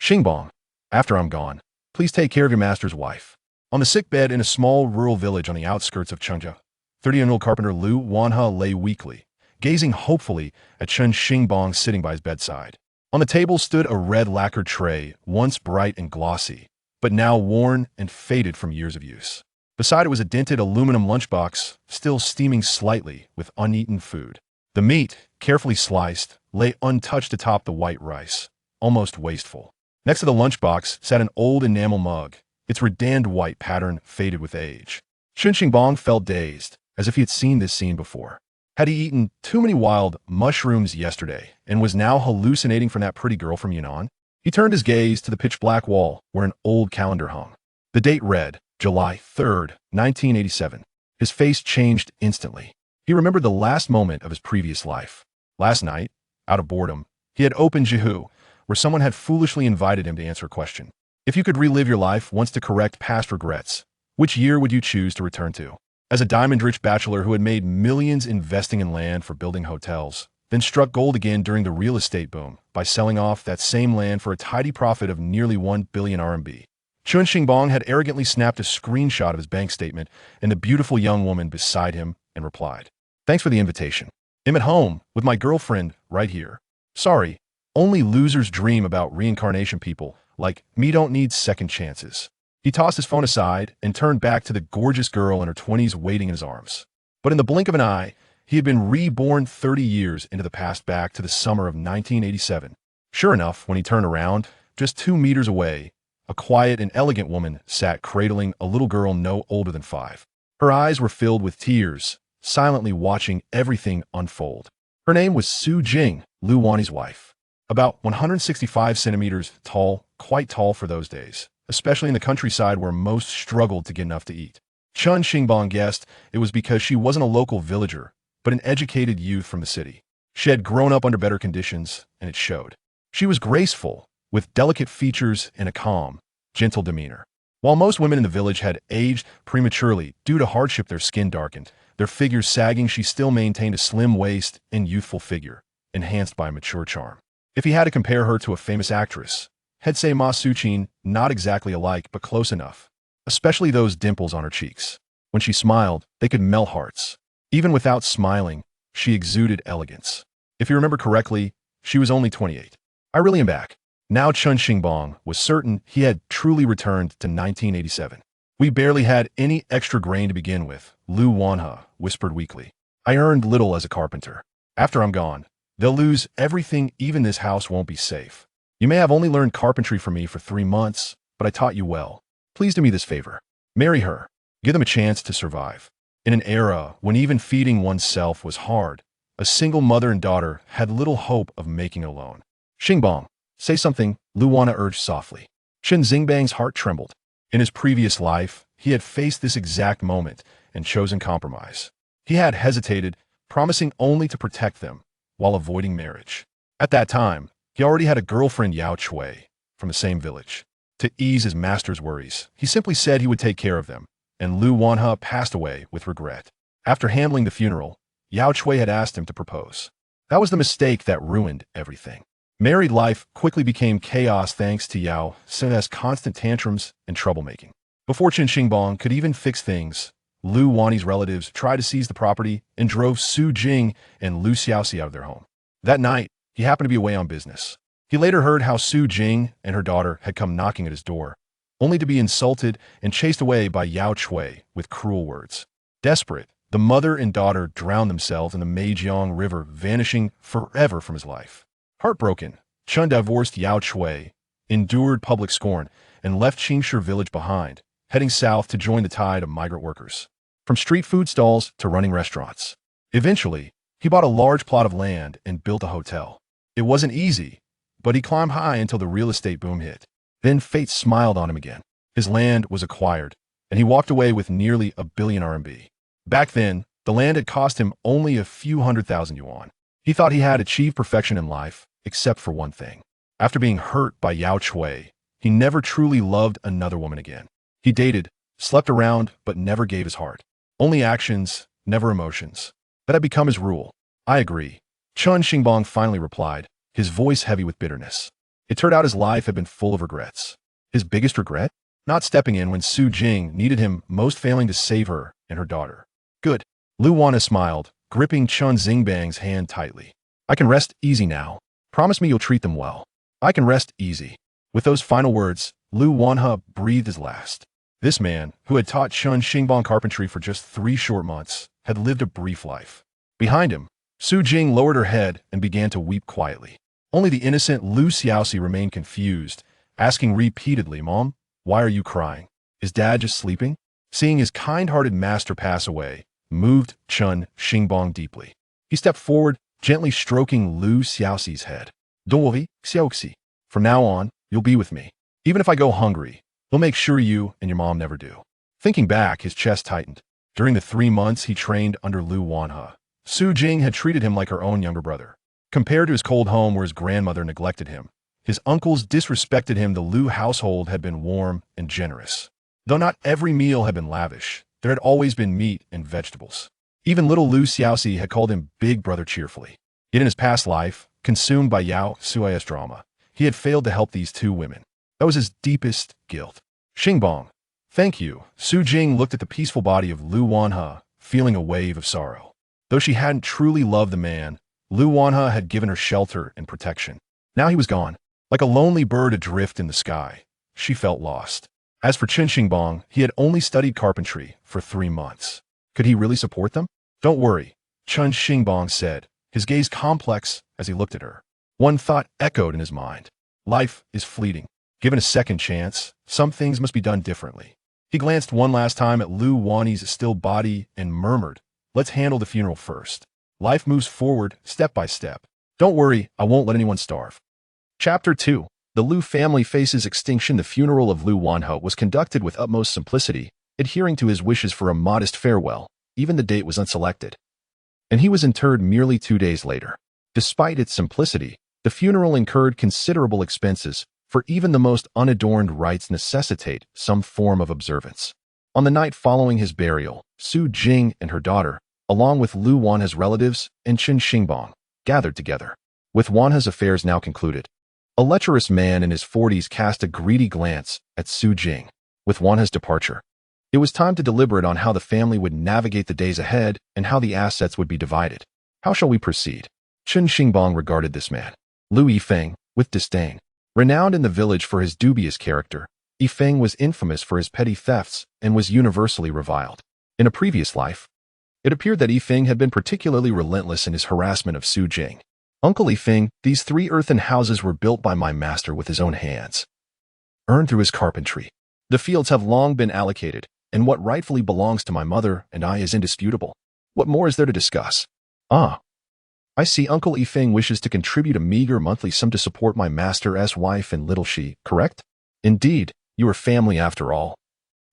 Xingbang, after I'm gone, please take care of your master's wife. On the sick bed in a small rural village on the outskirts of Chengzhou, 30-year-old carpenter Lu Wanhe lay weakly, gazing hopefully at Chen Xingbang sitting by his bedside. On the table stood a red lacquered tray, once bright and glossy, but now worn and faded from years of use. Beside it was a dented aluminum lunchbox, still steaming slightly with uneaten food. The meat, carefully sliced, lay untouched atop the white rice, almost wasteful. Next to the lunchbox sat an old enamel mug, its redanned white pattern faded with age. Chen Xingbang felt dazed, as if he had seen this scene before. Had he eaten too many wild mushrooms yesterday and was now hallucinating from that pretty girl from Yunnan? He turned his gaze to the pitch-black wall where an old calendar hung. The date read, July 3rd, 1987. His face changed instantly. He remembered the last moment of his previous life. Last night, out of boredom, he had opened Jihu, where someone had foolishly invited him to answer a question. If you could relive your life once to correct past regrets, which year would you choose to return to? As a diamond-rich bachelor who had made millions investing in land for building hotels, then struck gold again during the real estate boom by selling off that same land for a tidy profit of nearly 1 billion RMB. Chen Xingbang had arrogantly snapped a screenshot of his bank statement and the beautiful young woman beside him and replied, "Thanks for the invitation. I'm at home with my girlfriend right here. Sorry, only losers dream about reincarnation. People like me don't need second chances." He tossed his phone aside and turned back to the gorgeous girl in her 20s waiting in his arms. But in the blink of an eye, he had been reborn 30 years into the past, back to the summer of 1987. Sure enough, when he turned around, just 2 meters away, a quiet and elegant woman sat cradling a little girl no older than 5. Her eyes were filled with tears, silently watching everything unfold. Her name was Su Jing, Lu Wanhe's wife. About 165 centimeters tall, quite tall for those days, especially in the countryside where most struggled to get enough to eat. Chen Xingbang guessed it was because she wasn't a local villager, but an educated youth from the city. She had grown up under better conditions, and it showed. She was graceful, with delicate features and a calm, gentle demeanor. While most women in the village had aged prematurely due to hardship, their skin darkened, their figures sagging, she still maintained a slim waist and youthful figure, enhanced by a mature charm. If he had to compare her to a famous actress, he'd say Ma Suqin, not exactly alike, but close enough. Especially those dimples on her cheeks. When she smiled, they could melt hearts. Even without smiling, she exuded elegance. If you remember correctly, she was only 28. I really am back. Now Chen Xingbang was certain he had truly returned to 1987. We barely had any extra grain to begin with, Lu Wanhe whispered weakly. I earned little as a carpenter. After I'm gone, they'll lose everything. Even this house won't be safe. You may have only learned carpentry from me for 3 months, but I taught you well. Please do me this favor. Marry her. Give them a chance to survive. In an era when even feeding oneself was hard, a single mother and daughter had little hope of making it alone. Xingbang, say something, Lu Wanhe urged softly. Chen Xingbang's heart trembled. In his previous life, he had faced this exact moment and chosen compromise. He had hesitated, promising only to protect them, while avoiding marriage. At that time, he already had a girlfriend, Yao Chui, from the same village. To ease his master's worries, he simply said he would take care of them, and Lu Wanhe passed away with regret. After handling the funeral, Yao Chui had asked him to propose. That was the mistake that ruined everything. Married life quickly became chaos thanks to Yao Chui's constant tantrums and troublemaking. Before Chen Xingbang could even fix things, Lu Wanhe's relatives tried to seize the property and drove Su Jing and Lu Xiaoxi out of their home. That night, he happened to be away on business. He later heard how Su Jing and her daughter had come knocking at his door, only to be insulted and chased away by Yao Chui with cruel words. Desperate, the mother and daughter drowned themselves in the Meijiang River, vanishing forever from his life. Heartbroken, Chen divorced Yao Chui, endured public scorn, and left Qingshu village behind, heading south to join the tide of migrant workers. From street food stalls to running restaurants. Eventually, he bought a large plot of land and built a hotel. It wasn't easy, but he climbed high until the real estate boom hit. Then fate smiled on him again. His land was acquired, and he walked away with nearly 1 billion RMB. Back then, the land had cost him only a few 100,000 yuan. He thought he had achieved perfection in life, except for one thing. After being hurt by Yao Chui, he never truly loved another woman again. He dated, slept around, but never gave his heart. Only actions, never emotions. That had become his rule. I agree. Chen Xingbang finally replied, his voice heavy with bitterness. It turned out his life had been full of regrets. His biggest regret? Not stepping in when Su Jing needed him most, failing to save her and her daughter. Good. Lu Wanha smiled, gripping Chen Xingbang's hand tightly. I can rest easy now. Promise me you'll treat them well. I can rest easy. With those final words, Lu Wanha breathed his last. This man, who had taught Chen Xingbang carpentry for just 3 short months, had lived a brief life. Behind him, Su Jing lowered her head and began to weep quietly. Only the innocent Lu Xiaoxi remained confused, asking repeatedly, "Mom, why are you crying? Is Dad just sleeping?" Seeing his kind-hearted master pass away moved Chen Xingbang deeply. He stepped forward, gently stroking Lu Xiaoxi's head. "Don't worry, Xiaoxi. From now on, you'll be with me. Even if I go hungry, we'll make sure you and your mom never do." Thinking back, his chest tightened. During the 3 months he trained under Lu Wanha, Su Jing had treated him like her own younger brother. Compared to his cold home where his grandmother neglected him, his uncles disrespected him, the Lu household had been warm and generous. Though not every meal had been lavish, there had always been meat and vegetables. Even little Lu Xiaoxi had called him Big Brother cheerfully. Yet in his past life, consumed by Yao Sui's drama, he had failed to help these 2 women. That was his deepest guilt. "Xingbang, thank you." Su Jing looked at the peaceful body of Lu Wanha, feeling a wave of sorrow. Though she hadn't truly loved the man, Lu Wanha had given her shelter and protection. Now he was gone. Like a lonely bird adrift in the sky, she felt lost. As for Chen Xingbang, he had only studied carpentry for 3 months. Could he really support them? "Don't worry," Chen Xingbang said, his gaze complex as he looked at her. One thought echoed in his mind. Life is fleeting. Given a second chance, some things must be done differently. He glanced one last time at Lu Wanha's still body and murmured, "Let's handle the funeral first. Life moves forward step by step. Don't worry, I won't let anyone starve." Chapter 2. The Lu family faces extinction. The funeral of Lu Wanha was conducted with utmost simplicity, adhering to his wishes for a modest farewell. Even the date was unselected. And he was interred merely 2 days later. Despite its simplicity, the funeral incurred considerable expenses, for even the most unadorned rites necessitate some form of observance. On the night following his burial, Su Jing and her daughter, along with Lu Wanha's relatives and Chen Xingbang, gathered together. With Wanha's affairs now concluded, a lecherous man in his 40s cast a greedy glance at Su Jing. With Wanha's departure, it was time to deliberate on how the family would navigate the days ahead and how the assets would be divided. How shall we proceed? Chen Xingbang regarded this man, Lu Yifeng, with disdain. Renowned in the village for his dubious character, Yifeng was infamous for his petty thefts and was universally reviled. In a previous life, it appeared that Yifeng had been particularly relentless in his harassment of Su Jing. "Uncle Yifeng, these 3 earthen houses were built by my master with his own hands, earned through his carpentry. The fields have long been allocated, and what rightfully belongs to my mother and I is indisputable. What more is there to discuss?" "Ah, I see Uncle Yifeng wishes to contribute a meager monthly sum to support my master's wife and little she, correct? Indeed, you are family after all.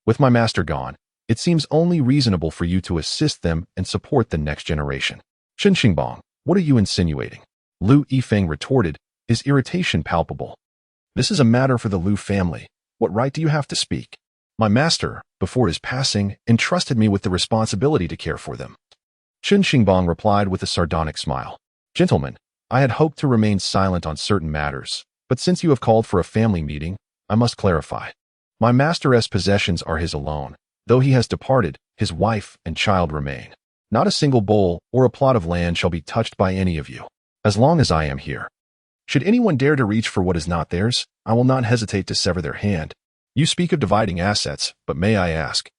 With my master gone, it seems only reasonable for you to assist them and support the next generation." "Chen Xingbang, what are you insinuating?" Lu Yifeng retorted, his irritation palpable. "This is a matter for the Lu family. What right do you have to speak? My master, before his passing, entrusted me with the responsibility to care for them." Chen Xingbang replied with a sardonic smile. "Gentlemen, I had hoped to remain silent on certain matters, but since you have called for a family meeting, I must clarify. My master's possessions are his alone. Though he has departed, his wife and child remain. Not a single bowl or a plot of land shall be touched by any of you, as long as I am here. Should anyone dare to reach for what is not theirs, I will not hesitate to sever their hand. You speak of dividing assets, but may I ask,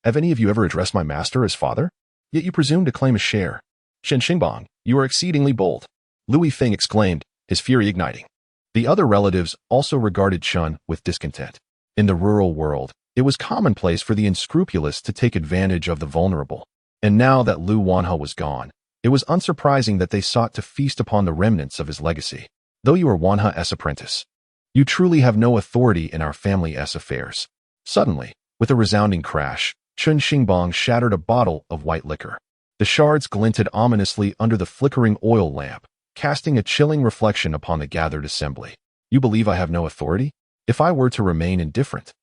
have any of you ever addressed my master as father? Yet you presume to claim a share. Chen Xingbang, you are exceedingly bold," Lu Yifeng exclaimed, his fury igniting. The other relatives also regarded Chen with discontent. In the rural world, it was commonplace for the unscrupulous to take advantage of the vulnerable. And now that Lu Wanha was gone, it was unsurprising that they sought to feast upon the remnants of his legacy. "Though you are Wanha's apprentice, you truly have no authority in our family's affairs." Suddenly, with a resounding crash, Chen Xingbang shattered a bottle of white liquor. The shards glinted ominously under the flickering oil lamp, casting a chilling reflection upon the gathered assembly. "You believe I have no authority? If I were to remain indifferent,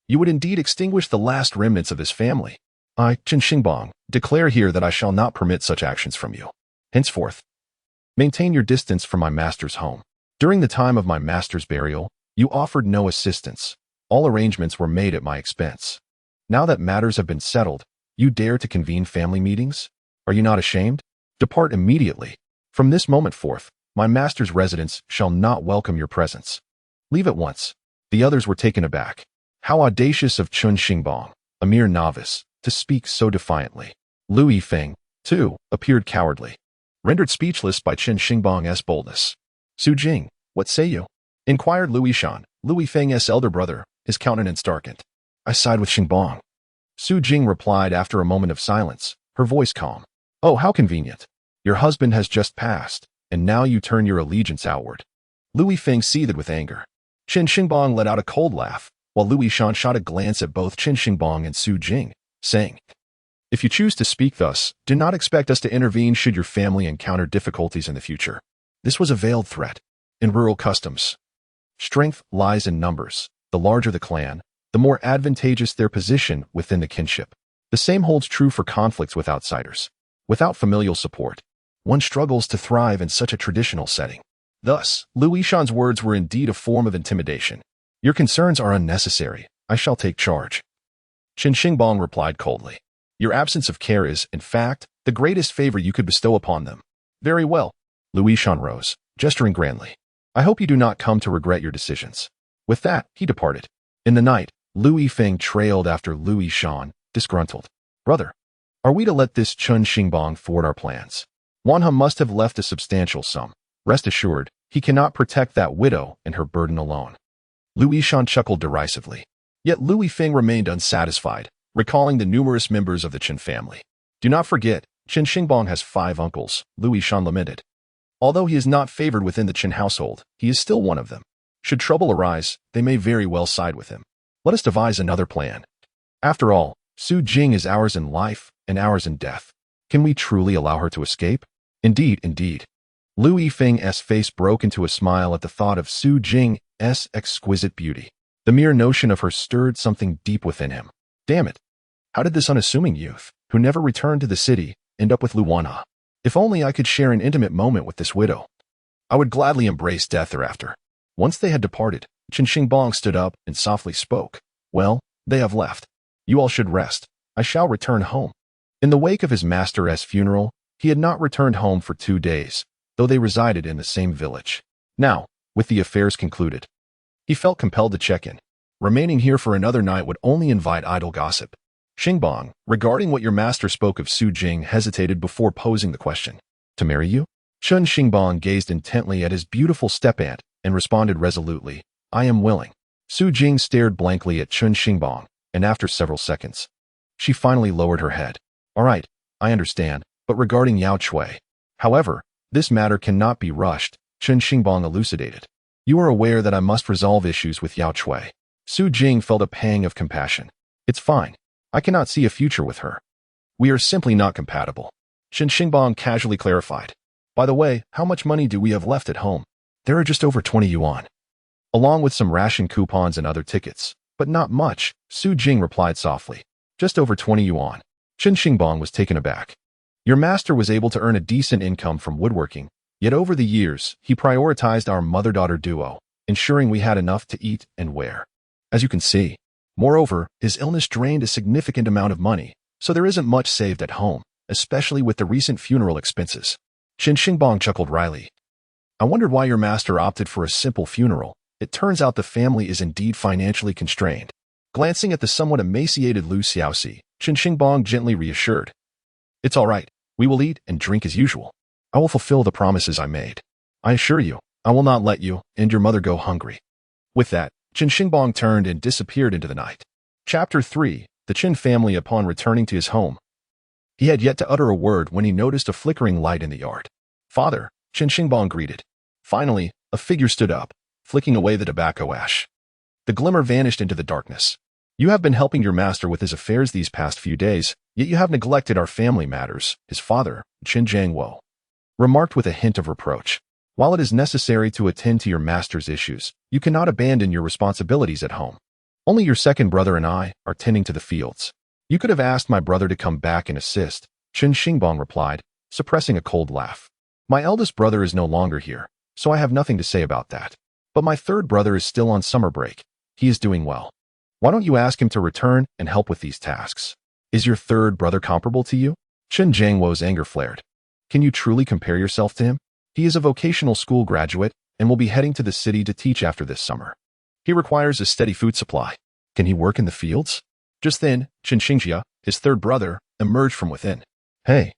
you would indeed extinguish the last remnants of his family. I, Chen Xingbang, declare here that I shall not permit such actions from you. Henceforth, maintain your distance from my master's home. During the time of my master's burial, you offered no assistance. All arrangements were made at my expense. Now that matters have been settled, you dare to convene family meetings? Are you not ashamed? Depart immediately. From this moment forth, my master's residence shall not welcome your presence. Leave at once. The others were taken aback. How audacious of Chen Xingbang, a mere novice, to speak so defiantly. Lu Yifeng, too, appeared cowardly, rendered speechless by Chen Xingbang's boldness. Su Jing, what say you? Inquired Lu Yishan, Lu Yifeng's elder brother, his countenance darkened. I side with Xingbang. Su Jing replied after a moment of silence, her voice calm. Oh, how convenient. Your husband has just passed, and now you turn your allegiance outward. Lu Yifeng seethed with anger. Chen Xingbang let out a cold laugh, while Lu Yishan shot a glance at both Chen Xingbang and Su Jing, saying, If you choose to speak thus, do not expect us to intervene should your family encounter difficulties in the future. This was a veiled threat. In rural customs, strength lies in numbers. The larger the clan, the more advantageous their position within the kinship. The same holds true for conflicts with outsiders. Without familial support, one struggles to thrive in such a traditional setting. Thus, Lu Yishan's words were indeed a form of intimidation. Your concerns are unnecessary. I shall take charge. Chen Xingbang replied coldly. Your absence of care is, in fact, the greatest favor you could bestow upon them. Very well. Lu Yishan rose, gesturing grandly. I hope you do not come to regret your decisions. With that, he departed. In the night, Lu Yifeng trailed after Lu Yishan, disgruntled. Brother, are we to let this Chen Xingbang thwart our plans? Wanha must have left a substantial sum. Rest assured, he cannot protect that widow and her burden alone. Lu Yishan chuckled derisively. Yet Lu Yifeng remained unsatisfied, recalling the numerous members of the Chen family. Do not forget, Chen Xingbang has 5 uncles, Lu Yishan lamented. Although he is not favored within the Chen household, he is still one of them. Should trouble arise, they may very well side with him. Let us devise another plan. After all, Su Jing is ours in life and ours in death. Can we truly allow her to escape? Indeed, indeed. Lu Yifeng's face broke into a smile at the thought of Su Jing's exquisite beauty. The mere notion of her stirred something deep within him. Damn it. How did this unassuming youth, who never returned to the city, end up with Lu Wanha? If only I could share an intimate moment with this widow. I would gladly embrace death thereafter. Once they had departed, Chen Xingbang stood up and softly spoke. Well, they have left. You all should rest. I shall return home. In the wake of his master's funeral, he had not returned home for 2 days, though they resided in the same village. Now, with the affairs concluded, he felt compelled to check in. Remaining here for another night would only invite idle gossip. Xingbang, regarding what your master spoke of Su Jing, hesitated before posing the question. To marry you? Chen Xingbang gazed intently at his beautiful step-aunt and responded resolutely, I am willing. Su Jing stared blankly at Chen Xingbang, and after several seconds, she finally lowered her head. All right, I understand, but regarding Yao Chui. However, this matter cannot be rushed, Chen Xingbang elucidated. You are aware that I must resolve issues with Yao Chui. Su Jing felt a pang of compassion. It's fine. I cannot see a future with her. We are simply not compatible. Chen Xingbang casually clarified. By the way, how much money do we have left at home? There are just over 20 yuan. Along with some ration coupons and other tickets. But not much, Su Jing replied softly. Just over 20 yuan. Chen Xingbang was taken aback. Your master was able to earn a decent income from woodworking, yet over the years, he prioritized our mother-daughter duo, ensuring we had enough to eat and wear. As you can see. Moreover, his illness drained a significant amount of money, so there isn't much saved at home, especially with the recent funeral expenses. Chen Xingbang chuckled wryly. I wondered why your master opted for a simple funeral. It turns out the family is indeed financially constrained. Glancing at the somewhat emaciated Lu Xiaoxi, Chen Xingbang gently reassured. It's all right. We will eat and drink as usual. I will fulfill the promises I made. I assure you, I will not let you and your mother go hungry. With that, Chen Xingbang turned and disappeared into the night. Chapter 3. The Chen family upon returning to his home. He had yet to utter a word when he noticed a flickering light in the yard. Father, Chen Xingbang greeted. Finally, a figure stood up, flicking away the tobacco ash. The glimmer vanished into the darkness. You have been helping your master with his affairs these past few days, yet you have neglected our family matters, his father, Chen Jiangwo, remarked with a hint of reproach. While it is necessary to attend to your master's issues, you cannot abandon your responsibilities at home. Only your second brother and I are tending to the fields. You could have asked my brother to come back and assist, Chen Xingbang replied, suppressing a cold laugh. My eldest brother is no longer here, so I have nothing to say about that. But my third brother is still on summer break. He is doing well. Why don't you ask him to return and help with these tasks? Is your third brother comparable to you? Chen Jiangwo's anger flared. Can you truly compare yourself to him? He is a vocational school graduate and will be heading to the city to teach after this summer. He requires a steady food supply. Can he work in the fields? Just then, Chen Xingbang, his third brother, emerged from within. Hey.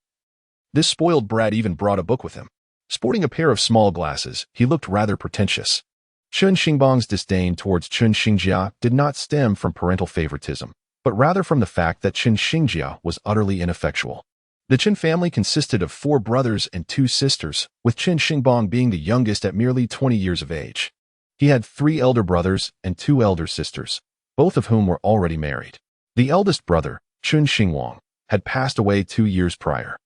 This spoiled brat even brought a book with him. Sporting a pair of small glasses, he looked rather pretentious. Chen Xingbang's disdain towards Chen Xingjia did not stem from parental favoritism, but rather from the fact that Chen Xingjia was utterly ineffectual. The Chen family consisted of 4 brothers and 2 sisters, with Chen Xingbang being the youngest at merely 20 years of age. He had 3 elder brothers and 2 elder sisters, both of whom were already married. The eldest brother, Chen Xingbang, had passed away 2 years prior,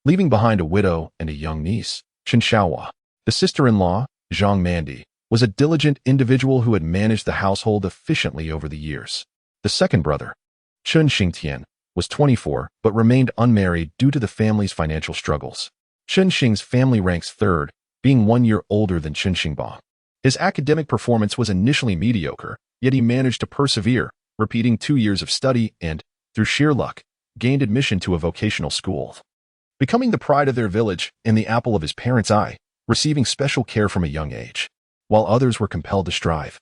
leaving behind a widow and a young niece, Chen Xiaohua. The sister-in-law, Zhang Mandi, was a diligent individual who had managed the household efficiently over the years. The second brother, Chen Xingtian, was 24 but remained unmarried due to the family's financial struggles. Chen Xing's family ranks third, being 1 year older than Chen Xingbang. His academic performance was initially mediocre, yet he managed to persevere, repeating 2 years of study and, through sheer luck, gained admission to a vocational school. Becoming the pride of their village and the apple of his parents' eye, receiving special care from a young age, while others were compelled to strive.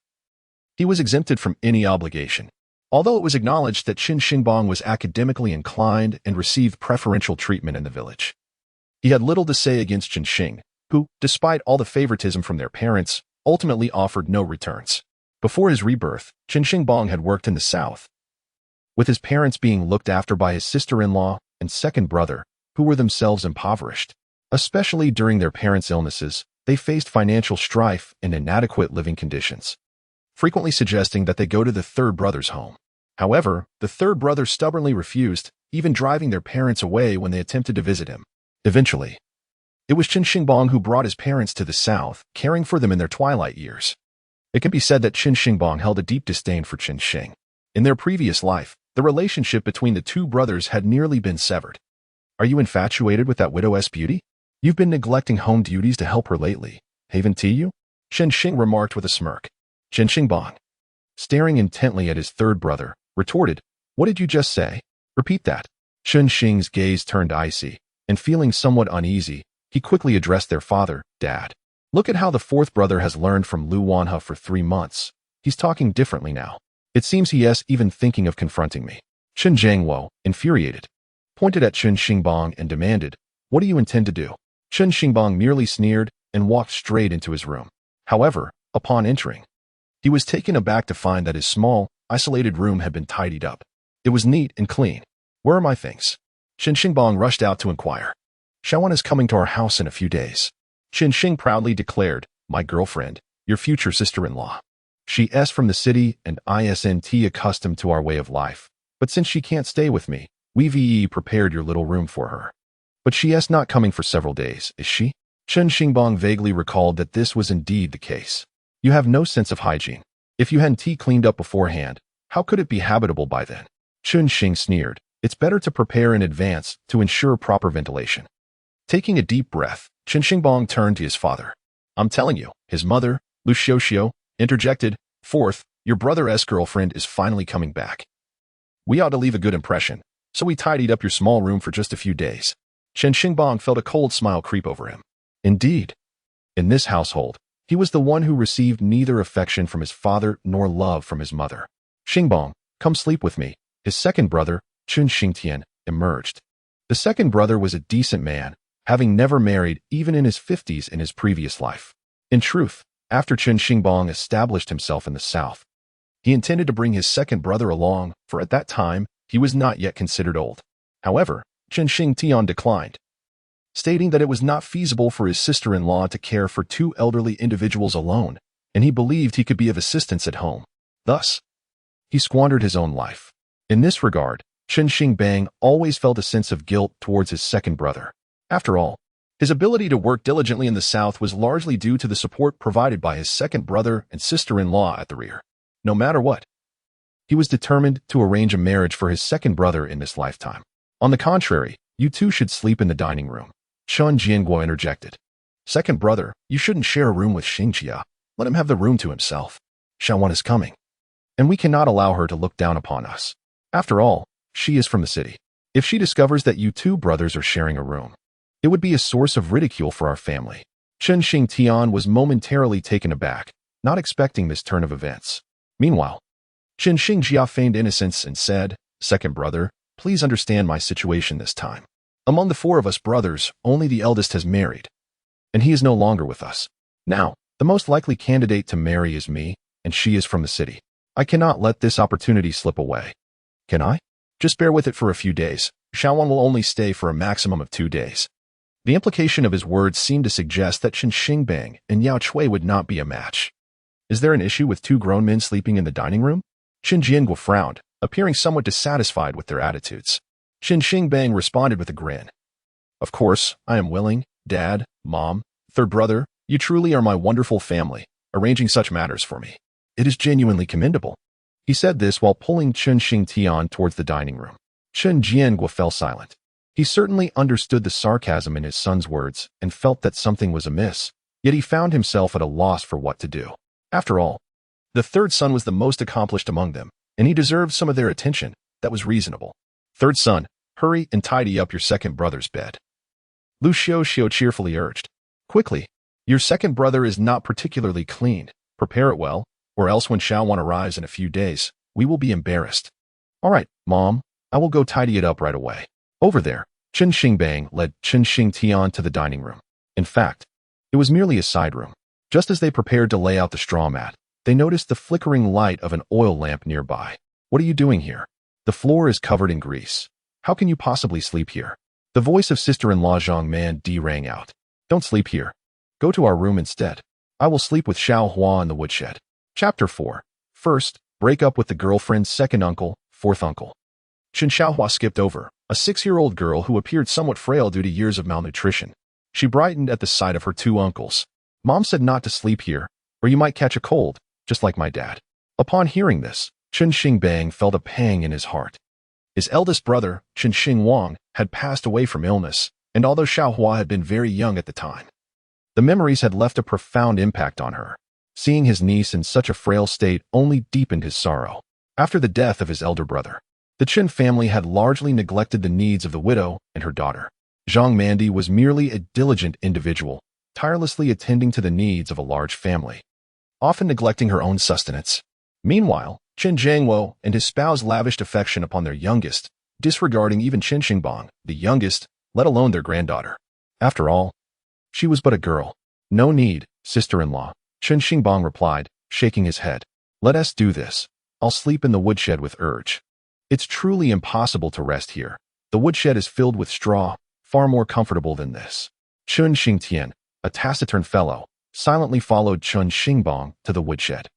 He was exempted from any obligation. Although it was acknowledged that Chen Xingbang was academically inclined and received preferential treatment in the village, he had little to say against Chen Xing, who, despite all the favoritism from their parents, ultimately offered no returns. Before his rebirth, Chen Xingbang had worked in the south, with his parents being looked after by his sister-in-law and second brother, who were themselves impoverished. Especially during their parents' illnesses, they faced financial strife and inadequate living conditions, frequently suggesting that they go to the third brother's home. However, the third brother stubbornly refused, even driving their parents away when they attempted to visit him. Eventually, it was Chen Xingbang who brought his parents to the south, caring for them in their twilight years. It can be said that Chen Xingbang held a deep disdain for Chen Xing. In their previous life, the relationship between the 2 brothers had nearly been severed. Are you infatuated with that widow's beauty? You've been neglecting home duties to help her lately, haven't you? Chen Xing remarked with a smirk. Chen Xingbang, staring intently at his third brother, retorted, "What did you just say? Repeat that." Chen Xing's gaze turned icy, and feeling somewhat uneasy, he quickly addressed their father, "Dad. Look at how the fourth brother has learned from Lu Wanhe for 3 months. He's talking differently now. It seems he is even thinking of confronting me." Chen Jiangwo, infuriated, pointed at Chen Xingbang and demanded, "What do you intend to do?" Chen Xingbang merely sneered and walked straight into his room. However, upon entering, he was taken aback to find that his small, isolated room had been tidied up. It was neat and clean. "Where are my things?" Chen Xingbang rushed out to inquire. "Xiaowan is coming to our house in a few days." Chen Xing proudly declared, "My girlfriend, your future sister-in-law. She is from the city and isn't accustomed to our way of life. But since she can't stay with me, we've prepared your little room for her. But she is not coming for several days, is she?" Chen Xingbang vaguely recalled that this was indeed the case. "You have no sense of hygiene. If you hadn't cleaned up beforehand, how could it be habitable by then?" Chen Xing sneered. "It's better to prepare in advance to ensure proper ventilation." Taking a deep breath, Chen Xingbang turned to his father. "I'm telling you," his mother, Lu Xiuxiu, interjected, "Fourth, your brother's girlfriend is finally coming back. We ought to leave a good impression, so we tidied up your small room for just a few days." Chen Xingbang felt a cold smile creep over him. Indeed, in this household, he was the one who received neither affection from his father nor love from his mother. "Xingbang, come sleep with me." His second brother, Chen Xingtian, emerged. The second brother was a decent man, having never married even in his 50s in his previous life. In truth, after Chen Xingbang established himself in the south, he intended to bring his second brother along, for at that time, he was not yet considered old. However, Chen Xingtian declined, stating that it was not feasible for his sister-in-law to care for 2 elderly individuals alone, and he believed he could be of assistance at home. Thus, he squandered his own life. In this regard, Chen Xingbang always felt a sense of guilt towards his second brother. After all, his ability to work diligently in the south was largely due to the support provided by his second brother and sister-in-law at the rear. No matter what, he was determined to arrange a marriage for his second brother in this lifetime. "On the contrary, you two should sleep in the dining room," Chen Jiangguo interjected. Second brother, you shouldn't share a room with Xingjia. Let him have the room to himself. Xiaowan is coming, and we cannot allow her to look down upon us. After all, she is from the city. If she discovers that you two brothers are sharing a room, it would be a source of ridicule for our family. Chen Xingtian was momentarily taken aback, not expecting this turn of events. Meanwhile, Chen Xingjia feigned innocence and said, Second brother, please understand my situation this time. Among the four of us brothers, only the eldest has married, and he is no longer with us. Now, the most likely candidate to marry is me, and she is from the city. I cannot let this opportunity slip away. Can I? Just bear with it for a few days. Xiaowan will only stay for a maximum of 2 days. The implication of his words seemed to suggest that Chen Xingbang and Yao Chui would not be a match. Is there an issue with 2 grown men sleeping in the dining room? Chen Jiangguo frowned, appearing somewhat dissatisfied with their attitudes. Chen Xingbang responded with a grin. Of course, I am willing, Dad, Mom, third brother, you truly are my wonderful family, arranging such matters for me. It is genuinely commendable. He said this while pulling Chen Xingtian towards the dining room. Chen Jiangguo fell silent. He certainly understood the sarcasm in his son's words and felt that something was amiss, yet he found himself at a loss for what to do. After all, the third son was the most accomplished among them, and he deserved some of their attention. That was reasonable. Third son, hurry and tidy up your second brother's bed. Lu Xiao cheerfully urged. Quickly, your second brother is not particularly clean. Prepare it well, or else when Xiaowan arrives in a few days, we will be embarrassed. All right, Mom, I will go tidy it up right away. Over there, Chen Xingbang led Chen Xingtian to the dining room. In fact, it was merely a side room. Just as they prepared to lay out the straw mat, they noticed the flickering light of an oil lamp nearby. What are you doing here? The floor is covered in grease. How can you possibly sleep here? The voice of sister-in-law Zhang Man Di rang out. Don't sleep here. Go to our room instead. I will sleep with Xiao Hua in the woodshed. Chapter 4. First, break up with the girlfriend's second uncle, fourth uncle. Chen Xiaohua skipped over, a 6-year-old girl who appeared somewhat frail due to years of malnutrition. She brightened at the sight of her 2 uncles. Mom said not to sleep here, or you might catch a cold, just like my dad. Upon hearing this, Chen Xingbang felt a pang in his heart. His eldest brother, Chen Xingwang, had passed away from illness, and although Xiaohua had been very young at the time, the memories had left a profound impact on her. Seeing his niece in such a frail state only deepened his sorrow. After the death of his elder brother, the Chen family had largely neglected the needs of the widow and her daughter. Zhang Mandi was merely a diligent individual, tirelessly attending to the needs of a large family, often neglecting her own sustenance. Meanwhile, Chen Jiangguo and his spouse lavished affection upon their youngest, disregarding even Chen Xingbang, the youngest, let alone their granddaughter. After all, she was but a girl. No need, sister-in-law, Chen Xingbang replied, shaking his head. Let us do this. I'll sleep in the woodshed with urge. It's truly impossible to rest here. The woodshed is filled with straw, far more comfortable than this. Chen Xingtian, a taciturn fellow, silently followed Chen Xingbang to the woodshed.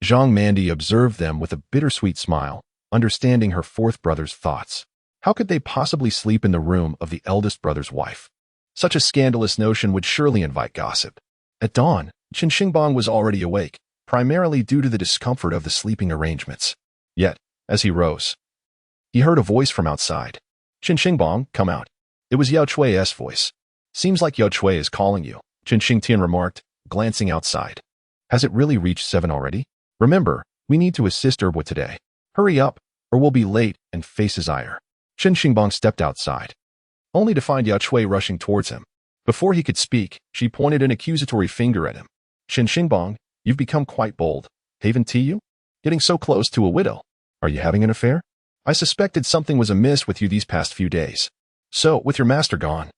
Zhang Mandi observed them with a bittersweet smile, understanding her fourth brother's thoughts. How could they possibly sleep in the room of the eldest brother's wife? Such a scandalous notion would surely invite gossip. At dawn, Chen Xingbang was already awake, primarily due to the discomfort of the sleeping arrangements. Yet, as he rose, he heard a voice from outside. Chen Xingbang, come out. It was Yao Chui's voice. Seems like Yao Chui is calling you, Chen Xingtian remarked, glancing outside. Has it really reached 7 already? Remember, we need to assist her with today. Hurry up, or we'll be late and face his ire. Chen Xingbang stepped outside, only to find Yao Chui rushing towards him. Before he could speak, she pointed an accusatory finger at him. Chen Xingbang, you've become quite bold. Haven't you? Getting so close to a widow. Are you having an affair? I suspected something was amiss with you these past few days. So, with your master gone,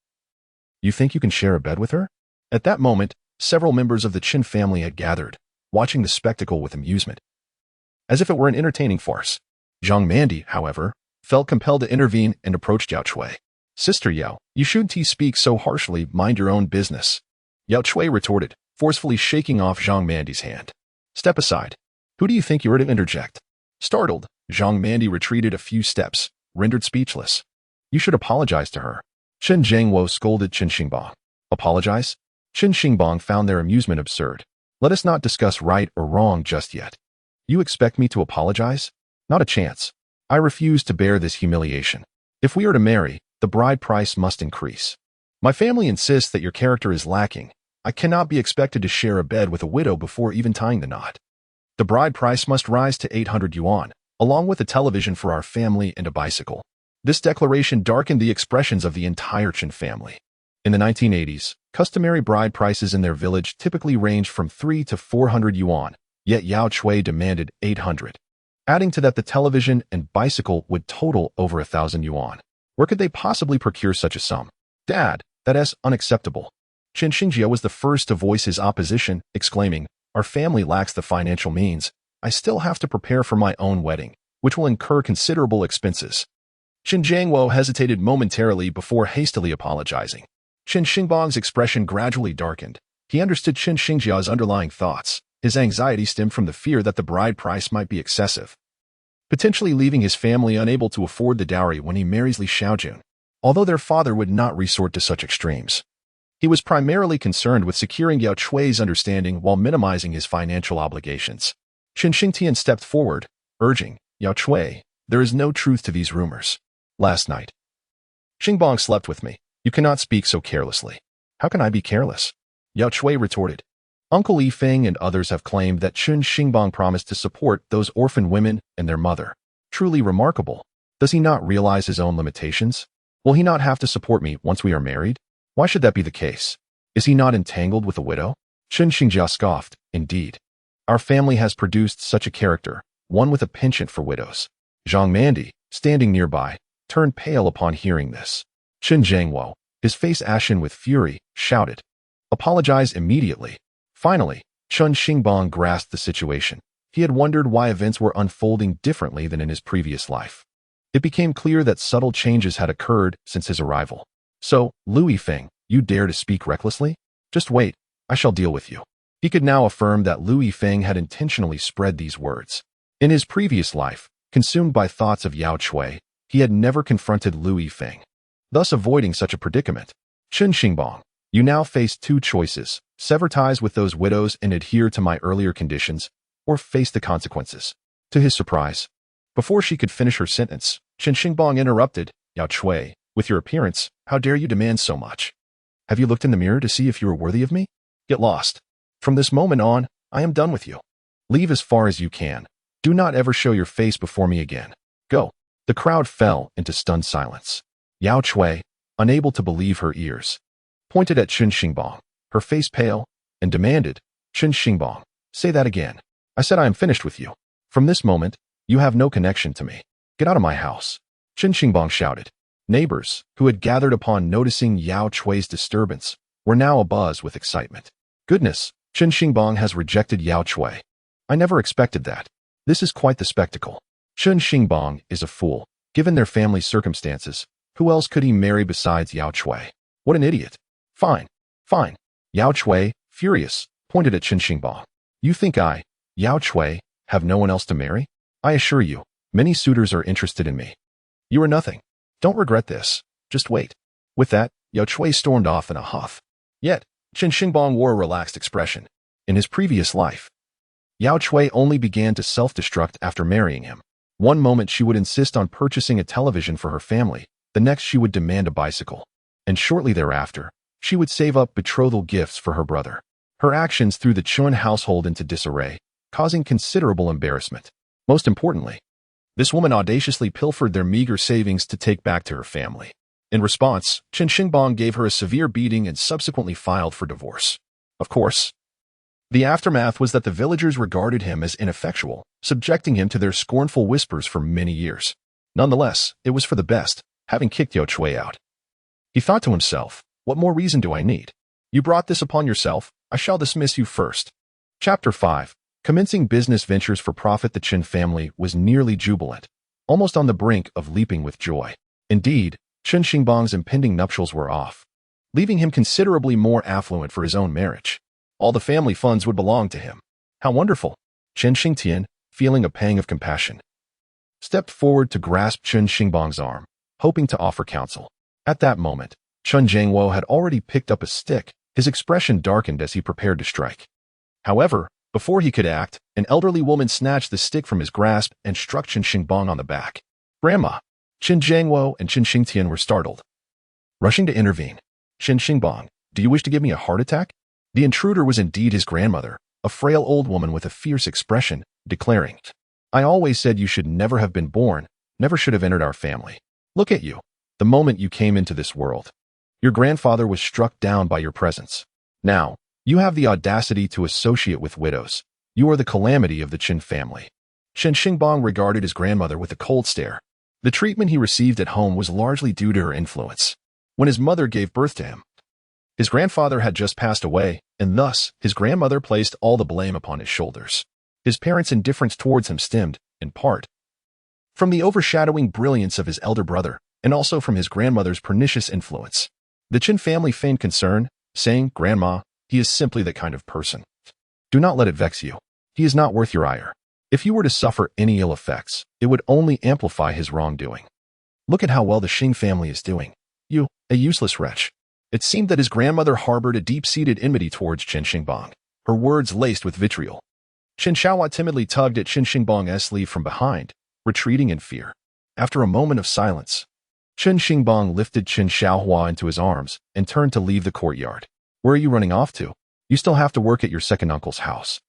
you think you can share a bed with her? At that moment, several members of the Chen family had gathered, watching the spectacle with amusement, as if it were an entertaining farce. Zhang Mandi, however, felt compelled to intervene and approached Yao Chui. Sister Yao, you shouldn't speak so harshly, mind your own business. Yao Chui retorted, forcefully shaking off Zhang Mandi's hand. Step aside. Who do you think you are to interject? Startled, Zhang Mandi retreated a few steps, rendered speechless. You should apologize to her. Chen Jiangguo scolded Chen Xingbang. Apologize? Chen Xingbang found their amusement absurd. Let us not discuss right or wrong just yet. You expect me to apologize? Not a chance. I refuse to bear this humiliation. If we are to marry, the bride price must increase. My family insists that your character is lacking. I cannot be expected to share a bed with a widow before even tying the knot. The bride price must rise to 800 yuan, along with a television for our family and a bicycle. This declaration darkened the expressions of the entire Chen family. In the 1980s, customary bride prices in their village typically ranged from 300 to 400 yuan, yet Yao Chui demanded 800. Adding to that, the television and bicycle would total over 1,000 yuan. Where could they possibly procure such a sum? Dad, that is unacceptable. Chen Xingjia was the first to voice his opposition, exclaiming, "Our family lacks the financial means. I still have to prepare for my own wedding, which will incur considerable expenses." Chen Jiangwo hesitated momentarily before hastily apologizing. Chen Xingbang's expression gradually darkened. He understood Chen Xingjia's underlying thoughts. His anxiety stemmed from the fear that the bride price might be excessive, potentially leaving his family unable to afford the dowry when he marries Li Xiaojun. Although their father would not resort to such extremes, he was primarily concerned with securing Yao Chui's understanding while minimizing his financial obligations. Chen Xingtian stepped forward, urging, "Yao Chui, there is no truth to these rumors. Last night, Xingbang slept with me. You cannot speak so carelessly." "How can I be careless?" Yao Chui retorted. Uncle Yi Feng and others have claimed that Chen Xingbang promised to support those orphan women and their mother. Truly remarkable. Does he not realize his own limitations? Will he not have to support me once we are married? Why should that be the case? Is he not entangled with a widow? Chen Xingjia scoffed. Indeed. Our family has produced such a character, one with a penchant for widows. Zhang Mandi, standing nearby, turned pale upon hearing this. Chen Jiangwo, his face ashen with fury, shouted, "Apologize immediately." Finally, Chen Xingbang grasped the situation. He had wondered why events were unfolding differently than in his previous life. It became clear that subtle changes had occurred since his arrival. "So, Lu Yifeng, you dare to speak recklessly? Just wait, I shall deal with you." He could now affirm that Lu Yifeng had intentionally spread these words. In his previous life, consumed by thoughts of Yao Chui, he had never confronted Lu Yifeng, thus avoiding such a predicament. Chen Xingbang, you now face two choices: sever ties with those widows and adhere to my earlier conditions, or face the consequences. To his surprise, before she could finish her sentence, Chen Xingbang interrupted, "Yao Chui, with your appearance, how dare you demand so much? Have you looked in the mirror to see if you are worthy of me? Get lost. From this moment on, I am done with you. Leave as far as you can. Do not ever show your face before me again. Go." The crowd fell into stunned silence. Yao Chui, unable to believe her ears, pointed at Chen Xingbang, her face pale, and demanded, "Chen Xingbang, say that again. I said I am finished with you. From this moment, you have no connection to me. Get out of my house." Chen Xingbang shouted. Neighbors, who had gathered upon noticing Yao Chui's disturbance, were now abuzz with excitement. Goodness, Chen Xingbang has rejected Yao Chui. I never expected that. This is quite the spectacle. Chen Xingbang is a fool. Given their family's circumstances, who else could he marry besides Yao Chui? What an idiot. Fine. Fine. Yao Chui, furious, pointed at Chen Xingbang. You think I, Yao Chui, have no one else to marry? I assure you, many suitors are interested in me. You are nothing. Don't regret this. Just wait. With that, Yao Chui stormed off in a huff. Yet, Chen Xingbang wore a relaxed expression. In his previous life, Yao Chui only began to self-destruct after marrying him. One moment she would insist on purchasing a television for her family, the next she would demand a bicycle. And shortly thereafter, she would save up betrothal gifts for her brother. Her actions threw the Chun household into disarray, causing considerable embarrassment. Most importantly, this woman audaciously pilfered their meager savings to take back to her family. In response, Chen Xingbang gave her a severe beating and subsequently filed for divorce. Of course, the aftermath was that the villagers regarded him as ineffectual, subjecting him to their scornful whispers for many years. Nonetheless, it was for the best, having kicked Yao Chui out. He thought to himself, what more reason do I need? You brought this upon yourself, I shall dismiss you first. Chapter 5. Commencing business ventures for profit. The Chen family was nearly jubilant, almost on the brink of leaping with joy. Indeed, Chen Xingbang's impending nuptials were off, leaving him considerably more affluent for his own marriage. All the family funds would belong to him. How wonderful! Chen Xingtian, feeling a pang of compassion, stepped forward to grasp Chen Xingbang's arm, hoping to offer counsel. At that moment, Chen Jiangwo had already picked up a stick. His expression darkened as he prepared to strike. However, before he could act, an elderly woman snatched the stick from his grasp and struck Chen Xingbang on the back. Grandma! Chen Jiangwo and Chen Xingtian were startled, rushing to intervene. Chen Xingbang, do you wish to give me a heart attack? The intruder was indeed his grandmother, a frail old woman with a fierce expression, declaring, "I always said you should never have been born, never should have entered our family. Look at you, the moment you came into this world. Your grandfather was struck down by your presence. Now, you have the audacity to associate with widows. You are the calamity of the Chen family." Chen Xingbang regarded his grandmother with a cold stare. The treatment he received at home was largely due to her influence. When his mother gave birth to him, his grandfather had just passed away, and thus his grandmother placed all the blame upon his shoulders. His parents' indifference towards him stemmed, in part, from the overshadowing brilliance of his elder brother, and also from his grandmother's pernicious influence. The Chen family feigned concern, saying, "Grandma, he is simply that kind of person. Do not let it vex you. He is not worth your ire. If you were to suffer any ill effects, it would only amplify his wrongdoing. Look at how well the Jing family is doing. You, a useless wretch." It seemed that his grandmother harbored a deep-seated enmity towards Chen Xingbang, her words laced with vitriol. Chen Xiaohua timidly tugged at Chen Xingbang's sleeve from behind, retreating in fear. After a moment of silence, Chen Xingbang lifted Chen Xiaohua into his arms and turned to leave the courtyard. "Where are you running off to? You still have to work at your second uncle's house.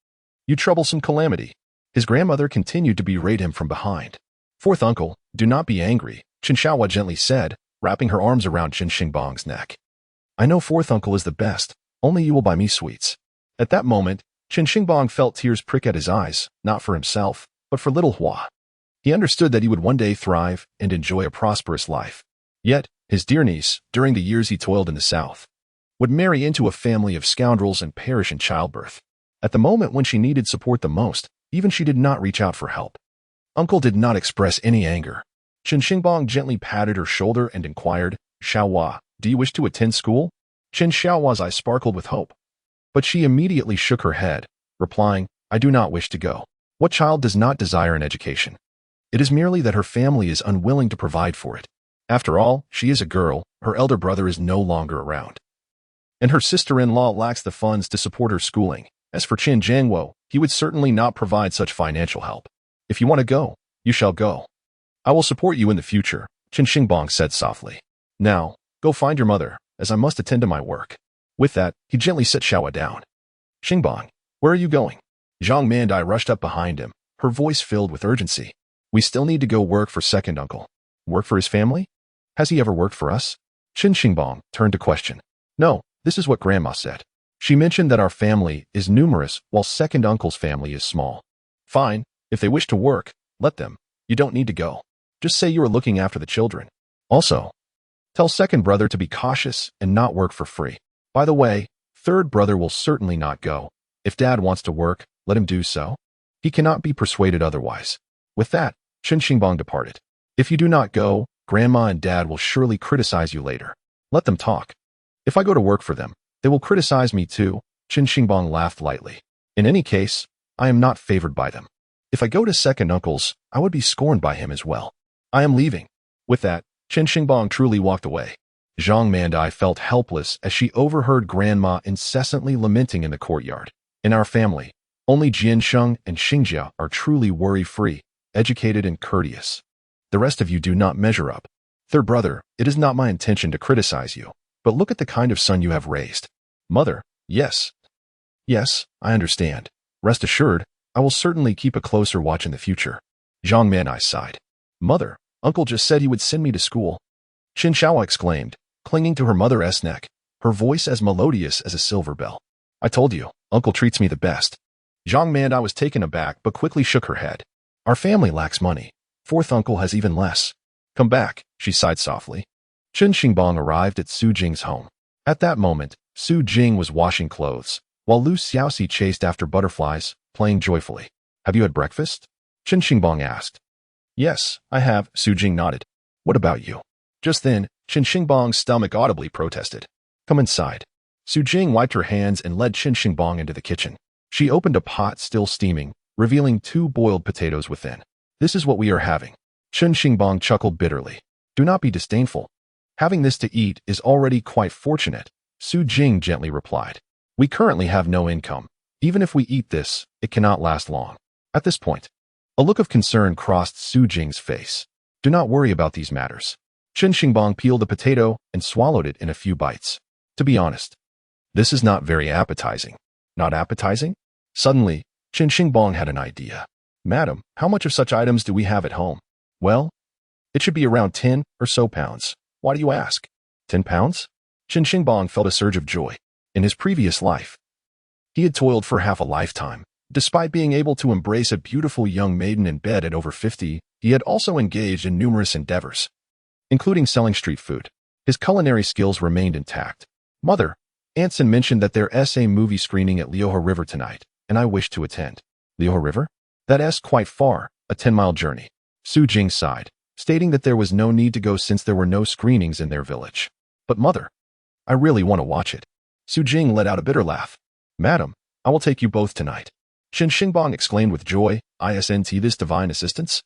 You troublesome calamity." His grandmother continued to berate him from behind. "Fourth uncle, do not be angry," Chen Xiaohua gently said, wrapping her arms around Chen Xingbang's neck. "I know fourth uncle is the best, only you will buy me sweets." At that moment, Chen Xingbang felt tears prick at his eyes, not for himself, but for little Hua. He understood that he would one day thrive and enjoy a prosperous life. Yet, his dear niece, during the years he toiled in the south, would marry into a family of scoundrels and perish in childbirth. At the moment when she needed support the most, even she did not reach out for help. Uncle did not express any anger. Chen Xingbang gently patted her shoulder and inquired, "Xiaohua, do you wish to attend school?" Chen Xiaohua's eyes sparkled with hope. But she immediately shook her head, replying, "I do not wish to go. What child does not desire an education? It is merely that her family is unwilling to provide for it. After all, she is a girl, her elder brother is no longer around, and her sister-in-law lacks the funds to support her schooling. As for Chen Jiangwo, he would certainly not provide such financial help. If you want to go, you shall go. I will support you in the future," Chen Xingbang said softly. "Now, go find your mother, as I must attend to my work." With that, he gently set Xiaohua down. "Xingbang, where are you going?" Zhang Mandai rushed up behind him, her voice filled with urgency. "We still need to go work for second uncle." "Work for his family? Has he ever worked for us?" Chen Xingbang turned to question. "No, this is what Grandma said. She mentioned that our family is numerous while second uncle's family is small." "Fine, if they wish to work, let them. You don't need to go. Just say you are looking after the children. Also, tell second brother to be cautious and not work for free. By the way, third brother will certainly not go. If dad wants to work, let him do so. He cannot be persuaded otherwise." With that, Chen Xingbang departed. "If you do not go, Grandma and Dad will surely criticize you later. Let them talk. If I go to work for them, they will criticize me too." Chen Xingbang laughed lightly. "In any case, I am not favored by them. If I go to second uncle's, I would be scorned by him as well. I am leaving." With that, Chen Xingbang truly walked away. Zhang Mandai felt helpless as she overheard Grandma incessantly lamenting in the courtyard. "In our family, only Jiansheng and Xingjia are truly worry-free, educated and courteous. The rest of you do not measure up. Third brother, it is not my intention to criticize you, but look at the kind of son you have raised." "Mother, yes. Yes, I understand. Rest assured, I will certainly keep a closer watch in the future." Zhang Mandai sighed. "Mother, Uncle just said he would send me to school." Chen Xiaohua exclaimed, clinging to her mother's neck, her voice as melodious as a silver bell. "I told you, Uncle treats me the best." Zhang Mandai was taken aback but quickly shook her head. "Our family lacks money. Fourth uncle has even less. Come back," she sighed softly. Chen Xingbang arrived at Su Jing's home. At that moment, Su Jing was washing clothes, while Lu Xiaoxi chased after butterflies, playing joyfully. "Have you had breakfast?" Chen Xingbang asked. "Yes, I have," Su Jing nodded. "What about you?" Just then, Chen Xingbang's stomach audibly protested. "Come inside." Su Jing wiped her hands and led Chen Xingbang into the kitchen. She opened a pot still steaming, revealing 2 boiled potatoes within. "This is what we are having." Chen Xingbang chuckled bitterly. "Do not be disdainful. Having this to eat is already quite fortunate," Su Jing gently replied. "We currently have no income. Even if we eat this, it cannot last long." At this point, a look of concern crossed Su Jing's face. "Do not worry about these matters." Chen Xingbang peeled the potato and swallowed it in a few bites. To be honest, This is not very appetizing. Not appetizing? Suddenly, Chen Xingbang had an idea. Madam, how much of such items do we have at home? Well, it should be around 10 or so pounds. Why do you ask? 10 pounds? Chen Xingbang felt a surge of joy. In his previous life, he had toiled for half a lifetime. Despite being able to embrace a beautiful young maiden in bed at over 50, he had also engaged in numerous endeavors, including selling street food. His culinary skills remained intact. Mother, Anson mentioned that there's a movie screening at Liuhe River tonight, and I wish to attend. Liuhe River? That's quite far, a 10-mile journey. Jing sighed, stating that there was no need to go since there were no screenings in their village. But mother, I really want to watch it. Jing let out a bitter laugh. Madam, I will take you both tonight. Chen Xingbang exclaimed with joy, "Isn't this divine assistance?"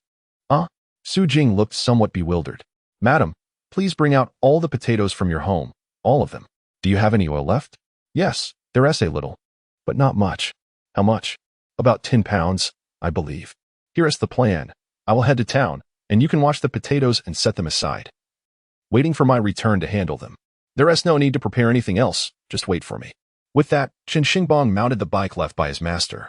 Jing looked somewhat bewildered. Madam, please bring out all the potatoes from your home, all of them. Do you have any oil left? Yes, there's a little, but not much. How much? About 10 pounds, I believe. Here is the plan. I will head to town, and you can wash the potatoes and set them aside, waiting for my return to handle them. There's no need to prepare anything else, just wait for me. With that, Chen Xingbang mounted the bike left by his master,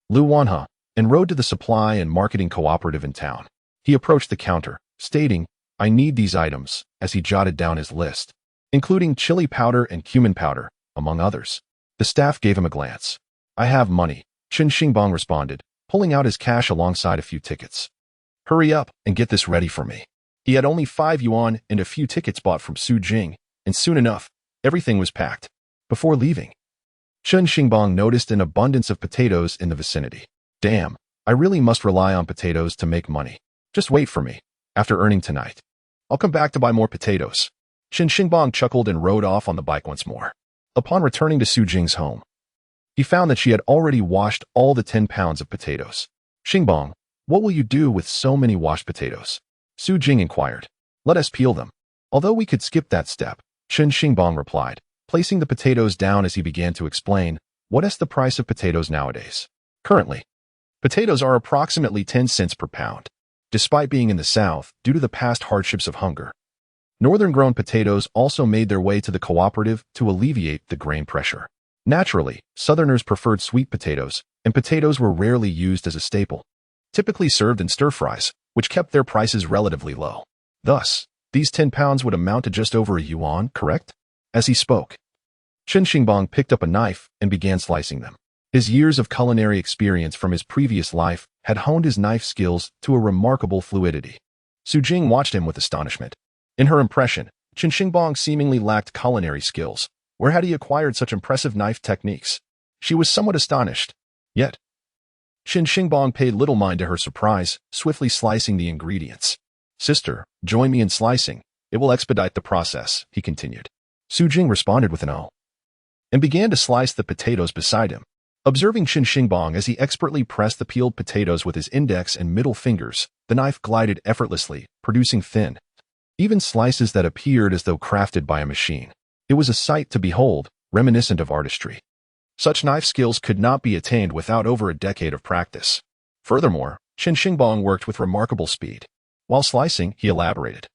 Lu Wanhe, and rode to the supply and marketing cooperative in town. He approached the counter, stating, I need these items, as he jotted down his list, including chili powder and cumin powder, among others. The staff gave him a glance. I have money, Chen Xingbang responded, pulling out his cash alongside a few tickets. Hurry up and get this ready for me. He had only 5 yuan and a few tickets bought from Jing, and soon enough, everything was packed. Before leaving, Chen Xingbang noticed an abundance of potatoes in the vicinity. Damn, I really must rely on potatoes to make money. Just wait for me. After earning tonight, I'll come back to buy more potatoes. Chen Xingbang chuckled and rode off on the bike once more. Upon returning to Jing's home, he found that she had already washed all the 10 pounds of potatoes. Xingbang, what will you do with so many washed potatoes? Jing inquired. Let us peel them. Although we could skip that step, Chen Xingbang replied, placing the potatoes down as he began to explain, what is the price of potatoes nowadays? Currently, potatoes are approximately 10 cents per pound. Despite being in the South, due to the past hardships of hunger, northern-grown potatoes also made their way to the cooperative to alleviate the grain pressure. Naturally, Southerners preferred sweet potatoes, and potatoes were rarely used as a staple, typically served in stir-fries, which kept their prices relatively low. Thus, these 10 pounds would amount to just over a yuan, correct? As he spoke, Chen Xingbang picked up a knife and began slicing them. His years of culinary experience from his previous life had honed his knife skills to a remarkable fluidity. Jing watched him with astonishment. In her impression, Chen Xingbang seemingly lacked culinary skills. Where had he acquired such impressive knife techniques? She was somewhat astonished. Yet, Chen Xingbang paid little mind to her surprise, swiftly slicing the ingredients. Sister, join me in slicing. It will expedite the process, he continued. Jing responded with an "oh," and began to slice the potatoes beside him. Observing Chen Xingbang as he expertly pressed the peeled potatoes with his index and middle fingers, the knife glided effortlessly, producing thin, even slices that appeared as though crafted by a machine. It was a sight to behold, reminiscent of artistry. Such knife skills could not be attained without over a decade of practice. Furthermore, Chen Xingbang worked with remarkable speed. While slicing, he elaborated.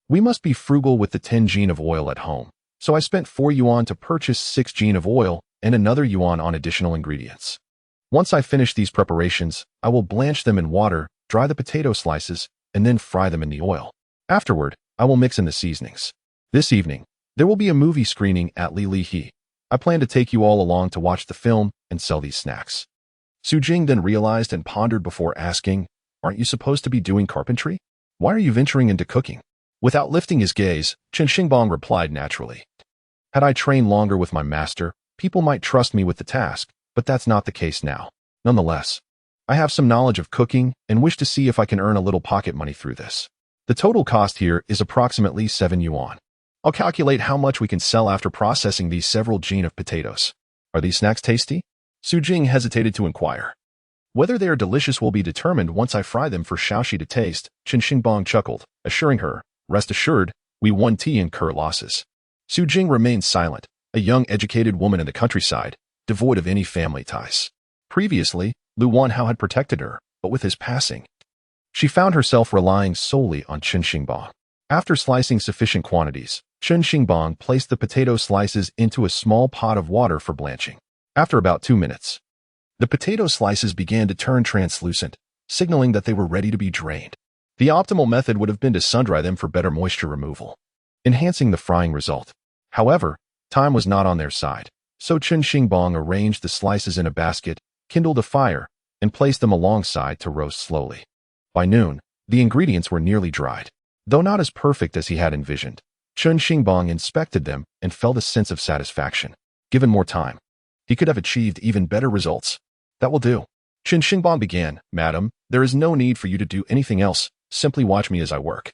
We must be frugal with the 10 jin of oil at home, so I spent 4 yuan to purchase 6 jin of oil and another yuan on additional ingredients. Once I finish these preparations, I will blanch them in water, dry the potato slices, and then fry them in the oil. Afterward, I will mix in the seasonings. This evening, there will be a movie screening at Liuhe. I plan to take you all along to watch the film and sell these snacks. Jing then realized and pondered before asking, aren't you supposed to be doing carpentry? Why are you venturing into cooking? Without lifting his gaze, Chen Xingbang replied naturally. Had I trained longer with my master, people might trust me with the task, but that's not the case now. Nonetheless, I have some knowledge of cooking and wish to see if I can earn a little pocket money through this. The total cost here is approximately 7 yuan. I'll calculate how much we can sell after processing these several jin of potatoes. Are these snacks tasty? Jing hesitated to inquire. Whether they are delicious will be determined once I fry them for Xiaoxi to taste, Chen Xingbang chuckled, assuring her, rest assured, we won't incur losses. Jing remained silent, a young educated woman in the countryside, devoid of any family ties. Previously, Lu Wanhao had protected her, but with his passing, she found herself relying solely on Chen Xingbang. After slicing sufficient quantities, Chen Xingbang placed the potato slices into a small pot of water for blanching. After about 2 minutes, the potato slices began to turn translucent, signaling that they were ready to be drained. The optimal method would have been to sun-dry them for better moisture removal, enhancing the frying result. However, time was not on their side, so Chen Xingbang arranged the slices in a basket, kindled a fire, and placed them alongside to roast slowly. By noon, the ingredients were nearly dried. Though not as perfect as he had envisioned, Chen Xingbang inspected them and felt a sense of satisfaction. Given more time, he could have achieved even better results. That will do. Chen Xingbang began, "Madam, there is no need for you to do anything else. Simply watch me as I work,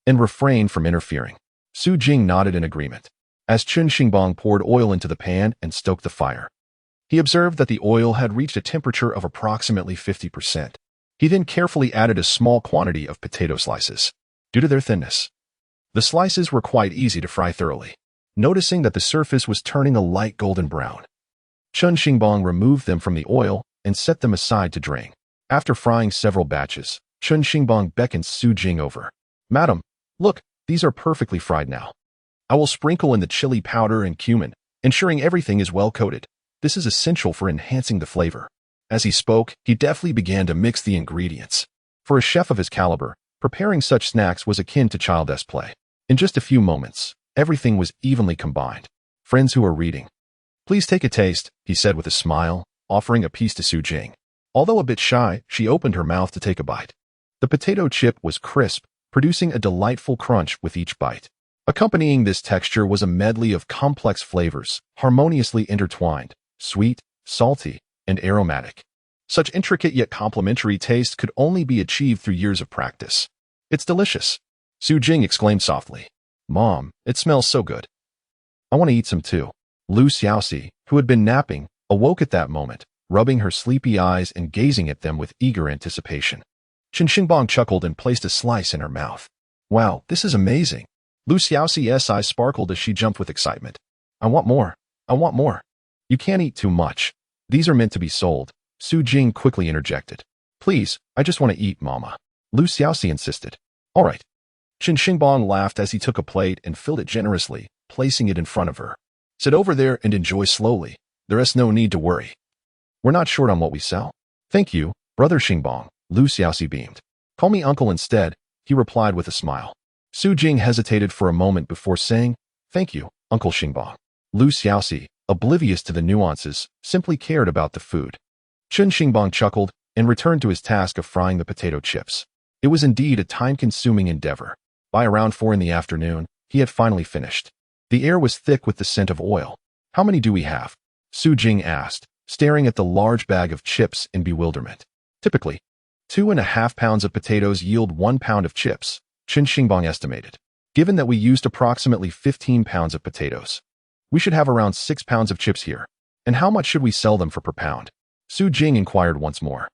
and refrain from interfering." Jing nodded in agreement. As Chen Xingbang poured oil into the pan and stoked the fire, he observed that the oil had reached a temperature of approximately 50%. He then carefully added a small quantity of potato slices. Due to their thinness, the slices were quite easy to fry thoroughly. Noticing that the surface was turning a light golden brown, Chen Xingbang removed them from the oil and set them aside to drain. After frying several batches, Chen Xingbang beckoned Jing over. "Madam, look, these are perfectly fried now. I will sprinkle in the chili powder and cumin, ensuring everything is well coated. This is essential for enhancing the flavor." As he spoke, he deftly began to mix the ingredients. For a chef of his caliber, preparing such snacks was akin to child's play. In just a few moments, everything was evenly combined. "Friends who are reading, please take a taste," he said with a smile, offering a piece to Jing. Although a bit shy, she opened her mouth to take a bite. The potato chip was crisp, producing a delightful crunch with each bite. Accompanying this texture was a medley of complex flavors, harmoniously intertwined, sweet, salty, and aromatic. Such intricate yet complementary taste could only be achieved through years of practice. "It's delicious," Jing exclaimed softly. "Mom, it smells so good. I want to eat some too." Lu Xiaoxi, who had been napping, awoke at that moment, rubbing her sleepy eyes and gazing at them with eager anticipation. Chen Xingbang chuckled and placed a slice in her mouth. "Wow, this is amazing." Lu Xiaoxi's eyes sparkled as she jumped with excitement. "I want more. I want more." "You can't eat too much. These are meant to be sold," Jing quickly interjected. "Please, I just want to eat, Mama," Lu Xiaoxi insisted. "All right." Chen Xingbang laughed as he took a plate and filled it generously, placing it in front of her. "Sit over there and enjoy slowly. There is no need to worry. We're not short on what we sell." "Thank you, Brother Xingbang," Lu Xiaoxi beamed. "Call me uncle instead," he replied with a smile. Jing hesitated for a moment before saying, "Thank you, Uncle Xingbang." Lu Xiaoxi, oblivious to the nuances, simply cared about the food. Chen Xingbang chuckled and returned to his task of frying the potato chips. It was indeed a time-consuming endeavor. By around 4 in the afternoon, he had finally finished. The air was thick with the scent of oil. "How many do we have?" Jing asked, staring at the large bag of chips in bewilderment. "Typically, 2.5 pounds of potatoes yield 1 pound of chips," Chen Xingbang estimated. "Given that we used approximately 15 pounds of potatoes, we should have around 6 pounds of chips here. And how much should we sell them for per pound?" Jing inquired once more.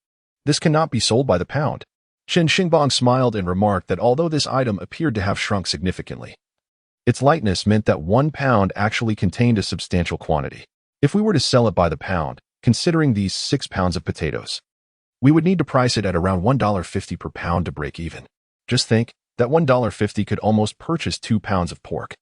"This cannot be sold by the pound." Chen Xingbang smiled and remarked that although this item appeared to have shrunk significantly, its lightness meant that 1 pound actually contained a substantial quantity. If we were to sell it by the pound, considering these 6 pounds of potatoes, we would need to price it at around $1.50 per pound to break even. Just think, that $1.50 could almost purchase 2 pounds of pork.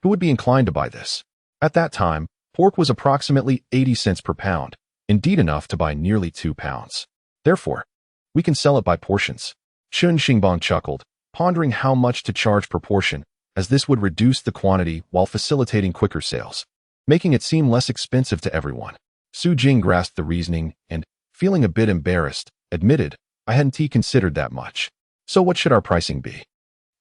Who would be inclined to buy this? At that time, pork was approximately 80 cents per pound, indeed enough to buy nearly 2 pounds. Therefore, we can sell it by portions. Chen Xingbang chuckled, pondering how much to charge per portion, as this would reduce the quantity while facilitating quicker sales, making it seem less expensive to everyone. Jing grasped the reasoning and, feeling a bit embarrassed, admitted, "I hadn't considered that much. So what should our pricing be?"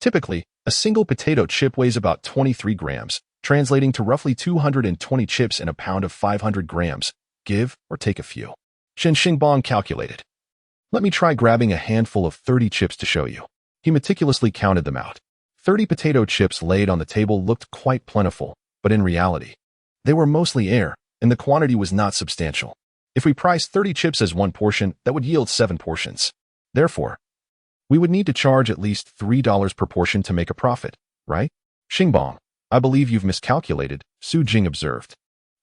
Typically, a single potato chip weighs about 23 grams, translating to roughly 220 chips in a pound of 500 grams. Give or take a few. Chen Xingbang calculated. "Let me try grabbing a handful of 30 chips to show you." He meticulously counted them out. 30 potato chips laid on the table looked quite plentiful, but in reality, they were mostly air, and the quantity was not substantial. If we priced 30 chips as 1 portion, that would yield 7 portions. Therefore, we would need to charge at least $3 per portion to make a profit, right? "Xingbang, I believe you've miscalculated," Jing observed,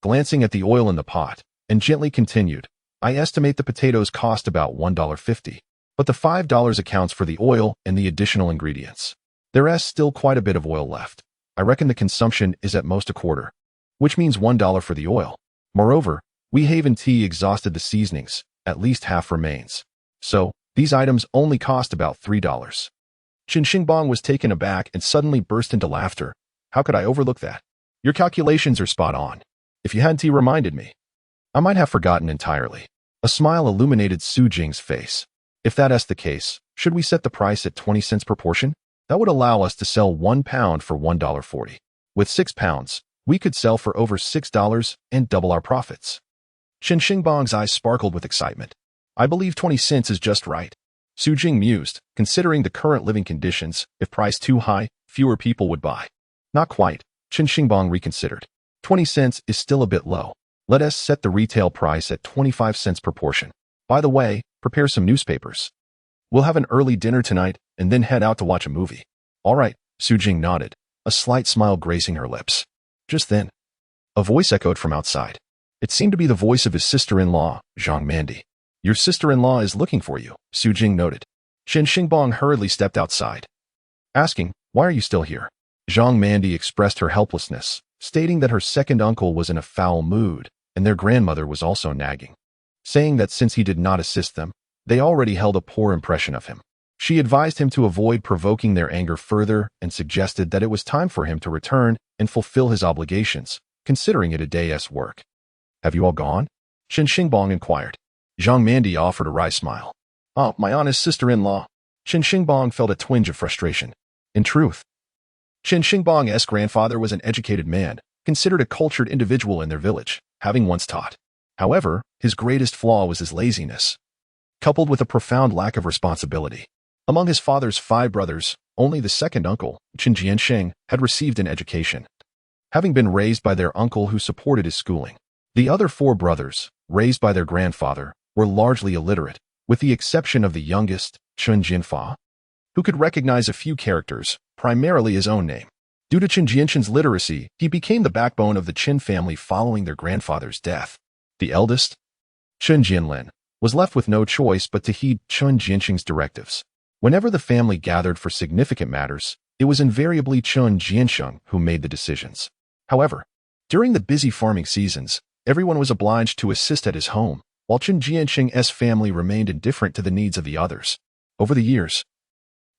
glancing at the oil in the pot, and gently continued, "I estimate the potatoes cost about $1.50, but the $5 accounts for the oil and the additional ingredients. There is still quite a bit of oil left. I reckon the consumption is at most a quarter, which means $1 for the oil. Moreover, we haven tea exhausted the seasonings, at least half remains. So, these items only cost about $3. Chen Xingbang was taken aback and suddenly burst into laughter. How could I overlook that? Your calculations are spot on. If you hadn't reminded me, I might have forgotten entirely. A smile illuminated Su Jing's face. If that's the case, should we set the price at 20 cents per portion? That would allow us to sell 1 pound for $1.40. With 6 pounds, we could sell for over $6 and double our profits. Chen Xingbang's eyes sparkled with excitement. I believe 20 cents is just right. Su Jing mused, considering the current living conditions, if priced too high, fewer people would buy. Not quite, Chen Xingbang reconsidered. 20 cents is still a bit low. Let us set the retail price at 25 cents per portion. By the way, prepare some newspapers. We'll have an early dinner tonight and then head out to watch a movie. All right, Su Jing nodded, a slight smile gracing her lips. Just then, a voice echoed from outside. It seemed to be the voice of his sister-in-law, Zhang Mandi. Your sister-in-law is looking for you, Su Jing noted. Chen Xingbang hurriedly stepped outside, asking, why are you still here? Zhang Mandi expressed her helplessness, stating that her second uncle was in a foul mood, and their grandmother was also nagging, saying that since he did not assist them, they already held a poor impression of him. She advised him to avoid provoking their anger further and suggested that it was time for him to return and fulfill his obligations, considering it a day's work. Have you all gone? Chen Xingbang inquired. Zhang Mandi offered a wry smile. Oh, my honest sister-in-law. Chen Xingbang felt a twinge of frustration. In truth, Chen Xingbang's grandfather was an educated man, considered a cultured individual in their village, having once taught. However, his greatest flaw was his laziness, coupled with a profound lack of responsibility. Among his father's 5 brothers, only the second uncle, Chen Jiansheng, had received an education, having been raised by their uncle who supported his schooling. The other 4 brothers, raised by their grandfather, were largely illiterate, with the exception of the youngest, Chen Jinfa, who could recognize a few characters, primarily his own name. Due to Chen Jiansheng's literacy, he became the backbone of the Chen family following their grandfather's death. The eldest, Chen Jianlin, was left with no choice but to heed Chen Jiansheng's directives. Whenever the family gathered for significant matters, it was invariably Chen Jiansheng who made the decisions. However, during the busy farming seasons, everyone was obliged to assist at his home, while Chen Jiansheng's family remained indifferent to the needs of the others. Over the years,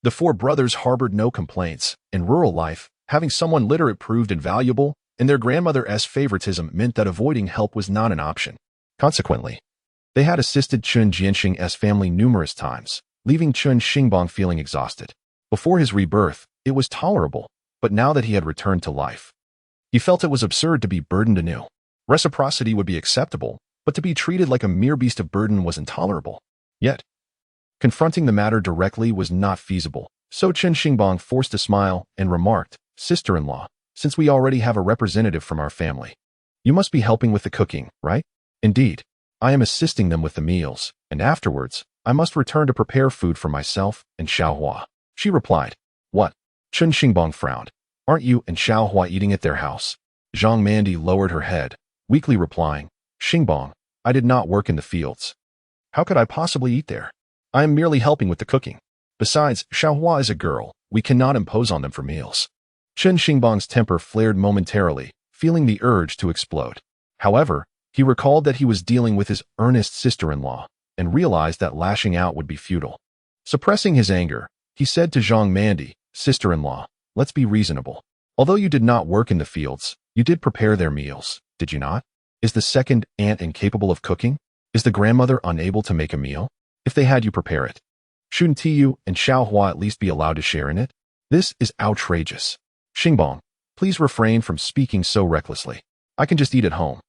the 4 brothers harbored no complaints. In rural life, having someone literate proved invaluable, and their grandmother's favoritism meant that avoiding help was not an option. Consequently, they had assisted Chen Jiansheng's family numerous times, leaving Chen Xingbang feeling exhausted. Before his rebirth, it was tolerable, but now that he had returned to life, he felt it was absurd to be burdened anew. Reciprocity would be acceptable, but to be treated like a mere beast of burden was intolerable. Yet, confronting the matter directly was not feasible, so Chen Xingbang forced a smile and remarked, Sister-in-law, since we already have a representative from our family, you must be helping with the cooking, right? Indeed, I am assisting them with the meals, and afterwards, I must return to prepare food for myself and Xiaohua. She replied. What? Chen Xingbang frowned. Aren't you and Xiaohua eating at their house? Zhang Mandi lowered her head, weakly replying, Xingbang, I did not work in the fields. How could I possibly eat there? I am merely helping with the cooking. Besides, Xiaohua is a girl. We cannot impose on them for meals. Chen Xingbang's temper flared momentarily, feeling the urge to explode. However, he recalled that he was dealing with his earnest sister-in-law, and realized that lashing out would be futile. Suppressing his anger, he said to Zhang Mandi, Sister-in-law, let's be reasonable. Although you did not work in the fields, you did prepare their meals, did you not? Is the second aunt incapable of cooking? Is the grandmother unable to make a meal? If they had you prepare it, shouldn't you and Xiaohua at least be allowed to share in it? This is outrageous. Xingbang, please refrain from speaking so recklessly. I can just eat at home.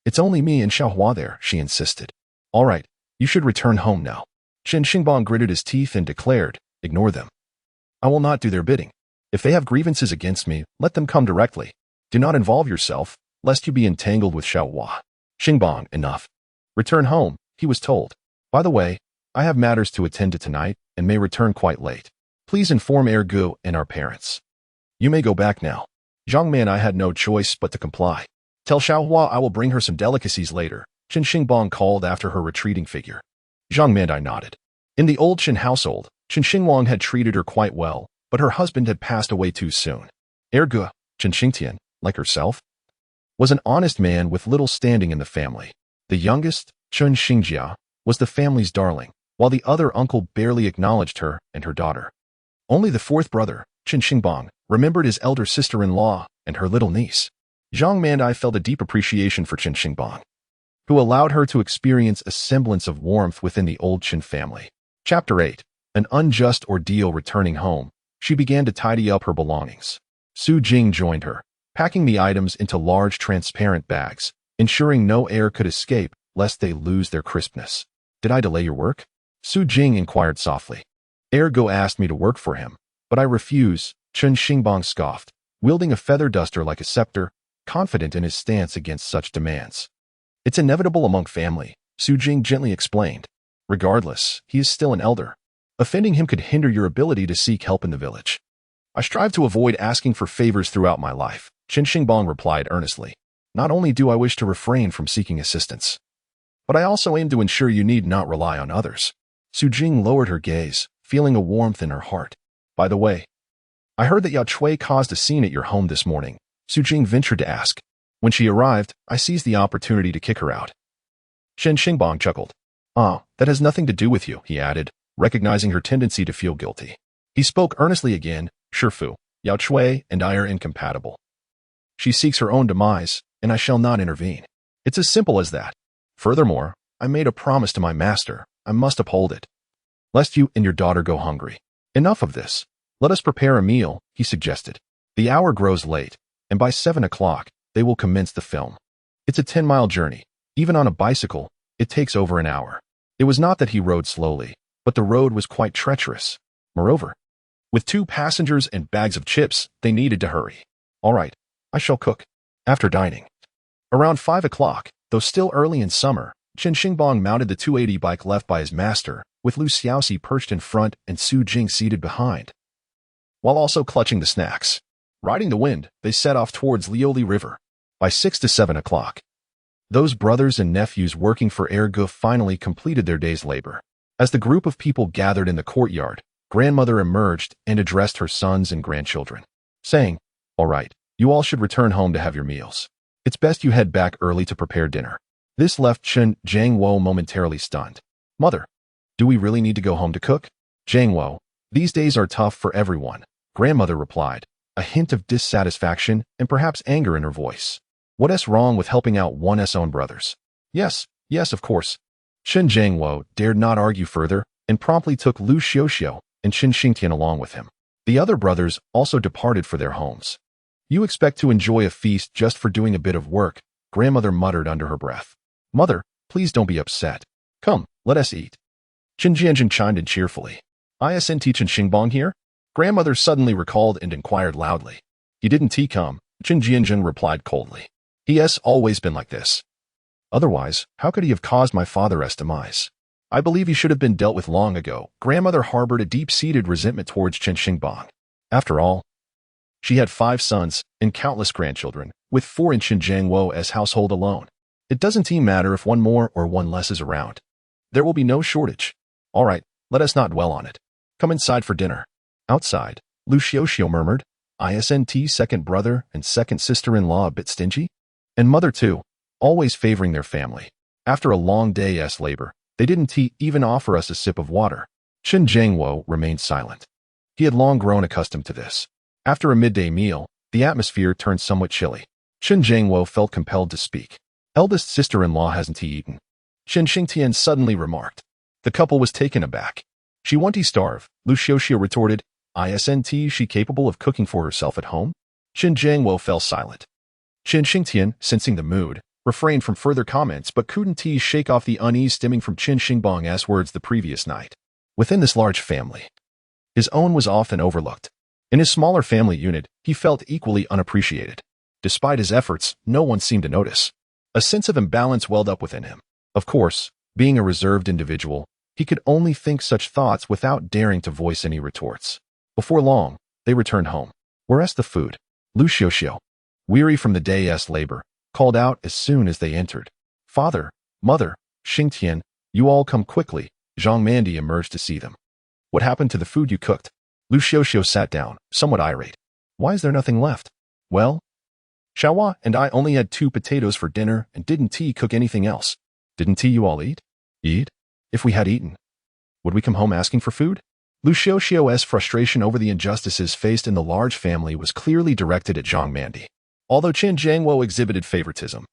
It's only me and Xiaohua there, she insisted. All right, you should return home now. Chen Xingbang gritted his teeth and declared, ignore them. I will not do their bidding. If they have grievances against me, let them come directly. Do not involve yourself, lest you be entangled with Xiaohua. Xingbang, enough. Return home, he was told. By the way, I have matters to attend to tonight and may return quite late. Please inform Ergu and our parents. You may go back now. Zhang Man, I had no choice but to comply. Tell Xiaohua I will bring her some delicacies later, Chen Xingbang called after her retreating figure. Zhang Mandai nodded. In the old Chen household, Chen Xingbang had treated her quite well, but her husband had passed away too soon. Ergu, Chen Xingtian, like herself, was an honest man with little standing in the family. The youngest, Chen Xingjia, was the family's darling, while the other uncle barely acknowledged her and her daughter. Only the fourth brother, Chen Xingbang, remembered his elder sister-in-law and her little niece. Zhang Mandai felt a deep appreciation for Chen Xingbang, who allowed her to experience a semblance of warmth within the old Chen family. Chapter 8. An unjust ordeal. Returning home, she began to tidy up her belongings. Su Jing joined her, packing the items into large transparent bags, ensuring no air could escape lest they lose their crispness. Did I delay your work? Su Jing inquired softly. Ergo asked me to work for him, but I refuse, Chen Xingbang scoffed, wielding a feather duster like a scepter, confident in his stance against such demands. It's inevitable among family, Su Jing gently explained. Regardless, he is still an elder. Offending him could hinder your ability to seek help in the village. I strive to avoid asking for favors throughout my life, Chen Xingbang replied earnestly. Not only do I wish to refrain from seeking assistance, but I also aim to ensure you need not rely on others. Su Jing lowered her gaze, feeling a warmth in her heart. By the way, I heard that Yao Chui caused a scene at your home this morning, Su Jing ventured to ask. When she arrived, I seized the opportunity to kick her out. Chen Xingbang chuckled. That has nothing to do with you, he added, recognizing her tendency to feel guilty. He spoke earnestly again. Shifu, Yao Chui and I are incompatible. She seeks her own demise, and I shall not intervene. It's as simple as that. Furthermore, I made a promise to my master. I must uphold it, lest you and your daughter go hungry. Enough of this. Let us prepare a meal, he suggested. The hour grows late, and by 7 o'clock, they will commence the film. It's a 10-mile journey. Even on a bicycle, it takes over an hour. It was not that he rode slowly, but the road was quite treacherous. Moreover, with 2 passengers and bags of chips, they needed to hurry. All right, I shall cook. After dining, around 5 o'clock, though still early in summer, Chen Xingbang mounted the 280 bike left by his master, with Lu Xiaoxi perched in front and Su Jing seated behind, while also clutching the snacks. Riding the wind, they set off towards Liuli River. By 6 to 7 o'clock, those brothers and nephews working for Ergo finally completed their day's labor. As the group of people gathered in the courtyard, grandmother emerged and addressed her sons and grandchildren, saying, All right, you all should return home to have your meals. It's best you head back early to prepare dinner. This left Chen Jiangwo momentarily stunned. Mother, do we really need to go home to cook? Jiangwo, these days are tough for everyone, grandmother replied, a hint of dissatisfaction and perhaps anger in her voice. What's wrong with helping out one's own brothers? Yes, of course. Chen Jiangwo dared not argue further and promptly took Lu Xiaoxiao and Chen Xingtian along with him. The other brothers also departed for their homes. You expect to enjoy a feast just for doing a bit of work, grandmother muttered under her breath. Mother, please don't be upset. Come, let us eat. Chen Jianjun chimed in cheerfully. Isn't Chen Xingbang here? Grandmother suddenly recalled and inquired loudly. He didn't come, Chen Jianjun replied coldly. He has always been like this. Otherwise, how could he have caused my father's demise? I believe he should have been dealt with long ago. Grandmother harbored a deep-seated resentment towards Chen Xingbang. After all, she had 5 sons and countless grandchildren, with 4 in Chen Jiangwo as household alone. It doesn't matter if one more or one less is around. There will be no shortage. All right, let us not dwell on it. Come inside for dinner. Outside, Lu Xiaoxiao murmured, Isn't second brother and second sister-in-law a bit stingy? And mother too, always favoring their family. After a long day's labor, they didn't even offer us a sip of water. Chen Jiangwo remained silent. He had long grown accustomed to this. After a midday meal, the atmosphere turned somewhat chilly. Chen Jiangwo felt compelled to speak. Eldest sister-in-law hasn't eaten, Chen Xingtian suddenly remarked. The couple was taken aback. She won't starve, Lu Xiaoxiao retorted. Isn't she capable of cooking for herself at home? Chen Jiangwo fell silent. Chen Xingtian, sensing the mood, refrained from further comments but couldn't shake off the unease stemming from Chen Xingbang's words the previous night. Within this large family, his own was often overlooked. In his smaller family unit, he felt equally unappreciated. Despite his efforts, no one seemed to notice. A sense of imbalance welled up within him. Of course, being a reserved individual, he could only think such thoughts without daring to voice any retorts. Before long, they returned home. Where's the food? Lu Xiaoxiao, weary from the day's labor, called out as soon as they entered. Father, mother, Xingtian, you all come quickly. Zhang Mandi emerged to see them. What happened to the food you cooked? Lu Xiaoxiao sat down, somewhat irate. Why is there nothing left? Well, Xiaohua and I only had 2 potatoes for dinner and didn't cook anything else. Didn't you all eat? Eat? If we had eaten, would we come home asking for food? Lu Xiaoxiu's frustration over the injustices faced in the large family was clearly directed at Zhang Mandi. Although Chen Jiangwo exhibited favoritism,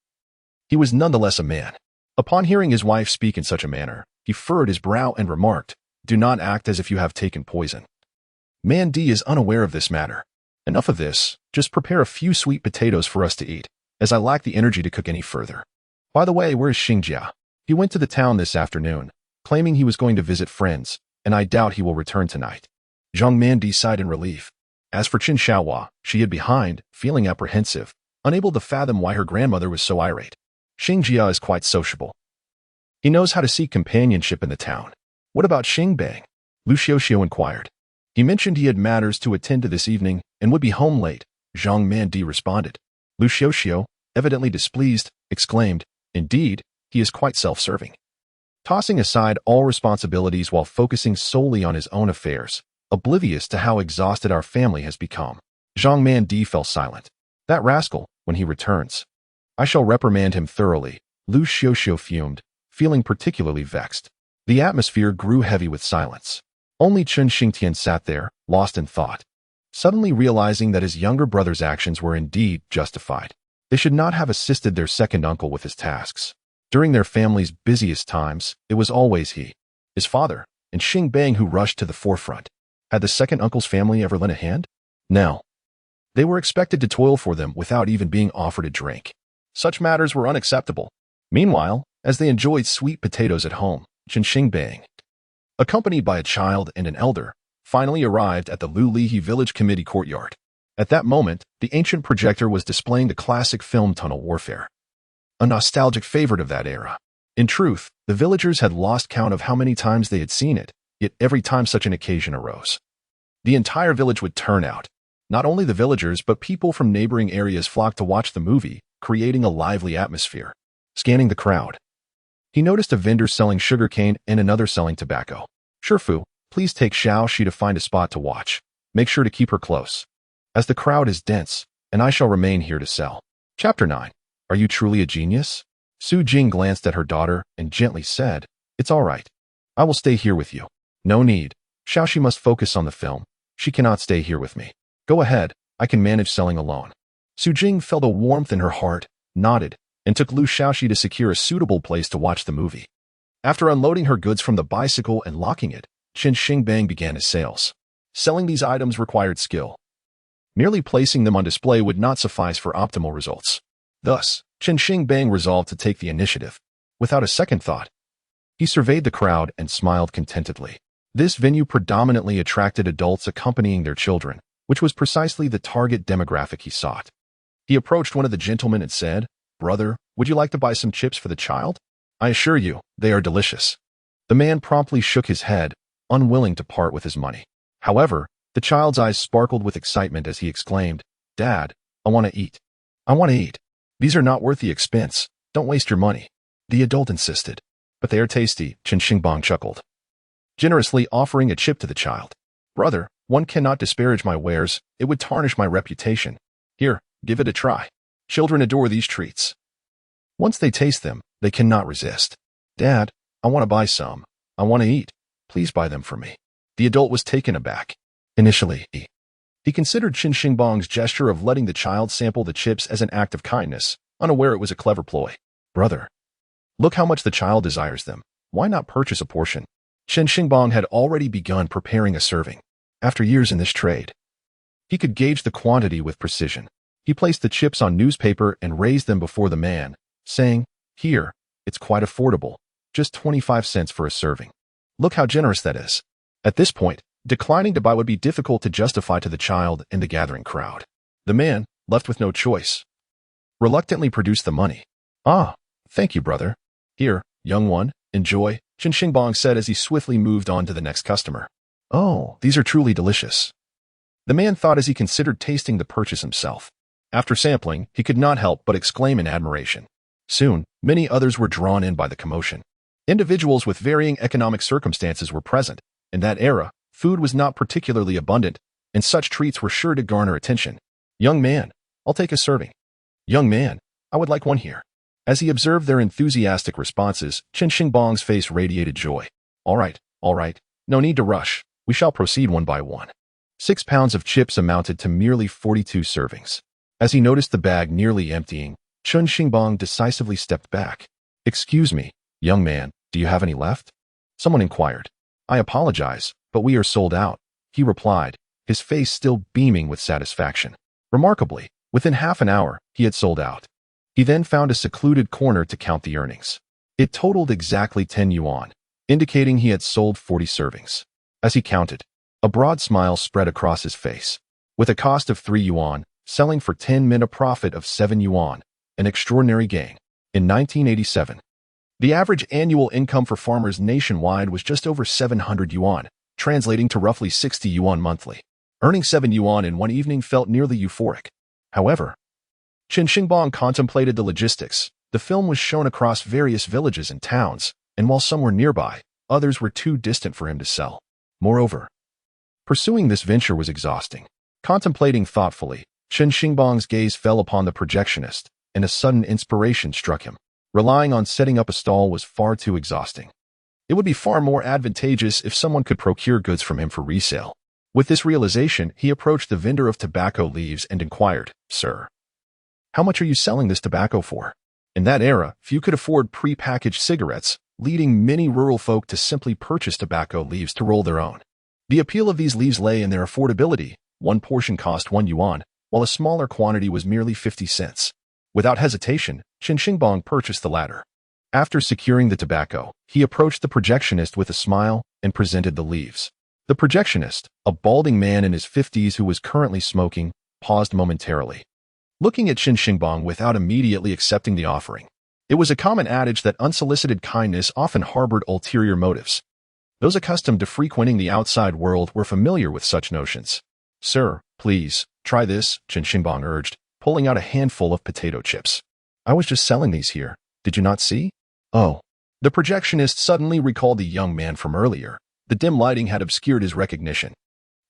he was nonetheless a man. Upon hearing his wife speak in such a manner, he furrowed his brow and remarked, "Do not act as if you have taken poison. Mandi is unaware of this matter. Enough of this, just prepare a few sweet potatoes for us to eat, as I lack the energy to cook any further. By the way, where is Xingjia? He went to the town this afternoon, claiming he was going to visit friends, and I doubt he will return tonight." Zhang Mandi sighed in relief. As for Qin Xiaohua, she hid behind, feeling apprehensive, unable to fathom why her grandmother was so irate. Xingjia is quite sociable. He knows how to seek companionship in the town. What about Xingbang? Lu Xiaoxiu inquired. He mentioned he had matters to attend to this evening and would be home late. Zhang Mandi responded. Lu Xiaoxiu, evidently displeased, exclaimed, "Indeed, he is quite self-serving. Tossing aside all responsibilities while focusing solely on his own affairs, oblivious to how exhausted our family has become." Zhang Mandi fell silent. "That rascal, when he returns, I shall reprimand him thoroughly," Lu Xiaoxiu fumed, feeling particularly vexed. The atmosphere grew heavy with silence. Only Chen Xingtian sat there, lost in thought, suddenly realizing that his younger brother's actions were indeed justified. They should not have assisted their second uncle with his tasks. During their family's busiest times, it was always he, his father, and Xingbang who rushed to the forefront. Had the second uncle's family ever lent a hand? No. They were expected to toil for them without even being offered a drink. Such matters were unacceptable. Meanwhile, as they enjoyed sweet potatoes at home, Chen Xingbang, accompanied by a child and an elder, finally arrived at the Lu Lihi Village Committee courtyard. At that moment, the ancient projector was displaying the classic film Tunnel Warfare, a nostalgic favorite of that era. In truth, the villagers had lost count of how many times they had seen it, yet every time such an occasion arose, the entire village would turn out. Not only the villagers, but people from neighboring areas flocked to watch the movie, creating a lively atmosphere. Scanning the crowd, he noticed a vendor selling sugarcane and another selling tobacco. "Shifu, please take Xiao Shi to find a spot to watch. Make sure to keep her close, as the crowd is dense, and I shall remain here to sell." Chapter 9. Are you truly a genius? Su Jing glanced at her daughter and gently said, "It's all right. I will stay here with you." "No need. Xiao Shi must focus on the film. She cannot stay here with me. Go ahead, I can manage selling alone." Su Jing felt a warmth in her heart, nodded, and took Lu Xiaoxi to secure a suitable place to watch the movie. After unloading her goods from the bicycle and locking it, Chen Xingbang began his sales. Selling these items required skill. Merely placing them on display would not suffice for optimal results. Thus, Chen Xingbang resolved to take the initiative. Without a second thought, he surveyed the crowd and smiled contentedly. This venue predominantly attracted adults accompanying their children, which was precisely the target demographic he sought. He approached one of the gentlemen and said, "Brother, would you like to buy some chips for the child? I assure you, they are delicious." The man promptly shook his head, unwilling to part with his money. However, the child's eyes sparkled with excitement as he exclaimed, "Dad, I want to eat. I want to eat. These are not worth the expense. Don't waste your money." The adult insisted. "But they are tasty," Chen Xingbang chuckled, generously offering a chip to the child. "Brother, one cannot disparage my wares. It would tarnish my reputation. Here, give it a try. Children adore these treats. Once they taste them, they cannot resist." "Dad, I want to buy some. I want to eat. Please buy them for me." The adult was taken aback. Initially, he considered Chen Xingbang's gesture of letting the child sample the chips as an act of kindness, unaware it was a clever ploy. "Brother, look how much the child desires them. Why not purchase a portion?" Chen Xingbang had already begun preparing a serving. After years in this trade, he could gauge the quantity with precision. He placed the chips on newspaper and raised them before the man, saying, "Here, it's quite affordable. Just 25 cents for a serving. Look how generous that is." At this point, declining to buy would be difficult to justify to the child and the gathering crowd. The man, left with no choice, reluctantly produced the money. "Ah, thank you, brother. Here, young one, enjoy," Chen Xingbang said as he swiftly moved on to the next customer. "Oh, these are truly delicious," the man thought as he considered tasting the purchase himself. After sampling, he could not help but exclaim in admiration. Soon, many others were drawn in by the commotion. Individuals with varying economic circumstances were present. In that era, food was not particularly abundant, and such treats were sure to garner attention. "Young man, I'll take a serving. Young man, I would like one here. As he observed their enthusiastic responses, Chen Xingbang's face radiated joy. All right. No need to rush. We shall proceed one by one. 6 pounds of chips amounted to merely 42 servings. As he noticed the bag nearly emptying, Chen Xingbang decisively stepped back. Excuse me, young man, do you have any left? Someone inquired. I apologize, but we are sold out, he replied, his face still beaming with satisfaction. Remarkably, within half an hour, he had sold out. He then found a secluded corner to count the earnings. It totaled exactly 10 yuan, indicating he had sold 40 servings. As he counted, a broad smile spread across his face. With a cost of 3 yuan, selling for 10 min a profit of 7 yuan, an extraordinary gain. In 1987, the average annual income for farmers nationwide was just over 700 yuan, translating to roughly 60 yuan monthly. Earning 7 yuan in one evening felt nearly euphoric. However, Chen Xingbang contemplated the logistics. The film was shown across various villages and towns, and while some were nearby, others were too distant for him to sell. Moreover, pursuing this venture was exhausting. Contemplating thoughtfully, Chen Xingbang's gaze fell upon the projectionist, and a sudden inspiration struck him. Relying on setting up a stall was far too exhausting. It would be far more advantageous if someone could procure goods from him for resale. With this realization, he approached the vendor of tobacco leaves and inquired, Sir, how much are you selling this tobacco for? In that era, few could afford pre-packaged cigarettes, leading many rural folk to simply purchase tobacco leaves to roll their own. The appeal of these leaves lay in their affordability. One portion cost 1 yuan, while a smaller quantity was merely 50 cents. Without hesitation, Chen Xingbang purchased the latter. After securing the tobacco, he approached the projectionist with a smile and presented the leaves. The projectionist, a balding man in his 50s who was currently smoking, paused momentarily, looking at Chen Xingbang without immediately accepting the offering. It was a common adage that unsolicited kindness often harbored ulterior motives. Those accustomed to frequenting the outside world were familiar with such notions. Sir, please, try this, Chen Xingbang urged, pulling out a handful of potato chips. I was just selling these here. Did you not see? Oh. The projectionist suddenly recalled the young man from earlier. The dim lighting had obscured his recognition.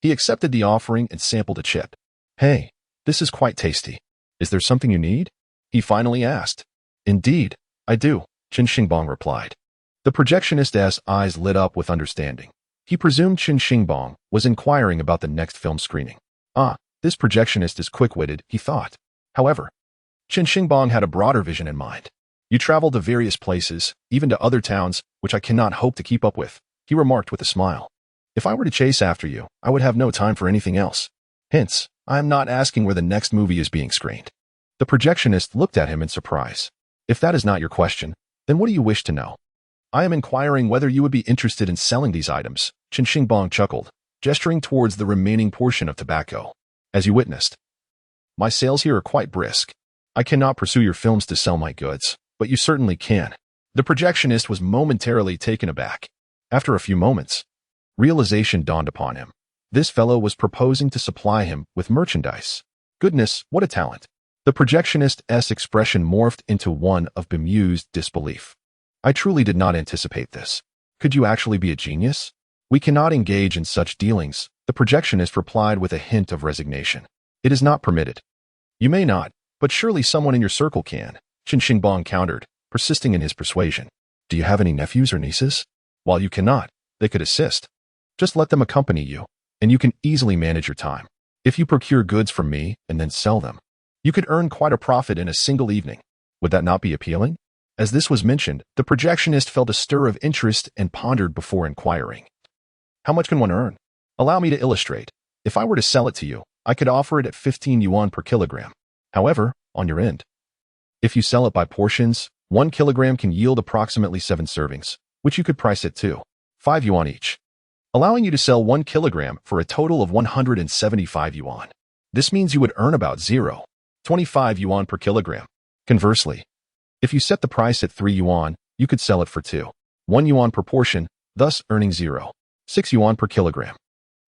He accepted the offering and sampled a chip. Hey, this is quite tasty. Is there something you need? He finally asked. Indeed, I do, Chen Xingbang replied. The projectionist's eyes lit up with understanding. He presumed Chen Xingbang was inquiring about the next film screening. Ah, this projectionist is quick-witted, he thought. However, Chen Xingbang had a broader vision in mind. You travel to various places, even to other towns, which I cannot hope to keep up with, he remarked with a smile. If I were to chase after you, I would have no time for anything else. Hence, I am not asking where the next movie is being screened. The projectionist looked at him in surprise. If that is not your question, then what do you wish to know? I am inquiring whether you would be interested in selling these items, Chen Xingbang chuckled, gesturing towards the remaining portion of tobacco. As you witnessed, my sales here are quite brisk. I cannot pursue your films to sell my goods, but you certainly can. The projectionist was momentarily taken aback. After a few moments, realization dawned upon him. This fellow was proposing to supply him with merchandise. Goodness, what a talent. The projectionist's expression morphed into one of bemused disbelief. I truly did not anticipate this. Could you actually be a genius? We cannot engage in such dealings, the projectionist replied with a hint of resignation. It is not permitted. You may not, but surely someone in your circle can, Chen Xingbang countered, persisting in his persuasion. Do you have any nephews or nieces? While you cannot, they could assist. Just let them accompany you, and you can easily manage your time. If you procure goods from me and then sell them, you could earn quite a profit in a single evening. Would that not be appealing? As this was mentioned, the projectionist felt a stir of interest and pondered before inquiring. How much can one earn? Allow me to illustrate. If I were to sell it to you, I could offer it at 15 yuan per kilogram. However, on your end, if you sell it by portions, 1 kilogram can yield approximately 7 servings, which you could price at 5 yuan each, allowing you to sell 1 kilogram for a total of 175 yuan. This means you would earn about 0.25 yuan per kilogram. Conversely, if you set the price at 3 yuan, you could sell it for 1 yuan per portion, thus earning 0.6 yuan per kilogram.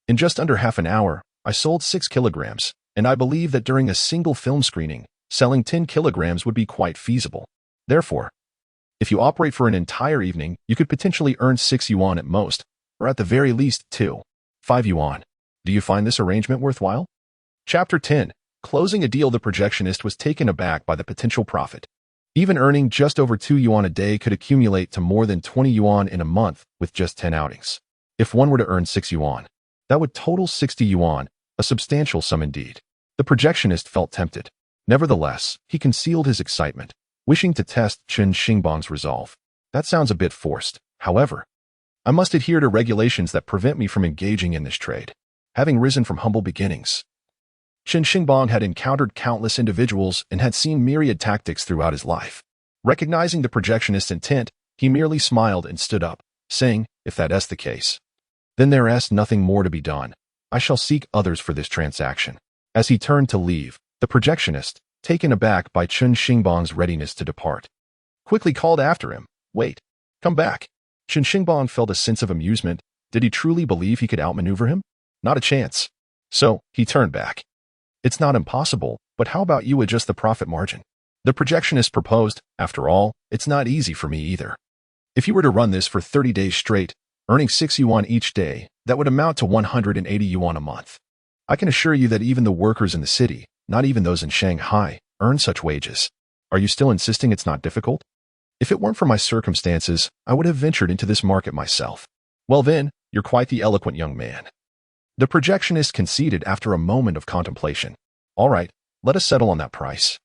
In just under half an hour, I sold 6 kilograms, and I believe that during a single film screening, selling 10 kilograms would be quite feasible. Therefore, if you operate for an entire evening, you could potentially earn 6 yuan at most, or at the very least 5 yuan. Do you find this arrangement worthwhile? Chapter 10. Closing a deal, the projectionist was taken aback by the potential profit. Even earning just over 2 yuan a day could accumulate to more than 20 yuan in a month with just 10 outings. If one were to earn 6 yuan, that would total 60 yuan, a substantial sum indeed. The projectionist felt tempted. Nevertheless, he concealed his excitement, wishing to test Chen Xingbang's resolve. That sounds a bit forced. However, I must adhere to regulations that prevent me from engaging in this trade. Having risen from humble beginnings, Chen Xingbang had encountered countless individuals and had seen myriad tactics throughout his life. Recognizing the projectionist's intent, he merely smiled and stood up, saying, "If that is the case, then there is nothing more to be done. I shall seek others for this transaction." As he turned to leave, the projectionist, taken aback by Chen Xingbang's readiness to depart, quickly called after him, "Wait, come back." Chen Xingbang felt a sense of amusement. Did he truly believe he could outmaneuver him? Not a chance. So, he turned back. "It's not impossible, but how about you adjust the profit margin?" The projectionist proposed. "After all, it's not easy for me either. If you were to run this for 30 days straight, earning 6 yuan each day, that would amount to 180 yuan a month. I can assure you that even the workers in the city, not even those in Shanghai, earn such wages. Are you still insisting it's not difficult? If it weren't for my circumstances, I would have ventured into this market myself." "Well then, you're quite the eloquent young man." The projectionist conceded after a moment of contemplation. "All right, let us settle on that price."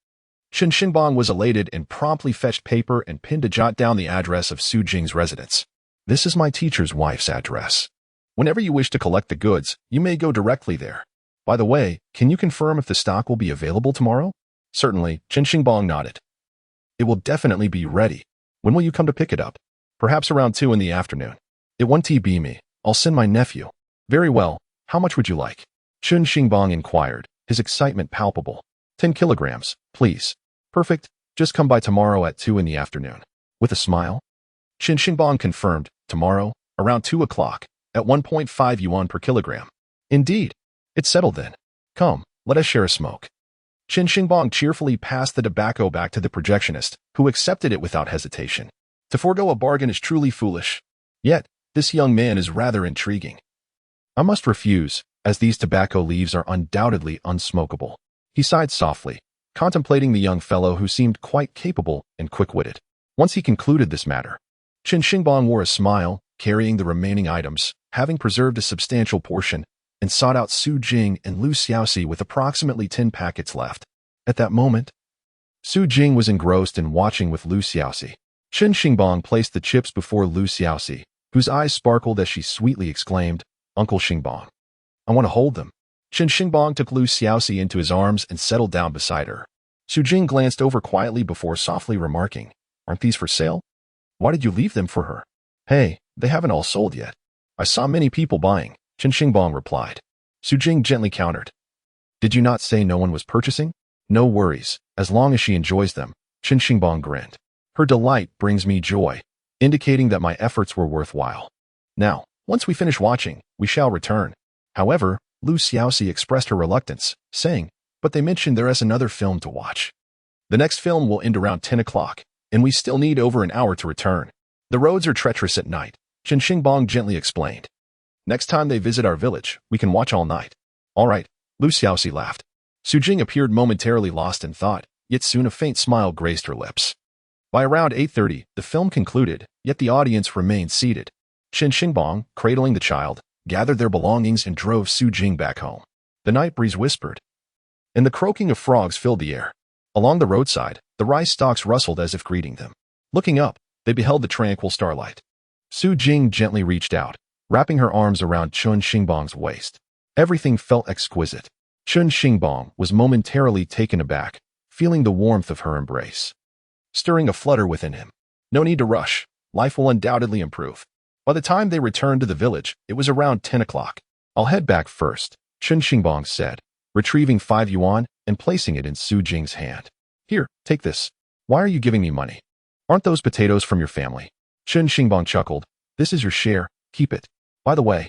Chen Xingbang was elated and promptly fetched paper and pen to jot down the address of Su Jing's residence. "This is my teacher's wife's address. Whenever you wish to collect the goods, you may go directly there. By the way, can you confirm if the stock will be available tomorrow?" "Certainly," Chen Xingbang nodded. "It will definitely be ready. When will you come to pick it up?" "Perhaps around 2 in the afternoon." "It won't be me. I'll send my nephew." "Very well. How much would you like?" Chen Xingbang inquired, his excitement palpable. 10 kilograms, please." "Perfect. Just come by tomorrow at 2 in the afternoon." With a smile, Chen Xingbang confirmed, "Tomorrow, around 2 o'clock, at 1.5 yuan per kilogram." "Indeed. It's settled then. Come, let us share a smoke." Chen Xingbang cheerfully passed the tobacco back to the projectionist, who accepted it without hesitation. To forego a bargain is truly foolish. Yet, this young man is rather intriguing. I must refuse, as these tobacco leaves are undoubtedly unsmokable. He sighed softly, contemplating the young fellow who seemed quite capable and quick-witted. Once he concluded this matter, Chen Xingbang wore a smile, carrying the remaining items, having preserved a substantial portion, and sought out Su Jing and Lu Xiaoxi with approximately 10 packets left. At that moment, Su Jing was engrossed in watching with Lu Xiaoxi. Chen Xingbang placed the chips before Lu Xiaoxi, whose eyes sparkled as she sweetly exclaimed, "Uncle Xingbang, I want to hold them." Chen Xingbang took Lu Xiaoxi into his arms and settled down beside her. Su Jing glanced over quietly before softly remarking, "Aren't these for sale? Why did you leave them for her?" "Hey, they haven't all sold yet. I saw many people buying," Chen Xingbang replied. Su Jing gently countered, "Did you not say no one was purchasing?" "No worries, as long as she enjoys them," Chen Xingbang grinned. "Her delight brings me joy," indicating that my efforts were worthwhile. "Now, once we finish watching, we shall return." However, Lu Xiaoxi expressed her reluctance, saying, "But they mentioned there is another film to watch. The next film will end around 10 o'clock, and we still need over an hour to return. The roads are treacherous at night," Chen Xingbang gently explained. "Next time they visit our village, we can watch all night." "All right," Lu Xiaoxi laughed. Su Jing appeared momentarily lost in thought, yet soon a faint smile graced her lips. By around 8:30, the film concluded, yet the audience remained seated. Chen Xingbang, cradling the child, gathered their belongings and drove Su Jing back home. The night breeze whispered, and the croaking of frogs filled the air. Along the roadside, the rice stalks rustled as if greeting them. Looking up, they beheld the tranquil starlight. Su Jing gently reached out, wrapping her arms around Chen Xingbang's waist. Everything felt exquisite. Chen Xingbang was momentarily taken aback, feeling the warmth of her embrace, stirring a flutter within him. No need to rush. Life will undoubtedly improve. By the time they returned to the village, it was around 10 o'clock. "I'll head back first," Chen Xingbang said, retrieving 5 yuan and placing it in Su Jing's hand. "Here, take this. Why are you giving me money? Aren't those potatoes from your family?" Chen Xingbang chuckled. "This is your share. Keep it. By the way,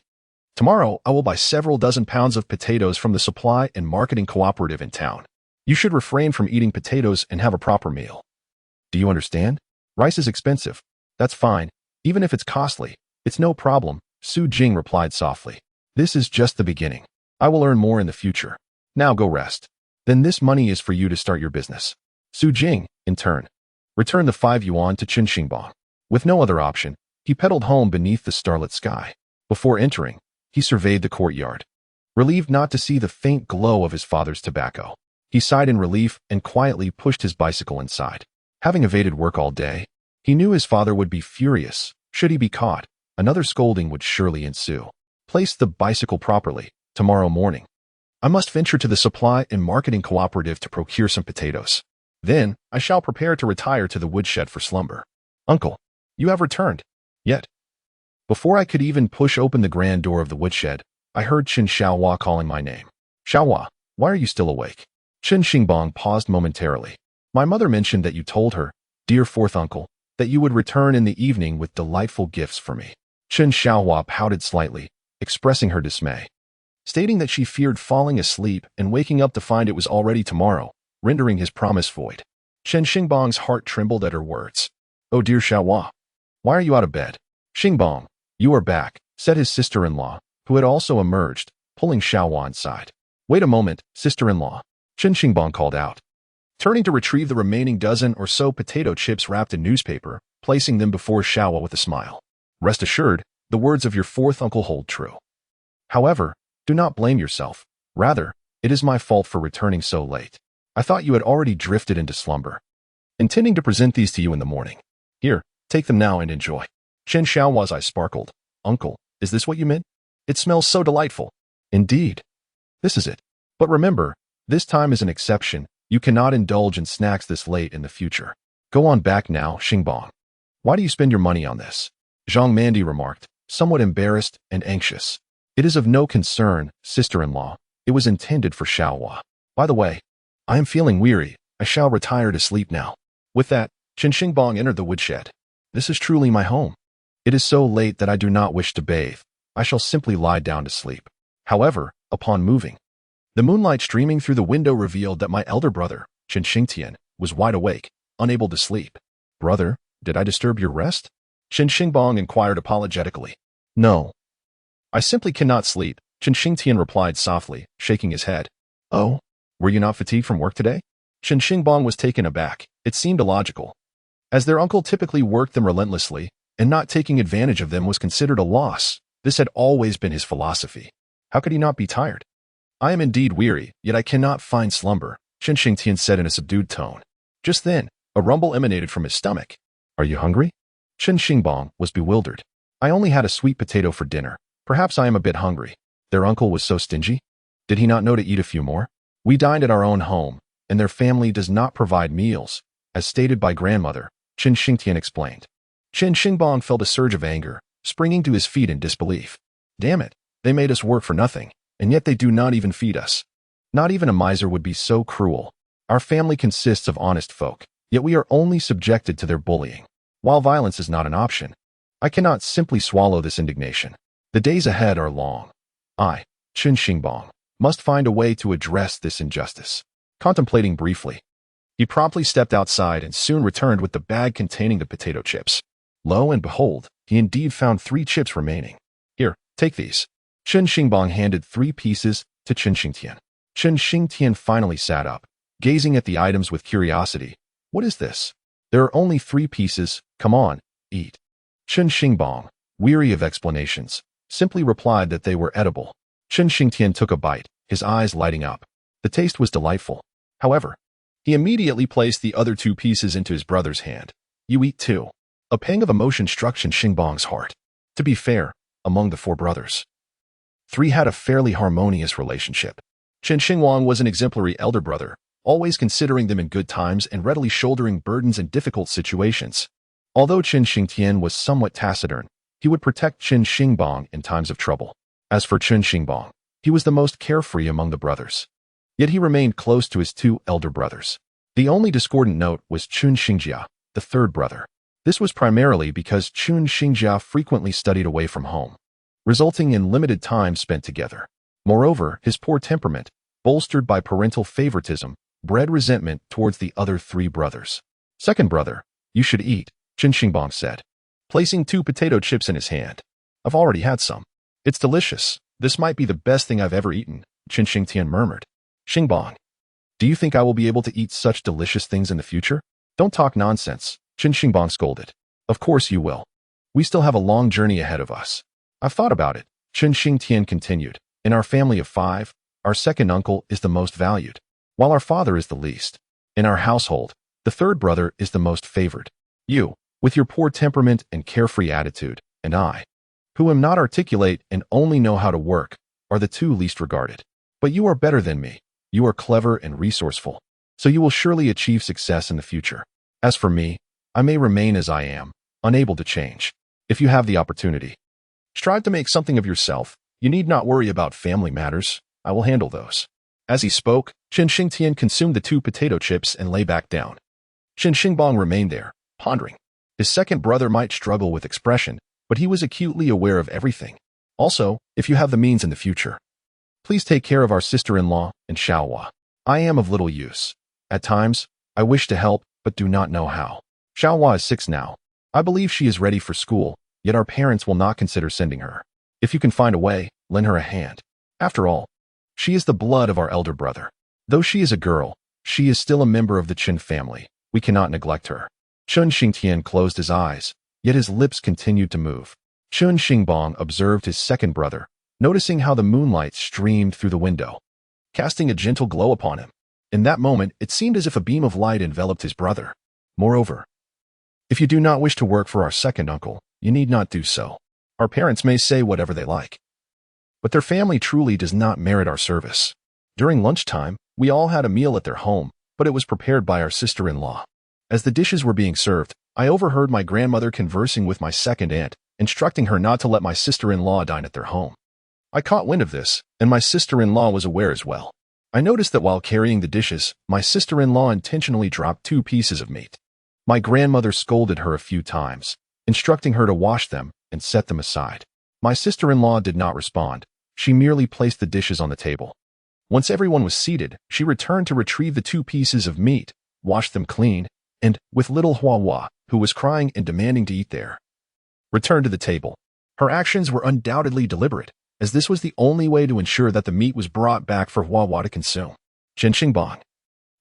tomorrow I will buy several dozen pounds of potatoes from the supply and marketing cooperative in town. You should refrain from eating potatoes and have a proper meal. Do you understand? Rice is expensive. That's fine. Even if it's costly, it's no problem," Su Jing replied softly. "This is just the beginning. I will earn more in the future. Now go rest." Then this money is for you to start your business. Su Jing, in turn, returned the 5 yuan to Chen Xingbang. With no other option, he pedaled home beneath the starlit sky. Before entering, he surveyed the courtyard. Relieved not to see the faint glow of his father's tobacco, he sighed in relief and quietly pushed his bicycle inside. Having evaded work all day, he knew his father would be furious. Should he be caught, another scolding would surely ensue. Place the bicycle properly. Tomorrow morning, I must venture to the supply and marketing cooperative to procure some potatoes. Then I shall prepare to retire to the woodshed for slumber. Uncle, you have returned. Yet, before I could even push open the grand door of the woodshed, I heard Chen Xiaohua calling my name. Xiaohua, why are you still awake? Chen Xingbang paused momentarily. My mother mentioned that you told her, dear fourth uncle, that you would return in the evening with delightful gifts for me. Chen Xiaohua pouted slightly, expressing her dismay, stating that she feared falling asleep and waking up to find it was already tomorrow, rendering his promise void. Chen Xingbang's heart trembled at her words. Oh dear Xiaohua, why are you out of bed? Xingbang, you are back, said his sister-in-law, who had also emerged, pulling Xiaohua inside. Wait a moment, sister-in-law, Chen Xingbang called out, turning to retrieve the remaining dozen or so potato chips wrapped in newspaper, placing them before Xiaohua with a smile. Rest assured, the words of your fourth uncle hold true. However, do not blame yourself. Rather, it is my fault for returning so late. I thought you had already drifted into slumber, intending to present these to you in the morning. Here, take them now and enjoy. Chen Xiaohua's eyes sparkled. Uncle, is this what you meant? It smells so delightful. Indeed. This is it. But remember, this time is an exception. You cannot indulge in snacks this late in the future. Go on back now, Xingbang. Why do you spend your money on this? Zhang Mandi remarked, somewhat embarrassed and anxious. It is of no concern, sister-in-law. It was intended for Xiaohua. By the way, I am feeling weary. I shall retire to sleep now. With that, Chen Xingbang entered the woodshed. This is truly my home. It is so late that I do not wish to bathe. I shall simply lie down to sleep. However, upon moving, the moonlight streaming through the window revealed that my elder brother, Chen Xingtian, was wide awake, unable to sleep. Brother, did I disturb your rest? Chen Xingbang inquired apologetically. No. I simply cannot sleep, Chen Xingtian replied softly, shaking his head. Oh, were you not fatigued from work today? Chen Xingbang was taken aback. It seemed illogical, as their uncle typically worked them relentlessly, and not taking advantage of them was considered a loss. This had always been his philosophy. How could he not be tired? I am indeed weary, yet I cannot find slumber, Chen Xingtian said in a subdued tone. Just then, a rumble emanated from his stomach. Are you hungry? Chen Xingbang was bewildered. I only had a sweet potato for dinner. Perhaps I am a bit hungry. Their uncle was so stingy? Did he not know to eat a few more? We dined at our own home, and their family does not provide meals, as stated by grandmother, Chen Xingtian explained. Chen Xingbang felt a surge of anger, springing to his feet in disbelief. Damn it, they made us work for nothing, and yet they do not even feed us. Not even a miser would be so cruel. Our family consists of honest folk, yet we are only subjected to their bullying. While violence is not an option, I cannot simply swallow this indignation. The days ahead are long. I, Chen Xingbang, must find a way to address this injustice. Contemplating briefly, he promptly stepped outside and soon returned with the bag containing the potato chips. Lo and behold, he indeed found 3 chips remaining. Here, take these. Chen Xingbang handed 3 pieces to Chen Xingtian. Chen Xingtian finally sat up, gazing at the items with curiosity. What is this? There are only 3 pieces. Come on, eat. Chen Xingbang, weary of explanations, simply replied that they were edible. Chen Xingtian took a bite, his eyes lighting up. The taste was delightful. However, he immediately placed the other 2 pieces into his brother's hand. You eat too. A pang of emotion struck Chen Xingbang's heart. To be fair, among the 4 brothers, 3 had a fairly harmonious relationship. Chen Xingbang was an exemplary elder brother, always considering them in good times and readily shouldering burdens in difficult situations. Although Chen Xingtian was somewhat taciturn, he would protect Chen Xingbang in times of trouble. As for Chen Xingbang, he was the most carefree among the brothers. Yet he remained close to his 2 elder brothers. The only discordant note was Chun Xingjia, the 3rd brother. This was primarily because Chun Xingjia frequently studied away from home, resulting in limited time spent together. Moreover, his poor temperament, bolstered by parental favoritism, bred resentment towards the other 3 brothers. Second brother, you should eat, Chen Xingbang said, placing 2 potato chips in his hand. I've already had some. It's delicious. This might be the best thing I've ever eaten, Chen Xingtian murmured. Xingbang, Do you think I will be able to eat such delicious things in the future? Don't talk nonsense, Chen Xingbang scolded. Of course you will. We still have a long journey ahead of us. I've thought about it, Chen Xingtian continued. In our family of 5, our second uncle is the most valued, while our father is the least. In our household, the third brother is the most favored. You, with your poor temperament and carefree attitude, and I, who am not articulate and only know how to work, are the 2 least regarded. But you are better than me. You are clever and resourceful, so you will surely achieve success in the future. As for me, I may remain as I am, unable to change. If you have the opportunity, strive to make something of yourself. You need not worry about family matters. I will handle those. As he spoke, Chen Xingtian consumed the 2 potato chips and lay back down. Chen Xingbang remained there, pondering. His second brother might struggle with expression, but he was acutely aware of everything. Also, if you have the means in the future, please take care of our sister-in-law and Xiaohua. I am of little use. At times, I wish to help, but do not know how. Xiaohua is 6 now. I believe she is ready for school, yet our parents will not consider sending her. If you can find a way, lend her a hand. After all, she is the blood of our elder brother. Though she is a girl, she is still a member of the Chen family. We cannot neglect her. Chen Xingtian closed his eyes, yet his lips continued to move. Chen Xingbang observed his second brother, noticing how the moonlight streamed through the window, casting a gentle glow upon him. In that moment, it seemed as if a beam of light enveloped his brother. Moreover, if you do not wish to work for our second uncle, you need not do so. Our parents may say whatever they like, but their family truly does not merit our service. During lunchtime, we all had a meal at their home, but it was prepared by our sister-in-law. As the dishes were being served, I overheard my grandmother conversing with my second aunt, instructing her not to let my sister-in-law dine at their home. I caught wind of this, and my sister-in-law was aware as well. I noticed that while carrying the dishes, my sister-in-law intentionally dropped 2 pieces of meat. My grandmother scolded her a few times, instructing her to wash them and set them aside. My sister-in-law did not respond. She merely placed the dishes on the table. Once everyone was seated, she returned to retrieve the 2 pieces of meat, washed them clean, and, with little Huahua, who was crying and demanding to eat there, returned to the table. Her actions were undoubtedly deliberate, as this was the only way to ensure that the meat was brought back for Huahua to consume. Chen Xingbang,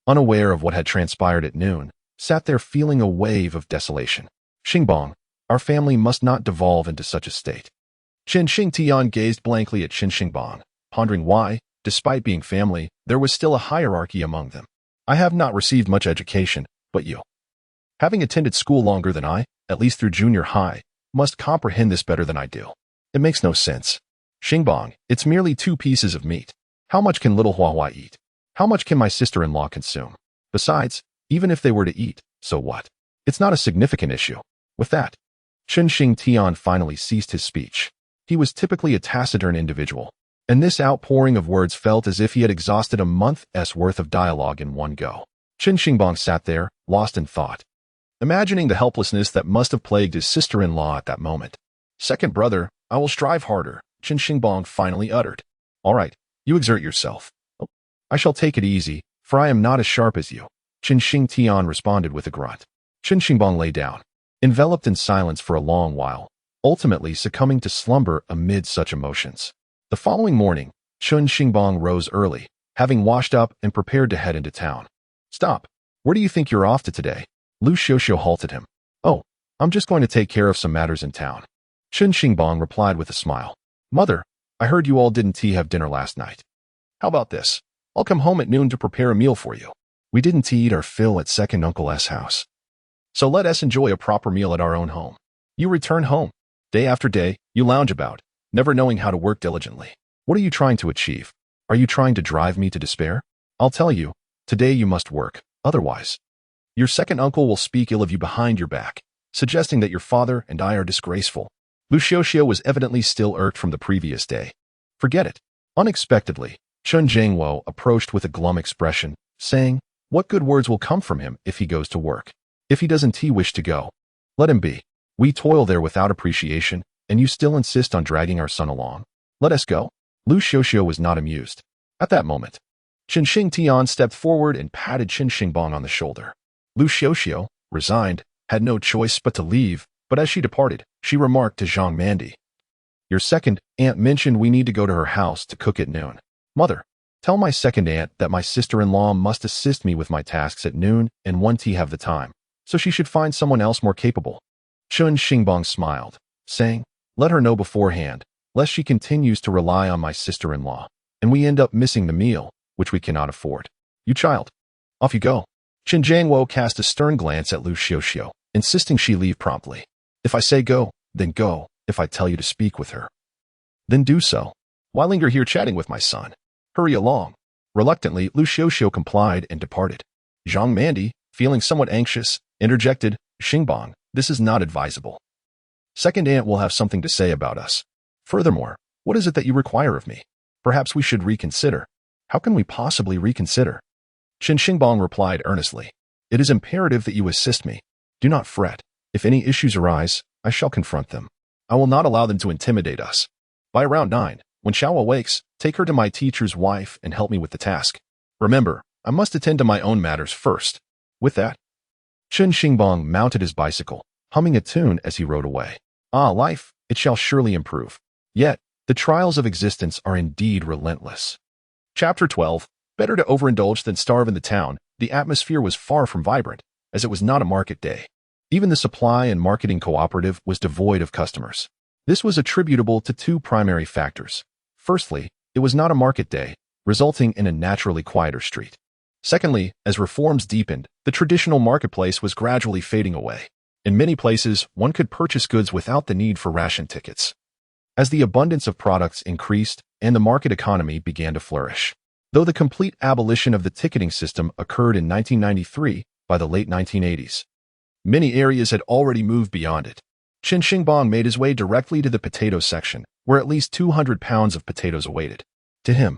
unaware of what had transpired at noon, sat there feeling a wave of desolation. Xingbang, our family must not devolve into such a state. Chen Xingtian gazed blankly at Chen Xingbang, pondering why, despite being family, there was still a hierarchy among them. I have not received much education, but you, having attended school longer than I, at least through junior high, must comprehend this better than I do. It makes no sense. Xingbang, it's merely 2 pieces of meat. How much can little Huahua eat? How much can my sister-in-law consume? Besides, even if they were to eat, so what? It's not a significant issue. With that, Chen Xingtian finally ceased his speech. He was typically a taciturn individual, and this outpouring of words felt as if he had exhausted a month's worth of dialogue in one go. Chen Xingbang sat there, lost in thought, imagining the helplessness that must have plagued his sister-in-law at that moment. Second brother, I will strive harder, Chen Xingbang finally uttered. All right, you exert yourself. I shall take it easy, for I am not as sharp as you, Chen Xingtian responded with a grunt. Chen Xingbang lay down, enveloped in silence for a long while, ultimately succumbing to slumber amid such emotions. The following morning, Chen Xingbang rose early, having washed up and prepared to head into town. Stop. Where do you think you're off to today? Lu Xiuxiu halted him. Oh, I'm just going to take care of some matters in town. Chen Xingbang replied with a smile. Mother, I heard you all didn't have dinner last night. How about this? I'll come home at noon to prepare a meal for you. We didn't eat our fill at second Uncle S' house. So let us enjoy a proper meal at our own home. You return home. Day after day, you lounge about, never knowing how to work diligently. What are you trying to achieve? Are you trying to drive me to despair? I'll tell you, today you must work, otherwise, your second uncle will speak ill of you behind your back, suggesting that your father and I are disgraceful. Lu Xiuxiu was evidently still irked from the previous day. Forget it. Unexpectedly, Chen Zhengwo approached with a glum expression, saying, what good words will come from him if he goes to work? If he doesn't wish to go, let him be. We toil there without appreciation, and you still insist on dragging our son along. Let us go. Lu Xiuxiu was not amused. At that moment, Chen Xingtian stepped forward and patted Chen Xingbang on the shoulder. Lu Xiuxiu, resigned, had no choice but to leave, but as she departed, she remarked to Zhang Mandi, your second aunt mentioned we need to go to her house to cook at noon. Mother, Tell my second aunt that my sister-in-law must assist me with my tasks at noon and won't have the time, so she should find someone else more capable. Chen Xingbang smiled, saying, let her know beforehand, lest she continues to rely on my sister-in-law, and we end up missing the meal, which we cannot afford. You child. Off you go. Chen Jiangwo cast a stern glance at Lu Xiuxiu, insisting she leave promptly. If I say go, then go. If I tell you to speak with her, then do so. Why linger here chatting with my son? Hurry along. Reluctantly, Lu Xiuxiu complied and departed. Zhang Mandi, feeling somewhat anxious, interjected, Xingbang, this is not advisable. Second aunt will have something to say about us. Furthermore, what is it that you require of me? Perhaps we should reconsider. How can we possibly reconsider? Chen Xingbang replied earnestly. It is imperative that you assist me. Do not fret. If any issues arise, I shall confront them. I will not allow them to intimidate us. By around 9, when Xiao awakes, take her to my teacher's wife and help me with the task. Remember, I must attend to my own matters first. With that, Chen Xingbang mounted his bicycle, humming a tune as he rode away. Ah, life, it shall surely improve. Yet, the trials of existence are indeed relentless. Chapter 12. Better to overindulge than starve in the town. The atmosphere was far from vibrant, as it was not a market day. Even the supply and marketing cooperative was devoid of customers. This was attributable to two primary factors. Firstly, it was not a market day, resulting in a naturally quieter street. Secondly, as reforms deepened, the traditional marketplace was gradually fading away. In many places, one could purchase goods without the need for ration tickets. As the abundance of products increased and the market economy began to flourish. Though the complete abolition of the ticketing system occurred in 1993, by the late 1980s, many areas had already moved beyond it. Chen Xingbang made his way directly to the potato section, where at least 200 pounds of potatoes awaited. To him,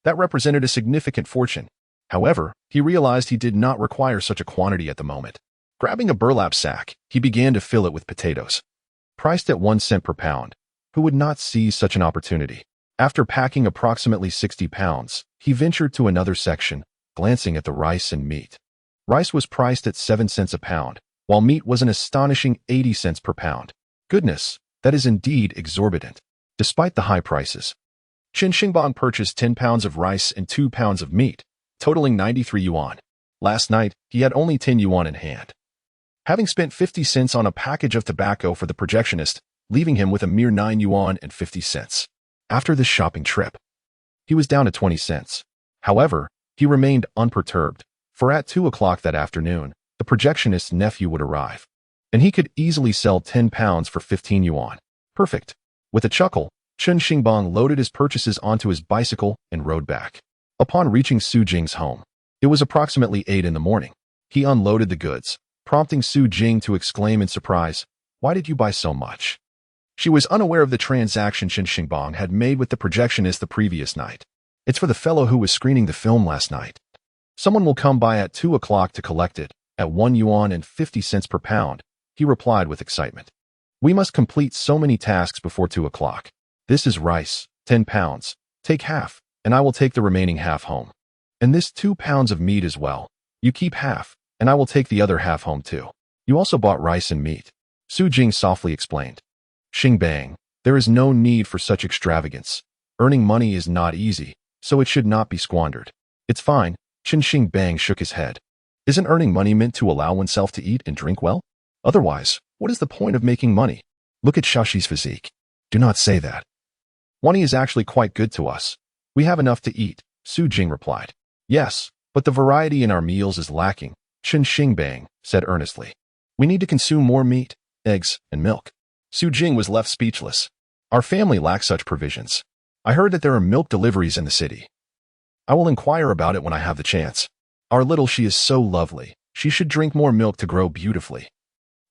that represented a significant fortune. However, he realized he did not require such a quantity at the moment. Grabbing a burlap sack, he began to fill it with potatoes. Priced at 1 cent per pound, who would not seize such an opportunity? After packing approximately 60 pounds, he ventured to another section, glancing at the rice and meat. Rice was priced at 7 cents a pound, while meat was an astonishing 80 cents per pound. Goodness, that is indeed exorbitant. Despite the high prices, Chen Xingbang purchased 10 pounds of rice and 2 pounds of meat, totaling 93 yuan. Last night, he had only 10 yuan in hand. Having spent 50 cents on a package of tobacco for the projectionist, leaving him with a mere 9 yuan and 50 cents. After this shopping trip, he was down to 20 cents. However, he remained unperturbed, for at 2 o'clock that afternoon, the projectionist's nephew would arrive, and he could easily sell 10 pounds for 15 yuan. Perfect. With a chuckle, Chen Xingbang loaded his purchases onto his bicycle and rode back. Upon reaching Su Jing's home, it was approximately 8 in the morning. He unloaded the goods, prompting Su Jing to exclaim in surprise, "Why did you buy so much?" She was unaware of the transaction Chen Xingbang had made with the projectionist the previous night. "It's for the fellow who was screening the film last night. Someone will come by at 2 o'clock to collect it, at 1 yuan and 50 cents per pound, he replied with excitement. "We must complete so many tasks before 2 o'clock. This is rice, 10 pounds. Take half, and I will take the remaining half home. And this 2 pounds of meat as well. You keep half, and I will take the other half home too. You also bought rice and meat," Su Jing softly explained. "Xingbang, there is no need for such extravagance. Earning money is not easy, so it should not be squandered." "It's fine," Chen Xingbang shook his head. "Isn't earning money meant to allow oneself to eat and drink well? Otherwise, what is the point of making money? Look at Xiaoxi's physique." "Do not say that. Money is actually quite good to us. We have enough to eat," Su Jing replied. "Yes, but the variety in our meals is lacking," Chen Xingbang said earnestly. "We need to consume more meat, eggs, and milk." Su Jing was left speechless. "Our family lacks such provisions. I heard that there are milk deliveries in the city. I will inquire about it when I have the chance. Our little she is so lovely. She should drink more milk to grow beautifully."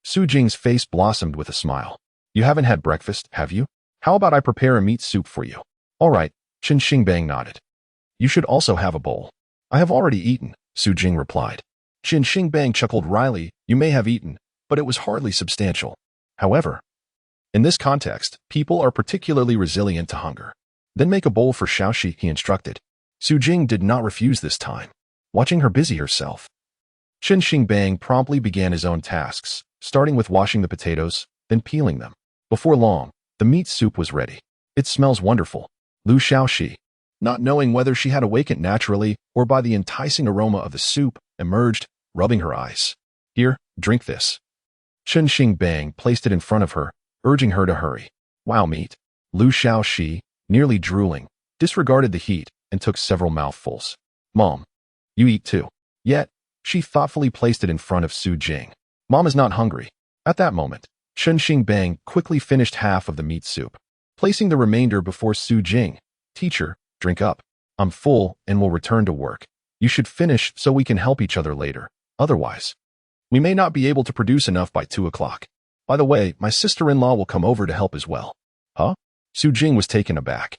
Su Jing's face blossomed with a smile. "You haven't had breakfast, have you? How about I prepare a meat soup for you?" "All right," Chen Xingbang nodded. "You should also have a bowl." "I have already eaten," Su Jing replied. Chen Xingbang chuckled wryly. "You may have eaten, but it was hardly substantial. However, in this context, people are particularly resilient to hunger. Then make a bowl for Xiaoxi, he instructed. Su Jing did not refuse this time, watching her busy herself. Chen Xingbang promptly began his own tasks, starting with washing the potatoes, then peeling them. Before long, the meat soup was ready. "It smells wonderful." Lu Xiaoxi, not knowing whether she had awakened naturally or by the enticing aroma of the soup, emerged, rubbing her eyes. Here, drink this. Chen Xingbang placed it in front of her, urging her to hurry. Wow, meat. Lu Xiaoxi, nearly drooling, disregarded the heat and took several mouthfuls. Mom, you eat too. Yet, she thoughtfully placed it in front of Su Jing. Mom is not hungry. At that moment, Chen Xingbang quickly finished half of the meat soup, placing the remainder before Su Jing. Teacher, drink up. I'm full and will return to work. You should finish so we can help each other later. Otherwise, we may not be able to produce enough by 2 o'clock. By the way, my sister-in-law will come over to help as well. Huh? Su Jing was taken aback,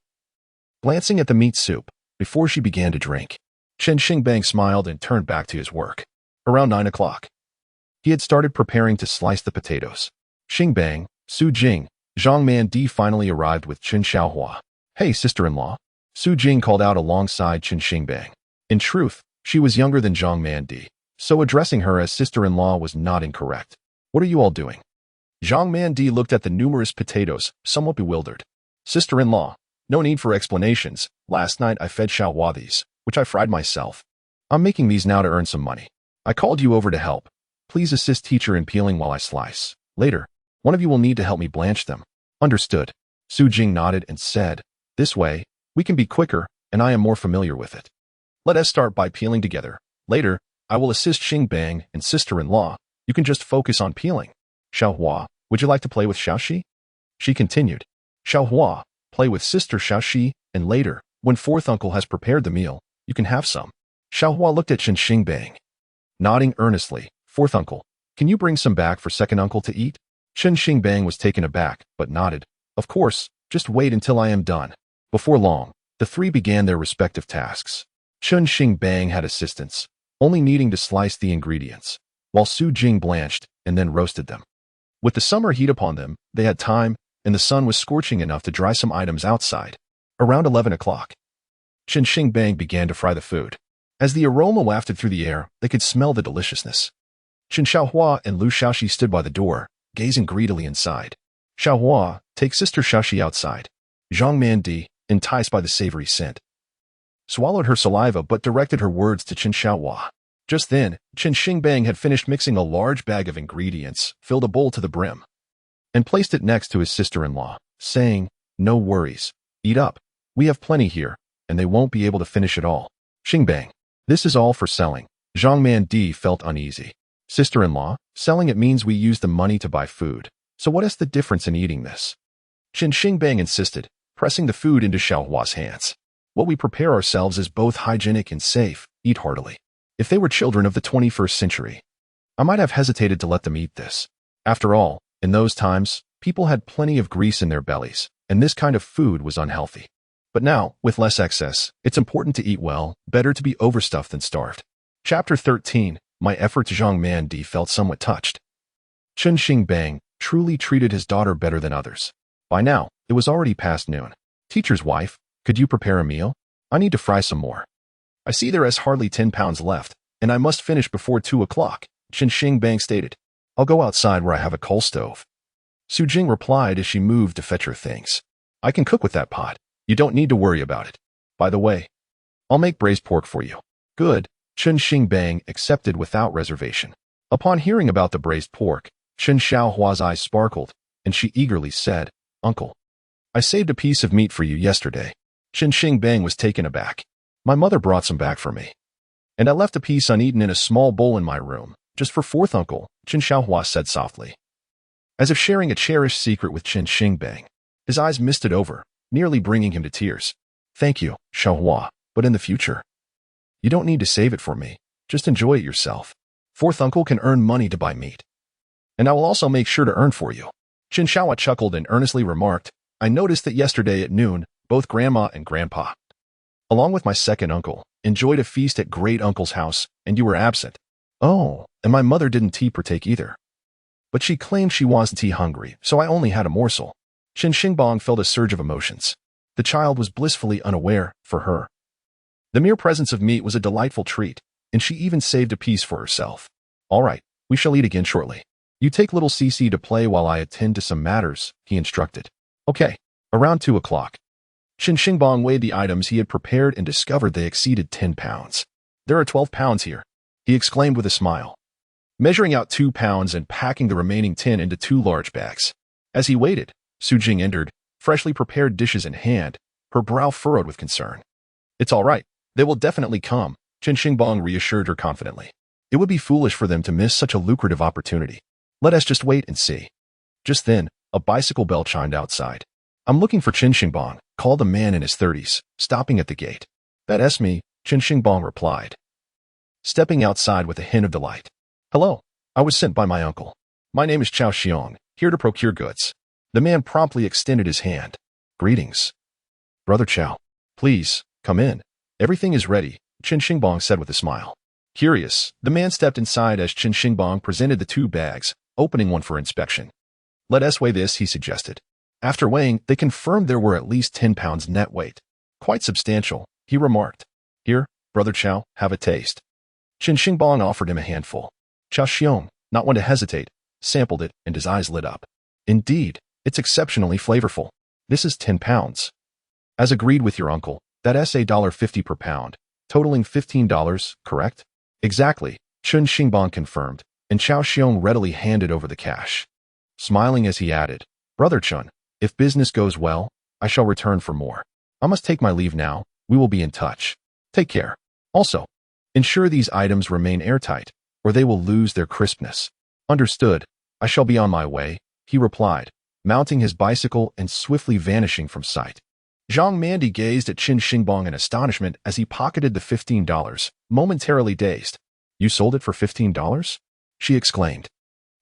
glancing at the meat soup before she began to drink. Chen Xingbang smiled and turned back to his work. Around 9 o'clock, he had started preparing to slice the potatoes. Xingbang, Su Jing, Zhang Mandi finally arrived with Chen Xiaohua. Hey, sister-in-law. Su Jing called out alongside Chen Xingbang. In truth, she was younger than Zhang Mandi, so addressing her as sister-in-law was not incorrect. What are you all doing? Zhang Mandi looked at the numerous potatoes, somewhat bewildered. Sister-in-law, no need for explanations. Last night I fed Xiaohua these, which I fried myself. I'm making these now to earn some money. I called you over to help. Please assist teacher in peeling while I slice. Later, one of you will need to help me blanch them. Understood. Su Jing nodded and said, this way, we can be quicker, and I am more familiar with it. Let us start by peeling together. Later, I will assist Xingbang and sister-in-law. You can just focus on peeling. Xiaohua, would you like to play with Xiaoxi? She continued. Xiaohua, play with sister Xiaoxi, and later, when fourth uncle has prepared the meal, you can have some. Xiaohua looked at Chen Xingbang, nodding earnestly. Fourth uncle, can you bring some back for second uncle to eat? Chen Xingbang was taken aback, but nodded. Of course, just wait until I am done. Before long, the three began their respective tasks. Chen Xingbang had assistance, only needing to slice the ingredients, while Su Jing blanched and then roasted them. With the summer heat upon them, they had time, and the sun was scorching enough to dry some items outside. Around 11 o'clock, Chen Xingbang began to fry the food. As the aroma wafted through the air, they could smell the deliciousness. Chen Xiaohua and Lu Xiaoxi stood by the door, gazing greedily inside. Xiaohua, take sister Xiaoxi outside. Zhang Mandi, enticed by the savory scent, swallowed her saliva but directed her words to Chen Xiaohua. Just then, Chen Xingbang had finished mixing a large bag of ingredients, filled a bowl to the brim, and placed it next to his sister-in-law, saying, no worries. Eat up. We have plenty here, and they won't be able to finish it all. Xingbang, this is all for selling. Zhang Mandi felt uneasy. Sister-in-law, selling it means we use the money to buy food. So what is the difference in eating this? Chen Xingbang insisted, pressing the food into Xiaohua's hands. What we prepare ourselves is both hygienic and safe. Eat heartily. If they were children of the 21st century, I might have hesitated to let them eat this. After all, in those times, people had plenty of grease in their bellies, and this kind of food was unhealthy. But now, with less excess, it's important to eat well, better to be overstuffed than starved. Chapter 13, My efforts. Zhang Mandi felt somewhat touched. Chen Xingbang truly treated his daughter better than others. By now, it was already past noon. Teacher's wife, could you prepare a meal? I need to fry some more. I see there is hardly 10 pounds left, and I must finish before 2 o'clock, Chen Xingbang stated. I'll go outside where I have a coal stove. Su Jing replied as she moved to fetch her things. I can cook with that pot. You don't need to worry about it. By the way, I'll make braised pork for you. Good. Chen Xingbang accepted without reservation. Upon hearing about the braised pork, Chen Xiaohua's eyes sparkled, and she eagerly said, Uncle, I saved a piece of meat for you yesterday. Chen Xingbang was taken aback. My mother brought some back for me, and I left a piece uneaten in a small bowl in my room, just for fourth uncle, Chen Xiaohua said softly. As if sharing a cherished secret with Chen Xingbang, his eyes misted over, nearly bringing him to tears. Thank you, Xiaohua, but in the future, you don't need to save it for me. Just enjoy it yourself. Fourth uncle can earn money to buy meat, and I will also make sure to earn for you. Chen Xiaohua chuckled and earnestly remarked, I noticed that yesterday at noon, both grandma and grandpa, along with my second uncle, enjoyed a feast at great uncle's house, and you were absent. Oh, and my mother didn't tea partake either. But she claimed she wasn't tea hungry, so I only had a morsel. Chen Xingbang felt a surge of emotions. The child was blissfully unaware, for her, the mere presence of meat was a delightful treat, and she even saved a piece for herself. All right, we shall eat again shortly. You take little Cece to play while I attend to some matters, he instructed. Okay. Around 2 o'clock, Chen Xingbang weighed the items he had prepared and discovered they exceeded 10 pounds. There are 12 pounds here, he exclaimed with a smile, measuring out 2 pounds and packing the remaining 10 into 2 large bags. As he waited, Jing entered, freshly prepared dishes in hand, her brow furrowed with concern. It's all right. They will definitely come, Chen Xingbang reassured her confidently. It would be foolish for them to miss such a lucrative opportunity. Let us just wait and see. Just then, a bicycle bell chimed outside. I'm looking for Chen Xingbang, called a man in his 30s, stopping at the gate. That's me, Chen Xingbang replied, stepping outside with a hint of delight. Hello, I was sent by my uncle. My name is Chao Xiong, here to procure goods. The man promptly extended his hand. Greetings. Brother Chao, please, come in. Everything is ready, Chen Xingbang said with a smile. Curious, the man stepped inside as Chen Xingbang presented the 2 bags, opening one for inspection. Let us weigh this, he suggested. After weighing, they confirmed there were at least 10 pounds net weight. Quite substantial, he remarked. Here, Brother Chao, have a taste. Chen Xingbang offered him a handful. Chao Xiong, not one to hesitate, sampled it and his eyes lit up. Indeed, it's exceptionally flavorful. This is 10 pounds. As agreed with your uncle, that's $1.50 per pound, totaling $15, correct? Exactly, Chen Xingbang confirmed, and Chao Xiong readily handed over the cash. Smiling as he added, Brother Chen, if business goes well, I shall return for more. I must take my leave now. We will be in touch. Take care. Also, ensure these items remain airtight, or they will lose their crispness. Understood. I shall be on my way, he replied, mounting his bicycle and swiftly vanishing from sight. Zhang Mandy gazed at Chen Xingbang in astonishment as he pocketed the $15, momentarily dazed. You sold it for $15? She exclaimed.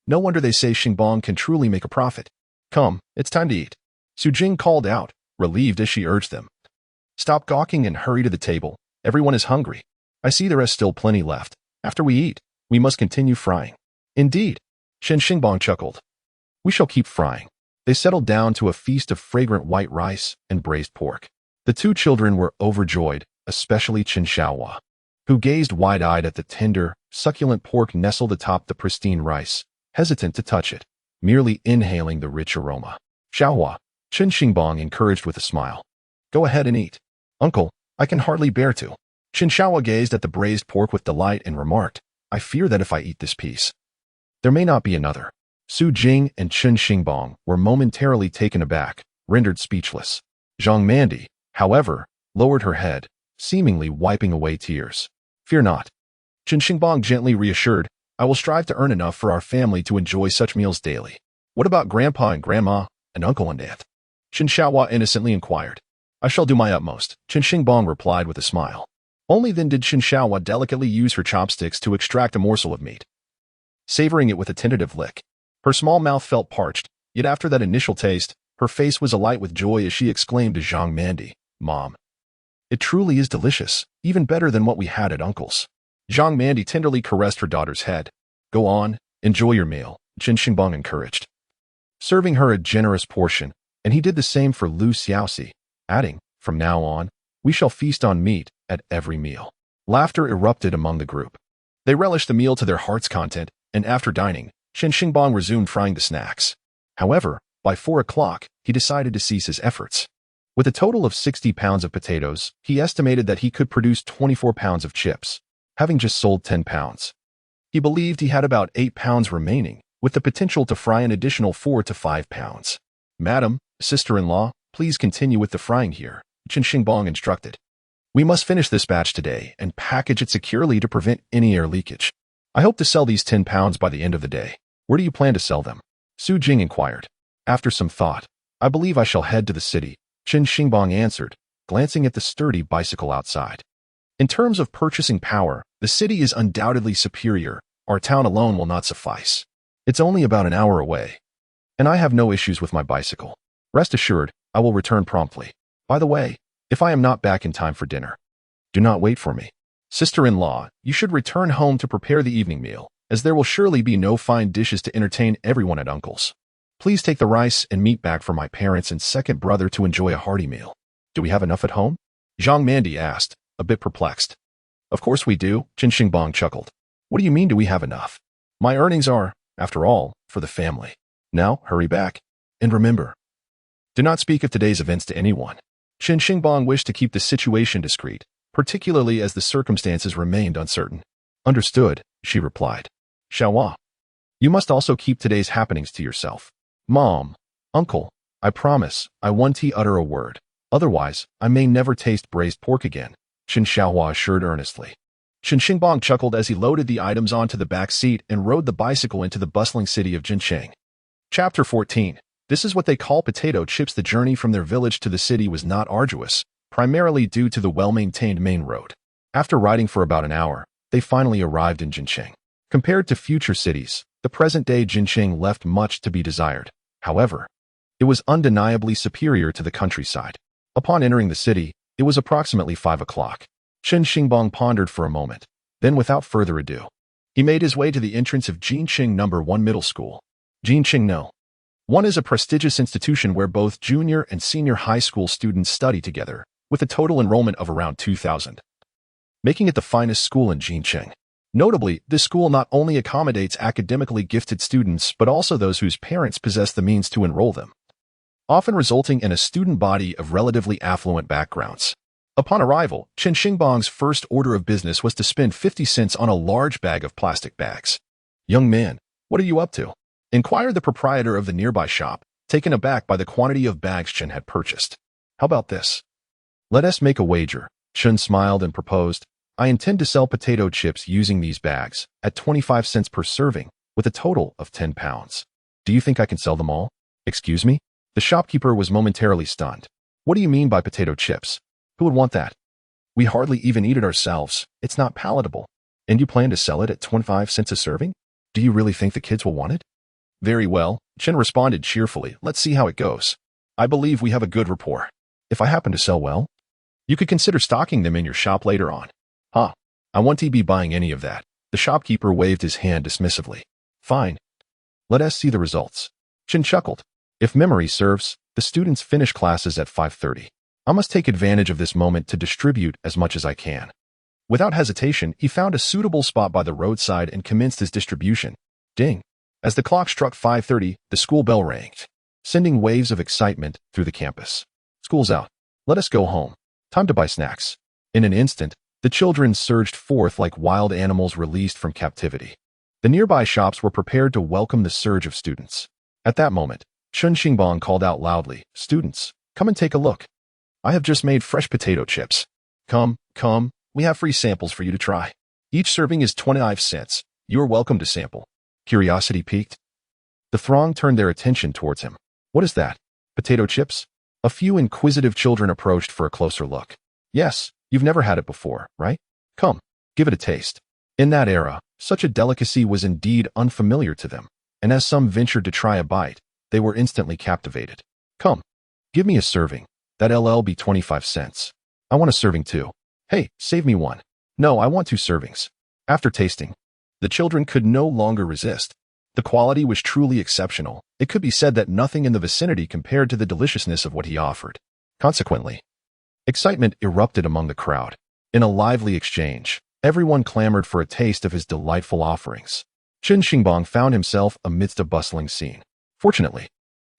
No wonder they say Xingbang can truly make a profit. Come, it's time to eat. Jing called out, relieved as she urged them. Stop gawking and hurry to the table. Everyone is hungry. I see there is still plenty left. After we eat, we must continue frying. Indeed, Chen Xingbang chuckled. We shall keep frying. They settled down to a feast of fragrant white rice and braised pork. The 2 children were overjoyed, especially Chen Xiaohua, who gazed wide-eyed at the tender, succulent pork nestled atop the pristine rice, hesitant to touch it, merely inhaling the rich aroma. Xiaohua, Chen Xingbang encouraged with a smile. Go ahead and eat. Uncle, I can hardly bear to. Chen Xiaohua gazed at the braised pork with delight and remarked, I fear that if I eat this piece, there may not be another. Jing and Chen Xingbang were momentarily taken aback, rendered speechless. Zhang Mandy, however, lowered her head, seemingly wiping away tears. Fear not. Chen Xingbang gently reassured, I will strive to earn enough for our family to enjoy such meals daily. What about Grandpa and Grandma, and Uncle and Aunt? Chen Xiaohua innocently inquired. I shall do my utmost, Chen Xingbang replied with a smile. Only then did Chen Xiaohua delicately use her chopsticks to extract a morsel of meat, savoring it with a tentative lick. Her small mouth felt parched, yet after that initial taste, her face was alight with joy as she exclaimed to Zhang Mandy, Mom, it truly is delicious, even better than what we had at Uncle's. Zhang Mandy tenderly caressed her daughter's head. Go on, enjoy your meal, Chen Xingbang encouraged, serving her a generous portion, and he did the same for Lu Xiaoxi, adding, from now on, we shall feast on meat at every meal. Laughter erupted among the group. They relished the meal to their heart's content, and after dining, Chen Xingbang resumed frying the snacks. However, by 4 o'clock, he decided to cease his efforts. With a total of 60 pounds of potatoes, he estimated that he could produce 24 pounds of chips, having just sold 10 pounds. He believed he had about 8 pounds remaining, with the potential to fry an additional 4 to 5 pounds. Madam, sister-in-law, please continue with the frying here, Chen Xingbang instructed. We must finish this batch today and package it securely to prevent any air leakage. I hope to sell these 10 pounds by the end of the day. Where do you plan to sell them? Jing inquired. After some thought, I believe I shall head to the city, Chen Xingbang answered, glancing at the sturdy bicycle outside. In terms of purchasing power, the city is undoubtedly superior. Our town alone will not suffice. It's only about an hour away. And I have no issues with my bicycle. Rest assured, I will return promptly. By the way, if I am not back in time for dinner, do not wait for me. Sister-in-law, you should return home to prepare the evening meal, as there will surely be no fine dishes to entertain everyone at Uncle's. Please take the rice and meat back for my parents and second brother to enjoy a hearty meal. Do we have enough at home? Zhang Mandy asked, a bit perplexed. Of course we do, Chen Xingbang chuckled. What do you mean do we have enough? My earnings are, after all, for the family. Now, hurry back. And remember, do not speak of today's events to anyone. Chen Xingbang wished to keep the situation discreet, particularly as the circumstances remained uncertain. Understood, she replied. Xiaohua. You must also keep today's happenings to yourself. Mom, uncle, I promise, I won't utter a word. Otherwise, I may never taste braised pork again, Chen Xiaohua assured earnestly. Chen Xingbang chuckled as he loaded the items onto the back seat and rode the bicycle into the bustling city of Jincheng. Chapter 14. This is what they call potato chips. The journey from their village to the city was not arduous, primarily due to the well-maintained main road. After riding for about an hour, they finally arrived in Jincheng. Compared to future cities, the present-day Jincheng left much to be desired. However, it was undeniably superior to the countryside. Upon entering the city, it was approximately 5 o'clock. Chen Xingbang pondered for a moment. Then, without further ado, he made his way to the entrance of Jincheng No. 1 Middle School. Jincheng No. 1 is a prestigious institution where both junior and senior high school students study together, with a total enrollment of around 2,000, making it the finest school in Jincheng. Notably, this school not only accommodates academically gifted students but also those whose parents possess the means to enroll them, often resulting in a student body of relatively affluent backgrounds. Upon arrival, Chen Xingbang's first order of business was to spend 50 cents on a large bag of plastic bags. Young man, what are you up to? Inquired the proprietor of the nearby shop, taken aback by the quantity of bags Chen had purchased. How about this? Let us make a wager. Chen smiled and proposed. I intend to sell potato chips using these bags at 25 cents per serving, with a total of 10 pounds. Do you think I can sell them all? Excuse me? The shopkeeper was momentarily stunned. What do you mean by potato chips? Who would want that? We hardly even eat it ourselves. It's not palatable. And you plan to sell it at 25 cents a serving? Do you really think the kids will want it? Very well, Chen responded cheerfully. Let's see how it goes. I believe we have a good rapport. If I happen to sell well, you could consider stocking them in your shop later on. Huh. I won't be buying any of that. The shopkeeper waved his hand dismissively. Fine. Let us see the results. Chen chuckled. If memory serves, the students finish classes at 5:30. I must take advantage of this moment to distribute as much as I can. Without hesitation, he found a suitable spot by the roadside and commenced his distribution. Ding. As the clock struck 5:30, the school bell rang, sending waves of excitement through the campus. School's out. Let us go home. Time to buy snacks. In an instant, the children surged forth like wild animals released from captivity. The nearby shops were prepared to welcome the surge of students. At that moment, Chen Xingbang called out loudly, Students, come and take a look. I have just made fresh potato chips. Come, we have free samples for you to try. Each serving is 25 cents. You are welcome to sample. Curiosity piqued. The throng turned their attention towards him. What is that? Potato chips? A few inquisitive children approached for a closer look. Yes, you've never had it before, right? Come, give it a taste. In that era, such a delicacy was indeed unfamiliar to them, and as some ventured to try a bite, they were instantly captivated. Come, give me a serving. That'll be 25 cents. I want a serving too. Hey, save me one. No, I want 2 servings. After tasting, the children could no longer resist. The quality was truly exceptional. It could be said that nothing in the vicinity compared to the deliciousness of what he offered. Consequently, excitement erupted among the crowd. In a lively exchange, everyone clamored for a taste of his delightful offerings. Chen Xingbang found himself amidst a bustling scene. Fortunately,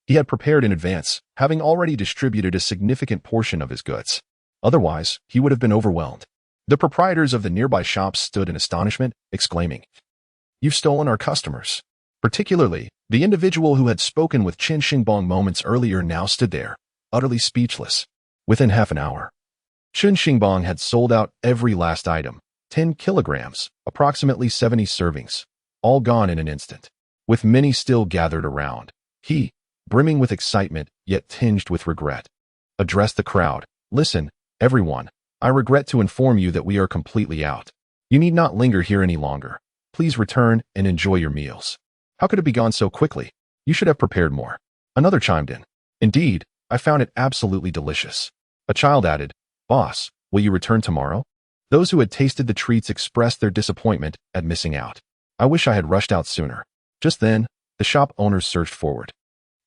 he had prepared in advance, having already distributed a significant portion of his goods. Otherwise, he would have been overwhelmed. The proprietors of the nearby shops stood in astonishment, exclaiming, You've stolen our customers. Particularly, the individual who had spoken with Chen Xingbang moments earlier now stood there, utterly speechless. Within half an hour, Chen Xingbang had sold out every last item, 10 kilograms, approximately 70 servings, all gone in an instant. With many still gathered around, he, brimming with excitement yet tinged with regret, addressed the crowd. Listen, everyone, I regret to inform you that we are completely out. You need not linger here any longer. Please return and enjoy your meals. How could it be gone so quickly? You should have prepared more. Another chimed in. Indeed, I found it absolutely delicious. A child added, Boss, will you return tomorrow? Those who had tasted the treats expressed their disappointment at missing out. I wish I had rushed out sooner. Just then, the shop owners surged forward,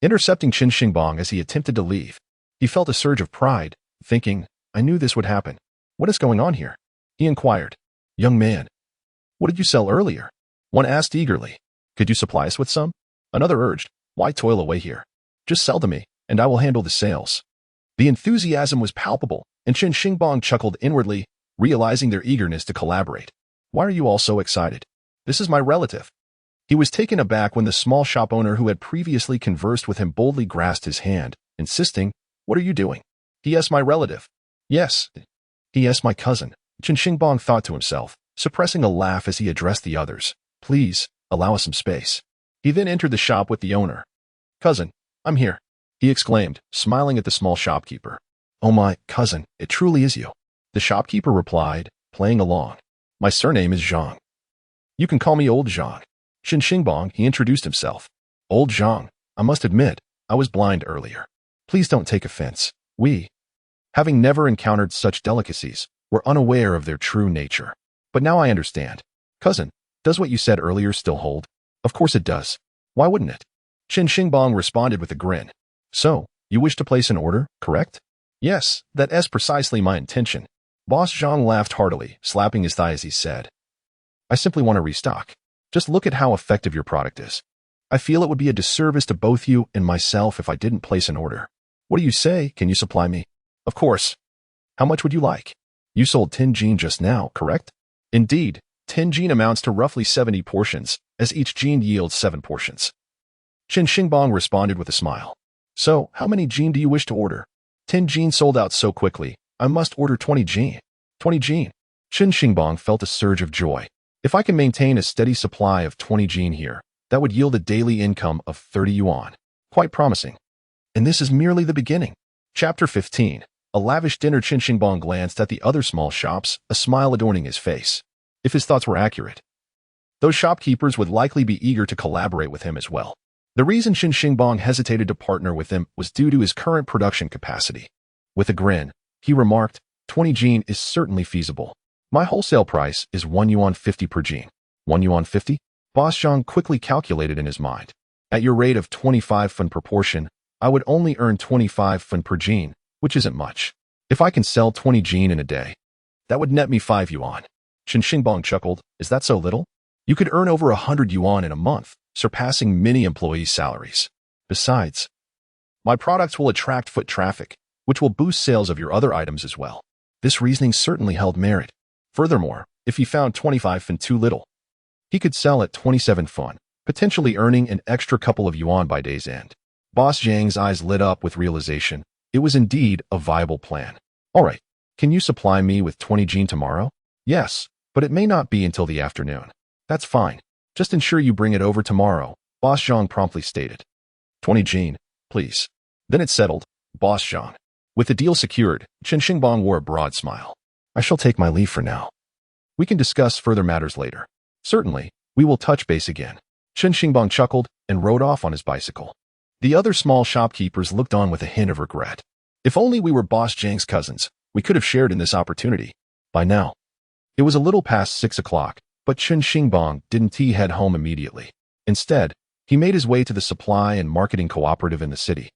intercepting Chen Xingbang as he attempted to leave. He felt a surge of pride, thinking, I knew this would happen. What is going on here? He inquired. Young man, what did you sell earlier? One asked eagerly. Could you supply us with some? Another urged. Why toil away here? Just sell to me, and I will handle the sales. The enthusiasm was palpable, and Chen Xingbang chuckled inwardly, realizing their eagerness to collaborate. Why are you all so excited? This is my relative. He was taken aback when the small shop owner who had previously conversed with him boldly grasped his hand, insisting, "What are you doing?" "Yes, my relative." "Yes." "Yes, my cousin." Chen Xingbang thought to himself, suppressing a laugh as he addressed the others. "Please, allow us some space." He then entered the shop with the owner. "Cousin, I'm here," he exclaimed, smiling at the small shopkeeper. "Oh my, cousin, it truly is you." The shopkeeper replied, playing along. "My surname is Zhang. You can call me Old Zhang." Chen Xingbang, he introduced himself. "Old Zhang, I must admit, I was blind earlier. Please don't take offense. We, having never encountered such delicacies, were unaware of their true nature. But now I understand. Cousin, does what you said earlier still hold?" "Of course it does. Why wouldn't it?" Chen Xingbang responded with a grin. "So, you wish to place an order, correct?" "Yes, that is precisely my intention." Boss Zhang laughed heartily, slapping his thigh as he said, "I simply want to restock. Just look at how effective your product is. I feel it would be a disservice to both you and myself if I didn't place an order. What do you say? Can you supply me?" "Of course. How much would you like?" "You sold 10 Jing just now, correct?" "Indeed, 10 Jing amounts to roughly 70 portions, as each Jing yields 7 portions." Chen Xingbang responded with a smile. "So, how many Jing do you wish to order?" 10 Jing sold out so quickly, I must order 20 Jing. 20 Jing. Chen Xingbang felt a surge of joy. If I can maintain a steady supply of 20 Jing here, that would yield a daily income of 30 yuan. Quite promising. And this is merely the beginning. Chapter 15. A lavish dinner. Chen Xingbang glanced at the other small shops, a smile adorning his face. If his thoughts were accurate, those shopkeepers would likely be eager to collaborate with him as well. The reason Chen Xingbang hesitated to partner with him was due to his current production capacity. With a grin, he remarked, 20 Jing is certainly feasible. My wholesale price is 1 yuan 50 per Jing. 1 yuan 50? Boss Zhang quickly calculated in his mind. At your rate of 25 fun per portion, I would only earn 25 fun per Jing, which isn't much. If I can sell 20 Jing in a day, that would net me 5 yuan. Chen Xingbang chuckled. Is that so little? You could earn over 100 yuan in a month, surpassing many employees' salaries. Besides, my products will attract foot traffic, which will boost sales of your other items as well. This reasoning certainly held merit. Furthermore, if he found 25 fun too little, he could sell at 27 fun, potentially earning an extra couple of yuan by day's end. Boss Zhang's eyes lit up with realization. It was indeed a viable plan. All right, can you supply me with 20 Jing tomorrow? Yes, but it may not be until the afternoon. That's fine. Just ensure you bring it over tomorrow, Boss Zhang promptly stated. 20 Jing, please. Then it's settled, Boss Zhang. With the deal secured, Chen Xingbang wore a broad smile. I shall take my leave for now. We can discuss further matters later. Certainly, we will touch base again. Chen Xingbang chuckled and rode off on his bicycle. The other small shopkeepers looked on with a hint of regret. If only we were Boss Zhang's cousins, we could have shared in this opportunity. By now, it was a little past 6 o'clock, but Chen Xingbang didn't head home immediately. Instead, he made his way to the supply and marketing cooperative in the city,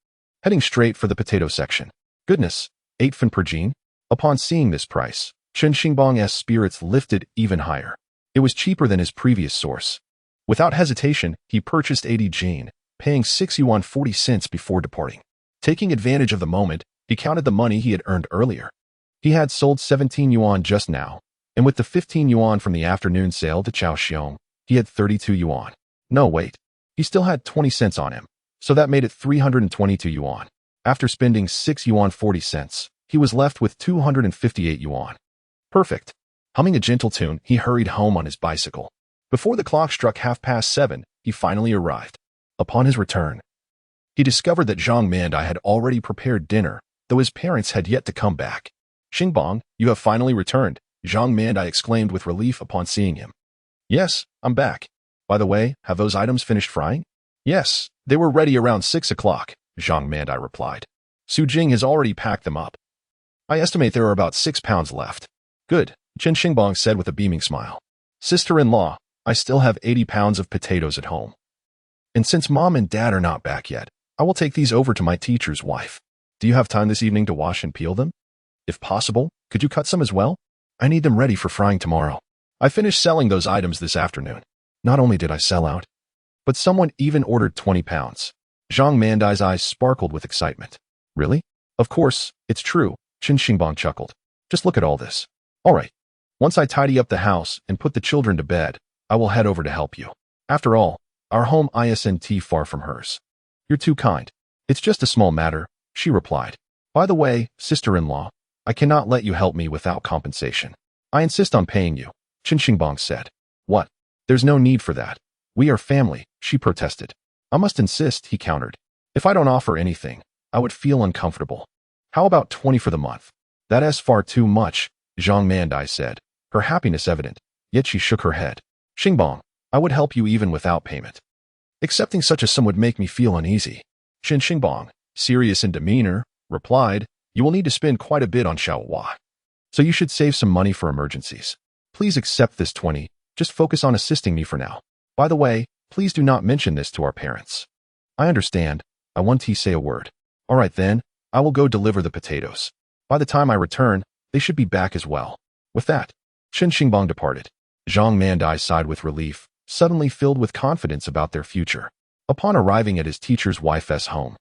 heading straight for the potato section. Goodness, 8 fun per Jing? Upon seeing this price, Chen Xingbang's spirits lifted even higher. It was cheaper than his previous source. Without hesitation, he purchased 80 Jing, paying 6 yuan 40 cents before departing. Taking advantage of the moment, he counted the money he had earned earlier. He had sold 17 yuan just now, and with the 15 yuan from the afternoon sale to Chaoxiong, he had 32 yuan. No, wait. He still had 20 cents on him, so that made it 322 yuan. After spending 6 yuan 40 cents, he was left with 258 yuan. Perfect. Humming a gentle tune, he hurried home on his bicycle. Before the clock struck 7:30, he finally arrived. Upon his return, he discovered that Zhang Mandai had already prepared dinner, though his parents had yet to come back. Xingbang, you have finally returned, Zhang Mandai exclaimed with relief upon seeing him. Yes, I'm back. By the way, have those items finished frying? Yes, they were ready around 6 o'clock, Zhang Mandai replied. Su Jing has already packed them up. I estimate there are about 6 pounds left. Good, Chen Xingbang said with a beaming smile. Sister-in-law, I still have 80 pounds of potatoes at home. And since mom and dad are not back yet, I will take these over to my teacher's wife. Do you have time this evening to wash and peel them? If possible, could you cut some as well? I need them ready for frying tomorrow. I finished selling those items this afternoon. Not only did I sell out, but someone even ordered 20 pounds. Zhang Mandai's eyes sparkled with excitement. Really? Of course, it's true, Chen Xingbang chuckled. Just look at all this. All right. Once I tidy up the house and put the children to bed, I will head over to help you. After all, our home isn't far from hers. You're too kind. It's just a small matter, she replied. By the way, sister-in-law, I cannot let you help me without compensation. I insist on paying you, Chen Xingbang said. What? There's no need for that. We are family, she protested. I must insist, he countered. If I don't offer anything, I would feel uncomfortable. How about 20 for the month? That is far too much, Zhang Mandai said, her happiness evident, yet she shook her head. Xingbang, I would help you even without payment. Accepting such a sum would make me feel uneasy. Chen Xingbang, serious in demeanor, replied, you will need to spend quite a bit on Xiaohua. So you should save some money for emergencies. Please accept this 20, just focus on assisting me for now. By the way, please do not mention this to our parents. I understand, I won't say a word. All right then, I will go deliver the potatoes. By the time I return, they should be back as well. With that, Chen Xingbang departed. Zhang Mandai sighed with relief, suddenly filled with confidence about their future. Upon arriving at his teacher's wife's home,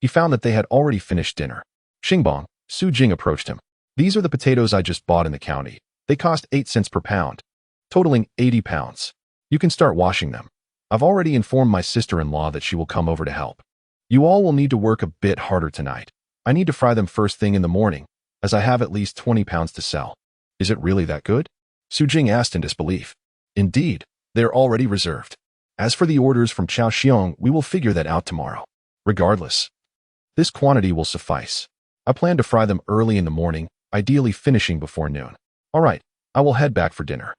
he found that they had already finished dinner. Xingbang, Su Jing approached him. These are the potatoes I just bought in the county. They cost 8 cents per pound, totaling 80 pounds. You can start washing them. I've already informed my sister-in-law that she will come over to help. You all will need to work a bit harder tonight. I need to fry them first thing in the morning, as I have at least 20 pounds to sell. Is it really that good? Su Jing asked in disbelief. Indeed, they're already reserved. As for the orders from Chao Xiong, we will figure that out tomorrow. Regardless, this quantity will suffice. I plan to fry them early in the morning, ideally finishing before noon. All right, I will head back for dinner.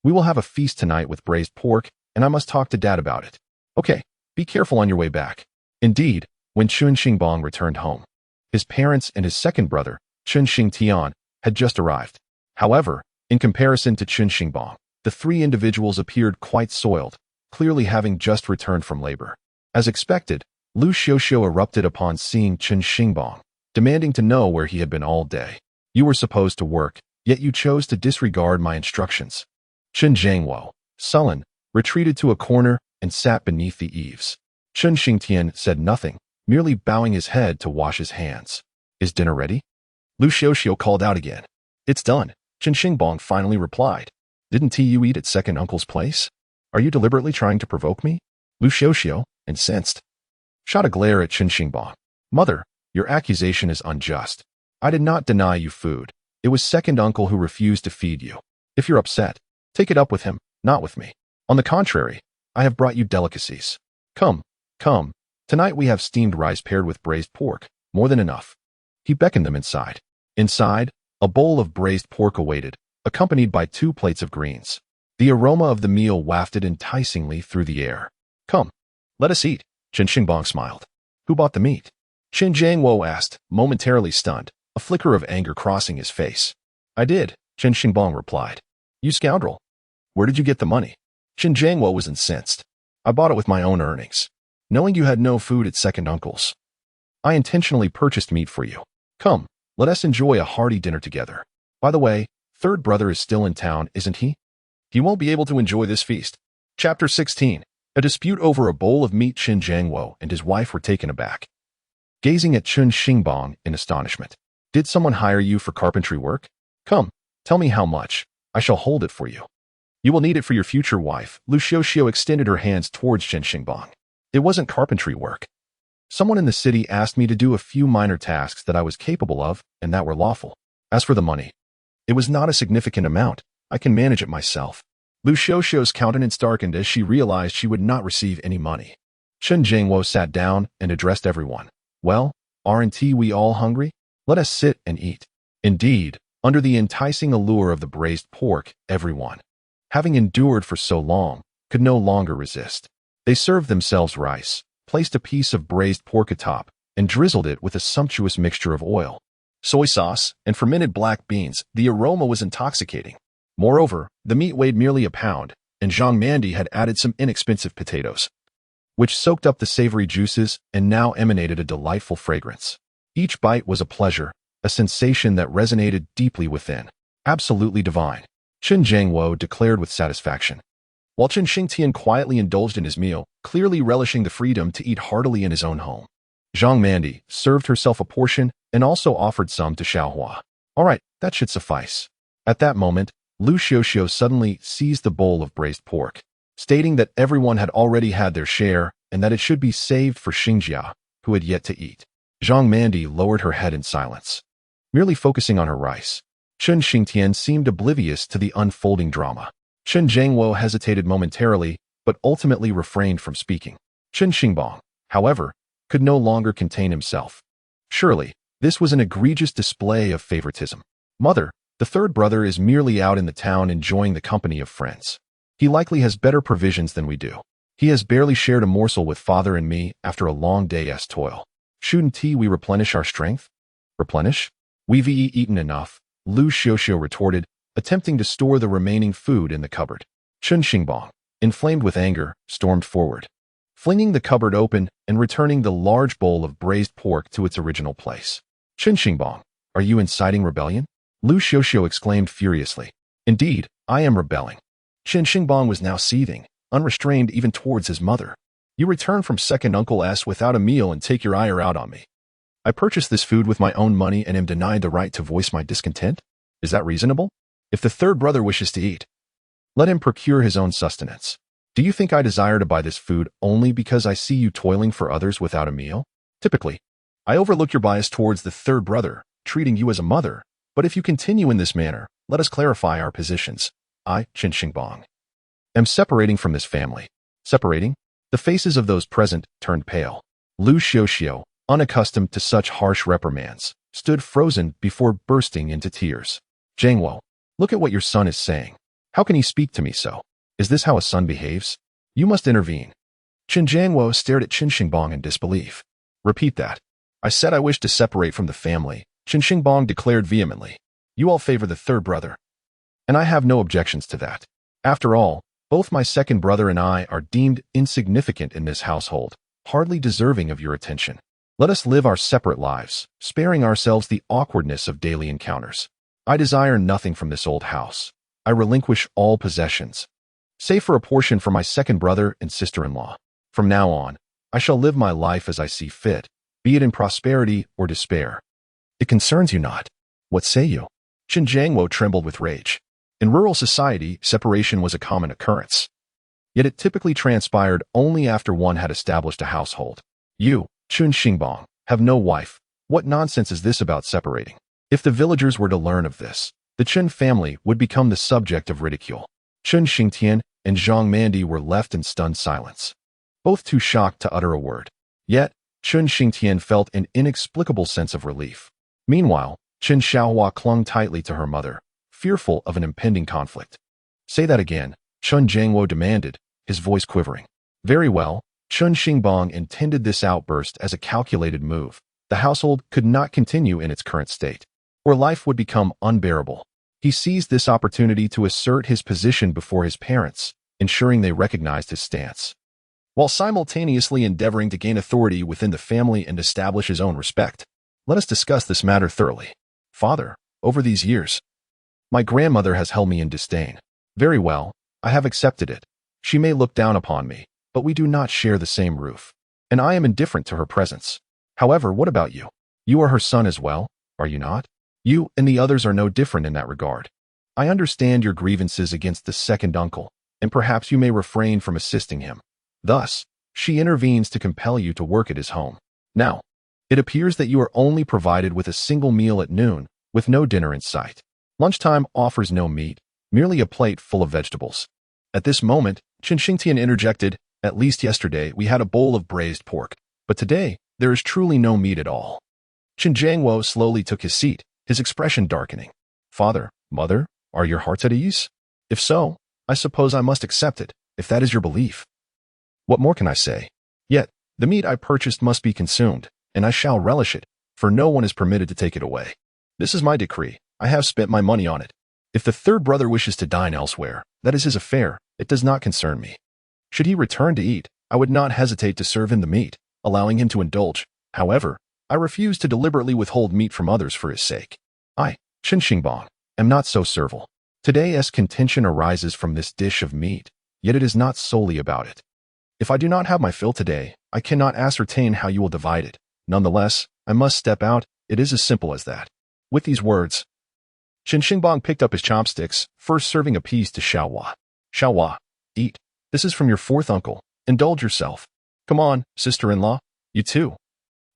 We will have a feast tonight with braised pork, and I must talk to Dad about it. Okay, be careful on your way back. Indeed, when Chen Xingbang returned home, his parents and his second brother, Chen Xingtian, had just arrived. However, in comparison to Chen Xingbang, the three individuals appeared quite soiled, clearly having just returned from labor. As expected, Lu Xiuxiu erupted upon seeing Chen Xingbang, demanding to know where he had been all day. You were supposed to work, yet you chose to disregard my instructions. Chen Zhangwo, sullen, retreated to a corner and sat beneath the eaves. Chen Xingtian said nothing, merely bowing his head to wash his hands. Is dinner ready? Lu Xiuxiu called out again. It's done, Chen Xingbang finally replied. Didn't you eat at second uncle's place? Are you deliberately trying to provoke me? Lu Xiuxiu, incensed, shot a glare at Chen Xingbang. Mother, your accusation is unjust. I did not deny you food. It was second uncle who refused to feed you. If you're upset, take it up with him, not with me. On the contrary, I have brought you delicacies. Come, come. Tonight we have steamed rice paired with braised pork, more than enough. He beckoned them inside. Inside, a bowl of braised pork awaited, accompanied by 2 plates of greens. The aroma of the meal wafted enticingly through the air. Come, let us eat, Chen Xingbang smiled. Who bought the meat? Chen Zhangwo asked, momentarily stunned, a flicker of anger crossing his face. I did, Chen Xingbang replied. You scoundrel. Where did you get the money? Chen Zhangwo was incensed. I bought it with my own earnings. Knowing you had no food at second uncle's, I intentionally purchased meat for you. Come, let us enjoy a hearty dinner together. By the way, third brother is still in town, isn't he? He won't be able to enjoy this feast. Chapter 16. A dispute over a bowl of meat. Chen Zhangwo and his wife were taken aback, gazing at Chen Xingbang in astonishment. Did someone hire you for carpentry work? Come, tell me how much. I shall hold it for you. You will need it for your future wife. Lu Xiuxiu extended her hands towards Chen Xingbang. It wasn't carpentry work. Someone in the city asked me to do a few minor tasks that I was capable of and that were lawful. As for the money, it was not a significant amount. I can manage it myself. Lu Xiuxiu's countenance darkened as she realized she would not receive any money. Chen Zhangwo sat down and addressed everyone. Well, aren't we all hungry? Let us sit and eat. Indeed, under the enticing allure of the braised pork, everyone, having endured for so long, could no longer resist. They served themselves rice, placed a piece of braised pork atop, and drizzled it with a sumptuous mixture of oil, soy sauce, and fermented black beans. The aroma was intoxicating. Moreover, the meat weighed merely a pound, and Zhang Mandi had added some inexpensive potatoes, which soaked up the savory juices and now emanated a delightful fragrance. Each bite was a pleasure, a sensation that resonated deeply within. Absolutely divine, Chen Zhangwo declared with satisfaction, while Chen Xingtian quietly indulged in his meal, clearly relishing the freedom to eat heartily in his own home. Zhang Mandi served herself a portion and also offered some to Xiaohua. All right, that should suffice. At that moment, Lu Xiuxiu suddenly seized the bowl of braised pork, stating that everyone had already had their share and that it should be saved for Xingjia, who had yet to eat. Zhang Mandi lowered her head in silence, merely focusing on her rice. Chen Xingtian seemed oblivious to the unfolding drama. Chen Zhangwo hesitated momentarily, but ultimately refrained from speaking. Chen Xingbang, however, could no longer contain himself. Surely, this was an egregious display of favoritism. Mother, the third brother is merely out in the town enjoying the company of friends. He likely has better provisions than we do. He has barely shared a morsel with father and me after a long day's toil. Shouldn't we replenish our strength? Replenish? We've eaten enough, Lu Xiuxiu retorted, attempting to store the remaining food in the cupboard. Chen Xingbang, inflamed with anger, stormed forward, flinging the cupboard open and returning the large bowl of braised pork to its original place. Chen Xingbang, are you inciting rebellion? Lu Xiuxiu exclaimed furiously. Indeed, I am rebelling. Chen Xingbang was now seething, unrestrained even towards his mother. You return from second Uncle S without a meal and take your ire out on me. I purchased this food with my own money and am denied the right to voice my discontent? Is that reasonable? If the third brother wishes to eat, let him procure his own sustenance. Do you think I desire to buy this food only because I see you toiling for others without a meal? Typically, I overlook your bias towards the third brother, treating you as a mother, but if you continue in this manner, let us clarify our positions. I, Chen Xingbang, am separating from this family. Separating? The faces of those present turned pale. Lu Xiuxiu, unaccustomed to such harsh reprimands, stood frozen before bursting into tears. Zhangwo, look at what your son is saying. How can he speak to me so? Is this how a son behaves? You must intervene. Chen Zhangwo stared at Chen Xingbang in disbelief. Repeat that. I said I wished to separate from the family, Chen Xingbang declared vehemently. You all favor the third brother, and I have no objections to that. After all, both my second brother and I are deemed insignificant in this household, hardly deserving of your attention. Let us live our separate lives, sparing ourselves the awkwardness of daily encounters. I desire nothing from this old house. I relinquish all possessions, save for a portion for my second brother and sister-in-law. From now on, I shall live my life as I see fit, be it in prosperity or despair. It concerns you not. What say you? Chen Zhangwo trembled with rage. In rural society, separation was a common occurrence. Yet it typically transpired only after one had established a household. You, Chen Xingbang, have no wife. What nonsense is this about separating? If the villagers were to learn of this, the Chen family would become the subject of ridicule. Chen Xingtian and Zhang Mandi were left in stunned silence, both too shocked to utter a word. Yet, Chen Xingtian felt an inexplicable sense of relief. Meanwhile, Chen Xiaohua clung tightly to her mother, fearful of an impending conflict. Say that again, Chen Zhangwo demanded, his voice quivering. Very well, Chen Xingbang intended this outburst as a calculated move. The household could not continue in its current state, or life would become unbearable. He seized this opportunity to assert his position before his parents, ensuring they recognized his stance, while simultaneously endeavoring to gain authority within the family and establish his own respect. Let us discuss this matter thoroughly. Father, over these years, my grandmother has held me in disdain. Very well, I have accepted it. She may look down upon me, but we do not share the same roof, and I am indifferent to her presence. However, what about you? You are her son as well, are you not? You and the others are no different in that regard. I understand your grievances against the second uncle, and perhaps you may refrain from assisting him. Thus, she intervenes to compel you to work at his home. Now, it appears that you are only provided with a single meal at noon, with no dinner in sight. Lunchtime offers no meat, merely a plate full of vegetables. At this moment, Chen Xingtian interjected, at least yesterday we had a bowl of braised pork, but today there is truly no meat at all. Chen Zhangwo slowly took his seat, his expression darkening. Father, mother, are your hearts at ease? If so, I suppose I must accept it, if that is your belief. What more can I say? Yet, the meat I purchased must be consumed, and I shall relish it, for no one is permitted to take it away. This is my decree. I have spent my money on it. If the third brother wishes to dine elsewhere, that is his affair. It does not concern me. Should he return to eat, I would not hesitate to serve him the meat, allowing him to indulge. However, I refuse to deliberately withhold meat from others for his sake. I, Chen Xingbang, am not so servile. Today's contention arises from this dish of meat, yet it is not solely about it. If I do not have my fill today, I cannot ascertain how you will divide it. Nonetheless, I must step out. It is as simple as that. With these words, Chen Xingbang picked up his chopsticks, first serving a piece to Xiaohua. Xiaohua, eat. This is from your fourth uncle. Indulge yourself. Come on, sister-in-law. You too.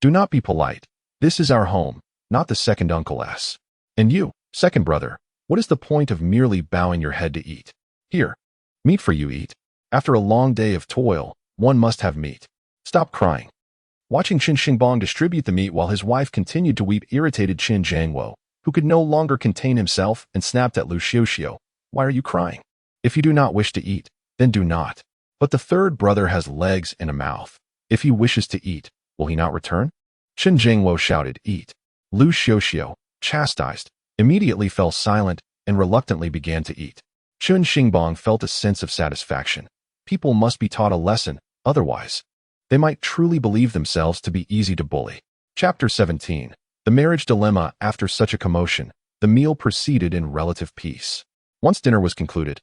Do not be polite. This is our home, not the second uncle's. And you, second brother, what is the point of merely bowing your head to eat? Here, meat for you eat. After a long day of toil, one must have meat. Stop crying. Watching Chen Xingbang distribute the meat while his wife continued to weep irritated Chen Jiangwo, who could no longer contain himself and snapped at Lu Xiuxiu. Why are you crying? If you do not wish to eat, then do not. But the third brother has legs and a mouth. If he wishes to eat, will he not return? Chen Jiangwo shouted, eat. Lu Xiuxiu, chastised, immediately fell silent and reluctantly began to eat. Chen Xingbang felt a sense of satisfaction. People must be taught a lesson, otherwise, they might truly believe themselves to be easy to bully. Chapter 17. The Marriage Dilemma. After such a commotion, the meal proceeded in relative peace. Once dinner was concluded,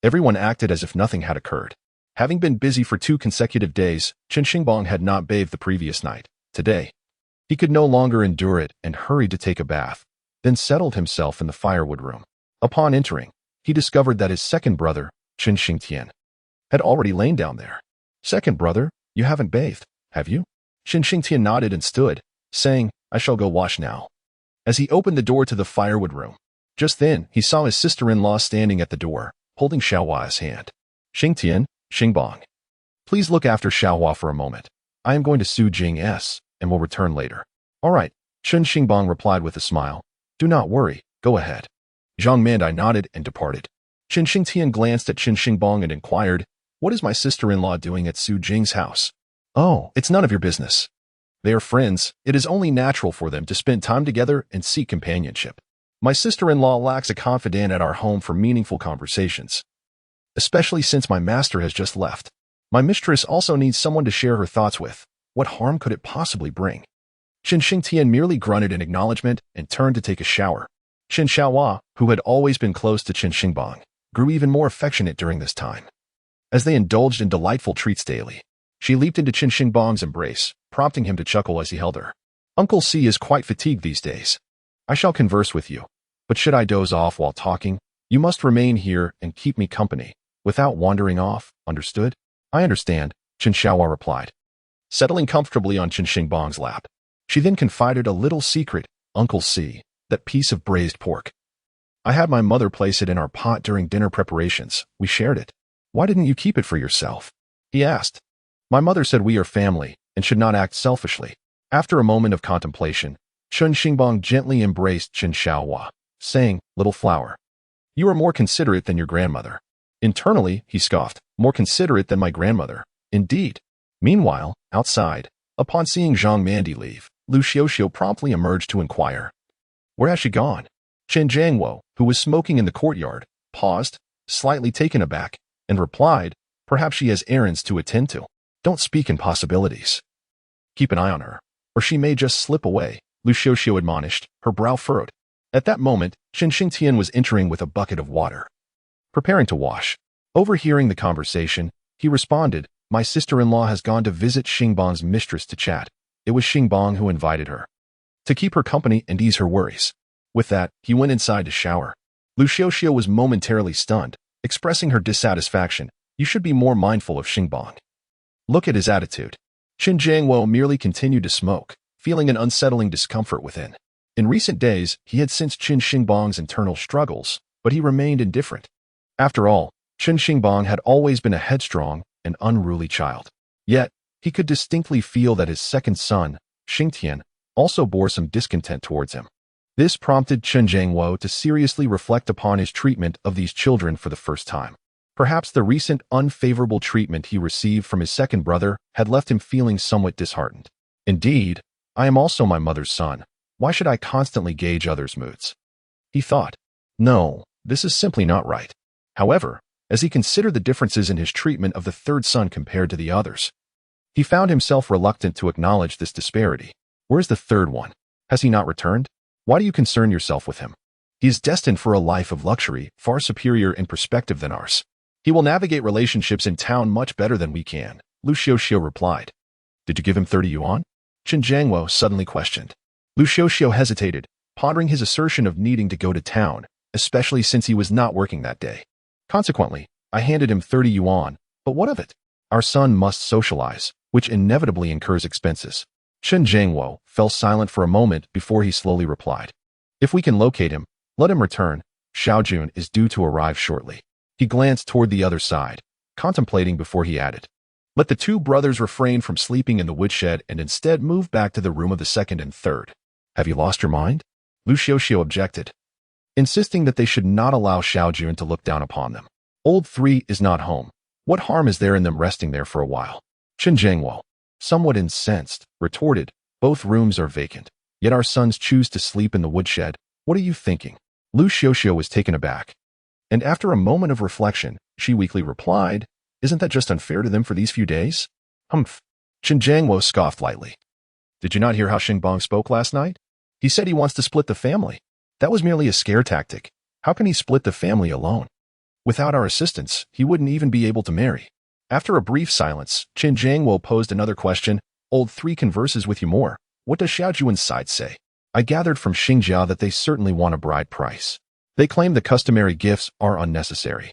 everyone acted as if nothing had occurred. Having been busy for 2 consecutive days, Chen Xingbang had not bathed the previous night. Today, he could no longer endure it and hurried to take a bath, then settled himself in the firewood room. Upon entering, he discovered that his second brother, Chen Xingtian, had already lain down there. Second brother, you haven't bathed, have you? Chen Xingtian nodded and stood, saying, I shall go wash now. As he opened the door to the firewood room, just then he saw his sister-in-law standing at the door, holding Xiaohua's hand. Xingtian, Xingbang, please look after Xiaohua for a moment. I am going to sue Jing and will return later. All right, Chen Xingbang replied with a smile. Do not worry, go ahead. Zhang Mandai nodded and departed. Chen Xingtian glanced at Chen Xingbang and inquired, what is my sister-in-law doing at Su Jing's house? Oh, it's none of your business. They are friends. It is only natural for them to spend time together and seek companionship. My sister-in-law lacks a confidant at our home for meaningful conversations, especially since my master has just left. My mistress also needs someone to share her thoughts with. What harm could it possibly bring? Chen Xingtian merely grunted in acknowledgement and turned to take a shower. Chen Xiaohua, who had always been close to Chen Xingbang, grew even more affectionate during this time. As they indulged in delightful treats daily, she leaped into Chen Xingbang's embrace, prompting him to chuckle as he held her. Uncle C is quite fatigued these days. I shall converse with you, but should I doze off while talking, you must remain here and keep me company, without wandering off, understood? I understand, Chen Xiaohua replied, settling comfortably on Chen Xingbang's lap. She then confided a little secret, Uncle C, that piece of braised pork. I had my mother place it in our pot during dinner preparations. We shared it. Why didn't you keep it for yourself? He asked. My mother said we are family and should not act selfishly. After a moment of contemplation, Chen Xingbang gently embraced Chen Xiaohua, saying, Little flower, you are more considerate than your grandmother. Internally, he scoffed, more considerate than my grandmother. Indeed. Meanwhile, outside, upon seeing Zhang Mandi leave, Lu Xiuxiu promptly emerged to inquire, where has she gone? Chen Jiangwo, who was smoking in the courtyard, paused, slightly taken aback, and replied, perhaps she has errands to attend to. Don't speak in possibilities. Keep an eye on her, or she may just slip away, Lu Xiuxiu admonished, her brow furrowed. At that moment, Chen Xingtian was entering with a bucket of water, preparing to wash. Overhearing the conversation, he responded, my sister-in-law has gone to visit Xingbang's mistress to chat. It was Xingbang who invited her, to keep her company and ease her worries. With that, he went inside to shower. Lu Xiuxiu was momentarily stunned, expressing her dissatisfaction. You should be more mindful of Xingbang. Look at his attitude. Chen Jiangwo merely continued to smoke, feeling an unsettling discomfort within. In recent days, he had sensed Chen Xingbang's internal struggles, but he remained indifferent. After all, Chen Xingbang had always been a headstrong and unruly child. Yet, he could distinctly feel that his second son, Xingtian, also bore some discontent towards him. This prompted Chen Jiangwo to seriously reflect upon his treatment of these children for the first time. Perhaps the recent unfavorable treatment he received from his second brother had left him feeling somewhat disheartened. Indeed, I am also my mother's son. Why should I constantly gauge others' moods? He thought. No, this is simply not right. However, as he considered the differences in his treatment of the third son compared to the others, he found himself reluctant to acknowledge this disparity. Where's the third one? Has he not returned? Why do you concern yourself with him? He is destined for a life of luxury, far superior in perspective than ours. He will navigate relationships in town much better than we can, Lu Xiuxiu replied. Did you give him 30 yuan? Chen Xingbang suddenly questioned. Lu Xiaoxiao hesitated, pondering his assertion of needing to go to town, especially since he was not working that day. Consequently, I handed him 30 yuan, but what of it? Our son must socialize, which inevitably incurs expenses. Chen Xingbang fell silent for a moment before he slowly replied. If we can locate him, let him return. Xiaojun is due to arrive shortly. He glanced toward the other side, contemplating before he added. Let the two brothers refrain from sleeping in the woodshed and instead move back to the room of the second and third. Have you lost your mind? Lu Xiaoxiao objected, insisting that they should not allow Xiaojun to look down upon them. Old 3 is not home. What harm is there in them resting there for a while? Chen Xingbang, somewhat incensed, retorted, both rooms are vacant, yet our sons choose to sleep in the woodshed. What are you thinking? Lu Xiaoxiao was taken aback. And after a moment of reflection, she weakly replied, isn't that just unfair to them for these few days? Humph. Chen Xingbang scoffed lightly. Did you not hear how Xingbang spoke last night? He said he wants to split the family. That was merely a scare tactic. How can he split the family alone? Without our assistance, he wouldn't even be able to marry. After a brief silence, Chen Xingbang posed another question. Old 3 converses with you more. What does Xiaojun's side say? I gathered from Xingjia that they certainly want a bride price. They claim the customary gifts are unnecessary.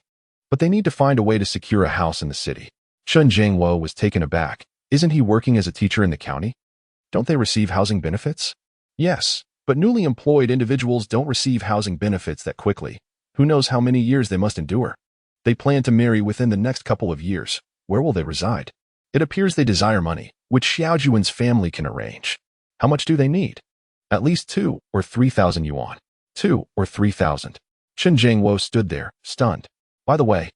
But they need to find a way to secure a house in the city. Chen Xingbang was taken aback. Isn't he working as a teacher in the county? Don't they receive housing benefits? Yes, but newly employed individuals don't receive housing benefits that quickly. Who knows how many years they must endure? They plan to marry within the next couple of years. Where will they reside? It appears they desire money, which Xiaojun's family can arrange. How much do they need? At least 2 or 3,000 yuan. 2 or 3,000. Chen Xingbang stood there, stunned. By the way,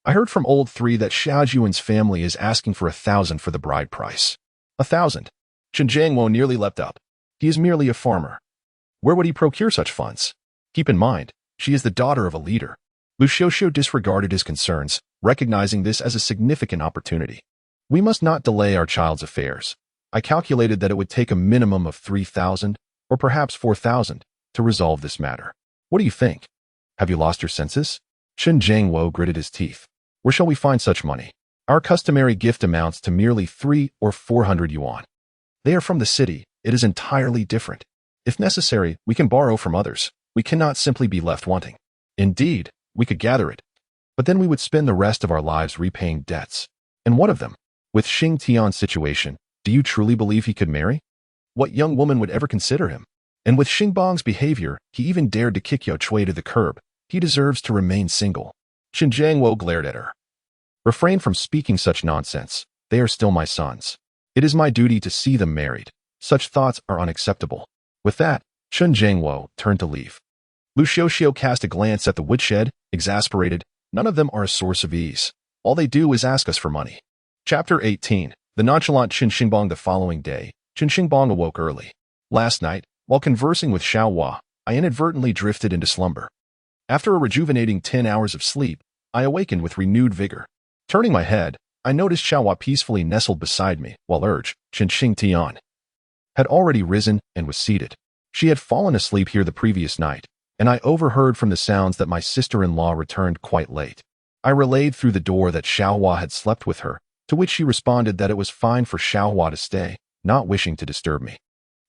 I heard from old 3 that Xiaojun's family is asking for 1,000 for the bride price. 1,000. Chen Xingbang nearly leapt up. He is merely a farmer. Where would he procure such funds? Keep in mind, she is the daughter of a leader. Lu Xiaoxiao disregarded his concerns, recognizing this as a significant opportunity. We must not delay our child's affairs. I calculated that it would take a minimum of 3,000 or perhaps 4,000 to resolve this matter. What do you think? Have you lost your senses? Chen Xingbang gritted his teeth. Where shall we find such money? Our customary gift amounts to merely 300 or 400 yuan. They are from the city. It is entirely different. If necessary, we can borrow from others. We cannot simply be left wanting. Indeed, we could gather it. But then we would spend the rest of our lives repaying debts. And what of them? With Xing Tian's situation, do you truly believe he could marry? What young woman would ever consider him? And with Xingbang's behavior, he even dared to kick Yao Chui to the curb. He deserves to remain single. Chen Xingbang glared at her. Refrain from speaking such nonsense. They are still my sons. It is my duty to see them married. Such thoughts are unacceptable. With that, Chen Xingbang turned to leave. Lu Xiaoxiao cast a glance at the woodshed, exasperated. None of them are a source of ease. All they do is ask us for money. Chapter 18. The nonchalant Chen Xingbang. The following day, Chen Xingbang awoke early. Last night, while conversing with Xiaohua, I inadvertently drifted into slumber. After a rejuvenating 10 hours of sleep, I awakened with renewed vigor. Turning my head, I noticed Xiaohua peacefully nestled beside me, while Chen Xingtian had already risen and was seated. She had fallen asleep here the previous night, and I overheard from the sounds that my sister-in-law returned quite late. I relayed through the door that Xiaohua had slept with her, to which she responded that it was fine for Xiaohua to stay, not wishing to disturb me.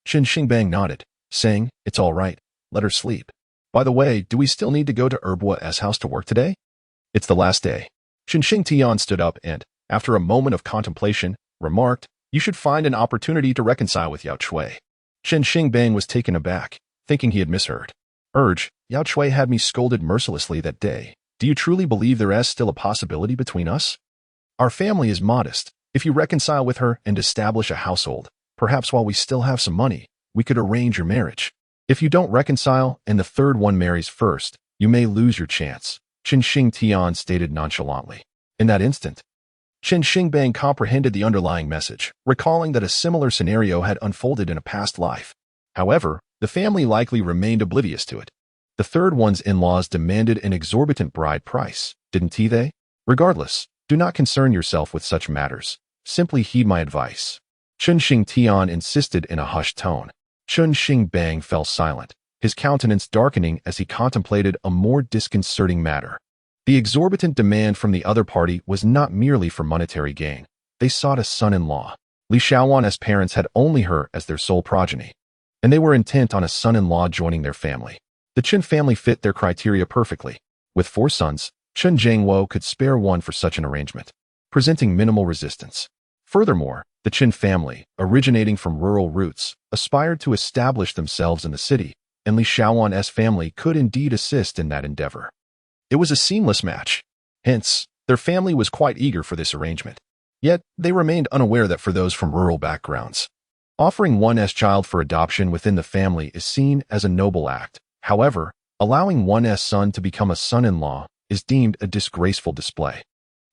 Chen Xingbang nodded, saying, it's all right, let her sleep. By the way, do we still need to go to Erbua's house to work today? It's the last day. Chen Xingtian stood up and, after a moment of contemplation, remarked, you should find an opportunity to reconcile with Yao Chui. Chen Xingbang was taken aback, thinking he had misheard. Yao Chui had me scolded mercilessly that day. Do you truly believe there is still a possibility between us? Our family is modest. If you reconcile with her and establish a household, perhaps while we still have some money, we could arrange your marriage. If you don't reconcile and the third one marries first, you may lose your chance, Chen Xingtian stated nonchalantly. In that instant, Chen Xingbang comprehended the underlying message, recalling that a similar scenario had unfolded in a past life. However, the family likely remained oblivious to it. The third one's in-laws demanded an exorbitant bride price, didn't they? Regardless, do not concern yourself with such matters. Simply heed my advice. Chen Xingtian insisted in a hushed tone. Chen Xingbang fell silent, his countenance darkening as he contemplated a more disconcerting matter. The exorbitant demand from the other party was not merely for monetary gain. They sought a son-in-law. Li Xiaowan's parents had only her as their sole progeny, and they were intent on a son-in-law joining their family. The Chen family fit their criteria perfectly. With 4 sons, Chen Xingbang could spare one for such an arrangement, presenting minimal resistance. Furthermore, the Chen family, originating from rural roots, aspired to establish themselves in the city, and Li Xiaowan's family could indeed assist in that endeavor. It was a seamless match. Hence, their family was quite eager for this arrangement. Yet, they remained unaware that for those from rural backgrounds, offering one's child for adoption within the family is seen as a noble act. However, allowing one's son to become a son-in-law is deemed a disgraceful display.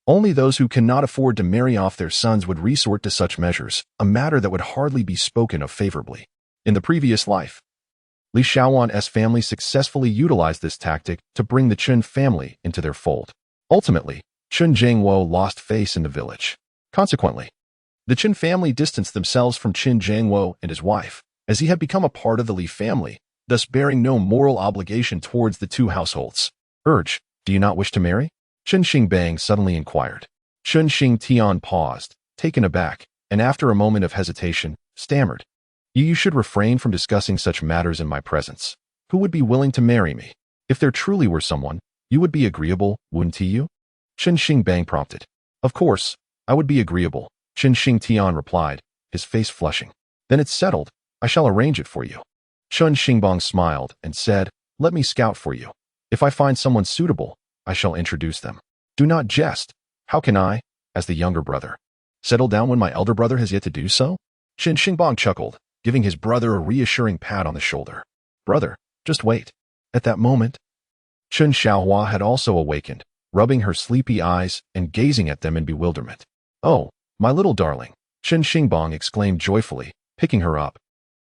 Only those who cannot afford to marry off their sons would resort to such measures, a matter that would hardly be spoken of favorably. In the previous life, Li Xiaowan's family successfully utilized this tactic to bring the Chen family into their fold. Ultimately, Chen Xingbang lost face in the village. Consequently, the Chen family distanced themselves from Chen Xingbang and his wife, as he had become a part of the Li family, thus bearing no moral obligation towards the 2 households. Do you not wish to marry? Chen Xingbang suddenly inquired. Chen Xingtian paused, taken aback, and after a moment of hesitation, stammered. You should refrain from discussing such matters in my presence. Who would be willing to marry me? If there truly were someone, you would be agreeable, wouldn't you? Chen Xingbang prompted. Of course, I would be agreeable, Chen Xingtian replied, his face flushing. Then it's settled. I shall arrange it for you. Chen Xingbang smiled and said, let me scout for you. If I find someone suitable, I shall introduce them. Do not jest. How can I, as the younger brother, settle down when my elder brother has yet to do so? Chen Xingbang chuckled, giving his brother a reassuring pat on the shoulder. Brother, just wait. At that moment, Chen Xiaohua had also awakened, rubbing her sleepy eyes and gazing at them in bewilderment. Oh, my little darling, Chen Xingbang exclaimed joyfully, picking her up.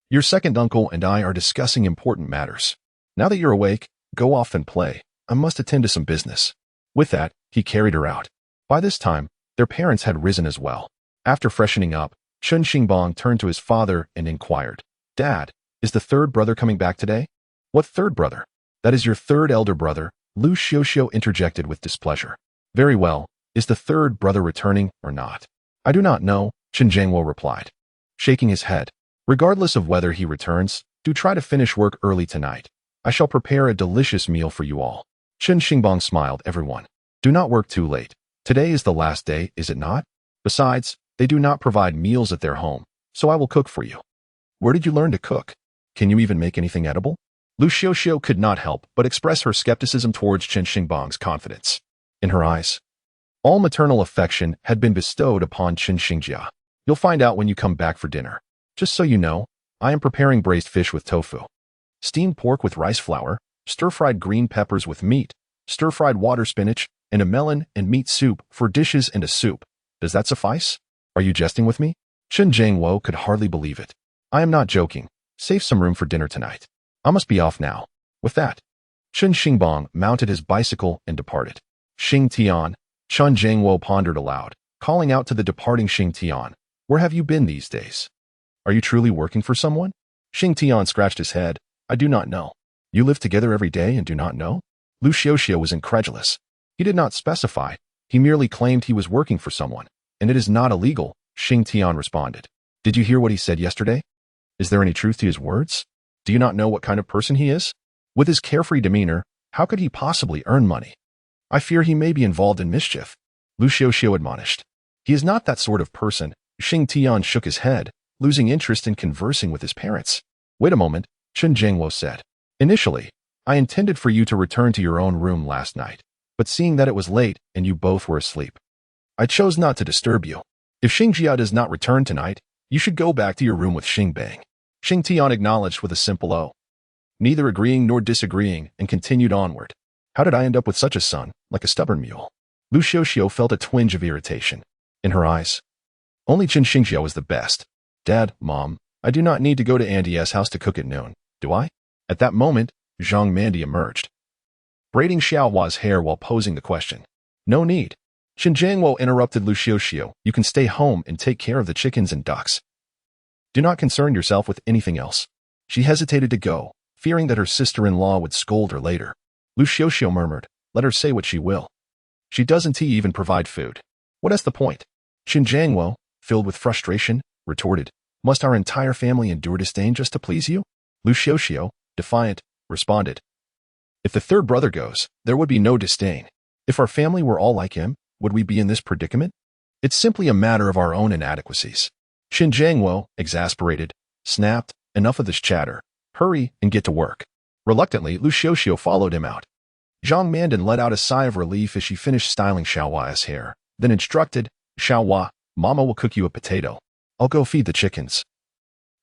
Your second uncle and I are discussing important matters. Now that you're awake, go off and play. I must attend to some business. With that, he carried her out. By this time, their parents had risen as well. After freshening up, Chen Xingbang turned to his father and inquired, Dad, is the 3rd brother coming back today? What 3rd brother? That is your 3rd elder brother, Lu Xiuxiu interjected with displeasure. Very well, is the 3rd brother returning or not? I do not know, Chen Zhengwo replied, shaking his head. Regardless of whether he returns, do try to finish work early tonight. I shall prepare a delicious meal for you all. Chen Xingbang smiled. Everyone, do not work too late. Today is the last day, is it not? Besides, they do not provide meals at their home, so I will cook for you. Where did you learn to cook? Can you even make anything edible? Lu Xiuxiu could not help but express her skepticism towards Chen Xingbang's confidence. In her eyes, all maternal affection had been bestowed upon Chen Xingjia. You'll find out when you come back for dinner. Just so you know, I am preparing braised fish with tofu, steamed pork with rice flour, stir-fried green peppers with meat, stir-fried water spinach, and a melon and meat soup for dishes and a soup. Does that suffice? Are you jesting with me? Chen Zhengwo could hardly believe it. I am not joking. Save some room for dinner tonight. I must be off now. With that, Chen Xingbang mounted his bicycle and departed. Xing Tian, Chen Zhengwo pondered aloud, calling out to the departing Xing Tian, where have you been these days? Are you truly working for someone? Xing Tian scratched his head. I do not know. You live together every day and do not know? Lu Xiuxiu was incredulous. He did not specify. He merely claimed he was working for someone, and it is not illegal, Xing Tian responded. Did you hear what he said yesterday? Is there any truth to his words? Do you not know what kind of person he is? With his carefree demeanor, how could he possibly earn money? I fear he may be involved in mischief, Lu Xiuxiu admonished. He is not that sort of person. Xing Tian shook his head, losing interest in conversing with his parents. Wait a moment, Chen Zhengwo said. Initially, I intended for you to return to your own room last night, but seeing that it was late and you both were asleep, I chose not to disturb you. If Xingjia does not return tonight, you should go back to your room with Xingbang. Xing Tian acknowledged with a simple O, neither agreeing nor disagreeing, and continued onward. How did I end up with such a son, like a stubborn mule? Lu Xiuxiu felt a twinge of irritation. In her eyes, only Chen Xingjia was the best. Dad, Mom, I do not need to go to Andy's house to cook at noon, do I? At that moment, Zhang Mandy emerged, braiding Xiaohua's hair while posing the question. No need. Chen Zhengwo interrupted Lu Xiuxiu. You can stay home and take care of the chickens and ducks. Do not concern yourself with anything else. She hesitated to go, fearing that her sister-in-law would scold her later. Lu Xiuxiu murmured, let her say what she will. She doesn't even provide food. What is the point? Chen Zhengwo, filled with frustration, retorted. Must our entire family endure disdain just to please you? Lu Xiaoxiao, defiant, responded. If the third brother goes, there would be no disdain. If our family were all like him, would we be in this predicament? It's simply a matter of our own inadequacies. Qin Jiangwo, exasperated, snapped, enough of this chatter. Hurry and get to work. Reluctantly, Lu Xiaoxiao followed him out. Zhang Mandan let out a sigh of relief as she finished styling Xiaohua's hair, then instructed, Xiaohua, Mama will cook you a potato. I'll go feed the chickens.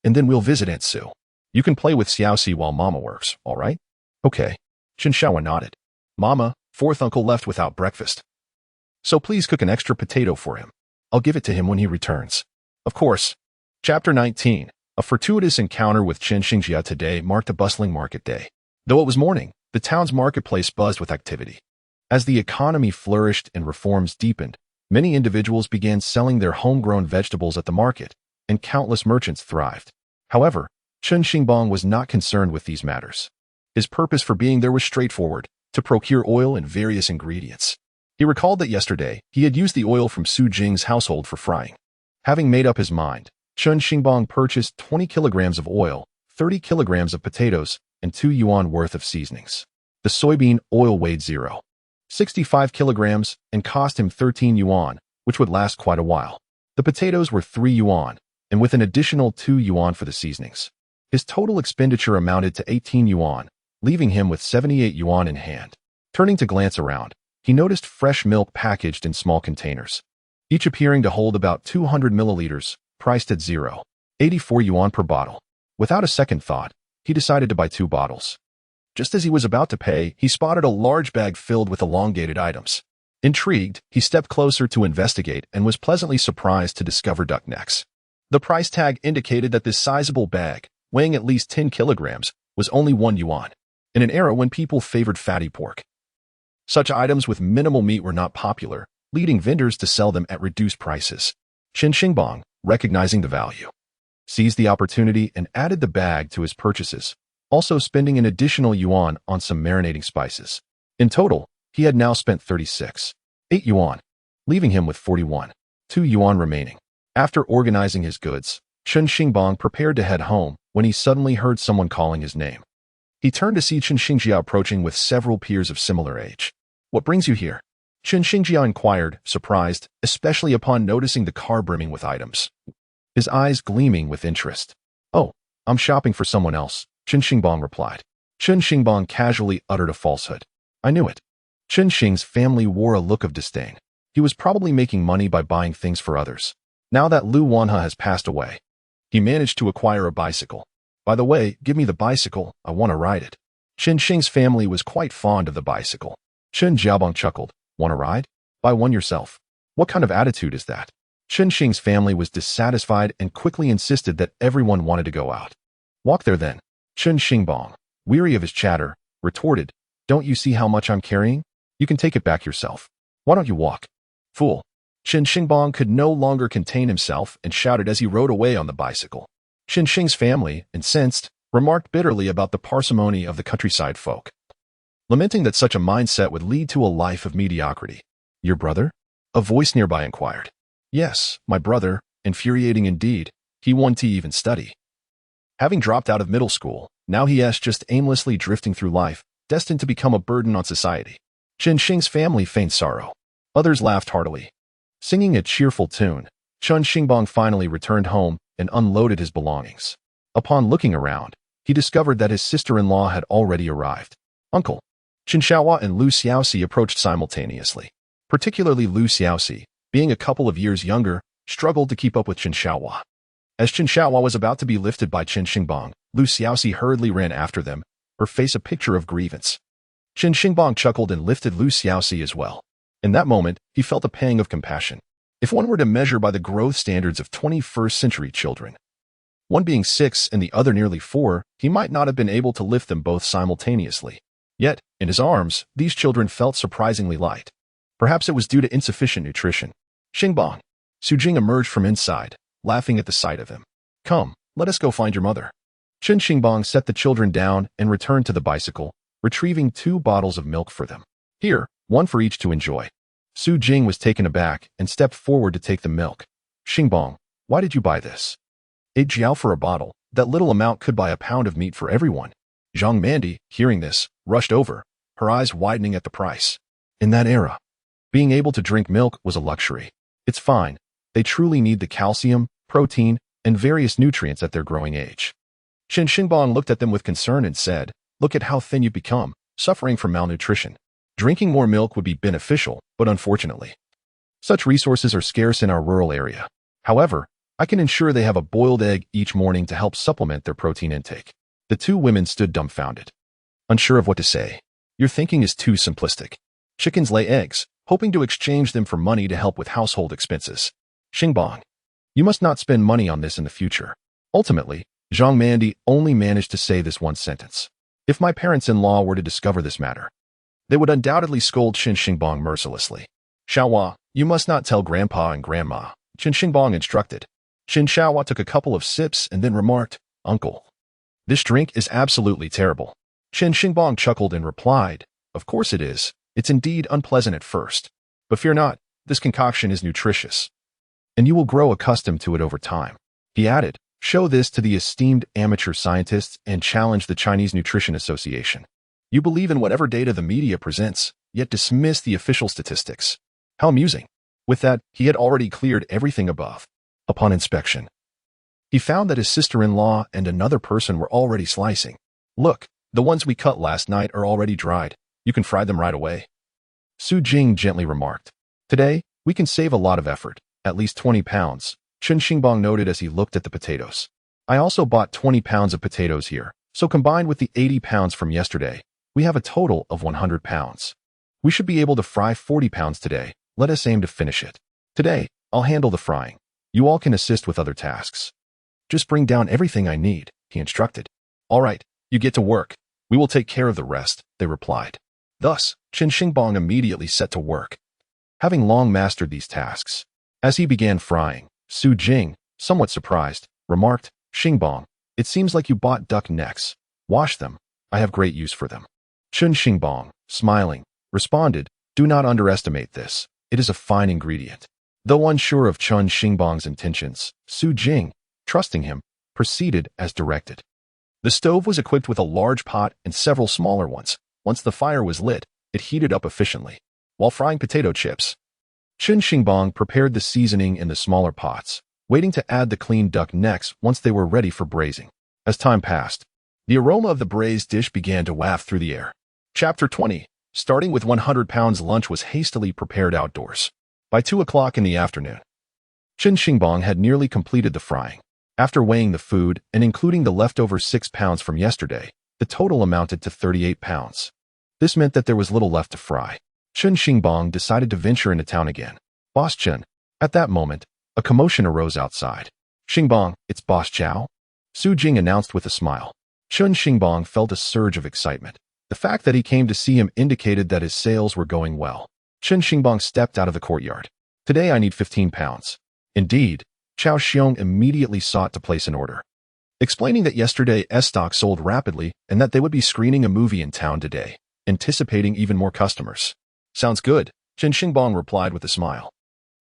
And then we'll visit Aunt Sue. You can play with Xiaoxi while Mama works, all right? Okay. Chen Xiaohua nodded. Mama, fourth uncle left without breakfast. So please cook an extra potato for him. I'll give it to him when he returns. Of course. Chapter 19. A fortuitous encounter with Chen Xingbang today marked a bustling market day. Though it was morning, the town's marketplace buzzed with activity. As the economy flourished and reforms deepened, many individuals began selling their homegrown vegetables at the market, and countless merchants thrived. However, Chen Xingbang was not concerned with these matters. His purpose for being there was straightforward, to procure oil and various ingredients. He recalled that yesterday, he had used the oil from Su Jing's household for frying. Having made up his mind, Chen Xingbang purchased 20 kilograms of oil, 30 kilograms of potatoes, and 2 yuan worth of seasonings. The soybean oil weighed 0.65 kilograms and cost him 13 yuan, which would last quite a while. The potatoes were 3 yuan, and with an additional 2 yuan for the seasonings. His total expenditure amounted to 18 yuan, leaving him with 78 yuan in hand. Turning to glance around, he noticed fresh milk packaged in small containers, each appearing to hold about 200 milliliters, priced at 0.84 yuan per bottle. Without a second thought, he decided to buy 2 bottles. Just as he was about to pay, he spotted a large bag filled with elongated items. Intrigued, he stepped closer to investigate and was pleasantly surprised to discover duck necks. The price tag indicated that this sizable bag, weighing at least 10 kilograms, was only 1 yuan, in an era when people favored fatty pork. Such items with minimal meat were not popular, leading vendors to sell them at reduced prices. Chen Xingbang, recognizing the value, seized the opportunity and added the bag to his purchases, also spending an additional yuan on some marinating spices. In total, he had now spent 36.8 yuan, leaving him with 41.2 yuan remaining. After organizing his goods, Chen Xingbang prepared to head home when he suddenly heard someone calling his name. He turned to see Chen Xingjia approaching with several peers of similar age. What brings you here? Chen Xingjia inquired, surprised, especially upon noticing the car brimming with items, his eyes gleaming with interest. Oh, I'm shopping for someone else, Chen Xingbang replied. Chen Xingbang casually uttered a falsehood. I knew it. Chen Xing's family wore a look of disdain. He was probably making money by buying things for others. Now that Lu Wanhe has passed away, he managed to acquire a bicycle. By the way, give me the bicycle, I want to ride it. Chen Xing's family was quite fond of the bicycle. Chen Xiaobang chuckled. Want to ride? Buy one yourself. What kind of attitude is that? Chen Xing's family was dissatisfied and quickly insisted that everyone wanted to go out. Walk there then. Chen Xingbang, weary of his chatter, retorted, Don't you see how much I'm carrying? You can take it back yourself. Why don't you walk? Fool. Chen Xingbang could no longer contain himself and shouted as he rode away on the bicycle. Chen Xing's family, incensed, remarked bitterly about the parsimony of the countryside folk, lamenting that such a mindset would lead to a life of mediocrity. Your brother? A voice nearby inquired. Yes, my brother, infuriating indeed. He won't even study. Having dropped out of middle school, now he is just aimlessly drifting through life, destined to become a burden on society. Chen Xing's family feigned sorrow. Others laughed heartily. Singing a cheerful tune, Chen Xingbang finally returned home and unloaded his belongings. Upon looking around, he discovered that his sister-in-law had already arrived. Uncle. Chen Xiaohua and Lu Xiaoxi approached simultaneously. Particularly Lu Xiaoxi, being a couple of years younger, struggled to keep up with Chen Xiaohua. As Chen Xiaohua was about to be lifted by Chen Xingbang, Lu Xiaoxi hurriedly ran after them, her face a picture of grievance. Chen Xingbang chuckled and lifted Lu Xiaoxi as well. In that moment, he felt a pang of compassion. If one were to measure by the growth standards of 21st century children, one being 6 and the other nearly 4, he might not have been able to lift them both simultaneously. Yet, in his arms, these children felt surprisingly light. Perhaps it was due to insufficient nutrition. Xingbang. Su Jing emerged from inside, laughing at the sight of him. Come, let us go find your mother. Chen Xingbang set the children down and returned to the bicycle, retrieving 2 bottles of milk for them. Here, one for each to enjoy. Su Jing was taken aback and stepped forward to take the milk. Xingbang, Why did you buy this? 8 jiao for a bottle. That little amount could buy a pound of meat for everyone. Zhang Mandi, hearing this, rushed over, her eyes widening at the price. In that era, being able to drink milk was a luxury. It's fine. They truly need the calcium, protein, and various nutrients at their growing age. Chen Xingbang looked at them with concern and said, look at how thin you've become, suffering from malnutrition. Drinking more milk would be beneficial, but unfortunately, such resources are scarce in our rural area. However, I can ensure they have a boiled egg each morning to help supplement their protein intake. The two women stood dumbfounded, unsure of what to say. Your thinking is too simplistic. Chickens lay eggs, hoping to exchange them for money to help with household expenses. Xingbang, you must not spend money on this in the future. Ultimately, Zhang Mandi only managed to say this one sentence. If my parents-in-law were to discover this matter, they would undoubtedly scold Chen Xingbang mercilessly. Xiaohua, you must not tell Grandpa and Grandma, Chen Xingbang instructed. Chen Xiaohua took a couple of sips and then remarked, Uncle, this drink is absolutely terrible. Chen Xingbang chuckled and replied, of course it is. It's indeed unpleasant at first. But fear not, this concoction is nutritious, and you will grow accustomed to it over time. He added, show this to the esteemed amateur scientists and challenge the Chinese Nutrition Association. You believe in whatever data the media presents, yet dismiss the official statistics. How amusing. With that, he had already cleared everything above. Upon inspection, he found that his sister-in-law and another person were already slicing. Look, the ones we cut last night are already dried. You can fry them right away. Su Jing gently remarked. Today, we can save a lot of effort, at least 20 pounds, Chen Xingbang noted as he looked at the potatoes. I also bought 20 pounds of potatoes here, so combined with the 80 pounds from yesterday, we have a total of 100 pounds. We should be able to fry 40 pounds today. Let us aim to finish it. Today, I'll handle the frying. You all can assist with other tasks. Just bring down everything I need, he instructed. All right, you get to work. We will take care of the rest, they replied. Thus, Chen Xingbang immediately set to work, having long mastered these tasks. As he began frying, Su Jing, somewhat surprised, remarked, Xingbang, it seems like you bought duck necks. Wash them. I have great use for them. Chen Xingbang, smiling, responded, do not underestimate this. It is a fine ingredient. Though unsure of Chen Xingbang's intentions, Su Jing, trusting him, proceeded as directed. The stove was equipped with a large pot and several smaller ones. Once the fire was lit, it heated up efficiently. While frying potato chips, Chen Xingbang prepared the seasoning in the smaller pots, waiting to add the cleaned duck necks once they were ready for braising. As time passed, the aroma of the braised dish began to waft through the air. Chapter 20. Starting with 100 pounds, lunch was hastily prepared outdoors. By 2 o'clock in the afternoon, Chen Xingbang had nearly completed the frying. After weighing the food and including the leftover 6 pounds from yesterday, the total amounted to 38 pounds. This meant that there was little left to fry. Chen Xingbang decided to venture into town again. Boss Chen. At that moment, a commotion arose outside. Xingbang, it's Boss Zhao, Su Jing announced with a smile. Chen Xingbang felt a surge of excitement. The fact that he came to see him indicated that his sales were going well. Chen Xingbang stepped out of the courtyard. Today I need 15 pounds. Indeed, Chao Xiong immediately sought to place an order, explaining that yesterday's stock sold rapidly and that they would be screening a movie in town today, anticipating even more customers. Sounds good, Chen Xingbang replied with a smile.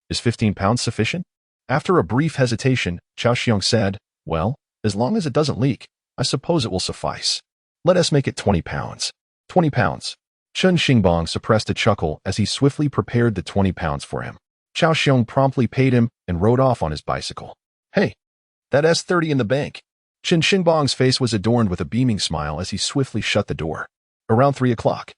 Is 15 pounds sufficient? After a brief hesitation, Chao Xiong said, well, as long as it doesn't leak, I suppose it will suffice. Let us make it 20 pounds. 20 pounds. Chen Xingbang suppressed a chuckle as he swiftly prepared the 20 pounds for him. Chao Xiong promptly paid him and rode off on his bicycle. Hey, that's 30 in the bank. Chen Xingbang's face was adorned with a beaming smile as he swiftly shut the door. Around 3 o'clock,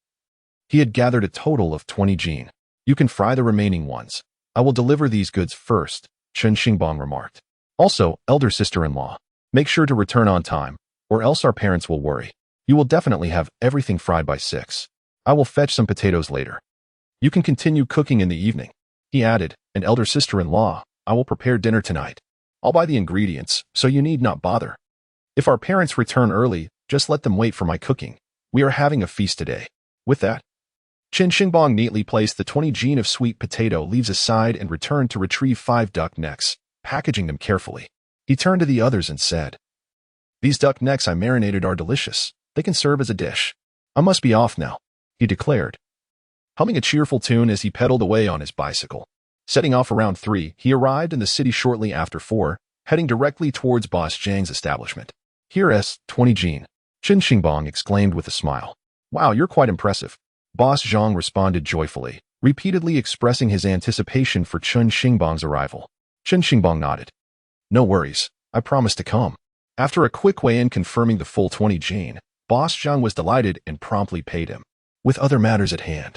he had gathered a total of 20 jin. You can fry the remaining ones. I will deliver these goods first, Chen Xingbang remarked. Also, elder sister-in-law, make sure to return on time, or else our parents will worry. You will definitely have everything fried by 6. I will fetch some potatoes later. You can continue cooking in the evening. He added, and elder sister-in-law, I will prepare dinner tonight. I'll buy the ingredients, so you need not bother. If our parents return early, just let them wait for my cooking. We are having a feast today. With that, Chen Xingbang neatly placed the 20 jin of sweet potato leaves aside and returned to retrieve 5 duck necks, packaging them carefully. He turned to the others and said, these duck necks I marinated are delicious. They can serve as a dish. I must be off now, he declared, humming a cheerful tune as he pedaled away on his bicycle. Setting off around 3, he arrived in the city shortly after 4, heading directly towards Boss Zhang's establishment. Here's 20 Jing. Chen Xingbang exclaimed with a smile. Wow, you're quite impressive. Boss Zhang responded joyfully, repeatedly expressing his anticipation for Chen Xingbang's arrival. Chen Xingbang nodded. No worries, I promise to come. After a quick weigh-in confirming the full 20 Jing, Boss Zhang was delighted and promptly paid him. With other matters at hand,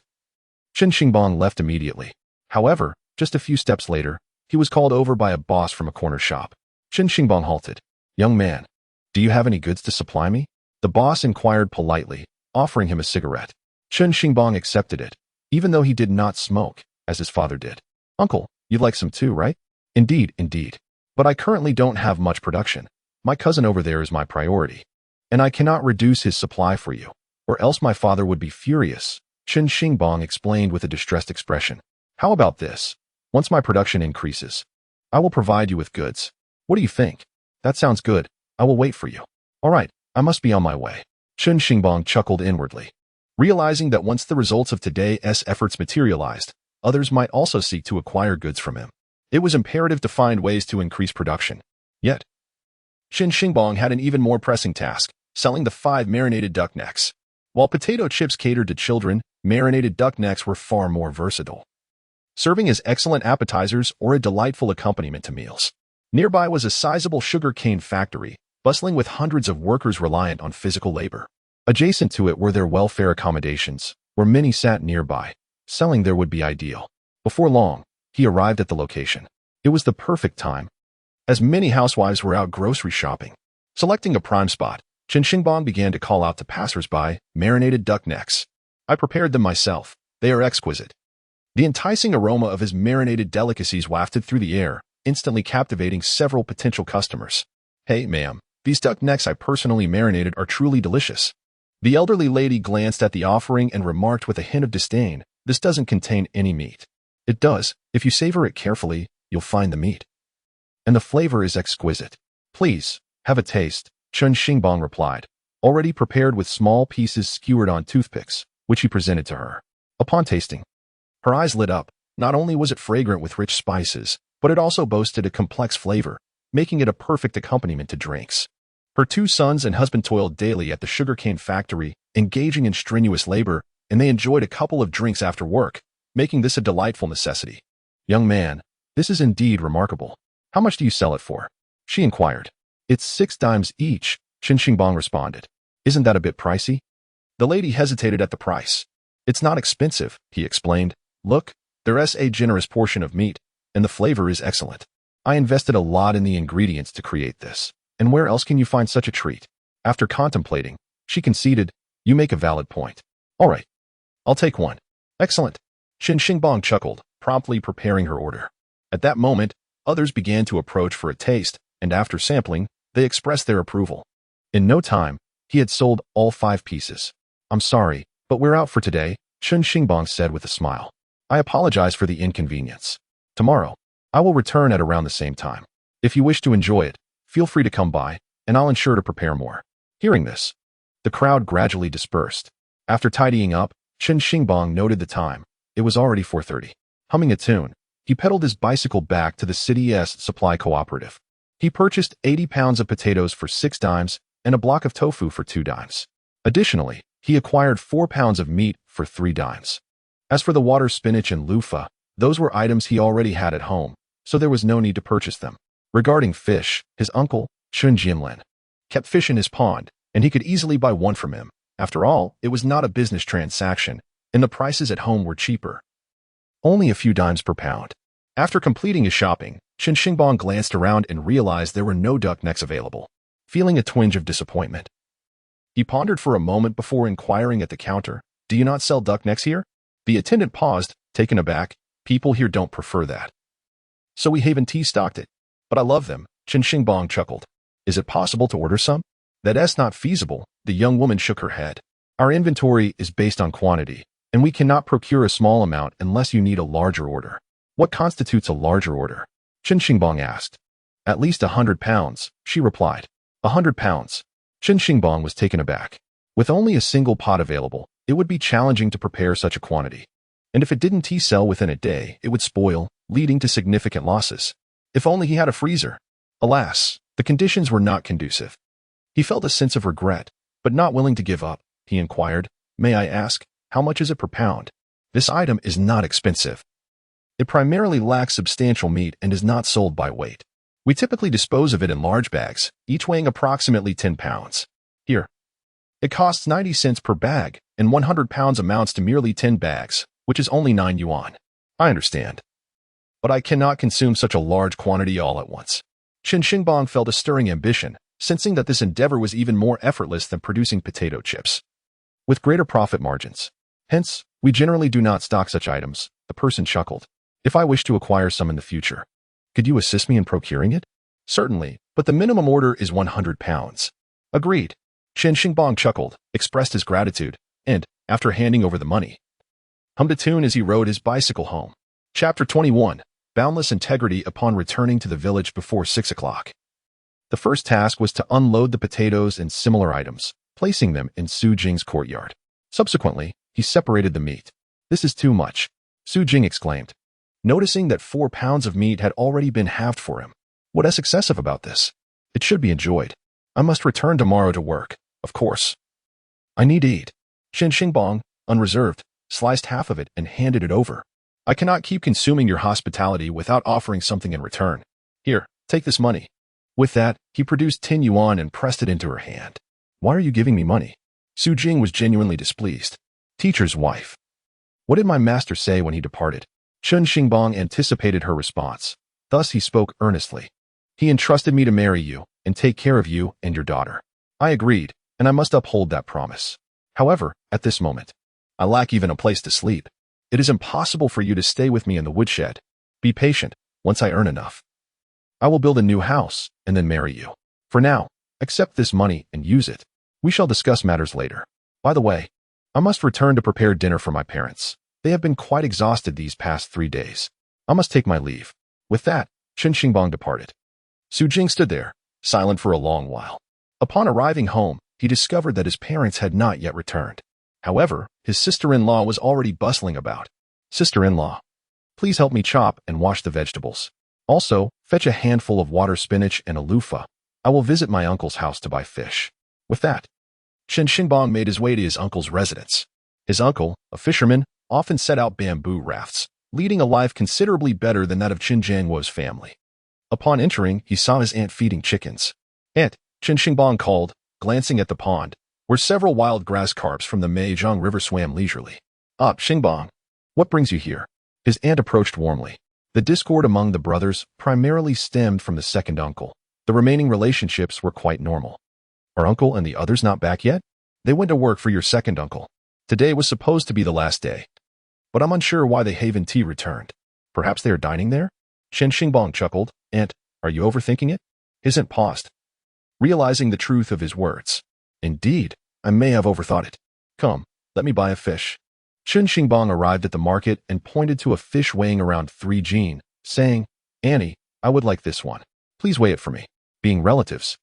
Chen Xingbang left immediately. However, just a few steps later, he was called over by a boss from a corner shop. Chen Xingbang halted. Young man, do you have any goods to supply me? The boss inquired politely, offering him a cigarette. Chen Xingbang accepted it, even though he did not smoke, as his father did. Uncle, you'd like some too, right? Indeed, indeed. But I currently don't have much production. My cousin over there is my priority. And I cannot reduce his supply for you, or else my father would be furious. Chen Xingbang explained with a distressed expression. How about this? Once my production increases, I will provide you with goods. What do you think? That sounds good. I will wait for you. All right, I must be on my way. Chen Xingbang chuckled inwardly, realizing that once the results of today's efforts materialized, others might also seek to acquire goods from him. It was imperative to find ways to increase production. Yet, Chen Xingbang had an even more pressing task, selling the 5 marinated duck necks. While potato chips catered to children, marinated duck necks were far more versatile, serving as excellent appetizers or a delightful accompaniment to meals. Nearby was a sizable sugar cane factory, bustling with hundreds of workers reliant on physical labor. Adjacent to it were their welfare accommodations, where many sat nearby. Selling there would be ideal. Before long, he arrived at the location. It was the perfect time, as many housewives were out grocery shopping. Selecting a prime spot, Chen Xingbang began to call out to passers-by, marinated duck necks. I prepared them myself. They are exquisite. The enticing aroma of his marinated delicacies wafted through the air, instantly captivating several potential customers. Hey, ma'am, these duck necks I personally marinated are truly delicious. The elderly lady glanced at the offering and remarked with a hint of disdain, this doesn't contain any meat. It does. If you savor it carefully, you'll find the meat. And the flavor is exquisite. Please, have a taste, Chen Xingbang replied, already prepared with small pieces skewered on toothpicks, which he presented to her. Upon tasting, her eyes lit up. Not only was it fragrant with rich spices, but it also boasted a complex flavor, making it a perfect accompaniment to drinks. Her 2 sons and husband toiled daily at the sugarcane factory, engaging in strenuous labor, and they enjoyed a couple of drinks after work, making this a delightful necessity. Young man, this is indeed remarkable. How much do you sell it for? She inquired. It's 6 dimes each, Chen Xingbang responded. Isn't that a bit pricey? The lady hesitated at the price. It's not expensive, he explained. Look, there's a generous portion of meat, and the flavor is excellent. I invested a lot in the ingredients to create this, and where else can you find such a treat? After contemplating, she conceded, you make a valid point. All right, I'll take one. Excellent. Chen Xingbang chuckled, promptly preparing her order. At that moment, others began to approach for a taste, and after sampling, they expressed their approval. In no time, he had sold all 5 pieces. I'm sorry, but we're out for today, Chen Xingbang said with a smile. I apologize for the inconvenience. Tomorrow, I will return at around the same time. If you wish to enjoy it, feel free to come by, and I'll ensure to prepare more. Hearing this, the crowd gradually dispersed. After tidying up, Chen Xingbang noted the time. It was already 4:30. Humming a tune, he pedaled his bicycle back to the city's supply cooperative. He purchased 80 pounds of potatoes for 6 dimes and a block of tofu for 2 dimes. Additionally, he acquired 4 pounds of meat for 3 dimes. As for the water spinach and loofah, those were items he already had at home, so there was no need to purchase them. Regarding fish, his uncle, Chen Xingbang, kept fish in his pond, and he could easily buy one from him. After all, it was not a business transaction, and the prices at home were cheaper. Only a few dimes per pound. After completing his shopping, Chen Xingbang glanced around and realized there were no duck necks available. Feeling a twinge of disappointment, he pondered for a moment before inquiring at the counter, do you not sell duck necks here? The attendant paused, taken aback. People here don't prefer that. So we haven't stocked it. But I love them, Chen Xingbang chuckled. Is it possible to order some? That's not feasible, the young woman shook her head. Our inventory is based on quantity, and we cannot procure a small amount unless you need a larger order. What constitutes a larger order? Chen Xingbang asked. At least 100 pounds, she replied. 100 pounds. Chen Xingbang was taken aback. With only a single pot available, it would be challenging to prepare such a quantity. And if it didn't sell within a day, it would spoil, leading to significant losses. If only he had a freezer. Alas, the conditions were not conducive. He felt a sense of regret, but not willing to give up. He inquired, "May I ask, how much is it per pound?" This item is not expensive. It primarily lacks substantial meat and is not sold by weight. We typically dispose of it in large bags, each weighing approximately 10 pounds. Here. It costs 90 cents per bag, and 100 pounds amounts to merely 10 bags, which is only 9 yuan. I understand. But I cannot consume such a large quantity all at once. Chen Xingbang felt a stirring ambition, sensing that this endeavor was even more effortless than producing potato chips, with greater profit margins. Hence, we generally do not stock such items, the person chuckled. If I wish to acquire some in the future, could you assist me in procuring it? Certainly, but the minimum order is 100 pounds. Agreed. Chen Xingbang chuckled, expressed his gratitude, and, after handing over the money, hummed a tune as he rode his bicycle home. Chapter 21. Boundless integrity upon returning to the village before 6 o'clock. The first task was to unload the potatoes and similar items, placing them in Su Jing's courtyard. Subsequently, he separated the meat. "This is too much," Su Jing exclaimed, noticing that 4 pounds of meat had already been halved for him. "What is excessive about this? It should be enjoyed. I must return tomorrow to work, of course. I need to eat." Chen Xingbang, unreserved, sliced half of it and handed it over. "I cannot keep consuming your hospitality without offering something in return. Here, take this money." With that, he produced 10 yuan and pressed it into her hand. "Why are you giving me money?" Su Jing was genuinely displeased. "Teacher's wife. What did my master say when he departed?" Chen Xingbang anticipated her response. Thus he spoke earnestly. "He entrusted me to marry you and take care of you and your daughter. I agreed, and I must uphold that promise. However, at this moment, I lack even a place to sleep. It is impossible for you to stay with me in the woodshed. Be patient. Once I earn enough, I will build a new house and then marry you. For now, accept this money and use it. We shall discuss matters later. By the way, I must return to prepare dinner for my parents. They have been quite exhausted these past 3 days. I must take my leave." With that, Chen Xingbang departed. Su Jing stood there, silent for a long while. Upon arriving home, he discovered that his parents had not yet returned. However, his sister-in-law was already bustling about. "Sister-in-law, please help me chop and wash the vegetables. Also, fetch a handful of water spinach and a loofah. I will visit my uncle's house to buy fish." With that, Chen Xingbang made his way to his uncle's residence. His uncle, a fisherman, often set out bamboo rafts, leading a life considerably better than that of Chen Jiangwo's family. Upon entering, he saw his aunt feeding chickens. "Aunt," Chen Xingbang called, glancing at the pond, where several wild grass carps from the Meizhong River swam leisurely. "Ah, Xingbang, what brings you here?" His aunt approached warmly. The discord among the brothers primarily stemmed from the second uncle. The remaining relationships were quite normal. "Are uncle and the others not back yet?" "They went to work for your second uncle. Today was supposed to be the last day, but I'm unsure why they haven't returned. Perhaps they are dining there?" Chen Xingbang chuckled. "Aunt, are you overthinking it?" His aunt paused, realizing the truth of his words. "Indeed, I may have overthought it. Come, let me buy a fish." Chen Xingbang arrived at the market and pointed to a fish weighing around 3 jin, saying, "Annie, I would like this one. Please weigh it for me." Being relatives,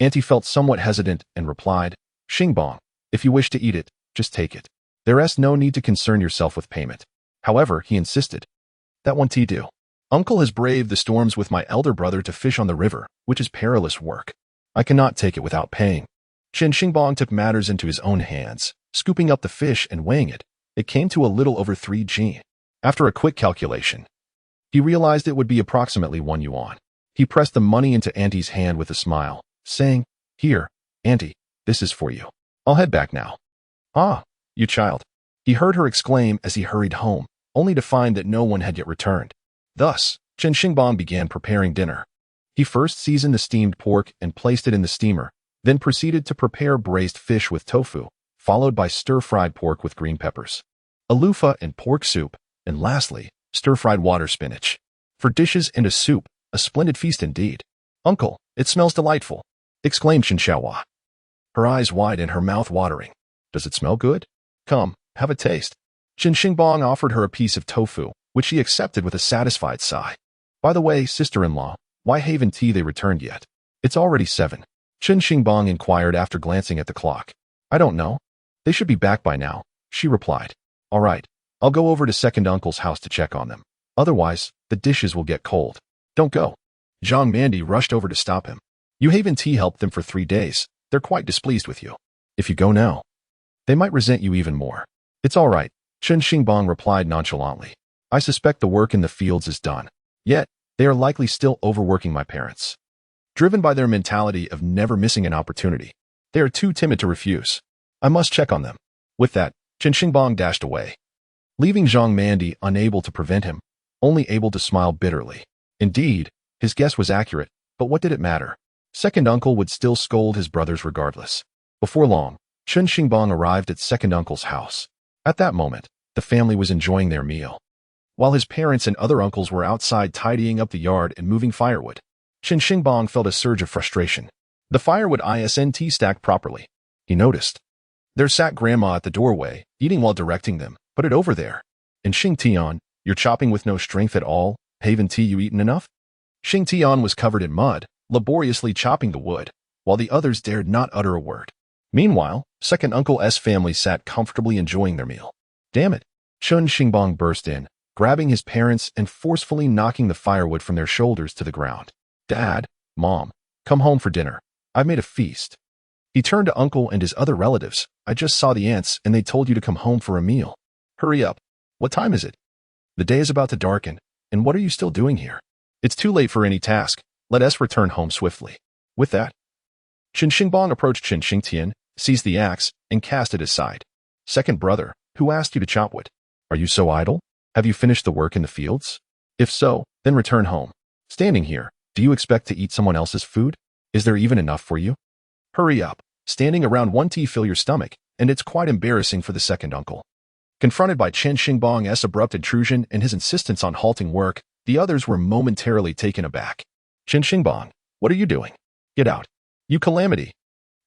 Auntie felt somewhat hesitant and replied, "Xingbang, if you wish to eat it, just take it. There is no need to concern yourself with payment." However, he insisted, "That won't do. Uncle has braved the storms with my elder brother to fish on the river, which is perilous work. I cannot take it without paying." Chen Xingbang took matters into his own hands, scooping up the fish and weighing it. It came to a little over 3 jin. After a quick calculation, he realized it would be approximately 1 yuan. He pressed the money into Auntie's hand with a smile, saying, "Here, Auntie, this is for you. I'll head back now." "Ah, you child," he heard her exclaim as he hurried home, only to find that no one had yet returned. Thus, Chen Xingbang began preparing dinner. He first seasoned the steamed pork and placed it in the steamer, then proceeded to prepare braised fish with tofu, followed by stir-fried pork with green peppers, a loofah and pork soup, and lastly, stir-fried water spinach. For dishes and a soup, a splendid feast indeed. "Uncle, it smells delightful," exclaimed Chen Xiaohua, her eyes wide and her mouth watering. "Does it smell good? Come, have a taste." Chen Xingbang offered her a piece of tofu, which she accepted with a satisfied sigh. "By the way, sister-in-law, why haven't they returned yet? It's already 7. Chen Xingbang inquired after glancing at the clock. "I don't know. They should be back by now," she replied. "All right, I'll go over to second uncle's house to check on them. Otherwise, they The dishes will get cold. Don't go. Zhang Mandi rushed over to stop him. You haven't helped them for 3 days. They're quite displeased with you. If you go now, they might resent you even more. It's all right, Chen Xingbang replied nonchalantly. I suspect the work in the fields is done. Yet, they are likely still overworking my parents. Driven by their mentality of never missing an opportunity, they are too timid to refuse. I must check on them. With that, Chen Xingbang dashed away, leaving Zhang Mandi unable to prevent him, only able to smile bitterly. Indeed, his guess was accurate, but what did it matter? Second uncle would still scold his brothers regardless. Before long, Chen Xingbang arrived at second uncle's house. At that moment, the family was enjoying their meal, while his parents and other uncles were outside tidying up the yard and moving firewood. Chen Xingbang felt a surge of frustration. The firewood isn't stacked properly. He noticed. There sat Grandma at the doorway, eating while directing them. Put it over there. And Xing Tian, you're chopping with no strength at all. Haven't you eaten enough? Xing Tian was covered in mud, laboriously chopping the wood, while the others dared not utter a word. Meanwhile, second uncle's family sat comfortably enjoying their meal. Damn it! Chen Xingbang burst in, grabbing his parents and forcefully knocking the firewood from their shoulders to the ground. Dad, Mom, come home for dinner. I've made a feast. He turned to Uncle and his other relatives. I just saw the aunts and they told you to come home for a meal. Hurry up. What time is it? The day is about to darken, and what are you still doing here? It's too late for any task. Let us return home swiftly. With that, Chen Xingbang approached Chen Xingtian, seized the axe, and cast it aside. Second brother, who asked you to chop wood? Are you so idle? Have you finished the work in the fields? If so, then return home. Standing here, do you expect to eat someone else's food? Is there even enough for you? Hurry up. Standing around one tea fill your stomach, and it's quite embarrassing for the second uncle. Confronted by Chen Xingbang's abrupt intrusion and his insistence on halting work, the others were momentarily taken aback. Chen Xingbang, what are you doing? Get out. You calamity.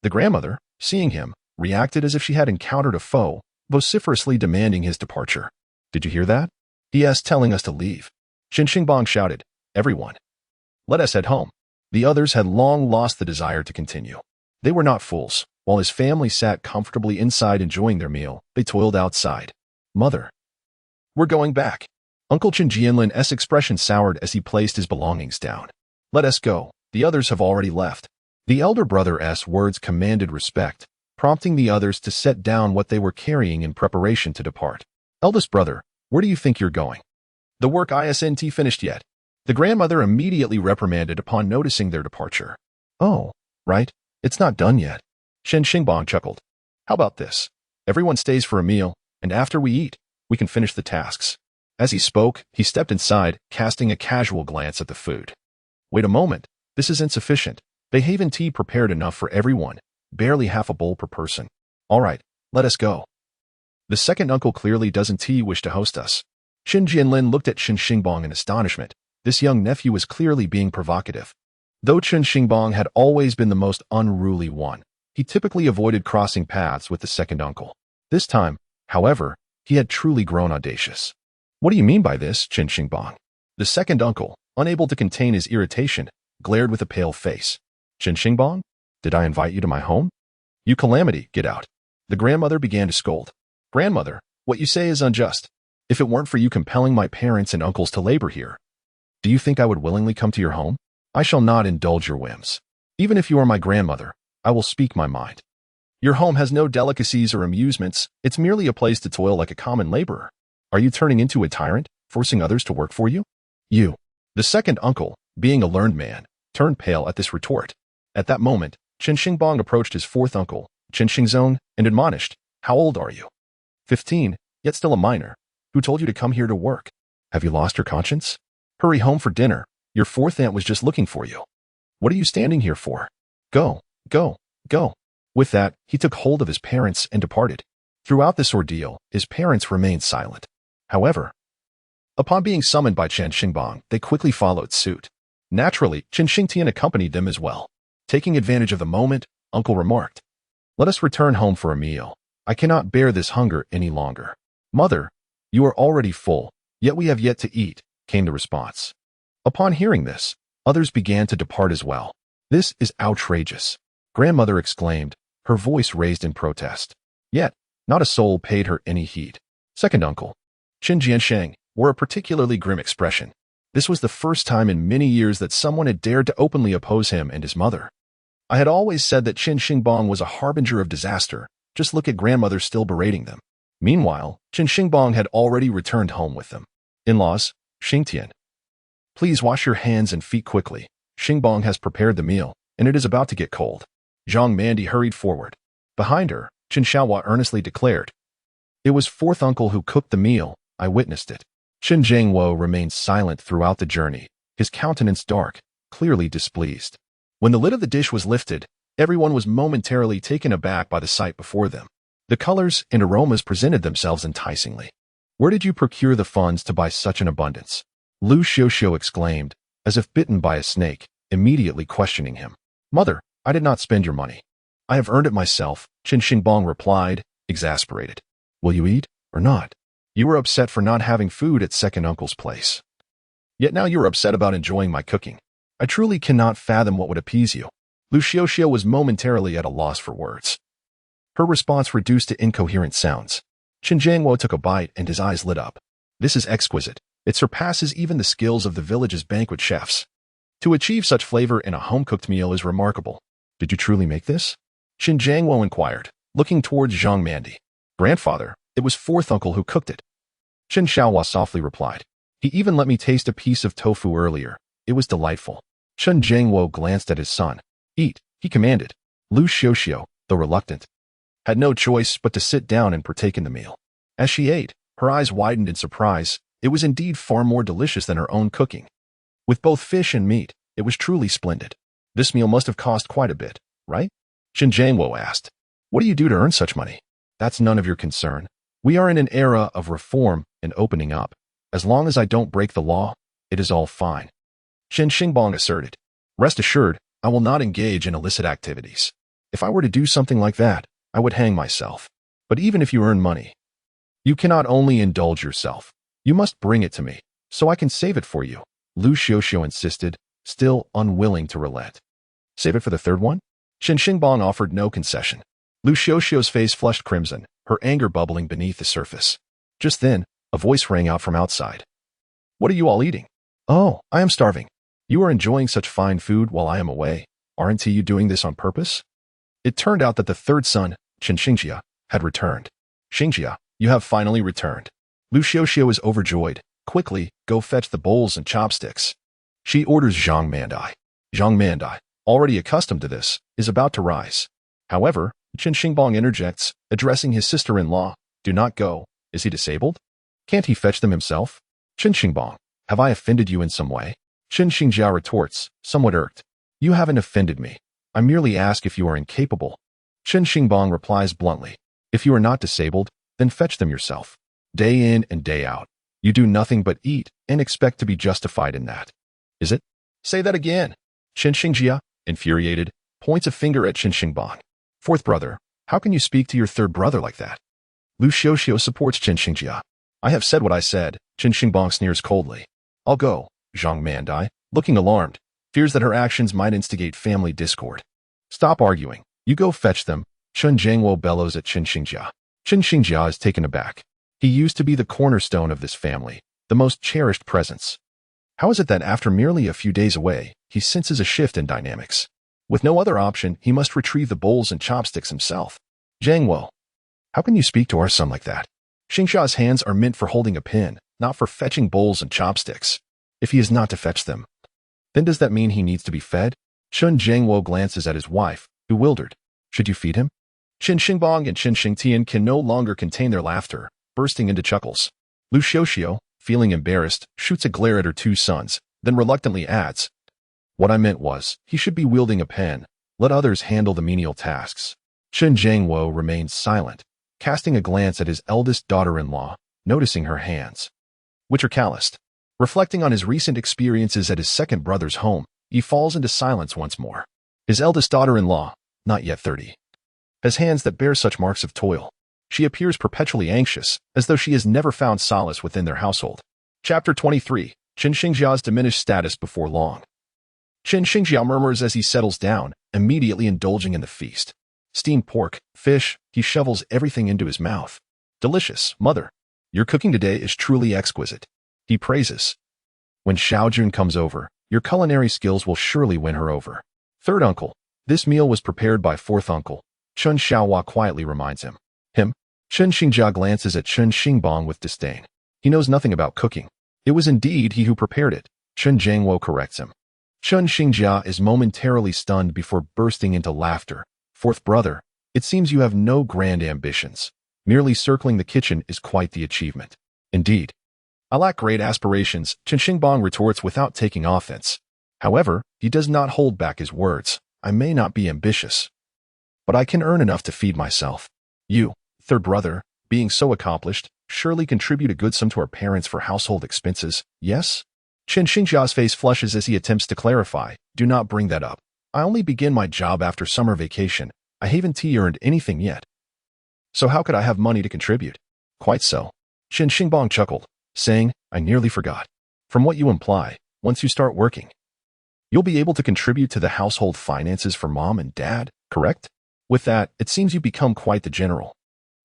The grandmother, seeing him, reacted as if she had encountered a foe, vociferously demanding his departure. Did you hear that? He is telling us to leave. Chen Xingbang shouted, everyone. Let us head home. The others had long lost the desire to continue. They were not fools. While his family sat comfortably inside enjoying their meal, they toiled outside. Mother. We're going back. Uncle Chen Jianlin's expression soured as he placed his belongings down. Let us go. The others have already left. The elder brother's words commanded respect, prompting the others to set down what they were carrying in preparation to depart. Eldest brother, where do you think you're going? The work isn't finished yet. The grandmother immediately reprimanded upon noticing their departure. Oh, right. It's not done yet. Chen Xingbang chuckled. How about this? Everyone stays for a meal, and after we eat, we can finish the tasks. As he spoke, he stepped inside, casting a casual glance at the food. Wait a moment. This is insufficient. They haven't prepared enough for everyone, barely half a bowl per person. All right, let us go. The second uncle clearly doesn't wish to host us. Chen Jianlin looked at Chen Xingbang in astonishment. This young nephew was clearly being provocative. Though Chen Xingbang had always been the most unruly one, he typically avoided crossing paths with the second uncle. This time, however, he had truly grown audacious. What do you mean by this, Chen Xingbang? The second uncle, unable to contain his irritation, glared with a pale face. Chen Xingbang, did I invite you to my home? You calamity, get out. The grandmother began to scold. Grandmother, what you say is unjust. If it weren't for you compelling my parents and uncles to labor here, do you think I would willingly come to your home? I shall not indulge your whims. Even if you are my grandmother, I will speak my mind. Your home has no delicacies or amusements. It's merely a place to toil like a common laborer. Are you turning into a tyrant, forcing others to work for you? You. The second uncle, being a learned man, turned pale at this retort. At that moment, Chen Xingbang approached his fourth uncle, Chen Xingzong, and admonished, How old are you? 15, yet still a minor. Who told you to come here to work? Have you lost your conscience? Hurry home for dinner. Your fourth aunt was just looking for you. What are you standing here for? Go, go, go. With that, he took hold of his parents and departed. Throughout this ordeal, his parents remained silent. However, upon being summoned by Chen Xingbang, they quickly followed suit. Naturally, Chen Xingtian accompanied them as well. Taking advantage of the moment, Uncle remarked, Let us return home for a meal. I cannot bear this hunger any longer. Mother, you are already full, yet we have yet to eat, came the response. Upon hearing this, others began to depart as well. This is outrageous, grandmother exclaimed, her voice raised in protest. Yet, not a soul paid her any heed. Second uncle, Qin Jiansheng, wore a particularly grim expression. This was the first time in many years that someone had dared to openly oppose him and his mother. I had always said that Chen Xingbang was a harbinger of disaster. Just look at grandmother still berating them. Meanwhile, Chen Xingbang had already returned home with them. In-laws, Xingtian. Please wash your hands and feet quickly. Xingbang has prepared the meal, and it is about to get cold. Zhang Mandi hurried forward. Behind her, Chen Xiaohua earnestly declared. It was fourth uncle who cooked the meal. I witnessed it. Chen Zhangwo remained silent throughout the journey, his countenance dark, clearly displeased. When the lid of the dish was lifted, everyone was momentarily taken aback by the sight before them. The colors and aromas presented themselves enticingly. Where did you procure the funds to buy such an abundance? Lu Xiuxiu exclaimed, as if bitten by a snake, immediately questioning him. Mother, I did not spend your money. I have earned it myself, Chen Xingbang replied, exasperated. Will you eat or not? You were upset for not having food at second uncle's place. Yet now you are upset about enjoying my cooking. I truly cannot fathom what would appease you. Lu Xiuxiu was momentarily at a loss for words. Her response reduced to incoherent sounds. Chen Zhangwo took a bite and his eyes lit up. This is exquisite. It surpasses even the skills of the village's banquet chefs. To achieve such flavor in a home-cooked meal is remarkable. Did you truly make this? Chen Zhangwo inquired, looking towards Zhang Mandi. Grandfather, it was fourth uncle who cooked it. Chen Xiaohua softly replied. He even let me taste a piece of tofu earlier. It was delightful. Chen Zhangwo glanced at his son. Eat, he commanded. Lu Xiuxiu, though reluctant, had no choice but to sit down and partake in the meal. As she ate, her eyes widened in surprise. It was indeed far more delicious than her own cooking. With both fish and meat, it was truly splendid. This meal must have cost quite a bit, right? Chen Zhangwo asked. What do you do to earn such money? That's none of your concern. We are in an era of reform and opening up. As long as I don't break the law, it is all fine. Chen Xingbang asserted. Rest assured, I will not engage in illicit activities. If I were to do something like that, I would hang myself. But even if you earn money, you cannot only indulge yourself. You must bring it to me, so I can save it for you, Lu Xiuxiu insisted, still unwilling to relent. Save it for the third one? Chen Xingbang offered no concession. Lu Xiuxiu's face flushed crimson, her anger bubbling beneath the surface. Just then, a voice rang out from outside. What are you all eating? Oh, I am starving. You are enjoying such fine food while I am away. Aren't you doing this on purpose? It turned out that the third son, Chen Xingjia, had returned. Xingjia, you have finally returned. Lu Xiuxiu is overjoyed. Quickly, go fetch the bowls and chopsticks. She orders Zhang Mandi. Zhang Mandi, already accustomed to this, is about to rise. However, Chen Xingbang interjects, addressing his sister-in-law. Do not go. Is he disabled? Can't he fetch them himself? Chen Xingbang, have I offended you in some way? Chen Xingjia retorts, somewhat irked. You haven't offended me. I merely ask if you are incapable. Chen Xingbang replies bluntly. If you are not disabled, then fetch them yourself. Day in and day out, you do nothing but eat and expect to be justified in that. Is it? Say that again. Chen Xingjia, infuriated, points a finger at Chen Xingbang. Fourth brother, how can you speak to your third brother like that? Lu Xiuxiu supports Chen Xingjia. I have said what I said, Chen Xingbang sneers coldly. I'll go, Zhang Mandi, looking alarmed, fears that her actions might instigate family discord. Stop arguing. You go fetch them, Chen Zhangwo bellows at Chen Xingjia. Chen Xingjia is taken aback. He used to be the cornerstone of this family, the most cherished presence. How is it that after merely a few days away, he senses a shift in dynamics? With no other option, he must retrieve the bowls and chopsticks himself. Zhangwo, how can you speak to our son like that? Xingxia's hands are meant for holding a pen, not for fetching bowls and chopsticks. If he is not to fetch them, then does that mean he needs to be fed? Chen Zhangwo glances at his wife, bewildered. Should you feed him? Chen Xingbang and Chen Xingtian can no longer contain their laughter, bursting into chuckles. Lu Xiuxiu, feeling embarrassed, shoots a glare at her two sons, then reluctantly adds, What I meant was, he should be wielding a pen. Let others handle the menial tasks. Chen Zhangwo remains silent, casting a glance at his eldest daughter-in-law, noticing her hands, which are calloused. Reflecting on his recent experiences at his second brother's home, he falls into silence once more. His eldest daughter-in-law, not yet 30, has hands that bear such marks of toil. She appears perpetually anxious, as though she has never found solace within their household. Chapter 23, Chen Xingjia's diminished status before long. Chen Xingjia murmurs as he settles down, immediately indulging in the feast. Steamed pork, fish, he shovels everything into his mouth. Delicious, mother. Your cooking today is truly exquisite. He praises. When Xiaojun comes over, your culinary skills will surely win her over. Third uncle. This meal was prepared by fourth uncle. Chen Xiaohua quietly reminds him. Chen Xingjia glances at Chen Xingbang with disdain. He knows nothing about cooking. It was indeed he who prepared it. Chen Jiangwo corrects him. Chen Xingjia is momentarily stunned before bursting into laughter. Fourth brother, it seems you have no grand ambitions. Merely circling the kitchen is quite the achievement. Indeed. I lack great aspirations, Chen Xingbang retorts without taking offense. However, he does not hold back his words. I may not be ambitious, but I can earn enough to feed myself. You, third brother, being so accomplished, surely contribute a good sum to our parents for household expenses, yes? Chen Xingjia's face flushes as he attempts to clarify. Do not bring that up. I only begin my job after summer vacation. I haven't earned anything yet. So how could I have money to contribute? Quite so. Chen Xingbang chuckled, saying, I nearly forgot. From what you imply, once you start working, you'll be able to contribute to the household finances for mom and dad, correct? With that, it seems you become quite the general.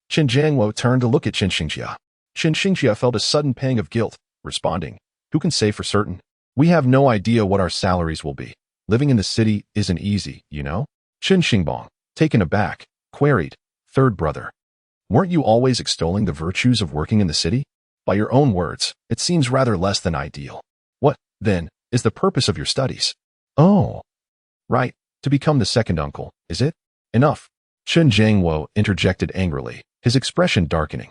Chen Jiangwo turned to look at Chen Xingjia. Chen Xingjia felt a sudden pang of guilt, responding, who can say for certain? We have no idea what our salaries will be. Living in the city isn't easy, you know? Chen Xingbang, taken aback, queried, third brother. Weren't you always extolling the virtues of working in the city? By your own words, it seems rather less than ideal. What, then, is the purpose of your studies? Oh, right, to become the second uncle, is it? Enough. Chen Jiangwo interjected angrily, his expression darkening.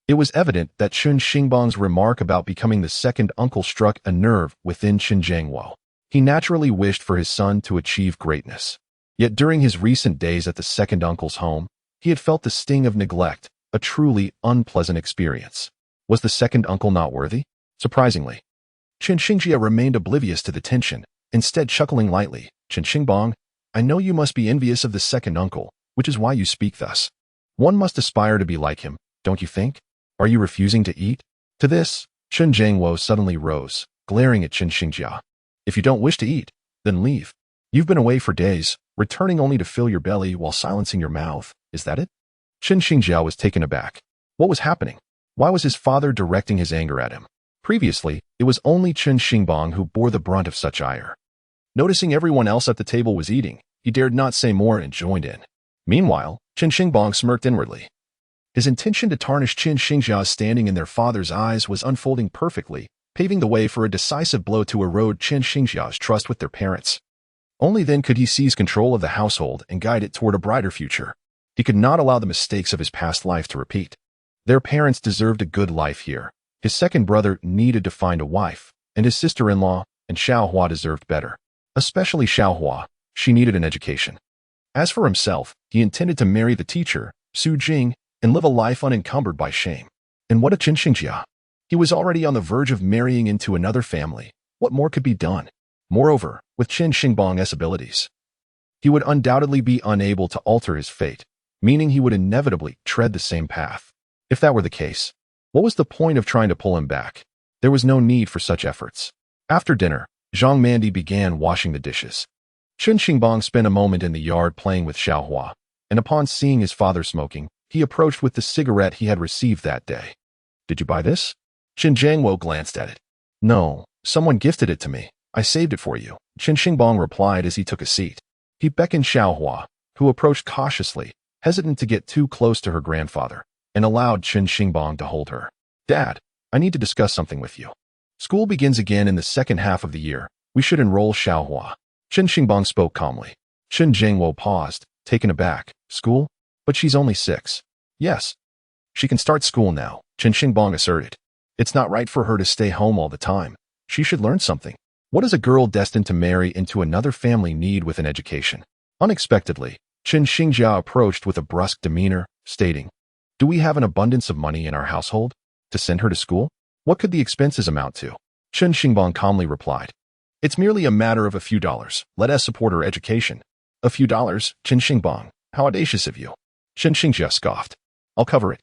It was evident that Chen Xingbang's remark about becoming the second uncle struck a nerve within Chen Jiangwo. He naturally wished for his son to achieve greatness. Yet during his recent days at the second uncle's home, he had felt the sting of neglect, a truly unpleasant experience. Was the second uncle not worthy? Surprisingly, Chen Xingjia remained oblivious to the tension, instead chuckling lightly. Chen Xingbang, I know you must be envious of the second uncle, which is why you speak thus. One must aspire to be like him, don't you think? Are you refusing to eat? To this, Chen Jiangwo suddenly rose, glaring at Chen Xingjia. If you don't wish to eat, then leave. You've been away for days, returning only to fill your belly while silencing your mouth. Is that it? Chen Xingjia was taken aback. What was happening? Why was his father directing his anger at him? Previously, it was only Chen Xingbang who bore the brunt of such ire. Noticing everyone else at the table was eating, he dared not say more and joined in. Meanwhile, Chen Xingbang smirked inwardly. His intention to tarnish Chen Xingjia's standing in their father's eyes was unfolding perfectly, paving the way for a decisive blow to erode Chen Xingjia's trust with their parents. Only then could he seize control of the household and guide it toward a brighter future. He could not allow the mistakes of his past life to repeat. Their parents deserved a good life here. His second brother needed to find a wife, and his sister-in-law and Xiaohua deserved better. Especially Xiaohua, she needed an education. As for himself, he intended to marry the teacher, Su Jing, and live a life unencumbered by shame. And what a Chen Xingjia! He was already on the verge of marrying into another family. What more could be done? Moreover, with Chen Xingbang's abilities, he would undoubtedly be unable to alter his fate, meaning he would inevitably tread the same path. If that were the case, what was the point of trying to pull him back? There was no need for such efforts. After dinner, Zhang Mandi began washing the dishes. Chen Xingbang spent a moment in the yard playing with Xiaohua, and upon seeing his father smoking, he approached with the cigarette he had received that day. Did you buy this? Chen Jiangwo glanced at it. No, someone gifted it to me. I saved it for you, Chen Xingbang replied as he took a seat. He beckoned Xiaohua, who approached cautiously, hesitant to get too close to her grandfather, and allowed Chen Xingbang to hold her. Dad, I need to discuss something with you. School begins again in the second half of the year. We should enroll Xiaohua. Chen Xingbang spoke calmly. Chen Jiangwo paused, taken aback. School? But she's only 6. Yes. She can start school now, Chen Xingbang asserted. It's not right for her to stay home all the time. She should learn something. What does a girl destined to marry into another family need with an education? Unexpectedly, Chen Xingjia approached with a brusque demeanor, stating, Do we have an abundance of money in our household? To send her to school? What could the expenses amount to? Chen Xingbang calmly replied, It's merely a matter of a few dollars. Let us support her education. A few dollars, Chen Xingbang. How audacious of you. Chen Xingjia scoffed. I'll cover it.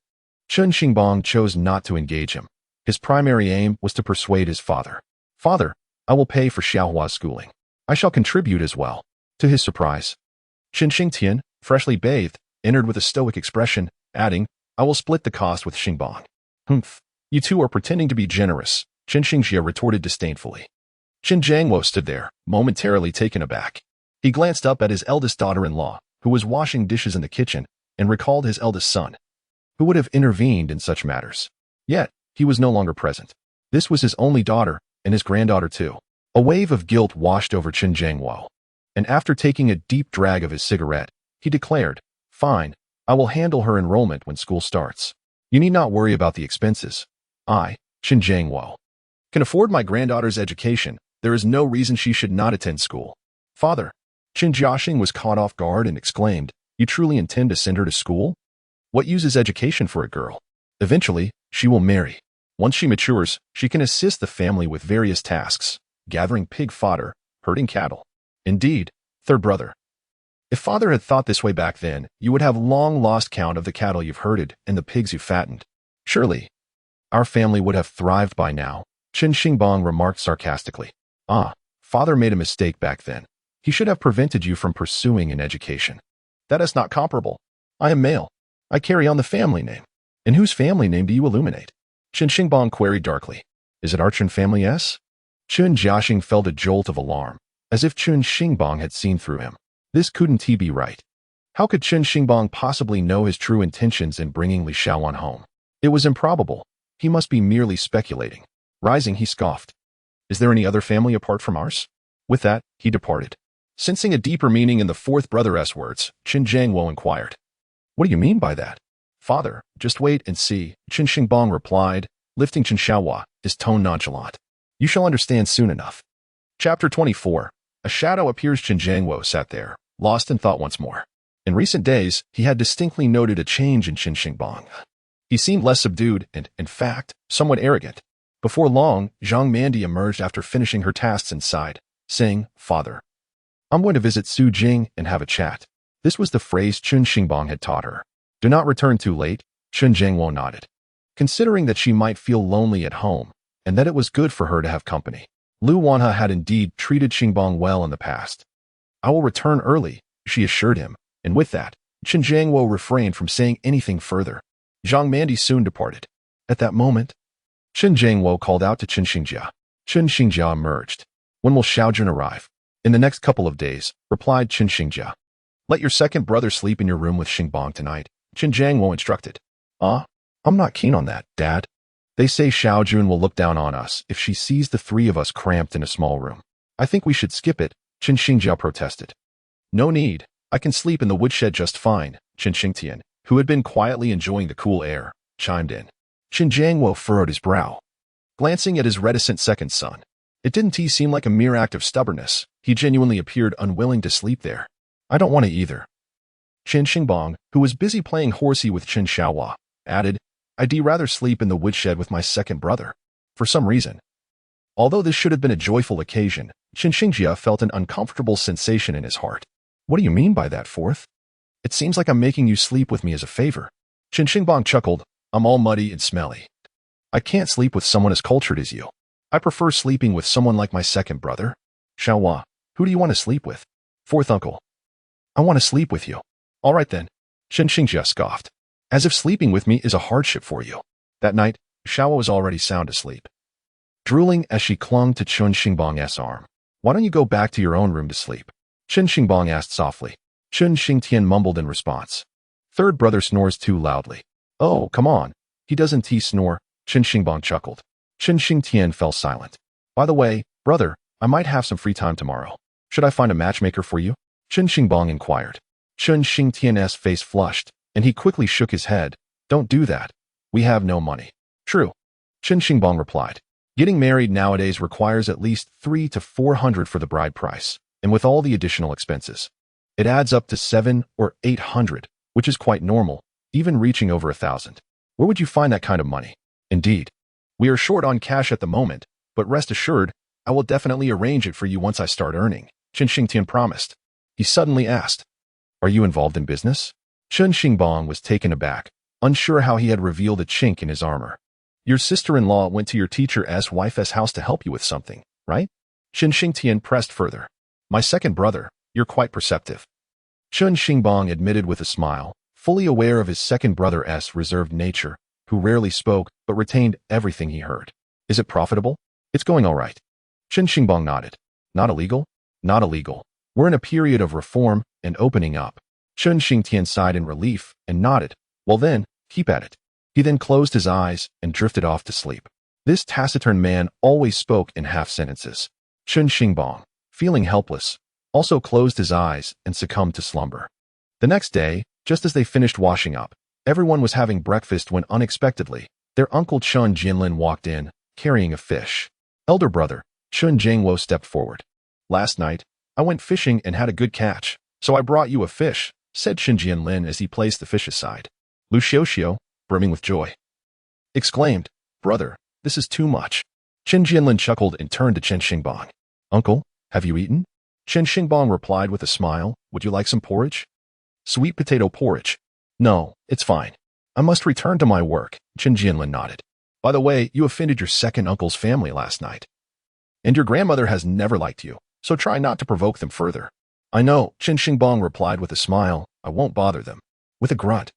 Chen Xingbang chose not to engage him. His primary aim was to persuade his father. Father, I will pay for Xiaohua's schooling. I shall contribute as well. To his surprise, Chen Xingtian, freshly bathed, entered with a stoic expression, adding, I will split the cost with Xingbang. Humph. You two are pretending to be generous, Chen Xingjia retorted disdainfully. Chen Xingbang stood there, momentarily taken aback. He glanced up at his eldest daughter-in-law, who was washing dishes in the kitchen, and recalled his eldest son, who would have intervened in such matters. Yet, he was no longer present. This was his only daughter, and his granddaughter too. A wave of guilt washed over Chen Xingbang, and after taking a deep drag of his cigarette, he declared, "Fine, I will handle her enrollment when school starts. You need not worry about the expenses. I, Chen Xingbang, can afford my granddaughter's education. There is no reason she should not attend school." "Father," Chen Jiaxing was caught off guard and exclaimed, "You truly intend to send her to school? What use is education for a girl? Eventually, she will marry. Once she matures, she can assist the family with various tasks, gathering pig fodder, herding cattle." "Indeed, third brother. If father had thought this way back then, you would have long lost count of the cattle you've herded and the pigs you've fattened. Surely, our family would have thrived by now," Chen Xingbang remarked sarcastically. "Ah, father made a mistake back then. He should have prevented you from pursuing an education. That is not comparable. I am male. I carry on the family name. And whose family name do you illuminate?" Chen Xingbang queried darkly. "Is it our Chen family, yes?" Chen Jiaxing felt a jolt of alarm, as if Chen Xingbang had seen through him. This couldn't he be right? How could Chen Xingbang possibly know his true intentions in bringing Li Xiaowan home? It was improbable. He must be merely speculating. Rising, he scoffed. "Is there any other family apart from ours?" With that, he departed. Sensing a deeper meaning in the fourth brother's words, Chen Jiangwo inquired, "What do you mean by that?" "Father, just wait and see," Chen Xingbang replied, lifting Chen Xiaohua, his tone nonchalant. "You shall understand soon enough." Chapter 24. A shadow appears. Chen Jiangwo sat there, lost in thought once more. In recent days, he had distinctly noted a change in Chen Xingbang. He seemed less subdued and, in fact, somewhat arrogant. Before long, Zhang Mandi emerged after finishing her tasks and sighed, saying, "Father, I'm going to visit Su Jing and have a chat." This was the phrase Chen Xingbang had taught her. "Do not return too late," Chen Jiangwo nodded. Considering that she might feel lonely at home, and that it was good for her to have company, Lu Wanhe had indeed treated Xingbang well in the past. "I will return early," she assured him, and with that, Chen Jiangwo refrained from saying anything further. Zhang Mandi soon departed. At that moment, Chen Jiangwo called out to Chen Xingjia. Chen Xingjia emerged. "When will Xiaojun arrive?" "In the next couple of days," replied Chen Xingjia. "Let your second brother sleep in your room with Xingbang tonight," Chen Jiangwo instructed. I'm not keen on that, Dad. They say Xiaojun will look down on us if she sees the three of us cramped in a small room. I think we should skip it," Chen Xingjia protested. "No need. I can sleep in the woodshed just fine," Chen Xingtian, who had been quietly enjoying the cool air, chimed in. Chen Jiangwo furrowed his brow, glancing at his reticent second son. It didn't seem like a mere act of stubbornness. He genuinely appeared unwilling to sleep there. "I don't want to either." Chen Xingbang, who was busy playing horsey with Chen Xiaohua, added, "I'd rather sleep in the woodshed with my second brother." For some reason, although this should have been a joyful occasion, Chen Xingjia felt an uncomfortable sensation in his heart. "What do you mean by that, fourth? It seems like I'm making you sleep with me as a favor." Chen Xingbang chuckled. "I'm all muddy and smelly. I can't sleep with someone as cultured as you. I prefer sleeping with someone like my second brother." "Xiaohua, who do you want to sleep with?" "Fourth uncle." "I want to sleep with you." "All right then," Chen Xingjia scoffed. "As if sleeping with me is a hardship for you." That night, Xiaohua was already sound asleep, drooling as she clung to Chen Xingbang's arm. "Why don't you go back to your own room to sleep?" Chen Xingbang asked softly. Chen Xingtian mumbled in response. "Third brother snores too loudly." "Oh, come on. He doesn't snore," Chen Xingbang chuckled. Chen Xingtian fell silent. "By the way, brother, I might have some free time tomorrow. Should I find a matchmaker for you?" Chen Xingbang inquired. Chen Xingtian's face flushed, and he quickly shook his head. "Don't do that. We have no money." "True," Chen Xingbang replied. "Getting married nowadays requires at least 300 to 400 for the bride price, and with all the additional expenses, it adds up to 700 or 800, which is quite normal, even reaching over 1,000. Where would you find that kind of money?" "Indeed. We are short on cash at the moment, but rest assured, I will definitely arrange it for you once I start earning," Chen Xingtian promised. He suddenly asked, "Are you involved in business?" Chen Xingbang was taken aback, unsure how he had revealed a chink in his armor. "Your sister-in-law went to your teacher's wife's house to help you with something, right?" Chen Xingtian pressed further. "My second brother, you're quite perceptive." Chen Xingbang admitted with a smile, fully aware of his second brother's reserved nature, who rarely spoke but retained everything he heard. "Is it profitable?" "It's going all right." Chen Xingbang nodded. Not illegal? Not illegal. We're in a period of reform and opening up. Chen Xingtian sighed in relief and nodded. Well then, keep at it. He then closed his eyes and drifted off to sleep. This taciturn man always spoke in half sentences. Chen Xingbang, feeling helpless, also closed his eyes and succumbed to slumber. The next day, just as they finished washing up, everyone was having breakfast when unexpectedly, their uncle Chen Jinlin walked in, carrying a fish. Elder brother, Chen Jingwo stepped forward. Last night, I went fishing and had a good catch, so I brought you a fish, said Chen Jinlin as he placed the fish aside. Lu Xiuxiu, brimming with joy, exclaimed, Brother, this is too much. Chen Jinlin chuckled and turned to Chen Xingbang. Uncle, have you eaten? Chen Xingbang replied with a smile, Would you like some porridge? Sweet potato porridge. No, it's fine. I must return to my work, Chen Jinlin nodded. By the way, you offended your second uncle's family last night. And your grandmother has never liked you, so try not to provoke them further. I know, Chen Xingbang replied with a smile. I won't bother them. With a grunt,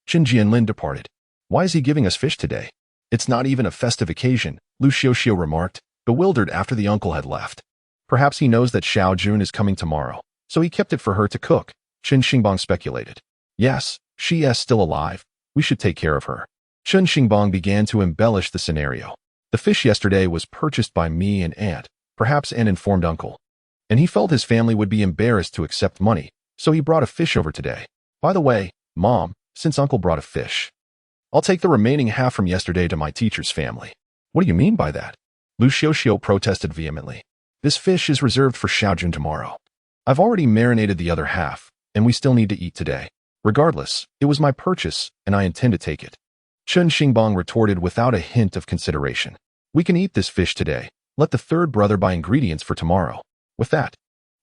Chen Jinlin departed. Why is he giving us fish today? It's not even a festive occasion, Lu Xiuxiu remarked, bewildered after the uncle had left. Perhaps he knows that Xiao Jun is coming tomorrow, so he kept it for her to cook, Chen Xingbang speculated. Yes, she is still alive. We should take care of her. Chen Xingbang began to embellish the scenario. The fish yesterday was purchased by me and aunt, perhaps an informed uncle. And he felt his family would be embarrassed to accept money, so he brought a fish over today. By the way, Mom, since uncle brought a fish, I'll take the remaining half from yesterday to my teacher's family. What do you mean by that? Lu Xiuxiu protested vehemently. This fish is reserved for Xiaojun tomorrow. I've already marinated the other half, and we still need to eat today. Regardless, it was my purchase, and I intend to take it. Chen Xingbang retorted without a hint of consideration. We can eat this fish today. Let the third brother buy ingredients for tomorrow. With that,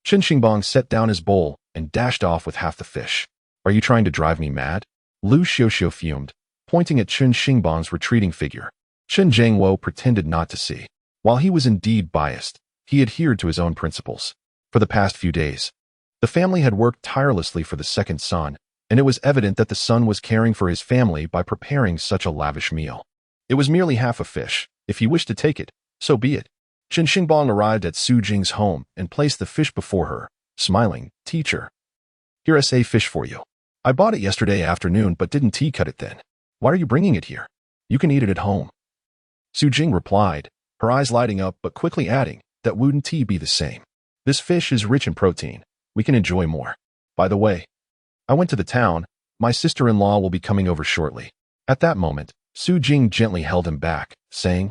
Chen Xingbang set down his bowl and dashed off with half the fish. Are you trying to drive me mad? Lu Xiuxiu fumed, pointing at Chen Xingbang's retreating figure. Chen Jingwo pretended not to see. While he was indeed biased, he adhered to his own principles. For the past few days, the family had worked tirelessly for the second son, and it was evident that the son was caring for his family by preparing such a lavish meal. It was merely half a fish. If he wished to take it, so be it. Chen Xingbang arrived at Su Jing's home and placed the fish before her, smiling. Teacher, here is a fish for you. I bought it yesterday afternoon but didn't cut it then. Why are you bringing it here? You can eat it at home. Su Jing replied, her eyes lighting up but quickly adding, that wouldn't tea be the same. This fish is rich in protein. We can enjoy more. By the way, I went to the town. My sister-in-law will be coming over shortly. At that moment, Su Jing gently held him back, saying,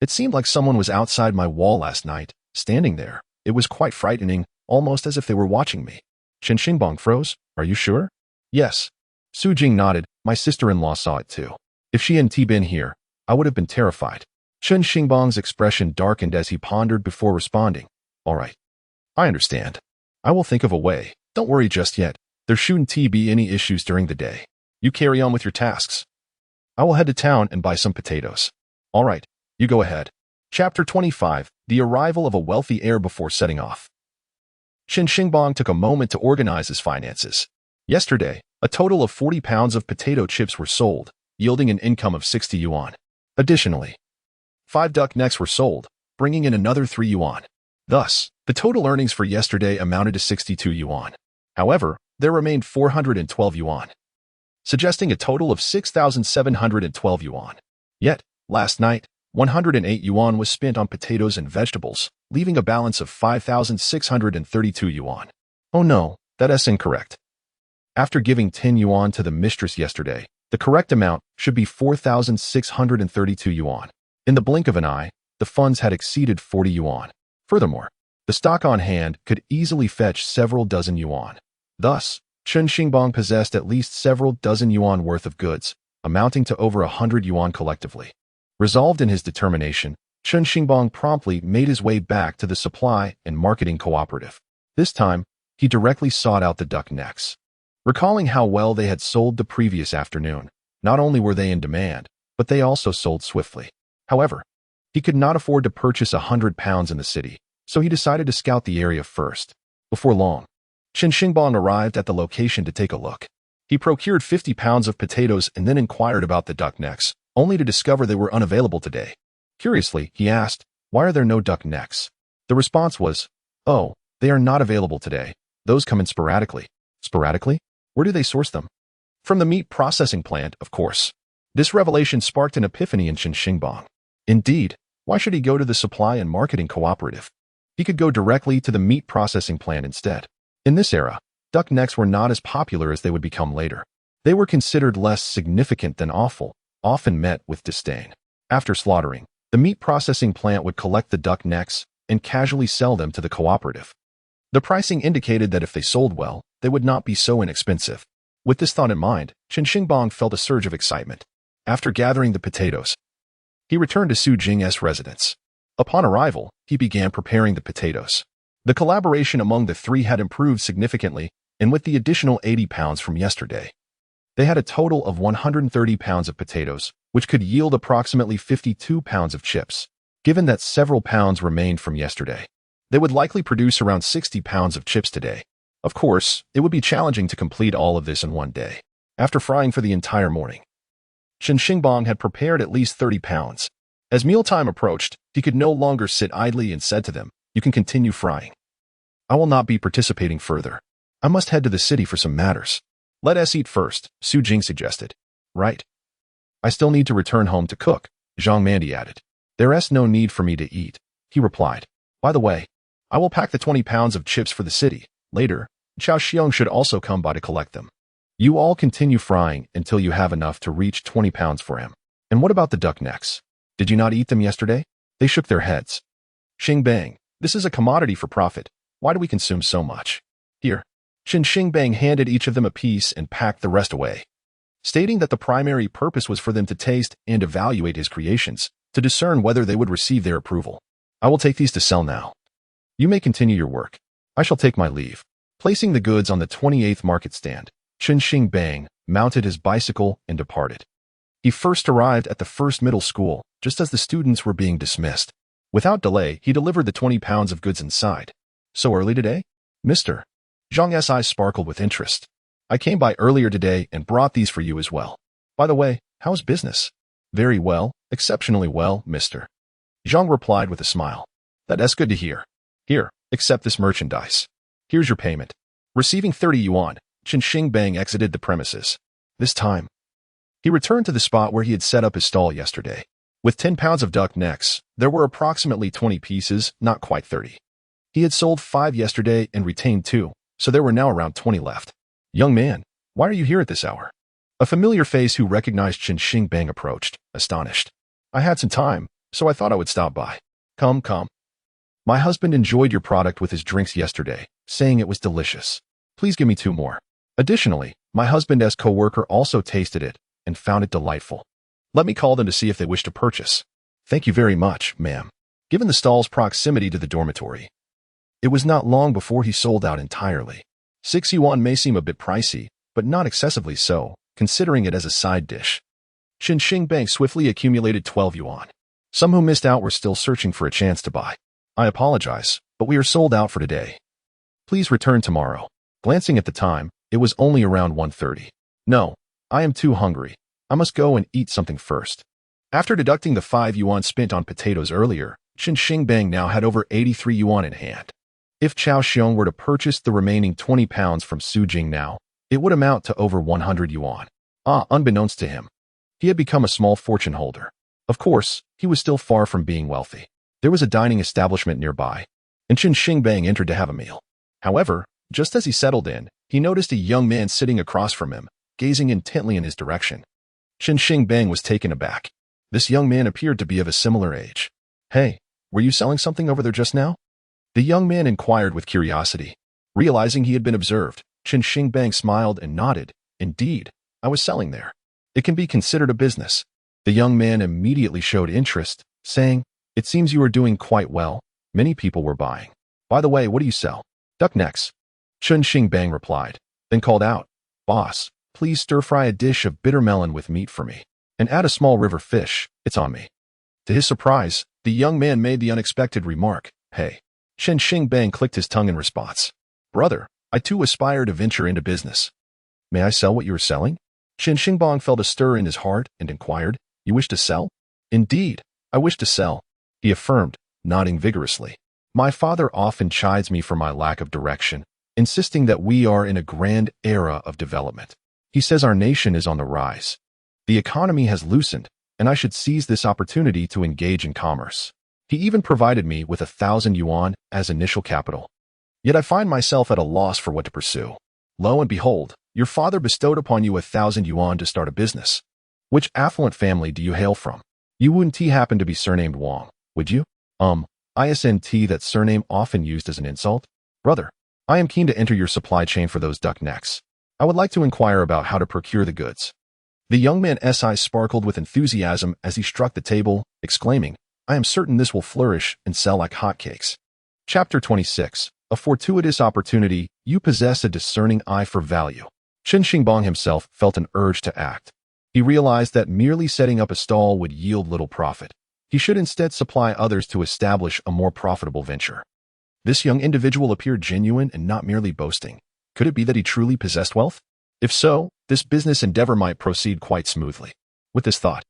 It seemed like someone was outside my wall last night, standing there. It was quite frightening, almost as if they were watching me. Chen Xingbang froze. Are you sure? Yes. Su Jing nodded. My sister-in-law saw it too. If she hadn't been here, I would have been terrified. Chen Xingbang's expression darkened as he pondered before responding. All right. I understand. I will think of a way. Don't worry just yet. There shouldn't be any issues during the day. You carry on with your tasks. I will head to town and buy some potatoes. All right. You go ahead. Chapter 25. The arrival of a wealthy heir before setting off. Chen Xingbang took a moment to organize his finances. Yesterday, a total of 40 pounds of potato chips were sold, yielding an income of 60 yuan. Additionally, 5 duck necks were sold, bringing in another 3 yuan. Thus, the total earnings for yesterday amounted to 62 yuan. However, there remained 412 yuan, suggesting a total of 6,712 yuan. Yet, last night, 108 yuan was spent on potatoes and vegetables, leaving a balance of 5,632 yuan. Oh no, that is incorrect. After giving 10 yuan to the mistress yesterday, the correct amount should be 4,632 yuan. In the blink of an eye, the funds had exceeded 40 yuan. Furthermore, the stock on hand could easily fetch several dozen yuan. Thus, Chen Xingbang possessed at least several dozen yuan worth of goods, amounting to over 100 yuan collectively. Resolved in his determination, Chen Xingbang promptly made his way back to the supply and marketing cooperative. This time, he directly sought out the duck necks. Recalling how well they had sold the previous afternoon, not only were they in demand, but they also sold swiftly. However, he could not afford to purchase 100 pounds in the city, so he decided to scout the area first. Before long, Chen Xingbang arrived at the location to take a look. He procured 50 pounds of potatoes and then inquired about the duck necks, only to discover they were unavailable today. Curiously, he asked, Why are there no duck necks? The response was, oh, they are not available today. Those come in sporadically. Sporadically? Where do they source them? From the meat processing plant, of course. This revelation sparked an epiphany in Chen Xingbang. Indeed, why should he go to the supply and marketing cooperative? He could go directly to the meat processing plant instead. In this era, duck necks were not as popular as they would become later. They were considered less significant than offal, often met with disdain. After slaughtering, the meat processing plant would collect the duck necks and casually sell them to the cooperative. The pricing indicated that if they sold well, they would not be so inexpensive. With this thought in mind, Chen Xingbang felt a surge of excitement. After gathering the potatoes, he returned to Su Jing's residence. Upon arrival, he began preparing the potatoes. The collaboration among the three had improved significantly, and with the additional 80 pounds from yesterday, they had a total of 130 pounds of potatoes, which could yield approximately 52 pounds of chips. Given that several pounds remained from yesterday, they would likely produce around 60 pounds of chips today. Of course, it would be challenging to complete all of this in one day. After frying for the entire morning, Chen Xingbang had prepared at least 30 pounds. As mealtime approached, he could no longer sit idly and said to them, "You can continue frying. I will not be participating further. I must head to the city for some matters." "Let us eat first," Su Jing suggested. "Right. I still need to return home to cook," Zhang Mandi added. "There is no need for me to eat," he replied. "By the way, I will pack the 20 pounds of chips for the city. Later, Chao Xiong should also come by to collect them. You all continue frying until you have enough to reach 20 pounds for him." "And what about the duck necks? Did you not eat them yesterday?" They shook their heads. "Xingbang, this is a commodity for profit. Why do we consume so much? Here." Chen Xingbang handed each of them a piece and packed the rest away, stating that the primary purpose was for them to taste and evaluate his creations, to discern whether they would receive their approval. "I will take these to sell now. You may continue your work. I shall take my leave." Placing the goods on the 28th market stand, Chen Xingbang mounted his bicycle and departed. He first arrived at the first middle school, just as the students were being dismissed. Without delay, he delivered the 20 pounds of goods inside. "So early today, Mr.?" Zhang's eyes sparkled with interest. "I came by earlier today and brought these for you as well. By the way, how's business?" "Very well, exceptionally well, Mr." Zhang replied with a smile. "That's good to hear. Here, accept this merchandise. Here's your payment." Receiving 30 yuan, Chen Xingbang exited the premises. This time, he returned to the spot where he had set up his stall yesterday. With 10 pounds of duck necks, there were approximately 20 pieces, not quite 30. He had sold 5 yesterday and retained 2, so there were now around 20 left. "Young man, why are you here at this hour?" A familiar face who recognized Chen Xingbang approached, astonished. "I had some time, so I thought I would stop by." Come. "My husband enjoyed your product with his drinks yesterday, saying it was delicious. Please give me 2 more. Additionally, my husband's co-worker also tasted it and found it delightful. Let me call them to see if they wish to purchase." "Thank you very much, ma'am." Given the stall's proximity to the dormitory, it was not long before he sold out entirely. 6 yuan may seem a bit pricey, but not excessively so, considering it as a side dish. Chen Xingbang swiftly accumulated 12 yuan. Some who missed out were still searching for a chance to buy. "I apologize, but we are sold out for today. Please return tomorrow." Glancing at the time, it was only around 1:30. "No, I am too hungry. I must go and eat something first." After deducting the 5 yuan spent on potatoes earlier, Chen Xingbang now had over 83 yuan in hand. If Chao Xiong were to purchase the remaining 20 pounds from Su Jing now, it would amount to over 100 yuan. Unbeknownst to him, he had become a small fortune holder. Of course, he was still far from being wealthy. There was a dining establishment nearby, and Chen Xingbang entered to have a meal. However, just as he settled in, he noticed a young man sitting across from him, gazing intently in his direction. Chen Xingbang was taken aback. This young man appeared to be of a similar age. "Hey, were you selling something over there just now?" The young man inquired with curiosity. Realizing he had been observed, Chen Xingbang smiled and nodded. "Indeed, I was selling there. It can be considered a business." The young man immediately showed interest, saying, "It seems you are doing quite well. Many people were buying. By the way, what do you sell?" "Duck necks." Chen Xingbang replied, then called out, "Boss, please stir-fry a dish of bitter melon with meat for me, and add a small river fish. It's on me." To his surprise, the young man made the unexpected remark, "Hey." Chen Xingbang clicked his tongue in response. "Brother, I too aspire to venture into business. May I sell what you are selling?" Chen Xingbang felt a stir in his heart and inquired, "You wish to sell?" "Indeed, I wish to sell," he affirmed, nodding vigorously. My father often chides me for my lack of direction, insisting that we are in a grand era of development. He says our nation is on the rise. The economy has loosened, and I should seize this opportunity to engage in commerce. He even provided me with 1,000 yuan as initial capital. Yet I find myself at a loss for what to pursue. Lo and behold, your father bestowed upon you 1,000 yuan to start a business. Which affluent family do you hail from? You wouldn't happen to be surnamed Wang, would you? Isn't that surname often used as an insult? Brother, I am keen to enter your supply chain for those duck necks. I would like to inquire about how to procure the goods. The young man's eyes sparkled with enthusiasm as he struck the table, exclaiming, I am certain this will flourish and sell like hotcakes. Chapter 26. A fortuitous opportunity. You possess a discerning eye for value. Chen Xingbang himself felt an urge to act. He realized that merely setting up a stall would yield little profit. He should instead supply others to establish a more profitable venture. This young individual appeared genuine and not merely boasting. Could it be that he truly possessed wealth? If so, this business endeavor might proceed quite smoothly. With this thought,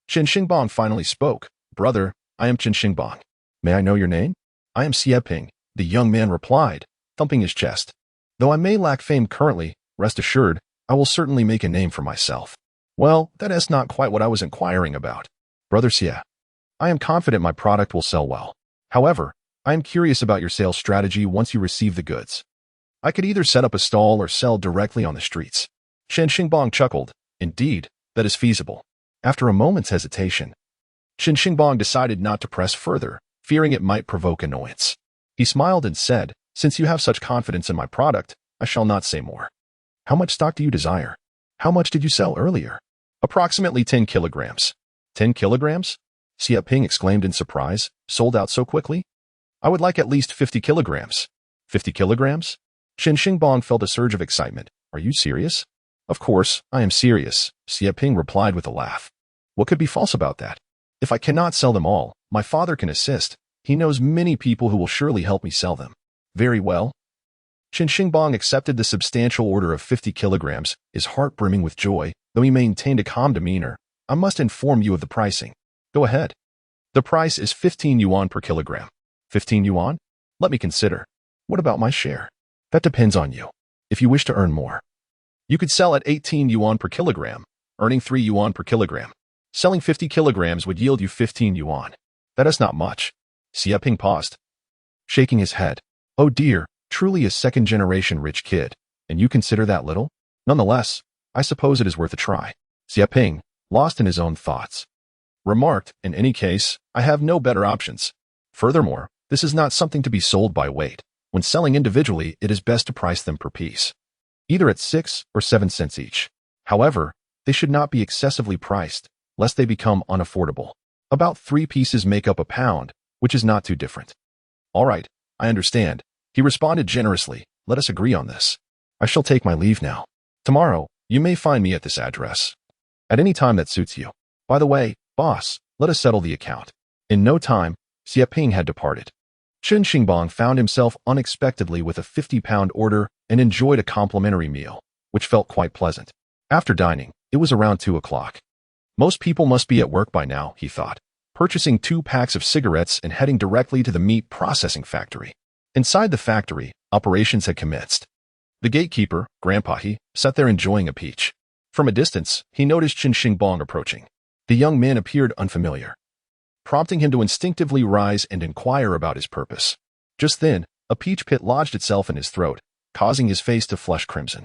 Chen Xingbang finally spoke. Brother, I am Chen Xingbang. May I know your name? I am Xie, the young man replied, thumping his chest. Though I may lack fame currently, rest assured, I will certainly make a name for myself. Well, that is not quite what I was inquiring about. Brother Xie, I am confident my product will sell well. However, I am curious about your sales strategy once you receive the goods. I could either set up a stall or sell directly on the streets. Chen Xingbang chuckled. Indeed, that is feasible. After a moment's hesitation, Chen Xingbang decided not to press further, fearing it might provoke annoyance. He smiled and said, Since you have such confidence in my product, I shall not say more. How much stock do you desire? How much did you sell earlier? Approximately 10 kilograms. 10 kilograms? Xie exclaimed in surprise. Sold out so quickly? I would like at least 50 kilograms. 50 kilograms? Chen Xingbang felt a surge of excitement. Are you serious? Of course, I am serious, Xie replied with a laugh. What could be false about that? If I cannot sell them all, my father can assist. He knows many people who will surely help me sell them. Very well. Chen Xingbang accepted the substantial order of 50 kilograms, his heart brimming with joy, though he maintained a calm demeanor. I must inform you of the pricing. Go ahead. The price is 15 yuan per kilogram. 15 yuan? Let me consider. What about my share? That depends on you. If you wish to earn more, you could sell at 18 yuan per kilogram, earning 3 yuan per kilogram. Selling 50 kilograms would yield you 15 yuan. That is not much. Xie paused, shaking his head. Oh dear, truly a second-generation rich kid, and you consider that little? Nonetheless, I suppose it is worth a try. Xie, lost in his own thoughts, remarked, in any case, I have no better options. Furthermore, this is not something to be sold by weight. When selling individually, it is best to price them per piece, either at 6 or 7 cents each. However, they should not be excessively priced, lest they become unaffordable. About 3 pieces make up a pound, which is not too different. All right, I understand. He responded generously. Let us agree on this. I shall take my leave now. Tomorrow, you may find me at this address. At any time that suits you. By the way, boss, let us settle the account. In no time, Xie had departed. Chen Xingbang found himself unexpectedly with a 50-pound order and enjoyed a complimentary meal, which felt quite pleasant. After dining, it was around 2 o'clock. Most people must be at work by now, he thought, purchasing 2 packs of cigarettes and heading directly to the meat processing factory. Inside the factory, operations had commenced. The gatekeeper, Grandpa He, sat there enjoying a peach. From a distance, he noticed Chen Xingbang approaching. The young man appeared unfamiliar, prompting him to instinctively rise and inquire about his purpose. Just then, a peach pit lodged itself in his throat, causing his face to flush crimson.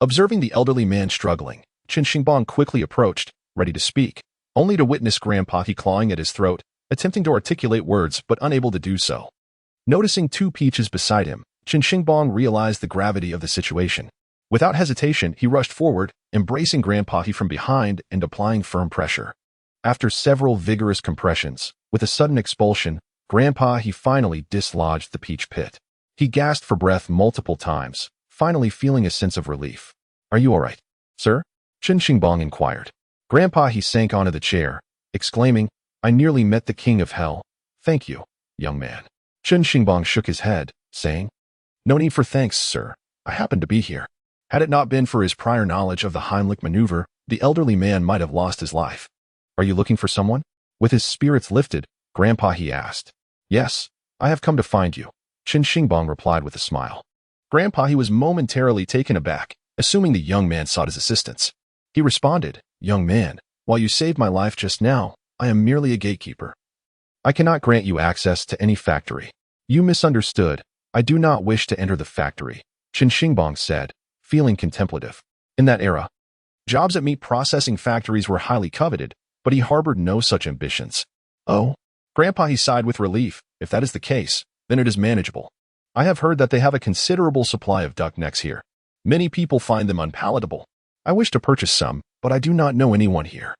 Observing the elderly man struggling, Chen Xingbang quickly approached, ready to speak, only to witness Grandpa He clawing at his throat, attempting to articulate words but unable to do so. Noticing 2 peaches beside him, Chen Xingbang realized the gravity of the situation. Without hesitation, he rushed forward, embracing Grandpa He from behind and applying firm pressure. After several vigorous compressions, with a sudden expulsion, Grandpa He finally dislodged the peach pit. He gasped for breath multiple times, finally feeling a sense of relief. Are you all right, sir? Chen Xingbang inquired. Grandpa He sank onto the chair, exclaiming, I nearly met the king of hell. Thank you, young man. Chen Xingbang shook his head, saying, No need for thanks, sir. I happened to be here. Had it not been for his prior knowledge of the Heimlich maneuver, the elderly man might have lost his life. Are you looking for someone? With his spirits lifted, Grandpa He asked. Yes, I have come to find you, Chen Xingbang replied with a smile. Grandpa, he was momentarily taken aback, assuming the young man sought his assistance. He responded, Young man, while you saved my life just now, I am merely a gatekeeper. I cannot grant you access to any factory. You misunderstood. I do not wish to enter the factory, Chen Xingbang said, feeling contemplative. In that era, jobs at meat processing factories were highly coveted, but he harbored no such ambitions. Oh, Grandpa, he sighed with relief. If that is the case, then it is manageable. I have heard that they have a considerable supply of duck necks here. Many people find them unpalatable. I wish to purchase some, but I do not know anyone here.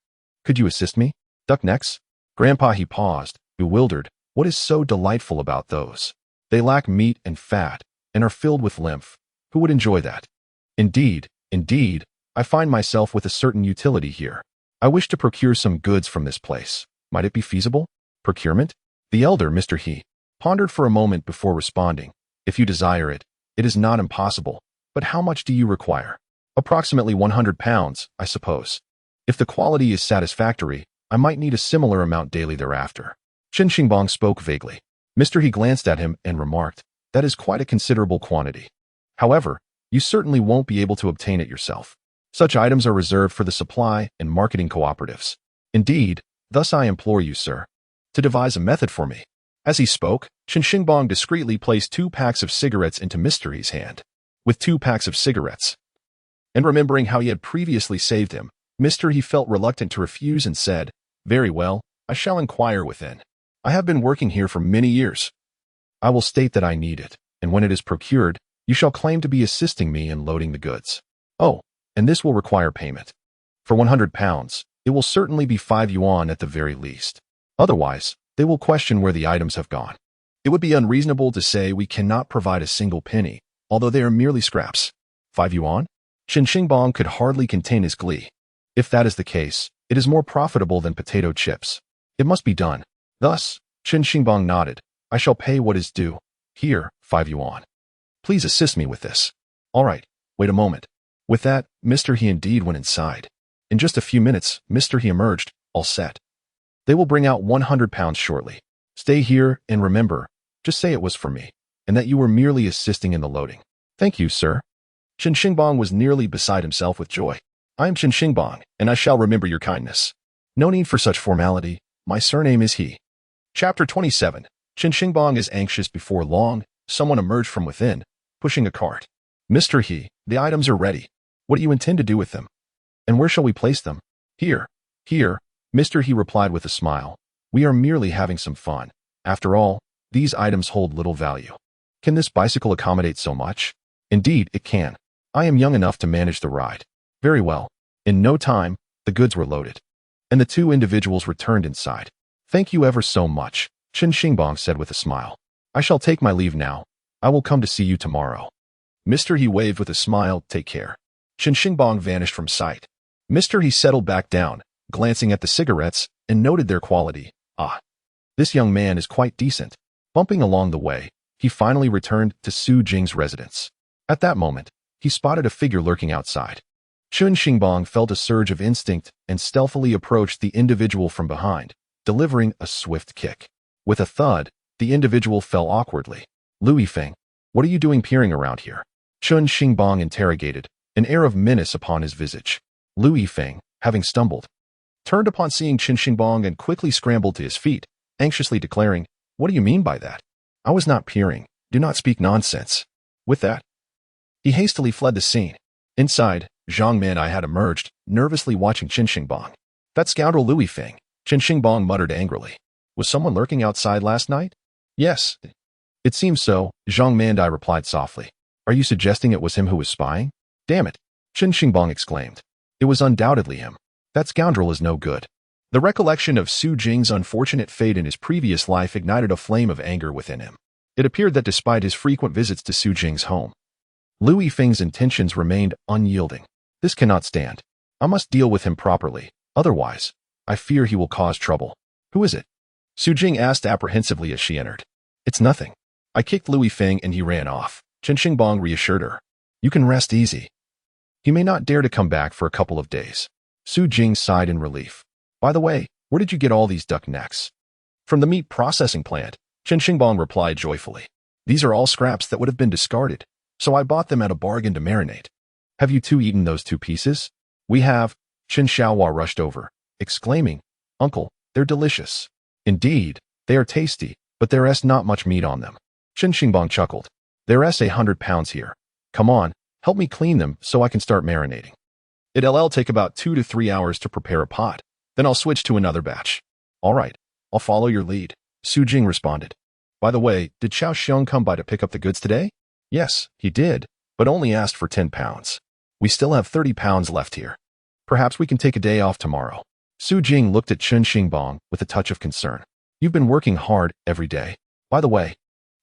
Could you assist me? Duck necks? Grandpa, he paused, bewildered. What is so delightful about those? They lack meat and fat, and are filled with lymph. Who would enjoy that? Indeed, I find myself with a certain utility here. I wish to procure some goods from this place. Might it be feasible? Procurement? The elder, Mr. He, pondered for a moment before responding. If you desire it, it is not impossible. But how much do you require? Approximately 100 pounds, I suppose. If the quality is satisfactory, I might need a similar amount daily thereafter. Chen Xingbang spoke vaguely. Mr. He glanced at him and remarked, That is quite a considerable quantity. However, you certainly won't be able to obtain it yourself. Such items are reserved for the supply and marketing cooperatives. Indeed, thus I implore you, sir, to devise a method for me. As he spoke, Chen Xingbang discreetly placed 2 packs of cigarettes into Mr. He's hand. With 2 packs of cigarettes, and remembering how he had previously saved him, Mr. He felt reluctant to refuse and said, Very well, I shall inquire within. I have been working here for many years. I will state that I need it, and when it is procured, you shall claim to be assisting me in loading the goods. Oh, and this will require payment. For 100 pounds, it will certainly be 5 yuan at the very least. Otherwise, they will question where the items have gone. It would be unreasonable to say we cannot provide a single penny, although they are merely scraps. 5 yuan? Chen Xingbang could hardly contain his glee. If that is the case, it is more profitable than potato chips. It must be done. Thus, Chen Xingbang nodded. I shall pay what is due. Here, 5 yuan. Please assist me with this. All right, wait a moment. With that, Mr. He indeed went inside. In just a few minutes, Mr. He emerged, all set. They will bring out 100 pounds shortly. Stay here, and remember, just say it was for me, and that you were merely assisting in the loading. Thank you, sir. Chen Xingbang was nearly beside himself with joy. I am Chen Xingbang, and I shall remember your kindness. No need for such formality. My surname is He. Chapter 27. Chen Xingbang is anxious. Before long, someone emerged from within, pushing a cart. Mr. He, the items are ready. What do you intend to do with them? And where shall we place them? Here. Mr. He replied with a smile. We are merely having some fun. After all, these items hold little value. Can this bicycle accommodate so much? Indeed, it can. I am young enough to manage the ride. Very well. In no time, the goods were loaded, and the 2 individuals returned inside. Thank you ever so much, Chen Xingbang said with a smile. I shall take my leave now. I will come to see you tomorrow. Mr. He waved with a smile. Take care. Chen Xingbang vanished from sight. Mr. He settled back down, glancing at the cigarettes, and noted their quality. Ah, this young man is quite decent. Bumping along the way, he finally returned to Su Jing's residence. At that moment, he spotted a figure lurking outside. Chen Xingbang felt a surge of instinct and stealthily approached the individual from behind, delivering a swift kick. With a thud, the individual fell awkwardly. Lu Yifeng, what are you doing peering around here? Chen Xingbang interrogated, an air of menace upon his visage. Lu Yifeng, having stumbled, turned upon seeing Chen Xingbang and quickly scrambled to his feet, anxiously declaring, What do you mean by that? I was not peering. Do not speak nonsense. With that, he hastily fled the scene. Inside, Zhang Manai had emerged, nervously watching Chen Xingbang. That scoundrel Lu Yifeng, Chen Xingbang muttered angrily. Was someone lurking outside last night? Yes. It seems so, Zhang Manai replied softly. Are you suggesting it was him who was spying? Damn it, Chen Xingbang exclaimed. It was undoubtedly him. That scoundrel is no good. The recollection of Su Jing's unfortunate fate in his previous life ignited a flame of anger within him. It appeared that despite his frequent visits to Su Jing's home, Lu Yifeng's intentions remained unyielding. This cannot stand. I must deal with him properly. Otherwise, I fear he will cause trouble. Who is it? Su Jing asked apprehensively as she entered. It's nothing. I kicked Lu Yifeng and he ran off. Chen Xingbang reassured her. You can rest easy. He may not dare to come back for a couple of days. Su Jing sighed in relief. By the way, where did you get all these duck necks? From the meat processing plant, Chen Xingbang replied joyfully. These are all scraps that would have been discarded, so I bought them at a bargain to marinate. Have you two eaten those 2 pieces? We have. Chen Xiaohua rushed over, exclaiming, Uncle, they're delicious. Indeed, they are tasty, but there's not much meat on them. Chen Xingbang chuckled. There's 100 pounds here. Come on, help me clean them so I can start marinating. It'll take about 2 to 3 hours to prepare a pot. Then I'll switch to another batch. All right, I'll follow your lead, Su Jing responded. By the way, did Xiao Xiong come by to pick up the goods today? Yes, he did, but only asked for 10 pounds. We still have 30 pounds left here. Perhaps we can take a day off tomorrow. Su Jing looked at Chen Xingbang with a touch of concern. You've been working hard every day. By the way,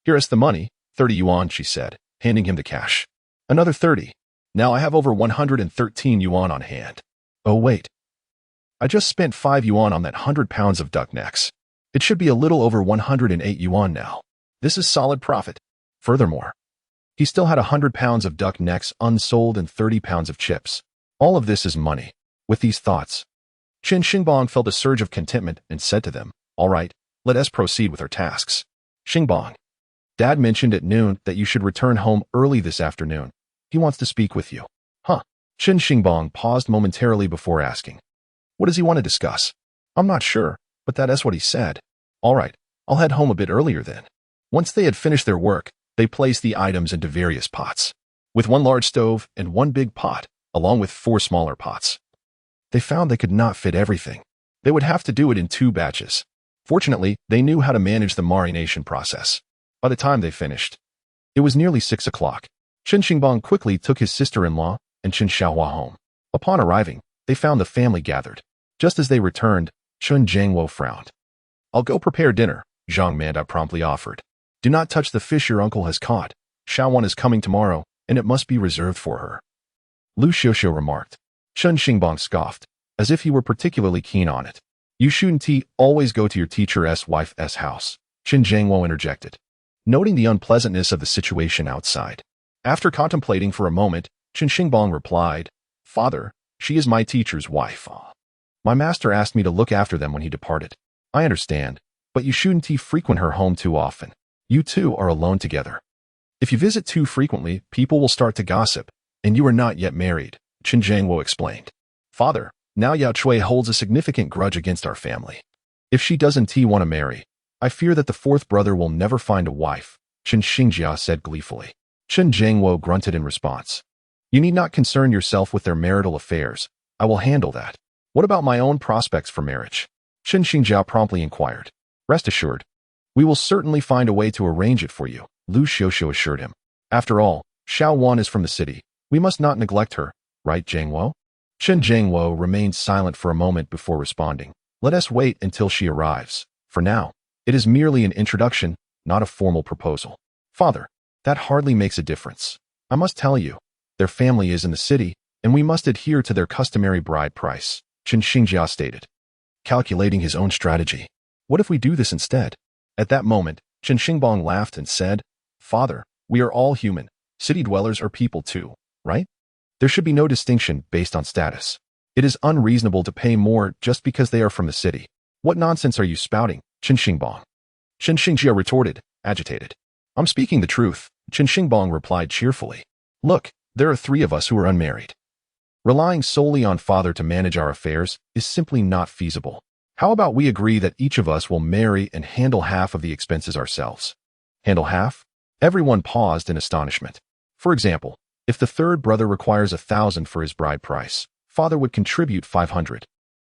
here is the money, 30 yuan, she said, handing him the cash. Another 30. Now I have over 113 yuan on hand. Oh wait. I just spent 5 yuan on that 100 pounds of duck necks. It should be a little over 108 yuan now. This is solid profit. Furthermore, he still had 100 pounds of duck necks unsold and 30 pounds of chips. All of this is money. With these thoughts, Chen Xingbang felt a surge of contentment and said to them, All right, let us proceed with our tasks. Xingbang, Dad mentioned at noon that you should return home early this afternoon. He wants to speak with you. Huh? Chen Xingbang paused momentarily before asking, What does he want to discuss? I'm not sure, but that is what he said. All right, I'll head home a bit earlier then. Once they had finished their work, they placed the items into various pots, with 1 large stove and 1 big pot, along with 4 smaller pots. They found they could not fit everything. They would have to do it in 2 batches. Fortunately, they knew how to manage the marination process. By the time they finished, it was nearly 6 o'clock. Chen Xingbang quickly took his sister-in-law and Chen Xiaohua home. Upon arriving, they found the family gathered. Just as they returned, Chen Zhangwo frowned. I'll go prepare dinner, Zhang Manda promptly offered. Do not touch the fish your uncle has caught. Xiaowan is coming tomorrow, and it must be reserved for her. Lu Xiuxiu remarked. Chen Xingbang scoffed, as if he were particularly keen on it. You shouldn't always go to your teacher's wife's house, Chen Zhangwo interjected, noting the unpleasantness of the situation outside. After contemplating for a moment, Chen Xingbang replied, Father, she is my teacher's wife. My master asked me to look after them when he departed. I understand, but you shouldn't frequent her home too often. You two are alone together. If you visit too frequently, people will start to gossip, and you are not yet married, Chen Zhangwo explained. Father, now Yao Chui holds a significant grudge against our family. If she doesn't want to marry, I fear that the 4th brother will never find a wife, Chen Xingjia said gleefully. Chen Zhangwo grunted in response. You need not concern yourself with their marital affairs. I will handle that. What about my own prospects for marriage? Chen Xingjia promptly inquired. Rest assured, we will certainly find a way to arrange it for you, Lu Xiuxiu assured him. After all, Xiao Wan is from the city. We must not neglect her, right, Zhangwo? Chen Zhangwo remained silent for a moment before responding. Let us wait until she arrives. For now, it is merely an introduction, not a formal proposal. Father, that hardly makes a difference. I must tell you, their family is in the city, and we must adhere to their customary bride price, Chen Xingjia stated, calculating his own strategy. What if we do this instead? At that moment, Chen Xingbang laughed and said, Father, we are all human. City dwellers are people too, right? There should be no distinction based on status. It is unreasonable to pay more just because they are from the city. What nonsense are you spouting, Chen Xingbang? Chen Xingjia retorted, agitated. I'm speaking the truth, Chen Xingbang replied cheerfully. Look, there are 3 of us who are unmarried. Relying solely on father to manage our affairs is simply not feasible. How about we agree that each of us will marry and handle half of the expenses ourselves? Handle half? Everyone paused in astonishment. For example, if the 3rd brother requires 1,000 for his bride price, father would contribute 500,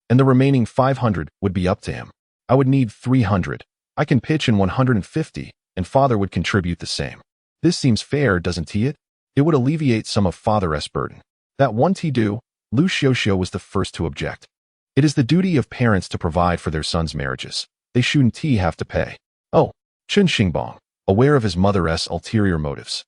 and the remaining 500 would be up to him. I would need 300. I can pitch in 150, and father would contribute the same. This seems fair, doesn't it? It would alleviate some of father's burden. That won't do, Lu Xiuxiu was the first to object. It is the duty of parents to provide for their sons' marriages. They shouldn't have to pay. Oh, Chen Xingbang, aware of his mother's ulterior motives,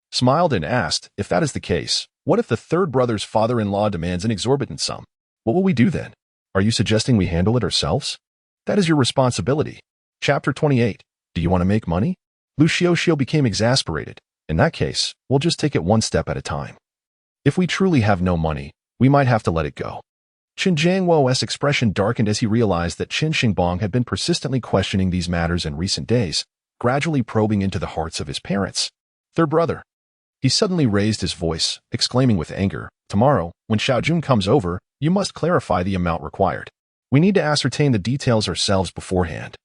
smiled and asked, if that is the case, what if the 3rd brother's father-in-law demands an exorbitant sum? What will we do then? Are you suggesting we handle it ourselves? That is your responsibility. Chapter 28. Do you want to make money? Lu Xiuxiu became exasperated. In that case, we'll just take it one step at a time. If we truly have no money, we might have to let it go. Chen Zhangwo's expression darkened as he realized that Chen Xingbang had been persistently questioning these matters in recent days, gradually probing into the hearts of his parents. Third brother. He suddenly raised his voice, exclaiming with anger, "Tomorrow, when Xiaojun comes over, you must clarify the amount required. We need to ascertain the details ourselves beforehand.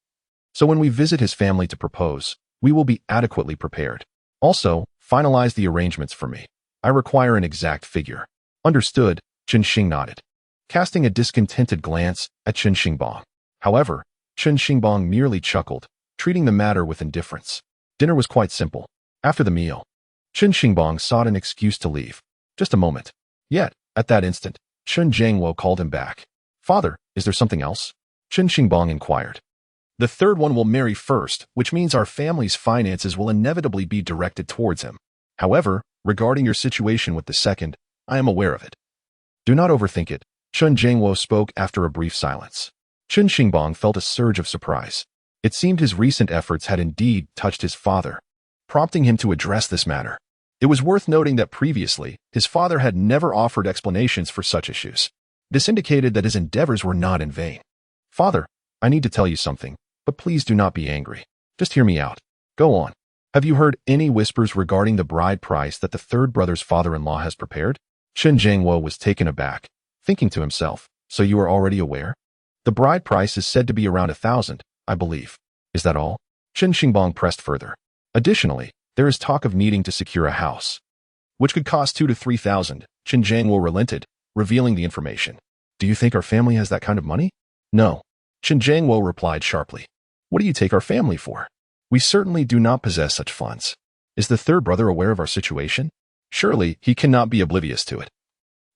So when we visit his family to propose, we will be adequately prepared. Also, finalize the arrangements for me. I require an exact figure." Understood, Chen Xing nodded, casting a discontented glance at Chen Xingbang. However, Chen Xingbang merely chuckled, treating the matter with indifference. Dinner was quite simple. After the meal, Chen Xingbang sought an excuse to leave. Just a moment. Yet, at that instant, Chen Zhengwo called him back. "Father, is there something else?" Chen Xingbang inquired. "The third one will marry first, which means our family's finances will inevitably be directed towards him. However, regarding your situation with the second, I am aware of it. Do not overthink it," Chen Zhengwo spoke after a brief silence. Chen Xingbang felt a surge of surprise. It seemed his recent efforts had indeed touched his father, prompting him to address this matter. It was worth noting that previously, his father had never offered explanations for such issues. This indicated that his endeavors were not in vain. "Father, I need to tell you something, but please do not be angry. Just hear me out. Go on. Have you heard any whispers regarding the bride price that the third brother's father-in-law has prepared?" Chen Zhengwo was taken aback, thinking to himself, "So you are already aware? The bride price is said to be around 1,000, I believe. Is that all?" Chen Xingbang pressed further. "Additionally, there is talk of needing to secure a house, which could cost 2,000 to 3,000. Chen Zhengwo relented, revealing the information. "Do you think our family has that kind of money?" "No," Chen Zhengwo replied sharply. "What do you take our family for? We certainly do not possess such funds. Is the third brother aware of our situation? Surely he cannot be oblivious to it."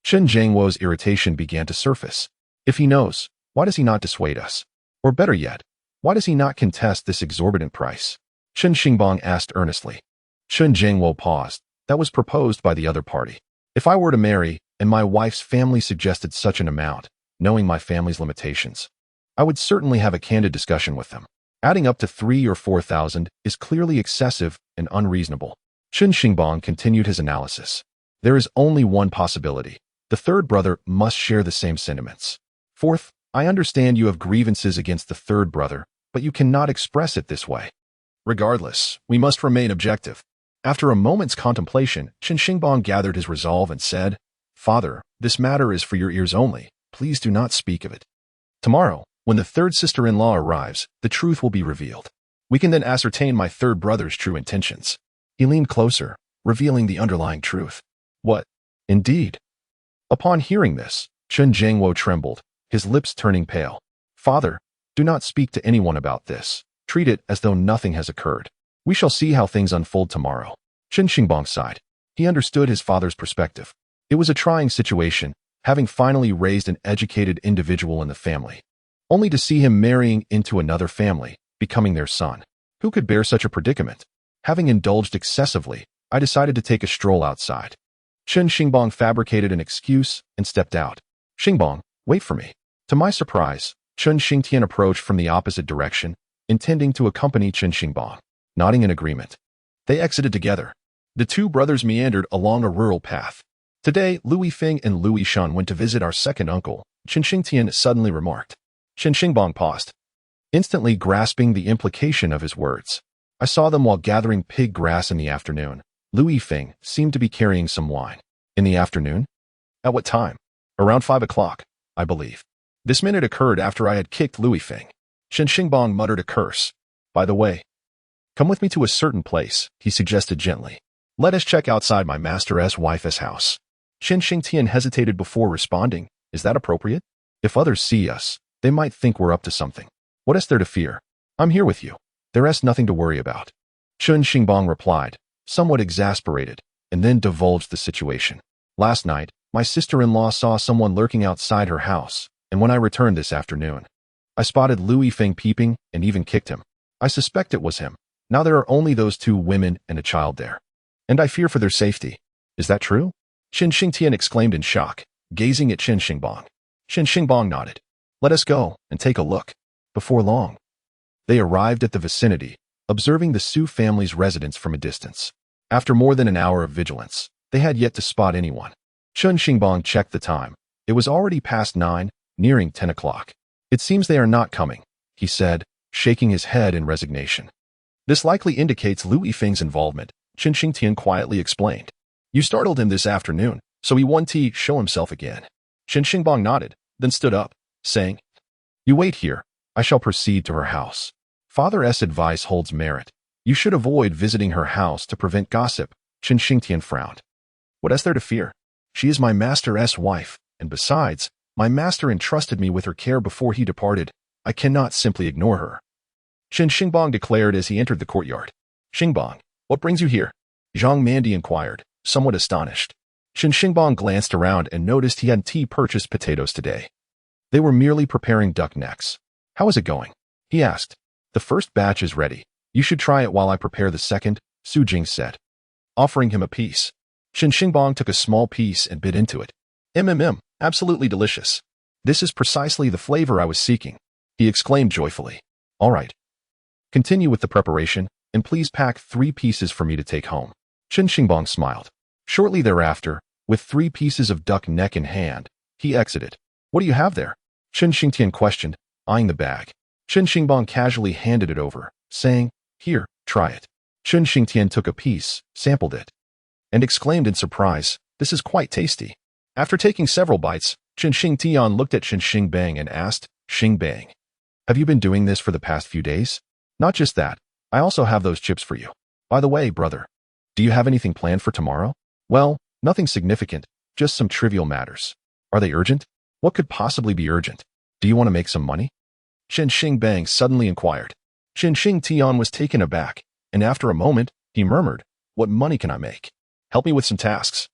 Chen Zhengwo's irritation began to surface. If he knows, why does he not dissuade us? Or better yet, why does he not contest this exorbitant price? Chen Xingbang asked earnestly. Chen Zhengwo paused. That was proposed by the other party. If I were to marry, and my wife's family suggested such an amount, knowing my family's limitations, I would certainly have a candid discussion with them. Adding up to 3,000 or 4,000 is clearly excessive and unreasonable. Chen Xingbang continued his analysis. There is only one possibility. The third brother must share the same sentiments. Fourth, I understand you have grievances against the third brother, but you cannot express it this way. Regardless, we must remain objective. After a moment's contemplation, Chen Xingbang gathered his resolve and said, "Father, this matter is for your ears only. Please do not speak of it. Tomorrow, when the third sister-in-law arrives, the truth will be revealed. We can then ascertain my third brother's true intentions." He leaned closer, revealing the underlying truth. "What? Indeed?" Upon hearing this, Chen Zhengwo trembled, his lips turning pale. "Father, do not speak to anyone about this. Treat it as though nothing has occurred. We shall see how things unfold tomorrow." Chen Xingbang sighed. He understood his father's perspective. It was a trying situation, having finally raised an educated individual in the family, only to see him marrying into another family, becoming their son. Who could bear such a predicament? Having indulged excessively, I decided to take a stroll outside. Chen Xingbang fabricated an excuse and stepped out. "Xingbang, wait for me." To my surprise, Chen Xingtian approached from the opposite direction, intending to accompany Chen Xingbang. Nodding in agreement, they exited together. The two brothers meandered along a rural path. "Today, Louis Feng and Louis Shan went to visit our second uncle," Chen Xingtian suddenly remarked. Chen Xingbang paused, instantly grasping the implication of his words. "I saw them while gathering pig grass in the afternoon. Louis Feng seemed to be carrying some wine." "In the afternoon? At what time?" "Around 5 o'clock, I believe. This minute occurred after I had kicked Louis Feng." Chen Xingbang muttered a curse. "By the way, come with me to a certain place," he suggested gently. "Let us check outside my master's wife's house." Chen Xingtian hesitated before responding. "Is that appropriate? If others see us, they might think we're up to something. What is there to fear? I'm here with you. There is nothing to worry about." Chen Xingbang replied, somewhat exasperated, and then divulged the situation. "Last night, my sister-in-law saw someone lurking outside her house, and when I returned this afternoon, I spotted Louis Feng peeping and even kicked him. I suspect it was him. Now there are only those two women and a child there, and I fear for their safety. Is that true?" Chen Xingtian exclaimed in shock, gazing at Chen Xingbang. Chen Xingbang nodded. "Let us go and take a look." Before long, they arrived at the vicinity, observing the Su family's residence from a distance. After more than an hour of vigilance, they had yet to spot anyone. Chen Xingbang checked the time. It was already past 9, nearing 10 o'clock. "It seems they are not coming," he said, shaking his head in resignation. This likely indicates Lu Yifeng's involvement, Chen Xingtian quietly explained. You startled him this afternoon, so he wanted to show himself again. Chen Xingbang nodded, then stood up, saying, You wait here. I shall proceed to her house. Father's advice holds merit. You should avoid visiting her house to prevent gossip. Chen Xingtian frowned. What is there to fear? She is my master's wife, and besides, my master entrusted me with her care before he departed. I cannot simply ignore her. Chen Xingbang declared as he entered the courtyard. Xingbang, what brings you here? Zhang Mandi inquired, somewhat astonished. Chen Xingbang glanced around and noticed he hadn't purchased potatoes today. They were merely preparing duck necks. How is it going? He asked. The first batch is ready. You should try it while I prepare the second, Su Jing said. Offering him a piece. Chen Xingbang took a small piece and bit into it. Absolutely delicious. This is precisely the flavor I was seeking, he exclaimed joyfully. All right. Continue with the preparation, and please pack 3 pieces for me to take home. Chen Xingbang smiled. Shortly thereafter, with 3 pieces of duck neck in hand, he exited. What do you have there? Chen Xingtian questioned, eyeing the bag. Chen Xingbang casually handed it over, saying, Here, try it. Chen Xingtian took a piece, sampled it, and exclaimed in surprise, This is quite tasty. After taking several bites, Chen Xingtian looked at Chen Xingbang and asked, Xingbang, have you been doing this for the past few days? Not just that, I also have those chips for you. By the way, brother, do you have anything planned for tomorrow? Well, nothing significant, just some trivial matters. Are they urgent? What could possibly be urgent? Do you want to make some money? Chen Xingbang suddenly inquired. Chen Xingtian was taken aback, and after a moment, he murmured, What money can I make? Help me with some tasks.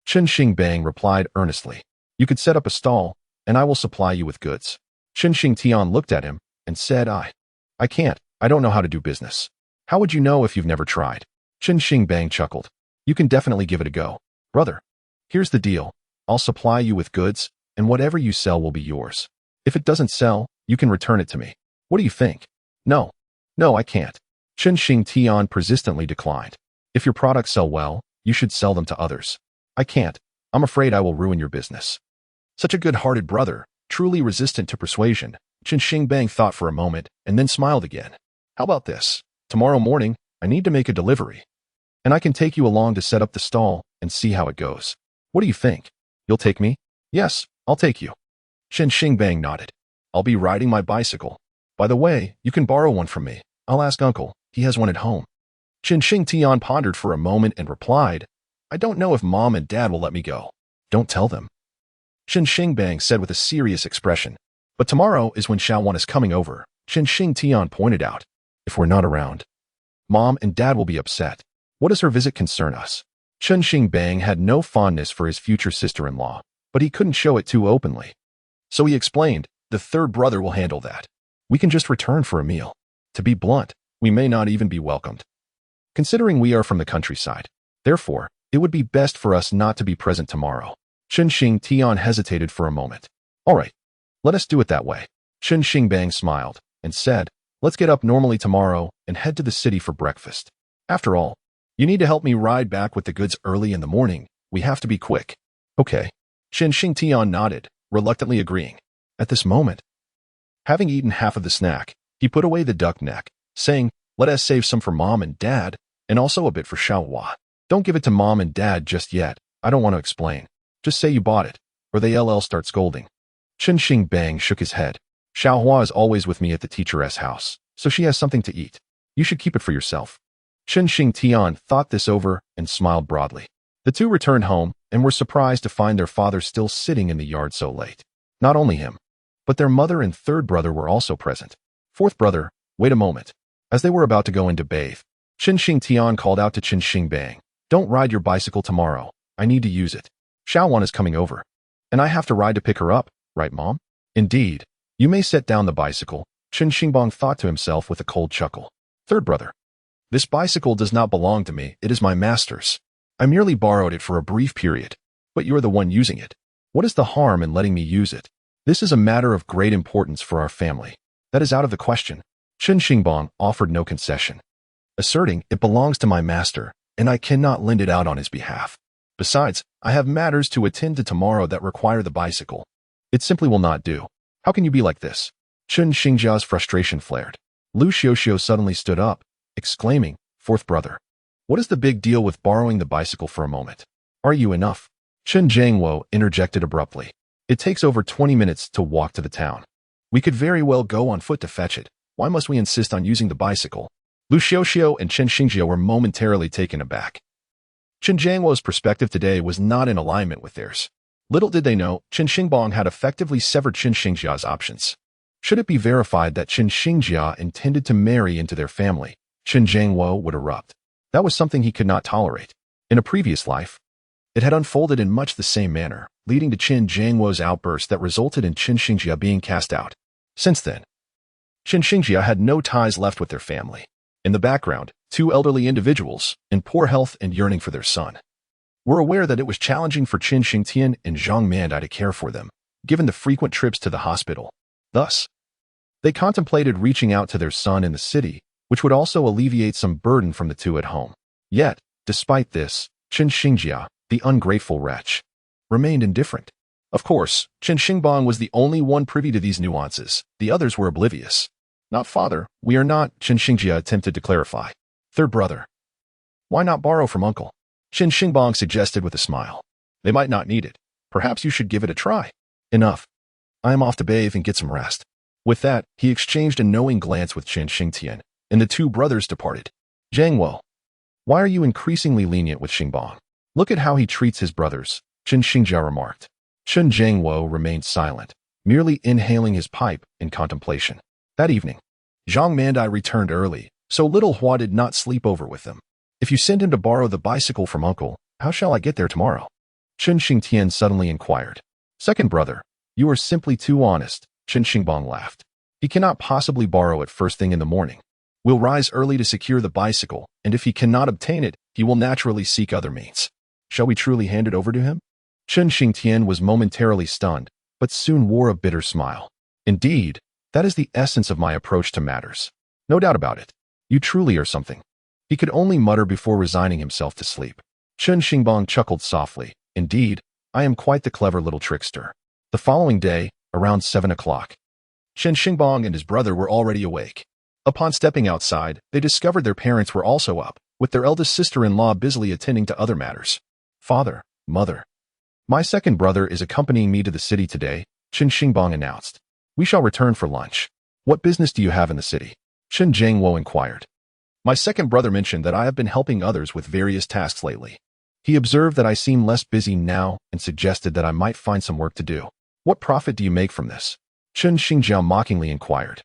Chen Xingbang replied earnestly, You could set up a stall, and I will supply you with goods. Chen Xingtian looked at him and said, I can't. I don't know how to do business. How would you know if you've never tried? Chen Xingbang chuckled. You can definitely give it a go. Brother, here's the deal. I'll supply you with goods, and whatever you sell will be yours. If it doesn't sell, you can return it to me. What do you think? No, I can't. Chen Xingtian persistently declined. If your products sell well, you should sell them to others. I can't. I'm afraid I will ruin your business. Such a good-hearted brother, truly resistant to persuasion. Chen Xingbang thought for a moment and then smiled again. How about this? Tomorrow morning, I need to make a delivery. And I can take you along to set up the stall and see how it goes. What do you think? You'll take me? Yes, I'll take you. Chen Xingbang nodded. I'll be riding my bicycle. By the way, you can borrow one from me. I'll ask Uncle. He has one at home. Chen Xingtian pondered for a moment and replied, I don't know if Mom and Dad will let me go. Don't tell them. Chen Xingbang said with a serious expression. But tomorrow is when Xiaowan is coming over, Chen Xingtian pointed out. If we're not around, Mom and Dad will be upset. What does her visit concern us? Chen Xingbang had no fondness for his future sister-in-law, but he couldn't show it too openly. So he explained, the third brother will handle that. We can just return for a meal. To be blunt, we may not even be welcomed. Considering we are from the countryside, therefore, it would be best for us not to be present tomorrow. Chen Xingtian hesitated for a moment. All right, let us do it that way. Chen Xingbang smiled and said, Let's get up normally tomorrow and head to the city for breakfast. After all, you need to help me ride back with the goods early in the morning. We have to be quick. Okay. Chen Xingtian nodded, reluctantly agreeing. At this moment, having eaten half of the snack, he put away the duck neck, saying, Let us save some for Mom and Dad, and also a bit for Xiaohua. Don't give it to Mom and Dad just yet. I don't want to explain. Just say you bought it, or they'll start scolding. Chen Xingbang shook his head. Xiaohua is always with me at the teacher's house, so she has something to eat. You should keep it for yourself. Chen Xingtian thought this over and smiled broadly. The two returned home and were surprised to find their father still sitting in the yard so late. Not only him, but their mother and third brother were also present. Fourth brother, wait a moment. As they were about to go in to bathe, Chen Xingtian called out to Chen Xingbang, Don't ride your bicycle tomorrow. I need to use it. Xiaowan is coming over. And I have to ride to pick her up, right, Mom? Indeed. You may set down the bicycle, Chen Xingbang thought to himself with a cold chuckle. Third brother. This bicycle does not belong to me. It is my master's. I merely borrowed it for a brief period. But you're the one using it. What is the harm in letting me use it? This is a matter of great importance for our family. That is out of the question. Chen Xingbang offered no concession, asserting it belongs to my master, and I cannot lend it out on his behalf. Besides, I have matters to attend to tomorrow that require the bicycle. It simply will not do. How can you be like this? Chen Xingjia's frustration flared. Lu Xiuxiu suddenly stood up, exclaiming, "Fourth brother, what is the big deal with borrowing the bicycle for a moment? Are you enough?" Chen Xingbang interjected abruptly. "It takes over 20 minutes to walk to the town. We could very well go on foot to fetch it. Why must we insist on using the bicycle?" Lu Xiaoxiao and Chen Xingjia were momentarily taken aback. Chen Jiangwo's perspective today was not in alignment with theirs. Little did they know, Chen Xingbang had effectively severed Chen Xingjia's options. Should it be verified that Chen Xingjia intended to marry into their family, Chen Jiangwo would erupt. That was something he could not tolerate. In a previous life, it had unfolded in much the same manner, leading to Chen Jiangwo's outburst that resulted in Chen Xingjia being cast out. Since then, Chen Xingjia had no ties left with their family. In the background, two elderly individuals, in poor health and yearning for their son, were aware that it was challenging for Chen Xingtian and Zhang Mandai to care for them, given the frequent trips to the hospital. Thus, they contemplated reaching out to their son in the city, which would also alleviate some burden from the two at home. Yet, despite this, Chen Xingjia, the ungrateful wretch, remained indifferent. Of course, Chen Xingbang was the only one privy to these nuances. The others were oblivious. "Not father, we are not," Chen Xingjia attempted to clarify. "Third brother. Why not borrow from uncle?" Chen Xingbang suggested with a smile. "They might not need it. Perhaps you should give it a try." "Enough. I am off to bathe and get some rest." With that, he exchanged a knowing glance with Chen Xingtian, and the two brothers departed. "Jiangwo, why are you increasingly lenient with Xingbang? Look at how he treats his brothers," Chen Xingjia remarked. Chen Jiangwo remained silent, merely inhaling his pipe in contemplation. That evening, Zhang Mandai returned early, so little Hua did not sleep over with them. "If you send him to borrow the bicycle from uncle, how shall I get there tomorrow?" Chen Xingtian suddenly inquired. "Second brother, you are simply too honest," Chen Xingbang laughed. "He cannot possibly borrow it first thing in the morning. We'll rise early to secure the bicycle, and if he cannot obtain it, he will naturally seek other means. Shall we truly hand it over to him?" Chen Xingtian was momentarily stunned, but soon wore a bitter smile. "Indeed, that is the essence of my approach to matters. No doubt about it. You truly are something." He could only mutter before resigning himself to sleep. Chen Xingbang chuckled softly. "Indeed, I am quite the clever little trickster." The following day, around 7 o'clock, Chen Xingbang and his brother were already awake. Upon stepping outside, they discovered their parents were also up, with their eldest sister-in-law busily attending to other matters. "Father, mother, my second brother is accompanying me to the city today," Chen Xingbang announced. "We shall return for lunch." "What business do you have in the city?" Chen Jiangwo inquired. "My second brother mentioned that I have been helping others with various tasks lately. He observed that I seem less busy now and suggested that I might find some work to do." "What profit do you make from this?" Chen Xingjia mockingly inquired.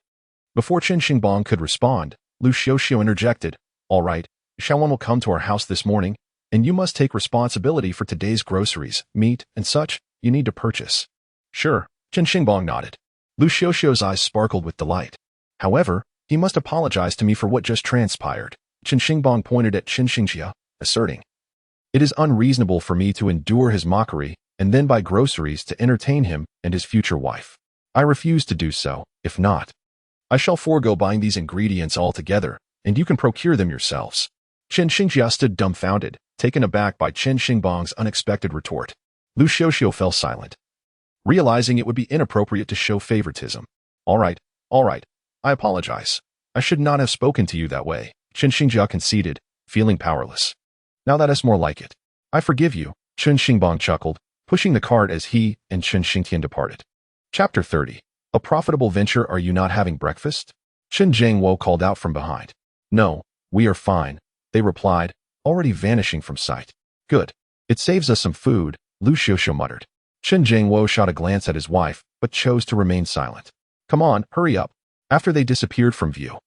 Before Chen Xingbang could respond, Lu Xiaoxiao interjected. "All right, Xiaowan will come to our house this morning, and you must take responsibility for today's groceries, meat, and such you need to purchase." "Sure," Chen Xingbang nodded. Lu Xiaoxiao's eyes sparkled with delight. "However, he must apologize to me for what just transpired." Chen Xingbang pointed at Chen Xingjia, asserting, "It is unreasonable for me to endure his mockery and then buy groceries to entertain him and his future wife. I refuse to do so. If not, I shall forego buying these ingredients altogether, and you can procure them yourselves." Chen Xingjia stood dumbfounded, taken aback by Chen Xingbang's unexpected retort. Lu Xiaoxiao fell silent, realizing it would be inappropriate to show favoritism. All right, I apologize. I should not have spoken to you that way," Chen Xingjia conceded, feeling powerless. "Now that is more like it. I forgive you," Chen Xingbang chuckled, pushing the cart as he and Chen Xingtian departed. Chapter 30. A profitable venture. "Are you not having breakfast?" Chen Jiangwo called out from behind. "No, we are fine," they replied, already vanishing from sight. "Good. It saves us some food," Lu Xiaoxiao muttered. Chen Jiangwo shot a glance at his wife, but chose to remain silent. "Come on, hurry up." After they disappeared from view,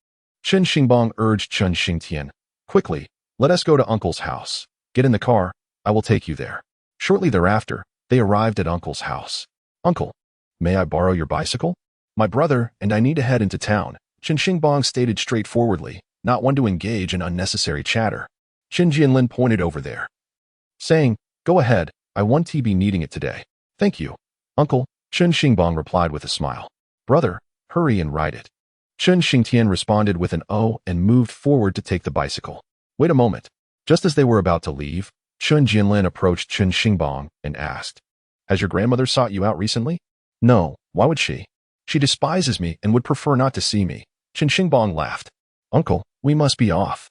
Chen Xingbang urged Chen Xingtian, "Quickly, let us go to uncle's house. Get in the car, I will take you there." Shortly thereafter, they arrived at uncle's house. "Uncle, may I borrow your bicycle? My brother and I need to head into town," Chen Xingbang stated straightforwardly, not one to engage in unnecessary chatter. Chen Jianlin pointed over there, saying, "Go ahead, I won't be needing it today." "Thank you, uncle," Chen Xingbang replied with a smile. "Brother, hurry and ride it." Chen Xingtian responded with an "oh" and moved forward to take the bicycle. "Wait a moment." Just as they were about to leave, Chen Jianlin approached Chen Xingbang and asked, "Has your grandmother sought you out recently?" "No, why would she? She despises me and would prefer not to see me." Chen Xingbang laughed. "Uncle, We must be off.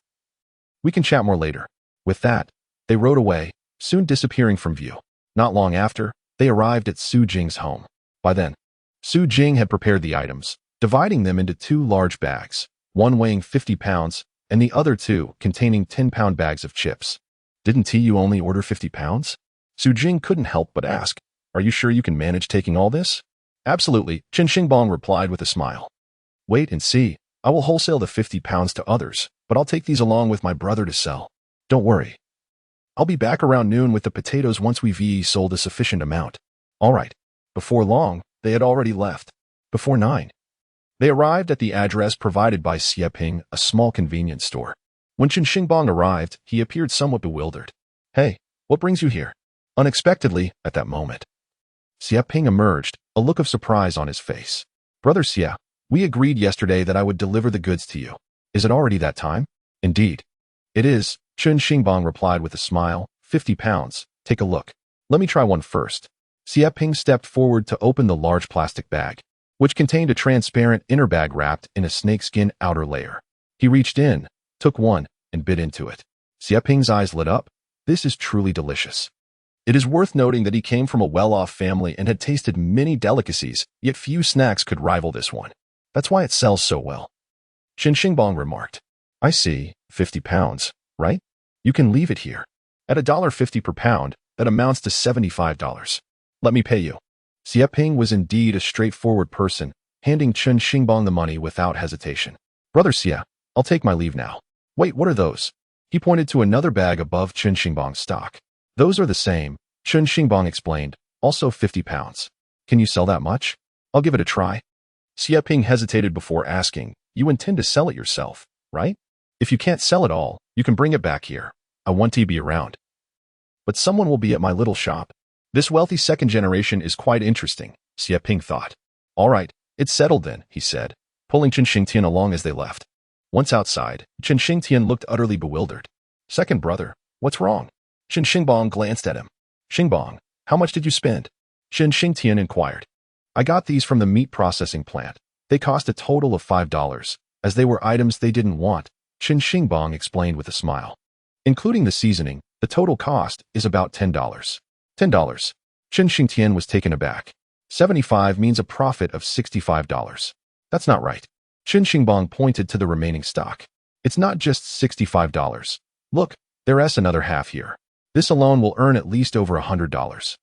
We can chat more later. With that, they rode away, soon disappearing from view. Not long after, they arrived at Su Jing's home. By then, Su Jing had prepared the items, dividing them into 2 large bags, one weighing 50 pounds and the other 2 containing 10-pound bags of chips. Didn't you only order 50 pounds? Su Jing couldn't help but ask, are you sure you can manage taking all this? Absolutely, Chen Xingbang replied with a smile. Wait and see. I will wholesale the 50 pounds to others, but I'll take these along with my brother to sell. Don't worry. I'll be back around noon with the potatoes once we've sold a sufficient amount. All right. Before long, they had already left. Before 9. They arrived at the address provided by Xieping, a small convenience store. When Chen Xingbang arrived, he appeared somewhat bewildered. Hey, what brings you here? Unexpectedly, at that moment, Xieping emerged, a look of surprise on his face. Brother Xie, we agreed yesterday that I would deliver the goods to you. Is it already that time? Indeed. It is, Chen Xingbang replied with a smile. 50 pounds. Take a look. Let me try one first. Xieping stepped forward to open the large plastic bag, which contained a transparent inner bag wrapped in a snakeskin outer layer. He reached in, took one, and bit into it. Xieping's eyes lit up. This is truly delicious. It is worth noting that he came from a well-off family and had tasted many delicacies, yet few snacks could rival this one. That's why it sells so well. Chen Xingbang remarked. I see, 50 pounds, right? You can leave it here. At $1.50 per pound, that amounts to $75. Let me pay you. Xieping was indeed a straightforward person, handing Chen Xingbang the money without hesitation. Brother Xie, I'll take my leave now. Wait, what are those? He pointed to another bag above Chen Xingbang's stock. Those are the same, Chen Xingbang explained, also 50 pounds. Can you sell that much? I'll give it a try. Xieping hesitated before asking, you intend to sell it yourself, right? If you can't sell it all, you can bring it back here. I want to be around. But someone will be at my little shop. This wealthy second generation is quite interesting, Xieping thought. All right, it's settled then, he said, pulling Chen Xingtian along as they left. Once outside, Chen Xingtian looked utterly bewildered. Second brother, what's wrong? Chen Xingbang glanced at him. Xingbang, how much did you spend? Chen Xingtian inquired. I got these from the meat processing plant. They cost a total of $5, as they were items they didn't want, Chen Xingbang explained with a smile. Including the seasoning, the total cost is about $10. $10. Chen Xingtian was taken aback. 75 means a profit of $65. That's not right. Chen Xingbang pointed to the remaining stock. It's not just $65. Look, there's another half here. This alone will earn at least over $100.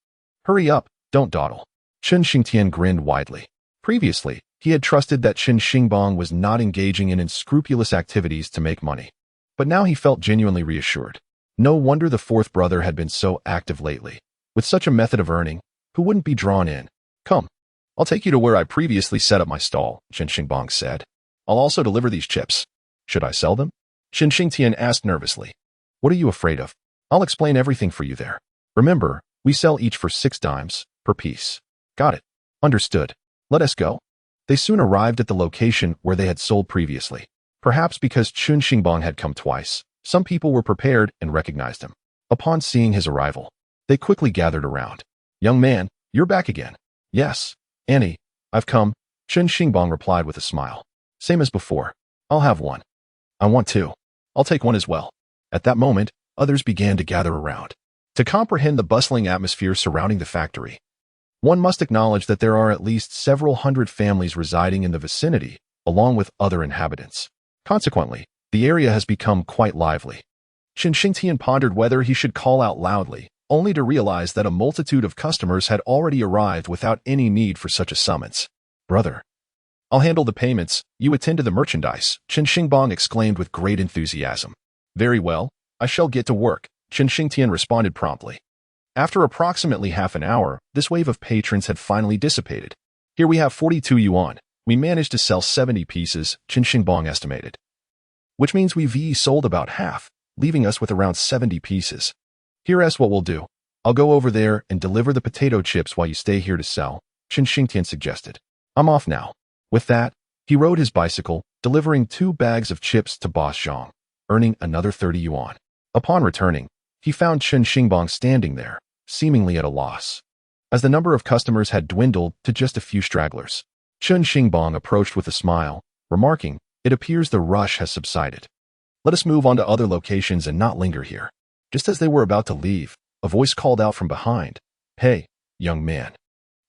Hurry up, don't dawdle. Chen Xingtian grinned widely. Previously, he had trusted that Chen Xingbang was not engaging in unscrupulous activities to make money. But now he felt genuinely reassured. No wonder the fourth brother had been so active lately. With such a method of earning, who wouldn't be drawn in? Come, I'll take you to where I previously set up my stall, Chen Xingbang said. I'll also deliver these chips. Should I sell them? Chen Xingtian asked nervously. What are you afraid of? I'll explain everything for you there. Remember, we sell each for 6 dimes per piece. Got it. Understood. Let us go. They soon arrived at the location where they had sold previously. Perhaps because Chen Xingbang had come twice, some people were prepared and recognized him. Upon seeing his arrival, they quickly gathered around. Young man, you're back again. Yes, Annie, I've come, Chen Xingbang replied with a smile. Same as before. I'll have one. I want 2. I'll take one as well. At that moment, others began to gather around. To comprehend the bustling atmosphere surrounding the factory, one must acknowledge that there are at least several hundred families residing in the vicinity, along with other inhabitants. Consequently, the area has become quite lively. Chen Xingtian pondered whether he should call out loudly, only to realize that a multitude of customers had already arrived without any need for such a summons. Brother, I'll handle the payments, you attend to the merchandise, Chen Xingbang exclaimed with great enthusiasm. Very well, I shall get to work, Chen Xingtian responded promptly. After approximately half an hour, this wave of patrons had finally dissipated. Here we have 42 yuan. We managed to sell 70 pieces, Chen Xingbang estimated. Which means we've sold about half, leaving us with around 70 pieces. Here's what we'll do. I'll go over there and deliver the potato chips while you stay here to sell, Chen Xingtian suggested. I'm off now. With that, he rode his bicycle, delivering 2 bags of chips to Boss Zhang, earning another 30 yuan. Upon returning, he found Chen Xingbang standing there, seemingly at a loss. As the number of customers had dwindled to just a few stragglers, Chen Xingbang approached with a smile, remarking, it appears the rush has subsided. Let us move on to other locations and not linger here. Just as they were about to leave, a voice called out from behind, "Hey, young man."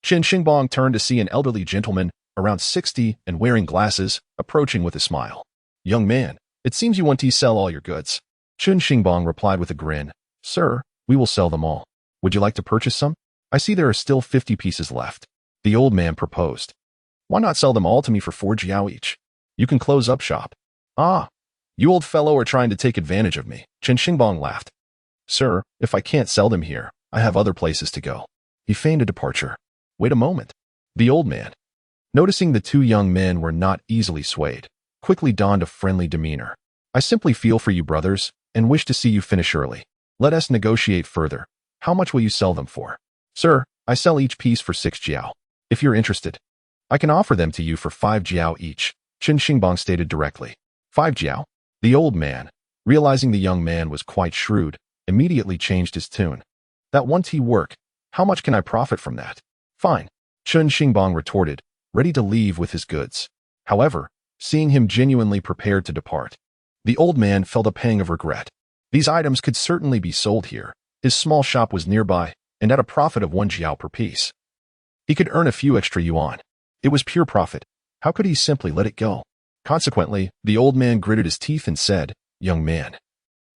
Chen Xingbang turned to see an elderly gentleman, around 60 and wearing glasses, approaching with a smile. "Young man, it seems you want to sell all your goods." Chen Xingbang replied with a grin, "Sir, we will sell them all. Would you like to purchase some? I see there are still 50 pieces left." The old man proposed. "Why not sell them all to me for 4 jiao each? You can close up shop." "Ah, you old fellow are trying to take advantage of me," Chen Xingbang laughed. "Sir, if I can't sell them here, I have other places to go." He feigned a departure. "Wait a moment." The old man, noticing the two young men were not easily swayed, quickly donned a friendly demeanor. "I simply feel for you, brothers, and wish to see you finish early. Let us negotiate further. How much will you sell them for?" "Sir, I sell each piece for 6 jiao. If you're interested, I can offer them to you for 5 jiao each," Chen Xingbang stated directly. 5 jiao? The old man, realizing the young man was quite shrewd, immediately changed his tune. "That one tea work. How much can I profit from that?" "Fine," Chen Xingbang retorted, ready to leave with his goods. However, seeing him genuinely prepared to depart, the old man felt a pang of regret. These items could certainly be sold here. His small shop was nearby, and at a profit of 1 jiao per piece. He could earn a few extra yuan. It was pure profit. How could he simply let it go? Consequently, the old man gritted his teeth and said, "Young man,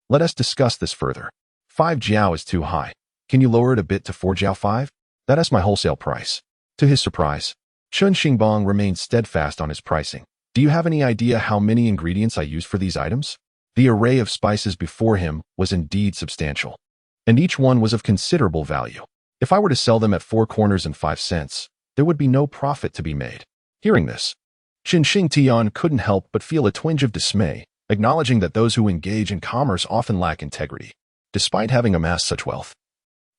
let us discuss this further. 5 jiao is too high. Can you lower it a bit to 4 jiao 5? That is my wholesale price." To his surprise, Chen Xingbang remained steadfast on his pricing. "Do you have any idea how many ingredients I use for these items?" The array of spices before him was indeed substantial, and each one was of considerable value. If I were to sell them at 4 corners and 5 cents, there would be no profit to be made. Hearing this, Qin Xingtian couldn't help but feel a twinge of dismay, acknowledging that those who engage in commerce often lack integrity. Despite having amassed such wealth,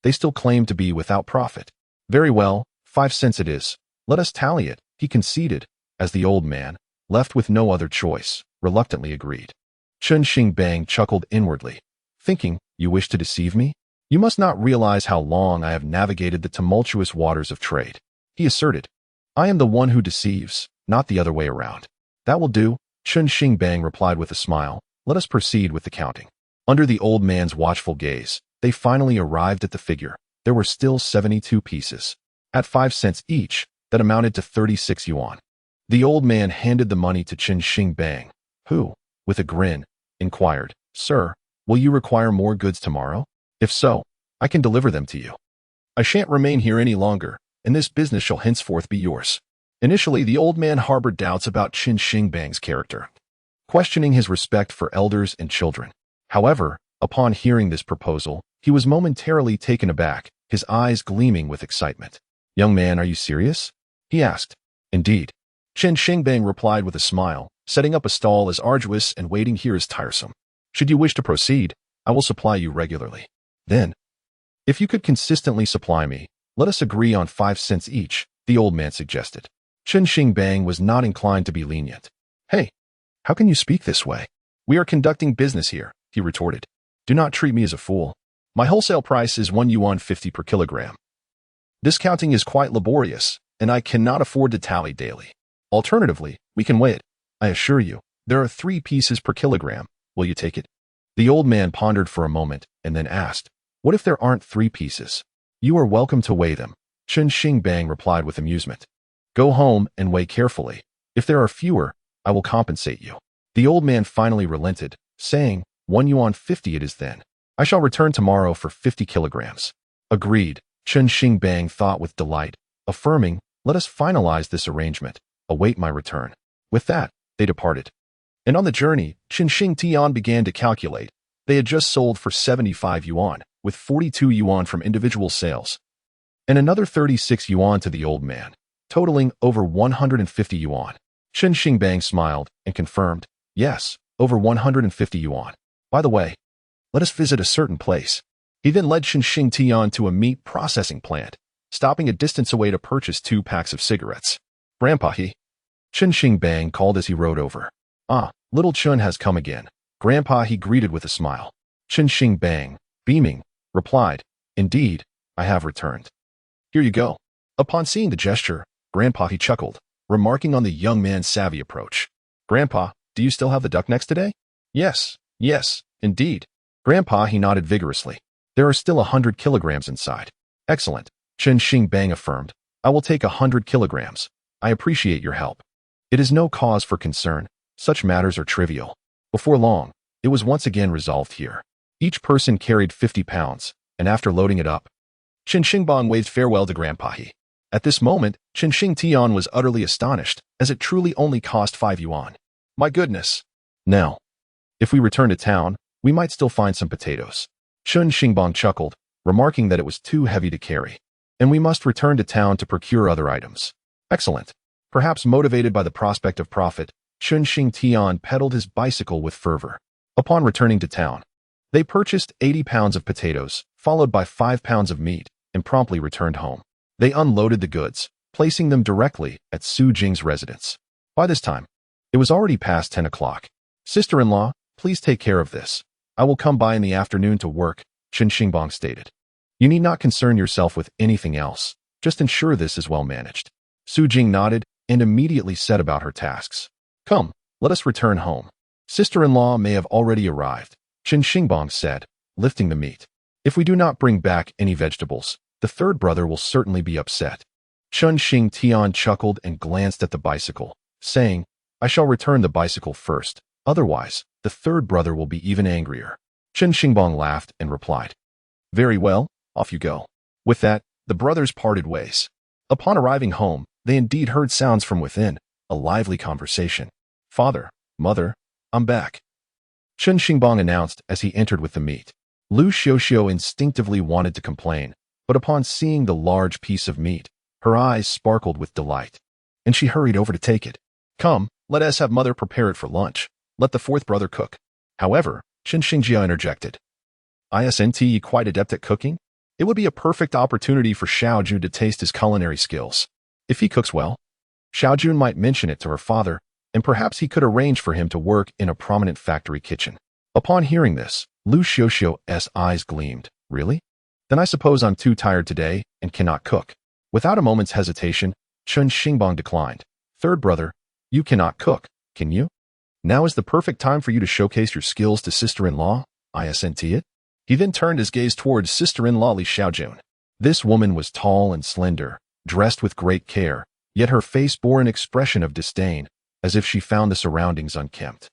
they still claim to be without profit. "Very well, 5 cents it is. Let us tally it," he conceded, as the old man, left with no other choice, reluctantly agreed. Chen Xingbang chuckled inwardly, thinking, "You wish to deceive me? You must not realize how long I have navigated the tumultuous waters of trade," he asserted. "I am the one who deceives, not the other way around." "That will do," Chen Xingbang replied with a smile. "Let us proceed with the counting." Under the old man's watchful gaze, they finally arrived at the figure. There were still 72 pieces. At 5 cents each, that amounted to 36 yuan. The old man handed the money to Chen Xingbang, who, with a grin, inquired, "Sir, will you require more goods tomorrow? If so, I can deliver them to you. I shan't remain here any longer, and this business shall henceforth be yours." Initially, the old man harbored doubts about Chen Xingbang's character, questioning his respect for elders and children. However, upon hearing this proposal, he was momentarily taken aback, his eyes gleaming with excitement. "Young man, are you serious?" he asked. "Indeed." Chen Xingbang replied with a smile. "Setting up a stall is arduous and waiting here is tiresome. Should you wish to proceed, I will supply you regularly. Then, if you could consistently supply me, let us agree on 5 cents each," the old man suggested. Chen Xingbang was not inclined to be lenient. "Hey, how can you speak this way? We are conducting business here," he retorted. "Do not treat me as a fool. My wholesale price is 1 yuan 50 per kilogram. Discounting is quite laborious, and I cannot afford to tally daily. Alternatively, we can weigh it. I assure you, there are 3 pieces per kilogram. Will you take it?" The old man pondered for a moment and then asked, "What if there aren't 3 pieces?" "You are welcome to weigh them," Chen Xingbang replied with amusement. "Go home and weigh carefully. If there are fewer, I will compensate you." The old man finally relented, saying, 1 yuan 50 it is then. I shall return tomorrow for 50 kilograms. Agreed, Chen Xingbang thought with delight, affirming, "Let us finalize this arrangement. Await my return." With that, they departed. And on the journey, Chen Xingtian began to calculate. They had just sold for 75 yuan, with 42 yuan from individual sales, and another 36 yuan to the old man, totaling over 150 yuan. Chen Xingbang smiled and confirmed, "Yes, over 150 yuan. By the way, let us visit a certain place." He then led Chen Xingtian to a meat processing plant, stopping a distance away to purchase 2 packs of cigarettes. "Grandpa, Chen Xingbang called as he rode over. "Ah, little Chen has come again." Grandpa he greeted with a smile. Chen Xingbang, beaming, replied, "Indeed, I have returned. Here you go." Upon seeing the gesture, Grandpa he chuckled, remarking on the young man's savvy approach. "Grandpa, do you still have the duck necks today?" "Yes, Yes, indeed. Grandpa, he nodded vigorously. There are still 100 kilograms inside. Excellent, Chen Xingbang affirmed. I will take 100 kilograms. I appreciate your help. It is no cause for concern. Such matters are trivial. Before long, it was once again resolved here. Each person carried 50 pounds, and after loading it up, Chen Xingbang waved farewell to Grandpa He. At this moment, Chen Xingtian was utterly astonished, as it truly only cost 5 yuan. My goodness! Now, if we return to town, we might still find some potatoes. Chen Xingbang chuckled, remarking that it was too heavy to carry. And we must return to town to procure other items. Excellent. Perhaps motivated by the prospect of profit, Chen Xingtian pedaled his bicycle with fervor. Upon returning to town, they purchased 80 pounds of potatoes, followed by 5 pounds of meat, and promptly returned home. They unloaded the goods, placing them directly at Su Jing's residence. By this time, it was already past 10 o'clock. Sister-in-law, please take care of this. I will come by in the afternoon to work, Chen Xingbang stated. You need not concern yourself with anything else. Just ensure this is well managed. Su Jing nodded and immediately set about her tasks. Come, let us return home. Sister-in-law may have already arrived, Chen Xingbang said, lifting the meat. If we do not bring back any vegetables, the third brother will certainly be upset. Chen Xingtian chuckled and glanced at the bicycle, saying, I shall return the bicycle first, otherwise, the third brother will be even angrier. Chen Xingbang laughed and replied, Very well, off you go. With that, the brothers parted ways. Upon arriving home, they indeed heard sounds from within, a lively conversation. Father, mother, I'm back, Chen Xingbang announced as he entered with the meat. Lu Xiuxiu instinctively wanted to complain, but upon seeing the large piece of meat, her eyes sparkled with delight, and she hurried over to take it. Come, let us have mother prepare it for lunch. Let the fourth brother cook. However, Chen Xingjia interjected. Isn't he quite adept at cooking? It would be a perfect opportunity for Xiaojun to taste his culinary skills. If he cooks well, Xiaojun might mention it to her father, and perhaps he could arrange for him to work in a prominent factory kitchen. Upon hearing this, Lu Xiuxiu's eyes gleamed. Really? Then I suppose I'm too tired today and cannot cook. Without a moment's hesitation, Chen Xingbang declined. Third brother, you cannot cook, can you? Now is the perfect time for you to showcase your skills to sister-in-law, isn't it? He then turned his gaze towards sister-in-law Li Xiaojun. This woman was tall and slender, dressed with great care, yet her face bore an expression of disdain, as if she found the surroundings unkempt.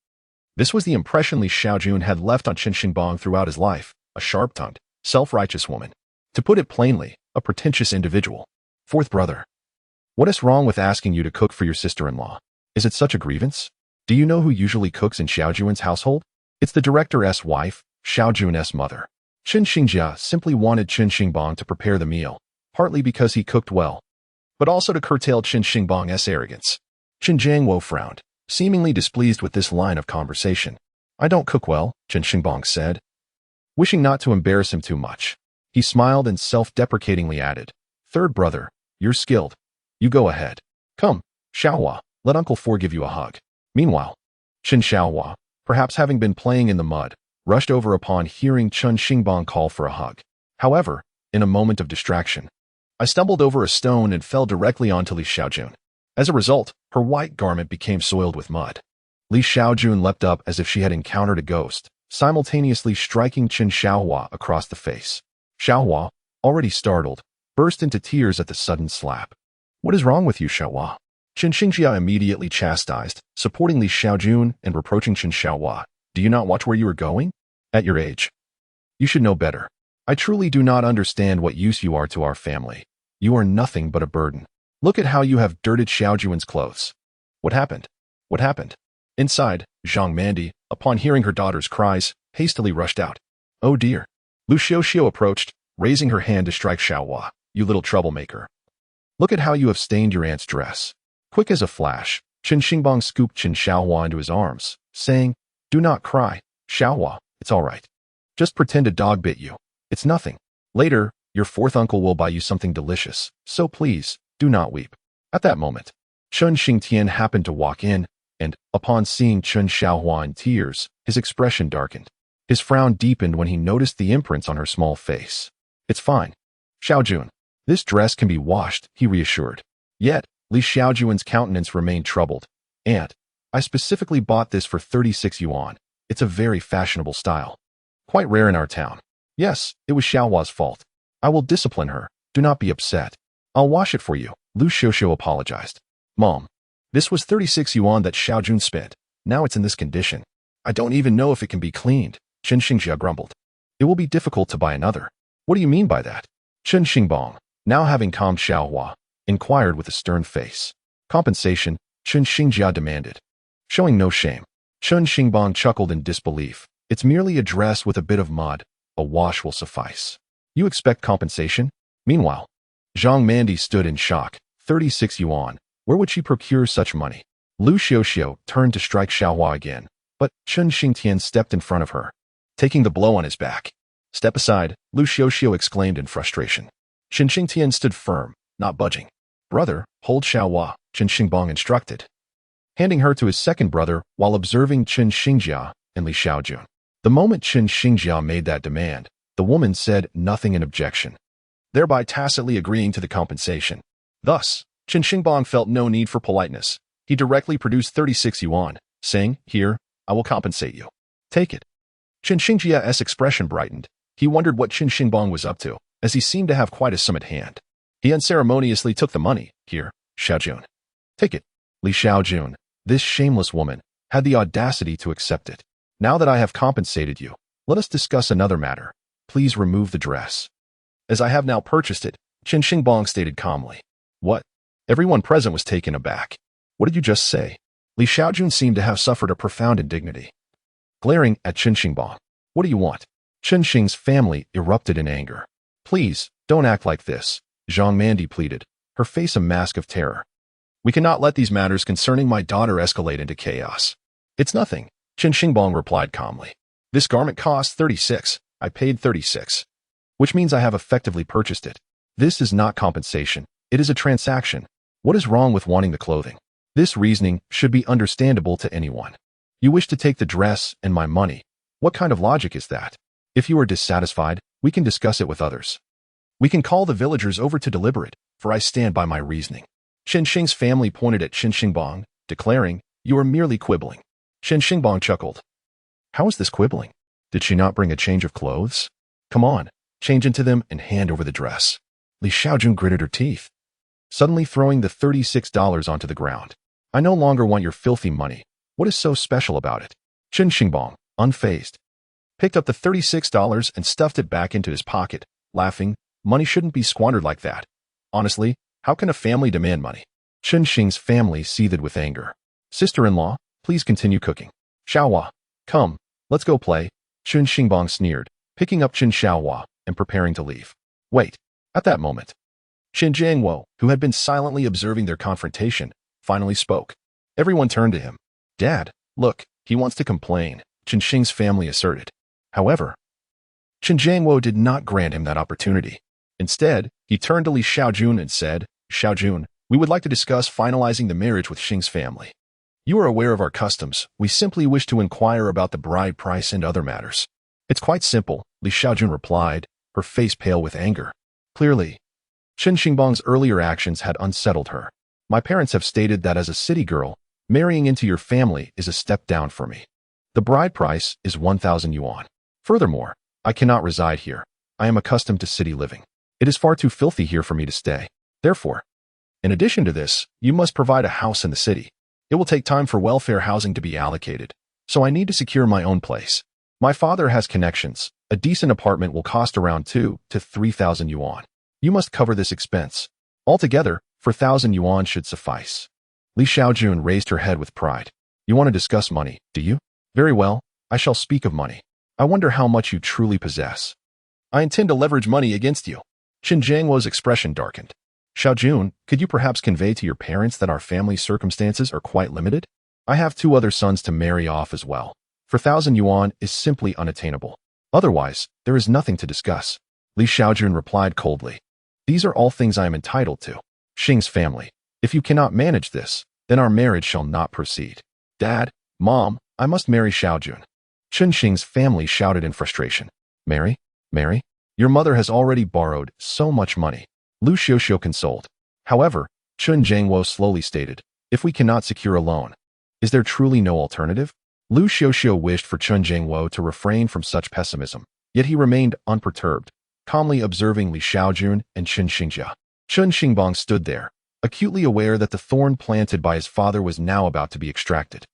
This was the impression Li Xiaojun had left on Chen Xingbang throughout his life, a sharp-tongued, self-righteous woman. To put it plainly, a pretentious individual. Fourth brother, what is wrong with asking you to cook for your sister-in-law? Is it such a grievance? Do you know who usually cooks in Xiaojun's household? It's the director's wife, Xiaojun's mother. Chen Xingjia simply wanted Chen Xingbang to prepare the meal, partly because he cooked well, but also to curtail Chen Xingbang's arrogance. Chen Jiangwo frowned, seemingly displeased with this line of conversation. I don't cook well, Chen Xingbang said, wishing not to embarrass him too much. He smiled and self-deprecatingly added, Third brother, you're skilled. You go ahead. Come, Xiaohua, let Uncle Four give you a hug. Meanwhile, Chen Xiaohua, perhaps having been playing in the mud, rushed over upon hearing Chen Xingbang call for a hug. However, in a moment of distraction, I stumbled over a stone and fell directly onto Li Xiaojun. As a result, her white garment became soiled with mud. Li Xiaojun leapt up as if she had encountered a ghost, simultaneously striking Chen Xiaohua across the face. Xiaohua, already startled, burst into tears at the sudden slap. What is wrong with you, Xiaohua? Chen Xingjia immediately chastised, supporting Li Xiaojun and reproaching Chen Xiaohua. Do you not watch where you are going? At your age, you should know better. I truly do not understand what use you are to our family. You are nothing but a burden. Look at how you have dirted Xiaojun's clothes. What happened? What happened? Inside, Zhang Mandi, upon hearing her daughter's cries, hastily rushed out. Oh dear. Lu Xiuxiu approached, raising her hand to strike Xiaohua. You little troublemaker. Look at how you have stained your aunt's dress. Quick as a flash, Chen Xingbang scooped Chen Xiaohua into his arms, saying, Do not cry, Xiaohua, it's all right. Just pretend a dog bit you. It's nothing. Later, your fourth uncle will buy you something delicious, so please, do not weep. At that moment, Chen Xingtian happened to walk in, and, upon seeing Chen Xiaohua in tears, his expression darkened. His frown deepened when he noticed the imprints on her small face. It's fine. Xiaojun, this dress can be washed, he reassured. Yet, Li Xiaojun's countenance remained troubled. Aunt, I specifically bought this for 36 yuan. It's a very fashionable style. Quite rare in our town. Yes, it was Xiaohua's fault. I will discipline her. Do not be upset. I'll wash it for you, Lu Xiuxiu apologized. Mom, this was 36 yuan that Xiaojun spent. Now it's in this condition. I don't even know if it can be cleaned, Chen Xingbang grumbled. It will be difficult to buy another. What do you mean by that? Chen Xingbang, now having calmed Xiaohua, inquired with a stern face. Compensation, Chen Xingjia demanded. Showing no shame, Chen Xingbang chuckled in disbelief. It's merely a dress with a bit of mud. A wash will suffice. You expect compensation? Meanwhile, Zhang Mandi stood in shock. 36 yuan. Where would she procure such money? Lu Xiuxiu turned to strike Xiaohua again, but Chen Xingtian stepped in front of her, taking the blow on his back. Step aside, Lu Xiuxiu exclaimed in frustration. Chen Xingtian stood firm, not budging. Brother, hold Xiaohua, Chen Xingbang instructed, handing her to his second brother while observing Chen Xingjia and Li Xiaojun. The moment Chen Xingjia made that demand, the woman said nothing in objection, thereby tacitly agreeing to the compensation. Thus, Chen Xingbang felt no need for politeness. He directly produced 36 yuan, saying, Here, I will compensate you. Take it. Chen Xingjia's expression brightened. He wondered what Chen Xingbang was up to, as he seemed to have quite a sum at hand. He unceremoniously took the money. Here, Xiaojun. Take it. Li Xiaojun, this shameless woman, had the audacity to accept it. Now that I have compensated you, let us discuss another matter. Please remove the dress. As I have now purchased it, Chen Xingbang stated calmly. What? Everyone present was taken aback. What did you just say? Li Xiaojun seemed to have suffered a profound indignity. Glaring at Chen Xingbang. What do you want? Chen Xing's family erupted in anger. Please, don't act like this, Zhang Mandi pleaded, her face a mask of terror. We cannot let these matters concerning my daughter escalate into chaos. It's nothing, Chen Xingbang replied calmly. This garment cost 36. I paid 36. Which means I have effectively purchased it. This is not compensation. It is a transaction. What is wrong with wanting the clothing? This reasoning should be understandable to anyone. You wish to take the dress and my money. What kind of logic is that? If you are dissatisfied, we can discuss it with others. We can call the villagers over to deliberate, for I stand by my reasoning. Chen Xing's family pointed at Chen Xingbang, declaring, You are merely quibbling. Chen Xingbang chuckled. How is this quibbling? Did she not bring a change of clothes? Come on, change into them and hand over the dress. Li Xiaojun gritted her teeth, suddenly throwing the $36 onto the ground. I no longer want your filthy money. What is so special about it? Chen Xingbang, unfazed, picked up the $36 and stuffed it back into his pocket, laughing. Money shouldn't be squandered like that. Honestly, how can a family demand money? Chen Xing's family seethed with anger. Sister-in-law, please continue cooking. Xiaohua, come, let's go play. Chen Xingbang sneered, picking up Chen Xiaohua and preparing to leave. Wait. At that moment, Chen Jiangwo, who had been silently observing their confrontation, finally spoke. Everyone turned to him. Dad, look, he wants to complain, Chen Xing's family asserted. However, Chen Jiangwo did not grant him that opportunity. Instead, he turned to Li Xiaojun and said, Xiaojun, we would like to discuss finalizing the marriage with Xing's family. You are aware of our customs. We simply wish to inquire about the bride price and other matters. It's quite simple, Li Xiaojun replied, her face pale with anger. Clearly, Chen Xingbang's earlier actions had unsettled her. My parents have stated that as a city girl, marrying into your family is a step down for me. The bride price is 1,000 yuan. Furthermore, I cannot reside here. I am accustomed to city living. It is far too filthy here for me to stay. Therefore, in addition to this, you must provide a house in the city. It will take time for welfare housing to be allocated, so I need to secure my own place. My father has connections. A decent apartment will cost around 2,000 to 3,000 yuan. You must cover this expense. Altogether, 4,000 yuan should suffice. Li Xiaojun raised her head with pride. You want to discuss money, do you? Very well, I shall speak of money. I wonder how much you truly possess. I intend to leverage money against you. Chen Jiangwo's expression darkened. Xiaojun, could you perhaps convey to your parents that our family's circumstances are quite limited? I have 2 other sons to marry off as well. 4,000 yuan is simply unattainable. Otherwise, there is nothing to discuss. Li Xiaojun replied coldly. These are all things I am entitled to. Xing's family, if you cannot manage this, then our marriage shall not proceed. Dad, Mom, I must marry Xiaojun. Chen Xing's family shouted in frustration. Marry? Marry? Your mother has already borrowed so much money. Lu Xiuxiu consoled. However, Chen Jiangwo slowly stated, if we cannot secure a loan, is there truly no alternative? Lu Xiuxiu wished for Chen Jingwo to refrain from such pessimism, yet he remained unperturbed, calmly observing Li Xiaojun and Chen Xingjia. Chen Xingbang stood there, acutely aware that the thorn planted by his father was now about to be extracted.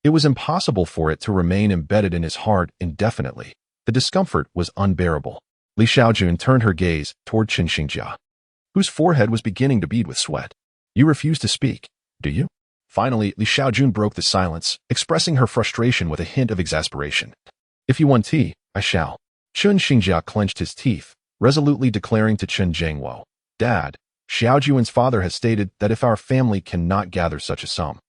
It was impossible for it to remain embedded in his heart indefinitely. The discomfort was unbearable. Li Xiaojun turned her gaze toward Chen Xingjia, whose forehead was beginning to bead with sweat. You refuse to speak, do you? Finally, Li Xiaojun broke the silence, expressing her frustration with a hint of exasperation. If you want tea, I shall. Chen Xingjia clenched his teeth, resolutely declaring to Chen Jingwo, Dad, Xiaojuan's father has stated that if our family cannot gather such a sum,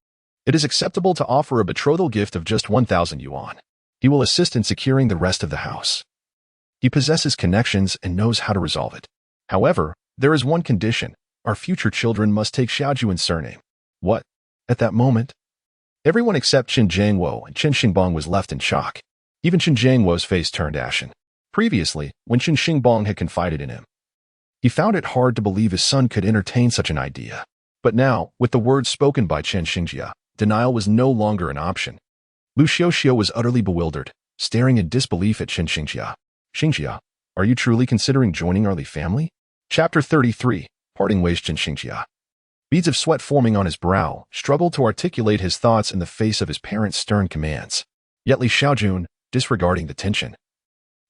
it is acceptable to offer a betrothal gift of just 1,000 yuan. He will assist in securing the rest of the house. He possesses connections and knows how to resolve it. However, there is one condition. Our future children must take Xiaojuan's surname. What? At that moment, everyone except Chen Jingwo and Chen Xingbang was left in shock. Even Chen Jingwo's face turned ashen. Previously, when Chen Xingbang had confided in him, he found it hard to believe his son could entertain such an idea. But now, with the words spoken by Chen Xingjia, denial was no longer an option. Lu Xiuxiu was utterly bewildered, staring in disbelief at Chen Xingjia. Xingjia, are you truly considering joining our Li family? Chapter 33, Parting Ways. Chen Xingjia, beads of sweat forming on his brow, struggled to articulate his thoughts in the face of his parents' stern commands. Yet Li Xiaojun, disregarding the tension,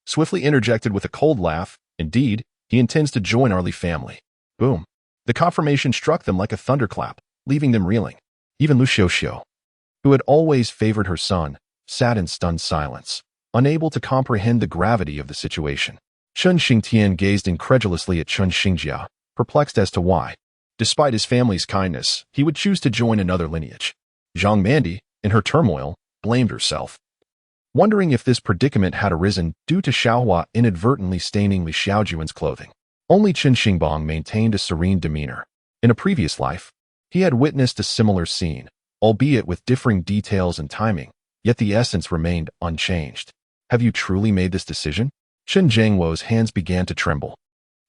swiftly interjected with a cold laugh, Indeed, he intends to join our Li family. Boom. The confirmation struck them like a thunderclap, leaving them reeling. Even Lu Xiuxiu, who had always favored her son, sat in stunned silence, unable to comprehend the gravity of the situation. Chen Xingtian gazed incredulously at Chen Xingjia, perplexed as to why, despite his family's kindness, he would choose to join another lineage. Zhang Mandi, in her turmoil, blamed herself, wondering if this predicament had arisen due to Xiaohua inadvertently staining Li Xiaojuan's clothing. Only Chen Xingbang maintained a serene demeanor. In a previous life, he had witnessed a similar scene, albeit with differing details and timing, yet the essence remained unchanged. Have you truly made this decision? Chen Jingwo's hands began to tremble.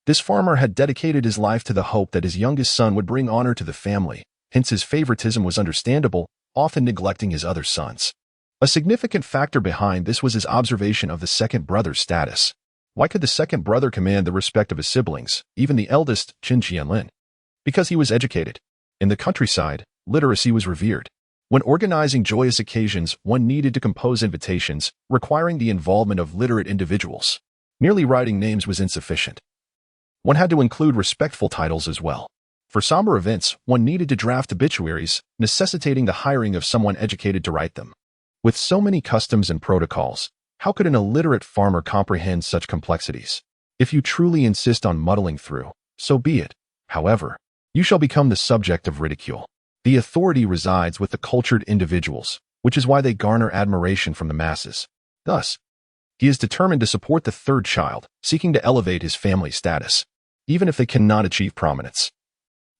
This farmer had dedicated his life to the hope that his youngest son would bring honor to the family, hence his favoritism was understandable, often neglecting his other sons. A significant factor behind this was his observation of the second brother's status. Why could the second brother command the respect of his siblings, even the eldest, Qin Jianlin? Because he was educated. In the countryside, literacy was revered. When organizing joyous occasions, one needed to compose invitations, requiring the involvement of literate individuals. Merely writing names was insufficient. One had to include respectful titles as well. For somber events, one needed to draft obituaries, necessitating the hiring of someone educated to write them. With so many customs and protocols, how could an illiterate farmer comprehend such complexities? If you truly insist on muddling through, so be it. However, you shall become the subject of ridicule. The authority resides with the cultured individuals, which is why they garner admiration from the masses. Thus, he is determined to support the third child, seeking to elevate his family status, even if they cannot achieve prominence.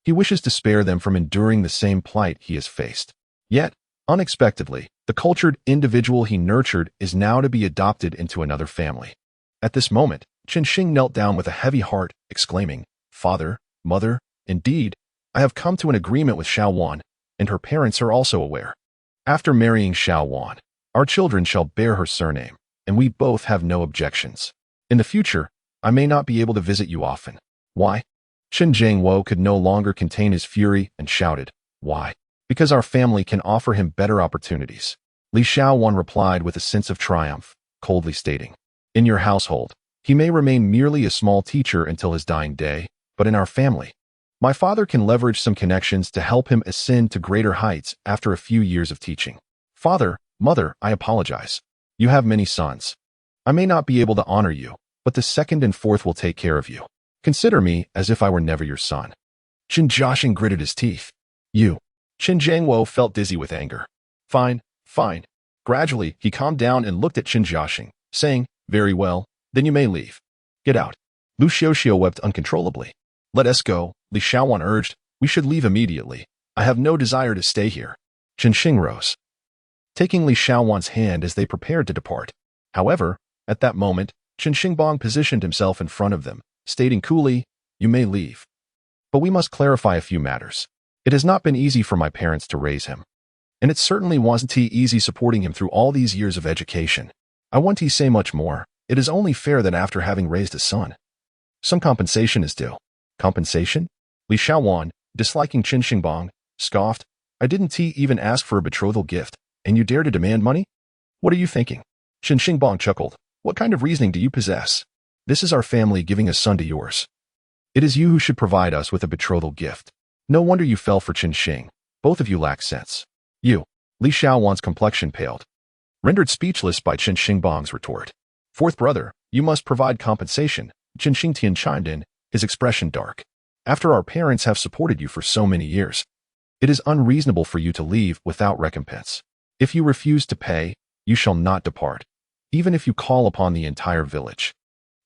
He wishes to spare them from enduring the same plight he has faced. Yet, unexpectedly, the cultured individual he nurtured is now to be adopted into another family. At this moment, Chen Xing knelt down with a heavy heart, exclaiming, Father, Mother, indeed, I have come to an agreement with Xiao Wan, and her parents are also aware. After marrying Xiao Wan, our children shall bear her surname, and we both have no objections. In the future, I may not be able to visit you often. Why? Chen Jingwo could no longer contain his fury and shouted, Why? Because our family can offer him better opportunities. Li Xiaowan replied with a sense of triumph, coldly stating, In your household, he may remain merely a small teacher until his dying day, but in our family, my father can leverage some connections to help him ascend to greater heights after a few years of teaching. Father, Mother, I apologize. You have many sons. I may not be able to honor you, but the second and fourth will take care of you. Consider me as if I were never your son. Chen Jiaxing gritted his teeth. You. Chen Jingwo felt dizzy with anger. Fine, fine. Gradually, he calmed down and looked at Chen Jiaxing, saying, Very well, then you may leave. Get out. Lu Xiuxiu wept uncontrollably. Let us go, Li Xiaowan urged. We should leave immediately. I have no desire to stay here. Chen Xing rose, taking Li Xiaowan's hand as they prepared to depart. However, at that moment, Chen Xingbang positioned himself in front of them, stating coolly, You may leave. But we must clarify a few matters. It has not been easy for my parents to raise him. And it certainly wasn't easy supporting him through all these years of education. I want to say much more. It is only fair that after having raised a son, some compensation is due. Compensation? Li Xiaowan, disliking Chen Xingbang, scoffed. I didn't even ask for a betrothal gift, and you dare to demand money? What are you thinking? Chen Xingbang chuckled. What kind of reasoning do you possess? This is our family giving a son to yours. It is you who should provide us with a betrothal gift. No wonder you fell for Chen Xing. Both of you lack sense. You. Li Xiaowan's complexion paled, rendered speechless by Chen Xingbang's retort. Fourth brother, you must provide compensation. Chen Xingtian chimed in, his expression dark. After our parents have supported you for so many years, it is unreasonable for you to leave without recompense. If you refuse to pay, you shall not depart, even if you call upon the entire village.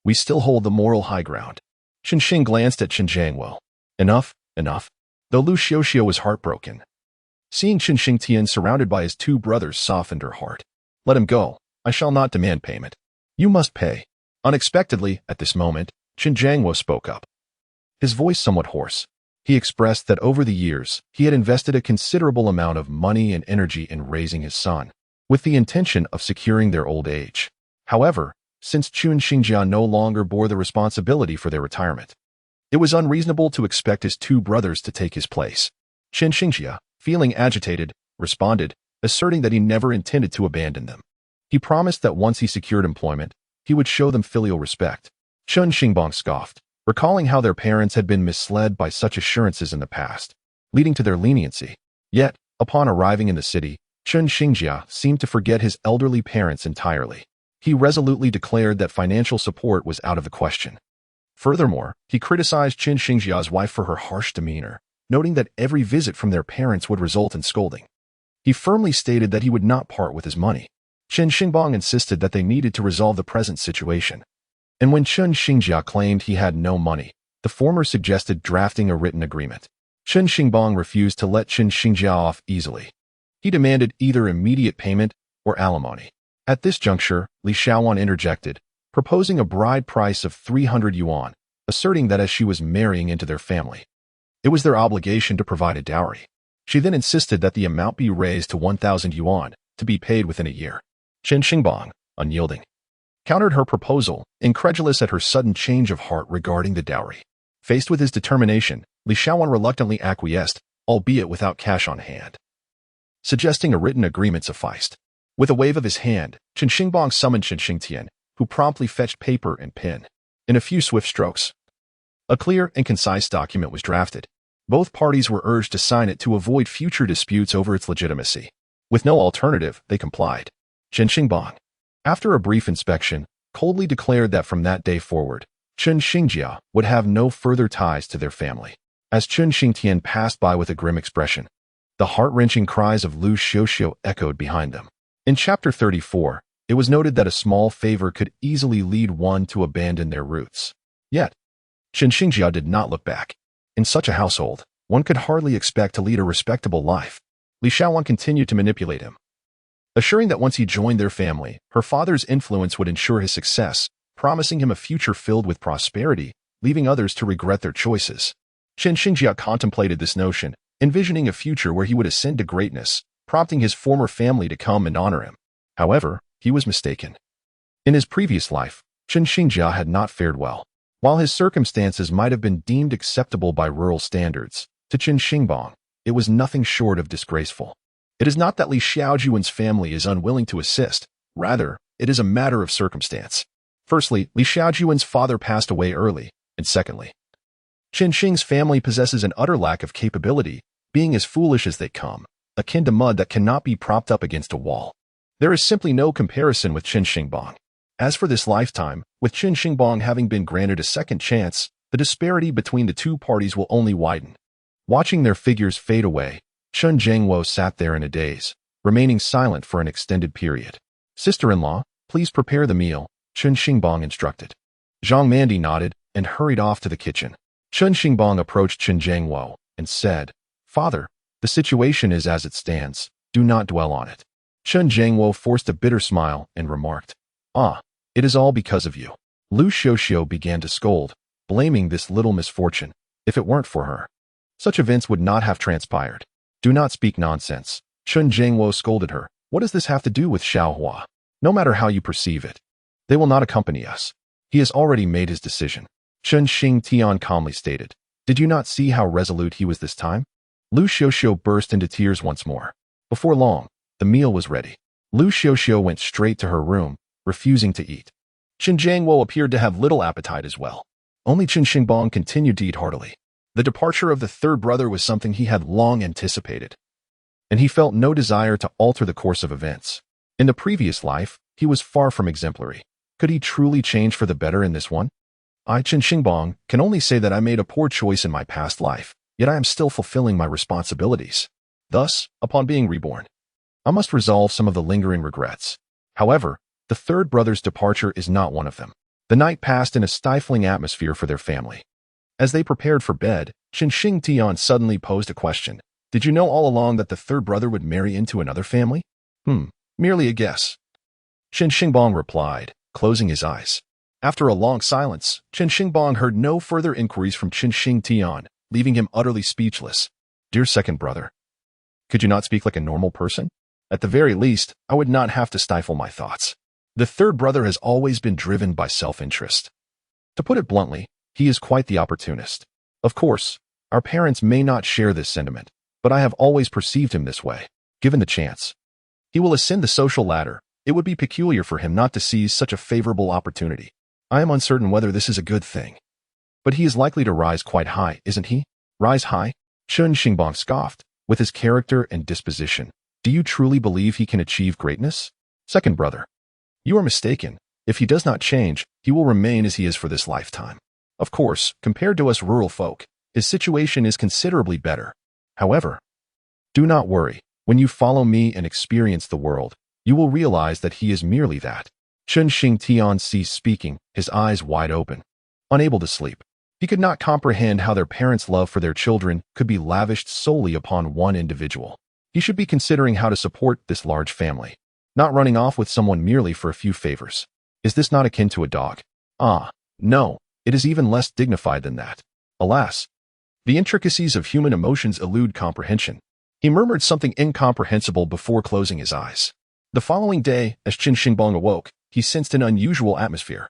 We still hold the moral high ground. Chen Xing glanced at Chen Jiangwo. Enough, enough. Though Lu Xiuxiu was heartbroken, seeing Chen Xingtian surrounded by his two brothers softened her heart. Let him go. I shall not demand payment. You must pay. Unexpectedly, at this moment, Chen Jiangwo spoke up. His voice somewhat hoarse. He expressed that over the years, he had invested a considerable amount of money and energy in raising his son, with the intention of securing their old age. However, since Chen Xingjia no longer bore the responsibility for their retirement, it was unreasonable to expect his two brothers to take his place. Chen Xingjia, feeling agitated, responded, asserting that he never intended to abandon them. He promised that once he secured employment, he would show them filial respect. Chen Xingbang scoffed, recalling how their parents had been misled by such assurances in the past, leading to their leniency. Yet, upon arriving in the city, Chen Xingjia seemed to forget his elderly parents entirely. He resolutely declared that financial support was out of the question. Furthermore, he criticized Chen Xingjia's wife for her harsh demeanor, noting that every visit from their parents would result in scolding. He firmly stated that he would not part with his money. Chen Xingbang insisted that they needed to resolve the present situation. And when Chen Xingjia claimed he had no money, the former suggested drafting a written agreement. Chen Xingbang refused to let Chen Xingjia off easily. He demanded either immediate payment or alimony. At this juncture, Li Xiaowan interjected, proposing a bride price of 300 yuan, asserting that as she was marrying into their family, it was their obligation to provide a dowry. She then insisted that the amount be raised to 1,000 yuan, to be paid within a year. Chen Xingbang, unyielding, countered her proposal, incredulous at her sudden change of heart regarding the dowry. Faced with his determination, Li Xiaowan reluctantly acquiesced, albeit without cash on hand, suggesting a written agreement sufficed. With a wave of his hand, Chen Xingbang summoned Chen Xingtian, who promptly fetched paper and pen. In a few swift strokes, a clear and concise document was drafted. Both parties were urged to sign it to avoid future disputes over its legitimacy. With no alternative, they complied. Chen Xingbang, after a brief inspection, coldly declared that from that day forward, Chen Xingjia would have no further ties to their family. As Chen Xingtian passed by with a grim expression, the heart-wrenching cries of Lu Xiuxiu echoed behind them. In Chapter 34, it was noted that a small favor could easily lead one to abandon their roots. Yet, Chen Xingjia did not look back. In such a household, one could hardly expect to lead a respectable life. Li Xiaowan continued to manipulate him, assuring that once he joined their family, her father's influence would ensure his success, promising him a future filled with prosperity, leaving others to regret their choices. Chen Xingjia contemplated this notion, envisioning a future where he would ascend to greatness, prompting his former family to come and honor him. However, he was mistaken. In his previous life, Chen Xingjia had not fared well. While his circumstances might have been deemed acceptable by rural standards, to Chen Xingbang, it was nothing short of disgraceful. It is not that Li Xiaojuan's family is unwilling to assist, rather, it is a matter of circumstance. Firstly, Li Xiaojuan's father passed away early, and secondly, Chen Xing's family possesses an utter lack of capability, being as foolish as they come, akin to mud that cannot be propped up against a wall. There is simply no comparison with Chen Xingbang. As for this lifetime, with Chen Xingbang having been granted a second chance, the disparity between the two parties will only widen. Watching their figures fade away, Chen Jiangwo sat there in a daze, remaining silent for an extended period. Sister-in-law, please prepare the meal, Chen Xingbang instructed. Zhang Mandi nodded and hurried off to the kitchen. Chen Xingbang approached Chen Jiangwo and said, Father, the situation is as it stands. Do not dwell on it. Chen Jiangwo forced a bitter smile and remarked, it is all because of you. Lu Xiuxiu began to scold, blaming this little misfortune. If it weren't for her, such events would not have transpired. Do not speak nonsense. Chen Xingbang scolded her. What does this have to do with Xiaohua? No matter how you perceive it, they will not accompany us. He has already made his decision. Chen Xingtian calmly stated. Did you not see how resolute he was this time? Lu Xiuxiu burst into tears once more. Before long, the meal was ready. Lu Xiuxiu went straight to her room, refusing to eat. Chen Jiangwo appeared to have little appetite as well. Only Chen Xingbang continued to eat heartily. The departure of the third brother was something he had long anticipated, and he felt no desire to alter the course of events. In the previous life, he was far from exemplary. Could he truly change for the better in this one? I, Chen Xingbang, can only say that I made a poor choice in my past life, yet I am still fulfilling my responsibilities. Thus, upon being reborn, I must resolve some of the lingering regrets. However, the third brother's departure is not one of them. The night passed in a stifling atmosphere for their family. As they prepared for bed, Chen suddenly posed a question. Did you know all along that the third brother would marry into another family? Merely a guess. Chen Xingbang replied, closing his eyes. After a long silence, Chen Xingbang heard no further inquiries from Chen Xingtian, leaving him utterly speechless. Dear second brother, could you not speak like a normal person? At the very least, I would not have to stifle my thoughts. The third brother has always been driven by self-interest. To put it bluntly, he is quite the opportunist. Of course, our parents may not share this sentiment, but I have always perceived him this way. Given the chance, he will ascend the social ladder. It would be peculiar for him not to seize such a favorable opportunity. I am uncertain whether this is a good thing. But he is likely to rise quite high, isn't he? Rise high? Chen Xingbang scoffed. With his character and disposition, do you truly believe he can achieve greatness? Second brother, you are mistaken. If he does not change, he will remain as he is for this lifetime. Of course, compared to us rural folk, his situation is considerably better. However, do not worry. When you follow me and experience the world, you will realize that he is merely that. Chen Xingtian ceased speaking, his eyes wide open. Unable to sleep, he could not comprehend how their parents' love for their children could be lavished solely upon one individual. He should be considering how to support this large family, not running off with someone merely for a few favors. Is this not akin to a dog? No, it is even less dignified than that. Alas, the intricacies of human emotions elude comprehension. He murmured something incomprehensible before closing his eyes. The following day, as Chen Xingbang awoke, he sensed an unusual atmosphere.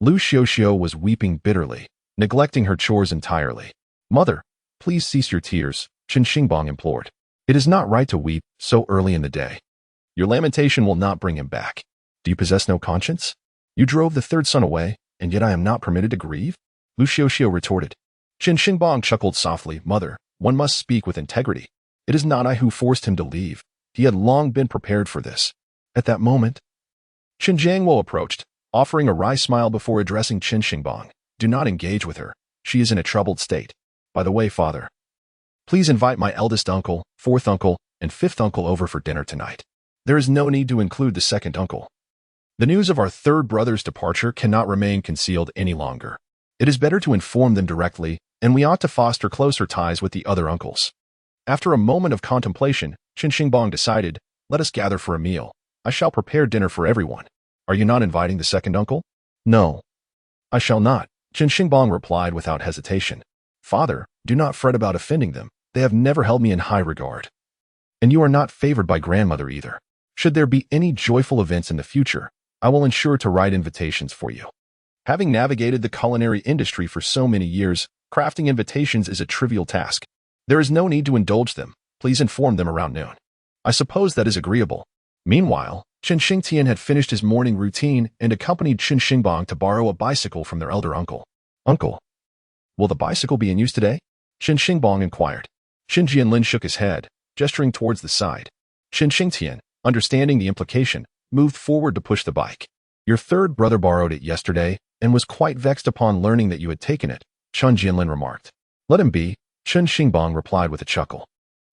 Lu Xiuxiu was weeping bitterly, neglecting her chores entirely. Mother, please cease your tears, Chen Xingbang implored. It is not right to weep so early in the day. Your lamentation will not bring him back. Do you possess no conscience? You drove the third son away, and yet I am not permitted to grieve? Lu Xiuxiu retorted. Chen Xingbang chuckled softly. Mother, one must speak with integrity. It is not I who forced him to leave. He had long been prepared for this. At that moment, Chen Jiangwo approached, offering a wry smile before addressing Chen Xingbang. Do not engage with her. She is in a troubled state. By the way, father, please invite my eldest uncle, fourth uncle, and fifth uncle over for dinner tonight. There is no need to include the second uncle. The news of our third brother's departure cannot remain concealed any longer. It is better to inform them directly, and we ought to foster closer ties with the other uncles. After a moment of contemplation, Chen Xingbang decided, let us gather for a meal. I shall prepare dinner for everyone. Are you not inviting the second uncle? No, I shall not, Chen Xingbang replied without hesitation. Father, do not fret about offending them. They have never held me in high regard. And you are not favored by grandmother either. Should there be any joyful events in the future, I will ensure to write invitations for you. Having navigated the culinary industry for so many years, crafting invitations is a trivial task. There is no need to indulge them. Please inform them around noon. I suppose that is agreeable. Meanwhile, Chen Xingtian had finished his morning routine and accompanied Chen Xingbang to borrow a bicycle from their elder uncle. Uncle, will the bicycle be in use today? Chen Xingbang inquired. Chen Jianlin shook his head, gesturing towards the side. Chen Xingtian, understanding the implication, moved forward to push the bike. Your third brother borrowed it yesterday and was quite vexed upon learning that you had taken it, Chen Jianlin remarked. Let him be, Chen Xingbang replied with a chuckle.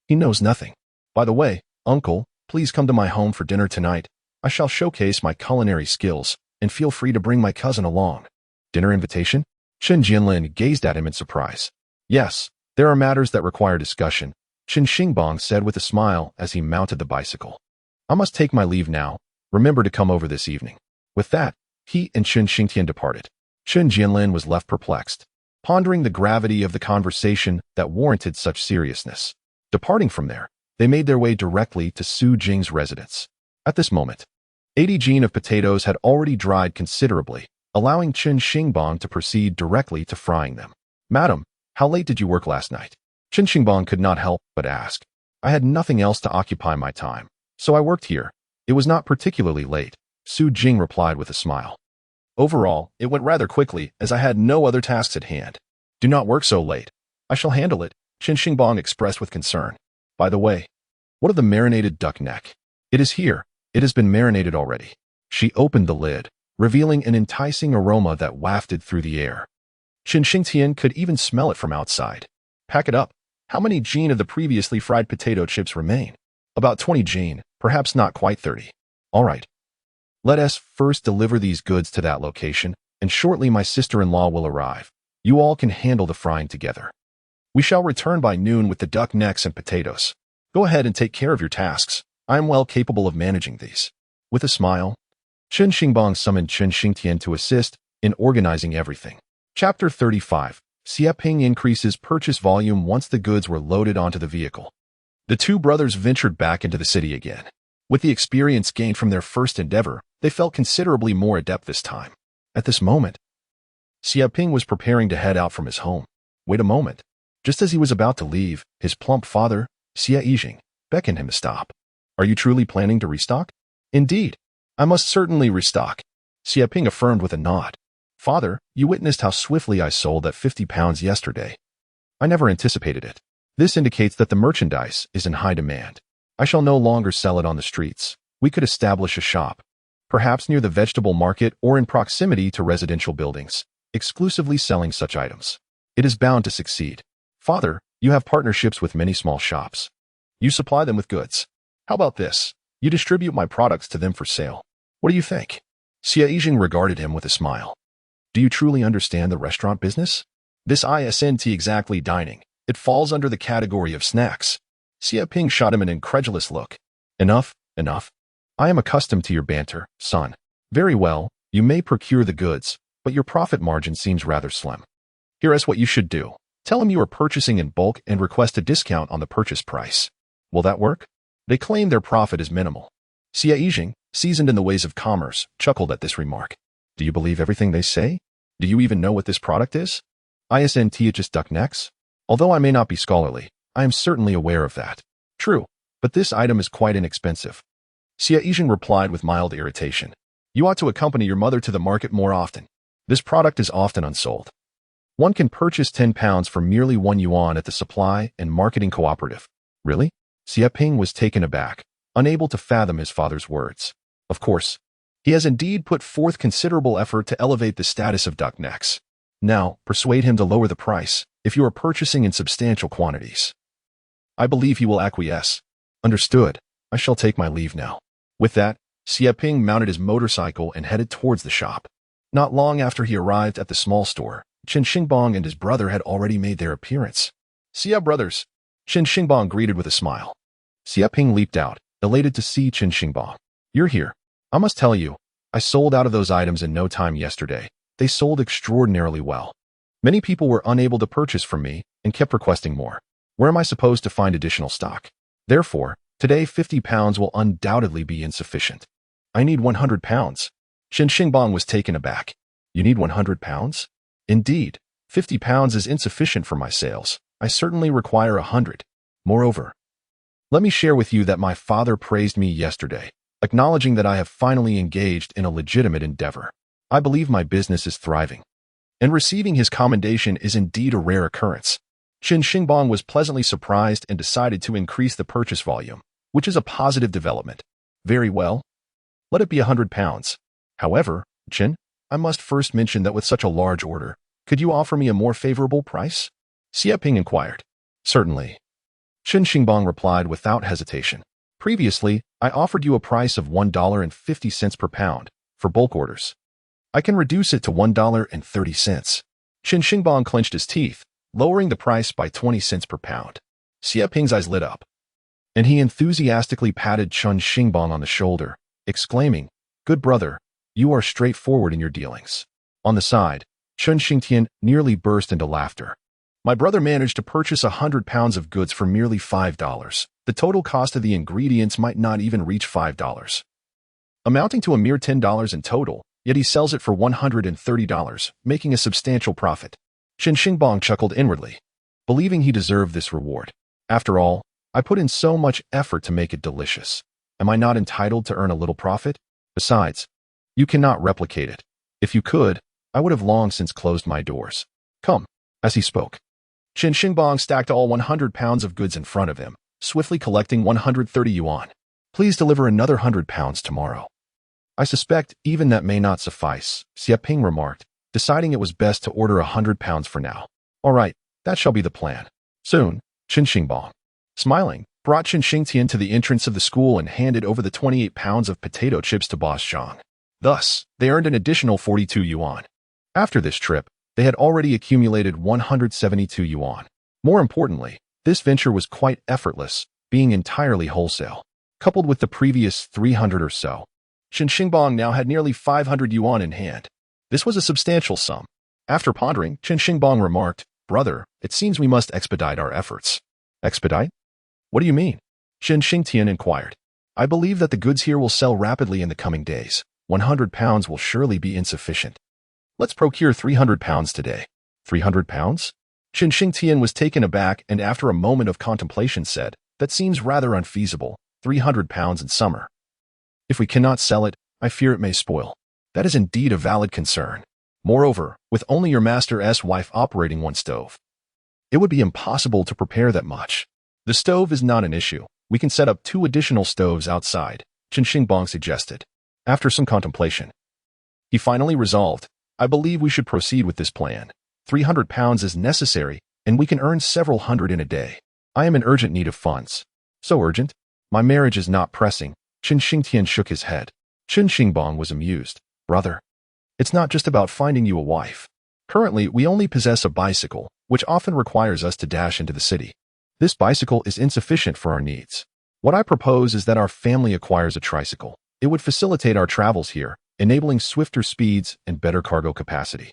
He knows nothing. By the way, uncle, please come to my home for dinner tonight. I shall showcase my culinary skills, and feel free to bring my cousin along. Dinner invitation? Chen Jianlin gazed at him in surprise. Yes, there are matters that require discussion, Chen Xingbang said with a smile as he mounted the bicycle. I must take my leave now. Remember to come over this evening. With that, he and Chen Xingtian departed. Chen Jianlin was left perplexed, pondering the gravity of the conversation that warranted such seriousness. Departing from there, They made their way directly to Su Jing's residence. At this moment, 80 jin of potatoes had already dried considerably, allowing Chen Xingbang to proceed directly to frying them. "Madam, how late did you work last night?" Chen Xingbang could not help but ask. "I had nothing else to occupy my time, so I worked here. It was not particularly late," Su Jing replied with a smile. "Overall, it went rather quickly as I had no other tasks at hand." "Do not work so late. I shall handle it," Chen Xingbang expressed with concern. "By the way, what of the marinated duck neck?" "It is here. It has been marinated already." She opened the lid, revealing an enticing aroma that wafted through the air. Chen Xingtian could even smell it from outside. "Pack it up. How many jin of the previously fried potato chips remain?" "About 20 jin, perhaps not quite 30. "All right. Let us first deliver these goods to that location, and shortly my sister-in-law will arrive. You all can handle the frying together. We shall return by noon with the duck necks and potatoes. Go ahead and take care of your tasks. I am well capable of managing these." With a smile, Chen Xingbang summoned Chen Xingtian to assist in organizing everything. Chapter 35. Xieping increases purchase volume once the goods were loaded onto the vehicle. The two brothers ventured back into the city again. With the experience gained from their first endeavor, they felt considerably more adept this time. At this moment, Xieping was preparing to head out from his home. Wait a moment. Just as he was about to leave, his plump father, Jing, beckoned him to stop. "Are you truly planning to restock?" "Indeed. I must certainly restock," Xieping affirmed with a nod. "Father, you witnessed how swiftly I sold that 50 pounds yesterday. I never anticipated it. This indicates that the merchandise is in high demand. I shall no longer sell it on the streets. We could establish a shop, perhaps near the vegetable market or in proximity to residential buildings, exclusively selling such items. It is bound to succeed. Father, you have partnerships with many small shops. You supply them with goods. How about this? You distribute my products to them for sale. What do you think?" Jing regarded him with a smile. "Do you truly understand the restaurant business? This isn't exactly dining. It falls under the category of snacks." Xieping shot him an incredulous look. Enough. I am accustomed to your banter, son. Very well, you may procure the goods, but your profit margin seems rather slim. Here is what you should do. Tell him you are purchasing in bulk and request a discount on the purchase price. Will that work? They claim their profit is minimal. Jing, seasoned in the ways of commerce, chuckled at this remark. "Do you believe everything they say? Do you even know what this product is?" "Isn't it just duck necks? Although I may not be scholarly, I am certainly aware of that." "True, but this item is quite inexpensive." Jing replied with mild irritation. "You ought to accompany your mother to the market more often. This product is often unsold. One can purchase 10 pounds for merely 1 yuan at the supply and marketing cooperative." "Really?" Xieping was taken aback, unable to fathom his father's words. Of course, he has indeed put forth considerable effort to elevate the status of duck necks. Now, persuade him to lower the price if you are purchasing in substantial quantities. I believe he will acquiesce. Understood. I shall take my leave now. With that, Xieping mounted his motorcycle and headed towards the shop. Not long after he arrived at the small store, Chen Xingbang and his brother had already made their appearance. "Xia brothers," Chen Xingbang greeted with a smile. Xieping leaped out, elated to see Chen Xingbang. "You're here. I must tell you, I sold out of those items in no time yesterday. They sold extraordinarily well. Many people were unable to purchase from me and kept requesting more. Where am I supposed to find additional stock? Therefore, today 50 pounds will undoubtedly be insufficient. I need 100 pounds. Chen Xingbang was taken aback. "You need 100 pounds? Indeed, 50 pounds is insufficient for my sales. I certainly require 100. Moreover, let me share with you that my father praised me yesterday, acknowledging that I have finally engaged in a legitimate endeavor. I believe my business is thriving. And receiving his commendation is indeed a rare occurrence." Chen Xingbang was pleasantly surprised and decided to increase the purchase volume, which is a positive development. "Very well. Let it be 100 pounds. However, Chen, I must first mention that with such a large order, could you offer me a more favorable price?" Xieping inquired. "Certainly." Chen Xingbang replied without hesitation. "Previously, I offered you a price of $1.50 per pound for bulk orders. I can reduce it to $1.30. Chen Xingbang clenched his teeth, lowering the price by 20 cents per pound. Xieping's eyes lit up, and he enthusiastically patted Chen Xingbang on the shoulder, exclaiming, "Good brother, you are straightforward in your dealings." On the side, Chen Xingtian nearly burst into laughter. "My brother managed to purchase 100 pounds of goods for merely $5. The total cost of the ingredients might not even reach $5, amounting to a mere $10 in total, yet he sells it for $130, making a substantial profit. Chen Xingbang chuckled inwardly, believing he deserved this reward. After all, I put in so much effort to make it delicious. Am I not entitled to earn a little profit? Besides, you cannot replicate it. If you could, I would have long since closed my doors. Come. As he spoke, Chen Xingbang stacked all 100 pounds of goods in front of him, swiftly collecting 130 yuan. Please deliver another 100 pounds tomorrow. I suspect even that may not suffice, Xie Ping remarked, deciding it was best to order 100 pounds for now. All right, that shall be the plan. Soon, Chen Xingbang, smiling, brought Chen Xingtian to the entrance of the school and handed over the 28 pounds of potato chips to Boss Zhang. Thus, they earned an additional 42 yuan. After this trip, they had already accumulated 172 yuan. More importantly, this venture was quite effortless, being entirely wholesale. Coupled with the previous 300 or so, Chen Xingbang now had nearly 500 yuan in hand. This was a substantial sum. After pondering, Chen Xingbang remarked, "Brother, it seems we must expedite our efforts." Expedite? What do you mean? Chen Xingtian inquired. I believe that the goods here will sell rapidly in the coming days. 100 pounds will surely be insufficient. Let's procure 300 pounds today. 300 pounds? Chen Xingtian was taken aback and after a moment of contemplation said, that seems rather unfeasible. 300 pounds in summer. If we cannot sell it, I fear it may spoil. That is indeed a valid concern. Moreover, with only your master's wife operating one stove, it would be impossible to prepare that much. The stove is not an issue. We can set up 2 additional stoves outside, Chen Xingbang suggested. After some contemplation, he finally resolved, I believe we should proceed with this plan. 300 pounds is necessary, and we can earn several hundred in a day. I am in urgent need of funds. So urgent? My marriage is not pressing. Chen Xingtian shook his head. Chen Xingbang was amused. Brother, it's not just about finding you a wife. Currently, we only possess a bicycle, which often requires us to dash into the city. This bicycle is insufficient for our needs. What I propose is that our family acquires a tricycle. It would facilitate our travels here, enabling swifter speeds and better cargo capacity.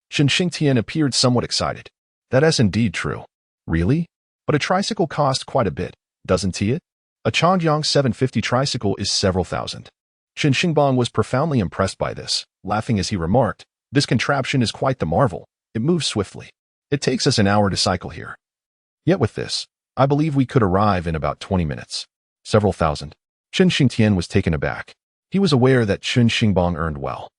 Chen Xingtian appeared somewhat excited. That is indeed true. Really? But a tricycle costs quite a bit, doesn't it? A Changyang 750 tricycle is several thousand. Chen Xingbang was profoundly impressed by this, laughing as he remarked, this contraption is quite the marvel. It moves swiftly. It takes us an hour to cycle here. Yet with this, I believe we could arrive in about 20 minutes. Several thousand. Chen Xingtian was taken aback. He was aware that Chen Xingbang earned well.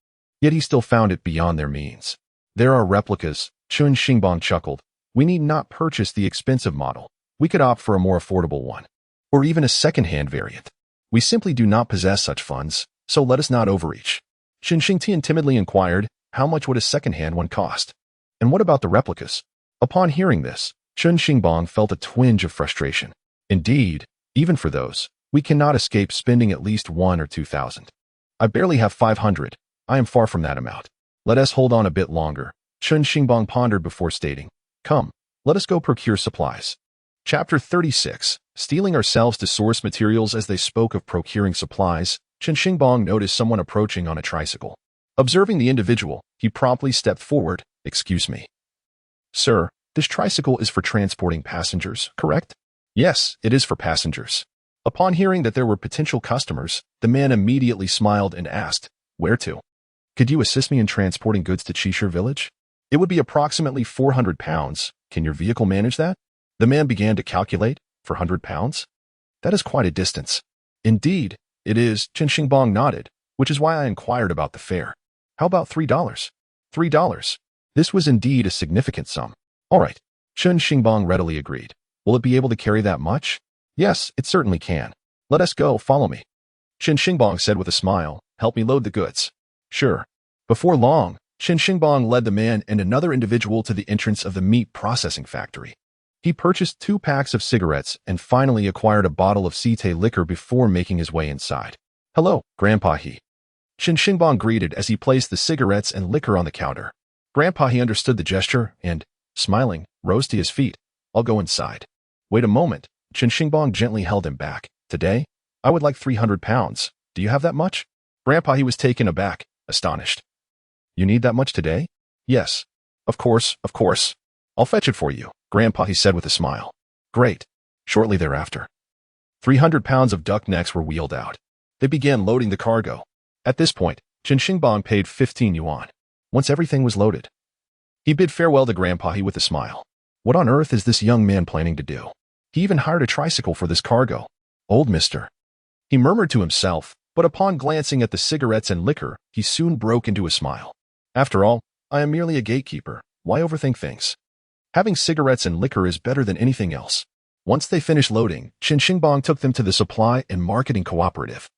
Yet he still found it beyond their means. There are replicas, Chen Xingbang chuckled. We need not purchase the expensive model. We could opt for a more affordable one. Or even a second-hand variant. We simply do not possess such funds, so let us not overreach. Chen Xingtian timidly inquired, how much would a second-hand one cost? And what about the replicas? Upon hearing this, Chen Xingbang felt a twinge of frustration. Indeed, even for those, we cannot escape spending at least 1,000 or 2,000. I barely have 500. I am far from that amount. Let us hold on a bit longer. Chen Xingbang pondered before stating, come, let us go procure supplies. Chapter 36. Stealing ourselves to source materials. As they spoke of procuring supplies, Chen Xingbang noticed someone approaching on a tricycle. Observing the individual, he promptly stepped forward. Excuse me. Sir, this tricycle is for transporting passengers, correct? Yes, it is for passengers. Upon hearing that there were potential customers, the man immediately smiled and asked, where to? Could you assist me in transporting goods to Chishire village? It would be approximately 400 pounds. Can your vehicle manage that? The man began to calculate. For 100 pounds? That is quite a distance. Indeed, it is, Chen Xingbang nodded, which is why I inquired about the fare. How about $3? $3. This was indeed a significant sum. All right. Chen Xingbang readily agreed. Will it be able to carry that much? Yes, it certainly can. Let us go, follow me. Chen Xingbang said with a smile, help me load the goods. Sure. Before long, Chen Xingbang led the man and another individual to the entrance of the meat processing factory. He purchased 2 packs of cigarettes and finally acquired a bottle of Site liquor before making his way inside. Hello, Grandpa He. Chen Xingbang greeted as he placed the cigarettes and liquor on the counter. Grandpa He understood the gesture and, smiling, rose to his feet. I'll go inside. Wait a moment. Chen Xingbang gently held him back. Today, I would like 300 pounds. Do you have that much? Grandpa He was taken aback, astonished. You need that much today? Yes. Of course, of course. I'll fetch it for you, Grandpa He said with a smile. Great. Shortly thereafter, 300 pounds of duck necks were wheeled out. They began loading the cargo. At this point, Chen Xingbang paid 15 yuan. Once everything was loaded, he bid farewell to Grandpa He with a smile. What on earth is this young man planning to do? He even hired a tricycle for this cargo. Old mister. He murmured to himself, but upon glancing at the cigarettes and liquor, he soon broke into a smile. After all, I am merely a gatekeeper. Why overthink things? Having cigarettes and liquor is better than anything else. Once they finished loading, Chen Xingbang took them to the supply and marketing cooperative,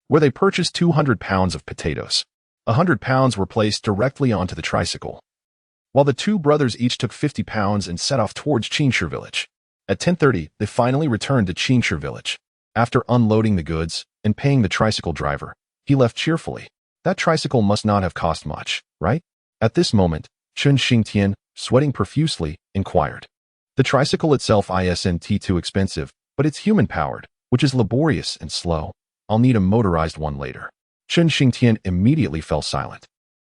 where they purchased 200 pounds of potatoes. 100 pounds were placed directly onto the tricycle, while the two brothers each took 50 pounds and set off towards Qingshi village. At 10:30, they finally returned to Qingshi village. After unloading the goods and paying the tricycle driver, he left cheerfully. That tricycle must not have cost much, right? At this moment, Chen Xingtian, sweating profusely, inquired. The tricycle itself isn't too expensive, but it's human-powered, which is laborious and slow. I'll need a motorized one later. Chen Xingtian immediately fell silent.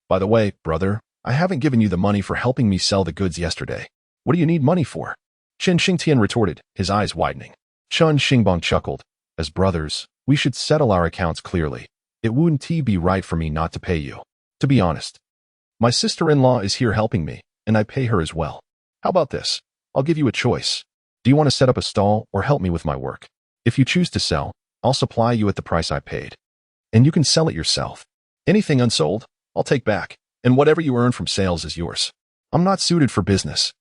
By the way, brother, I haven't given you the money for helping me sell the goods yesterday. What do you need money for? Chen Xingtian retorted, his eyes widening. Chen Xingbang chuckled. As brothers, we should settle our accounts clearly. It wouldn't be right for me not to pay you. To be honest, my sister-in-law is here helping me, and I pay her as well. How about this? I'll give you a choice. Do you want to set up a stall or help me with my work? If you choose to sell, I'll supply you at the price I paid, and you can sell it yourself. Anything unsold, I'll take back, and whatever you earn from sales is yours. I'm not suited for business.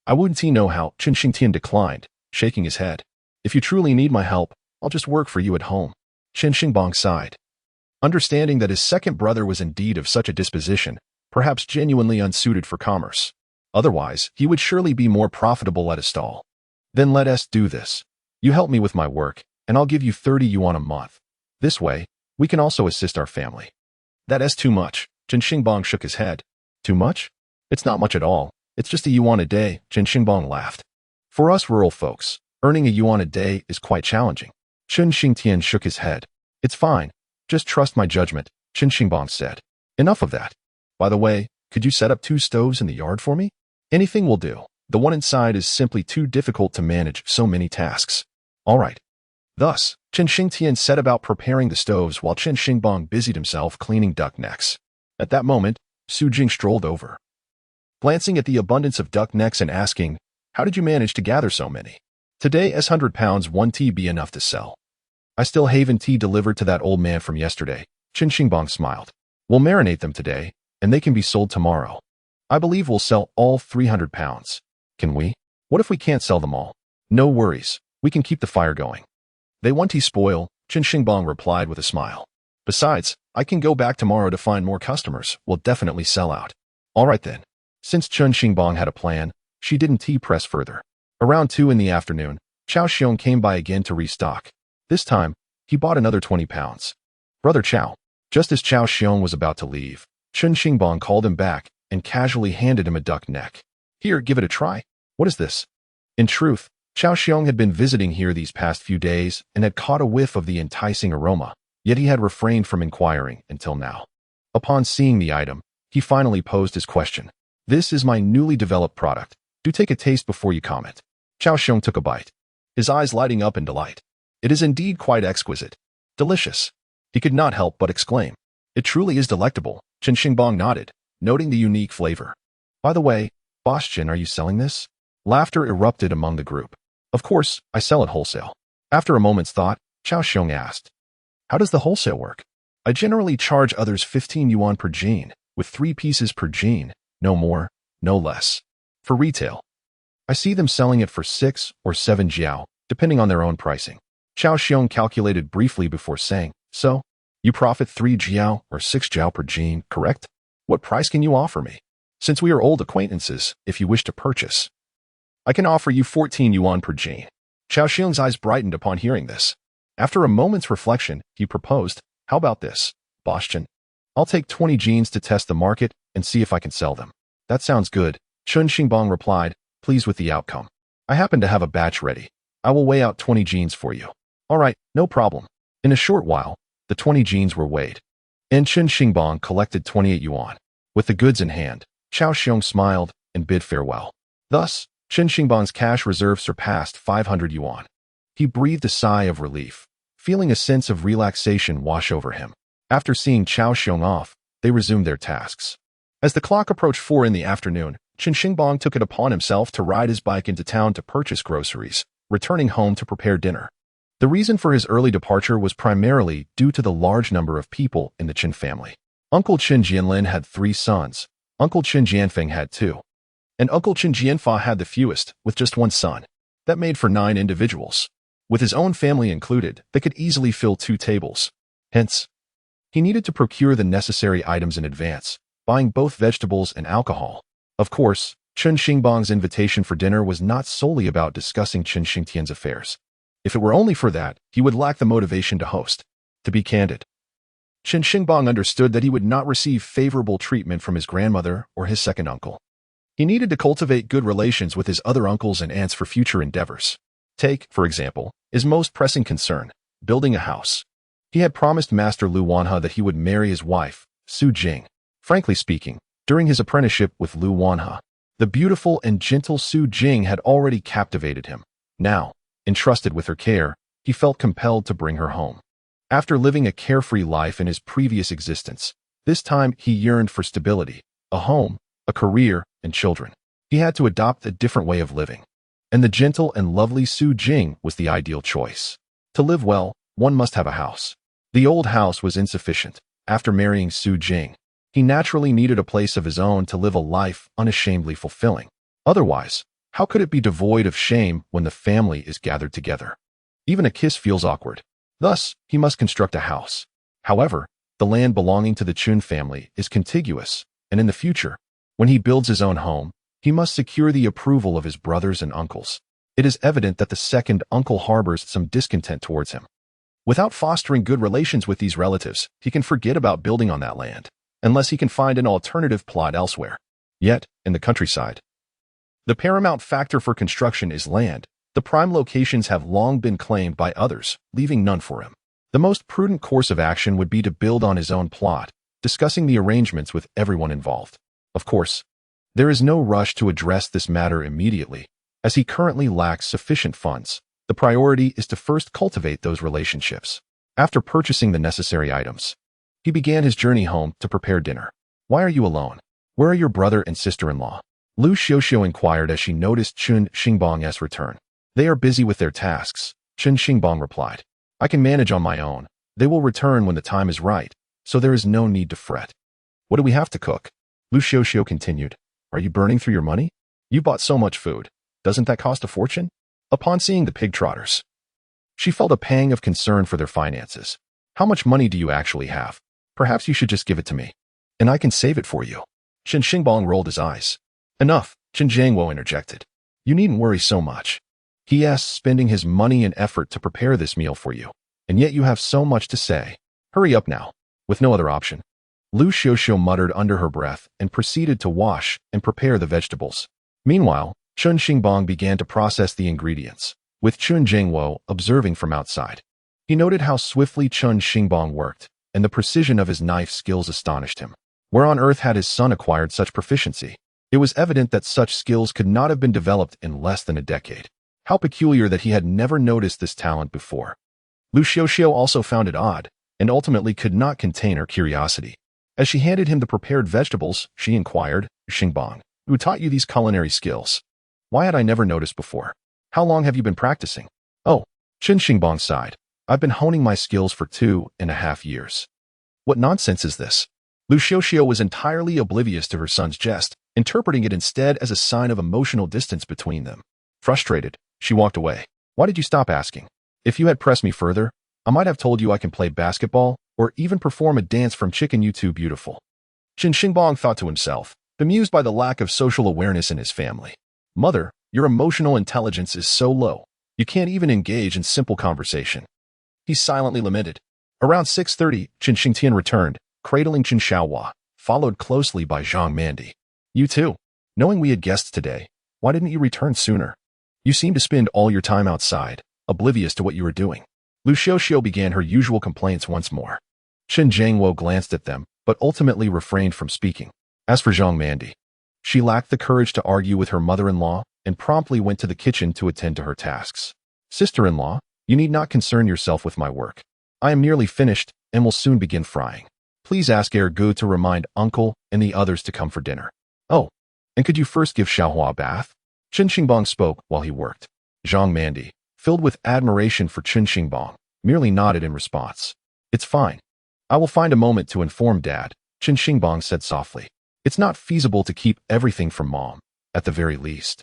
I wouldn't know how, Chen Xingtian declined, shaking his head. If you truly need my help, I'll just work for you at home. Chen Xingbang sighed. Understanding that his second brother was indeed of such a disposition, perhaps genuinely unsuited for commerce. Otherwise, he would surely be more profitable at a stall. Then let us do this. You help me with my work, and I'll give you 30 yuan a month. This way, we can also assist our family. That's too much. Chen Xingbang shook his head. Too much? It's not much at all. It's just a yuan a day, Chen Xingbang laughed. For us rural folks, earning a yuan a day is quite challenging. Chen Xingtian shook his head. It's fine. Just trust my judgment, Chen Xingbang said. Enough of that. By the way, could you set up 2 stoves in the yard for me? Anything will do. The one inside is simply too difficult to manage so many tasks. All right. Thus, Chen Xingtian set about preparing the stoves while Chen Xingbang busied himself cleaning duck necks. At that moment, Su Jing strolled over, glancing at the abundance of duck necks and asking, how did you manage to gather so many? Today, 100 pounds won't be enough to sell. I still haven't delivered to that old man from yesterday. Chen Xingbang smiled. We'll marinate them today, and they can be sold tomorrow. I believe we'll sell all 300 pounds. Can we? What if we can't sell them all? No worries. We can keep the fire going. They won't spoil, Chen Xingbang replied with a smile. Besides, I can go back tomorrow to find more customers. We'll definitely sell out. All right then. Since Chen Xingbang had a plan, she didn't press further. Around 2 in the afternoon, Chao Xiong came by again to restock. This time, he bought another 20 pounds. Brother Chao. Just as Chao Xiong was about to leave, Chen Xingbang called him back and casually handed him a duck neck. Here, give it a try. What is this? In truth, Chao Xiong had been visiting here these past few days and had caught a whiff of the enticing aroma, yet he had refrained from inquiring until now. Upon seeing the item, he finally posed his question. This is my newly developed product. Do take a taste before you comment. Chao Xiong took a bite, his eyes lighting up in delight. It is indeed quite exquisite. Delicious. He could not help but exclaim. It truly is delectable. Chen Xingbang nodded, noting the unique flavor. By the way, Boss Chen, are you selling this? Laughter erupted among the group. Of course, I sell it wholesale. After a moment's thought, Chao Xiong asked, how does the wholesale work? I generally charge others 15 yuan per jean, with 3 pieces per jean, no more, no less. For retail, I see them selling it for 6 or 7 jiao, depending on their own pricing. Chao Xiong calculated briefly before saying, so, you profit 3 jiao or 6 jiao per jean, correct? What price can you offer me? Since we are old acquaintances, if you wish to purchase, I can offer you 14 yuan per jean. Chao Xiong's eyes brightened upon hearing this. After a moment's reflection, he proposed, how about this, Boss Chen? I'll take 20 jeans to test the market and see if I can sell them. That sounds good, Chen Xingbang replied, pleased with the outcome. I happen to have a batch ready. I will weigh out 20 jeans for you. All right, no problem. In a short while, the 20 jeans were weighed, and Chen Xingbang collected 28 yuan. With the goods in hand, Chao Xiong smiled and bid farewell. Thus, Chen Xingbang's cash reserve surpassed 500 yuan. He breathed a sigh of relief, feeling a sense of relaxation wash over him. After seeing Chao Xiong off, they resumed their tasks. As the clock approached 4 in the afternoon, Chen Xingbang took it upon himself to ride his bike into town to purchase groceries, returning home to prepare dinner. The reason for his early departure was primarily due to the large number of people in the Chen family. Uncle Chen Jianlin had 3 sons, Uncle Chen Jianfeng had 2, and Uncle Chen Jianfa had the fewest, with just 1 son. That made for 9 individuals. With his own family included, they could easily fill 2 tables. Hence, he needed to procure the necessary items in advance, buying both vegetables and alcohol. Of course, Chen Xingbang's invitation for dinner was not solely about discussing Chen Xingtian's affairs. If it were only for that, he would lack the motivation to host. To be candid, Chen Xingbang understood that he would not receive favorable treatment from his grandmother or his second uncle. He needed to cultivate good relations with his other uncles and aunts for future endeavors. Take, for example, his most pressing concern, building a house. He had promised Master Lu Wanhe that he would marry his wife, Su Jing. Frankly speaking, during his apprenticeship with Lu Wanhe, the beautiful and gentle Su Jing had already captivated him. Now, entrusted with her care, he felt compelled to bring her home. After living a carefree life in his previous existence, this time he yearned for stability, a home, a career, and children. He had to adopt a different way of living. And the gentle and lovely Su Jing was the ideal choice. To live well, one must have a house. The old house was insufficient. After marrying Su Jing, he naturally needed a place of his own to live a life unashamedly fulfilling. Otherwise, how could it be devoid of shame when the family is gathered together? Even a kiss feels awkward. Thus, he must construct a house. However, the land belonging to the Chun family is contiguous, and in the future, when he builds his own home, he must secure the approval of his brothers and uncles. It is evident that the second uncle harbors some discontent towards him. Without fostering good relations with these relatives, he can forget about building on that land, unless he can find an alternative plot elsewhere. Yet, in the countryside, the paramount factor for construction is land. The prime locations have long been claimed by others, leaving none for him. The most prudent course of action would be to build on his own plot, discussing the arrangements with everyone involved. Of course, there is no rush to address this matter immediately, as he currently lacks sufficient funds. The priority is to first cultivate those relationships. After purchasing the necessary items, he began his journey home to prepare dinner. "Why are you alone? Where are your brother and sister-in-law?" Lu Xiuxiu inquired as she noticed Chen Xingbang's return. "They are busy with their tasks," Chen Xingbang replied. "I can manage on my own. They will return when the time is right, so there is no need to fret." "What do we have to cook?" Lu Xiuxiu continued. "Are you burning through your money? You bought so much food. Doesn't that cost a fortune?" Upon seeing the pig trotters, she felt a pang of concern for their finances. "How much money do you actually have? Perhaps you should just give it to me, and I can save it for you." Chen Xingbang rolled his eyes. "Enough," Chen Jiangwo interjected. "You needn't worry so much. He is spending his money and effort to prepare this meal for you, and yet you have so much to say. Hurry up now." With no other option, Lu Xiuxiu muttered under her breath and proceeded to wash and prepare the vegetables. Meanwhile, Chen Xingbang began to process the ingredients, with Chen Jiangwo observing from outside. He noted how swiftly Chen Xingbang worked, and the precision of his knife skills astonished him. Where on earth had his son acquired such proficiency? It was evident that such skills could not have been developed in less than a decade. How peculiar that he had never noticed this talent before. Lu Xiuxiu also found it odd, and ultimately could not contain her curiosity. As she handed him the prepared vegetables, she inquired, "Xingbang, who taught you these culinary skills? Why had I never noticed before? How long have you been practicing?" "Oh," Chen Xingbang sighed. "I've been honing my skills for 2.5 years." "What nonsense is this?" Lu Xiuxiu was entirely oblivious to her son's jest, interpreting it instead as a sign of emotional distance between them. Frustrated, she walked away. "Why did you stop asking? If you had pressed me further, I might have told you I can play basketball or even perform a dance from Chicken You Too Beautiful." Chen Xingbang thought to himself, bemused by the lack of social awareness in his family. "Mother, your emotional intelligence is so low. You can't even engage in simple conversation." He silently lamented. Around 6:30, Chen Xingtian returned, cradling Chen Xiaohua, followed closely by Zhang Mandi. "You too. Knowing we had guests today, why didn't you return sooner? You seem to spend all your time outside, oblivious to what you were doing." Lu Xiuxiu began her usual complaints once more. Chen Jiangwo glanced at them, but ultimately refrained from speaking. As for Zhang Mandi, she lacked the courage to argue with her mother-in-law and promptly went to the kitchen to attend to her tasks. Sister-in-law, you need not concern yourself with my work. I am nearly finished and will soon begin frying. Please ask Ergu to remind uncle and the others to come for dinner. Oh, and could you first give Xiaohua a bath? Chen Xingbang spoke while he worked. Zhang Mandi, filled with admiration for Chen Xingbang, merely nodded in response. It's fine. I will find a moment to inform Dad, Chen Xingbang said softly. It's not feasible to keep everything from Mom, at the very least.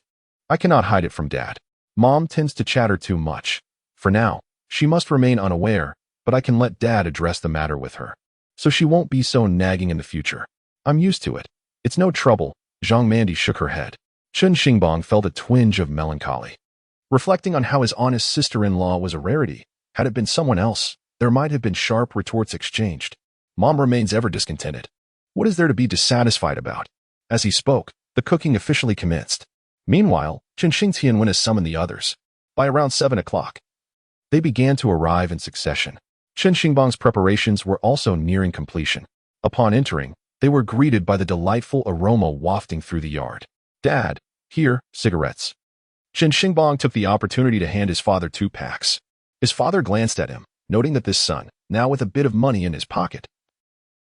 I cannot hide it from Dad. Mom tends to chatter too much. For now, she must remain unaware, but I can let Dad address the matter with her, so she won't be so nagging in the future. I'm used to it. It's no trouble. Zhang Mandi shook her head. Chen Xingbang felt a twinge of melancholy. Reflecting on how his honest sister-in-law was a rarity, had it been someone else, there might have been sharp retorts exchanged. Mom remains ever discontented. What is there to be dissatisfied about? As he spoke, the cooking officially commenced. Meanwhile, Chen Xingtian has summoned the others. By around 7 o'clock, they began to arrive in succession. Chen Xingbang's preparations were also nearing completion. Upon entering, they were greeted by the delightful aroma wafting through the yard. Dad, here, cigarettes. Chen Xingbang took the opportunity to hand his father 2 packs. His father glanced at him, noting that this son, now with a bit of money in his pocket,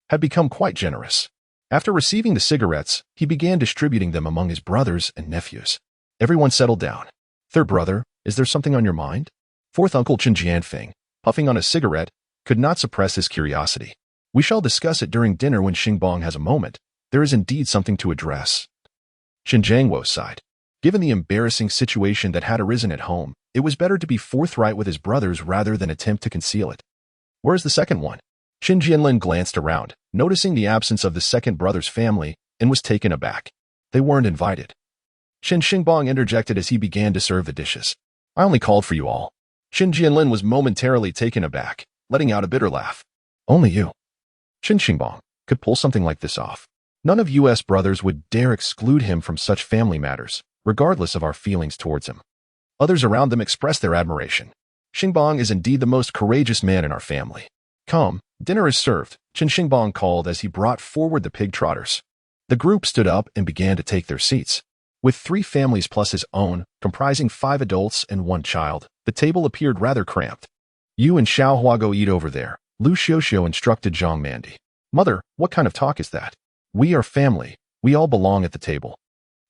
had become quite generous. After receiving the cigarettes, he began distributing them among his brothers and nephews. Everyone settled down. Third brother, is there something on your mind? Fourth uncle Chen Jianfeng, puffing on a cigarette, could not suppress his curiosity. We shall discuss it during dinner when Xingbang has a moment. There is indeed something to address. Chen Jiangwo sighed. Given the embarrassing situation that had arisen at home, it was better to be forthright with his brothers rather than attempt to conceal it. Where is the second one? Chen Jianlin glanced around, noticing the absence of the second brother's family, and was taken aback. They weren't invited. Chen Xingbang interjected as he began to serve the dishes. I only called for you all. Chen Jianlin was momentarily taken aback, letting out a bitter laugh. Only you. Chen Xingbang could pull something like this off. None of U.S. brothers would dare exclude him from such family matters, regardless of our feelings towards him. Others around them expressed their admiration. Xingbang is indeed the most courageous man in our family. Come, dinner is served, Chen Xingbang called as he brought forward the pig trotters. The group stood up and began to take their seats. With 3 families plus his own, comprising 5 adults and 1 child, the table appeared rather cramped. You and Xiaohua go eat over there, Lu Xiuxiu instructed Zhang Mandi. Mother, what kind of talk is that? We are family. We all belong at the table.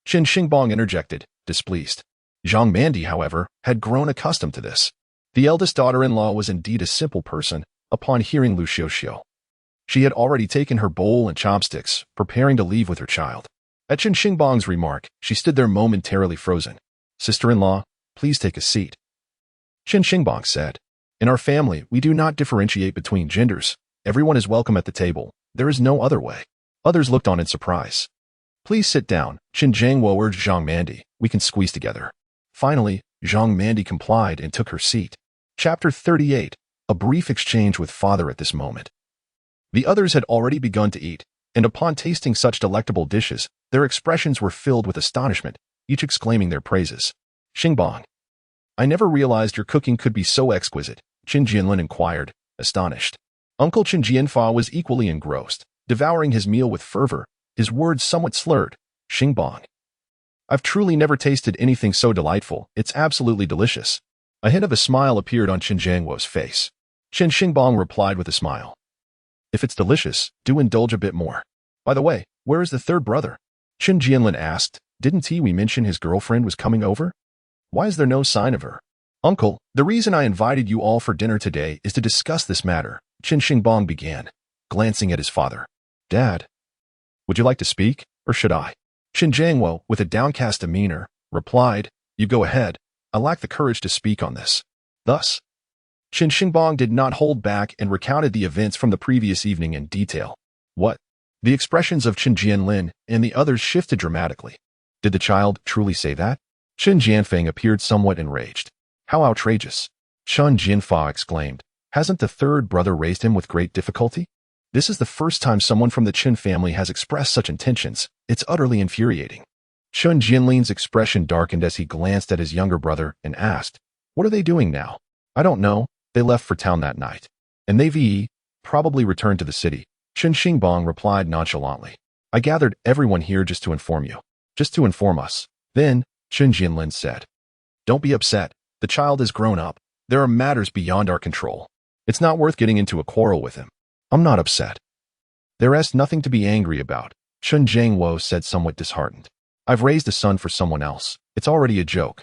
Chen Xingbang interjected, displeased. Zhang Mandi, however, had grown accustomed to this. The eldest daughter-in-law was indeed a simple person upon hearing Lu Xiuxiu. She had already taken her bowl and chopsticks, preparing to leave with her child. At Chen Xingbang's remark, she stood there momentarily frozen. Sister-in-law, please take a seat. Chen Xingbang said, in our family, we do not differentiate between genders. Everyone is welcome at the table. There is no other way. Others looked on in surprise. Please sit down, Chen Jiangwo urged Zhang Mandi. We can squeeze together. Finally, Zhang Mandi complied and took her seat. Chapter 38. A brief exchange with father at this moment. The others had already begun to eat, and upon tasting such delectable dishes, their expressions were filled with astonishment, each exclaiming their praises. Xingbang, I never realized your cooking could be so exquisite, Chen Jianlin inquired, astonished. Uncle Chen Jianfa was equally engrossed, devouring his meal with fervor, his words somewhat slurred. Xingbang, I've truly never tasted anything so delightful. It's absolutely delicious. A hint of a smile appeared on Chen Jiangwo's face. Chen Xingbang replied with a smile. If it's delicious, do indulge a bit more. By the way, where is the third brother? Chen Jianlin asked. Didn't we mention his girlfriend was coming over? Why is there no sign of her? Uncle, the reason I invited you all for dinner today is to discuss this matter, Chen Xingbang began, glancing at his father. Dad, would you like to speak, or should I? Chen Jiangwo, with a downcast demeanor, replied, You go ahead. I lack the courage to speak on this. Thus, Chen Xingbang did not hold back and recounted the events from the previous evening in detail. What? The expressions of Chen Jianlin and the others shifted dramatically. Did the child truly say that? Chen Jianfeng appeared somewhat enraged. How outrageous! Chen Jianfa exclaimed. Hasn't the third brother raised him with great difficulty? This is the first time someone from the Chen family has expressed such intentions. It's utterly infuriating. Chen Jianlin's expression darkened as he glanced at his younger brother and asked, What are they doing now? I don't know. They left for town that night. And they probably returned to the city. Chen Xingbang replied nonchalantly. I gathered everyone here just to inform you. Just to inform us. Then, Chen Jianlin said. Don't be upset. The child is grown up. There are matters beyond our control. It's not worth getting into a quarrel with him. I'm not upset. There's nothing to be angry about, Chen Xingbang said, somewhat disheartened. I've raised a son for someone else. It's already a joke.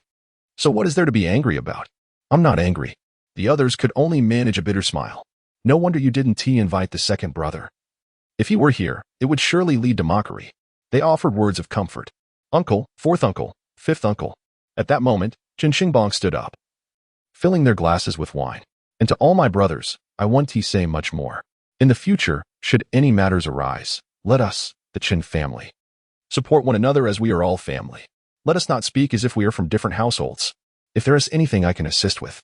So what is there to be angry about? I'm not angry. The others could only manage a bitter smile. No wonder you didn't invite the second brother. If he were here, it would surely lead to mockery. They offered words of comfort. Uncle, fourth uncle, fifth uncle. At that moment, Chen Xingbang stood up, filling their glasses with wine. And to all my brothers, I want to say much more. In the future, should any matters arise, let us, the Chen family, support one another as we are all family. Let us not speak as if we are from different households. If there is anything I can assist with,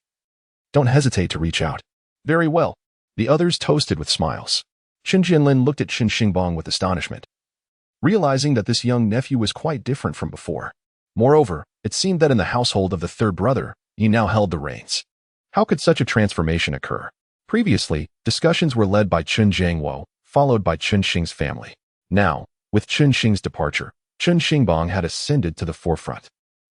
don't hesitate to reach out. Very well. The others toasted with smiles. Chen Jianlin looked at Chen Xingbang with astonishment, realizing that this young nephew was quite different from before. Moreover, it seemed that in the household of the third brother, he now held the reins. How could such a transformation occur? Previously, discussions were led by Chen Jianguo, followed by Chen Xing's family. Now, with Chen Xing's departure, Chen Xingbang had ascended to the forefront.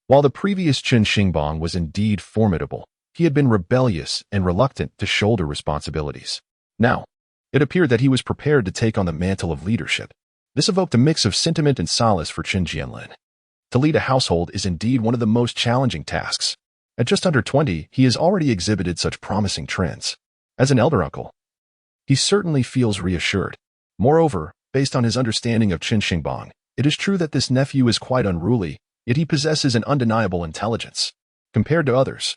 While the previous Chen Xingbang was indeed formidable, he had been rebellious and reluctant to shoulder responsibilities. Now, it appeared that he was prepared to take on the mantle of leadership. This evoked a mix of sentiment and solace for Chen Jianlin. To lead a household is indeed one of the most challenging tasks. At just under 20, he has already exhibited such promising trends. As an elder uncle, he certainly feels reassured. Moreover, based on his understanding of Chen Xingbang, it is true that this nephew is quite unruly, yet he possesses an undeniable intelligence. Compared to others,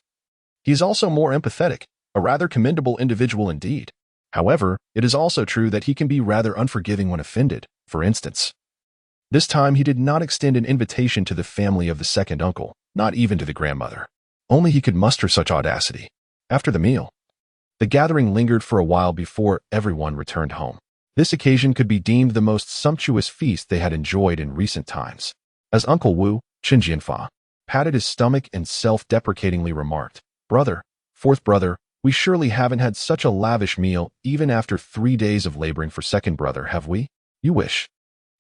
he is also more empathetic, a rather commendable individual indeed. However, it is also true that he can be rather unforgiving when offended. For instance, this time he did not extend an invitation to the family of the second uncle, not even to the grandmother. Only he could muster such audacity. After the meal, the gathering lingered for a while before everyone returned home. This occasion could be deemed the most sumptuous feast they had enjoyed in recent times. As Uncle Wu, Chen Jianfa, patted his stomach and self-deprecatingly remarked, "Brother, fourth brother, we surely haven't had such a lavish meal even after 3 days of laboring for second brother, have we? You wish."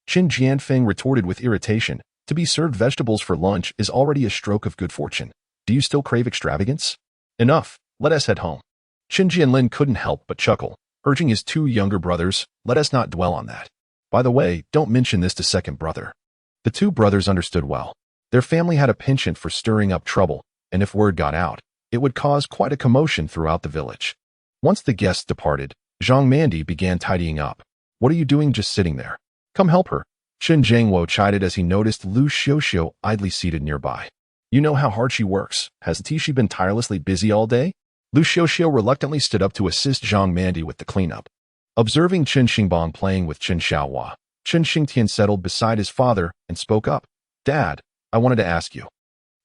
Qin Jianfeng retorted with irritation, "To be served vegetables for lunch is already a stroke of good fortune. Do you still crave extravagance? Enough, let us head home." Qin Jianlin couldn't help but chuckle, urging his 2 younger brothers, "Let us not dwell on that. By the way, don't mention this to second brother." The 2 brothers understood well. Their family had a penchant for stirring up trouble, and if word got out, it would cause quite a commotion throughout the village. Once the guests departed, Zhang Mandi began tidying up. "What are you doing just sitting there? Come help her," Chen Jianguo chided as he noticed Lu Xiuxiu idly seated nearby. "You know how hard she works. Hasn't she been tirelessly busy all day?" Lu Xiuxiu reluctantly stood up to assist Zhang Mandi with the cleanup. Observing Chen Xingbang playing with Chen Xiaohua, Chen Xingtian settled beside his father and spoke up. "Dad, I wanted to ask you.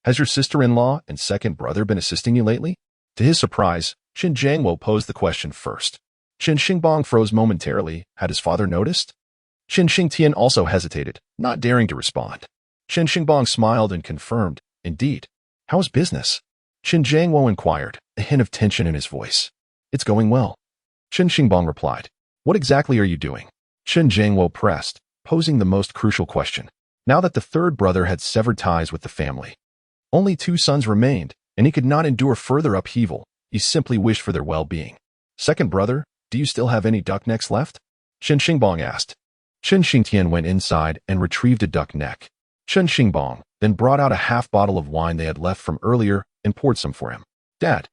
Has your sister-in-law and second brother been assisting you lately?" To his surprise, Chen Jianguo posed the question first. Chen Xingbang froze momentarily. Had his father noticed? Chen Xingtian also hesitated, not daring to respond. Chen Xingbang smiled and confirmed, "Indeed. How's business?" Chen Jianguo inquired, a hint of tension in his voice. "It's going well." Chen Xingbang replied. "What exactly are you doing?" Chen Jianguo pressed, posing the most crucial question. Now that the third brother had severed ties with the family, only 2 sons remained, and he could not endure further upheaval. He simply wished for their well-being. "Second brother, do you still have any duck necks left?" Chen Xingbang asked. Chen Xingtian went inside and retrieved a duck neck. Chen Xingbang then brought out a half bottle of wine they had left from earlier and poured some for him. "Dad,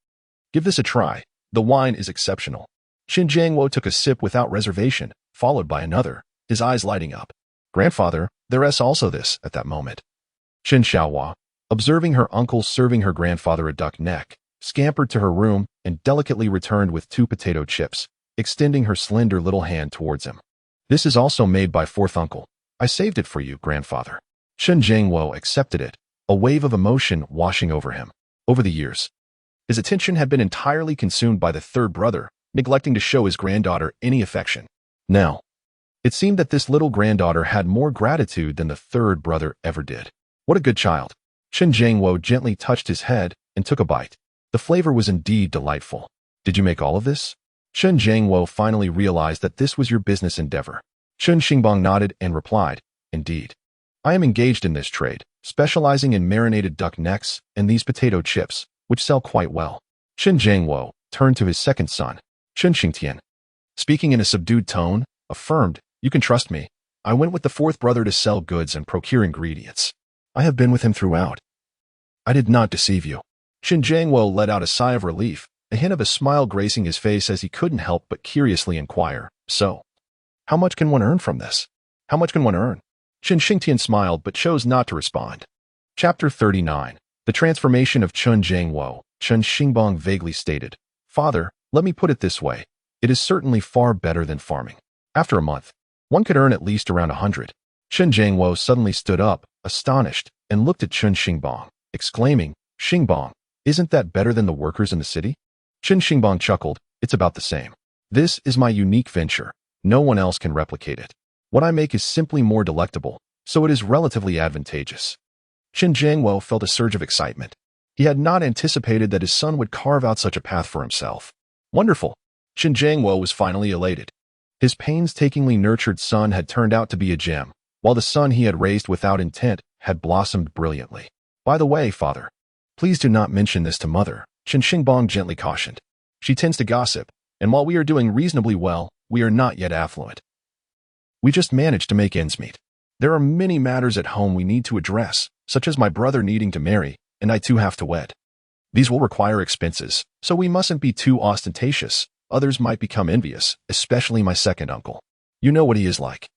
give this a try. The wine is exceptional." Chen Jianguo took a sip without reservation, followed by another, his eyes lighting up. "Grandfather, there's also this," at that moment. Chen Xiaohua, observing her uncle serving her grandfather a duck neck, scampered to her room and delicately returned with 2 potato chips, extending her slender little hand towards him. "This is also made by fourth uncle. I saved it for you, grandfather." Chen Jianguo accepted it, a wave of emotion washing over him. Over the years, his attention had been entirely consumed by the third brother, neglecting to show his granddaughter any affection. Now, it seemed that this little granddaughter had more gratitude than the third brother ever did. "What a good child." Chen Jianguo gently touched his head and took a bite. The flavor was indeed delightful. "Did you make all of this?" Chen Jianguo finally realized that this was your business endeavor. Chen Xingbang nodded and replied, "Indeed. I am engaged in this trade, specializing in marinated duck necks and these potato chips. which sell quite well. Chen Xingbang turned to his second son, Chen Xingbang. Speaking in a subdued tone, affirmed, "You can trust me. I went with the fourth brother to sell goods and procure ingredients. I have been with him throughout. I did not deceive you." Chen Xingbang let out a sigh of relief, a hint of a smile gracing his face as he couldn't help but curiously inquire, "So, how much can one earn from this? How much can one earn?" Chen Xingbang smiled but chose not to respond. Chapter 39. The Transformation of Chen Xingbang. Chen Xingbang vaguely stated, "Father, let me put it this way. It is certainly far better than farming. After a month, one could earn at least around 100. Chen Xingbang suddenly stood up, astonished, and looked at Chen Xingbang, exclaiming, "Xingbang, isn't that better than the workers in the city?" Chen Xingbang chuckled, "It's about the same. This is my unique venture. No one else can replicate it. What I make is simply more delectable, so it is relatively advantageous." Chen Xingbang felt a surge of excitement. He had not anticipated that his son would carve out such a path for himself. Wonderful! Chen Xingbang was finally elated. His painstakingly nurtured son had turned out to be a gem, while the son he had raised without intent had blossomed brilliantly. "By the way, father, please do not mention this to mother," Chen Xingbang gently cautioned. "She tends to gossip, and while we are doing reasonably well, we are not yet affluent. We just managed to make ends meet. There are many matters at home we need to address, such as my brother needing to marry, and I too have to wed. These will require expenses, so we mustn't be too ostentatious. Others might become envious, especially my second uncle. You know what he is like.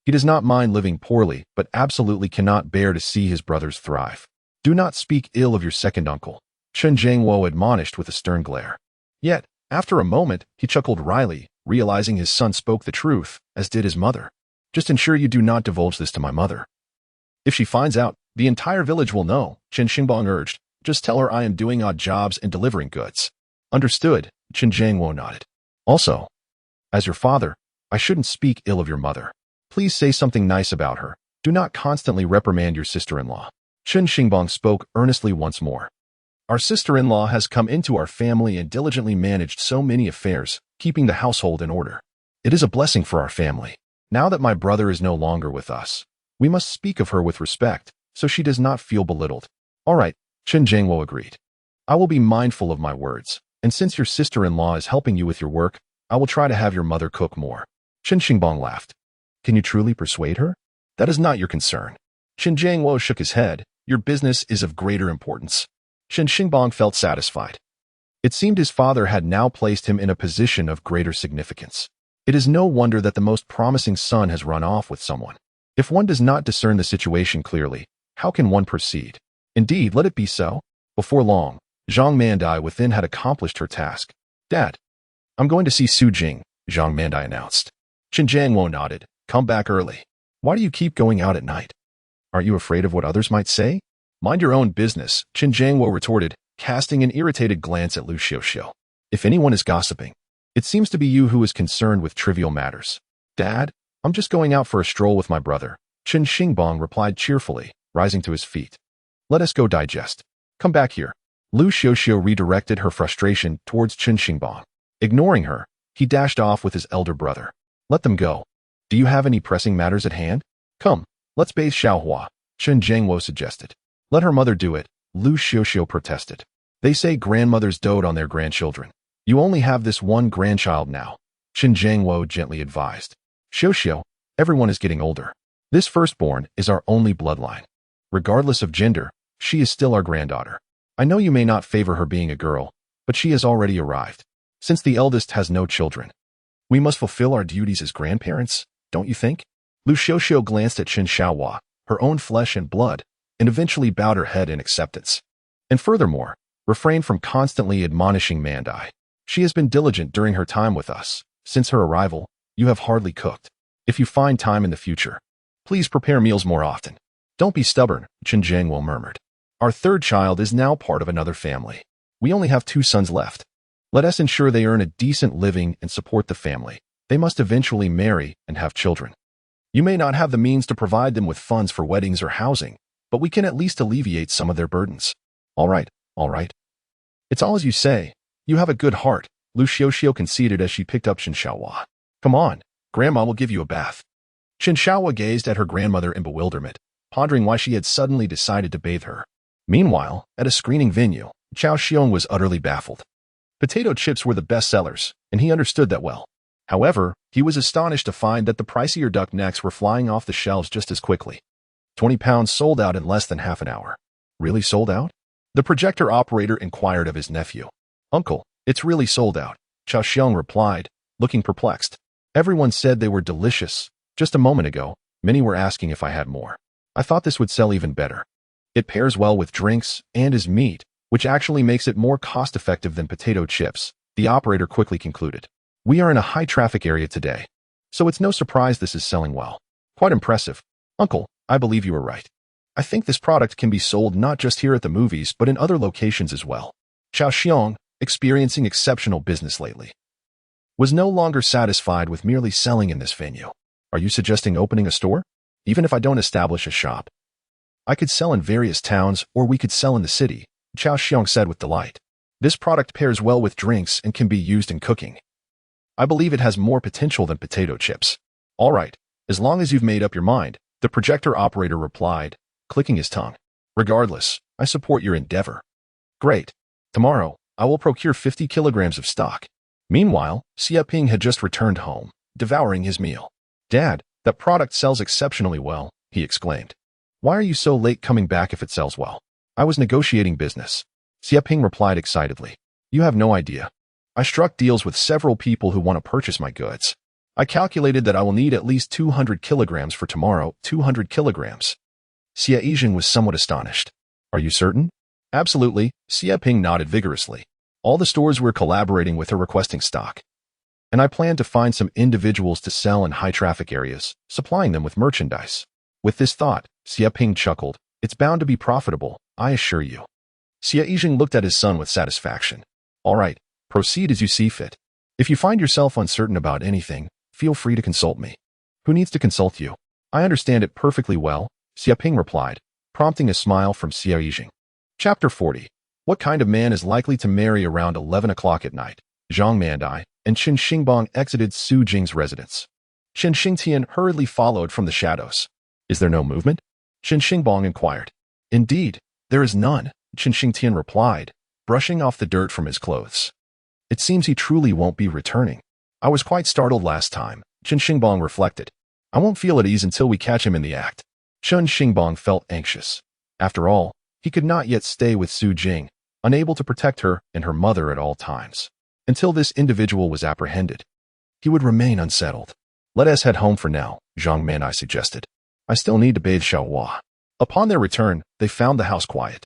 He does not mind living poorly, but absolutely cannot bear to see his brothers thrive. Do not speak ill of your second uncle," Chen Xingbang admonished with a stern glare. Yet, after a moment, he chuckled wryly, realizing his son spoke the truth, as did his mother. "Just ensure you do not divulge this to my mother. If she finds out, the entire village will know," Chen Xingbang urged. "Just tell her I am doing odd jobs and delivering goods." "Understood," Chen Xingbang nodded. "Also, as your father, I shouldn't speak ill of your mother. Please say something nice about her. Do not constantly reprimand your sister-in-law." Chen Xingbang spoke earnestly once more. "Our sister-in-law has come into our family and diligently managed so many affairs, keeping the household in order. It is a blessing for our family. Now that my brother is no longer with us, we must speak of her with respect, so she does not feel belittled." "All right," Chen Xingbang agreed. "I will be mindful of my words. And since your sister-in-law is helping you with your work, I will try to have your mother cook more." Chen Xingbang laughed. "Can you truly persuade her? That is not your concern." Chen Xingbang shook his head. "Your business is of greater importance." Chen Xingbang felt satisfied. It seemed his father had now placed him in a position of greater significance. It is no wonder that the most promising son has run off with someone. If one does not discern the situation clearly, how can one proceed? Indeed, let it be so. Before long, Zhang Mandai within had accomplished her task. "Dad, I'm going to see Su Jing," Zhang Mandai announced. Chen Xingbang nodded. "Come back early. Why do you keep going out at night? Aren't you afraid of what others might say?" "Mind your own business," Chen Xingbang retorted, casting an irritated glance at Lu Xiuxiu. "If anyone is gossiping, it seems to be you who is concerned with trivial matters." "Dad, I'm just going out for a stroll with my brother," Chen Xingbang replied cheerfully, rising to his feet. "Let us go digest. Come back here." Lu Xiuxiu redirected her frustration towards Chen Xingbang. Ignoring her, he dashed off with his elder brother. "Let them go. Do you have any pressing matters at hand? Come, let's bathe Xiaohua," Chen Xingbang suggested. "Let her mother do it," Lu Xiuxiu protested. "They say grandmothers dote on their grandchildren. You only have this one grandchild now," Chen Xingbang gently advised. "Xiuxiu, everyone is getting older. This firstborn is our only bloodline. Regardless of gender, she is still our granddaughter. I know you may not favor her being a girl, but she has already arrived. Since the eldest has no children, we must fulfill our duties as grandparents, don't you think?" Lu Xiuxiu glanced at Chen Xiaohua, her own flesh and blood, and eventually bowed her head in acceptance. "And furthermore, refrain from constantly admonishing Mandai. She has been diligent during her time with us. Since her arrival, you have hardly cooked. If you find time in the future, please prepare meals more often." "Don't be stubborn," Chen Xingbang murmured. "Our third child is now part of another family. We only have 2 sons left. Let us ensure they earn a decent living and support the family. They must eventually marry and have children. You may not have the means to provide them with funds for weddings or housing, but we can at least alleviate some of their burdens." All right. It's all as you say. You have a good heart," Lu Xiuxiu conceded as she picked up Chen Xiaohua. "Come on, Grandma will give you a bath." Chen Xiaohua gazed at her grandmother in bewilderment, pondering why she had suddenly decided to bathe her. Meanwhile, at a screening venue, Qiao Xiong was utterly baffled. Potato chips were the best sellers, and he understood that well. However, he was astonished to find that the pricier duck necks were flying off the shelves just as quickly. 20 pounds sold out in less than half an hour. Really sold out? The projector operator inquired of his nephew. Uncle, it's really sold out, Qiao Xiong replied, looking perplexed. Everyone said they were delicious. Just a moment ago, many were asking if I had more. I thought this would sell even better. It pairs well with drinks and is meat, which actually makes it more cost-effective than potato chips, the operator quickly concluded. We are in a high-traffic area today, so it's no surprise this is selling well. Quite impressive. Uncle, I believe you are right. I think this product can be sold not just here at the movies but in other locations as well. Qiao Xiong, experiencing exceptional business lately, was no longer satisfied with merely selling in this venue. Are you suggesting opening a store? Even if I don't establish a shop, I could sell in various towns or we could sell in the city, Qiao Xiong said with delight. This product pairs well with drinks and can be used in cooking. I believe it has more potential than potato chips. All right, as long as you've made up your mind, the projector operator replied, clicking his tongue. Regardless, I support your endeavor. Great. Tomorrow, I will procure 50 kilograms of stock. Meanwhile, Xie Ping had just returned home, devouring his meal. Dad, that product sells exceptionally well, he exclaimed. Why are you so late coming back if it sells well? I was negotiating business. Xie Ping replied excitedly. You have no idea. I struck deals with several people who want to purchase my goods. I calculated that I will need at least 200 kilograms for tomorrow, 200 kilograms. Xie Yijing was somewhat astonished. Are you certain? Absolutely, Xie Ping nodded vigorously. All the stores we're collaborating with are requesting stock. And I plan to find some individuals to sell in high-traffic areas, supplying them with merchandise. With this thought, Xie Ping chuckled. It's bound to be profitable, I assure you. Xie Yijing looked at his son with satisfaction. All right, proceed as you see fit. If you find yourself uncertain about anything, feel free to consult me. Who needs to consult you? I understand it perfectly well, Xie Ping replied, prompting a smile from Xie Yijing. Chapter 40. What kind of man is likely to marry around 11 o'clock at night? Zhang Mandai and Chen Xingbang exited Su Jing's residence. Chen Xingtian hurriedly followed from the shadows. Is there no movement? Chen Xingbang inquired. Indeed, there is none, Chen Xingtian replied, brushing off the dirt from his clothes. It seems he truly won't be returning. I was quite startled last time, Chen Xingbang reflected. I won't feel at ease until we catch him in the act. Chen Xingbang felt anxious. After all, he could not yet stay with Su Jing, unable to protect her and her mother at all times. Until this individual was apprehended, he would remain unsettled. Let us head home for now, Zhang Mandai suggested. I still need to bathe Xiaohua. Upon their return, they found the house quiet.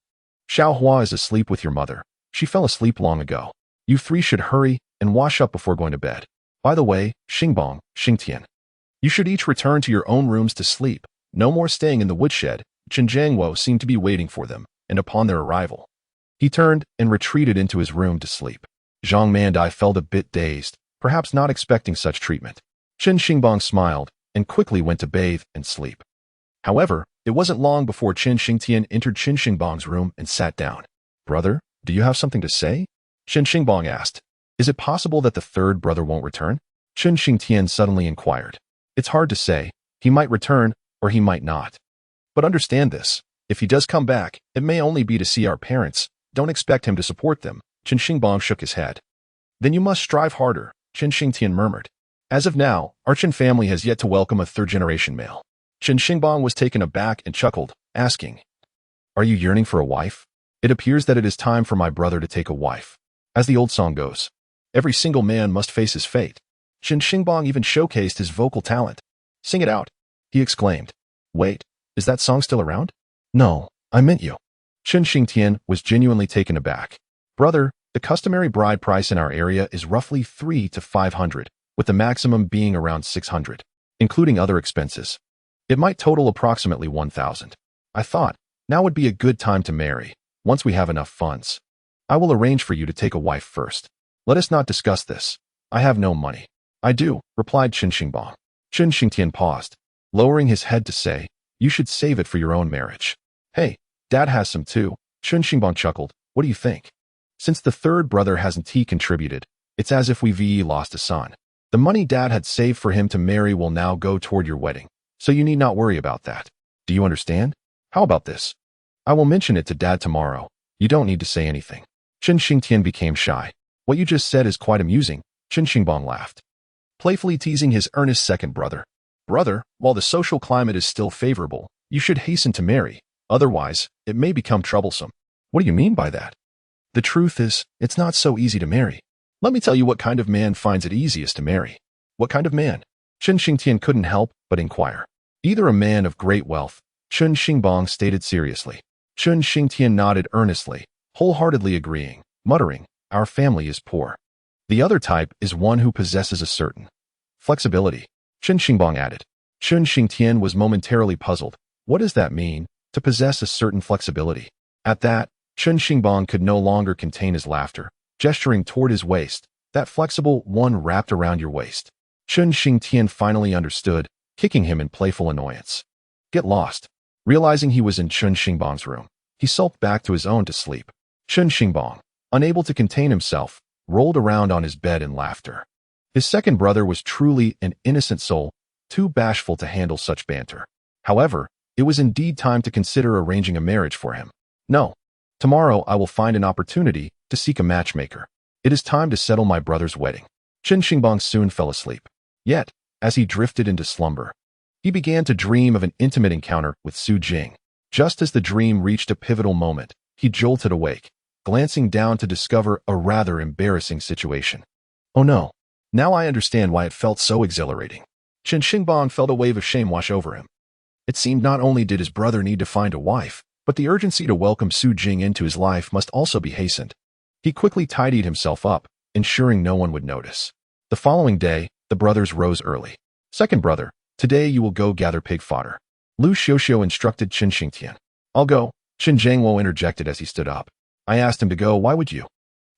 Xiaohua is asleep with your mother. She fell asleep long ago. You three should hurry and wash up before going to bed. By the way, Xingbang, Xingtian, you should each return to your own rooms to sleep. No more staying in the woodshed. Chen Jiangwo seemed to be waiting for them, and upon their arrival, he turned and retreated into his room to sleep. Zhang Mandai felt a bit dazed, perhaps not expecting such treatment. Chen Xingbang smiled and quickly went to bathe and sleep. However, it wasn't long before Chen Xingtian entered Chen Xingbang's room and sat down. Brother, do you have something to say? Chen Xingbang asked. Is it possible that the third brother won't return? Chen Xingtian suddenly inquired. It's hard to say. He might return, or he might not. But understand this. If he does come back, it may only be to see our parents. Don't expect him to support them. Chen Xingbang shook his head. Then you must strive harder, Chen Xingtian murmured. As of now, our Chen family has yet to welcome a third-generation male. Chen Xingbang was taken aback and chuckled, asking, Are you yearning for a wife? It appears that it is time for my brother to take a wife. As the old song goes, every single man must face his fate. Chen Xingbang even showcased his vocal talent. Sing it out, he exclaimed. Wait, is that song still around? No, I meant you. Chen Xingtian was genuinely taken aback. Brother, the customary bride price in our area is roughly 300 to 500, with the maximum being around 600, including other expenses. It might total approximately 1,000. I thought, now would be a good time to marry, once we have enough funds. I will arrange for you to take a wife first. Let us not discuss this. I have no money. I do, replied Chen Xingbang. Chen Xingtian paused, lowering his head to say, You should save it for your own marriage. Hey, Dad has some too. Chen Xingbang chuckled. What do you think? Since the third brother hasn't contributed, it's as if we lost a son. The money Dad had saved for him to marry will now go toward your wedding, so you need not worry about that. Do you understand? How about this? I will mention it to Dad tomorrow. You don't need to say anything. Chen Xingtian became shy. What you just said is quite amusing, Chen Xingbang laughed, playfully teasing his earnest second brother. Brother, while the social climate is still favorable, you should hasten to marry. Otherwise, it may become troublesome. What do you mean by that? The truth is, it's not so easy to marry. Let me tell you what kind of man finds it easiest to marry. What kind of man? Chen Xingtian couldn't help but inquire. Either a man of great wealth, Chen Xingbang stated seriously. Chen Xingtian nodded earnestly, wholeheartedly agreeing, muttering, our family is poor. The other type is one who possesses a certain flexibility, Chen Xingbang added. Chen Xingtian was momentarily puzzled. What does that mean, to possess a certain flexibility? At that, Chen Xingbang could no longer contain his laughter, gesturing toward his waist, that flexible one wrapped around your waist. Chen Xingtian finally understood, kicking him in playful annoyance. Get lost. Realizing he was in Chen Xingbang's room, he sulked back to his own to sleep. Chen Xingbang, unable to contain himself, rolled around on his bed in laughter. His second brother was truly an innocent soul, too bashful to handle such banter. However, it was indeed time to consider arranging a marriage for him. No. Tomorrow I will find an opportunity to seek a matchmaker. It is time to settle my brother's wedding. Chen Xingbang soon fell asleep. Yet, as he drifted into slumber, he began to dream of an intimate encounter with Su Jing. Just as the dream reached a pivotal moment, he jolted awake, glancing down to discover a rather embarrassing situation. Oh no. Now I understand why it felt so exhilarating. Chen Xingbang felt a wave of shame wash over him. It seemed not only did his brother need to find a wife, but the urgency to welcome Su Jing into his life must also be hastened. He quickly tidied himself up, ensuring no one would notice. The following day, the brothers rose early. Second brother, today you will go gather pig fodder. Lu Xiuxiu instructed Chen Xingtian. I'll go, Chen Zhangwo interjected as he stood up. I asked him to go, why would you?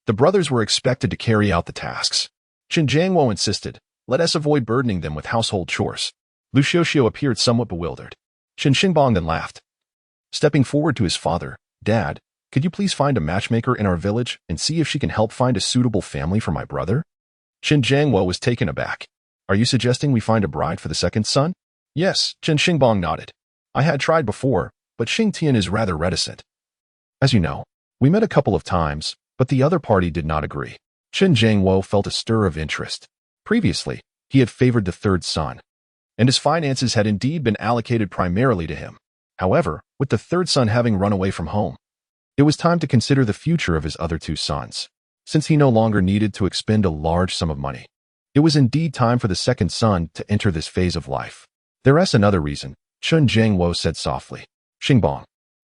The brothers were expected to carry out the tasks. Chen Zhangwo insisted, let us avoid burdening them with household chores. Lu Xiuxiu appeared somewhat bewildered. Chen Xingbang then laughed. Stepping forward to his father, Dad, could you please find a matchmaker in our village and see if she can help find a suitable family for my brother? Chen Zhangwo was taken aback. Are you suggesting we find a bride for the second son? Yes, Chen Xingbang nodded. I had tried before, but Xingtian is rather reticent. As you know, we met a couple of times, but the other party did not agree. Chen Zhangwo felt a stir of interest. Previously, he had favored the third son, and his finances had indeed been allocated primarily to him. However, with the third son having run away from home, it was time to consider the future of his other two sons. Since he no longer needed to expend a large sum of money, it was indeed time for the second son to enter this phase of life. There's another reason, Chen Zhangwo said softly. Xingbang,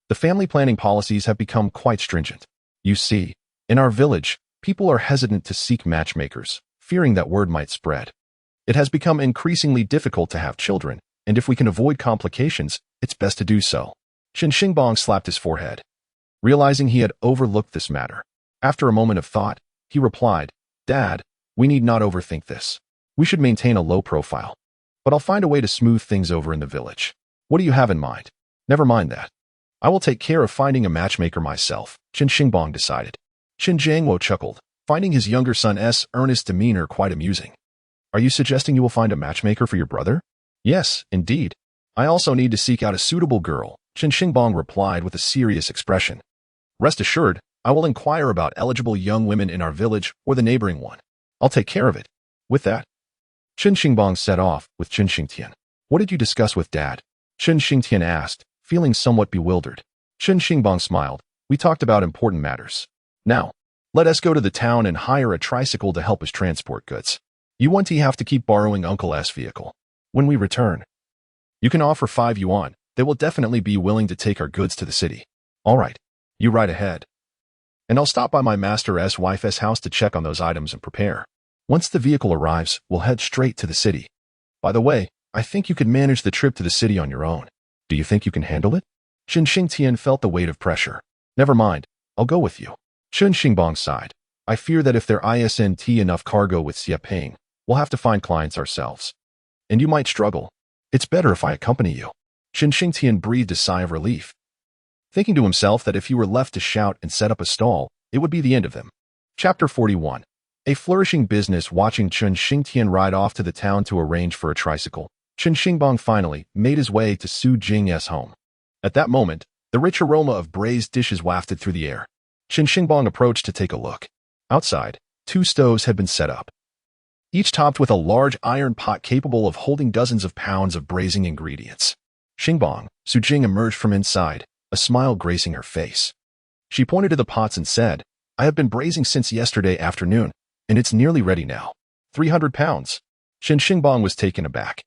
the family planning policies have become quite stringent. You see, in our village, people are hesitant to seek matchmakers, fearing that word might spread. It has become increasingly difficult to have children, and if we can avoid complications, it's best to do so. Chen Xingbang slapped his forehead, realizing he had overlooked this matter. After a moment of thought, he replied, Dad, we need not overthink this. We should maintain a low profile. But I'll find a way to smooth things over in the village. What do you have in mind? Never mind that. I will take care of finding a matchmaker myself, Chen Xingbang decided. Chen Zhangwo chuckled, finding his younger son's earnest demeanor quite amusing. Are you suggesting you will find a matchmaker for your brother? Yes, indeed. I also need to seek out a suitable girl, Chen Xingbang replied with a serious expression. Rest assured, I will inquire about eligible young women in our village or the neighboring one. I'll take care of it. With that, Chen Xingbang set off with Chen Xingtian. What did you discuss with Dad? Chen Xingtian asked, feeling somewhat bewildered. Chen Xingbang smiled. We talked about important matters. Now, let us go to the town and hire a tricycle to help us transport goods. You won't have to keep borrowing Uncle S' vehicle. When we return, you can offer 5 yuan. They will definitely be willing to take our goods to the city. All right, you ride ahead. And I'll stop by my master's wife's house to check on those items and prepare. Once the vehicle arrives, we'll head straight to the city. By the way, I think you could manage the trip to the city on your own. Do you think you can handle it? Chen Xingtian felt the weight of pressure. Never mind, I'll go with you. Chen Xingbang sighed. I fear that if there isn't enough cargo with Xie Ping, we'll have to find clients ourselves. And you might struggle. It's better if I accompany you. Chen Xingtian breathed a sigh of relief, thinking to himself that if he were left to shout and set up a stall, it would be the end of him. Chapter 41. A flourishing business. Watching Chen Xingtian ride off to the town to arrange for a tricycle, Chen Xingbang finally made his way to Su Jing's home. At that moment, the rich aroma of braised dishes wafted through the air. Chen Xingbang approached to take a look. Outside, 2 stoves had been set up, each topped with a large iron pot capable of holding dozens of pounds of braising ingredients. Xingbang, Jing emerged from inside, a smile gracing her face. She pointed to the pots and said, "I have been braising since yesterday afternoon, and it's nearly ready now. 300 pounds. Chen Xingbang was taken aback,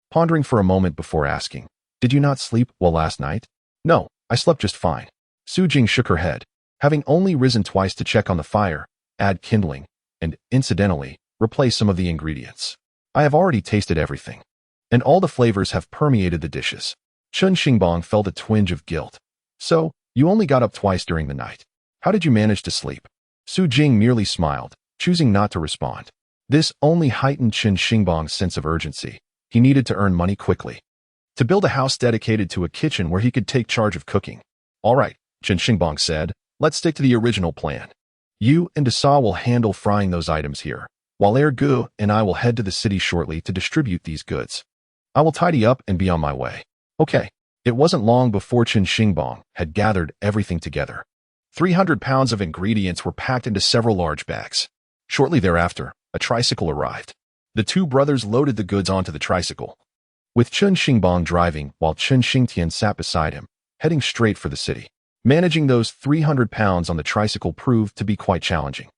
pondering for a moment before asking, "Did you not sleep well last night?" "No, I slept just fine." Jing shook her head, having only risen twice to check on the fire, add kindling, and, incidentally, replace some of the ingredients. "I have already tasted everything, and all the flavors have permeated the dishes." Chen Xingbang felt a twinge of guilt. "So, you only got up twice during the night. How did you manage to sleep?" Jing merely smiled, choosing not to respond. This only heightened Chen Xingbang's sense of urgency. He needed to earn money quickly, to build a house dedicated to a kitchen where he could take charge of cooking. "All right," Chen Xingbang said, "let's stick to the original plan. You and Dasa will handle frying those items here, while Ergu and I will head to the city shortly to distribute these goods. I will tidy up and be on my way." Okay. It wasn't long before Chen Xingbang had gathered everything together. 300 pounds of ingredients were packed into several large bags. Shortly thereafter, a tricycle arrived. The 2 brothers loaded the goods onto the tricycle, with Chen Xingbang driving while Chen Xingtian sat beside him, heading straight for the city. Managing those 300 pounds on the tricycle proved to be quite challenging.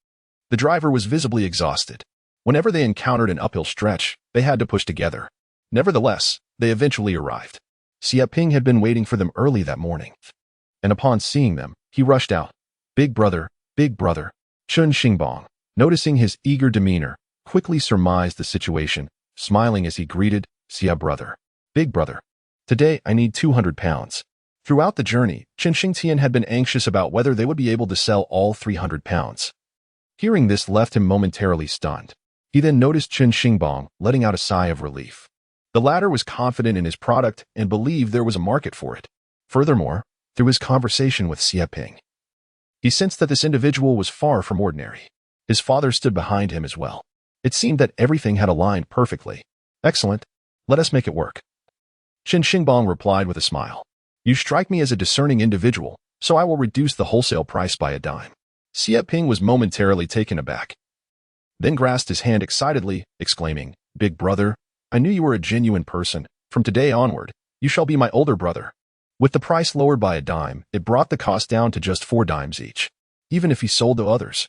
The driver was visibly exhausted. Whenever they encountered an uphill stretch, they had to push together. Nevertheless, they eventually arrived. Xie Ping had been waiting for them early that morning, and upon seeing them, he rushed out. Big brother, big brother." Chen Xingbang, noticing his eager demeanor, quickly surmised the situation, smiling as he greeted, "Xie brother, big brother. Today I need 200 pounds. Throughout the journey, Chen Xingtian had been anxious about whether they would be able to sell all 300 pounds. Hearing this left him momentarily stunned. He then noticed Chen Xingbang letting out a sigh of relief. The latter was confident in his product and believed there was a market for it. Furthermore, through his conversation with Xie Ping, he sensed that this individual was far from ordinary. His father stood behind him as well. It seemed that everything had aligned perfectly. "Excellent. Let us make it work." Chen Xingbang replied with a smile. "You strike me as a discerning individual, so I will reduce the wholesale price by a dime." Xie Ping was momentarily taken aback, then grasped his hand excitedly, exclaiming, "Big brother, I knew you were a genuine person. From today onward, you shall be my older brother." With the price lowered by a dime, it brought the cost down to just 4 dimes each. Even if he sold to others,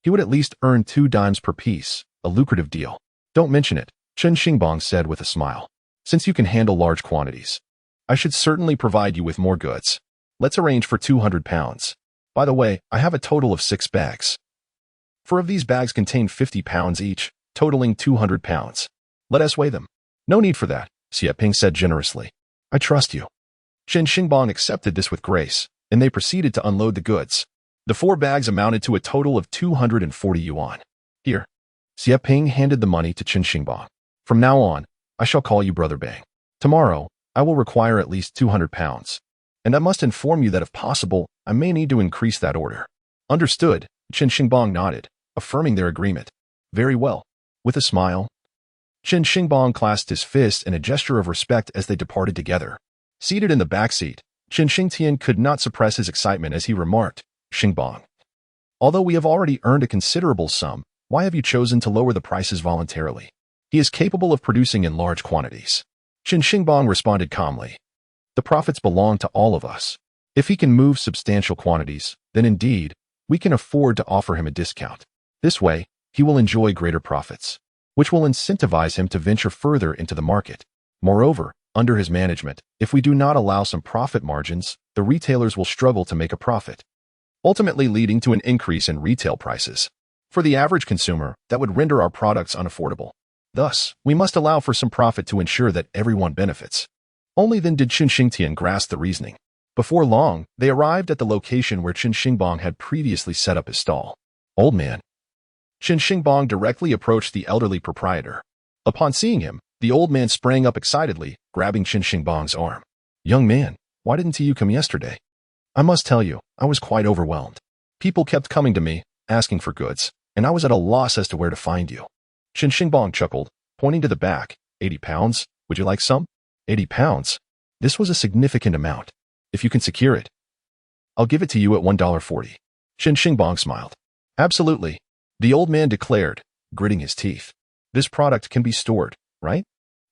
he would at least earn 2 dimes per piece, a lucrative deal. "Don't mention it," Chen Xingbang said with a smile. "Since you can handle large quantities, I should certainly provide you with more goods. Let's arrange for 200 pounds. By the way, I have a total of 6 bags. 4 of these bags contain 50 pounds each, totaling 200 pounds. Let us weigh them." "No need for that," Xie Ping said generously. "I trust you." Chen Xingbang accepted this with grace, and they proceeded to unload the goods. The 4 bags amounted to a total of 240 yuan. "Here." Xie Ping handed the money to Chen Xingbang. "From now on, I shall call you Brother Bang. Tomorrow, I will require at least 200 pounds. And I must inform you that if possible, I may need to increase that order." "Understood," Chen Xingbang nodded, affirming their agreement. "Very well." With a smile, Chen Xingbang clasped his fist in a gesture of respect as they departed together. Seated in the back seat, Chen Xingtian could not suppress his excitement as he remarked, "Xingbang, although we have already earned a considerable sum, why have you chosen to lower the prices voluntarily? He is capable of producing in large quantities." Chen Xingbang responded calmly, "The profits belong to all of us. If he can move substantial quantities, then indeed, we can afford to offer him a discount. This way, he will enjoy greater profits, which will incentivize him to venture further into the market. Moreover, under his management, if we do not allow some profit margins, the retailers will struggle to make a profit, ultimately leading to an increase in retail prices. For the average consumer, that would render our products unaffordable. Thus, we must allow for some profit to ensure that everyone benefits." Only then did Chen Xingtian grasp the reasoning. Before long, they arrived at the location where Chen Xingbang had previously set up his stall. "Old man." Chen Xingbang directly approached the elderly proprietor. Upon seeing him, the old man sprang up excitedly, grabbing Chen Xingbang's arm. "Young man, why didn't you come yesterday? I must tell you, I was quite overwhelmed. People kept coming to me, asking for goods, and I was at a loss as to where to find you." Chen Xingbang chuckled, pointing to the back. 80 pounds? Would you like some?" 80 pounds? This was a significant amount. "If you can secure it, I'll give it to you at $1.40. Chen Xingbang smiled. Absolutely, the old man declared, gritting his teeth. This product can be stored, right?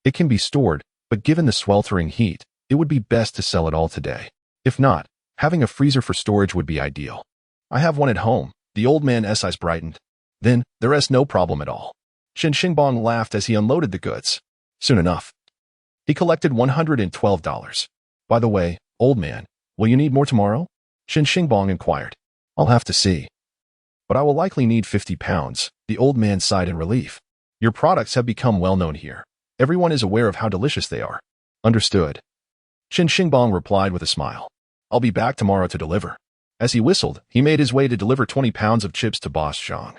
It can be stored, but given the sweltering heat, it would be best to sell it all today. If not, having a freezer for storage would be ideal. I have one at home, the old man's eyes brightened. Then, there is no problem at all. Chen Xingbang laughed as he unloaded the goods. Soon enough, he collected $112. By the way, old man, will you need more tomorrow? Chen Xingbang inquired. I'll have to see. But I will likely need 50 pounds, the old man sighed in relief. Your products have become well known here. Everyone is aware of how delicious they are. Understood. Chen Xingbang replied with a smile. I'll be back tomorrow to deliver. As he whistled, he made his way to deliver 20 pounds of chips to boss Zhang.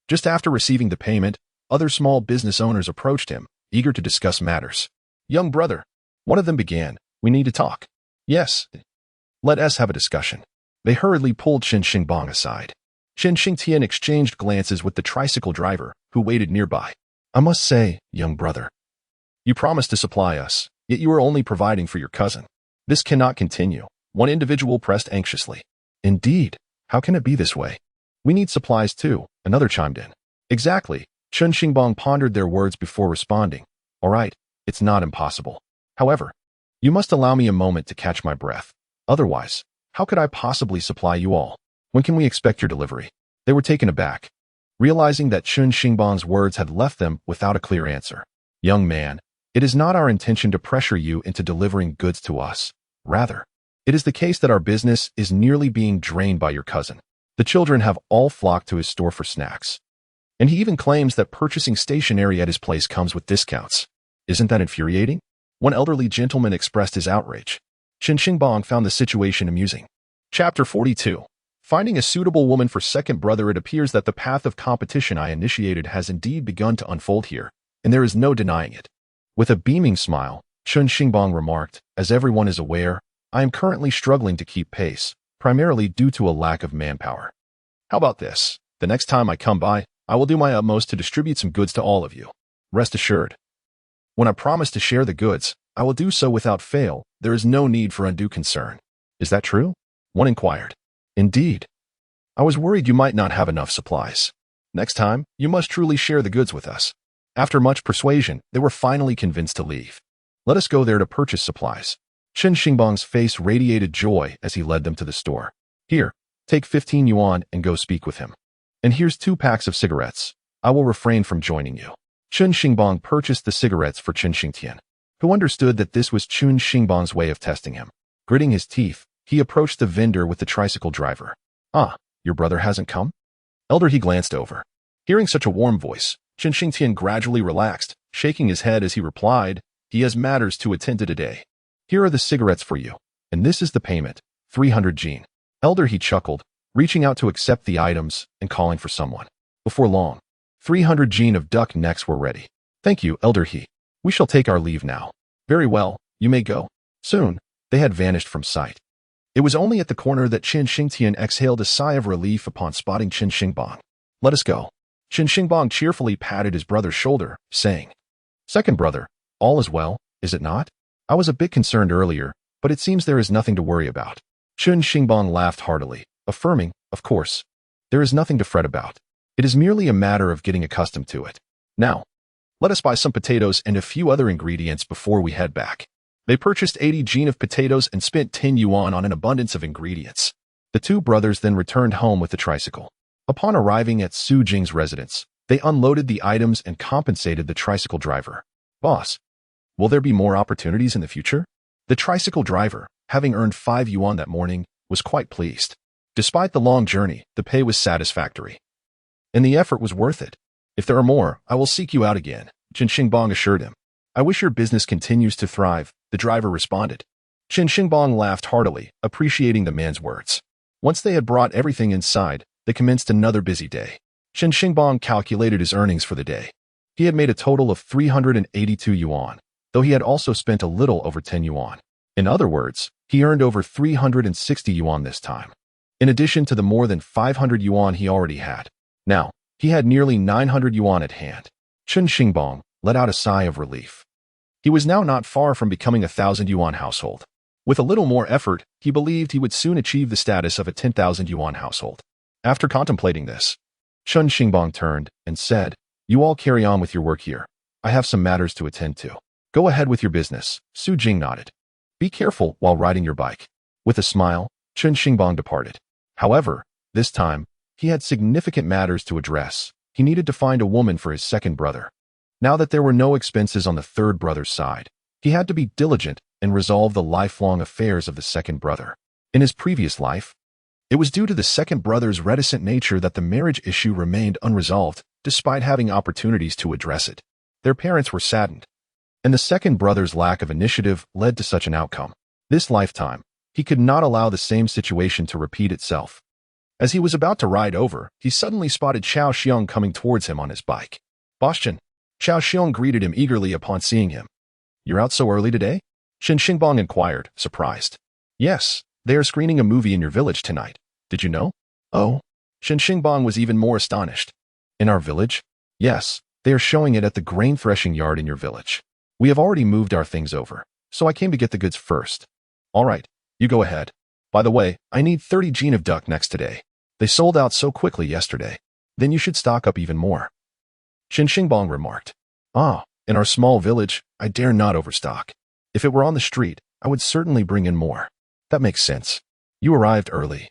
Just after receiving the payment, other small business owners approached him, eager to discuss matters. Young brother, one of them began, we need to talk. Yes. Let us have a discussion. They hurriedly pulled Chen Xingbang aside. Chen Xingtian exchanged glances with the tricycle driver, who waited nearby. I must say, young brother, you promised to supply us, yet you are only providing for your cousin. This cannot continue. One individual pressed anxiously. Indeed, how can it be this way? We need supplies too, another chimed in. Exactly. Chen Xingbang pondered their words before responding. All right, it's not impossible. However, you must allow me a moment to catch my breath. Otherwise, how could I possibly supply you all? When can we expect your delivery? They were taken aback, realizing that Chen Xingbang's words had left them without a clear answer. Young man, it is not our intention to pressure you into delivering goods to us. Rather, it is the case that our business is nearly being drained by your cousin. The children have all flocked to his store for snacks. And he even claims that purchasing stationery at his place comes with discounts. Isn't that infuriating? One elderly gentleman expressed his outrage. Chen Xingbang found the situation amusing. Chapter 42. Finding a suitable woman for second brother. It appears that the path of competition I initiated has indeed begun to unfold here, and there is no denying it. With a beaming smile, Chen Xingbang remarked, as everyone is aware, I am currently struggling to keep pace, primarily due to a lack of manpower. How about this? The next time I come by, I will do my utmost to distribute some goods to all of you. Rest assured. When I promise to share the goods, I will do so without fail. There is no need for undue concern. Is that true? One inquired. Indeed. I was worried you might not have enough supplies. Next time, you must truly share the goods with us. After much persuasion, they were finally convinced to leave. Let us go there to purchase supplies. Chen Xingbang's face radiated joy as he led them to the store. Here, take 15 yuan and go speak with him. And here's 2 packs of cigarettes. I will refrain from joining you. Chen Xingbang purchased the cigarettes for Chen Xingtian, who understood that this was Chen Xingbang's way of testing him. Gritting his teeth, he approached the vendor with the tricycle driver. Ah, your brother hasn't come? Elder he glanced over. Hearing such a warm voice, Chen Xingtian gradually relaxed, shaking his head as he replied, he has matters to attend to today. Here are the cigarettes for you, and this is the payment, 300 Jing. Elder he chuckled, reaching out to accept the items and calling for someone. Before long, 300 Jing of duck necks were ready. Thank you, Elder he. We shall take our leave now. Very well, you may go. Soon, they had vanished from sight. It was only at the corner that Chen Xingtian exhaled a sigh of relief upon spotting Chen Xingbang. Let us go. Chen Xingbang cheerfully patted his brother's shoulder, saying, Second brother, all is well, is it not? I was a bit concerned earlier, but it seems there is nothing to worry about. Chen Xingbang laughed heartily, affirming, of course, there is nothing to fret about. It is merely a matter of getting accustomed to it. Now, let us buy some potatoes and a few other ingredients before we head back. They purchased 80 Jing of potatoes and spent 10 yuan on an abundance of ingredients. The 2 brothers then returned home with the tricycle. Upon arriving at Su Jing's residence, they unloaded the items and compensated the tricycle driver. Boss, will there be more opportunities in the future? The tricycle driver, having earned 5 yuan that morning, was quite pleased. Despite the long journey, the pay was satisfactory. And the effort was worth it. If there are more, I will seek you out again, Chen Xingbang assured him. I wish your business continues to thrive, the driver responded. Chen Xingbang laughed heartily, appreciating the man's words. Once they had brought everything inside, they commenced another busy day. Chen Xingbang calculated his earnings for the day. He had made a total of 382 yuan, though he had also spent a little over 10 yuan. In other words, he earned over 360 yuan this time, in addition to the more than 500 yuan he already had. Now, he had nearly 900 yuan at hand. Chen Xingbang let out a sigh of relief. He was now not far from becoming a 1,000 yuan household. With a little more effort, he believed he would soon achieve the status of a 10,000 yuan household. After contemplating this, Chen Xingbang turned and said, "You all carry on with your work here. I have some matters to attend to. Go ahead with your business." Jing nodded. "Be careful while riding your bike." With a smile, Chen Xingbang departed. However, this time, he had significant matters to address. He needed to find a woman for his second brother. Now that there were no expenses on the third brother's side, he had to be diligent and resolve the lifelong affairs of the second brother. In his previous life, it was due to the second brother's reticent nature that the marriage issue remained unresolved, despite having opportunities to address it. Their parents were saddened, and the second brother's lack of initiative led to such an outcome. This lifetime, he could not allow the same situation to repeat itself. As he was about to ride over, he suddenly spotted Xiao Xiong coming towards him on his bike. "Boss Chen." Xiao Xiong greeted him eagerly upon seeing him. "You're out so early today?" Chen Xingbang inquired, surprised. "Yes, they are screening a movie in your village tonight. Did you know?" "Oh." Chen Xingbang was even more astonished. "In our village?" "Yes, they are showing it at the grain threshing yard in your village. We have already moved our things over, so I came to get the goods first." "All right, you go ahead. By the way, I need 30 gene of duck next today. They sold out so quickly yesterday. Then you should stock up even more." Chen Xingbang remarked. "Ah, in our small village, I dare not overstock. If it were on the street, I would certainly bring in more." "That makes sense. You arrived early.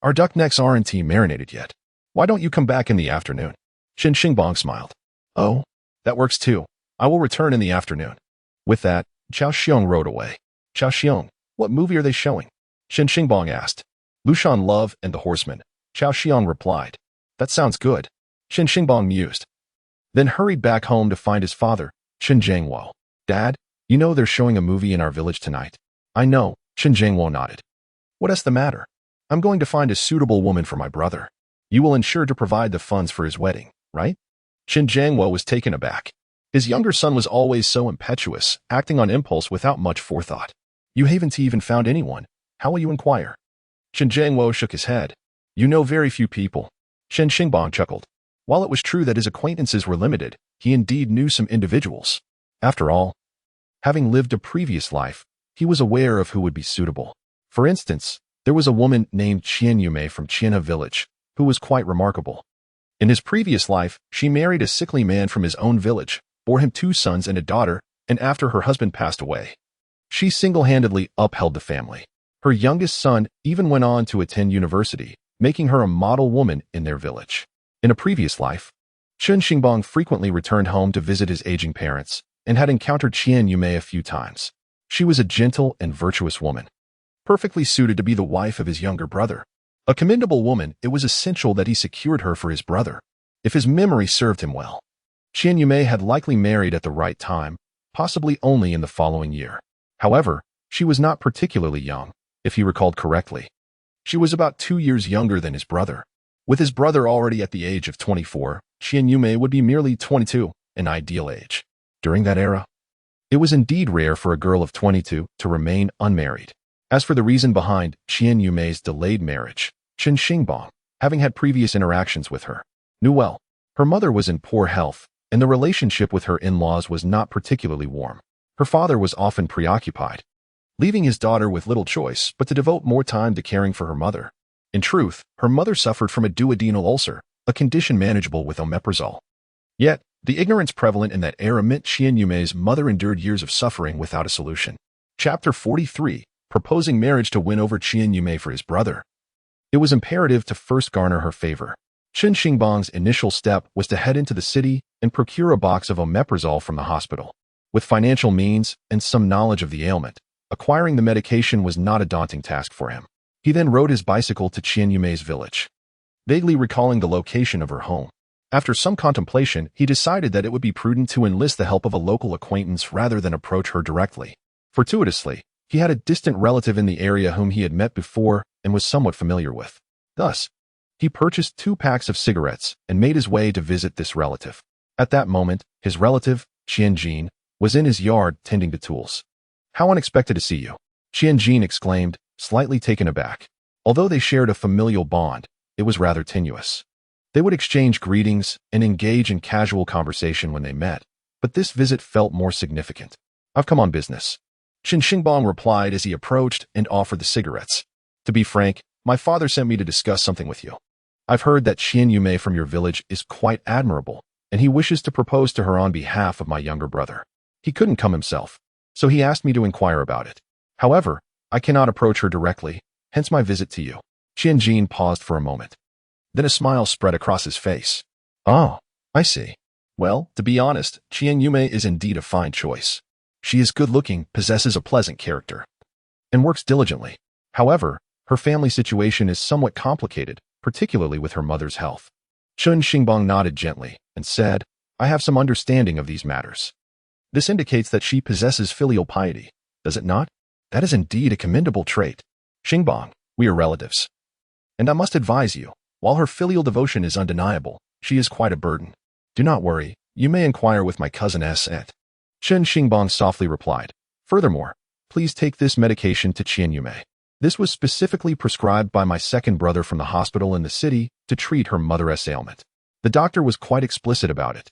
Our duck necks aren't marinated yet. Why don't you come back in the afternoon?" Chen Xingbang smiled. "Oh, that works too. I will return in the afternoon." With that, Xiao Xiong rode away. "Xiao Xiong, what movie are they showing?" Chen Xingbang asked. "Lushan Love and the Horseman," Xiao Xiong replied. "That sounds good." Chen Xingbang mused, then hurried back home to find his father, Chen Jiangwo. "Dad, you know they're showing a movie in our village tonight." "I know," Chen Jiangwo nodded. "What's the matter?" "I'm going to find a suitable woman for my brother. You will ensure to provide the funds for his wedding, right?" Chen Jiangwo was taken aback. His younger son was always so impetuous, acting on impulse without much forethought. "You haven't even found anyone. How will you inquire?" Chen Jiangwo shook his head. "You know very few people." Chen Xingbang chuckled. While it was true that his acquaintances were limited, he indeed knew some individuals. After all, having lived a previous life, he was aware of who would be suitable. For instance, there was a woman named Qian Yume from Qianhe village, who was quite remarkable. In his previous life, she married a sickly man from his own village, bore him 2 sons and a daughter, and after her husband passed away, she single-handedly upheld the family. Her youngest son even went on to attend university, making her a model woman in their village. In a previous life, Chen Xingbang frequently returned home to visit his aging parents and had encountered Qian Yume a few times. She was a gentle and virtuous woman, perfectly suited to be the wife of his younger brother. A commendable woman, it was essential that he secured her for his brother, if his memory served him well. Qian Yume had likely married at the right time, possibly only in the following year. However, she was not particularly young, if he recalled correctly. She was about 2 years younger than his brother. With his brother already at the age of 24, Qian Yume would be merely 22, an ideal age. During that era, it was indeed rare for a girl of 22 to remain unmarried. As for the reason behind Qian Yume's delayed marriage, Chen Xingbang, having had previous interactions with her, knew well. Her mother was in poor health, and the relationship with her in-laws was not particularly warm. Her father was often preoccupied, leaving his daughter with little choice but to devote more time to caring for her mother. In truth, her mother suffered from a duodenal ulcer, a condition manageable with omeprazole. Yet, the ignorance prevalent in that era meant Qian Yume's mother endured years of suffering without a solution. Chapter 43, Proposing Marriage to Win Over Qian Yume for His Brother. It was imperative to first garner her favor. Chen Xingbang's initial step was to head into the city and procure a box of omeprazole from the hospital. With financial means and some knowledge of the ailment, acquiring the medication was not a daunting task for him. He then rode his bicycle to Qian Yume's village, vaguely recalling the location of her home. After some contemplation, he decided that it would be prudent to enlist the help of a local acquaintance rather than approach her directly. Fortuitously, he had a distant relative in the area whom he had met before and was somewhat familiar with. Thus, he purchased 2 packs of cigarettes and made his way to visit this relative. At that moment, his relative, Qian Jing, was in his yard tending to tools. "How unexpected to see you," Qian Jing exclaimed, slightly taken aback. Although they shared a familial bond, it was rather tenuous. They would exchange greetings and engage in casual conversation when they met, but this visit felt more significant. "I've come on business," Chen Xingbang replied as he approached and offered the cigarettes. "To be frank, my father sent me to discuss something with you." I've heard that Qian Yumei from your village is quite admirable, and he wishes to propose to her on behalf of my younger brother. He couldn't come himself, so he asked me to inquire about it. However, I cannot approach her directly, hence my visit to you." Qian Jin paused for a moment. Then a smile spread across his face. "Oh, I see. Well, to be honest, Qian Yumei is indeed a fine choice. She is good-looking, possesses a pleasant character, and works diligently. However, her family situation is somewhat complicated, particularly with her mother's health." Chen Xingbang nodded gently and said, "I have some understanding of these matters. This indicates that she possesses filial piety, does it not? That is indeed a commendable trait. Xingbang, we are relatives. And I must advise you, while her filial devotion is undeniable, she is quite a burden. Do not worry, you may inquire with my cousin S. Chen Xingbang softly replied, "Furthermore, please take this medication to Qian Yumei. This was specifically prescribed by my second brother from the hospital in the city to treat her mother's ailment. The doctor was quite explicit about it.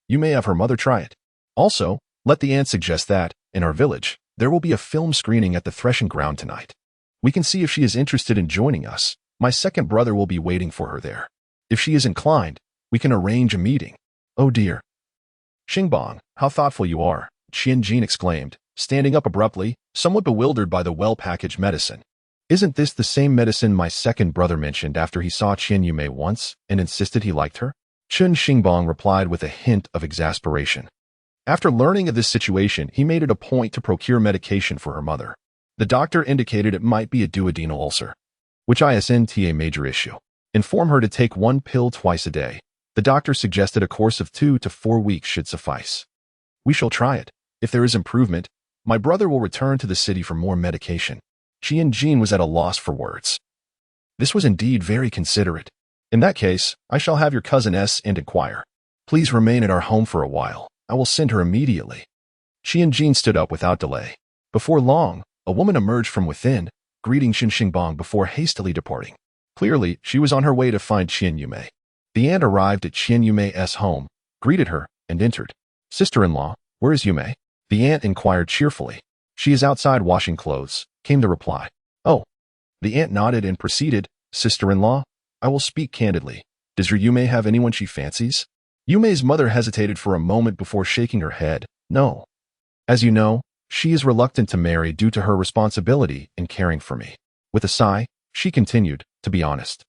You may have her mother try it. Also, let the aunt suggest that, in our village, there will be a film screening at the threshing ground tonight. We can see if she is interested in joining us. My second brother will be waiting for her there. If she is inclined, we can arrange a meeting." "Oh dear." "Xingbang, how thoughtful you are," Qian Jin exclaimed, standing up abruptly, somewhat bewildered by the well-packaged medicine. "Isn't this the same medicine my second brother mentioned after he saw Qian Yumei once and insisted he liked her?" Chen Xingbang replied with a hint of exasperation. After learning of this situation, he made it a point to procure medication for her mother. The doctor indicated it might be a duodenal ulcer, which isn't a major issue. Inform her to take one pill twice a day. The doctor suggested a course of 2 to 4 weeks should suffice. "We shall try it. If there is improvement, my brother will return to the city for more medication." Qian Jin was at a loss for words. This was indeed very considerate. "In that case, I shall have your cousin S and inquire. Please remain at our home for a while. I will send her immediately." Qian Jin stood up without delay. Before long, a woman emerged from within, greeting Chen Xingbang before hastily departing. Clearly, she was on her way to find Qian Yumei. The aunt arrived at Qian Yumei's home, greeted her, and entered. "Sister-in-law, where is Yumei?" The aunt inquired cheerfully. "She is outside washing clothes," came the reply. "Oh." The aunt nodded and proceeded, "Sister-in-law, I will speak candidly. Does your Yumei have anyone she fancies?" Yumei's mother hesitated for a moment before shaking her head. "No. As you know, she is reluctant to marry due to her responsibility in caring for me." With a sigh, she continued, "To be honest,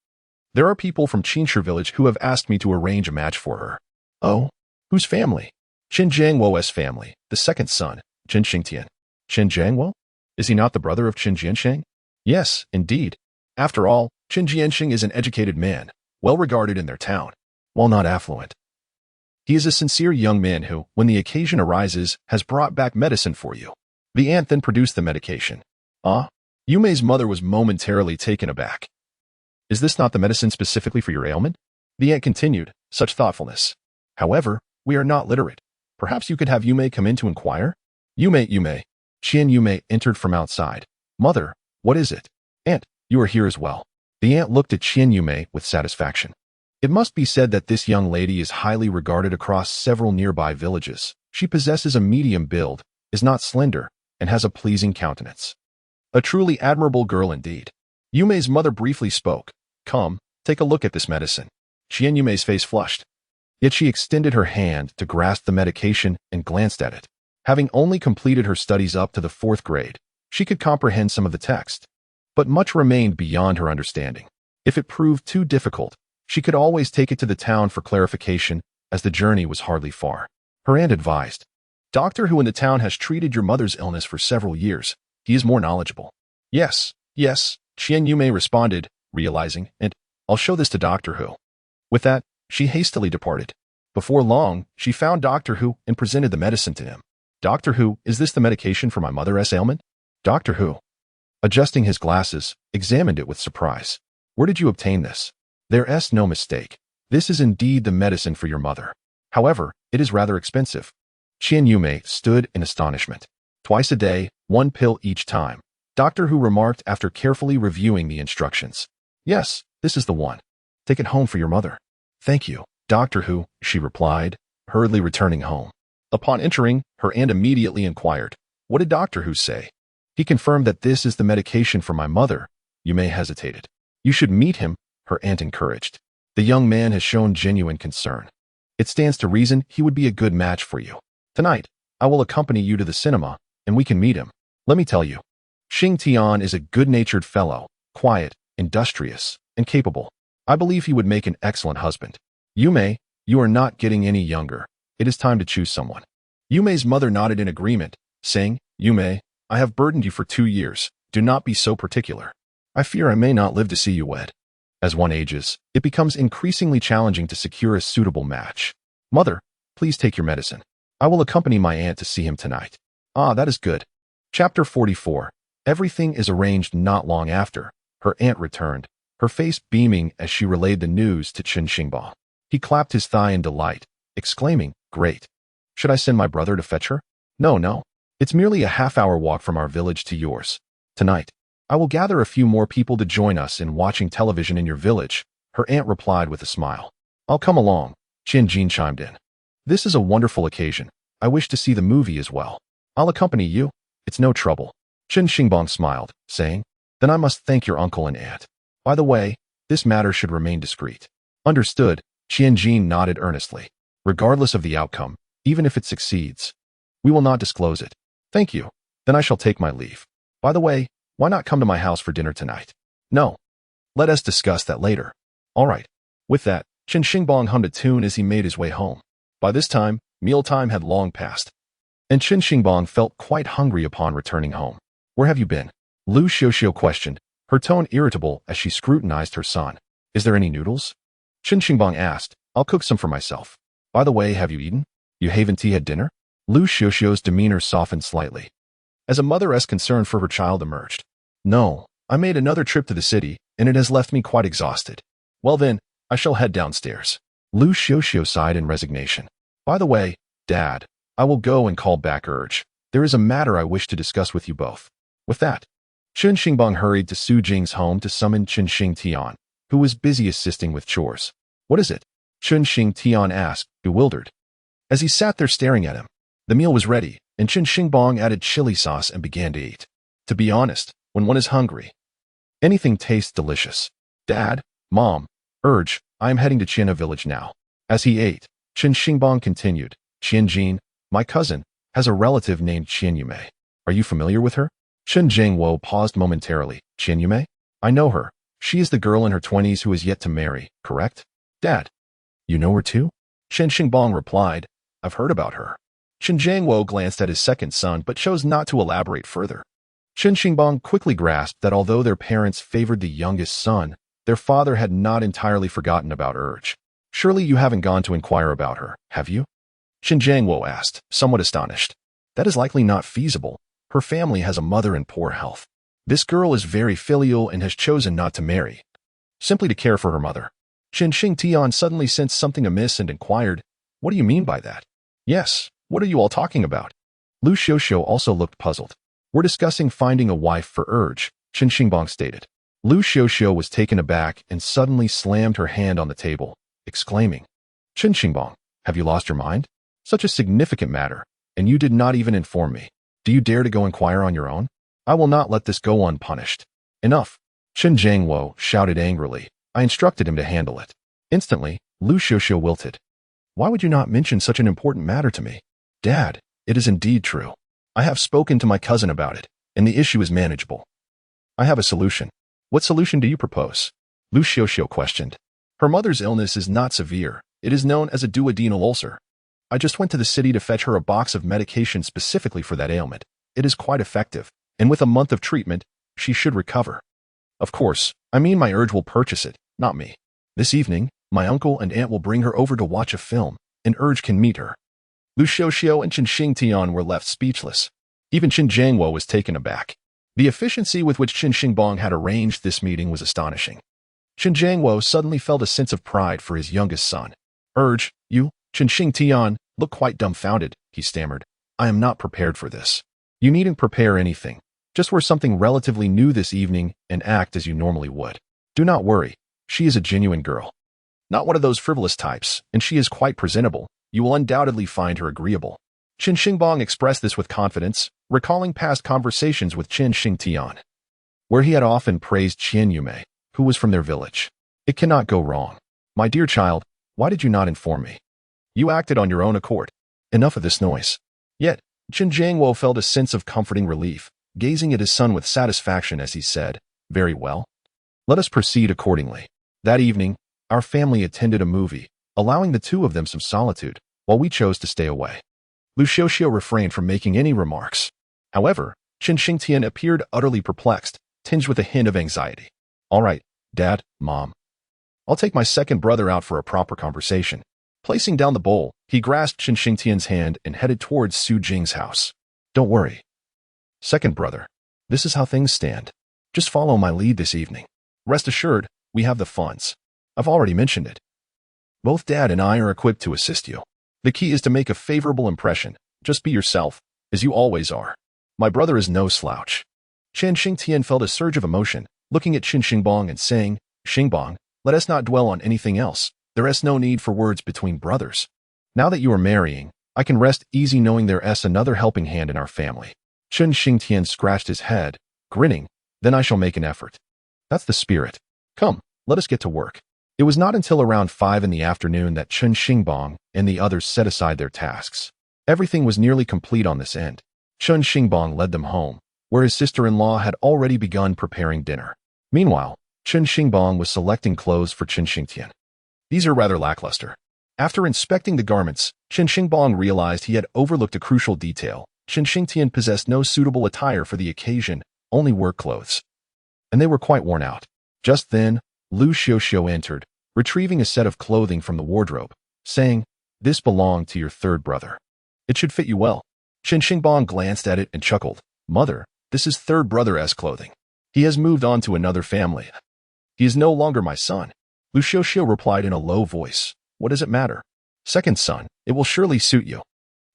there are people from Qinshi village who have asked me to arrange a match for her." "Oh? Whose family?" "Chen Jiangwo's family, the second son, Chen Xingtian." "Chen Jiangwo? Is he not the brother of Chen Jiansheng?" "Yes, indeed. After all, Chen Jiansheng is an educated man, well regarded in their town, while not affluent. He is a sincere young man who, when the occasion arises, has brought back medicine for you." The aunt then produced the medication. "Ah?" Yumei's mother was momentarily taken aback. "Is this not the medicine specifically for your ailment?" The aunt continued, "Such thoughtfulness. However, we are not literate. Perhaps you could have Yumei come in to inquire?" Yumei. Qian Yumei entered from outside. "Mother, what is it?" "Aunt, you are here as well." The aunt looked at Qian Yumei with satisfaction. It must be said that this young lady is highly regarded across several nearby villages. She possesses a medium build, is not slender, and has a pleasing countenance. A truly admirable girl indeed. Yumei's mother briefly spoke. "Come, take a look at this medicine." Qian Yumei's face flushed. Yet she extended her hand to grasp the medication and glanced at it. Having only completed her studies up to the 4th grade, she could comprehend some of the text. But much remained beyond her understanding. If it proved too difficult, she could always take it to the town for clarification, as the journey was hardly far. Her aunt advised, "Doctor who in the town has treated your mother's illness for several years. He is more knowledgeable." Yes, Qian Yumei responded, realizing, "And I'll show this to Doctor Who." With that, she hastily departed. Before long, she found Doctor Who and presented the medicine to him. "Doctor Who, is this the medication for my mother's ailment?" Doctor Who, adjusting his glasses, examined it with surprise. "Where did you obtain this?" "There's no mistake. This is indeed the medicine for your mother. However, it is rather expensive." Qian Yumei stood in astonishment. "Twice a day, 1 pill each time," Doctor Who remarked after carefully reviewing the instructions. "Yes, this is the one. Take it home for your mother." "Thank you, Doctor Who," she replied, hurriedly returning home. Upon entering, her aunt immediately inquired, "What did Doctor Who say?" "He confirmed that this is the medication for my mother." Yumei hesitated. "You should meet him," her aunt encouraged. The young man has shown genuine concern. It stands to reason he would be a good match for you. Tonight, I will accompany you to the cinema, and we can meet him. Let me tell you, Xing Tian is a good-natured fellow, quiet, industrious, and capable. I believe he would make an excellent husband. Yume, you are not getting any younger. It is time to choose someone. Yume's mother nodded in agreement, saying, Yume, I have burdened you for 2 years. Do not be so particular. I fear I may not live to see you wed. As one ages, it becomes increasingly challenging to secure a suitable match. Mother, please take your medicine. I will accompany my aunt to see him tonight. Ah, that is good. Chapter 44. Everything is arranged not long after. Her aunt returned, her face beaming as she relayed the news to Chen Xingbang. He clapped his thigh in delight, exclaiming, Great. Should I send my brother to fetch her? No. It's merely a half-hour walk from our village to yours. Tonight, I will gather a few more people to join us in watching television in your village, her aunt replied with a smile. I'll come along, Chen Jing chimed in. This is a wonderful occasion. I wish to see the movie as well. I'll accompany you. It's no trouble. Chen Xingbang smiled, saying, Then I must thank your uncle and aunt. By the way, this matter should remain discreet. Understood, Chen Jing nodded earnestly. Regardless of the outcome, even if it succeeds, we will not disclose it. Thank you. Then I shall take my leave. By the way, why not come to my house for dinner tonight? No. Let us discuss that later. All right. With that, Chen Xingbang hummed a tune as he made his way home. By this time, mealtime had long passed, and Chen Xingbang felt quite hungry upon returning home. Where have you been? Lu Xiuxiu questioned, her tone irritable as she scrutinized her son. Is there any noodles? Chen Xingbang asked, I'll cook some for myself. By the way, have you eaten? You haven't had dinner? Lu Xiuxiu's demeanor softened slightly, as a mother-esque concern for her child emerged. No, I made another trip to the city, and it has left me quite exhausted. Well then, I shall head downstairs. Lu Xiuxiu sighed in resignation. By the way, Dad, I will go and call back Urge. There is a matter I wish to discuss with you both. With that, Chen Xingbang hurried to Su Jing's home to summon Chen Xingtian, who was busy assisting with chores. What is it? Chen Xingtian asked, bewildered. As he sat there staring at him, the meal was ready, and Chen Xingbang added chili sauce and began to eat. To be honest, when one is hungry, anything tastes delicious. Dad, Mom, Urge, I am heading to Qianhe village now. As he ate, Chen Xingbang continued, Qianjin, my cousin, has a relative named Qianyume. Are you familiar with her? Chen Zhengwo paused momentarily. Qianyume? I know her. She is the girl in her 20s who is yet to marry, correct? Dad, you know her too? Chen Xingbang replied, I've heard about her. Chen Zhengwo glanced at his second son but chose not to elaborate further. Chen Xingbang quickly grasped that although their parents favored the youngest son, their father had not entirely forgotten about Urge. Surely you haven't gone to inquire about her, have you? Chen Zhengwo asked, somewhat astonished. That is likely not feasible. Her family has a mother in poor health. This girl is very filial and has chosen not to marry, simply to care for her mother. Chen Xingtian suddenly sensed something amiss and inquired, What do you mean by that? Yes, what are you all talking about? Lu Xiuxiu also looked puzzled. We're discussing finding a wife for Urge, Chen Xingbang stated. Lu Xiuxiu was taken aback and suddenly slammed her hand on the table, exclaiming, Chen Xingbang, have you lost your mind? Such a significant matter, and you did not even inform me. Do you dare to go inquire on your own? I will not let this go unpunished. Enough. Chen Zhengwo shouted angrily. I instructed him to handle it. Instantly, Lu Xiuxiu wilted. Why would you not mention such an important matter to me? Dad, it is indeed true. I have spoken to my cousin about it, and the issue is manageable. I have a solution. What solution do you propose? Lu Xiuxiu questioned. Her mother's illness is not severe. It is known as a duodenal ulcer. I just went to the city to fetch her a box of medication specifically for that ailment. It is quite effective, and with a month of treatment, she should recover. Of course, I mean my Urge will purchase it, not me. This evening, my uncle and aunt will bring her over to watch a film, and Urge can meet her. Lu Xiuxiu and Chen Xingtian were left speechless. Even Chen Zhengwo was taken aback. The efficiency with which Chen Xingbang had arranged this meeting was astonishing. Chen Zhengwo suddenly felt a sense of pride for his youngest son. Urge, you, Chen Xingtian, look quite dumbfounded, he stammered. I am not prepared for this. You needn't prepare anything. Just wear something relatively new this evening and act as you normally would. Do not worry. She is a genuine girl. Not one of those frivolous types, and she is quite presentable. You will undoubtedly find her agreeable. Chen Xingbang expressed this with confidence, recalling past conversations with Chen Xingtian, where he had often praised Qianyume, who was from their village. It cannot go wrong. My dear child, why did you not inform me? You acted on your own accord. Enough of this noise. Yet, Chen Xingbang felt a sense of comforting relief, gazing at his son with satisfaction as he said, "Very well. Let us proceed accordingly." That evening, our family attended a movie, allowing the two of them some solitude, while we chose to stay away. Lu Xiaoxiao refrained from making any remarks. However, Chen Xingtian appeared utterly perplexed, tinged with a hint of anxiety. "All right, Dad, Mom. I'll take my second brother out for a proper conversation." Placing down the bowl, he grasped Chen Xingtian's hand and headed towards Su Jing's house. "Don't worry. Second brother, this is how things stand. Just follow my lead this evening. Rest assured, we have the funds. I've already mentioned it. Both Dad and I are equipped to assist you. The key is to make a favorable impression. Just be yourself, as you always are. My brother is no slouch." Chen Xingtian felt a surge of emotion, looking at Chen Xingbang and saying, "Xingbang, let us not dwell on anything else. There is no need for words between brothers. Now that you are marrying, I can rest easy knowing there is another helping hand in our family." Chen Xingtian scratched his head, grinning, "Then I shall make an effort." "That's the spirit. Come, let us get to work." It was not until around 5 in the afternoon that Chen Xingbang and the others set aside their tasks. Everything was nearly complete on this end. Chen Xingbang led them home, where his sister-in-law had already begun preparing dinner. Meanwhile, Chen Xingbang was selecting clothes for Chen Xingtian. These are rather lackluster. After inspecting the garments, Chen Xingbang realized he had overlooked a crucial detail. Chen Xingtian possessed no suitable attire for the occasion, only work clothes. And they were quite worn out. Just then, Lu Xiaoxiao entered, retrieving a set of clothing from the wardrobe, saying, "This belonged to your third brother. It should fit you well." Chen Xingbang glanced at it and chuckled. "Mother, this is third brother's clothing. He has moved on to another family. He is no longer my son." Lu Xiaoxiao replied in a low voice, "What does it matter? Second son, it will surely suit you.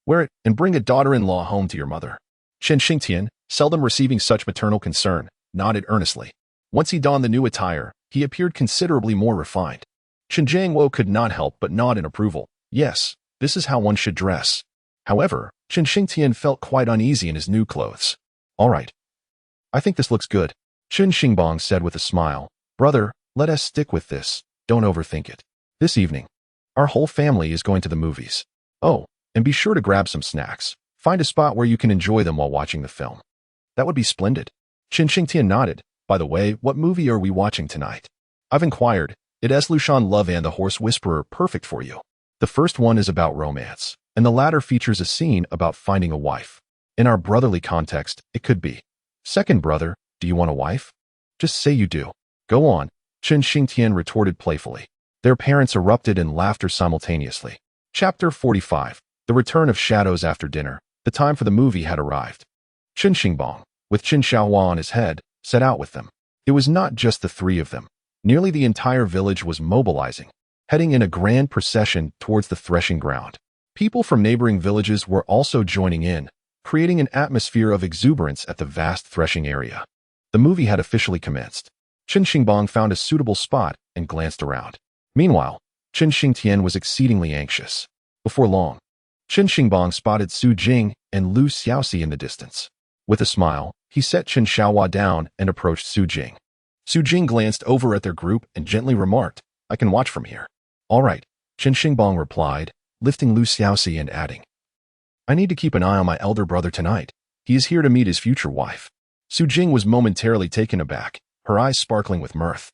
Wear it and bring a daughter-in-law home to your mother." Chen Xingtian, seldom receiving such maternal concern, nodded earnestly. Once he donned the new attire, he appeared considerably more refined. Chen Jiangwo could not help but nod in approval. Yes, this is how one should dress. However, Chen Xingtian felt quite uneasy in his new clothes. "All right. I think this looks good," Chen Xingbang said with a smile. "Brother, let us stick with this. Don't overthink it. This evening, our whole family is going to the movies. Oh, and be sure to grab some snacks. Find a spot where you can enjoy them while watching the film." "That would be splendid." Chen Xingtian nodded. "By the way, what movie are we watching tonight?" "I've inquired. It is Lushan Love and the Horse Whisperer, perfect for you. The first one is about romance, and the latter features a scene about finding a wife. In our brotherly context, it could be, second brother, do you want a wife? Just say you do." "Go on," Chen Xingtian retorted playfully. Their parents erupted in laughter simultaneously. Chapter 45. The Return of Shadows. After dinner, the time for the movie had arrived. Chen Xingbang, with Chen Xiaohua on his head, set out with them. It was not just the three of them. Nearly the entire village was mobilizing, heading in a grand procession towards the threshing ground. People from neighboring villages were also joining in, creating an atmosphere of exuberance at the vast threshing area. The movie had officially commenced. Chen Xingbang found a suitable spot and glanced around. Meanwhile, Chen Xingtian was exceedingly anxious. Before long, Chen Xingbang spotted Su Jing and Lu Xiaoxi in the distance. With a smile, he set Chen Xiaohua down and approached Su Jing. Su Jing glanced over at their group and gently remarked, "I can watch from here." "All right," Chen Xingbang replied, lifting Lu Xiaoxi and adding, "I need to keep an eye on my elder brother tonight. He is here to meet his future wife." Su Jing was momentarily taken aback, her eyes sparkling with mirth.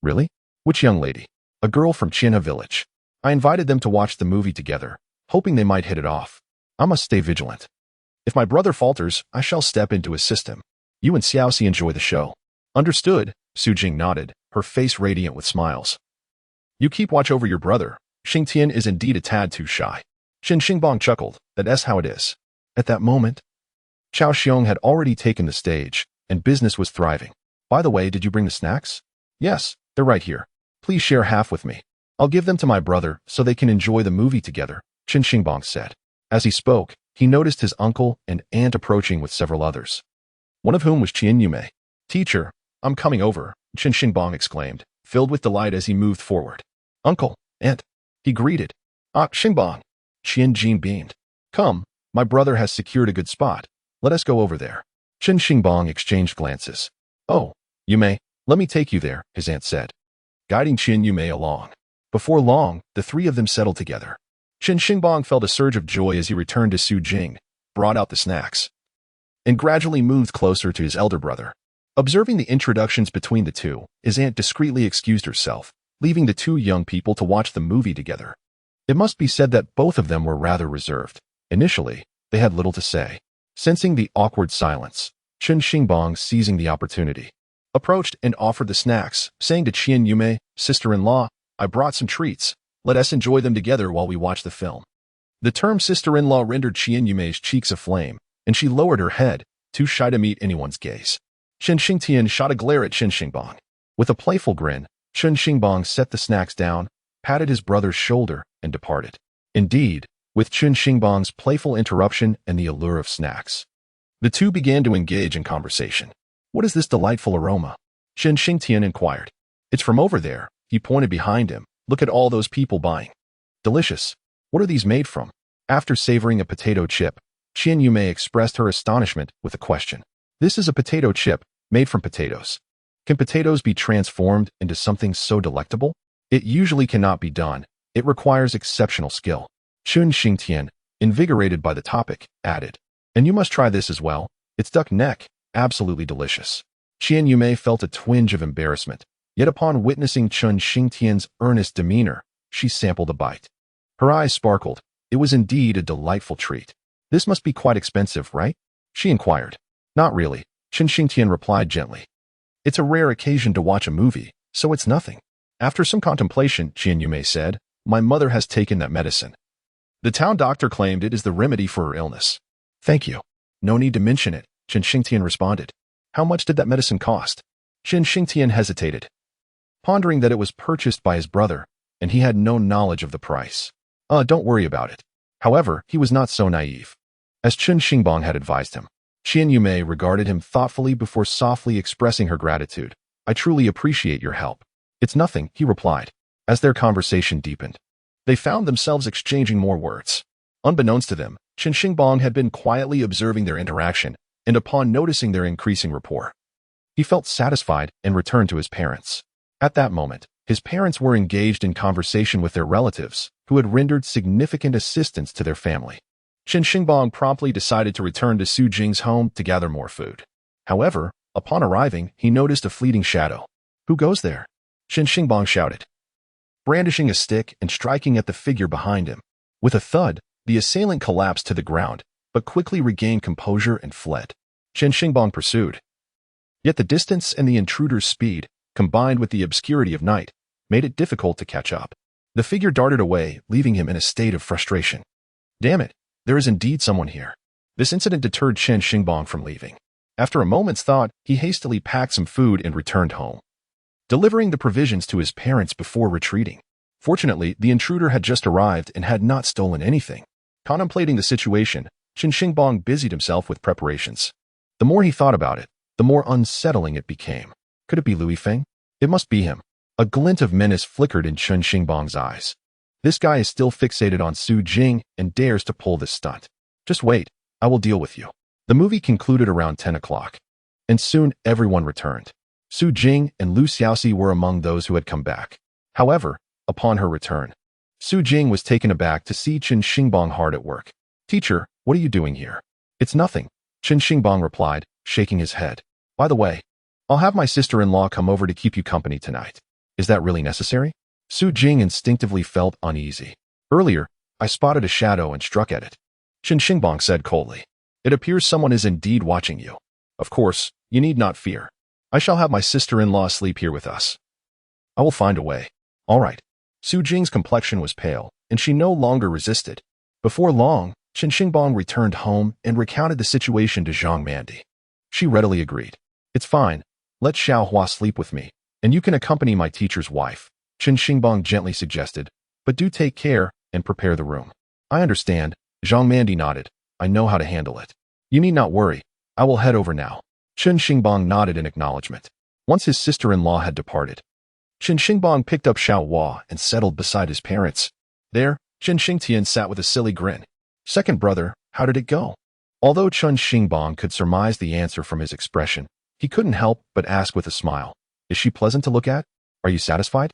"Really? Which young lady?" "A girl from Qianhe village. I invited them to watch the movie together, hoping they might hit it off. I must stay vigilant. If my brother falters, I shall step in to assist him. You and Xiaoxi enjoy the show." "Understood," Su Jing nodded, her face radiant with smiles. "You keep watch over your brother. Xingtian is indeed a tad too shy." Chen Xingbang chuckled. "That's how it is." At that moment, Chao Xiong had already taken the stage, and business was thriving. "By the way, did you bring the snacks?" "Yes, they're right here. Please share half with me. I'll give them to my brother so they can enjoy the movie together," Chen Xingbang said. As he spoke, he noticed his uncle and aunt approaching with several others, one of whom was Qian Yume. "Teacher, I'm coming over," Chen Xingbang exclaimed, filled with delight as he moved forward. "Uncle, aunt," he greeted. "Ah, Xingbang." Qian Jin beamed. "Come, my brother has secured a good spot. Let us go over there." Chen Xingbang exchanged glances. "Oh, Yume, let me take you there," his aunt said, guiding Qian Yume along. Before long, the three of them settled together. Chen Xingbang felt a surge of joy as he returned to Su Jing, brought out the snacks, and gradually moved closer to his elder brother. Observing the introductions between the two, his aunt discreetly excused herself, leaving the two young people to watch the movie together. It must be said that both of them were rather reserved. Initially, they had little to say. Sensing the awkward silence, Chen Xingbang, seizing the opportunity, approached and offered the snacks, saying to Qian Yume, sister-in-law, I brought some treats. Let us enjoy them together while we watch the film. The term sister-in-law rendered Qian Yume's cheeks aflame, and she lowered her head, too shy to meet anyone's gaze. Chen Xingtian shot a glare at Chen Xingbang. With a playful grin, Chen Xingbang set the snacks down, patted his brother's shoulder, and departed. Indeed, with Chen Xingbang's playful interruption and the allure of snacks, the two began to engage in conversation. What is this delightful aroma? Chen Xingtian inquired. It's from over there. He pointed behind him. Look at all those people buying. Delicious. What are these made from? After savoring a potato chip, Qian Yume expressed her astonishment with a question. This is a potato chip, made from potatoes. Can potatoes be transformed into something so delectable? It usually cannot be done. It requires exceptional skill. Chen Xingtian, invigorated by the topic, added. And you must try this as well. It's duck neck, absolutely delicious. Qian Yume felt a twinge of embarrassment, yet upon witnessing Chen Xingtian's earnest demeanor, she sampled a bite. Her eyes sparkled. It was indeed a delightful treat. This must be quite expensive, right? She inquired. Not really, Chen Xingtian replied gently. It's a rare occasion to watch a movie, so it's nothing. After some contemplation, Qian Yume said, my mother has taken that medicine. The town doctor claimed it is the remedy for her illness. Thank you. No need to mention it, Chen Xingtian responded. How much did that medicine cost? Chen Xingtian hesitated, pondering that it was purchased by his brother, and he had no knowledge of the price. Don't worry about it. However, he was not so naive. As Chen Xingbang had advised him, Qian Yume regarded him thoughtfully before softly expressing her gratitude. I truly appreciate your help. It's nothing, he replied. As their conversation deepened, they found themselves exchanging more words. Unbeknownst to them, Chen Xingbang had been quietly observing their interaction, and upon noticing their increasing rapport, he felt satisfied and returned to his parents. At that moment, his parents were engaged in conversation with their relatives, who had rendered significant assistance to their family. Chen Xingbang promptly decided to return to Su Jing's home to gather more food. However, upon arriving, he noticed a fleeting shadow. Who goes there? Chen Xingbang shouted, brandishing a stick and striking at the figure behind him. With a thud, the assailant collapsed to the ground, but quickly regained composure and fled. Chen Xingbang pursued. Yet the distance and the intruder's speed, combined with the obscurity of night, made it difficult to catch up. The figure darted away, leaving him in a state of frustration. Damn it, there is indeed someone here. This incident deterred Chen Xingbang from leaving. After a moment's thought, he hastily packed some food and returned home, delivering the provisions to his parents before retreating. Fortunately, the intruder had just arrived and had not stolen anything. Contemplating the situation, Chen Xingbang busied himself with preparations. The more he thought about it, the more unsettling it became. Could it be Lui Feng? It must be him. A glint of menace flickered in Chen Xingbang's eyes. This guy is still fixated on Su Jing and dares to pull this stunt. Just wait, I will deal with you. The movie concluded around 10 o'clock, and soon everyone returned. Su Jing and Lu Xiaoxi were among those who had come back. However, upon her return, Su Jing was taken aback to see Chen Xingbang hard at work. Teacher, what are you doing here? It's nothing, Chen Xingbang replied, shaking his head. By the way, I'll have my sister-in-law come over to keep you company tonight. Is that really necessary? Su Jing instinctively felt uneasy. Earlier, I spotted a shadow and struck at it. Chen Xingbang said coldly. It appears someone is indeed watching you. Of course, you need not fear. I shall have my sister-in-law sleep here with us. I will find a way. All right. Su Jing's complexion was pale, and she no longer resisted. Before long, Chen Xingbang returned home and recounted the situation to Zhang Mandi. She readily agreed. It's fine. Let Xiao Hua sleep with me, and you can accompany my teacher's wife, Chen Xingbang gently suggested, but do take care and prepare the room. I understand, Zhang Mandi nodded. I know how to handle it. You need not worry. I will head over now. Chen Xingbang nodded in acknowledgement. Once his sister-in-law had departed, Chen Xingbang picked up Xiao Hua and settled beside his parents. There, Chen Xingtian sat with a silly grin. Second brother, how did it go? Although Chen Xingbang could surmise the answer from his expression, he couldn't help but ask with a smile. Is she pleasant to look at? Are you satisfied?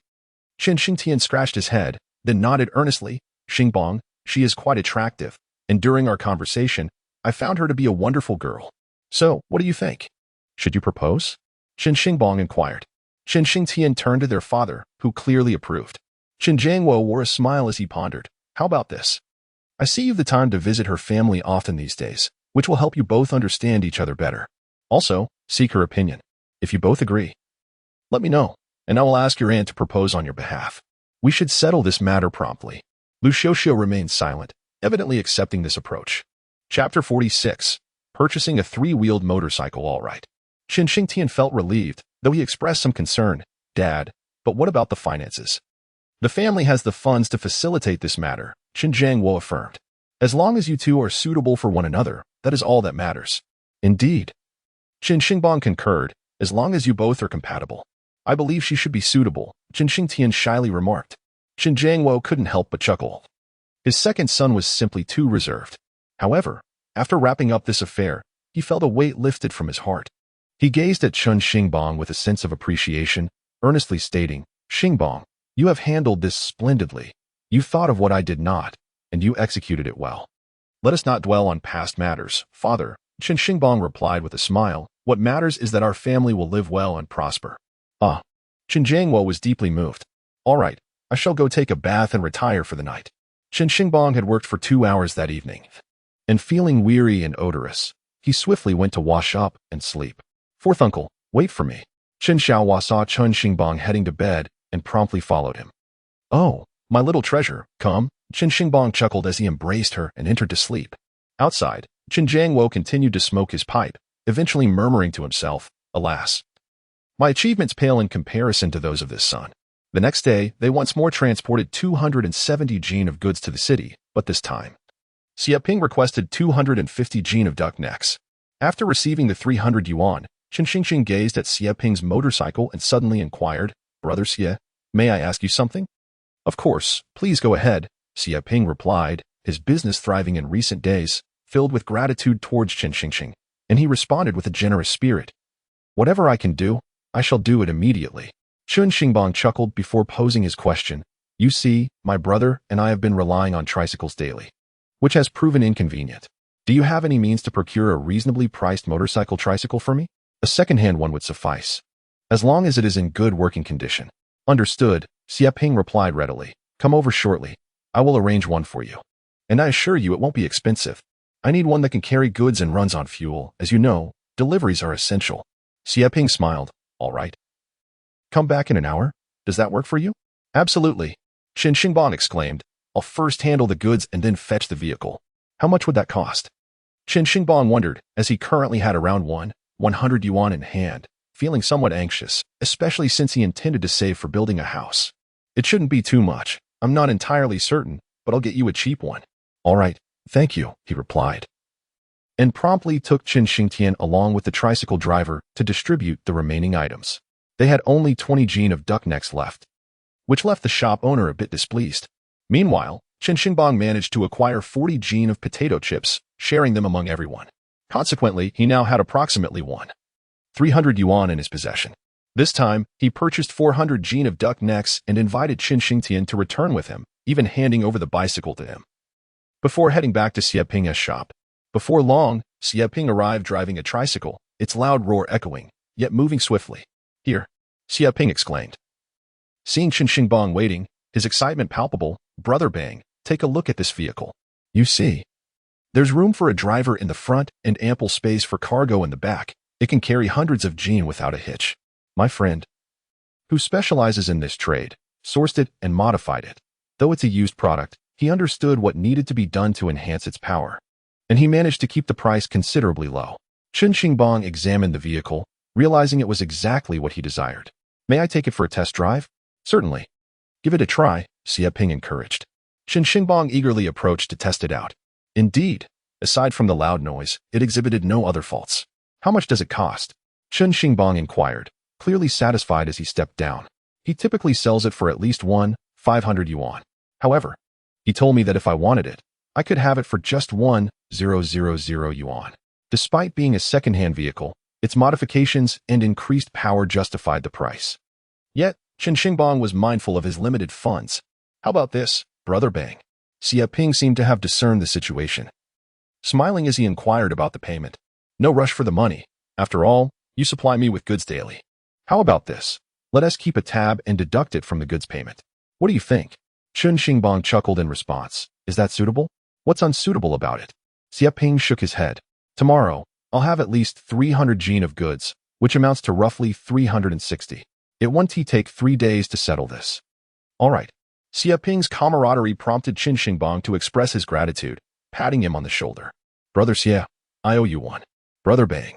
Chen Xingtian scratched his head, then nodded earnestly. Xingbang, she is quite attractive, and during our conversation, I found her to be a wonderful girl. So, what do you think? Should you propose? Chen Xingbang inquired. Chen Xingtian turned to their father, who clearly approved. Chen Jiangwo wore a smile as he pondered. How about this? I see you've the time to visit her family often these days, which will help you both understand each other better. Also, seek her opinion. If you both agree, let me know, and I will ask your aunt to propose on your behalf. We should settle this matter promptly. Lu Xiuxiu remained silent, evidently accepting this approach. Chapter 46. Purchasing a three-wheeled motorcycle all right. Chen Xingtian felt relieved, though he expressed some concern. Dad, but what about the finances? The family has the funds to facilitate this matter, Chen Jiangwo affirmed. As long as you two are suitable for one another, that is all that matters. Indeed. Chen Xingbang concurred, as long as you both are compatible. I believe she should be suitable, Chen Xingtian shyly remarked. Chen Jiangwo couldn't help but chuckle. His second son was simply too reserved. However, after wrapping up this affair, he felt a weight lifted from his heart. He gazed at Chen Xingbang with a sense of appreciation, earnestly stating, Xingbang, you have handled this splendidly. You thought of what I did not, and you executed it well. Let us not dwell on past matters, father, Chen Xingbang replied with a smile. What matters is that our family will live well and prosper. Ah. Chen Jiangwo was deeply moved. All right, I shall go take a bath and retire for the night. Chen Xingbang had worked for 2 hours that evening, and feeling weary and odorous, he swiftly went to wash up and sleep. Fourth uncle, wait for me. Chen Xiaohua saw Chen Xingbang heading to bed and promptly followed him. Oh, my little treasure, come, Chen Xingbang chuckled as he embraced her and entered to sleep. Outside, Chen Jiangwo continued to smoke his pipe, eventually murmuring to himself, alas, my achievements pale in comparison to those of this son. The next day, they once more transported 270 jin of goods to the city, but this time, Xie Ping requested 250 jin of duck necks. After receiving the 300 yuan, Chen Xingxing gazed at Xie Ping's motorcycle and suddenly inquired, Brother Xie, may I ask you something? Of course, please go ahead, Xie Ping replied, his business thriving in recent days, filled with gratitude towards Chen Xingxing, and he responded with a generous spirit. Whatever I can do, I shall do it immediately. Chen Xingbang chuckled before posing his question. You see, my brother and I have been relying on tricycles daily, which has proven inconvenient. Do you have any means to procure a reasonably priced motorcycle tricycle for me? A second-hand one would suffice, as long as it is in good working condition. Understood, Xie Ping replied readily. Come over shortly. I will arrange one for you. And I assure you it won't be expensive. I need one that can carry goods and runs on fuel. As you know, deliveries are essential. Xie Ping smiled. All right. Come back in an hour? Does that work for you? Absolutely. Chen Xingbang exclaimed. I'll first handle the goods and then fetch the vehicle. How much would that cost? Chen Xingbang wondered, as he currently had around 100 yuan in hand, feeling somewhat anxious, especially since he intended to save for building a house. It shouldn't be too much. I'm not entirely certain, but I'll get you a cheap one. All right, thank you, he replied, and promptly took Chen Xingtian along with the tricycle driver to distribute the remaining items. They had only 20 jin of duck necks left, which left the shop owner a bit displeased. Meanwhile, Chen Xingbang managed to acquire 40 jin of potato chips, sharing them among everyone. Consequently, he now had approximately 300 yuan in his possession. This time, he purchased 400 jin of duck necks and invited Chen Xingtian to return with him, even handing over the bicycle to him. Before heading back to Xie Ping's shop, before long, Xie Ping arrived driving a tricycle, its loud roar echoing, yet moving swiftly. Here, Xie Ping exclaimed. Seeing Chen Xingbang waiting, his excitement palpable, Brother Bang, take a look at this vehicle. You see, there's room for a driver in the front and ample space for cargo in the back. It can carry hundreds of jin without a hitch. My friend, who specializes in this trade, sourced it and modified it. Though it's a used product, he understood what needed to be done to enhance its power, and he managed to keep the price considerably low. Chen Xingbang examined the vehicle, realizing it was exactly what he desired. May I take it for a test drive? Certainly. Give it a try, Xie Ping encouraged. Chen Xingbang eagerly approached to test it out. Indeed, aside from the loud noise, it exhibited no other faults. How much does it cost? Chen Xingbang inquired, clearly satisfied as he stepped down. He typically sells it for at least 500 yuan. However, he told me that if I wanted it, I could have it for just 1,000 yuan. Despite being a second-hand vehicle, its modifications and increased power justified the price. Yet, Chen Xingbang was mindful of his limited funds. How about this, Brother Bang? Xie Ping seemed to have discerned the situation, smiling as he inquired about the payment. No rush for the money. After all, you supply me with goods daily. How about this? Let us keep a tab and deduct it from the goods payment. What do you think? Chen Xingbang chuckled in response. Is that suitable? What's unsuitable about it? Xie Ping shook his head. Tomorrow, I'll have at least 300 Jing of goods, which amounts to roughly 360. It won't take 3 days to settle this. All right. Xie Ping's camaraderie prompted Chen Xingbang to express his gratitude, patting him on the shoulder. Brother Xie, I owe you one. Brother Bang,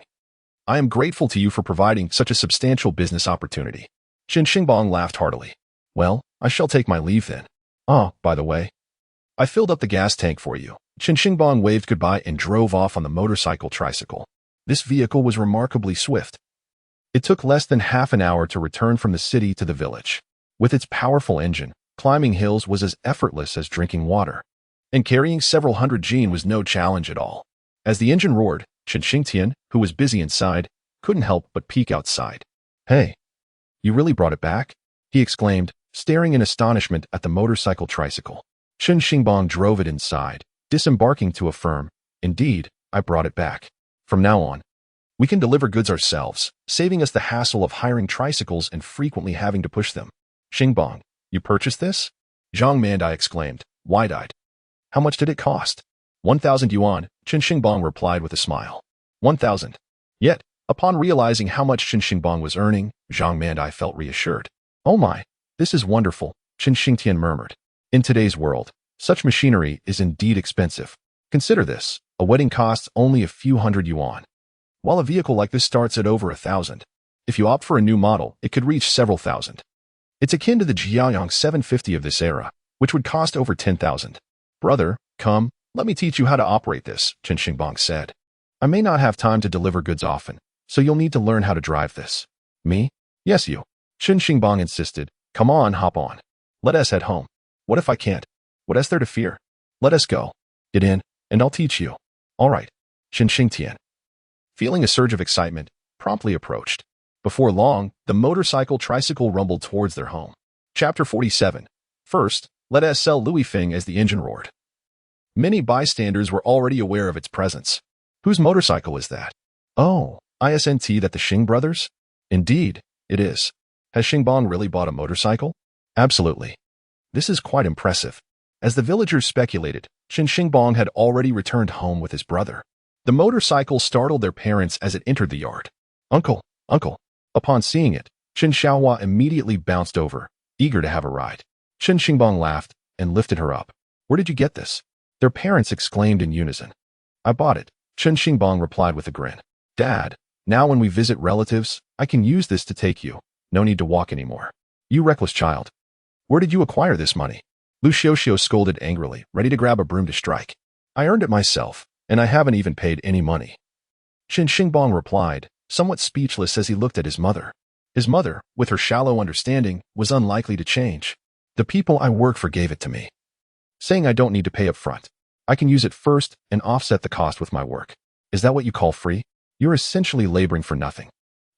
I am grateful to you for providing such a substantial business opportunity. Chen Xingbang laughed heartily. Well, I shall take my leave then. Oh, by the way, I filled up the gas tank for you. Chen Xingbang waved goodbye and drove off on the motorcycle tricycle. This vehicle was remarkably swift. It took less than half an hour to return from the city to the village. With its powerful engine, climbing hills was as effortless as drinking water, and carrying several hundred Jing was no challenge at all. As the engine roared, Chen Xingtian, who was busy inside, couldn't help but peek outside. Hey, you really brought it back? He exclaimed, staring in astonishment at the motorcycle tricycle. Chen Xingbang drove it inside, disembarking to affirm, Indeed, I brought it back. From now on, we can deliver goods ourselves, saving us the hassle of hiring tricycles and frequently having to push them. Xingbang, you purchased this? Zhang Mandai exclaimed, wide-eyed. How much did it cost? 1,000 yuan, Chen Xingbang replied with a smile. 1,000. Yet, upon realizing how much Chen Xingbang was earning, Zhang Mandai felt reassured. Oh my, this is wonderful, Chen Xingtian murmured. In today's world, such machinery is indeed expensive. Consider this, a wedding costs only a few hundred yuan, while a vehicle like this starts at over 1,000. If you opt for a new model, it could reach several thousand. It's akin to the Jiaoyang 750 of this era, which would cost over 10,000. Brother, come, let me teach you how to operate this, Chen Xingbang said. I may not have time to deliver goods often, so you'll need to learn how to drive this. Me? Yes, you. Chen Xingbang insisted. Come on, hop on. Let us head home. What if I can't? What is there to fear? Let us go. Get in, and I'll teach you. All right. Chen Xingtian, feeling a surge of excitement, promptly approached. Before long, the motorcycle tricycle rumbled towards their home. Chapter 47. First, let us sell Louis Feng as the engine roared. Many bystanders were already aware of its presence. Whose motorcycle is that? Oh, isn't that the Xing brothers? Indeed, it is. Has Xingbang really bought a motorcycle? Absolutely. This is quite impressive. As the villagers speculated, Chen Xingbang had already returned home with his brother. The motorcycle startled their parents as it entered the yard. Uncle, uncle. Upon seeing it, Chen Xiaohua immediately bounced over, eager to have a ride. Chen Xingbang laughed and lifted her up. Where did you get this? Their parents exclaimed in unison. I bought it, Chen Xingbang replied with a grin. Dad, now when we visit relatives, I can use this to take you. No need to walk anymore. You reckless child. Where did you acquire this money? Lu Xiaoxiao scolded angrily, ready to grab a broom to strike. I earned it myself, and I haven't even paid any money. Chen Xingbang replied, somewhat speechless as he looked at his mother. His mother, with her shallow understanding, was unlikely to change. The people I work for gave it to me, saying I don't need to pay up front. I can use it first and offset the cost with my work. Is that what you call free? You're essentially laboring for nothing.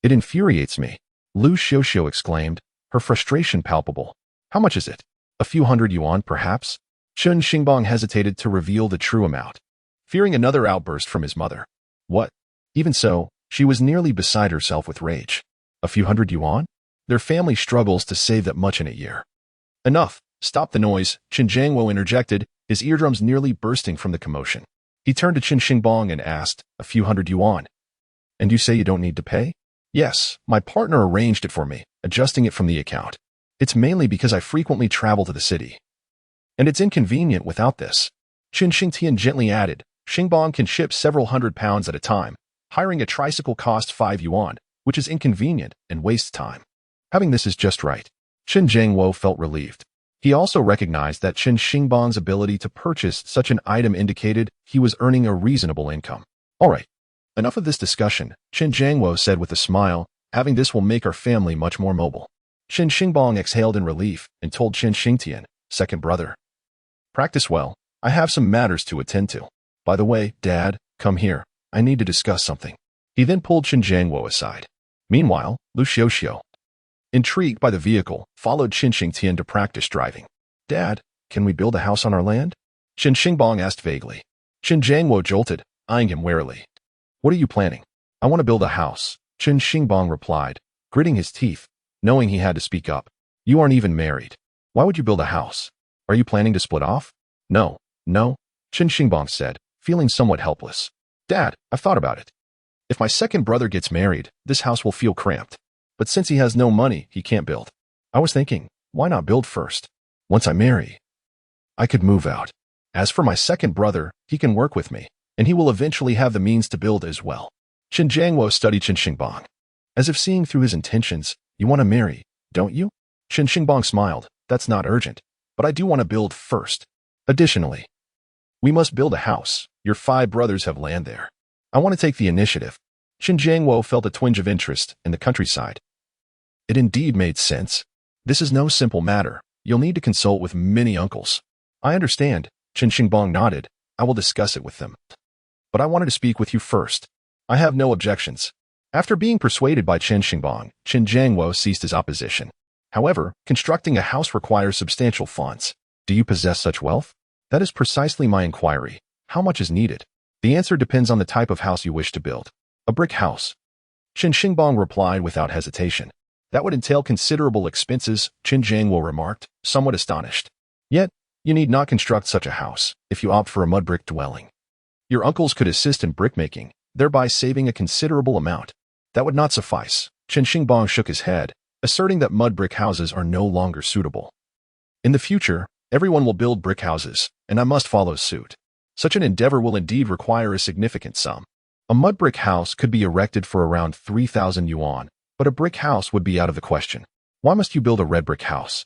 It infuriates me. Lu Xiaoxiao exclaimed, her frustration palpable. How much is it? A few hundred yuan, perhaps? Chen Xingbang hesitated to reveal the true amount, fearing another outburst from his mother. What? Even so, she was nearly beside herself with rage. A few hundred yuan? Their family struggles to save that much in a year. Enough. Stop the noise, Chen Jiangwo interjected, his eardrums nearly bursting from the commotion. He turned to Chen Xingbang and asked, a few hundred yuan. And you say you don't need to pay? Yes, my partner arranged it for me, adjusting it from the account. It's mainly because I frequently travel to the city, and it's inconvenient without this. Chen Xingtian gently added, Xingbang can ship several hundred pounds at a time. Hiring a tricycle costs 5 yuan, which is inconvenient and wastes time. Having this is just right. Chen Jiangwo felt relieved. He also recognized that Chen Xingbang's ability to purchase such an item indicated he was earning a reasonable income. All right, enough of this discussion, Chen Jiangwo said with a smile. Having this will make our family much more mobile. Chen Xingbang exhaled in relief and told Chen Xingtian, second brother, practice well. I have some matters to attend to. By the way, Dad, come here. I need to discuss something. He then pulled Chen Jiangwo aside. Meanwhile, Lu Xiaoxiao, intrigued by the vehicle, followed Chen Xingbang to practice driving. Dad, can we build a house on our land? Chen Xingbang asked vaguely. Chen Jiangwo jolted, eyeing him warily. What are you planning? I want to build a house, Chen Xingbang replied, gritting his teeth, knowing he had to speak up. You aren't even married. Why would you build a house? Are you planning to split off? No, Chen Xingbang said, feeling somewhat helpless. Dad, I've thought about it. If my second brother gets married, this house will feel cramped. But since he has no money, he can't build. I was thinking, why not build first? Once I marry, I could move out. As for my second brother, he can work with me, and he will eventually have the means to build as well. Chen Jiangwo studied Chen Xingbang. As if seeing through his intentions, you want to marry, don't you? Chen Xingbang smiled. That's not urgent, but I do want to build first. Additionally, we must build a house. Your 5 brothers have land there. I want to take the initiative. Chen Jiangwo felt a twinge of interest in the countryside. It indeed made sense. This is no simple matter. You'll need to consult with many uncles. I understand. Chen Xingbang nodded. I will discuss it with them. But I wanted to speak with you first. I have no objections. After being persuaded by Chen Xingbang, Chen Jiangwo ceased his opposition. However, constructing a house requires substantial funds. Do you possess such wealth? That is precisely my inquiry. How much is needed? The answer depends on the type of house you wish to build. A brick house. Chen Xingbang replied without hesitation. That would entail considerable expenses, Chen Jiangwo remarked, somewhat astonished. Yet, you need not construct such a house if you opt for a mud brick dwelling. Your uncles could assist in brickmaking, thereby saving a considerable amount. That would not suffice. Chen Xingbang shook his head, asserting that mud brick houses are no longer suitable. In the future, everyone will build brick houses, and I must follow suit. Such an endeavor will indeed require a significant sum. A mud brick house could be erected for around 3,000 yuan, but a brick house would be out of the question. Why must you build a red brick house?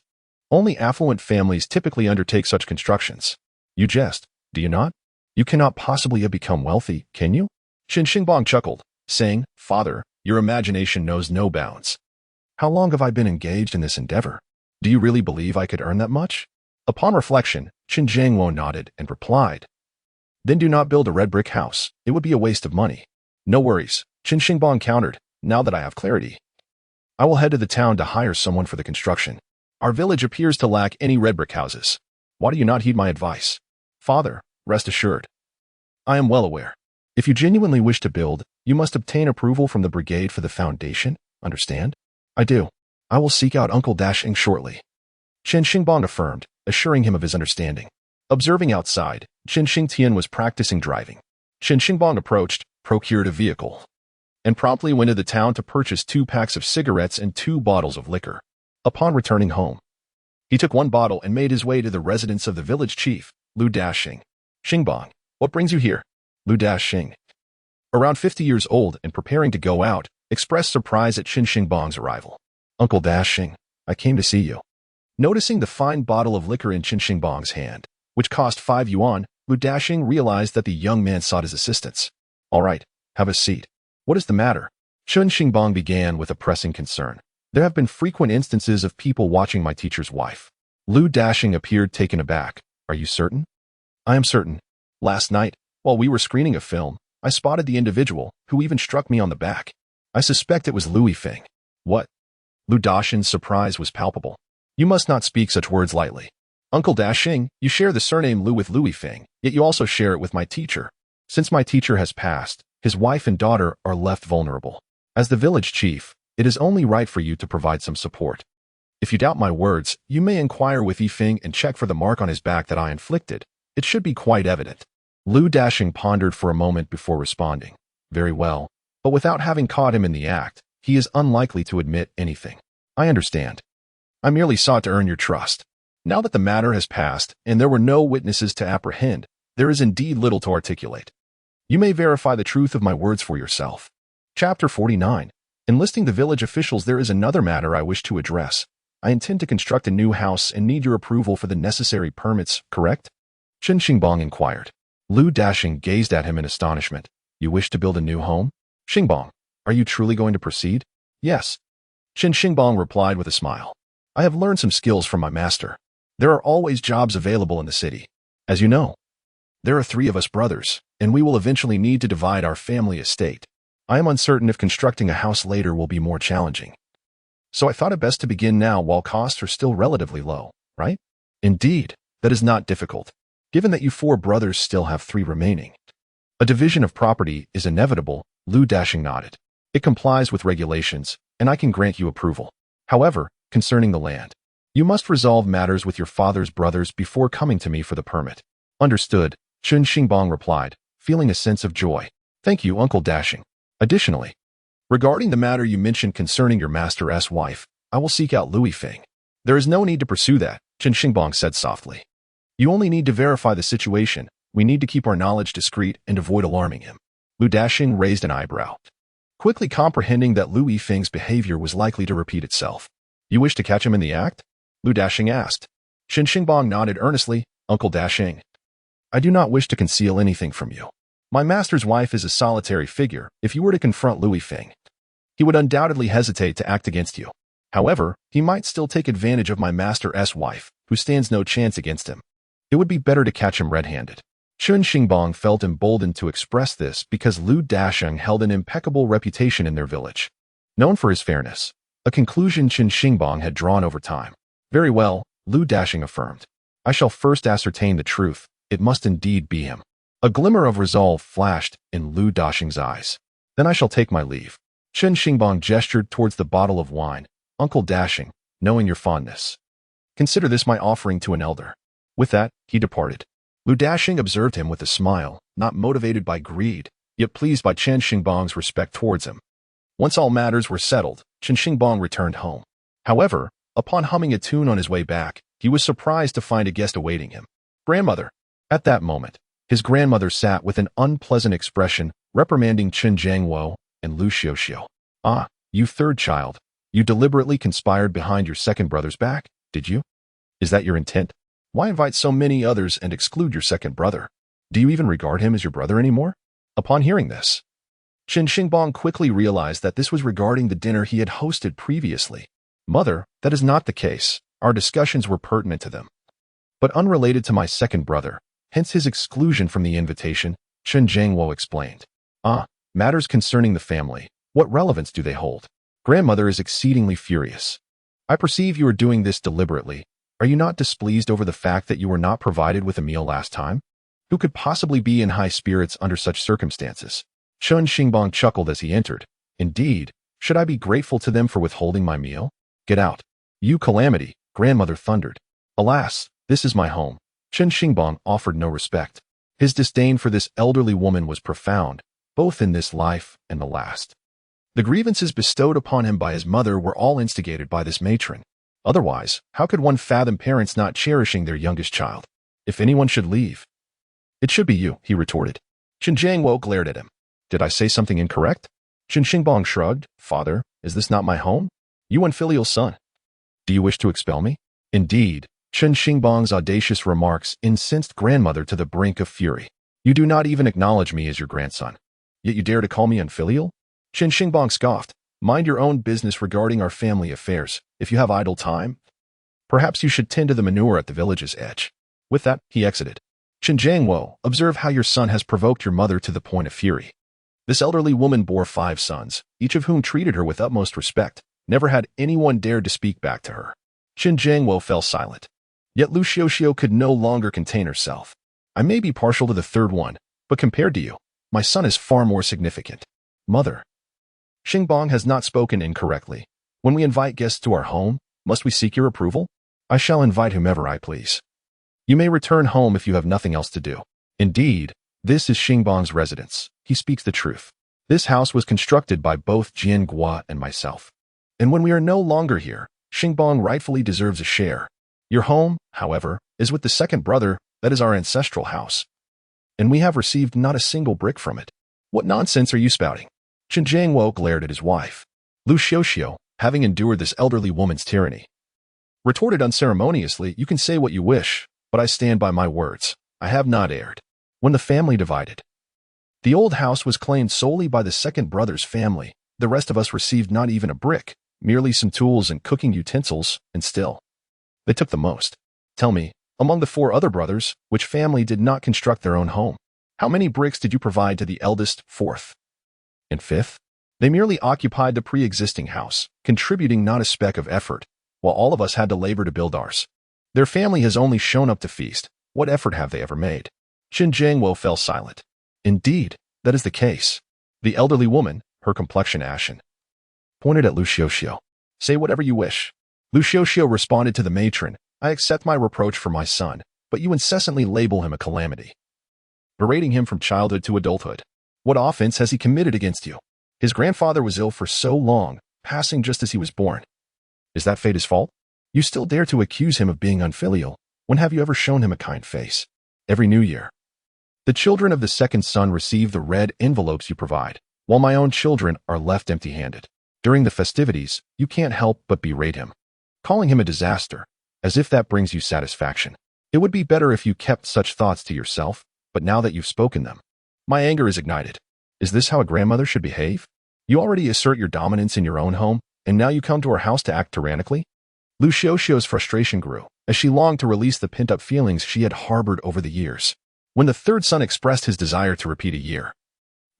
Only affluent families typically undertake such constructions. You jest, do you not? You cannot possibly have become wealthy, can you? Chen Xingbang chuckled, saying, Father, your imagination knows no bounds. How long have I been engaged in this endeavor? Do you really believe I could earn that much? Upon reflection, Chen Jiangwo nodded and replied, Then do not build a red brick house. It would be a waste of money. No worries, Chen Xingbang countered. Now that I have clarity, I will head to the town to hire someone for the construction. Our village appears to lack any red brick houses. Why do you not heed my advice? Father, rest assured. I am well aware. If you genuinely wish to build, you must obtain approval from the brigade for the foundation. Understand? I do. I will seek out Uncle Dashing shortly. Chen Xingbang affirmed, assuring him of his understanding. Observing outside, Chen Xingtian was practicing driving. Chen Xingbang approached, procured a vehicle, and promptly went to the town to purchase 2 packs of cigarettes and 2 bottles of liquor. Upon returning home, he took 1 bottle and made his way to the residence of the village chief, Lu Dashing. Xingbang, what brings you here? Lu Dashing, around 50 years old and preparing to go out, expressed surprise at Chen Xingbang's arrival. Uncle Dashing, I came to see you. Noticing the fine bottle of liquor in Chen Xingbang's hand, which cost 5 yuan, Lu Dashing realized that the young man sought his assistance. All right, have a seat. What is the matter? Chen Xingbang began with a pressing concern. There have been frequent instances of people watching my teacher's wife. Lu Dashing appeared taken aback. Are you certain? I am certain. Last night, while we were screening a film, I spotted the individual, who even struck me on the back. I suspect it was Louis Feng. What? Lu Dashing's surprise was palpable. You must not speak such words lightly. Uncle Dashing, you share the surname Lu with Louis Feng, yet you also share it with my teacher. Since my teacher has passed, his wife and daughter are left vulnerable. As the village chief, it is only right for you to provide some support. If you doubt my words, you may inquire with Yifeng and check for the mark on his back that I inflicted. It should be quite evident. Lu Dashing pondered for a moment before responding. Very well, but without having caught him in the act, he is unlikely to admit anything. I understand. I merely sought to earn your trust. Now that the matter has passed and there were no witnesses to apprehend, there is indeed little to articulate. You may verify the truth of my words for yourself. Chapter 49. Enlisting the village officials. There is another matter I wish to address. I intend to construct a new house and need your approval for the necessary permits, correct? Chen Xingbang inquired. Lu Dashing gazed at him in astonishment. You wish to build a new home? Xingbang, are you truly going to proceed? Yes. Chen Xingbang replied with a smile. I have learned some skills from my master. There are always jobs available in the city. As you know, there are 3 of us brothers, and we will eventually need to divide our family estate. I am uncertain if constructing a house later will be more challenging. So I thought it best to begin now while costs are still relatively low, right? Indeed, that is not difficult, given that you 4 brothers still have 3 remaining. A division of property is inevitable, Lu Dashing nodded. It complies with regulations, and I can grant you approval. However, concerning the land, you must resolve matters with your father's brothers before coming to me for the permit. Understood, Chen Xingbang replied, feeling a sense of joy. Thank you, Uncle Dashing. Additionally, regarding the matter you mentioned concerning your master's wife, I will seek out Louis Feng. There is no need to pursue that, Chen Xingbang said softly. You only need to verify the situation. We need to keep our knowledge discreet and avoid alarming him. Lu Dashing raised an eyebrow, quickly comprehending that Louis Feng's behavior was likely to repeat itself. You wish to catch him in the act? Lu Dashing asked. Chen Xingbang nodded earnestly. Uncle Dashing, I do not wish to conceal anything from you. My master's wife is a solitary figure. If you were to confront Louis Feng, he would undoubtedly hesitate to act against you. However, he might still take advantage of my master's wife, who stands no chance against him. It would be better to catch him red-handed. Chen Xingbang felt emboldened to express this because Lu Dashing held an impeccable reputation in their village, known for his fairness, a conclusion Chen Xingbang had drawn over time. Very well, Lu Dashing affirmed. I shall first ascertain the truth. It must indeed be him. A glimmer of resolve flashed in Lu Dashing's eyes. Then I shall take my leave. Chen Xingbang gestured towards the bottle of wine. Uncle Dashing, knowing your fondness, consider this my offering to an elder. With that, he departed. Lu Dashing observed him with a smile, not motivated by greed, yet pleased by Chen Xingbang's respect towards him. Once all matters were settled, Chen Xingbang returned home. However, upon humming a tune on his way back, he was surprised to find a guest awaiting him. Grandmother. At that moment, his grandmother sat with an unpleasant expression, reprimanding Chen Jiangwo and Lu Xiuxiu. Ah, you third child. You deliberately conspired behind your second brother's back, did you? Is that your intent? Why invite so many others and exclude your second brother? Do you even regard him as your brother anymore? Upon hearing this, Chen Xingbang quickly realized that this was regarding the dinner he had hosted previously. Mother, that is not the case. Our discussions were pertinent to them, but unrelated to my second brother, hence his exclusion from the invitation, Chen Jiangwo explained. Ah, matters concerning the family. What relevance do they hold? Grandmother is exceedingly furious. I perceive you are doing this deliberately. Are you not displeased over the fact that you were not provided with a meal last time? Who could possibly be in high spirits under such circumstances? Chen Xingbang chuckled as he entered. Indeed, should I be grateful to them for withholding my meal? Get out. You calamity, grandmother thundered. Alas, this is my home. Chen Xingbang offered no respect. His disdain for this elderly woman was profound, both in this life and the last. The grievances bestowed upon him by his mother were all instigated by this matron. Otherwise, how could one fathom parents not cherishing their youngest child? If anyone should leave, it should be you, he retorted. Chen Jiangwo glared at him. Did I say something incorrect? Chen Xingbang shrugged. Father, is this not my home? You unfilial son. Do you wish to expel me? Indeed, Chen Xingbang's audacious remarks incensed grandmother to the brink of fury. You do not even acknowledge me as your grandson, yet you dare to call me unfilial? Chen Xingbang scoffed. Mind your own business regarding our family affairs. If you have idle time, perhaps you should tend to the manure at the village's edge. With that, he exited. Chen Jiangwo, observe how your son has provoked your mother to the point of fury. This elderly woman bore 5 sons, each of whom treated her with utmost respect. Never had anyone dared to speak back to her. Chen Jiangwo fell silent. Yet Lu Xiuxiu could no longer contain herself. I may be partial to the third one, but compared to you, my son is far more significant. Mother. Xingbang has not spoken incorrectly. When we invite guests to our home, must we seek your approval? I shall invite whomever I please. You may return home if you have nothing else to do. Indeed, this is Xingbang's residence. He speaks the truth. This house was constructed by both Jian Gua and myself. And when we are no longer here, Xingbang rightfully deserves a share. Your home, however, is with the second brother. That is our ancestral house. And we have received not a single brick from it. What nonsense are you spouting? Chen Jiangwo glared at his wife. Lu Xiuxiu, having endured this elderly woman's tyranny, retorted unceremoniously, you can say what you wish, but I stand by my words. I have not erred. When the family divided, the old house was claimed solely by the second brother's family. The rest of us received not even a brick, merely some tools and cooking utensils, and still, they took the most. Tell me, among the 4 other brothers, which family did not construct their own home? How many bricks did you provide to the eldest, 4th, and 5th? They merely occupied the pre-existing house, contributing not a speck of effort, while all of us had to labor to build ours. Their family has only shown up to feast. What effort have they ever made? Chen Xingbang fell silent. Indeed, that is the case. The elderly woman, her complexion ashen, pointed at Lu Xiuxiu. Say whatever you wish. Lu Xiuxiu responded to the matron. I accept my reproach for my son, but you incessantly label him a calamity, berating him from childhood to adulthood. What offense has he committed against you? His grandfather was ill for so long, passing just as he was born. Is that fate his fault? You still dare to accuse him of being unfilial. When have you ever shown him a kind face? Every New Year. The children of the second son receive the red envelopes you provide, while my own children are left empty-handed. During the festivities, you can't help but berate him, calling him a disaster, as if that brings you satisfaction. It would be better if you kept such thoughts to yourself, but now that you've spoken them, my anger is ignited. Is this how a grandmother should behave? You already assert your dominance in your own home, and now you come to our house to act tyrannically? Lu Xiuxiu's frustration grew, as she longed to release the pent-up feelings she had harbored over the years. When the third son expressed his desire to repeat a year,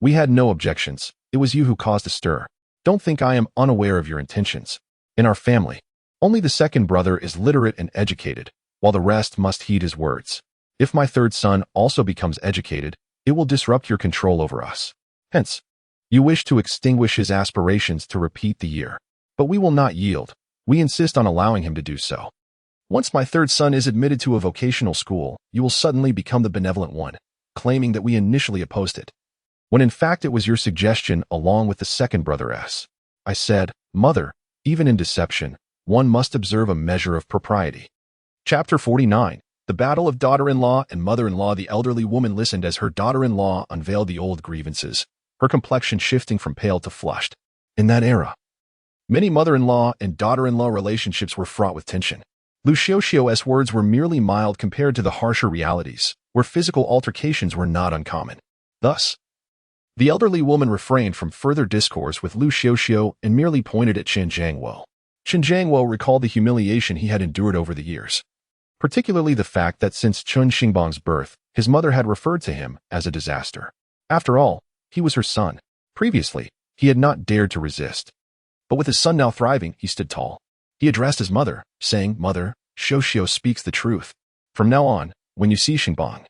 we had no objections. It was you who caused a stir. Don't think I am unaware of your intentions. In our family, only the second brother is literate and educated, while the rest must heed his words. If my third son also becomes educated, it will disrupt your control over us. Hence, you wish to extinguish his aspirations to repeat the year. But we will not yield. We insist on allowing him to do so. Once my third son is admitted to a vocational school, you will suddenly become the benevolent one, claiming that we initially opposed it, when in fact it was your suggestion along with the second brother. I said, Mother, even in deception, one must observe a measure of propriety. Chapter 49. The Battle of Daughter-in-Law and Mother-in-Law. The elderly woman listened as her daughter-in-law unveiled the old grievances, her complexion shifting from pale to flushed. In that era, many mother-in-law and daughter-in-law relationships were fraught with tension. Lu Xiuxiu's words were merely mild compared to the harsher realities, where physical altercations were not uncommon. Thus, the elderly woman refrained from further discourse with Lu Xiuxiu and merely pointed at Chen Xingbang. Chen Xingbang recalled the humiliation he had endured over the years, particularly the fact that since Chen Xingbang's birth, his mother had referred to him as a disaster. After all, he was her son. Previously, he had not dared to resist. But with his son now thriving, he stood tall. He addressed his mother, saying, Mother, Xiuxiu speaks the truth. From now on, when you see Xingbang,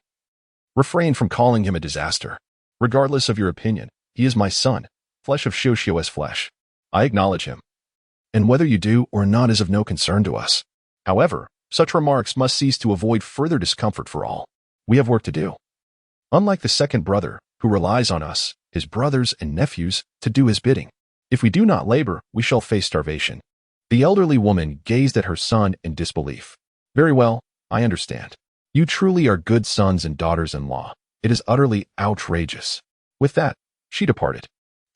refrain from calling him a disaster. Regardless of your opinion, he is my son, flesh of Xiuxiu's flesh. I acknowledge him. And whether you do or not is of no concern to us. However, such remarks must cease to avoid further discomfort for all. We have work to do. Unlike the second brother, who relies on us, his brothers and nephews, to do his bidding. If we do not labor, we shall face starvation. The elderly woman gazed at her son in disbelief. Very well, I understand. You truly are good sons and daughters-in-law. It is utterly outrageous. With that, she departed.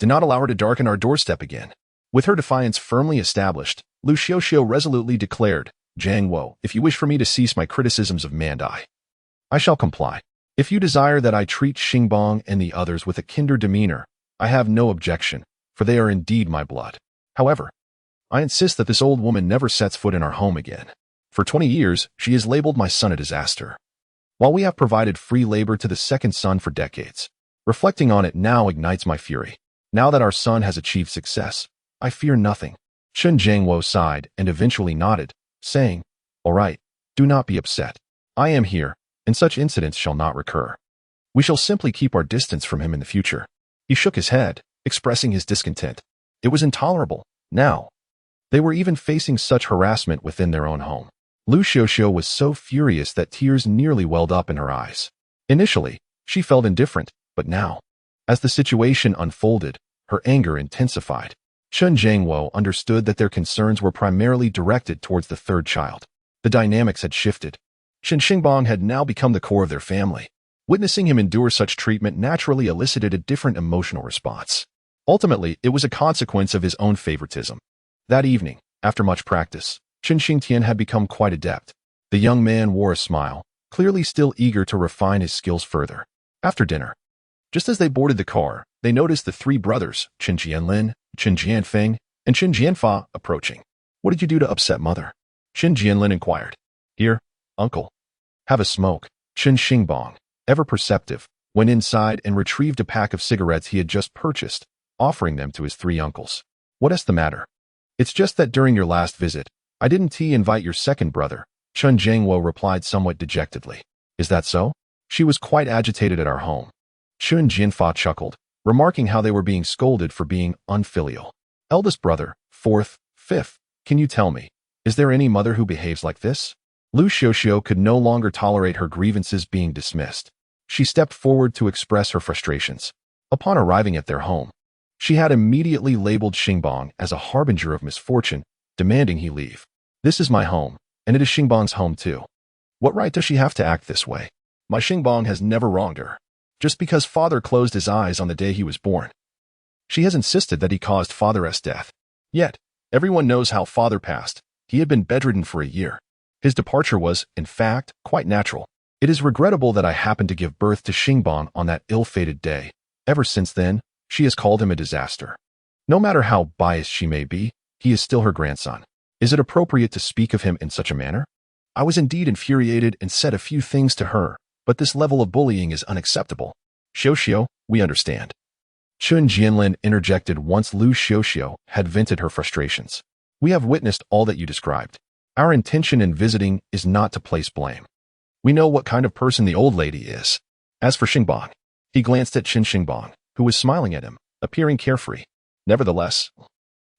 Do not allow her to darken our doorstep again. With her defiance firmly established, Lu Xiuxiu resolutely declared, Jiang Wo, if you wish for me to cease my criticisms of Mandai, I shall comply. If you desire that I treat Xingbang and the others with a kinder demeanor, I have no objection, for they are indeed my blood. However, I insist that this old woman never sets foot in our home again. For 20 years, she has labeled my son a disaster, while we have provided free labor to the second son for decades. Reflecting on it now ignites my fury. Now that our son has achieved success, I fear nothing. Chen Xingbang sighed and eventually nodded, saying, All right, do not be upset. I am here, and such incidents shall not recur. We shall simply keep our distance from him in the future. He shook his head, expressing his discontent. It was intolerable. Now, they were even facing such harassment within their own home. Lu Xiuxiu was so furious that tears nearly welled up in her eyes. Initially, she felt indifferent, but now, as the situation unfolded, her anger intensified. Chen Xingbang understood that their concerns were primarily directed towards the third child. The dynamics had shifted. Chen Xingbang had now become the core of their family. Witnessing him endure such treatment naturally elicited a different emotional response. Ultimately, it was a consequence of his own favoritism. That evening, after much practice, Chen Xingtian had become quite adept. The young man wore a smile, clearly still eager to refine his skills further. After dinner, just as they boarded the car, they noticed the three brothers, Chen Jianlin, Chen Jianfeng, and Chen Jianfa, approaching. What did you do to upset mother? Chen Jianlin inquired. Here, uncle. Have a smoke. Chen Xingbang, ever perceptive, went inside and retrieved a pack of cigarettes he had just purchased, offering them to his three uncles. What's the matter? It's just that during your last visit, I didn't invite your second brother, Chen Xingbang replied somewhat dejectedly. Is that so? She was quite agitated at our home. Chen Xingbang chuckled, remarking how they were being scolded for being unfilial. Eldest brother, fourth, fifth, can you tell me, is there any mother who behaves like this? Lu Xiaoxiao could no longer tolerate her grievances being dismissed. She stepped forward to express her frustrations. Upon arriving at their home, she had immediately labeled Xingbang as a harbinger of misfortune, demanding he leave. This is my home, and it is Xingbang's home too. What right does she have to act this way? My Xingbang has never wronged her. Just because father closed his eyes on the day he was born. She has insisted that he caused father's death. Yet, everyone knows how father passed. He had been bedridden for a year. His departure was, in fact, quite natural. It is regrettable that I happened to give birth to Xingbang on that ill-fated day. Ever since then, she has called him a disaster. No matter how biased she may be, he is still her grandson. Is it appropriate to speak of him in such a manner? I was indeed infuriated and said a few things to her, but this level of bullying is unacceptable. Xiaoxiao, we understand. Chen Jianlin interjected once Lu Xiaoxiao had vented her frustrations. We have witnessed all that you described. Our intention in visiting is not to place blame. We know what kind of person the old lady is. As for Xingbang, he glanced at Chen Xingbang, who was smiling at him, appearing carefree. Nevertheless,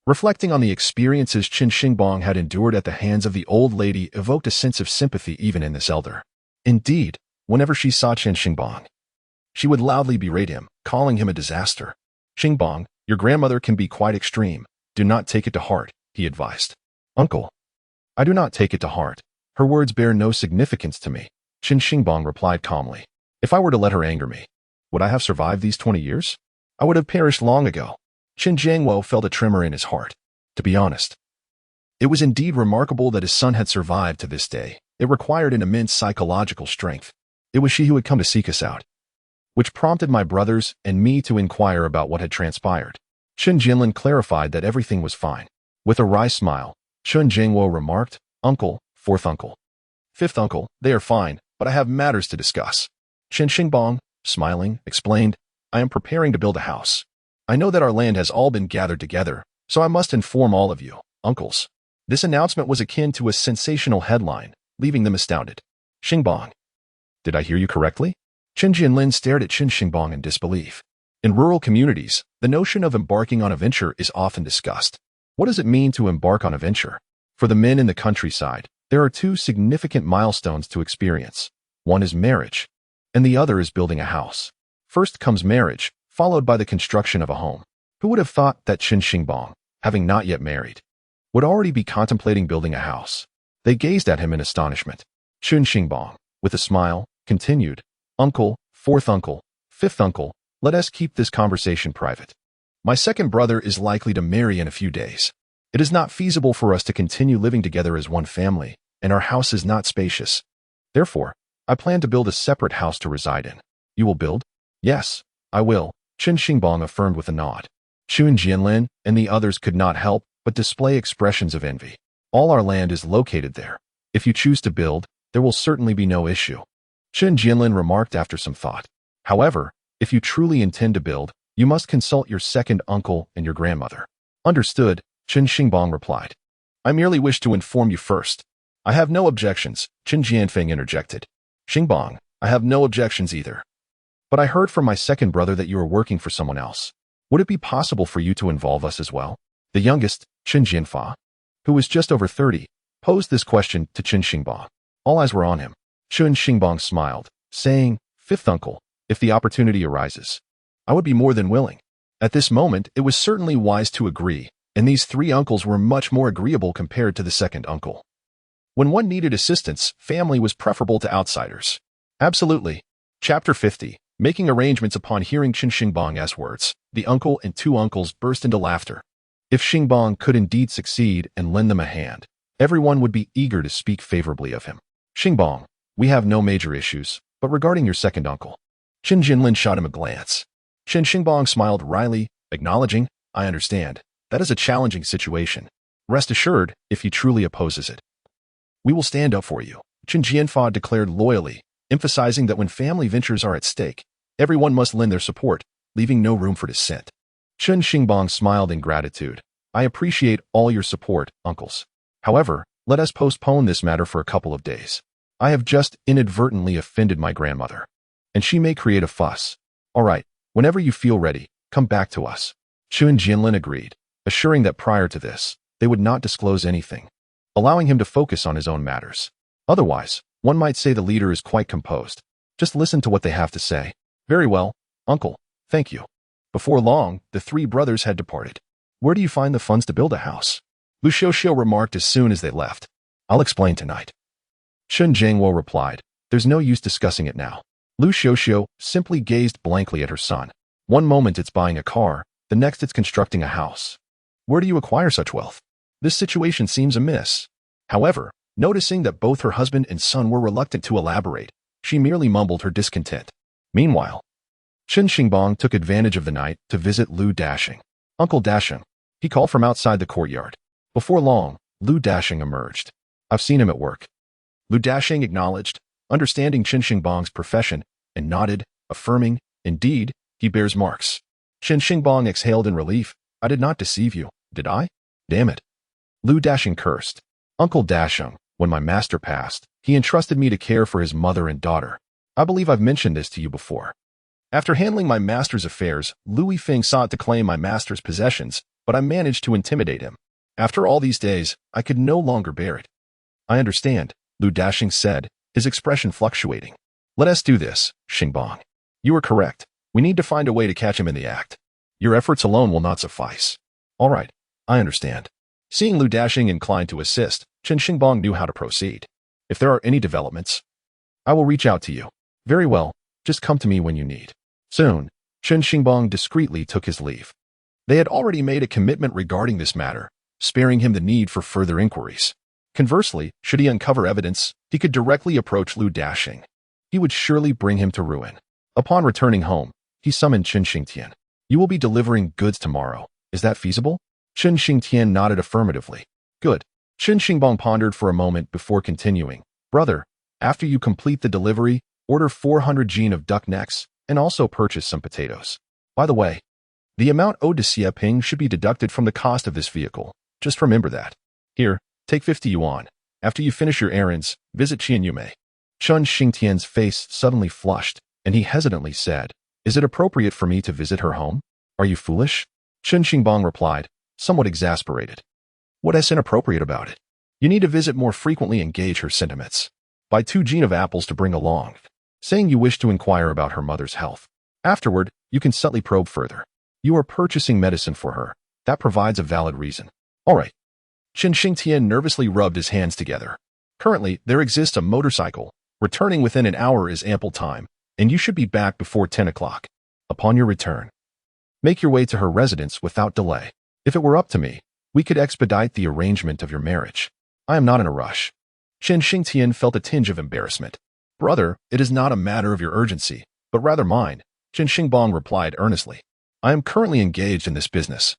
reflecting on the experiences Chen Xingbang had endured at the hands of the old lady evoked a sense of sympathy even in this elder. Indeed, whenever she saw Chen Xingbang, she would loudly berate him, calling him a disaster. Xingbang, your grandmother can be quite extreme. Do not take it to heart, he advised. Uncle, I do not take it to heart. Her words bear no significance to me, Chen Xingbang replied calmly. If I were to let her anger me, would I have survived these 20 years? I would have perished long ago. Chen Jiangwo felt a tremor in his heart. To be honest, it was indeed remarkable that his son had survived to this day. It required an immense psychological strength. It was she who had come to seek us out, which prompted my brothers and me to inquire about what had transpired. Chen Jianlin clarified that everything was fine. With a wry smile, Chen Jiangwo remarked, Uncle, fourth uncle, fifth uncle, they are fine, but I have matters to discuss. Chen Xingbang, smiling, explained, I am preparing to build a house. I know that our land has all been gathered together, so I must inform all of you, uncles. This announcement was akin to a sensational headline, leaving them astounded. Xingbang. Did I hear you correctly? Chen Jianlin stared at Chen Xingbang in disbelief. In rural communities, the notion of embarking on a venture is often discussed. What does it mean to embark on a venture? For the men in the countryside, there are two significant milestones to experience. One is marriage, and the other is building a house. First comes marriage, followed by the construction of a home. Who would have thought that Chen Xingbang, having not yet married, would already be contemplating building a house? They gazed at him in astonishment. Chen Xingbang, with a smile, continued, Uncle, fourth uncle, fifth uncle, let us keep this conversation private. My second brother is likely to marry in a few days. It is not feasible for us to continue living together as one family, and our house is not spacious. Therefore, I plan to build a separate house to reside in. You will build? Yes, I will, Chen Xingbang affirmed with a nod. Chen Jianlin and the others could not help but display expressions of envy. All our land is located there. If you choose to build, there will certainly be no issue. Chen Jianlin remarked after some thought. However, if you truly intend to build, you must consult your second uncle and your grandmother. Understood, Chen Xingbang replied. I merely wish to inform you first. I have no objections, Chen Jianfeng interjected. Xingbang, I have no objections either. But I heard from my second brother that you are working for someone else. Would it be possible for you to involve us as well? The youngest, Chen Jianfa, who was just over 30, posed this question to Chen Xingbang. All eyes were on him. Chen Xingbang smiled, saying, Fifth uncle, if the opportunity arises, I would be more than willing. At this moment, it was certainly wise to agree, and these three uncles were much more agreeable compared to the second uncle. When one needed assistance, family was preferable to outsiders. Absolutely. Chapter 50. Making arrangements. Upon hearing Chen Xingbang's words, the uncle and two uncles burst into laughter. If Xingbang could indeed succeed and lend them a hand, everyone would be eager to speak favorably of him. Xingbang, we have no major issues, but regarding your second uncle. Chen Jianlin shot him a glance. Chen Xingbang smiled wryly, acknowledging, I understand. That is a challenging situation. Rest assured, if he truly opposes it, we will stand up for you, Chen Jianfa declared loyally, emphasizing that when family ventures are at stake, everyone must lend their support, leaving no room for dissent. Chen Xingbang smiled in gratitude. I appreciate all your support, uncles. However, let us postpone this matter for a couple of days. I have just inadvertently offended my grandmother, and she may create a fuss. All right, whenever you feel ready, come back to us. Chen Jinlin agreed, assuring that prior to this, they would not disclose anything, allowing him to focus on his own matters. Otherwise, one might say the leader is quite composed. Just listen to what they have to say. Very well, uncle, thank you. Before long, the three brothers had departed. Where do you find the funds to build a house? Lu Xiuxiu remarked as soon as they left. I'll explain tonight. Chen Jingwo replied, there's no use discussing it now. Lu Xiuxiu simply gazed blankly at her son. One moment it's buying a car, the next it's constructing a house. Where do you acquire such wealth? This situation seems amiss. However, noticing that both her husband and son were reluctant to elaborate, she merely mumbled her discontent. Meanwhile, Chen Xingbang took advantage of the night to visit Lu Dashing. Uncle Dashing, he called from outside the courtyard. Before long, Lu Dashing emerged. I've seen him at work. Lu Dashing acknowledged, understanding Chen Xingbang's profession, and nodded, affirming, indeed, he bears marks. Chen Xingbang exhaled in relief. I did not deceive you, did I? Damn it. Lu Dashing cursed. Uncle Dashing, when my master passed, he entrusted me to care for his mother and daughter. I believe I've mentioned this to you before. After handling my master's affairs, Lu Yifeng sought to claim my master's possessions, but I managed to intimidate him. After all these days, I could no longer bear it. I understand, Lu Dashing said, his expression fluctuating. Let us do this, Xingbang. You are correct. We need to find a way to catch him in the act. Your efforts alone will not suffice. All right, I understand. Seeing Lu Dashing inclined to assist, Chen Xingbang knew how to proceed. If there are any developments, I will reach out to you. Very well, just come to me when you need. Soon, Chen Xingbang discreetly took his leave. They had already made a commitment regarding this matter, sparing him the need for further inquiries. Conversely, should he uncover evidence, he could directly approach Lu Dashing. He would surely bring him to ruin. Upon returning home, he summoned Chen Xingtian. You will be delivering goods tomorrow. Is that feasible? Chen Xingtian nodded affirmatively. Good. Chen Xingbang pondered for a moment before continuing. Brother, after you complete the delivery, order 400 jin of duck necks, and also purchase some potatoes. By the way, the amount owed to Xie Ping should be deducted from the cost of this vehicle. Just remember that. Here, take 50 yuan. After you finish your errands, visit Qian Yume. Chen Xingtian's face suddenly flushed, and he hesitantly said, Is it appropriate for me to visit her home? Are you foolish? Chen Xingbang replied, somewhat exasperated. What is inappropriate about it? You need to visit more frequently and gauge her sentiments. Buy 2 jin of apples to bring along, saying you wish to inquire about her mother's health. Afterward, you can subtly probe further. You are purchasing medicine for her. That provides a valid reason. All right. Chen Xingtian nervously rubbed his hands together. Currently, there exists a motorcycle. Returning within an hour is ample time, and you should be back before 10 o'clock. Upon your return, make your way to her residence without delay. If it were up to me, we could expedite the arrangement of your marriage. I am not in a rush. Chen Xingtian felt a tinge of embarrassment. Brother, it is not a matter of your urgency, but rather mine, Chen Xingbang replied earnestly. I am currently engaged in this business,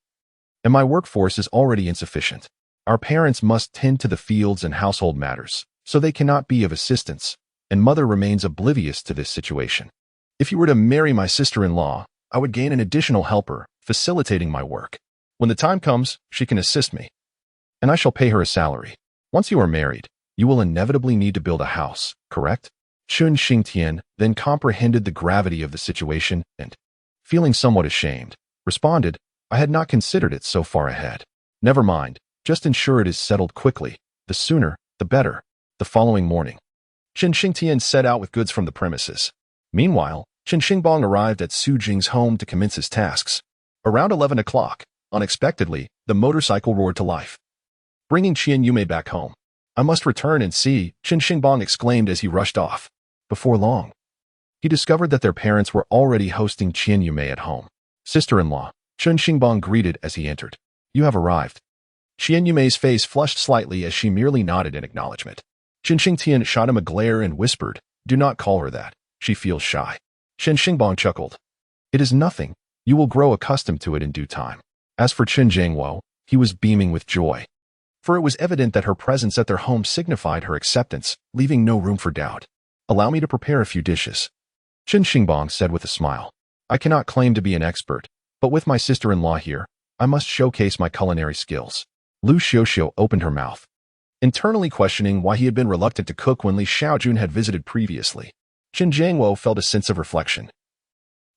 and my workforce is already insufficient. Our parents must tend to the fields and household matters, so they cannot be of assistance, and mother remains oblivious to this situation. If you were to marry my sister-in-law, I would gain an additional helper, facilitating my work. When the time comes, she can assist me, and I shall pay her a salary. Once you are married, you will inevitably need to build a house, correct? Chen Xingtian then comprehended the gravity of the situation and, feeling somewhat ashamed, responded, I had not considered it so far ahead. Never mind, just ensure it is settled quickly. The sooner, the better. The following morning, Chen Xingtian set out with goods from the premises. Meanwhile, Chen Xingbang arrived at Su Jing's home to commence his tasks. Around 11 o'clock, unexpectedly, the motorcycle roared to life, bringing Qian Yume back home. I must return and see, Chen Xingbang exclaimed as he rushed off. Before long, he discovered that their parents were already hosting Qian Yume at home. Sister-in-law, Chen Xingbang greeted as he entered. You have arrived. Qian Yume's face flushed slightly as she merely nodded in acknowledgement. Chen Xingtian shot him a glare and whispered, Do not call her that. She feels shy. Chen Xingbang chuckled. It is nothing. You will grow accustomed to it in due time. As for Chen Jingwo, he was beaming with joy, for it was evident that her presence at their home signified her acceptance, leaving no room for doubt. Allow me to prepare a few dishes, Chen Xingbang said with a smile. I cannot claim to be an expert, But with my sister-in-law here, I must showcase my culinary skills. Lu Xiuxiu opened her mouth, internally questioning why he had been reluctant to cook when Li Xiaojun had visited previously. Chen Jiangwo felt a sense of reflection.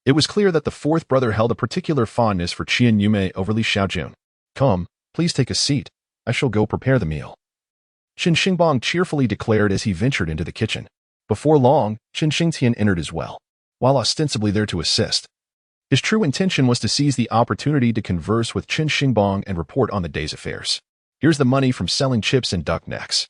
It was clear that the fourth brother held a particular fondness for Qian Yumei over Li Xiaojun. Come, please take a seat. I shall go prepare the meal. Chen Xingbang cheerfully declared as he ventured into the kitchen. Before long, Chen Xingtian entered as well, while ostensibly there to assist. His true intention was to seize the opportunity to converse with Chen Xingbang and report on the day's affairs. Here's the money from selling chips and duck necks.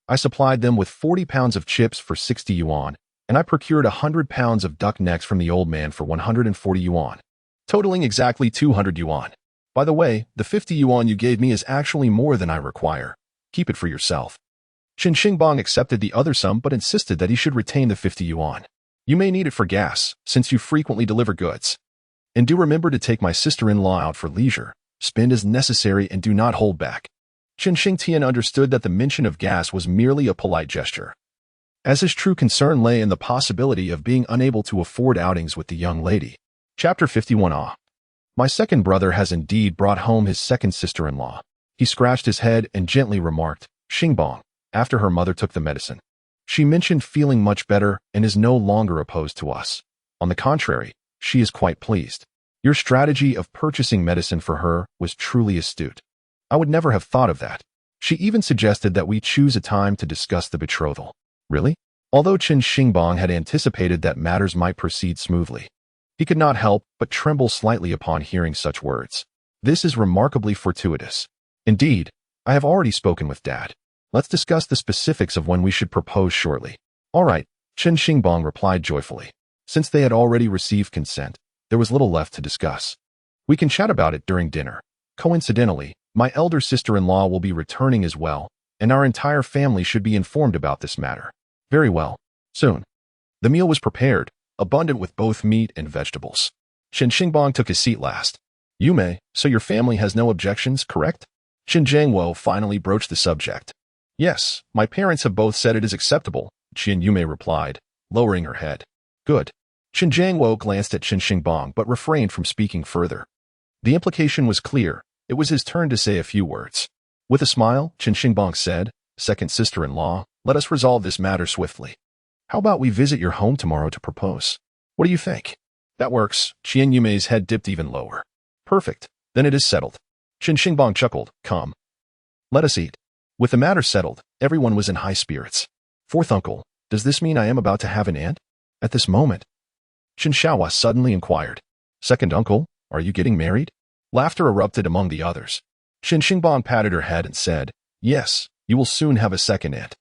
I supplied them with 40 pounds of chips for 60 yuan, and I procured 100 pounds of duck necks from the old man for 140 yuan, totaling exactly 200 yuan. By the way, the 50 yuan you gave me is actually more than I require. Keep it for yourself. Chen Xingbang accepted the other sum but insisted that he should retain the 50 yuan. You may need it for gas, since you frequently deliver goods. And do remember to take my sister-in-law out for leisure. Spend as necessary and do not hold back. Chen Xingtian understood that the mention of gas was merely a polite gesture, as his true concern lay in the possibility of being unable to afford outings with the young lady. Chapter 51. My second brother has indeed brought home his second sister-in-law. He scratched his head and gently remarked, Xingbang, after her mother took the medicine. She mentioned feeling much better and is no longer opposed to us. On the contrary, she is quite pleased. Your strategy of purchasing medicine for her was truly astute. I would never have thought of that. She even suggested that we choose a time to discuss the betrothal. Really? Although Chen Xingbang had anticipated that matters might proceed smoothly, he could not help but tremble slightly upon hearing such words. This is remarkably fortuitous. Indeed, I have already spoken with Dad. Let's discuss the specifics of when we should propose shortly. All right, Chen Xingbang replied joyfully. Since they had already received consent, there was little left to discuss. We can chat about it during dinner. Coincidentally, my elder sister-in-law will be returning as well, and our entire family should be informed about this matter. Very well. Soon. The meal was prepared, abundant with both meat and vegetables. Chen Xingbang took his seat last. Yume, so your family has no objections, correct? Chen Jiangwo finally broached the subject. Yes, my parents have both said it is acceptable, Chen Yume replied, lowering her head. Good. Chen Jiangwo glanced at Chen Xingbang but refrained from speaking further. The implication was clear. It was his turn to say a few words. With a smile, Chen Xingbang said, Second sister-in-law, let us resolve this matter swiftly. How about we visit your home tomorrow to propose? What do you think? That works. Qian Yumei's head dipped even lower. Perfect. Then it is settled. Chen Xingbang chuckled. Come. Let us eat. With the matter settled, everyone was in high spirits. Fourth uncle, does this mean I am about to have an aunt? At this moment, Chen Xiaohua suddenly inquired. Second uncle, are you getting married? Laughter erupted among the others. Chen Xingbang patted her head and said, Yes, you will soon have a second aunt.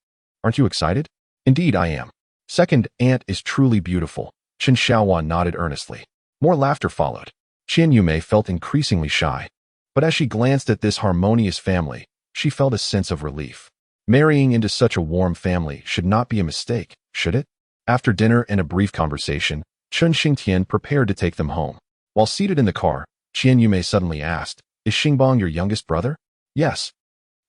Aren't you excited? Indeed I am. Second aunt is truly beautiful. Chen Xiaohua nodded earnestly. More laughter followed. Qian Yumei felt increasingly shy. But as she glanced at this harmonious family, she felt a sense of relief. Marrying into such a warm family should not be a mistake, should it? After dinner and a brief conversation, Chen Xingtian prepared to take them home. While seated in the car, Qian Yumei suddenly asked, Is Xingbang your youngest brother? Yes.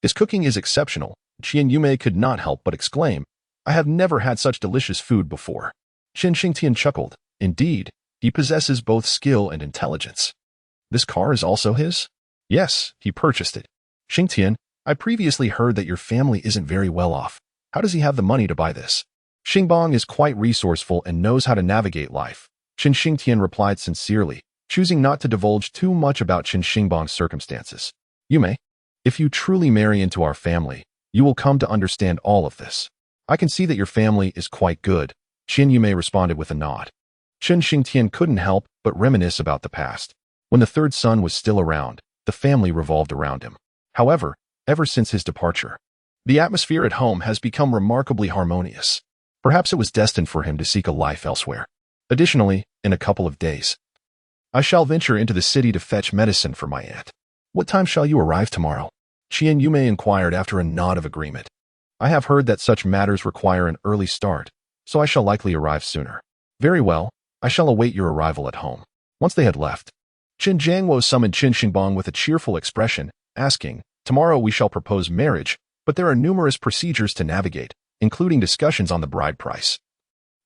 His cooking is exceptional. Qian Yumei could not help but exclaim, I have never had such delicious food before. Chen Xingtian chuckled. Indeed, he possesses both skill and intelligence. This car is also his? Yes, he purchased it. Xingtian, I previously heard that your family isn't very well off. How does he have the money to buy this? Xingbang is quite resourceful and knows how to navigate life. Chen Xingtian replied sincerely, choosing not to divulge too much about Chen Xingbang's circumstances. Yume, if you truly marry into our family, you will come to understand all of this. I can see that your family is quite good. Qian Yumei responded with a nod. Chen Xingtian couldn't help but reminisce about the past. When the third son was still around, the family revolved around him. However, ever since his departure, the atmosphere at home has become remarkably harmonious. Perhaps it was destined for him to seek a life elsewhere. Additionally, in a couple of days, I shall venture into the city to fetch medicine for my aunt. What time shall you arrive tomorrow? Qian Yumei inquired after a nod of agreement. I have heard that such matters require an early start, so I shall likely arrive sooner. Very well, I shall await your arrival at home. Once they had left, Chen Jiangwo summoned Chen Xingbang with a cheerful expression, asking, Tomorrow we shall propose marriage, but there are numerous procedures to navigate, including discussions on the bride price.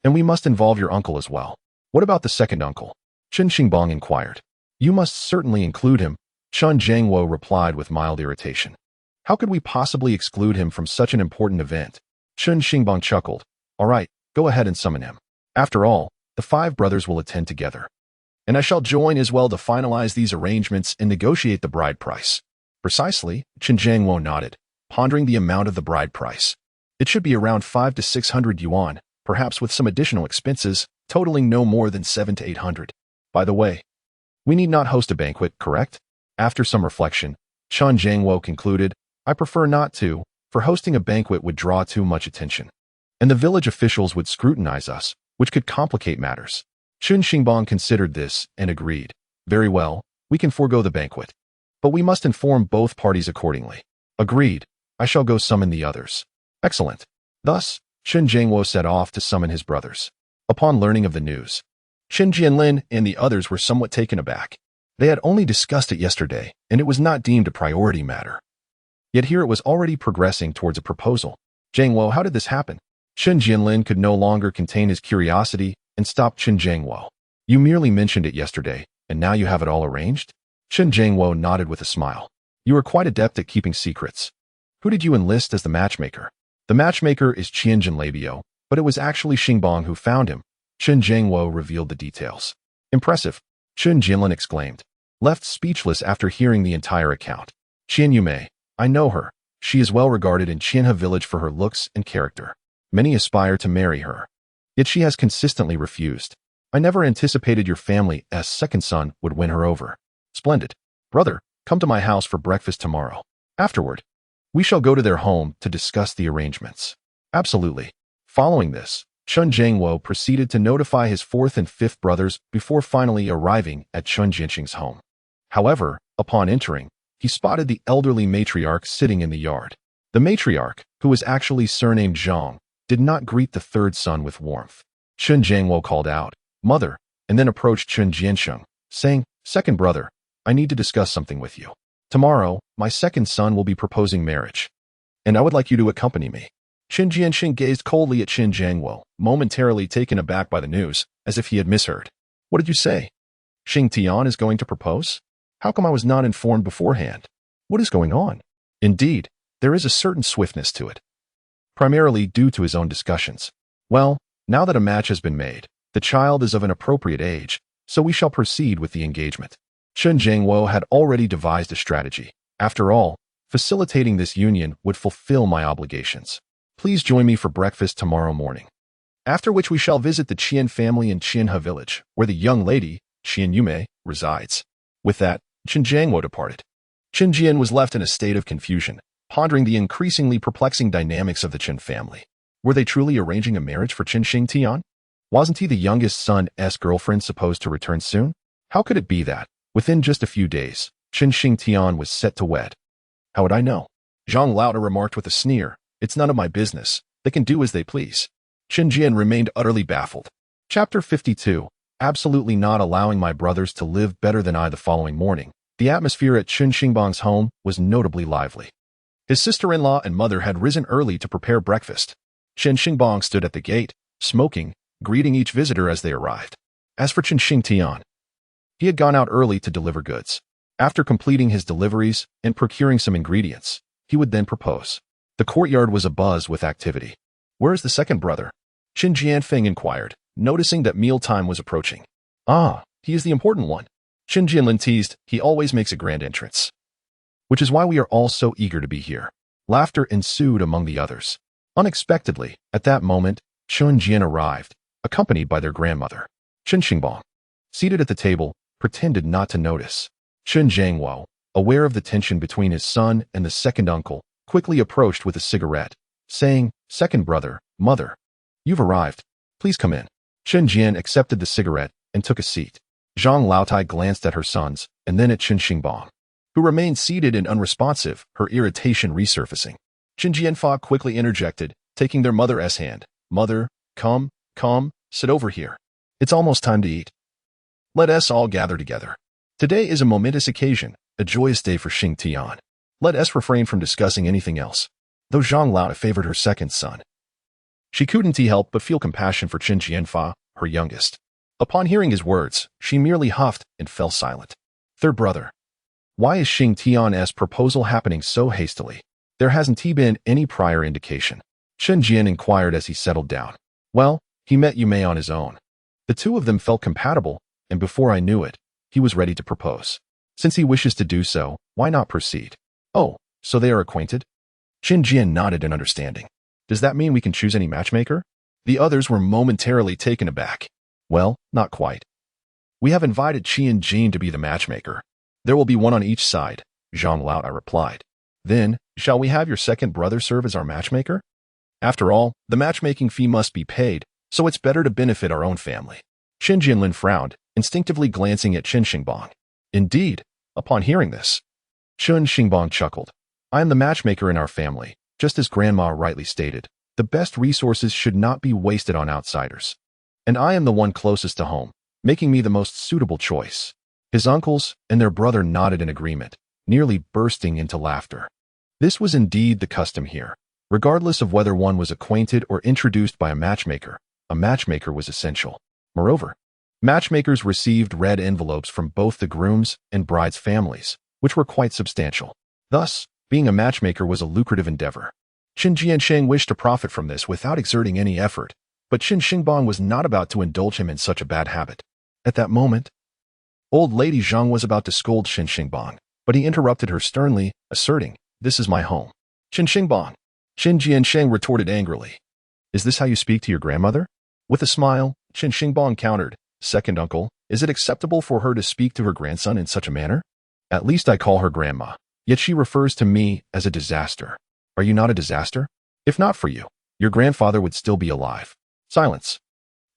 And we must involve your uncle as well. What about the second uncle? Chen Xingbang inquired. You must certainly include him, Chen Jiangwo replied with mild irritation. How could we possibly exclude him from such an important event? Chen Xingbang chuckled. All right, go ahead and summon him. After all, the 5 brothers will attend together. And I shall join as well to finalize these arrangements and negotiate the bride price. Precisely, Chen Jiangwo nodded, pondering the amount of the bride price. It should be around 500 to 600 yuan, perhaps with some additional expenses, totaling no more than 700 to 800. By the way, we need not host a banquet, correct? After some reflection, Chen Jiangwo concluded, I prefer not to, for hosting a banquet would draw too much attention. And the village officials would scrutinize us, which could complicate matters. Chen Xingbang considered this and agreed. Very well, we can forego the banquet. But we must inform both parties accordingly. Agreed. I shall go summon the others. Excellent. Thus, Chen Jiangwo set off to summon his brothers. Upon learning of the news, Chen Jianlin and the others were somewhat taken aback. They had only discussed it yesterday, and it was not deemed a priority matter. Yet here it was already progressing towards a proposal. Jiangwo, how did this happen? Chen Jianlin could no longer contain his curiosity and stopped Chen Jiangwo. You merely mentioned it yesterday, and now you have it all arranged? Chen Jiangwo nodded with a smile. You are quite adept at keeping secrets. Who did you enlist as the matchmaker? The matchmaker is Qianjin Labio, but it was actually Xingbang who found him. Chen Jiangwo revealed the details. Impressive, Chen Jianlin exclaimed, left speechless after hearing the entire account. Qian Yume, I know her. She is well regarded in Qianhe village for her looks and character. Many aspire to marry her. Yet she has consistently refused. I never anticipated your family as second son would win her over. Splendid. Brother, come to my house for breakfast tomorrow. Afterward, we shall go to their home to discuss the arrangements. Absolutely. Following this, Chen Jiangwo proceeded to notify his 4th and 5th brothers before finally arriving at Chen Jianxing's home. However, upon entering, he spotted the elderly matriarch sitting in the yard. The matriarch, who was actually surnamed Zhang, did not greet the 3rd son with warmth. Chen Jiangwo called out, Mother, and then approached Chen Jiansheng, saying, Second brother, I need to discuss something with you. Tomorrow, my 2nd son will be proposing marriage, and I would like you to accompany me. Chen Jiansheng gazed coldly at Chen Jiangwo, momentarily taken aback by the news, as if he had misheard. What did you say? Xing Tian is going to propose? How come I was not informed beforehand? What is going on? Indeed, there is a certain swiftness to it. Primarily due to his own discussions. Well, now that a match has been made, the child is of an appropriate age, so we shall proceed with the engagement. Chen Jiangwo had already devised a strategy. After all, facilitating this union would fulfill my obligations. Please join me for breakfast tomorrow morning. After which we shall visit the Qian family in Qianhe village, where the young lady, Qian Yume, resides. With that, Chen Jiangwo departed. Chen Jian was left in a state of confusion, pondering the increasingly perplexing dynamics of the Chen family. Were they truly arranging a marriage for Chen Xingtian? Wasn't he the youngest son's girlfriend supposed to return soon? How could it be that, within just a few days, Chen Xingtian was set to wed? How would I know? Zhang Laoda remarked with a sneer, It's none of my business. They can do as they please. Chen Jian remained utterly baffled. Chapter 52. Absolutely not allowing my brothers to live better than I the following morning. The atmosphere at Chen Xingbang's home was notably lively. His sister-in-law and mother had risen early to prepare breakfast. Chen Xingbang stood at the gate, smoking, greeting each visitor as they arrived. As for Chen Xingtian, he had gone out early to deliver goods. After completing his deliveries and procuring some ingredients, he would then propose. The courtyard was abuzz with activity. Where is the second brother? Qin Jianfeng inquired, noticing that mealtime was approaching. Ah, he is the important one. Qin Jianlin teased, he always makes a grand entrance. Which is why we are all so eager to be here. Laughter ensued among the others. Unexpectedly, at that moment, Chen Jian arrived, accompanied by their grandmother. Chen Xingbang, seated at the table, pretended not to notice. Chen Jiangwo, aware of the tension between his son and the second uncle, quickly approached with a cigarette, saying, Second brother, mother, you've arrived. Please come in. Chen Jian accepted the cigarette and took a seat. Zhang Laotai glanced at her sons and then at Chen Xingbang, who remained seated and unresponsive, her irritation resurfacing. Chen Jianfa quickly interjected, taking their mother's hand. Mother, come, sit over here. It's almost time to eat. Let us all gather together. Today is a momentous occasion, a joyous day for Xing Tian. Let us refrain from discussing anything else. Though Zhang Laotai favored her second son, she couldn't help but feel compassion for Chen Jianfa, her youngest. Upon hearing his words, she merely huffed and fell silent. Third brother. Why is Xing Tian's proposal happening so hastily? There hasn't been any prior indication. Chen Jian inquired as he settled down. Well, he met Yumei on his own. The two of them felt compatible, and before I knew it, he was ready to propose. Since he wishes to do so, why not proceed? Oh, so they are acquainted? Chen Jian nodded in understanding. Does that mean we can choose any matchmaker? The others were momentarily taken aback. Well, not quite. We have invited Qi and Jing to be the matchmaker. There will be one on each side, Zhang Lao replied. Then, shall we have your second brother serve as our matchmaker? After all, the matchmaking fee must be paid, so it's better to benefit our own family. Chen Jianlin frowned, instinctively glancing at Chen Xingbang. Indeed, upon hearing this, Chen Xingbang chuckled. I am the matchmaker in our family, just as Grandma rightly stated. The best resources should not be wasted on outsiders. And I am the one closest to home, making me the most suitable choice. His uncles and their brother nodded in agreement, nearly bursting into laughter. This was indeed the custom here. Regardless of whether one was acquainted or introduced by a matchmaker was essential. Moreover, matchmakers received red envelopes from both the groom's and bride's families, which were quite substantial. Thus, being a matchmaker was a lucrative endeavor. Chen Jiansheng wished to profit from this without exerting any effort, but Chen Xingbang was not about to indulge him in such a bad habit. At that moment, old lady Zhang was about to scold Chen Xingbang, but he interrupted her sternly, asserting, "This is my home." Chen Xingbang. Chen Jiansheng retorted angrily. Is this how you speak to your grandmother? With a smile, Chen Xingbang countered, Second uncle, is it acceptable for her to speak to her grandson in such a manner? At least I call her grandma, yet she refers to me as a disaster. Are you not a disaster? If not for you, your grandfather would still be alive. Silence.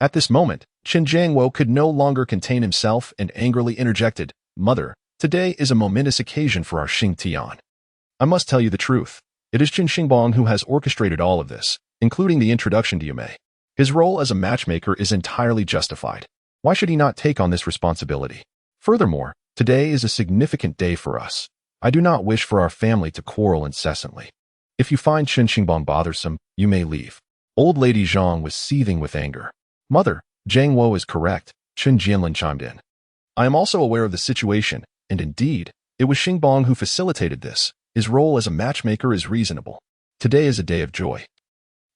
At this moment, Chen Jiangwo could no longer contain himself and angrily interjected, Mother, today is a momentous occasion for our Xing Tian. I must tell you the truth. It is Chen Xingbang who has orchestrated all of this, including the introduction to Yume. His role as a matchmaker is entirely justified. Why should he not take on this responsibility? Furthermore, today is a significant day for us. I do not wish for our family to quarrel incessantly. If you find Chen Xingbang bothersome, you may leave. Old lady Zhang was seething with anger. Mother, Zhang Wo is correct, Chen Jianlin chimed in. I am also aware of the situation, and indeed, it was Xingbang who facilitated this. His role as a matchmaker is reasonable. Today is a day of joy.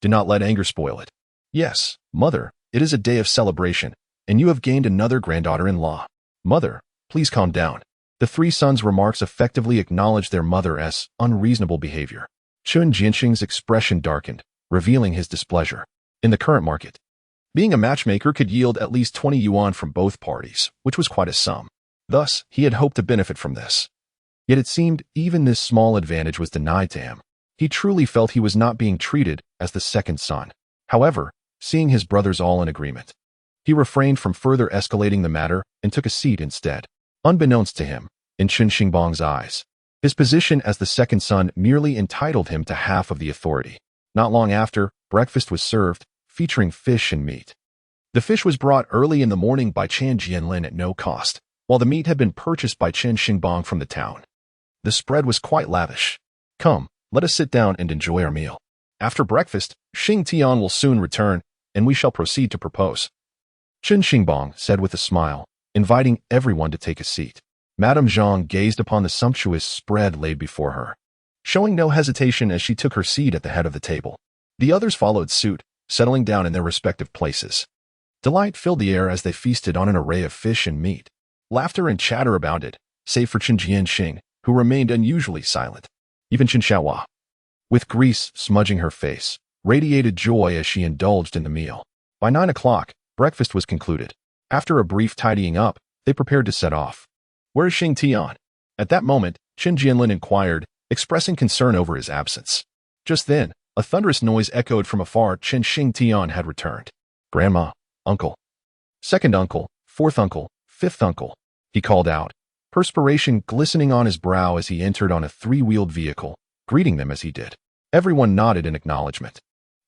Do not let anger spoil it. Yes, Mother, it is a day of celebration, and you have gained another granddaughter-in-law. Mother, please calm down. The three sons' remarks effectively acknowledged their mother as unreasonable behavior. Chen Jianxing's expression darkened, revealing his displeasure. In the current market, being a matchmaker could yield at least 20 yuan from both parties, which was quite a sum. Thus, he had hoped to benefit from this. Yet it seemed even this small advantage was denied to him. He truly felt he was not being treated as the second son. However, seeing his brothers all in agreement, he refrained from further escalating the matter and took a seat instead. Unbeknownst to him, in Chen Xingbang's eyes, his position as the second son merely entitled him to half of the authority. Not long after, breakfast was served, featuring fish and meat. The fish was brought early in the morning by Chen Jianlin at no cost, while the meat had been purchased by Chen Xingbang from the town. The spread was quite lavish. Come, let us sit down and enjoy our meal. After breakfast, Xing Tian will soon return, and we shall proceed to propose. Chen Xingbang said with a smile, inviting everyone to take a seat. Madame Zhang gazed upon the sumptuous spread laid before her, showing no hesitation as she took her seat at the head of the table. The others followed suit, settling down in their respective places. Delight filled the air as they feasted on an array of fish and meat. Laughter and chatter abounded, save for Chen Jianxing, who remained unusually silent. Even Chen Xiaohua, with grease smudging her face, radiated joy as she indulged in the meal. By 9 o'clock, breakfast was concluded. After a brief tidying up, they prepared to set off. Where is Xing Tian? At that moment, Chen Jianlin inquired, expressing concern over his absence. Just then, a thunderous noise echoed from afar. Chen Xing Tian had returned. Grandma, uncle, second uncle, fourth uncle, fifth uncle, he called out, perspiration glistening on his brow as he entered on a three-wheeled vehicle, greeting them as he did. Everyone nodded in acknowledgement.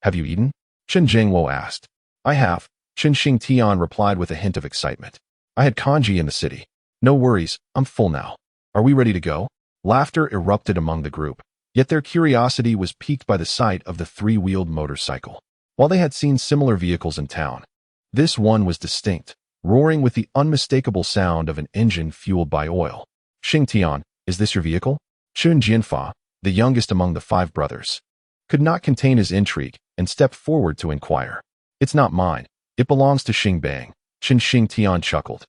Have you eaten? Chen Jiangwo asked. I have, Chen Xing Tian replied with a hint of excitement. I had congee in the city. No worries, I'm full now. Are we ready to go? Laughter erupted among the group, yet their curiosity was piqued by the sight of the three-wheeled motorcycle. While they had seen similar vehicles in town, this one was distinct, roaring with the unmistakable sound of an engine fueled by oil. Xing Tian, is this your vehicle? Chen Jianfa, the youngest among the 5 brothers, could not contain his intrigue and stepped forward to inquire. It's not mine. It belongs to Xingbang. Chen Xingtian chuckled.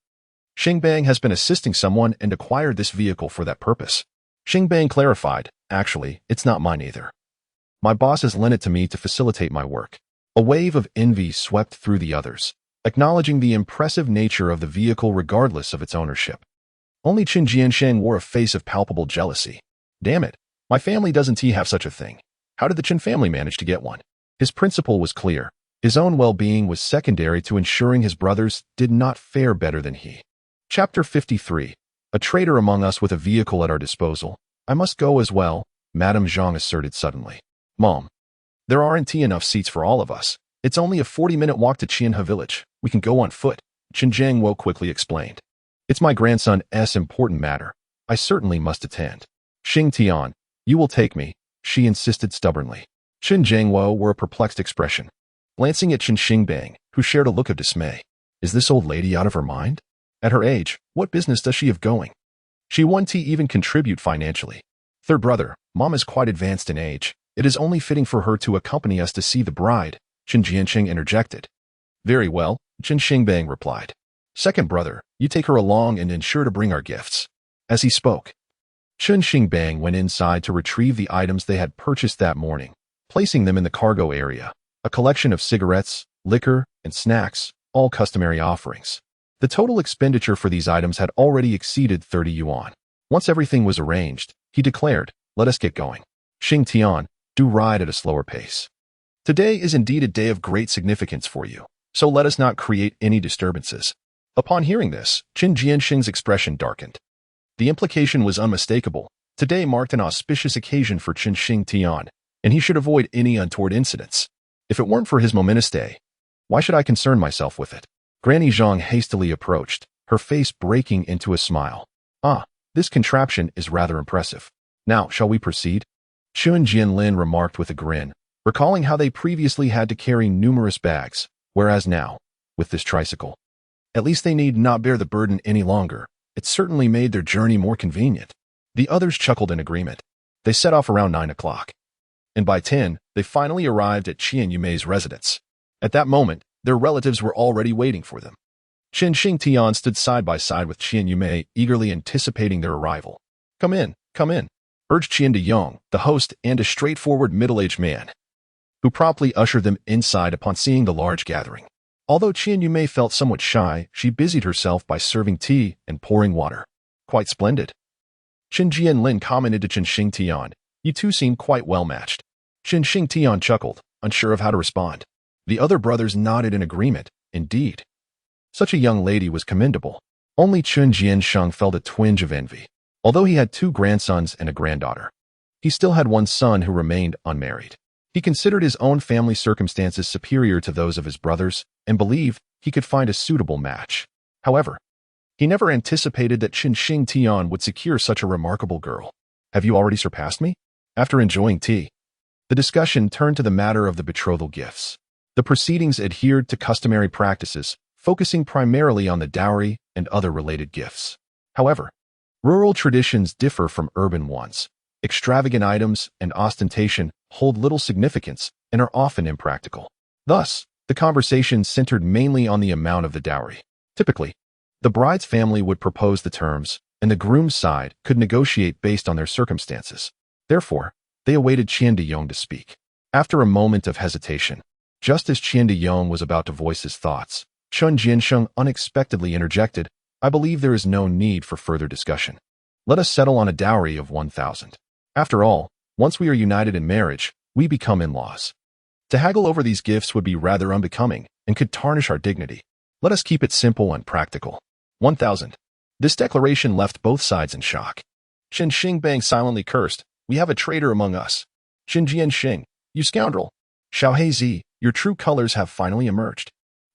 Xingbang has been assisting someone and acquired this vehicle for that purpose. Xingbang clarified, actually, it's not mine either. My boss has lent it to me to facilitate my work. A wave of envy swept through the others, acknowledging the impressive nature of the vehicle regardless of its ownership. Only Qin Jiansheng wore a face of palpable jealousy. Damn it, my family doesn't have such a thing. How did the Chen family manage to get one? His principle was clear. His own well-being was secondary to ensuring his brothers did not fare better than he. Chapter 53. A traitor among us with a vehicle at our disposal. I must go as well, Madame Zhang asserted suddenly. Mom, there aren't enough seats for all of us. It's only a 40-minute walk to Qianhe village. We can go on foot, Chen Jiangwo quickly explained. It's my grandson's important matter. I certainly must attend. Xing Tian, you will take me, she insisted stubbornly. Chen Jiangwo wore a perplexed expression, glancing at Chen Xingbang, who shared a look of dismay. Is this old lady out of her mind? At her age, what business does she have going? She won't even contribute financially. Third brother, Mom is quite advanced in age. It is only fitting for her to accompany us to see the bride, Chen Jiansheng interjected. Very well, Chen Xingbang replied. Second brother, you take her along and ensure to bring our gifts. As he spoke, Chen Xingbang went inside to retrieve the items they had purchased that morning, placing them in the cargo area, a collection of cigarettes, liquor, and snacks, all customary offerings. The total expenditure for these items had already exceeded 30 yuan. Once everything was arranged, he declared, let us get going. Xing Tian, do ride at a slower pace. Today is indeed a day of great significance for you, so let us not create any disturbances. Upon hearing this, Chen Jiansheng's expression darkened. The implication was unmistakable. Today marked an auspicious occasion for Chen Xingtian, and he should avoid any untoward incidents. If it weren't for his momentous day, why should I concern myself with it? Granny Zhang hastily approached, her face breaking into a smile. Ah, this contraption is rather impressive. Now, shall we proceed? Chun Jianlin remarked with a grin, recalling how they previously had to carry numerous bags, whereas now, with this tricycle, at least they need not bear the burden any longer. It certainly made their journey more convenient. The others chuckled in agreement. They set off around 9 o'clock. And by 10, they finally arrived at Qian Yumei's residence. At that moment, their relatives were already waiting for them. Chen Xingtian stood side by side with Qian Yumei, eagerly anticipating their arrival. Come in, urged Qian de Yong, the host and a straightforward middle-aged man, who promptly ushered them inside upon seeing the large gathering. Although Qian Yumei felt somewhat shy, she busied herself by serving tea and pouring water. Quite splendid. Chen Jianlin commented to Chen Xingtian, you two seem quite well matched. Chen Xingtian chuckled, unsure of how to respond. The other brothers nodded in agreement. Indeed, such a young lady was commendable. Only Chen Jiansheng felt a twinge of envy. Although he had 2 grandsons and a granddaughter, he still had one son who remained unmarried. He considered his own family circumstances superior to those of his brothers and believed he could find a suitable match. However, he never anticipated that Chen Xingtian would secure such a remarkable girl. Have you already surpassed me? After enjoying tea, the discussion turned to the matter of the betrothal gifts. The proceedings adhered to customary practices, focusing primarily on the dowry and other related gifts. However, rural traditions differ from urban ones. Extravagant items and ostentation hold little significance and are often impractical. Thus, the conversation centered mainly on the amount of the dowry. Typically, the bride's family would propose the terms, and the groom's side could negotiate based on their circumstances. Therefore, they awaited Qian de Yong to speak. After a moment of hesitation, just as Qian de Yong was about to voice his thoughts, Chen Jiansheng unexpectedly interjected, I believe there is no need for further discussion. Let us settle on a dowry of 1,000. After all, once we are united in marriage, we become in-laws. To haggle over these gifts would be rather unbecoming and could tarnish our dignity. Let us keep it simple and practical. 1,000. This declaration left both sides in shock. Chen Xingbang silently cursed, we have a traitor among us. Chen Jiansheng, you scoundrel. Xiao Heizi, your true colors have finally emerged.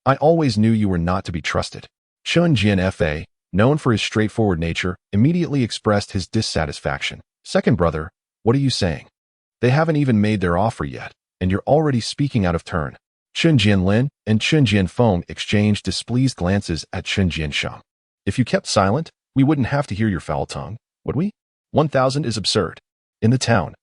I always knew you were not to be trusted. Chen Jianfa, known for his straightforward nature, immediately expressed his dissatisfaction. Second brother, what are you saying? They haven't even made their offer yet, and you're already speaking out of turn. Chen Jianlin and Chen Jianfeng exchanged displeased glances at Chen Jiansheng. If you kept silent, we wouldn't have to hear your foul tongue. Would we? 1,000 is absurd. In the town,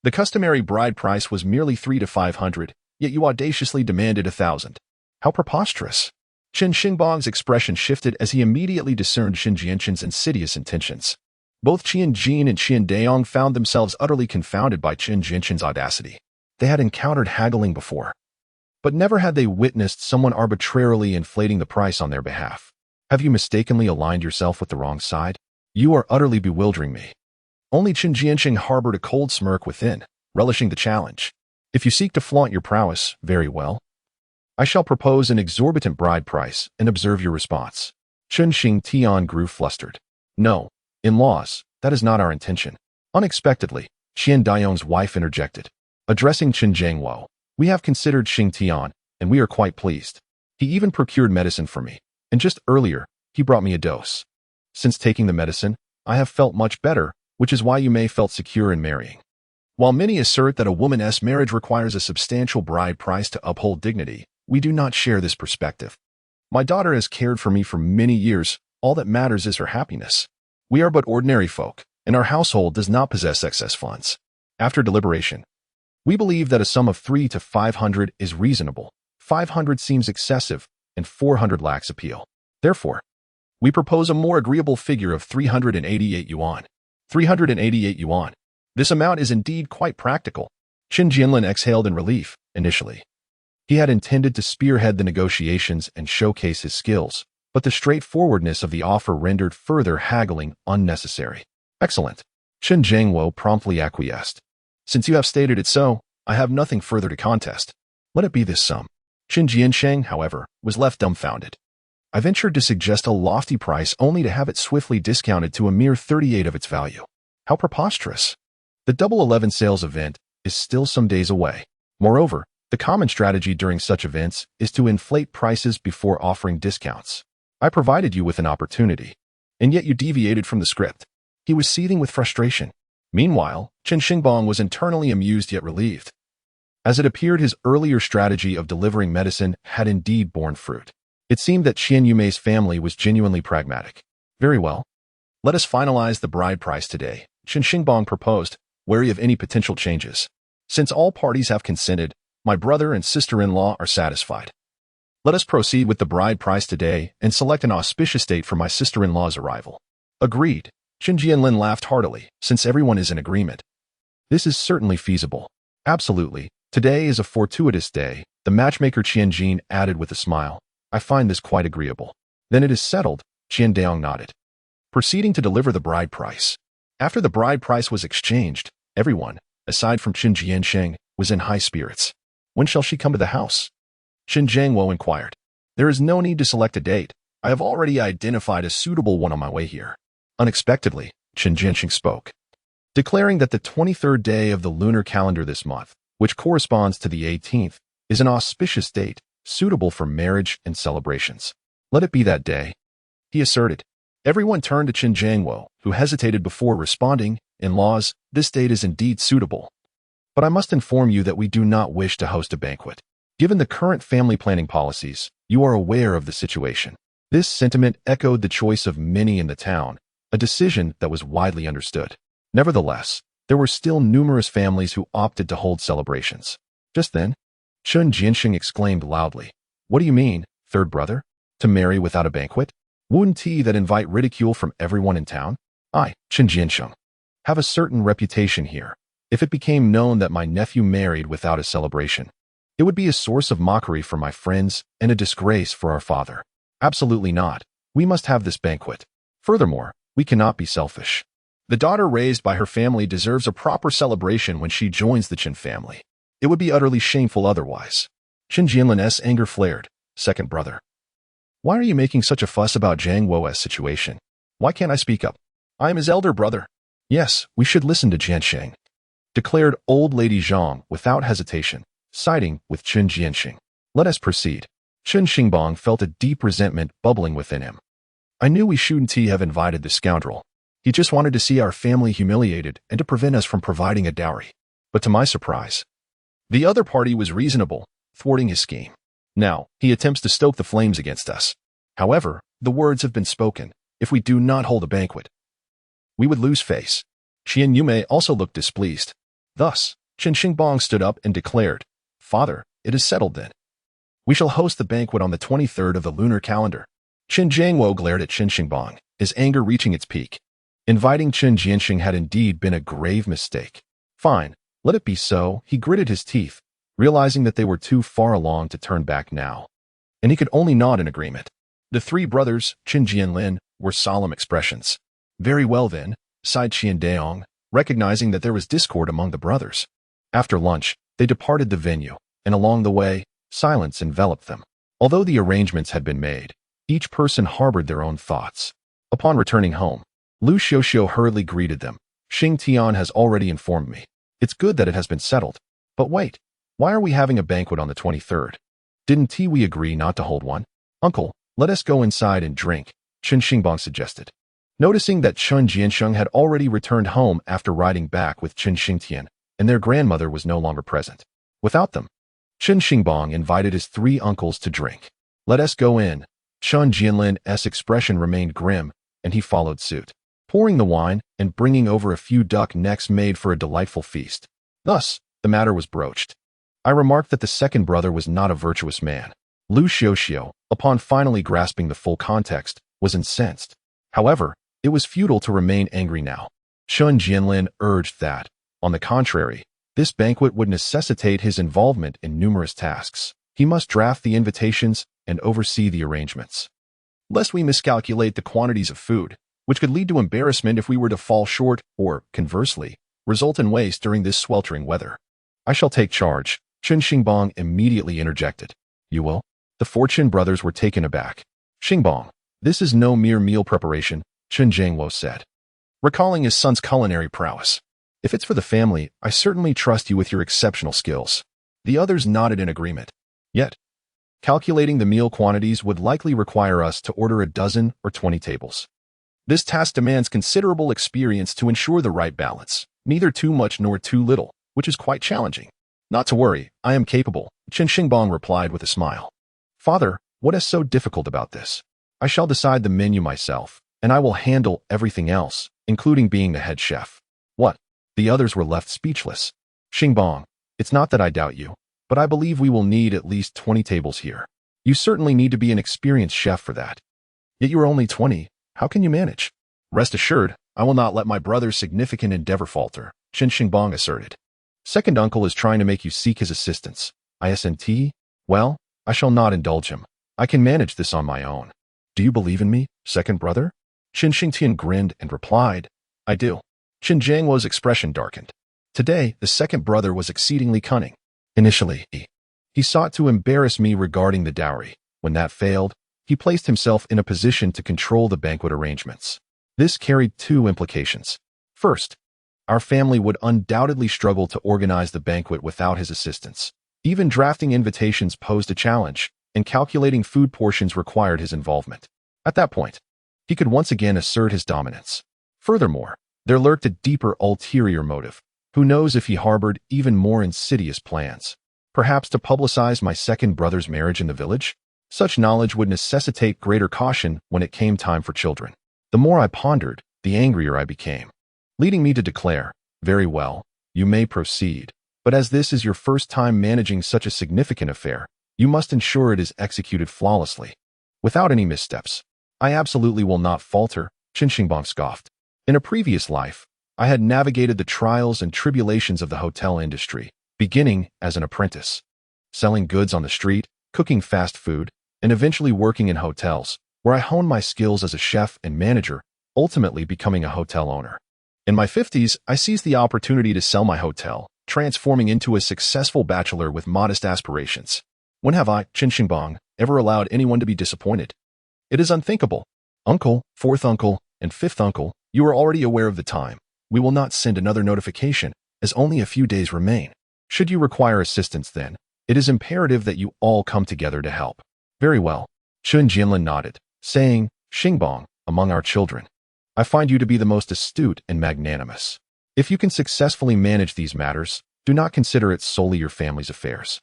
the customary bride price was merely 300 to 500, yet you audaciously demanded 1,000. How preposterous! Chen Xingbang's expression shifted as he immediately discerned Chen Jianqing's insidious intentions. Both Qian Jin and Qian Daong found themselves utterly confounded by Chen Jianqing's audacity. They had encountered haggling before, but never had they witnessed someone arbitrarily inflating the price on their behalf. Have you mistakenly aligned yourself with the wrong side? You are utterly bewildering me. Only Chen Jianqing harbored a cold smirk within, relishing the challenge. If you seek to flaunt your prowess, very well. I shall propose an exorbitant bride price and observe your response. Chen Xingtian grew flustered. No, in-laws, that is not our intention. Unexpectedly, Qian Daong's wife interjected. Addressing Chen Zhangwo, we have considered Xingtian, and we are quite pleased. He even procured medicine for me, and just earlier, he brought me a dose. Since taking the medicine, I have felt much better, which is why you may felt secure in marrying. While many assert that a woman's marriage requires a substantial bride price to uphold dignity, we do not share this perspective. My daughter has cared for me for many years. All that matters is her happiness. We are but ordinary folk, and our household does not possess excess funds. After deliberation, we believe that a sum of 300 to 500 is reasonable. 500 seems excessive, and 400 lacks appeal. Therefore, we propose a more agreeable figure of 388 yuan. 388 yuan. This amount is indeed quite practical. Chen Jianlin exhaled in relief, initially. He had intended to spearhead the negotiations and showcase his skills, but the straightforwardness of the offer rendered further haggling unnecessary. Excellent. Chen Zhangwo promptly acquiesced. Since you have stated it so, I have nothing further to contest. Let it be this sum. Chen Jiansheng, however, was left dumbfounded. I ventured to suggest a lofty price only to have it swiftly discounted to a mere 38 of its value. How preposterous. The Double 11 sales event is still some days away. Moreover, the common strategy during such events is to inflate prices before offering discounts. I provided you with an opportunity, and yet you deviated from the script. He was seething with frustration. Meanwhile, Chen Xingbang was internally amused yet relieved. As it appeared, his earlier strategy of delivering medicine had indeed borne fruit. It seemed that Qian Yumei's family was genuinely pragmatic. Very well. Let us finalize the bride price today, Chen Xingbang proposed, wary of any potential changes. Since all parties have consented, my brother and sister-in-law are satisfied. Let us proceed with the bride price today and select an auspicious date for my sister-in-law's arrival. Agreed. Chen Jianlin laughed heartily, since everyone is in agreement. This is certainly feasible. Absolutely. Today is a fortuitous day, the matchmaker Qian Jin added with a smile. I find this quite agreeable. Then it is settled, Qian Daong nodded. Proceeding to deliver the bride price. After the bride price was exchanged, everyone, aside from Chen Jiansheng, was in high spirits. When shall she come to the house? Chen Zhangwo inquired. There is no need to select a date. I have already identified a suitable one on my way here. Unexpectedly, Chen Jiansheng spoke, declaring that the 23rd day of the lunar calendar this month, which corresponds to the 18th, is an auspicious date, suitable for marriage and celebrations. Let it be that day, he asserted. Everyone turned to Chen Zhangwo, who hesitated before responding. In-laws, this date is indeed suitable. But I must inform you that we do not wish to host a banquet. Given the current family planning policies, you are aware of the situation. This sentiment echoed the choice of many in the town, a decision that was widely understood. Nevertheless, there were still numerous families who opted to hold celebrations. Just then, Chen Jianxing exclaimed loudly, "What do you mean, third brother? To marry without a banquet? Wouldn't he that invite ridicule from everyone in town? I, Chen Jiansheng, have a certain reputation here. If it became known that my nephew married without a celebration, it would be a source of mockery for my friends and a disgrace for our father. Absolutely not. We must have this banquet. Furthermore, we cannot be selfish. The daughter raised by her family deserves a proper celebration when she joins the Chen family. It would be utterly shameful otherwise." Chen Jianlin's anger flared. Second brother. Why are you making such a fuss about Zhang Wo's situation? Why can't I speak up? I am his elder brother. Yes, we should listen to Jiansheng, declared old lady Zhang without hesitation, siding with Chen Jianxing. Let us proceed. Chen Xingbang felt a deep resentment bubbling within him. I knew we shouldn't have invited this scoundrel. He just wanted to see our family humiliated and to prevent us from providing a dowry. But to my surprise, the other party was reasonable, thwarting his scheme. Now, he attempts to stoke the flames against us. However, the words have been spoken. If we do not hold a banquet, we would lose face. Qian Yume also looked displeased. Thus, Chen Xingbang stood up and declared, "Father, it is settled then. We shall host the banquet on the 23rd of the lunar calendar." Chen Jiangwo glared at Chen Xingbang, his anger reaching its peak. Inviting Chen Jianxing had indeed been a grave mistake. Fine, let it be so, he gritted his teeth, realizing that they were too far along to turn back now. And he could only nod in agreement. The three brothers, Chen Jianlin, were solemn expressions. Very well then, sighed Qian Daong, recognizing that there was discord among the brothers. After lunch, they departed the venue, and along the way, silence enveloped them. Although the arrangements had been made, each person harbored their own thoughts. Upon returning home, Lu Xiuxiu hurriedly greeted them. "Xing Tian has already informed me. It's good that it has been settled. But wait, why are we having a banquet on the 23rd? Didn't we agree not to hold one?" "Uncle, let us go inside and drink," Chen Xingbang suggested. Noticing that Chen Jiansheng had already returned home after riding back with Chen Xingtian, and their grandmother was no longer present. Without them, Chen Xingbang invited his three uncles to drink. "Let us go in." Chen Jianlin's expression remained grim, and he followed suit, pouring the wine and bringing over a few duck necks made for a delightful feast. Thus, the matter was broached. I remarked that the second brother was not a virtuous man. Lu Xiuxiu, upon finally grasping the full context, was incensed. However, it was futile to remain angry now. Chen Jianlin urged that, on the contrary, this banquet would necessitate his involvement in numerous tasks. He must draft the invitations and oversee the arrangements. Lest we miscalculate the quantities of food, which could lead to embarrassment if we were to fall short or, conversely, result in waste during this sweltering weather. "I shall take charge," Chen Xingbang immediately interjected. "You will?" The Fortune brothers were taken aback. "Xingbang, this is no mere meal preparation," Chen Jiangwo said, recalling his son's culinary prowess. "If it's for the family, I certainly trust you with your exceptional skills." The others nodded in agreement. Yet, calculating the meal quantities would likely require us to order a dozen or 20 tables. This task demands considerable experience to ensure the right balance, neither too much nor too little, which is quite challenging. "Not to worry, I am capable," Chen Xingbang replied with a smile. "Father, what is so difficult about this? I shall decide the menu myself, and I will handle everything else, including being the head chef." "What?" The others were left speechless. "Xingbang, it's not that I doubt you, but I believe we will need at least 20 tables here. You certainly need to be an experienced chef for that. Yet you are only 20. How can you manage?" "Rest assured, I will not let my brother's significant endeavor falter," Chen Xingbang asserted. "Second uncle is trying to make you seek his assistance. ISNT? Well, I shall not indulge him. I can manage this on my own." "Do you believe in me, second brother?" Chen Xingtian grinned and replied, "I do." Chen Jiangwo's expression darkened. Today, the second brother was exceedingly cunning. Initially, he sought to embarrass me regarding the dowry. When that failed, he placed himself in a position to control the banquet arrangements. This carried two implications. First, our family would undoubtedly struggle to organize the banquet without his assistance. Even drafting invitations posed a challenge, and calculating food portions required his involvement. At that point, he could once again assert his dominance. Furthermore, there lurked a deeper ulterior motive. Who knows if he harbored even more insidious plans? Perhaps to publicize my second brother's marriage in the village? Such knowledge would necessitate greater caution when it came time for children. The more I pondered, the angrier I became, leading me to declare, "Very well, you may proceed. But as this is your first time managing such a significant affair, you must ensure it is executed flawlessly, without any missteps." "I absolutely will not falter," Chen Xingbang scoffed. In a previous life, I had navigated the trials and tribulations of the hotel industry, beginning as an apprentice, selling goods on the street, cooking fast food, and eventually working in hotels, where I honed my skills as a chef and manager, ultimately becoming a hotel owner. In my 50s, I seized the opportunity to sell my hotel, transforming into a successful bachelor with modest aspirations. When have I, Chen Xingbang, ever allowed anyone to be disappointed? It is unthinkable. Uncle, fourth uncle, and fifth uncle, you are already aware of the time. We will not send another notification, as only a few days remain. Should you require assistance then, it is imperative that you all come together to help." "Very well." Chen Jianlin nodded, saying, "Xingbang, among our children, I find you to be the most astute and magnanimous. If you can successfully manage these matters, do not consider it solely your family's affairs.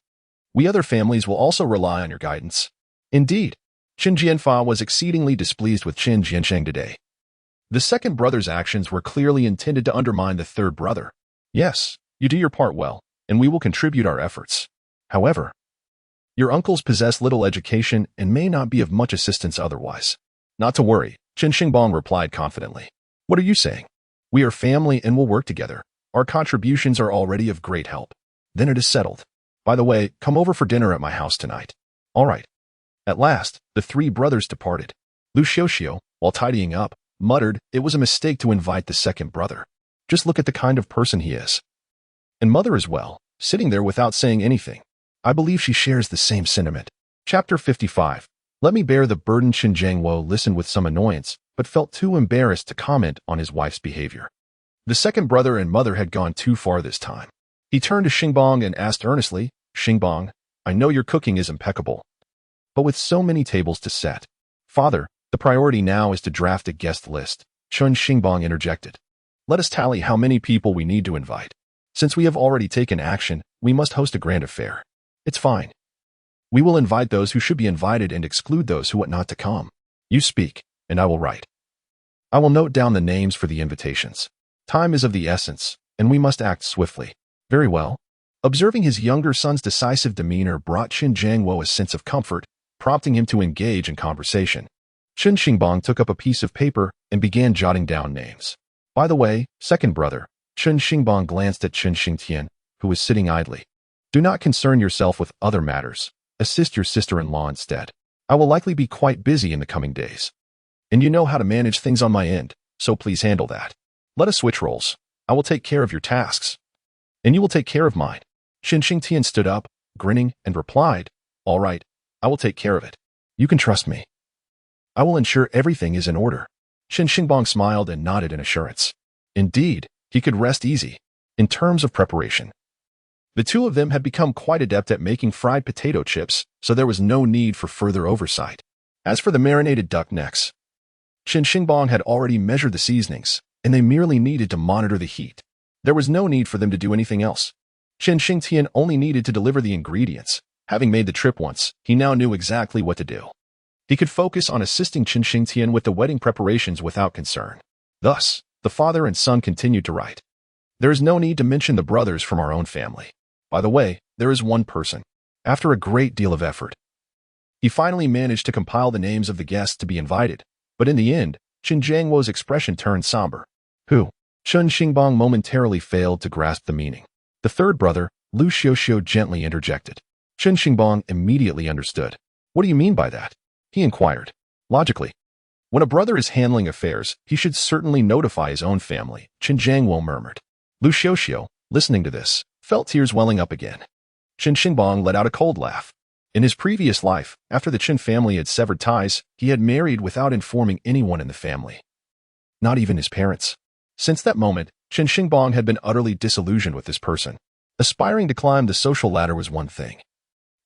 We other families will also rely on your guidance." Indeed, Chen Jianfa was exceedingly displeased with Chen Jiansheng today. The second brother's actions were clearly intended to undermine the third brother. Yes, you do your part well, and we will contribute our efforts. However, your uncles possess little education and may not be of much assistance otherwise. Not to worry, Chen Xingbang replied confidently. What are you saying? We are family and will work together. Our contributions are already of great help. Then it is settled. By the way, come over for dinner at my house tonight. All right. At last, the three brothers departed. Lu Xiuxiu, while tidying up, muttered it was a mistake to invite the second brother. Just look at the kind of person he is. And mother as well, sitting there without saying anything. I believe she shares the same sentiment. Chapter 55. Let me bear the burden. Chen Jiangwo listened with some annoyance, but felt too embarrassed to comment on his wife's behavior. The second brother and mother had gone too far this time. He turned to Xingbang and asked earnestly, Xingbang, I know your cooking is impeccable, but with so many tables to set. Father, the priority now is to draft a guest list, Chen Xingbang interjected. Let us tally how many people we need to invite. Since we have already taken action, we must host a grand affair. It's fine. We will invite those who should be invited and exclude those who ought not to come. You speak, and I will write. I will note down the names for the invitations. Time is of the essence, and we must act swiftly. Very well. Observing his younger son's decisive demeanor brought Chen Jiangwo a sense of comfort, prompting him to engage in conversation. Chen Xingbang took up a piece of paper and began jotting down names. By the way, second brother, Chen Xingbang glanced at Chen Xingtian, who was sitting idly. Do not concern yourself with other matters. Assist your sister-in-law instead. I will likely be quite busy in the coming days. And you know how to manage things on my end, so please handle that. Let us switch roles. I will take care of your tasks. And you will take care of mine. Chen Xingtian stood up, grinning, and replied, All right, I will take care of it. You can trust me. I will ensure everything is in order. Chen Xingbang smiled and nodded in assurance. Indeed, he could rest easy. In terms of preparation, the two of them had become quite adept at making fried potato chips, so there was no need for further oversight. As for the marinated duck necks, Chen Xingbang had already measured the seasonings, and they merely needed to monitor the heat. There was no need for them to do anything else. Chen Xingtian only needed to deliver the ingredients. Having made the trip once, he now knew exactly what to do. He could focus on assisting Chen Xingtian with the wedding preparations without concern. Thus, the father and son continued to write. There is no need to mention the brothers from our own family. By the way, there is one person. After a great deal of effort, he finally managed to compile the names of the guests to be invited, but in the end, Chen Jiangwo's expression turned somber. Who? Chen Xingbang momentarily failed to grasp the meaning. The third brother, Lu Xiuxiu, gently interjected. Chen Xingbang immediately understood. What do you mean by that? He inquired. Logically, when a brother is handling affairs, he should certainly notify his own family, Chen Jiangwo murmured. Lu Xiuxiu, listening to this, felt tears welling up again. Chen Xingbang let out a cold laugh. In his previous life, after the Chen family had severed ties, he had married without informing anyone in the family. Not even his parents. Since that moment, Chen Xingbang had been utterly disillusioned with this person. Aspiring to climb the social ladder was one thing,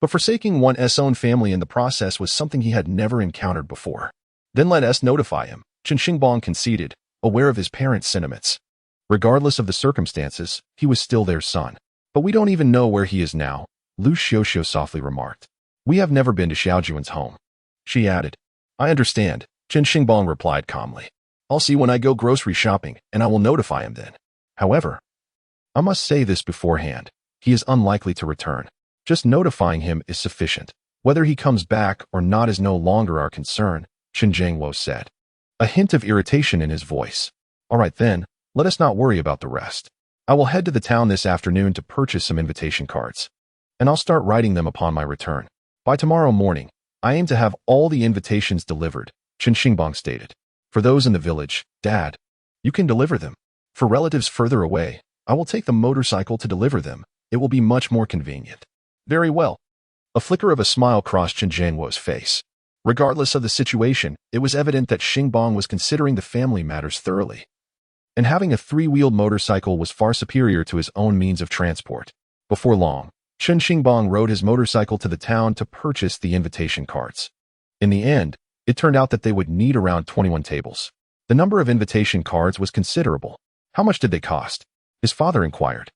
but forsaking one's own family in the process was something he had never encountered before. Then let us notify him, Chen Xingbang conceded, aware of his parents' sentiments. Regardless of the circumstances, he was still their son. But we don't even know where he is now, Lu Xiuxiu softly remarked. We have never been to Xiaojuan's home. She added. I understand, Chen Xingbang replied calmly. I'll see when I go grocery shopping, and I will notify him then. However, I must say this beforehand. He is unlikely to return. Just notifying him is sufficient. Whether he comes back or not is no longer our concern, Chen Jiangwo said, a hint of irritation in his voice. All right then, let us not worry about the rest. I will head to the town this afternoon to purchase some invitation cards, and I'll start writing them upon my return. By tomorrow morning, I aim to have all the invitations delivered, Chen Xingbang stated. For those in the village, Dad, you can deliver them. For relatives further away, I will take the motorcycle to deliver them. It will be much more convenient. Very well. A flicker of a smile crossed Chen Jiangwo's face. Regardless of the situation, it was evident that Xingbang was considering the family matters thoroughly. And having a three-wheeled motorcycle was far superior to his own means of transport. Before long, Chen Xingbang rode his motorcycle to the town to purchase the invitation cards. In the end, it turned out that they would need around 21 tables. The number of invitation cards was considerable. How much did they cost? His father inquired,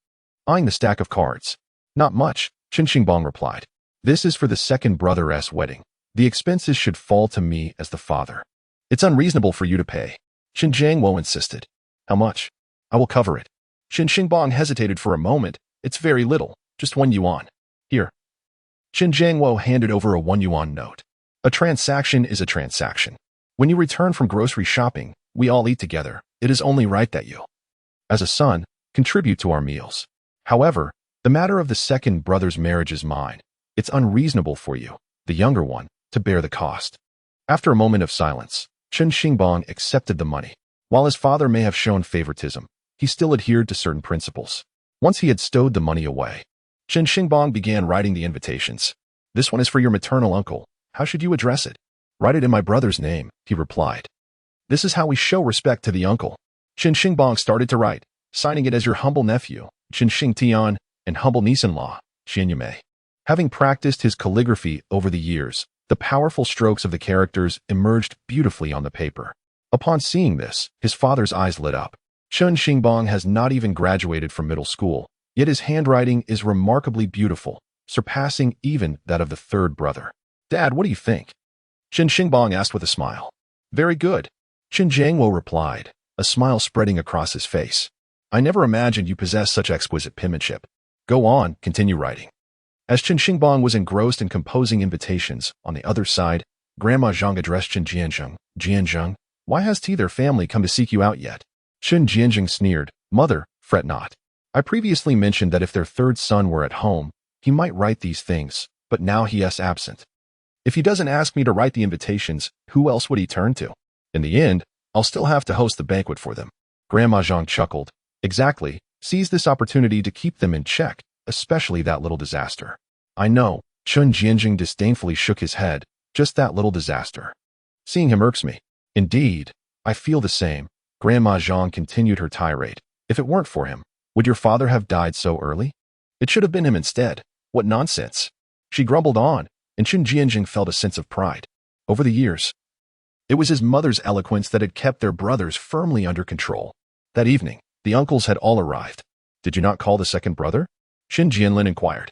eyeing the stack of cards. Not much, Chen Xingbang replied. This is for the second brother's wedding. The expenses should fall to me as the father. It's unreasonable for you to pay. Chen Jiangwo insisted. How much? I will cover it. Chen Xingbang hesitated for a moment. It's very little, just 1 yuan. Here. Chen Jiangwo handed over a 1 yuan note. A transaction is a transaction. When you return from grocery shopping, we all eat together. It is only right that you, as a son, contribute to our meals. However, the matter of the second brother's marriage is mine. It's unreasonable for you, the younger one, to bear the cost. After a moment of silence, Chen Xingbang accepted the money. While his father may have shown favoritism, he still adhered to certain principles. Once he had stowed the money away, Chen Xingbang began writing the invitations. This one is for your maternal uncle. How should you address it? Write it in my brother's name, he replied. This is how we show respect to the uncle. Chen Xingbang started to write, signing it as your humble nephew, Chen Xingtian, and humble niece-in-law, Xian Yumei. Having practiced his calligraphy over the years, the powerful strokes of the characters emerged beautifully on the paper. Upon seeing this, his father's eyes lit up. Chen Xingbang has not even graduated from middle school, yet his handwriting is remarkably beautiful, surpassing even that of the third brother. Dad, what do you think? Chen Xingbang asked with a smile. Very good. Chen Jiangwo replied, a smile spreading across his face. I never imagined you possessed such exquisite penmanship. Go on, continue writing. As Chen Xingbang was engrossed in composing invitations, on the other side, Grandma Zhang addressed Chen Jianzheng. Jianzheng, why has their family come to seek you out yet? Chen Jianzheng sneered, Mother, fret not. I previously mentioned that if their third son were at home, he might write these things, but now he is absent. If he doesn't ask me to write the invitations, who else would he turn to? In the end, I'll still have to host the banquet for them. Grandma Zhang chuckled. Exactly, seize this opportunity to keep them in check, especially that little disaster. I know, Chen Jianjing disdainfully shook his head, just that little disaster. Seeing him irks me. Indeed, I feel the same. Grandma Zhang continued her tirade. If it weren't for him, would your father have died so early? It should have been him instead. What nonsense. She grumbled on, and Chen Jianjing felt a sense of pride. Over the years, it was his mother's eloquence that had kept their brothers firmly under control. That evening, the uncles had all arrived. Did you not call the second brother? Chen Jianlin inquired.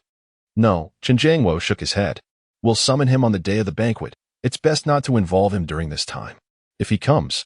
No, Chen Jiangwo shook his head. We'll summon him on the day of the banquet. It's best not to involve him during this time. If he comes,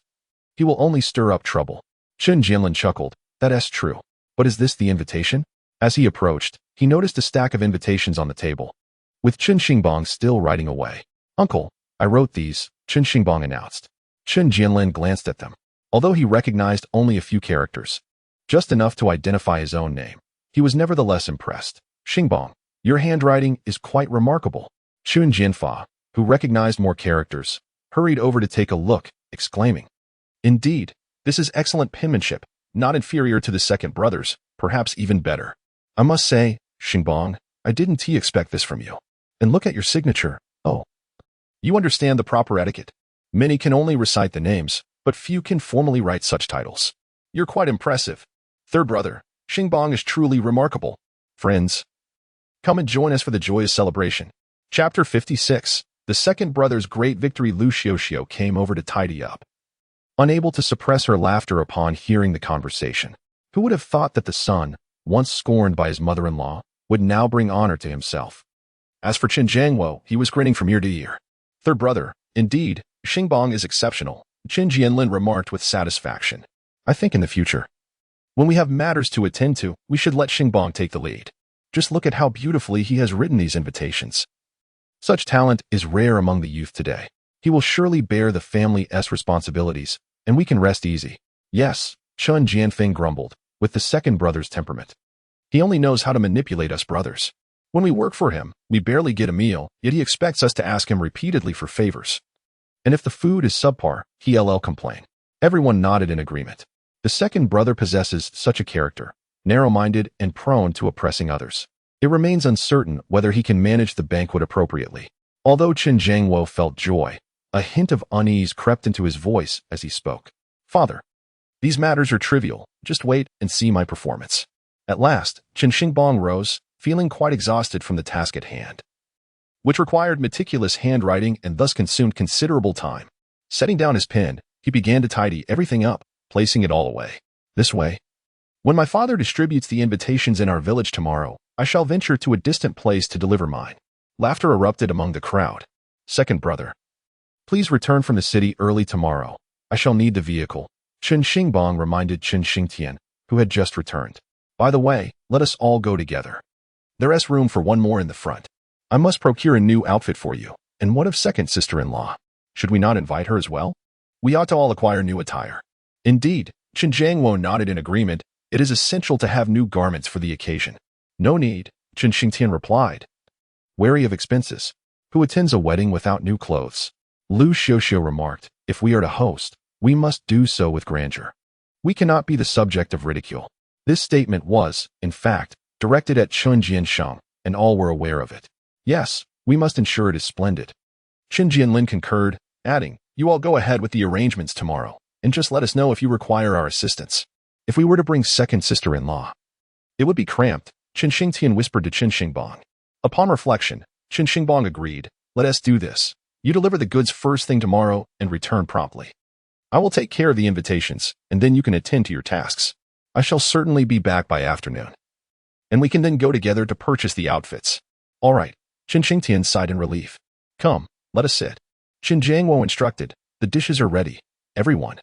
he will only stir up trouble. Chen Jianlin chuckled. That's true. But is this the invitation? As he approached, he noticed a stack of invitations on the table, with Chen Xingbang still writing away. Uncle, I wrote these, Chen Xingbang announced. Chen Jianlin glanced at them. Although he recognized only a few characters, just enough to identify his own name, he was nevertheless impressed. Xingbang, your handwriting is quite remarkable. Chen Jianfa, who recognized more characters, hurried over to take a look, exclaiming, Indeed, this is excellent penmanship, not inferior to the second brother's, perhaps even better. I must say, Xingbang, I didn't expect this from you. And look at your signature. Oh, you understand the proper etiquette. Many can only recite the names, but few can formally write such titles. You're quite impressive. Third brother, Xingbang is truly remarkable. Friends, come and join us for the joyous celebration. Chapter 56. The second brother's great victory. Lu Xiaoxiao came over to tidy up, unable to suppress her laughter upon hearing the conversation. Who would have thought that the son, once scorned by his mother-in-law, would now bring honor to himself? As for Chen Jiangwo, he was grinning from ear to ear. Third brother, indeed, Xingbang is exceptional, Chen Jianlin remarked with satisfaction. I think in the future, when we have matters to attend to, we should let Xingbang take the lead. Just look at how beautifully he has written these invitations. Such talent is rare among the youth today. He will surely bear the family's responsibilities, and we can rest easy. Yes, Chen Jianfeng grumbled, with the second brother's temperament. He only knows how to manipulate us brothers. When we work for him, we barely get a meal, yet he expects us to ask him repeatedly for favors. And if the food is subpar, he'll complain. Everyone nodded in agreement. The second brother possesses such a character, narrow-minded and prone to oppressing others. It remains uncertain whether he can manage the banquet appropriately. Although Chen Jiangwo felt joy, a hint of unease crept into his voice as he spoke. Father, these matters are trivial. Just wait and see my performance. At last, Chen Xingbang rose, feeling quite exhausted from the task at hand, which required meticulous handwriting and thus consumed considerable time. Setting down his pen, he began to tidy everything up, placing it all away. This way, when my father distributes the invitations in our village tomorrow, I shall venture to a distant place to deliver mine. Laughter erupted among the crowd. Second brother, please return from the city early tomorrow. I shall need the vehicle. Chen Xingbang reminded Chen Xingtian, who had just returned. By the way, let us all go together. There's room for one more in the front. I must procure a new outfit for you. And what of second sister-in-law? Should we not invite her as well? We ought to all acquire new attire. Indeed, Chen Jiangwo nodded in agreement. It is essential to have new garments for the occasion. No need, Chen Xingtian replied. Wary of expenses. Who attends a wedding without new clothes? Lu Xiuxiu remarked, if we are to host, we must do so with grandeur. We cannot be the subject of ridicule. This statement was, in fact, directed at Chen Jiansheng, and all were aware of it. Yes, we must ensure it is splendid. Chen Jianlin concurred, adding, you all go ahead with the arrangements tomorrow, and just let us know if you require our assistance. If we were to bring second sister-in-law, it would be cramped, Chen Xingtian whispered to Chen Xingbang. Upon reflection, Chen Xingbang agreed, let us do this. You deliver the goods first thing tomorrow and return promptly. I will take care of the invitations, and then you can attend to your tasks. I shall certainly be back by afternoon. And we can then go together to purchase the outfits. All right, Chen Xingtian sighed in relief. Come, let us sit. Chen Jiangwo instructed, the dishes are ready. Everyone,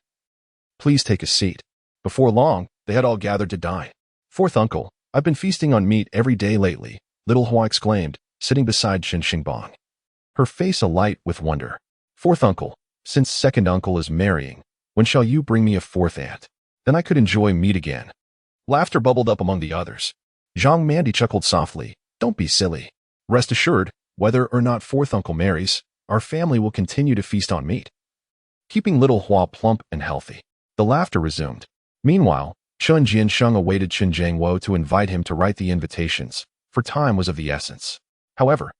please take a seat. Before long, they had all gathered to dine. Fourth uncle, I've been feasting on meat every day lately, little Hua exclaimed, sitting beside Chen Xingbang. Her face alight with wonder. Fourth uncle, since second uncle is marrying, when shall you bring me a fourth aunt? Then I could enjoy meat again. Laughter bubbled up among the others. Zhang Mandy chuckled softly, don't be silly. Rest assured, whether or not fourth uncle marries, our family will continue to feast on meat, keeping little Hua plump and healthy. The laughter resumed. Meanwhile, Chen Jiansheng awaited Chen Jiangwo to invite him to write the invitations, for time was of the essence. However,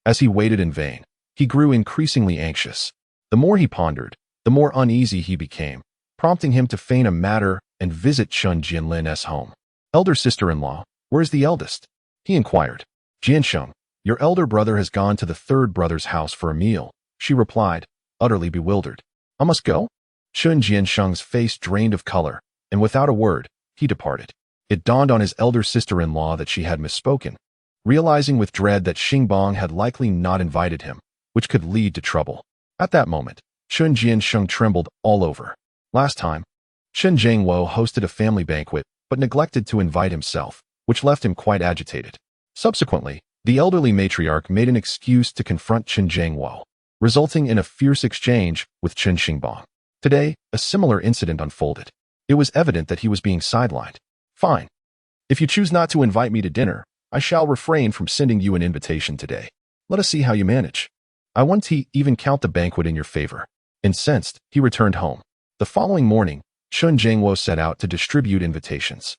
as he waited in vain, he grew increasingly anxious. The more he pondered, the more uneasy he became, prompting him to feign a matter and visit Chen Jianlin's home. Elder sister-in-law, where is the eldest? He inquired. Jiansheng, your elder brother has gone to the third brother's house for a meal, she replied, utterly bewildered. I must go? Chen Jiansheng's face drained of color, and without a word, he departed. It dawned on his elder sister-in-law that she had misspoken, realizing with dread that Xingbang had likely not invited him, which could lead to trouble. At that moment, Chen Jiansheng trembled all over. Last time, Chen Jiangwo hosted a family banquet, but neglected to invite himself, which left him quite agitated. Subsequently, the elderly matriarch made an excuse to confront Chen Jiangwo, resulting in a fierce exchange with Chen Xingbang. Today, a similar incident unfolded. It was evident that he was being sidelined. Fine. If you choose not to invite me to dinner, I shall refrain from sending you an invitation today. Let us see how you manage. I want to even count the banquet in your favor. Incensed, he returned home. The following morning, Chen Jiangwo set out to distribute invitations.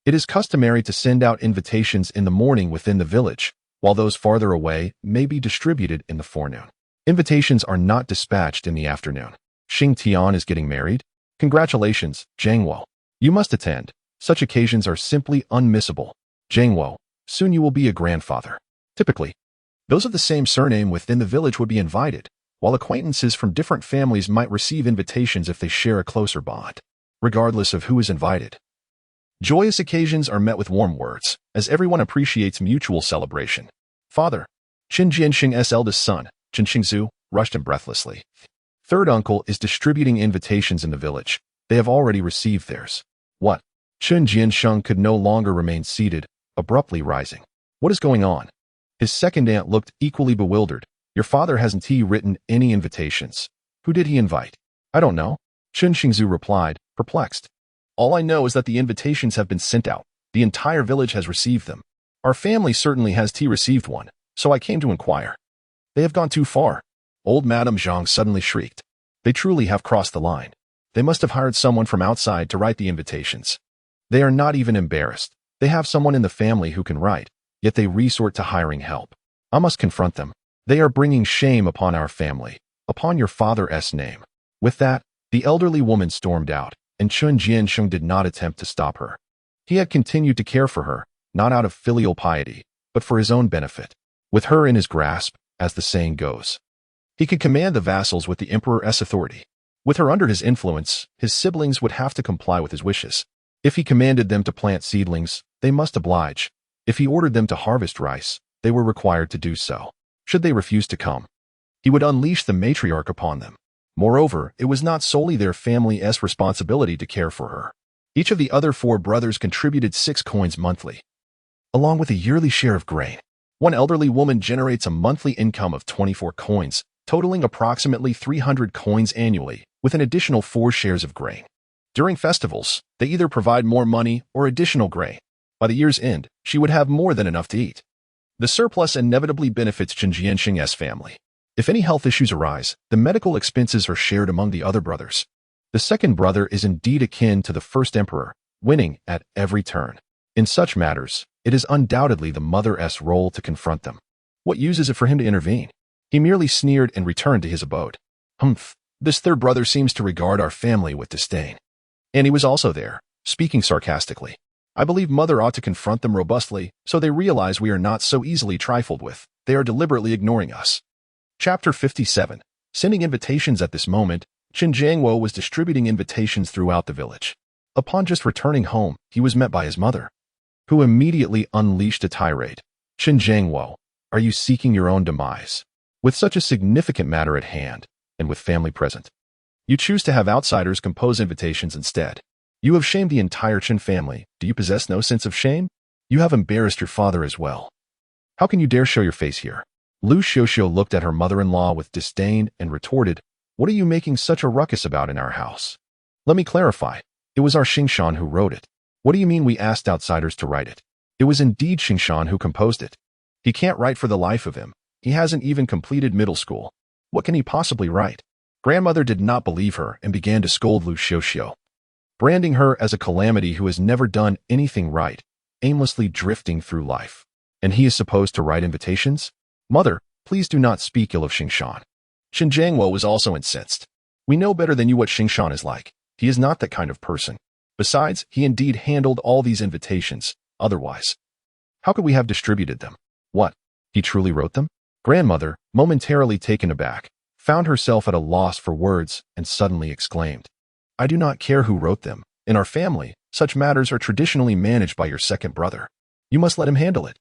It is customary to send out invitations in the morning within the village, while those farther away may be distributed in the forenoon. Invitations are not dispatched in the afternoon. Xing Tian is getting married. Congratulations, Jiangwo. You must attend. Such occasions are simply unmissable. Jiangwo, soon you will be a grandfather. Typically, those of the same surname within the village would be invited, while acquaintances from different families might receive invitations if they share a closer bond, regardless of who is invited. Joyous occasions are met with warm words, as everyone appreciates mutual celebration. Father, Chen Jiansheng's eldest son, Chen Xingzu, rushed him breathlessly. Third uncle is distributing invitations in the village. They have already received theirs. What? Chen Jiansheng could no longer remain seated, abruptly rising. What is going on? His second aunt looked equally bewildered. Your father hasn't written any invitations. Who did he invite? I don't know. Chen Xingzu replied, perplexed. All I know is that the invitations have been sent out. The entire village has received them. Our family certainly has received one, so I came to inquire. They have gone too far. Old Madame Zhang suddenly shrieked. They truly have crossed the line. They must have hired someone from outside to write the invitations. They are not even embarrassed. They have someone in the family who can write, yet they resort to hiring help. I must confront them. They are bringing shame upon our family, upon your father's name. With that, the elderly woman stormed out, and Chen Jiansheng did not attempt to stop her. He had continued to care for her, not out of filial piety, but for his own benefit. With her in his grasp, as the saying goes, he could command the vassals with the emperor's authority. With her under his influence, his siblings would have to comply with his wishes. If he commanded them to plant seedlings, they must oblige. If he ordered them to harvest rice, they were required to do so. Should they refuse to come, he would unleash the matriarch upon them. Moreover, it was not solely their family's responsibility to care for her. Each of the other 4 brothers contributed 6 coins monthly, along with a yearly share of grain. One elderly woman generates a monthly income of 24 coins, totaling approximately 300 coins annually, with an additional 4 shares of grain. During festivals, they either provide more money or additional grain. By the year's end, she would have more than enough to eat. The surplus inevitably benefits Chen Xingbang's family. If any health issues arise, the medical expenses are shared among the other brothers. The second brother is indeed akin to the first emperor, winning at every turn. In such matters, it is undoubtedly the mother's role to confront them. What use is it for him to intervene? He merely sneered and returned to his abode. Humph, this third brother seems to regard our family with disdain. And he was also there, speaking sarcastically. I believe mother ought to confront them robustly, so they realize we are not so easily trifled with. They are deliberately ignoring us. Chapter 57. Sending invitations. At this moment, Chen Xingbang was distributing invitations throughout the village. Upon just returning home, he was met by his mother, who immediately unleashed a tirade. Chen Xingbang, are you seeking your own demise? With such a significant matter at hand, and with family present, you choose to have outsiders compose invitations instead. You have shamed the entire Chen family. Do you possess no sense of shame? You have embarrassed your father as well. How can you dare show your face here? Lu Xiuxiu looked at her mother-in-law with disdain and retorted, what are you making such a ruckus about in our house? Let me clarify. It was our Xingshan who wrote it. What do you mean we asked outsiders to write it? It was indeed Xingshan who composed it. He can't write for the life of him. He hasn't even completed middle school. What can he possibly write? Grandmother did not believe her and began to scold Lu Xiuxiu, branding her as a calamity who has never done anything right, aimlessly drifting through life. And he is supposed to write invitations? Mother, please do not speak ill of Xingshan. Chen Xingbang was also incensed. We know better than you what Xingshan is like. He is not that kind of person. Besides, he indeed handled all these invitations. Otherwise, how could we have distributed them? What? He truly wrote them? Grandmother, momentarily taken aback, found herself at a loss for words and suddenly exclaimed, I do not care who wrote them. In our family, such matters are traditionally managed by your second brother. You must let him handle it.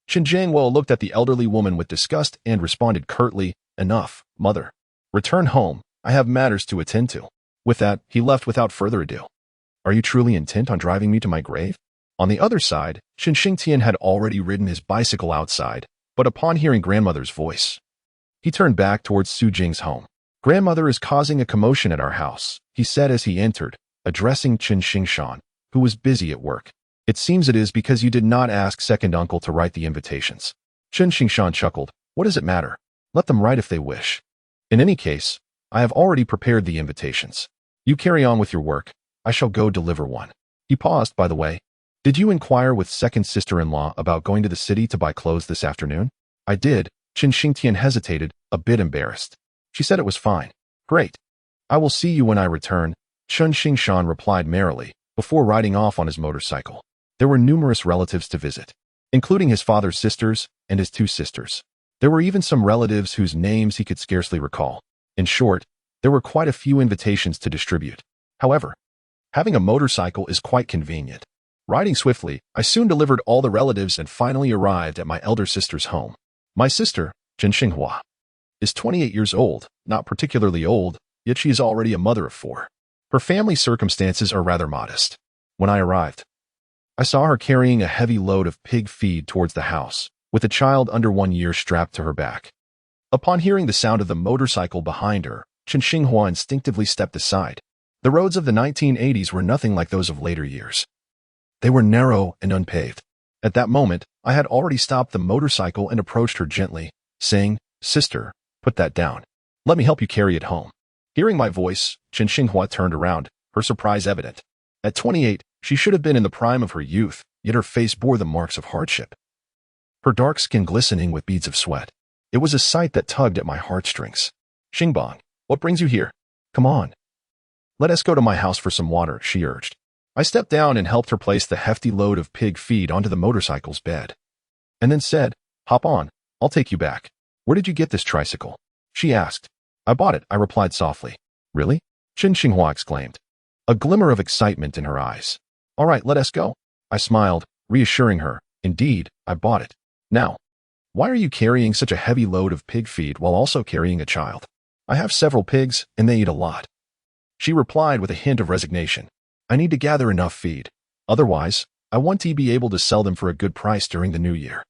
Chen Xingbang looked at the elderly woman with disgust and responded curtly, enough, mother. Return home. I have matters to attend to. With that, he left without further ado. Are you truly intent on driving me to my grave? On the other side, Chen Xingtian had already ridden his bicycle outside, but upon hearing grandmother's voice, he turned back towards Su Jing's home. Grandmother is causing a commotion at our house, he said as he entered, addressing Chen Xingshan, who was busy at work. It seems it is because you did not ask second uncle to write the invitations. Chen Xingshan chuckled. What does it matter? Let them write if they wish. In any case, I have already prepared the invitations. You carry on with your work. I shall go deliver one. He paused, by the way. Did you inquire with second sister-in-law about going to the city to buy clothes this afternoon? I did. Chen Xingtian hesitated, a bit embarrassed. She said it was fine. Great. I will see you when I return, Chen Xingshan replied merrily, before riding off on his motorcycle. There were numerous relatives to visit, including his father's sisters and his 2 sisters. There were even some relatives whose names he could scarcely recall. In short, there were quite a few invitations to distribute. However, having a motorcycle is quite convenient. Riding swiftly, I soon delivered all the relatives and finally arrived at my elder sister's home. My sister, Chen Xinghua, is 28 years old, not particularly old, yet she is already a mother of 4. Her family circumstances are rather modest. When I arrived, I saw her carrying a heavy load of pig feed towards the house, with a child under 1 year strapped to her back. Upon hearing the sound of the motorcycle behind her, Chen Xinghua instinctively stepped aside. The roads of the 1980s were nothing like those of later years. They were narrow and unpaved. At that moment, I had already stopped the motorcycle and approached her gently, saying, Sister, put that down. Let me help you carry it home. Hearing my voice, Chen Xinghua turned around, her surprise evident. At 28, she should have been in the prime of her youth, yet her face bore the marks of hardship, her dark skin glistening with beads of sweat. It was a sight that tugged at my heartstrings. Xingbang, what brings you here? Come on. Let us go to my house for some water, she urged. I stepped down and helped her place the hefty load of pig feed onto the motorcycle's bed, and then said, Hop on, I'll take you back. Where did you get this tricycle? She asked. I bought it, I replied softly. Really? Chen Xinghua exclaimed, a glimmer of excitement in her eyes. All right, let us go. I smiled, reassuring her. Indeed, I bought it. Now, why are you carrying such a heavy load of pig feed while also carrying a child? I have several pigs, and they eat a lot. She replied with a hint of resignation. I need to gather enough feed. Otherwise, I want to be able to sell them for a good price during the new year.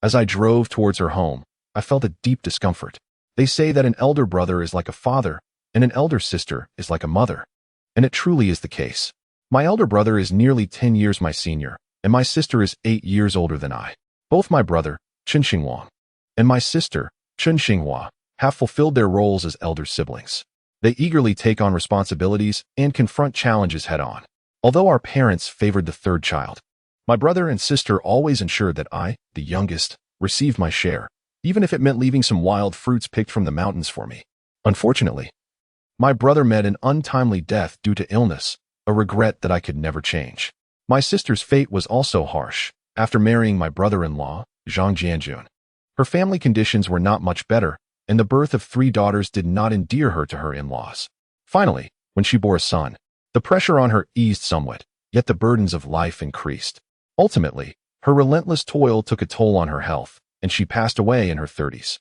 As I drove towards her home, I felt a deep discomfort. They say that an elder brother is like a father, and an elder sister is like a mother. And it truly is the case. My elder brother is nearly 10 years my senior, and my sister is 8 years older than I. Both my brother, Chen Xingbang, and my sister, Chen Xinghua, have fulfilled their roles as elder siblings. They eagerly take on responsibilities and confront challenges head-on. Although our parents favored the third child, my brother and sister always ensured that I, the youngest, received my share, even if it meant leaving some wild fruits picked from the mountains for me. Unfortunately, my brother met an untimely death due to illness, a regret that I could never change. My sister's fate was also harsh. After marrying my brother-in-law, Zhang Jianjun, her family conditions were not much better, and the birth of 3 daughters did not endear her to her in-laws. Finally, when she bore a son, the pressure on her eased somewhat, yet the burdens of life increased. Ultimately, her relentless toil took a toll on her health, and she passed away in her 30s.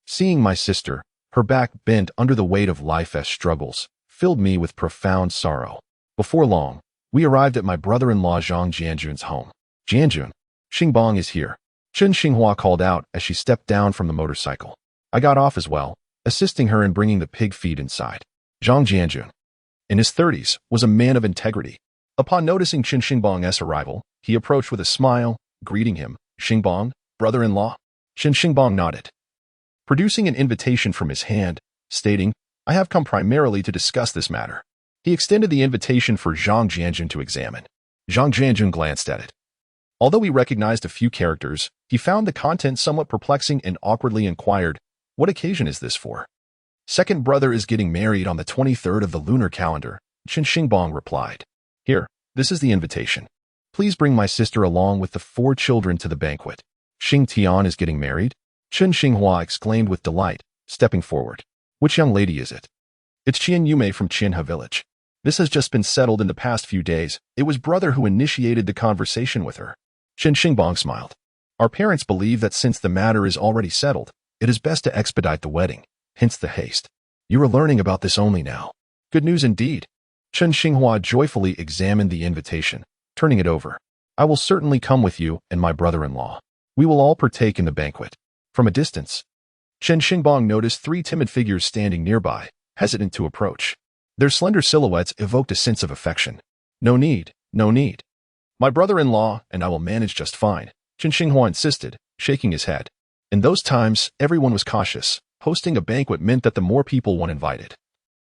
Seeing my sister, her back bent under the weight of life's struggles, filled me with profound sorrow. Before long, we arrived at my brother-in-law Zhang Jianjun's home. Jianjun, Xingbang is here, Chen Xinghua called out as she stepped down from the motorcycle. I got off as well, assisting her in bringing the pig feed inside. Zhang Jianjun, in his 30s, was a man of integrity. Upon noticing Chen Xingbang's arrival, he approached with a smile, greeting him. Xingbang, brother-in-law? Chen Xingbang nodded, producing an invitation from his hand, stating, I have come primarily to discuss this matter. He extended the invitation for Zhang Jianjun to examine. Zhang Jianjun glanced at it. Although he recognized a few characters, he found the content somewhat perplexing and awkwardly inquired, what occasion is this for? Second brother is getting married on the 23rd of the lunar calendar, Chen Xingbang replied. Here, this is the invitation. Please bring my sister along with the 4 children to the banquet. Xing Tian is getting married? Chen Xinghua exclaimed with delight, stepping forward. Which young lady is it? It's Qian Yume from Qianhe village. This has just been settled in the past few days. It was brother who initiated the conversation with her. Chen Xingbang smiled. Our parents believe that since the matter is already settled, it is best to expedite the wedding, hence the haste. You are learning about this only now. Good news indeed. Chen Xinghua joyfully examined the invitation, turning it over. I will certainly come with you and my brother-in-law. We will all partake in the banquet. From a distance, Chen Xingbang noticed 3 timid figures standing nearby, hesitant to approach. Their slender silhouettes evoked a sense of affection. No need, no need. My brother-in-law and I will manage just fine, Chen Xinghua insisted, shaking his head. In those times, everyone was cautious. Hosting a banquet meant that the more people one invited,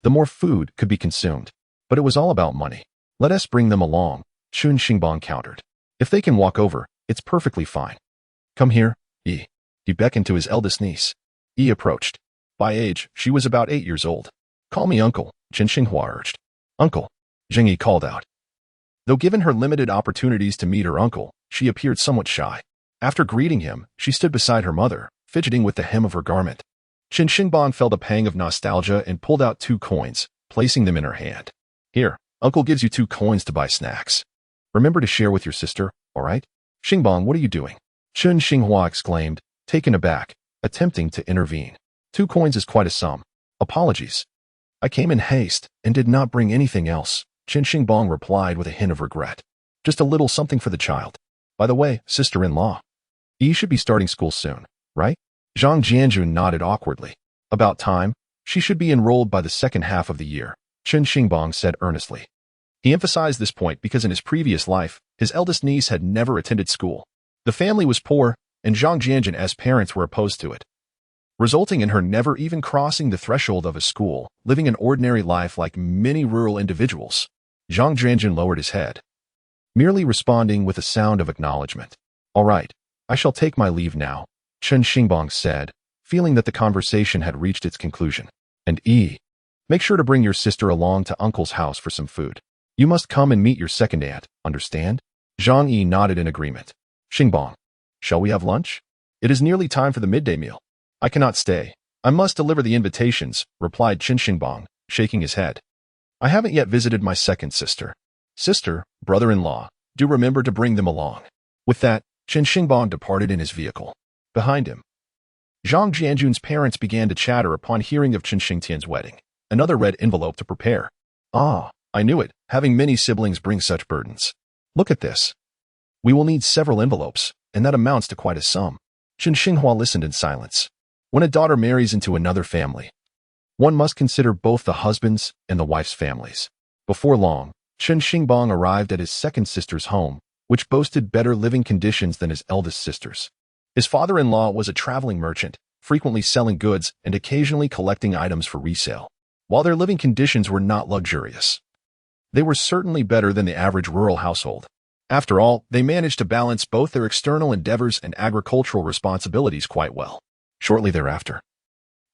the more food could be consumed. But it was all about money. Let us bring them along, Chen Xingbang countered. If they can walk over, it's perfectly fine. Come here, Yi. He beckoned to his eldest niece. Yi approached. By age, she was about 8 years old. Call me uncle, Chen Xinghua urged. Uncle, Jing Yi called out. Though given her limited opportunities to meet her uncle, she appeared somewhat shy. After greeting him, she stood beside her mother, fidgeting with the hem of her garment. Chen Xingbang felt a pang of nostalgia and pulled out 2 coins, placing them in her hand. Here, uncle gives you 2 coins to buy snacks. Remember to share with your sister, all right? Xingbang, what are you doing? Chen Xinghua exclaimed, taken aback, attempting to intervene. 2 coins is quite a sum. Apologies. I came in haste and did not bring anything else, Chen Xingbang replied with a hint of regret. Just a little something for the child. By the way, sister-in-law, Yi should be starting school soon, right? Zhang Jianjun nodded awkwardly. About time. She should be enrolled by the second half of the year, Chen Xingbang said earnestly. He emphasized this point because in his previous life, his eldest niece had never attended school. The family was poor, and Zhang Jianjun's parents were opposed to it, resulting in her never even crossing the threshold of a school, living an ordinary life like many rural individuals. Zhang Jianjun lowered his head, merely responding with a sound of acknowledgement. All right, I shall take my leave now, Chen Xingbang said, feeling that the conversation had reached its conclusion. And make sure to bring your sister along to uncle's house for some food. You must come and meet your second aunt, understand? Zhang Yi nodded in agreement. Xingbang, shall we have lunch? It is nearly time for the midday meal. I cannot stay. I must deliver the invitations, replied Chen Xingbang, shaking his head. I haven't yet visited my second sister. Sister, brother-in-law, do remember to bring them along. With that, Chen Xingbang departed in his vehicle. Behind him, Zhang Jianjun's parents began to chatter upon hearing of Chen Xingtian's wedding. Another red envelope to prepare. Ah, I knew it. Having many siblings brings such burdens. Look at this. We will need several envelopes, and that amounts to quite a sum. Chen Xinghua listened in silence. When a daughter marries into another family, one must consider both the husband's and the wife's families. Before long, Chen Xingbang arrived at his second sister's home, which boasted better living conditions than his eldest sister's. His father-in-law was a traveling merchant, frequently selling goods and occasionally collecting items for resale. While their living conditions were not luxurious, they were certainly better than the average rural household. After all, they managed to balance both their external endeavors and agricultural responsibilities quite well. Shortly thereafter,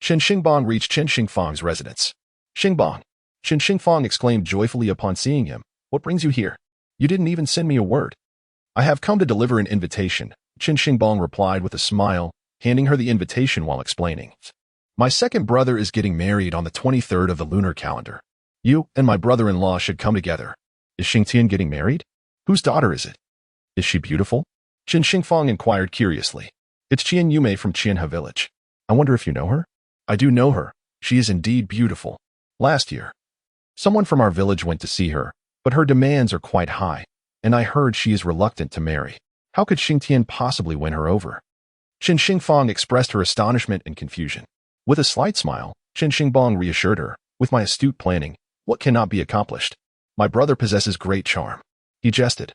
Chen Xingbang reached Chen Xingfang's residence. Xingbang, Chen Xingfang exclaimed joyfully upon seeing him. What brings you here? You didn't even send me a word. I have come to deliver an invitation, Chen Xingbang replied with a smile, handing her the invitation while explaining. My second brother is getting married on the 23rd of the lunar calendar. You and my brother-in-law should come together. Is Xingtian getting married? Whose daughter is it? Is she beautiful? Chen Xingfang inquired curiously. It's Qian Yume from Qianhe village. I wonder if you know her? I do know her. She is indeed beautiful. Last year, someone from our village went to see her, but her demands are quite high, and I heard she is reluctant to marry. How could Xingtian possibly win her over? Chen Xingfang expressed her astonishment and confusion. With a slight smile, Chen Xingbang reassured her, with my astute planning, what cannot be accomplished? My brother possesses great charm. He jested.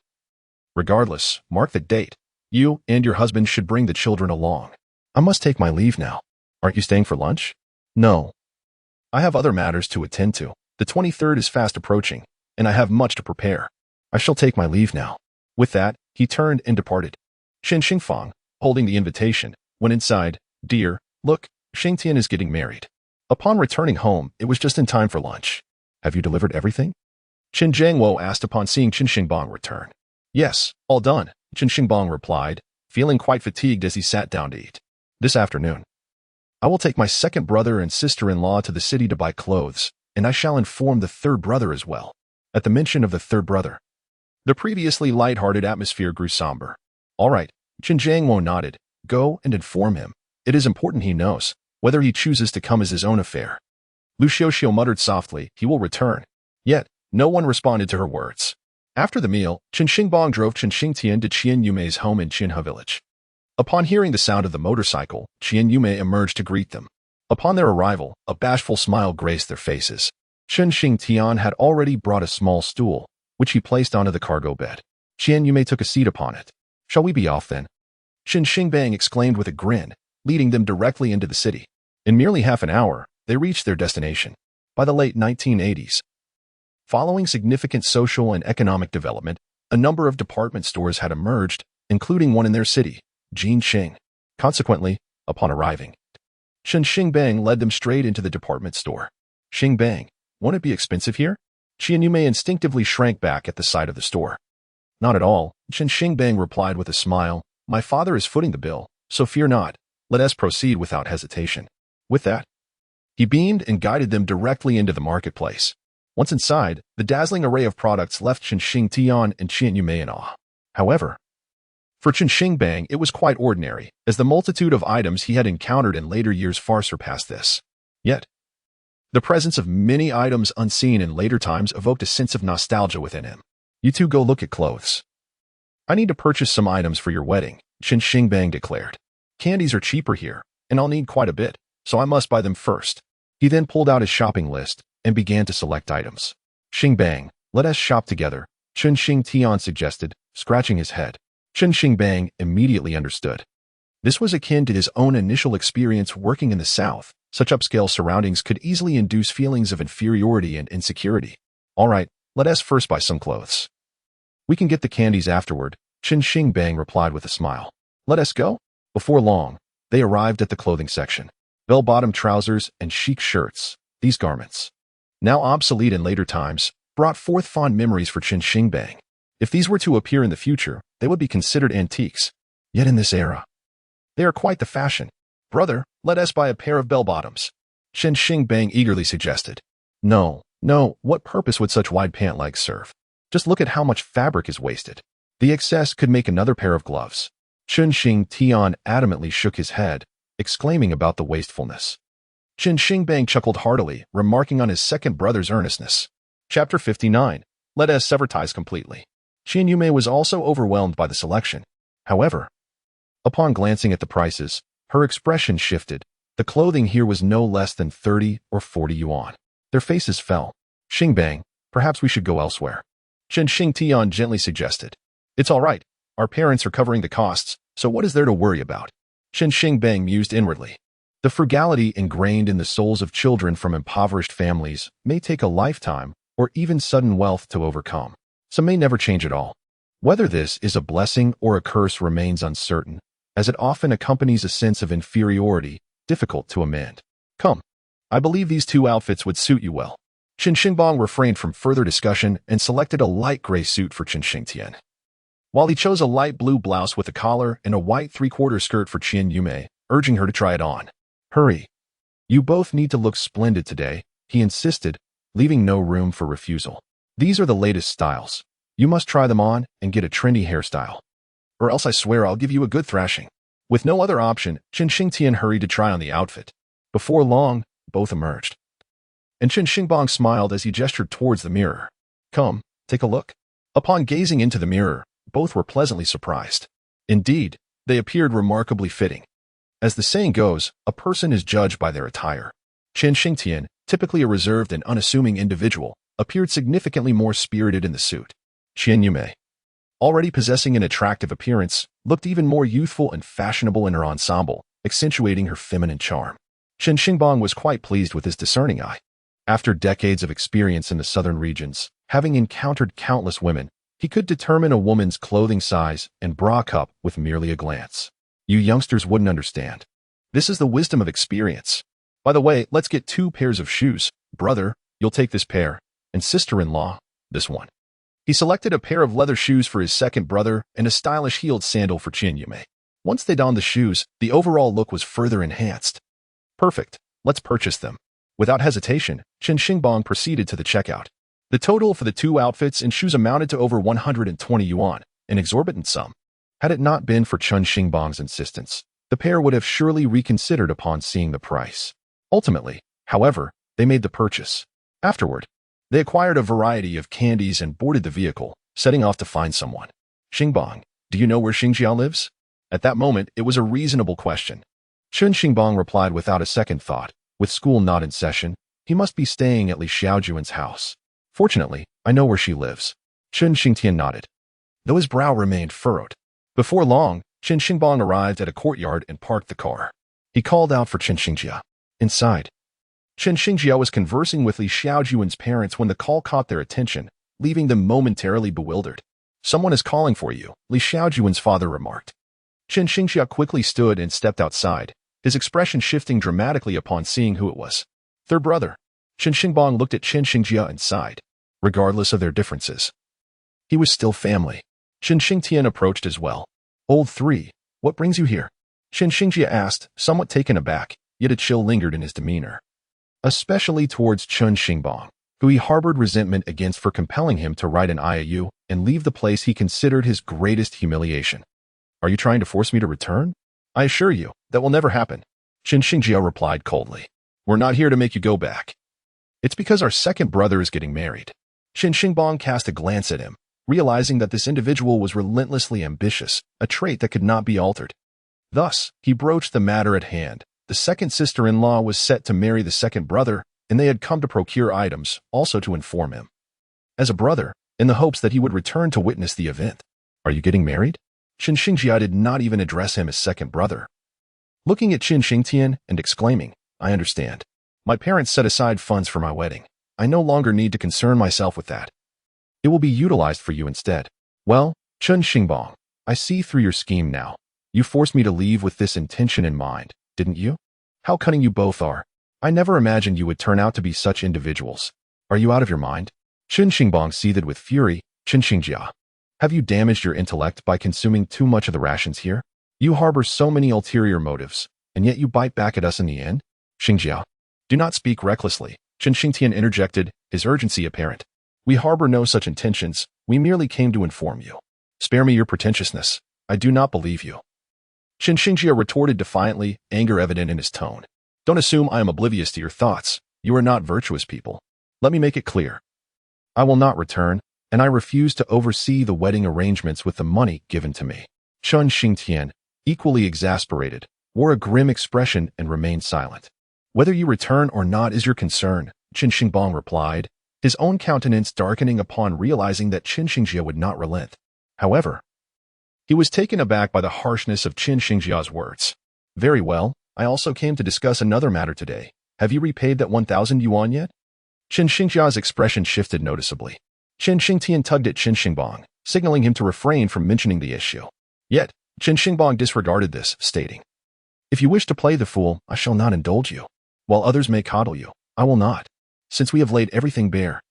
Regardless, mark the date. You and your husband should bring the children along. I must take my leave now. Aren't you staying for lunch? No. I have other matters to attend to. The 23rd is fast approaching, and I have much to prepare. I shall take my leave now. With that, he turned and departed. Chen Xingfang, holding the invitation, went inside. Dear, look, Xingtian is getting married. Upon returning home, it was just in time for lunch. Have you delivered everything? Chen Jiangwo asked upon seeing Chen Xingbang return. Yes, all done, Chen Xingbang replied, feeling quite fatigued as he sat down to eat. This afternoon, I will take my second brother and sister-in-law to the city to buy clothes, and I shall inform the third brother as well. At the mention of the third brother, the previously light-hearted atmosphere grew somber. All right, Chen Jiangwo nodded. Go and inform him. It is important he knows. Whether he chooses to come is his own affair. Lu Xiuxiu muttered softly, he will return. Yet, no one responded to her words. After the meal, Chen Xingbang drove Chen Xingtian to Qian Yume's home in Qianhe village. Upon hearing the sound of the motorcycle, Qian Yume emerged to greet them. Upon their arrival, a bashful smile graced their faces. Chen Xingtian had already brought a small stool, which he placed onto the cargo bed. Qian Yume took a seat upon it. Shall we be off then? Chen Xingbang exclaimed with a grin, leading them directly into the city. In merely half an hour, they reached their destination. By the late 1980s, following significant social and economic development, a number of department stores had emerged, including one in their city, Jing. Consequently, upon arriving, Chen Xingbang led them straight into the department store. Xingbang, won't it be expensive here? Qian Yume instinctively shrank back at the sight of the store. Not at all, Chen Xingbang replied with a smile. My father is footing the bill, so fear not. Let us proceed without hesitation. With that, he beamed and guided them directly into the marketplace. Once inside, the dazzling array of products left Chen Xingtian and Qian Yume in awe. However, for Chen Xingbang, it was quite ordinary, as the multitude of items he had encountered in later years far surpassed this. Yet, the presence of many items unseen in later times evoked a sense of nostalgia within him. You two go look at clothes. I need to purchase some items for your wedding, Chen Xingbang declared. Candies are cheaper here, and I'll need quite a bit, so I must buy them first. He then pulled out his shopping list and began to select items. Xingbang, let us shop together, Chen Xingtian suggested, scratching his head. Chen Xingbang immediately understood. This was akin to his own initial experience working in the South. Such upscale surroundings could easily induce feelings of inferiority and insecurity. All right, let us first buy some clothes. We can get the candies afterward, Chen Xingbang replied with a smile. Let us go? Before long, they arrived at the clothing section. Bell-bottom trousers and chic shirts, these garments, now obsolete in later times, brought forth fond memories for Chen Xingbang. If these were to appear in the future, they would be considered antiques. Yet in this era, they are quite the fashion. Brother, let us buy a pair of bell-bottoms, Chen Xingbang eagerly suggested. No, what purpose would such wide pant legs serve? Just look at how much fabric is wasted. The excess could make another pair of gloves. Chen Xingtian adamantly shook his head. exclaiming about the wastefulness. Chen Xingbang chuckled heartily, remarking on his second brother's earnestness. Chapter 59. Let us sever ties completely. Qian Yume was also overwhelmed by the selection. However, upon glancing at the prices, her expression shifted. The clothing here was no less than 30 or 40 yuan. Their faces fell. Xingbang, perhaps we should go elsewhere. Chen Xingtian gently suggested. It's all right. Our parents are covering the costs, so what is there to worry about? Chen Xingbang mused inwardly. The frugality ingrained in the souls of children from impoverished families may take a lifetime or even sudden wealth to overcome. Some may never change at all. Whether this is a blessing or a curse remains uncertain, as it often accompanies a sense of inferiority, difficult to amend. Come. I believe these two outfits would suit you well. Chen Xingbang refrained from further discussion and selected a light gray suit for Chen Xingtian, while he chose a light blue blouse with a collar and a white three-quarter skirt for Qian Yume, urging her to try it on. Hurry. You both need to look splendid today, he insisted, leaving no room for refusal. These are the latest styles. You must try them on and get a trendy hairstyle. Or else I swear I'll give you a good thrashing. With no other option, Chen Xingtian hurried to try on the outfit. Before long, both emerged. And Chen Xingbang smiled as he gestured towards the mirror. Come, take a look. Upon gazing into the mirror, both were pleasantly surprised. Indeed, they appeared remarkably fitting. As the saying goes, a person is judged by their attire. Chen Xingtian, typically a reserved and unassuming individual, appeared significantly more spirited in the suit. Qian Yume, already possessing an attractive appearance, looked even more youthful and fashionable in her ensemble, accentuating her feminine charm. Chen Xingbang was quite pleased with his discerning eye. After decades of experience in the southern regions, having encountered countless women, he could determine a woman's clothing size and bra cup with merely a glance. You youngsters wouldn't understand. This is the wisdom of experience. By the way, let's get 2 pairs of shoes. Brother, you'll take this pair, and sister-in-law, this one. He selected a pair of leather shoes for his second brother and a stylish heeled sandal for Qian Yume. Once they donned the shoes, the overall look was further enhanced. Perfect. Let's purchase them. Without hesitation, Chen Xingbang proceeded to the checkout. The total for the 2 outfits and shoes amounted to over 120 yuan, an exorbitant sum. Had it not been for Chen Xingbang's insistence, the pair would have surely reconsidered upon seeing the price. Ultimately, however, they made the purchase. Afterward, they acquired a variety of candies and boarded the vehicle, setting off to find someone. Xingbang, do you know where Xingjia lives? At that moment, it was a reasonable question. Chen Xingbang replied without a second thought. With school not in session, he must be staying at Li Xiaojuan's house. Fortunately, I know where she lives. Chen Xingtian nodded, though his brow remained furrowed. Before long, Chen Xingbang arrived at a courtyard and parked the car. He called out for Chen Xingjia. Inside, Chen Xingjia was conversing with Li Xiaojuan's parents when the call caught their attention, leaving them momentarily bewildered. Someone is calling for you, Li Xiaojuan's father remarked. Chen Xingjia quickly stood and stepped outside, his expression shifting dramatically upon seeing who it was. Their brother. Chen Xingbang looked at Chen Xingjia and sighed. Regardless of their differences, he was still family. Chen Xingtian approached as well. Old 3, what brings you here? Chen Xingjia asked, somewhat taken aback, yet a chill lingered in his demeanor. Especially towards Chen Xingbang, who he harbored resentment against for compelling him to write an IOU and leave the place he considered his greatest humiliation. Are you trying to force me to return? I assure you, that will never happen. Chen Xingjia replied coldly. We're not here to make you go back. It's because our second brother is getting married. Chen Xingbang cast a glance at him, realizing that this individual was relentlessly ambitious, a trait that could not be altered. Thus, he broached the matter at hand. The second sister-in-law was set to marry the second brother, and they had come to procure items, also to inform him. As a brother, in the hopes that he would return to witness the event. Are you getting married? Chen Xingjia did not even address him as second brother. Looking at Chen Xingtian and exclaiming, I understand. My parents set aside funds for my wedding. I no longer need to concern myself with that. It will be utilized for you instead. Well, Chen Xingbang, I see through your scheme now. You forced me to leave with this intention in mind, didn't you? How cunning you both are. I never imagined you would turn out to be such individuals. Are you out of your mind? Chen Xingbang seethed with fury. Chen Xingjia, have you damaged your intellect by consuming too much of the rations here? You harbor so many ulterior motives, and yet you bite back at us in the end? Xingjia, do not speak recklessly. Chen Xingtian interjected, his urgency apparent. We harbor no such intentions, we merely came to inform you. Spare me your pretentiousness. I do not believe you. Chen Xingjia retorted defiantly, anger evident in his tone. Don't assume I am oblivious to your thoughts. You are not virtuous people. Let me make it clear. I will not return, and I refuse to oversee the wedding arrangements with the money given to me. Chen Xingtian, equally exasperated, wore a grim expression and remained silent. Whether you return or not is your concern, Chen Xingbang replied, his own countenance darkening upon realizing that Chen Xingjia would not relent. However, he was taken aback by the harshness of Chen Xingjia's words. Very well, I also came to discuss another matter today. Have you repaid that 1,000 yuan yet? Chen Xingjia's expression shifted noticeably. Chen Xingtian tugged at Chen Xingbang, signaling him to refrain from mentioning the issue. Yet, Chen Xingbang disregarded this, stating, If you wish to play the fool, I shall not indulge you. While others may coddle you, I will not. Since we have laid everything bare,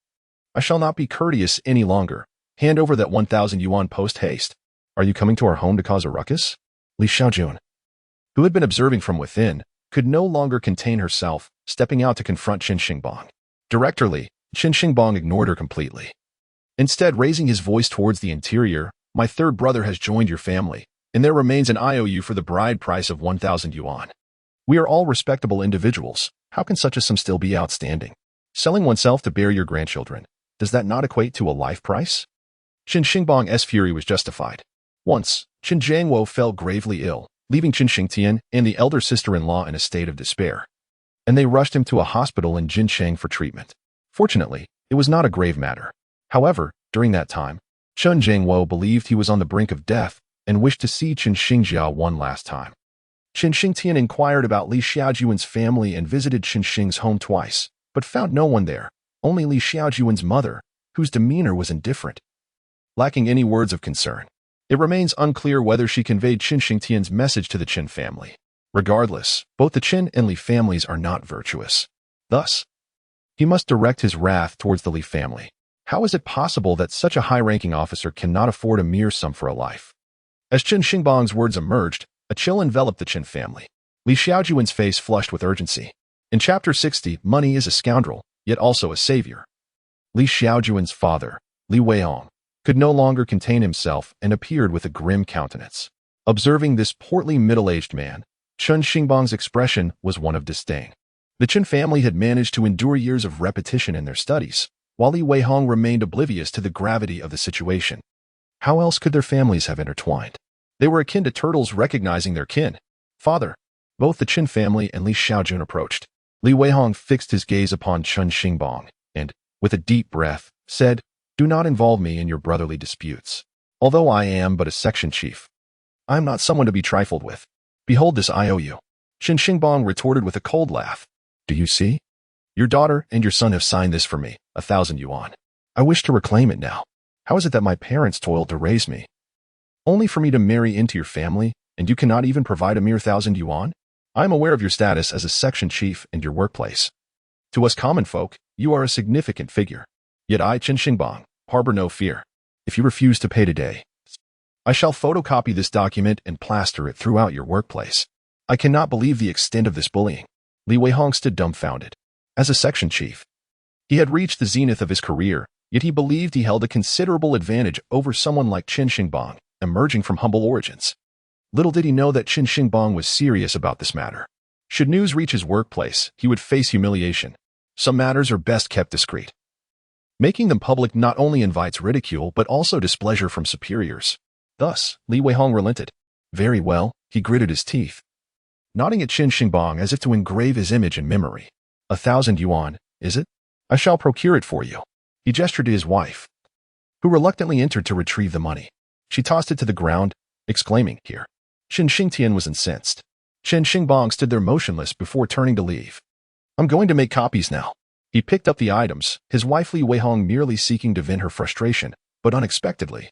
I shall not be courteous any longer. Hand over that 1,000 yuan post-haste. Are you coming to our home to cause a ruckus? Li Xiaojun, who had been observing from within, could no longer contain herself, stepping out to confront Chen Xingbang. Directly, Chen Xingbang ignored her completely. Instead, raising his voice towards the interior, my third brother has joined your family, and there remains an IOU for the bride price of 1,000 yuan. We are all respectable individuals. How can such a sum still be outstanding? Selling oneself to bear your grandchildren, does that not equate to a life price? Chen Xingbang's fury was justified. Once, Chen Jiangwo fell gravely ill, leaving Chen Xingtian and the elder sister-in-law in a state of despair, and they rushed him to a hospital in Jincheng for treatment. Fortunately, it was not a grave matter. However, during that time, Chen Jiangwo believed he was on the brink of death and wished to see Chen Xingjia one last time. Chen Xingtian inquired about Li Xiaojuan's family and visited Chen Xing's home twice, but found no one there, only Li Xiaojuan's mother, whose demeanor was indifferent, lacking any words of concern. It remains unclear whether she conveyed Chen Xingtian's message to the Chen family. Regardless, both the Chen and Li families are not virtuous. Thus, he must direct his wrath towards the Li family. How is it possible that such a high-ranking officer cannot afford a mere sum for a life? As Chen Xingbang's words emerged, a chill enveloped the Chen family. Li Xiaojuan's face flushed with urgency. In Chapter 60, money is a scoundrel, yet also a savior. Li Xiaojuan's father, Li Weihong, could no longer contain himself and appeared with a grim countenance. Observing this portly middle-aged man, Chen Xingbang's expression was one of disdain. The Chen family had managed to endure years of repetition in their studies, while Li Weihong remained oblivious to the gravity of the situation. How else could their families have intertwined? They were akin to turtles recognizing their kin. Father, both the Chen family and Li Xiaojun approached. Li Weihong fixed his gaze upon Chen Xingbang and, with a deep breath, said, Do not involve me in your brotherly disputes. Although I am but a section chief, I am not someone to be trifled with. Behold this IOU. Chen Xingbang retorted with a cold laugh. Do you see? Your daughter and your son have signed this for me, 1,000 yuan. I wish to reclaim it now. How is it that my parents toiled to raise me, only for me to marry into your family, and you cannot even provide a mere 1,000 yuan? I am aware of your status as a section chief in your workplace. To us common folk, you are a significant figure. Yet I, Chen Xingbang, harbor no fear. If you refuse to pay today, I shall photocopy this document and plaster it throughout your workplace. I cannot believe the extent of this bullying. Li Weihong stood dumbfounded. As a section chief, he had reached the zenith of his career, yet he believed he held a considerable advantage over someone like Chen Xingbang, emerging from humble origins. Little did he know that Chen Xingbang was serious about this matter. Should news reach his workplace, he would face humiliation. Some matters are best kept discreet. Making them public not only invites ridicule but also displeasure from superiors. Thus, Li Weihong relented. Very well, he gritted his teeth, nodding at Chen Xingbang as if to engrave his image in memory. 1,000 yuan, is it? I shall procure it for you. He gestured to his wife, who reluctantly entered to retrieve the money. She tossed it to the ground, exclaiming, Here. Chen Xingtian was incensed. Chen Xingbang stood there motionless before turning to leave. I'm going to make copies now. He picked up the items, his wife Li Weihong merely seeking to vent her frustration, but unexpectedly,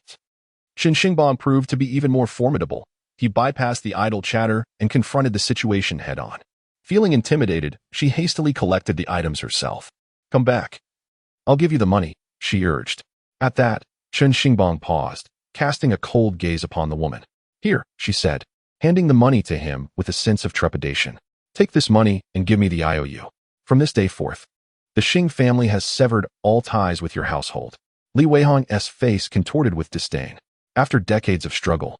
Chen Xingbang proved to be even more formidable. He bypassed the idle chatter and confronted the situation head-on. Feeling intimidated, she hastily collected the items herself. Come back. I'll give you the money, she urged. At that, Chen Xingbang paused, casting a cold gaze upon the woman. Here, she said, handing the money to him with a sense of trepidation. Take this money and give me the IOU. From this day forth, the Xing family has severed all ties with your household. Li Weihong's face contorted with disdain. After decades of struggle,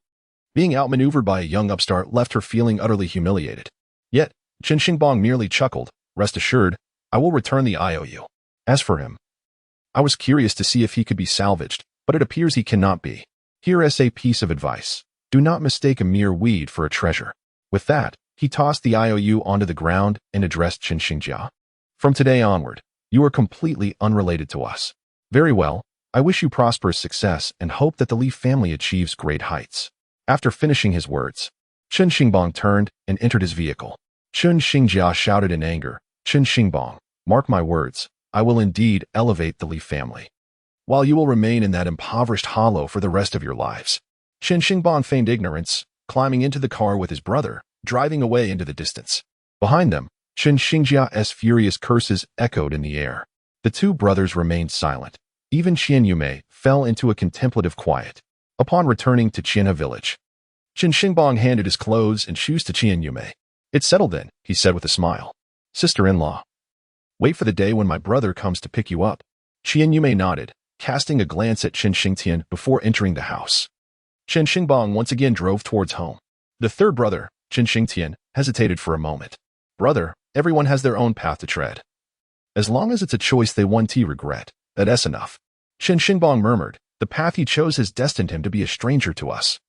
Being outmaneuvered by a young upstart left her feeling utterly humiliated. Yet, Chen Xingbang merely chuckled. Rest assured, I will return the IOU. As for him, I was curious to see if he could be salvaged, but it appears he cannot be. Here is a piece of advice. Do not mistake a mere weed for a treasure. With that, he tossed the IOU onto the ground and addressed Chen Xingjia. From today onward, you are completely unrelated to us. Very well, I wish you prosperous success and hope that the Li family achieves great heights. After finishing his words, Chen Xingbang turned and entered his vehicle. Chen Xingjia shouted in anger, Chen Xingbang, mark my words, I will indeed elevate the Li family, while you will remain in that impoverished hollow for the rest of your lives. Chen Xingbang feigned ignorance, climbing into the car with his brother, driving away into the distance. Behind them, Chen Xingjia's furious curses echoed in the air. The two brothers remained silent. Even Qian Yume fell into a contemplative quiet. Upon returning to Qianhe village, Chen Xingbang handed his clothes and shoes to Qian Yume. It's settled then, he said with a smile. Sister-in-law, wait for the day when my brother comes to pick you up. Qian Yume nodded, casting a glance at Chen Xingtian before entering the house. Chen Xingbang once again drove towards home. The third brother, Chen Xingtian, hesitated for a moment. Brother, everyone has their own path to tread. As long as it's a choice they want to regret, that's enough. Chen Xingbang murmured, the path he chose has destined him to be a stranger to us.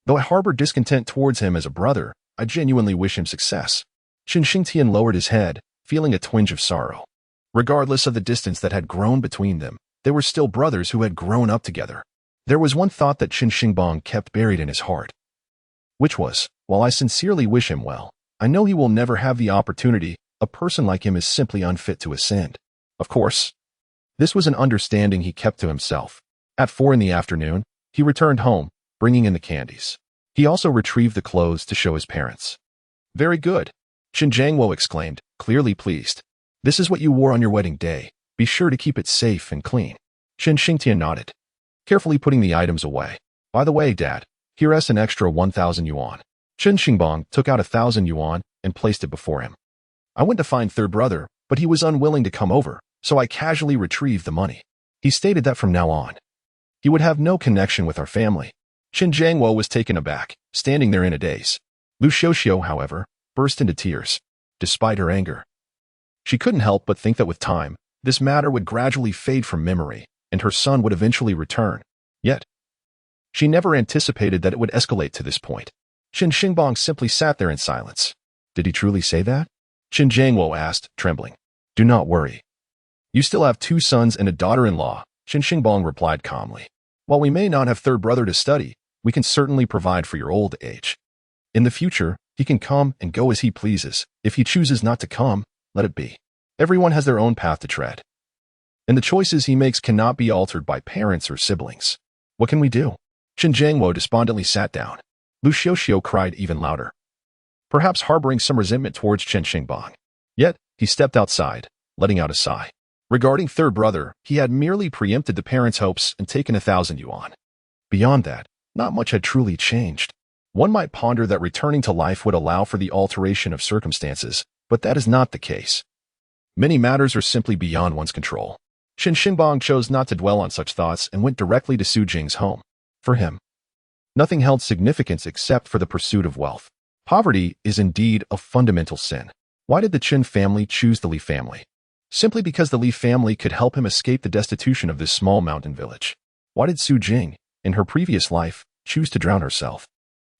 Though I harbor discontent towards him as a brother, I genuinely wish him success. Chen Xingtian lowered his head, feeling a twinge of sorrow. Regardless of the distance that had grown between them, they were still brothers who had grown up together. There was one thought that Chen Xingbang kept buried in his heart, which was, while I sincerely wish him well, I know he will never have the opportunity. A person like him is simply unfit to ascend. Of course, this was an understanding he kept to himself. At 4 in the afternoon, he returned home, bringing in the candies. He also retrieved the clothes to show his parents. Very good, Chen Jiangwo exclaimed, clearly pleased. This is what you wore on your wedding day. Be sure to keep it safe and clean. Chen Xingtian nodded, carefully putting the items away. By the way, Dad, here's an extra 1,000 yuan. Chen Xingbang took out 1,000 yuan and placed it before him. I went to find third brother, but he was unwilling to come over, so I casually retrieved the money. He stated that from now on, he would have no connection with our family. Chen Jiangwo was taken aback, standing there in a daze. Lu Xiuxiu, however, burst into tears. Despite her anger, she couldn't help but think that with time, this matter would gradually fade from memory, and her son would eventually return. Yet, she never anticipated that it would escalate to this point. Chen Xingbang simply sat there in silence. Did he truly say that? Chen Jiangwo asked, trembling. Do not worry. You still have 2 sons and a daughter-in-law, Chen Xingbang replied calmly. While we may not have third brother to study, we can certainly provide for your old age. In the future, he can come and go as he pleases. If he chooses not to come, let it be. Everyone has their own path to tread, and the choices he makes cannot be altered by parents or siblings. What can we do? Chen Jiangwo despondently sat down. Lu Xiuxiu cried even louder, perhaps harboring some resentment towards Chen Xingbang. Yet, he stepped outside, letting out a sigh. Regarding third brother, he had merely preempted the parents' hopes and taken 1,000 yuan. Beyond that, not much had truly changed. One might ponder that returning to life would allow for the alteration of circumstances, but that is not the case. Many matters are simply beyond one's control. Chen Xingbang chose not to dwell on such thoughts and went directly to Su Jing's home. For him, nothing held significance except for the pursuit of wealth. Poverty is indeed a fundamental sin. Why did the Chen family choose the Li family? Simply because the Li family could help him escape the destitution of this small mountain village. Why did Su Jing, in her previous life, choose to drown herself?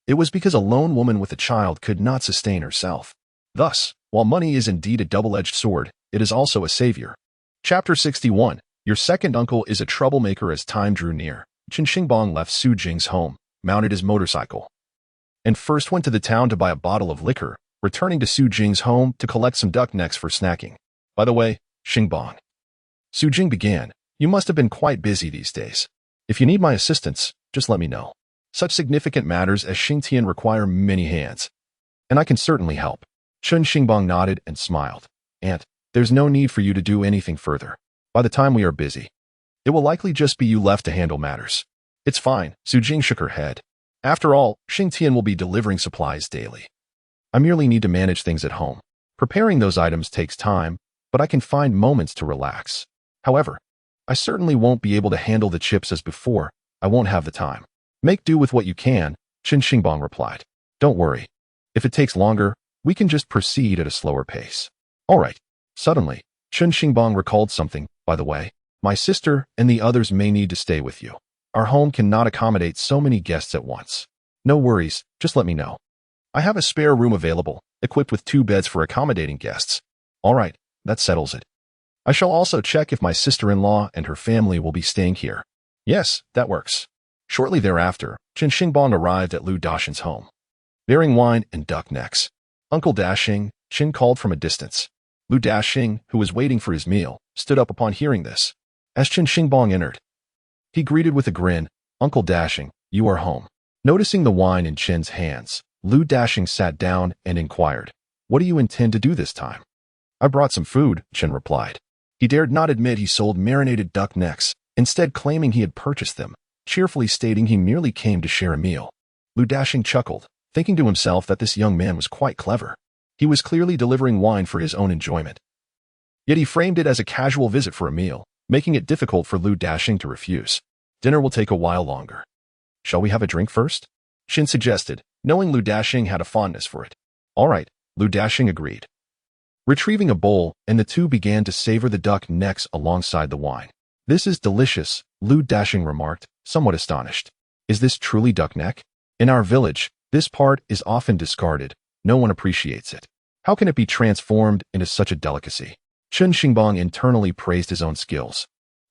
It was because a lone woman with a child could not sustain herself. Thus, while money is indeed a double-edged sword, it is also a savior. Chapter 61. Your second uncle is a troublemaker. As time drew near, Chen Xingbang left Su Jing's home, mounted his motorcycle, and first went to the town to buy a bottle of liquor, returning to Su Jing's home to collect some duck necks for snacking. By the way, Xingbang, Su Jing began, you must have been quite busy these days. If you need my assistance, just let me know. Such significant matters as Xingtian require many hands, and I can certainly help. Chen Xingbang nodded and smiled. Aunt, there's no need for you to do anything further. By the time we are busy, it will likely just be you left to handle matters. It's fine, Su Jing shook her head. After all, Xingtian will be delivering supplies daily. I merely need to manage things at home. Preparing those items takes time, but I can find moments to relax. However, I certainly won't be able to handle the chips as before. I won't have the time. Make do with what you can, Chen Xingbang replied. Don't worry. If it takes longer, we can just proceed at a slower pace. All right. Suddenly, Chen Xingbang recalled something. By the way, my sister and the others may need to stay with you. Our home cannot accommodate so many guests at once. No worries, just let me know. I have a spare room available, equipped with 2 beds for accommodating guests. All right, that settles it. I shall also check if my sister-in-law and her family will be staying here. Yes, that works. Shortly thereafter, Chen Xingbang arrived at Lu Daxing's home, bearing wine and duck necks. Uncle Daxing, Chen called from a distance. Lu Daxing, who was waiting for his meal, stood up upon hearing this. As Chen Xingbang entered, he greeted with a grin, Uncle Daxing, you are home. Noticing the wine in Chen's hands, Lu Daxing sat down and inquired, what do you intend to do this time? I brought some food, Chen replied. He dared not admit he sold marinated duck necks, instead claiming he had purchased them, cheerfully stating he merely came to share a meal. Lu Daxing chuckled, thinking to himself that this young man was quite clever. He was clearly delivering wine for his own enjoyment. Yet he framed it as a casual visit for a meal, making it difficult for Lu Daxing to refuse. Dinner will take a while longer. Shall we have a drink first? Chen suggested, knowing Lu Daxing had a fondness for it. All right, Lu Daxing agreed. Retrieving a bowl, and the two began to savor the duck necks alongside the wine. This is delicious, Lu Daxing remarked, somewhat astonished. Is this truly duck neck? In our village, this part is often discarded. No one appreciates it. How can it be transformed into such a delicacy? Chen Xingbang internally praised his own skills,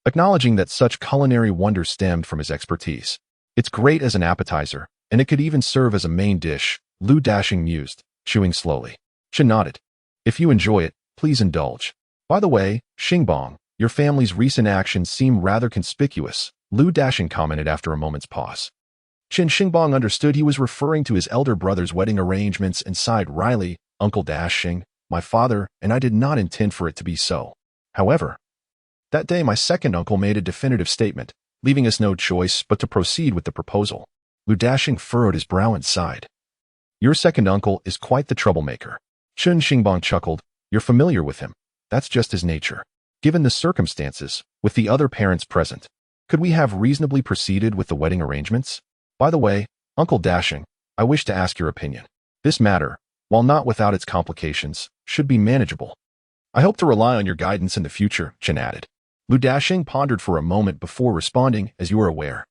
acknowledging that such culinary wonder stemmed from his expertise. It's great as an appetizer, and it could even serve as a main dish, Lu Daxing mused, chewing slowly. Chen nodded. If you enjoy it, please indulge. By the way, Xingbang, your family's recent actions seem rather conspicuous, Lu Daxing commented after a moment's pause. Chen Xingbang understood he was referring to his elder brother's wedding arrangements and sighed wryly, Uncle Daxing, my father and I did not intend for it to be so. However, that day my second uncle made a definitive statement, leaving us no choice but to proceed with the proposal. Lu Daxing furrowed his brow and sighed. Your second uncle is quite the troublemaker. Chen Xingbang chuckled. You're familiar with him. That's just his nature. Given the circumstances, with the other parents present, could we have reasonably proceeded with the wedding arrangements? By the way, Uncle Daxing, I wish to ask your opinion. This matter, while not without its complications, should be manageable. I hope to rely on your guidance in the future, Chen added. Lu Daxing pondered for a moment before responding, as you are aware.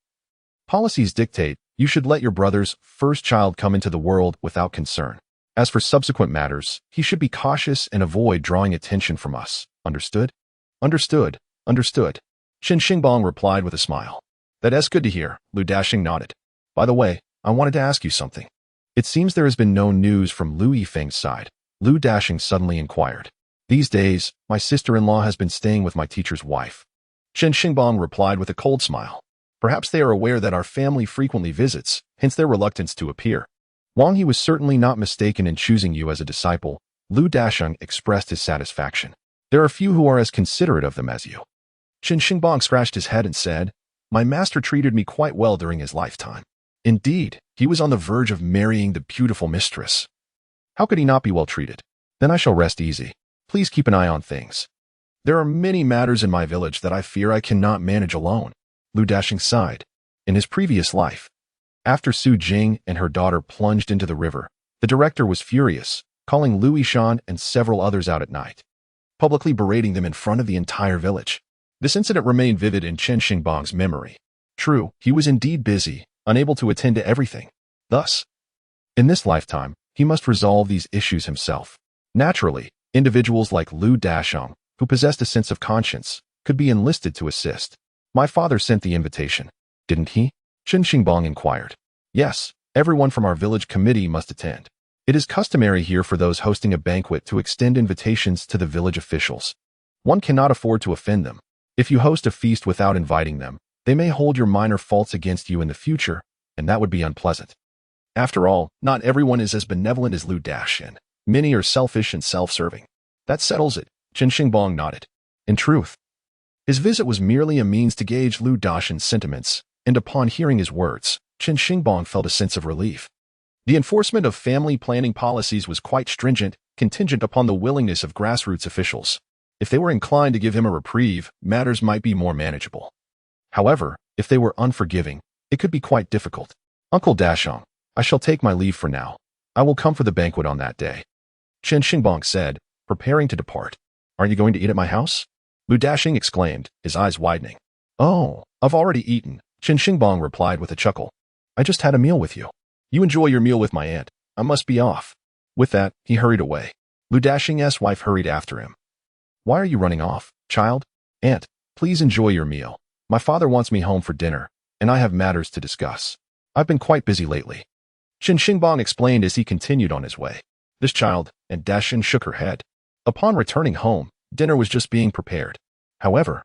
Policies dictate you should let your brother's first child come into the world without concern. As for subsequent matters, he should be cautious and avoid drawing attention from us. Understood? Understood. Understood. Chen Xingbang replied with a smile. That's good to hear, Lu Daxing nodded. By the way, I wanted to ask you something. It seems there has been no news from Lu Yifeng's side, Lu Daxing suddenly inquired. These days, my sister-in-law has been staying with my teacher's wife. Chen Xingbang replied with a cold smile. Perhaps they are aware that our family frequently visits, hence their reluctance to appear. While he was certainly not mistaken in choosing you as a disciple, Lu Daxing expressed his satisfaction. There are few who are as considerate of them as you. Chen Xingbang scratched his head and said, my master treated me quite well during his lifetime. Indeed, he was on the verge of marrying the beautiful mistress. How could he not be well treated? Then I shall rest easy. Please keep an eye on things. There are many matters in my village that I fear I cannot manage alone. Lu Daxing sighed. In his previous life, after Su Jing and her daughter plunged into the river, the director was furious, calling Lu Yishan and several others out at night, publicly berating them in front of the entire village. This incident remained vivid in Chen Xingbang's memory. True, he was indeed busy, unable to attend to everything. Thus, in this lifetime, he must resolve these issues himself. Naturally, individuals like Lu Daxing, who possessed a sense of conscience, could be enlisted to assist. My father sent the invitation, didn't he? Chen Xingbang inquired. Yes, everyone from our village committee must attend. It is customary here for those hosting a banquet to extend invitations to the village officials. One cannot afford to offend them. If you host a feast without inviting them, they may hold your minor faults against you in the future, and that would be unpleasant. After all, not everyone is as benevolent as Lu Daxing. Many are selfish and self-serving. That settles it, Chen Xingbang nodded. In truth, his visit was merely a means to gauge Lu Daxing's sentiments, and upon hearing his words, Chen Xingbang felt a sense of relief. The enforcement of family planning policies was quite stringent, contingent upon the willingness of grassroots officials. If they were inclined to give him a reprieve, matters might be more manageable. However, if they were unforgiving, it could be quite difficult. Uncle Daxing, I shall take my leave for now. I will come for the banquet on that day. Chen Xingbang said, preparing to depart. Aren't you going to eat at my house? Lu Dashing exclaimed, his eyes widening. Oh, I've already eaten, Chen Xingbang replied with a chuckle. I just had a meal with you. You enjoy your meal with my aunt. I must be off. With that, he hurried away. Lu Dashing's wife hurried after him. Why are you running off, child? Aunt, please enjoy your meal. My father wants me home for dinner, and I have matters to discuss. I've been quite busy lately. Chen Xingbang explained as he continued on his way. This child, and Dashin shook her head. Upon returning home, dinner was just being prepared. However,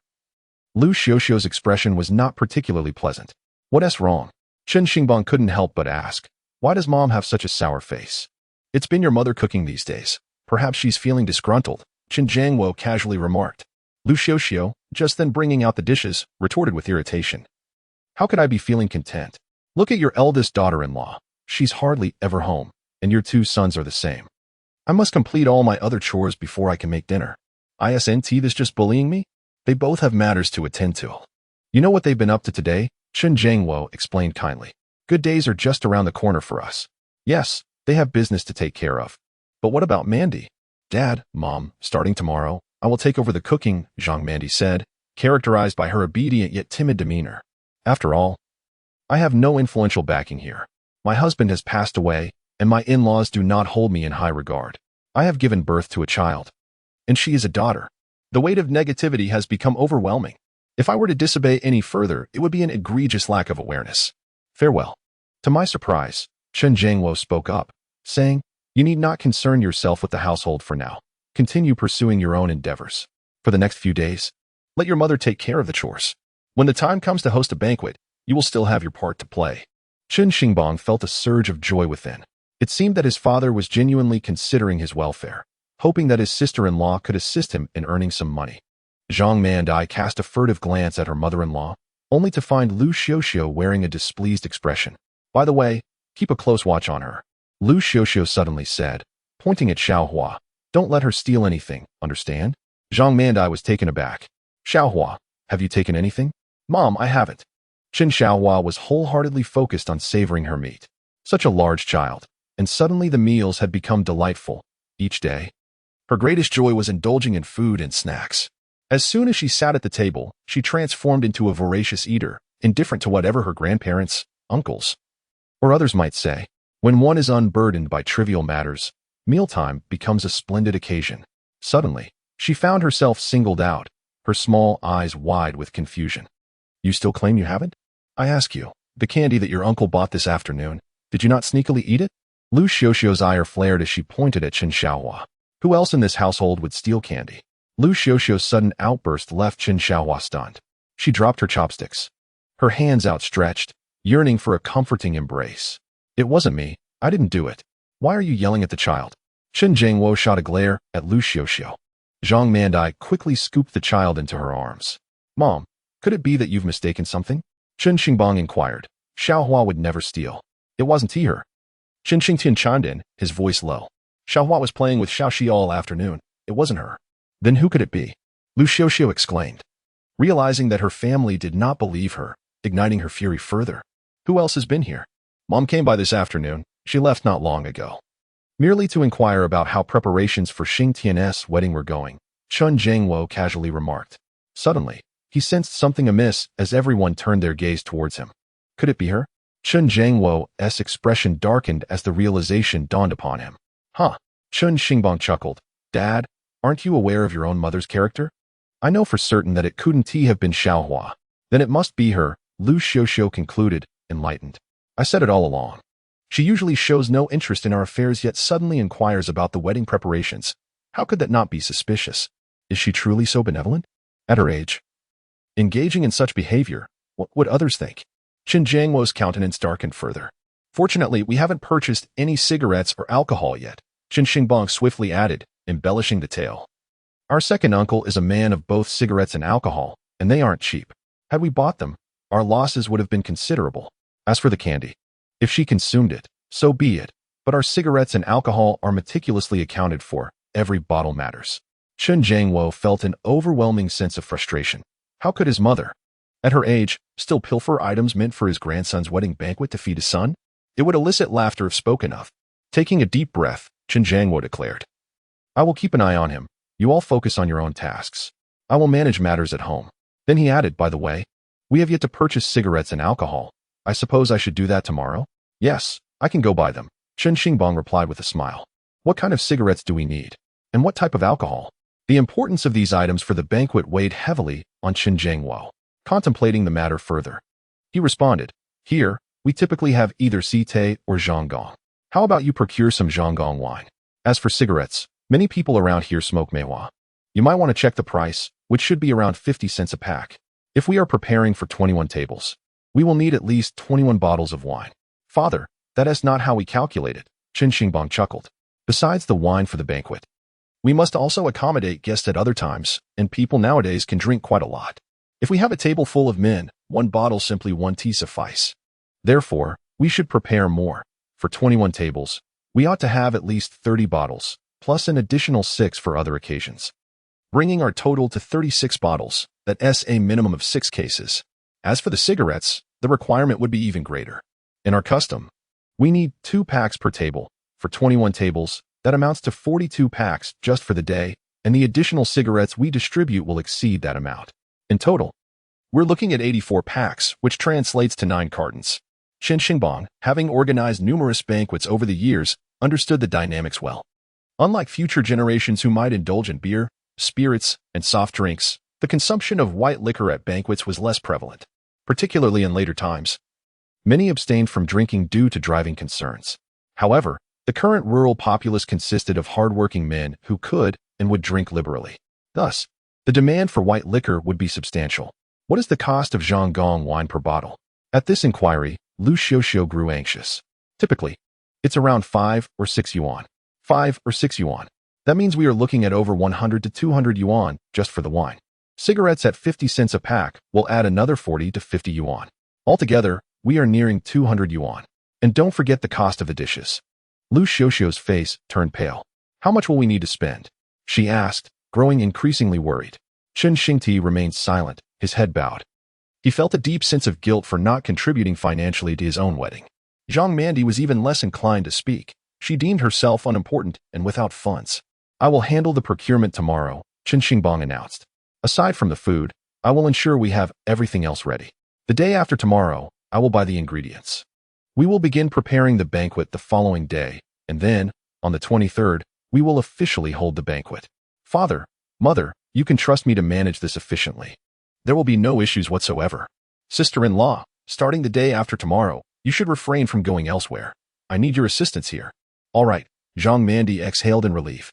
Lu Xiuxiu's expression was not particularly pleasant. What's wrong? Chen Xingbang couldn't help but ask. Why does mom have such a sour face? It's been your mother cooking these days. Perhaps she's feeling disgruntled, Chen Jiangwo casually remarked. Lu Xiuxiu, just then bringing out the dishes, retorted with irritation. How could I be feeling content? Look at your eldest daughter-in-law. She's hardly ever home, and your two sons are the same. I must complete all my other chores before I can make dinner. Isn't this just bullying me? They both have matters to attend to. You know what they've been up to today? Chen Jiangwo explained kindly. Good days are just around the corner for us. Yes, they have business to take care of. But what about Mandy? Dad, Mom, starting tomorrow, I will take over the cooking, Zhang Mandy said, characterized by her obedient yet timid demeanor. After all, I have no influential backing here. My husband has passed away, and my in-laws do not hold me in high regard. I have given birth to a child, and she is a daughter. The weight of negativity has become overwhelming. If I were to disobey any further, it would be an egregious lack of awareness. Farewell. To my surprise, Chen Jiangwo spoke up, saying, You need not concern yourself with the household for now. Continue pursuing your own endeavors. For the next few days, let your mother take care of the chores. When the time comes to host a banquet, you will still have your part to play. Chen Xingbang felt a surge of joy within. It seemed that his father was genuinely considering his welfare, hoping that his sister-in-law could assist him in earning some money. Zhang Mandai cast a furtive glance at her mother-in-law, only to find Lu Xiuxiu wearing a displeased expression. By the way, keep a close watch on her. Lu Xiuxiu suddenly said, pointing at Xiaohua. Don't let her steal anything, understand? Zhang Mandai was taken aback. Xiaohua, have you taken anything? Mom, I haven't. Qin Xiaohua was wholeheartedly focused on savoring her meat. Such a large child, and suddenly the meals had become delightful, each day. Her greatest joy was indulging in food and snacks. As soon as she sat at the table, she transformed into a voracious eater, indifferent to whatever her grandparents, uncles, or others might say. When one is unburdened by trivial matters, mealtime becomes a splendid occasion. Suddenly, she found herself singled out, her small eyes wide with confusion. You still claim you haven't? I ask you, the candy that your uncle bought this afternoon, did you not sneakily eat it? Lu Xiuxiu's ire flared as she pointed at Qin Xiaohua. Who else in this household would steal candy? Lu Xiuxiu's sudden outburst left Qin Xiaohua stunned. She dropped her chopsticks, her hands outstretched, yearning for a comforting embrace. It wasn't me. I didn't do it. Why are you yelling at the child? Chen Jiangwo shot a glare at Lu Xiuxiu. Zhang Mandai quickly scooped the child into her arms. Mom, could it be that you've mistaken something? Chen Xingbang inquired. Xiaohua would never steal. It wasn't her. Chen Xingtian chimed in, his voice low. Xiaohua was playing with Xiaoxi all afternoon. It wasn't her. Then who could it be? Lu Xiuxiu exclaimed, realizing that her family did not believe her, igniting her fury further. Who else has been here? Mom came by this afternoon. She left not long ago. Merely to inquire about how preparations for Xing Tian's wedding were going, Chen Jiangwo casually remarked. Suddenly, he sensed something amiss as everyone turned their gaze towards him. Could it be her? Chen Jiangwo's expression darkened as the realization dawned upon him. Huh? Chen Xingbang chuckled. Dad, aren't you aware of your own mother's character? I know for certain that it couldn't have been Xiaohua. Then it must be her, Lu Xiuxiu concluded, enlightened. I said it all along. She usually shows no interest in our affairs yet suddenly inquires about the wedding preparations. How could that not be suspicious? Is she truly so benevolent? At her age, engaging in such behavior, what would others think? Qin Jiangwo's countenance darkened further. Fortunately, we haven't purchased any cigarettes or alcohol yet, Chen Xingbang swiftly added, embellishing the tale. Our second uncle is a man of both cigarettes and alcohol, and they aren't cheap. Had we bought them, our losses would have been considerable. As for the candy, if she consumed it, so be it, but our cigarettes and alcohol are meticulously accounted for. Every bottle matters. Chen Jiangwo felt an overwhelming sense of frustration. How could his mother, at her age, still pilfer items meant for his grandson's wedding banquet to feed his son? It would elicit laughter if spoken of. Taking a deep breath, Chen Xingbang declared, I will keep an eye on him. You all focus on your own tasks. I will manage matters at home. Then he added, by the way, we have yet to purchase cigarettes and alcohol. I suppose I should do that tomorrow? Yes, I can go buy them. Chen Xingbang replied with a smile. What kind of cigarettes do we need? And what type of alcohol? The importance of these items for the banquet weighed heavily on Chen Xingbang. Contemplating the matter further, he responded, here, we typically have either Site or Zhonggong. How about you procure some Zhonggong wine? As for cigarettes, many people around here smoke Meihua. You might want to check the price, which should be around 50 cents a pack. If we are preparing for 21 tables, we will need at least 21 bottles of wine. Father, that is not how we calculate it, Chen Xingbang chuckled. Besides the wine for the banquet, we must also accommodate guests at other times, and people nowadays can drink quite a lot. If we have a table full of men, one bottle simply one tea suffice. Therefore, we should prepare more. For 21 tables, we ought to have at least 30 bottles, plus an additional 6 for other occasions, bringing our total to 36 bottles, that's a minimum of 6 cases. As for the cigarettes, the requirement would be even greater. In our custom, we need 2 packs per table. For 21 tables, that amounts to 42 packs just for the day, and the additional cigarettes we distribute will exceed that amount. In total, we're looking at 84 packs, which translates to 9 cartons. Chen Xingbang, having organized numerous banquets over the years, understood the dynamics well. Unlike future generations who might indulge in beer, spirits, and soft drinks, the consumption of white liquor at banquets was less prevalent. Particularly in later times, many abstained from drinking due to driving concerns. However, the current rural populace consisted of hard-working men who could and would drink liberally. Thus, the demand for white liquor would be substantial. What is the cost of Zhonggong wine per bottle? At this inquiry, Lu Xiuxiu grew anxious. Typically, it's around 5 or 6 yuan. 5 or 6 yuan. That means we are looking at over 100 to 200 yuan just for the wine. Cigarettes at 50 cents a pack will add another 40 to 50 yuan. Altogether, we are nearing 200 yuan. And don't forget the cost of the dishes. Lu Xiuxiu's face turned pale. How much will we need to spend? She asked, growing increasingly worried. Chen Xingti remained silent, his head bowed. He felt a deep sense of guilt for not contributing financially to his own wedding. Zhang Mandi was even less inclined to speak. She deemed herself unimportant and without funds. I will handle the procurement tomorrow, Chen Xingbang announced. Aside from the food, I will ensure we have everything else ready. The day after tomorrow, I will buy the ingredients. We will begin preparing the banquet the following day, and then, on the 23rd, we will officially hold the banquet. Father, Mother, you can trust me to manage this efficiently. There will be no issues whatsoever. Sister-in-law, starting the day after tomorrow, you should refrain from going elsewhere. I need your assistance here. All right, Zhang Mandi exhaled in relief.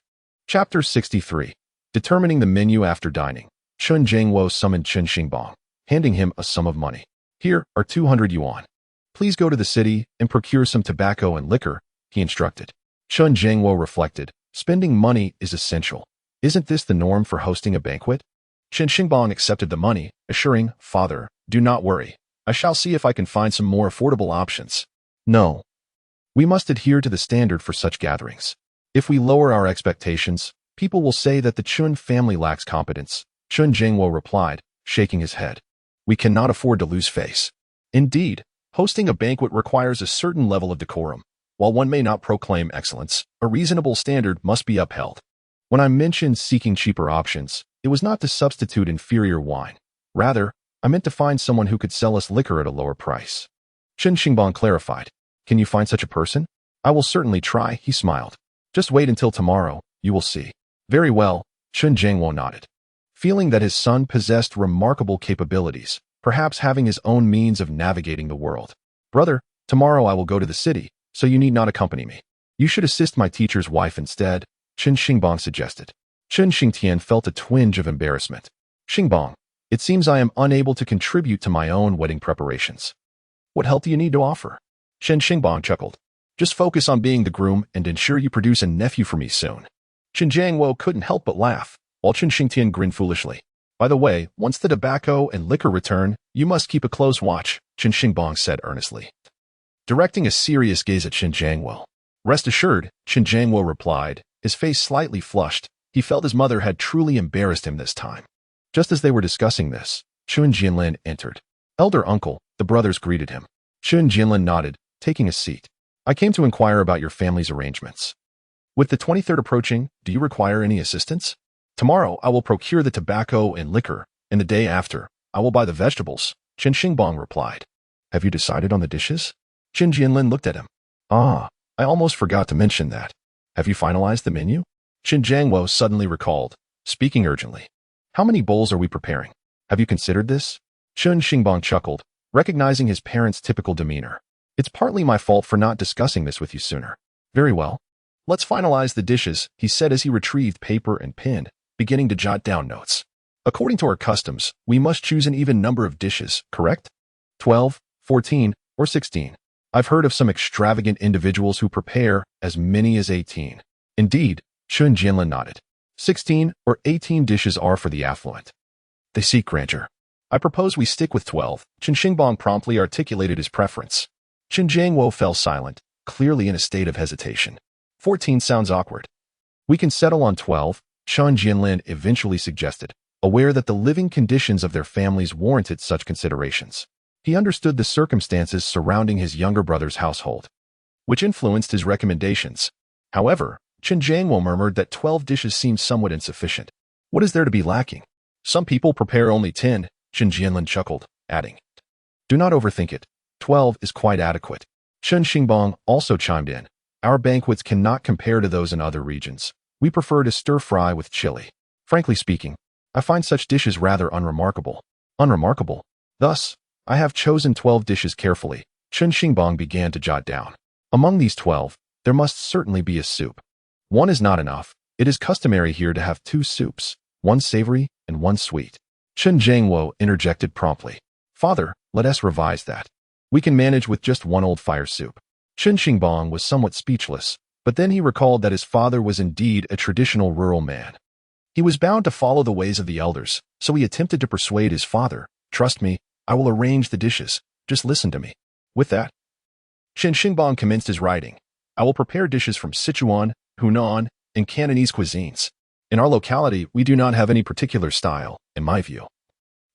Chapter 63. Determining the menu after dining. Chen Zhengwo summoned Chen Xingbang, handing him a sum of money. Here are 200 yuan. Please go to the city and procure some tobacco and liquor, he instructed. Chen Zhengwo reflected, spending money is essential. Isn't this the norm for hosting a banquet? Chen Xingbang accepted the money, assuring, Father, do not worry. I shall see if I can find some more affordable options. No. We must adhere to the standard for such gatherings. If we lower our expectations, people will say that the Chen family lacks competence, Chen Zhengwo replied, shaking his head. We cannot afford to lose face. Indeed, hosting a banquet requires a certain level of decorum. While one may not proclaim excellence, a reasonable standard must be upheld. When I mentioned seeking cheaper options, it was not to substitute inferior wine. Rather, I meant to find someone who could sell us liquor at a lower price. Chen Xingbang clarified. Can you find such a person? I will certainly try, he smiled. Just wait until tomorrow, you will see. Very well, Chen Zhengwo nodded. Feeling that his son possessed remarkable capabilities, perhaps having his own means of navigating the world. Brother, tomorrow I will go to the city, so you need not accompany me. You should assist my teacher's wife instead, Chen Xingbang suggested. Chen Xingtian felt a twinge of embarrassment. Xingbang, it seems I am unable to contribute to my own wedding preparations. What help do you need to offer? Chen Xingbang chuckled. Just focus on being the groom and ensure you produce a nephew for me soon. Chen Zhengwo couldn't help but laugh, while Chen Xingtian grinned foolishly. By the way, once the tobacco and liquor return, you must keep a close watch, Chen Xingbang said earnestly, directing a serious gaze at Chen Zhengwo. Rest assured, Chen Zhengwo replied, his face slightly flushed. He felt his mother had truly embarrassed him this time. Just as they were discussing this, Chun Jianlin entered. Elder uncle, the brothers greeted him. Chun Jianlin nodded, taking a seat. I came to inquire about your family's arrangements. With the 23rd approaching, do you require any assistance? Tomorrow, I will procure the tobacco and liquor, and the day after, I will buy the vegetables, Chen Xingbang replied. Have you decided on the dishes? Chen Jianlin looked at him. Ah, I almost forgot to mention that. Have you finalized the menu? Chen Jiangwo suddenly recalled, speaking urgently. How many bowls are we preparing? Have you considered this? Chen Xingbang chuckled, recognizing his parents' typical demeanor. It's partly my fault for not discussing this with you sooner. Very well. Let's finalize the dishes, he said as he retrieved paper and pen, beginning to jot down notes. According to our customs, we must choose an even number of dishes, correct? 12, 14, or 16. I've heard of some extravagant individuals who prepare as many as 18. Indeed, Chen Jianlin nodded. 16 or 18 dishes are for the affluent. They seek grandeur. I propose we stick with 12. Chen Xingbang promptly articulated his preference. Chen Jiangwo fell silent, clearly in a state of hesitation. 14 sounds awkward. We can settle on 12, Chen Jianlin eventually suggested, aware that the living conditions of their families warranted such considerations. He understood the circumstances surrounding his younger brother's household, which influenced his recommendations. However, Chen Jiangwo murmured that 12 dishes seemed somewhat insufficient. What is there to be lacking? Some people prepare only 10, Chen Jianlin chuckled, adding, do not overthink it. 12 is quite adequate. Chen Xingbang also chimed in. Our banquets cannot compare to those in other regions. We prefer to stir-fry with chili. Frankly speaking, I find such dishes rather unremarkable. Unremarkable. Thus, I have chosen 12 dishes carefully. Chen Xingbang began to jot down. Among these 12, there must certainly be a soup. One is not enough. It is customary here to have 2 soups, one savory and one sweet. Chen Jiangwo interjected promptly. Father, let us revise that. We can manage with just one old fire soup. Chen Xingbang was somewhat speechless, but then he recalled that his father was indeed a traditional rural man. He was bound to follow the ways of the elders, so he attempted to persuade his father, trust me, I will arrange the dishes, just listen to me. With that, Chen Xingbang commenced his writing. I will prepare dishes from Sichuan, Hunan, and Cantonese cuisines. In our locality, we do not have any particular style, in my view.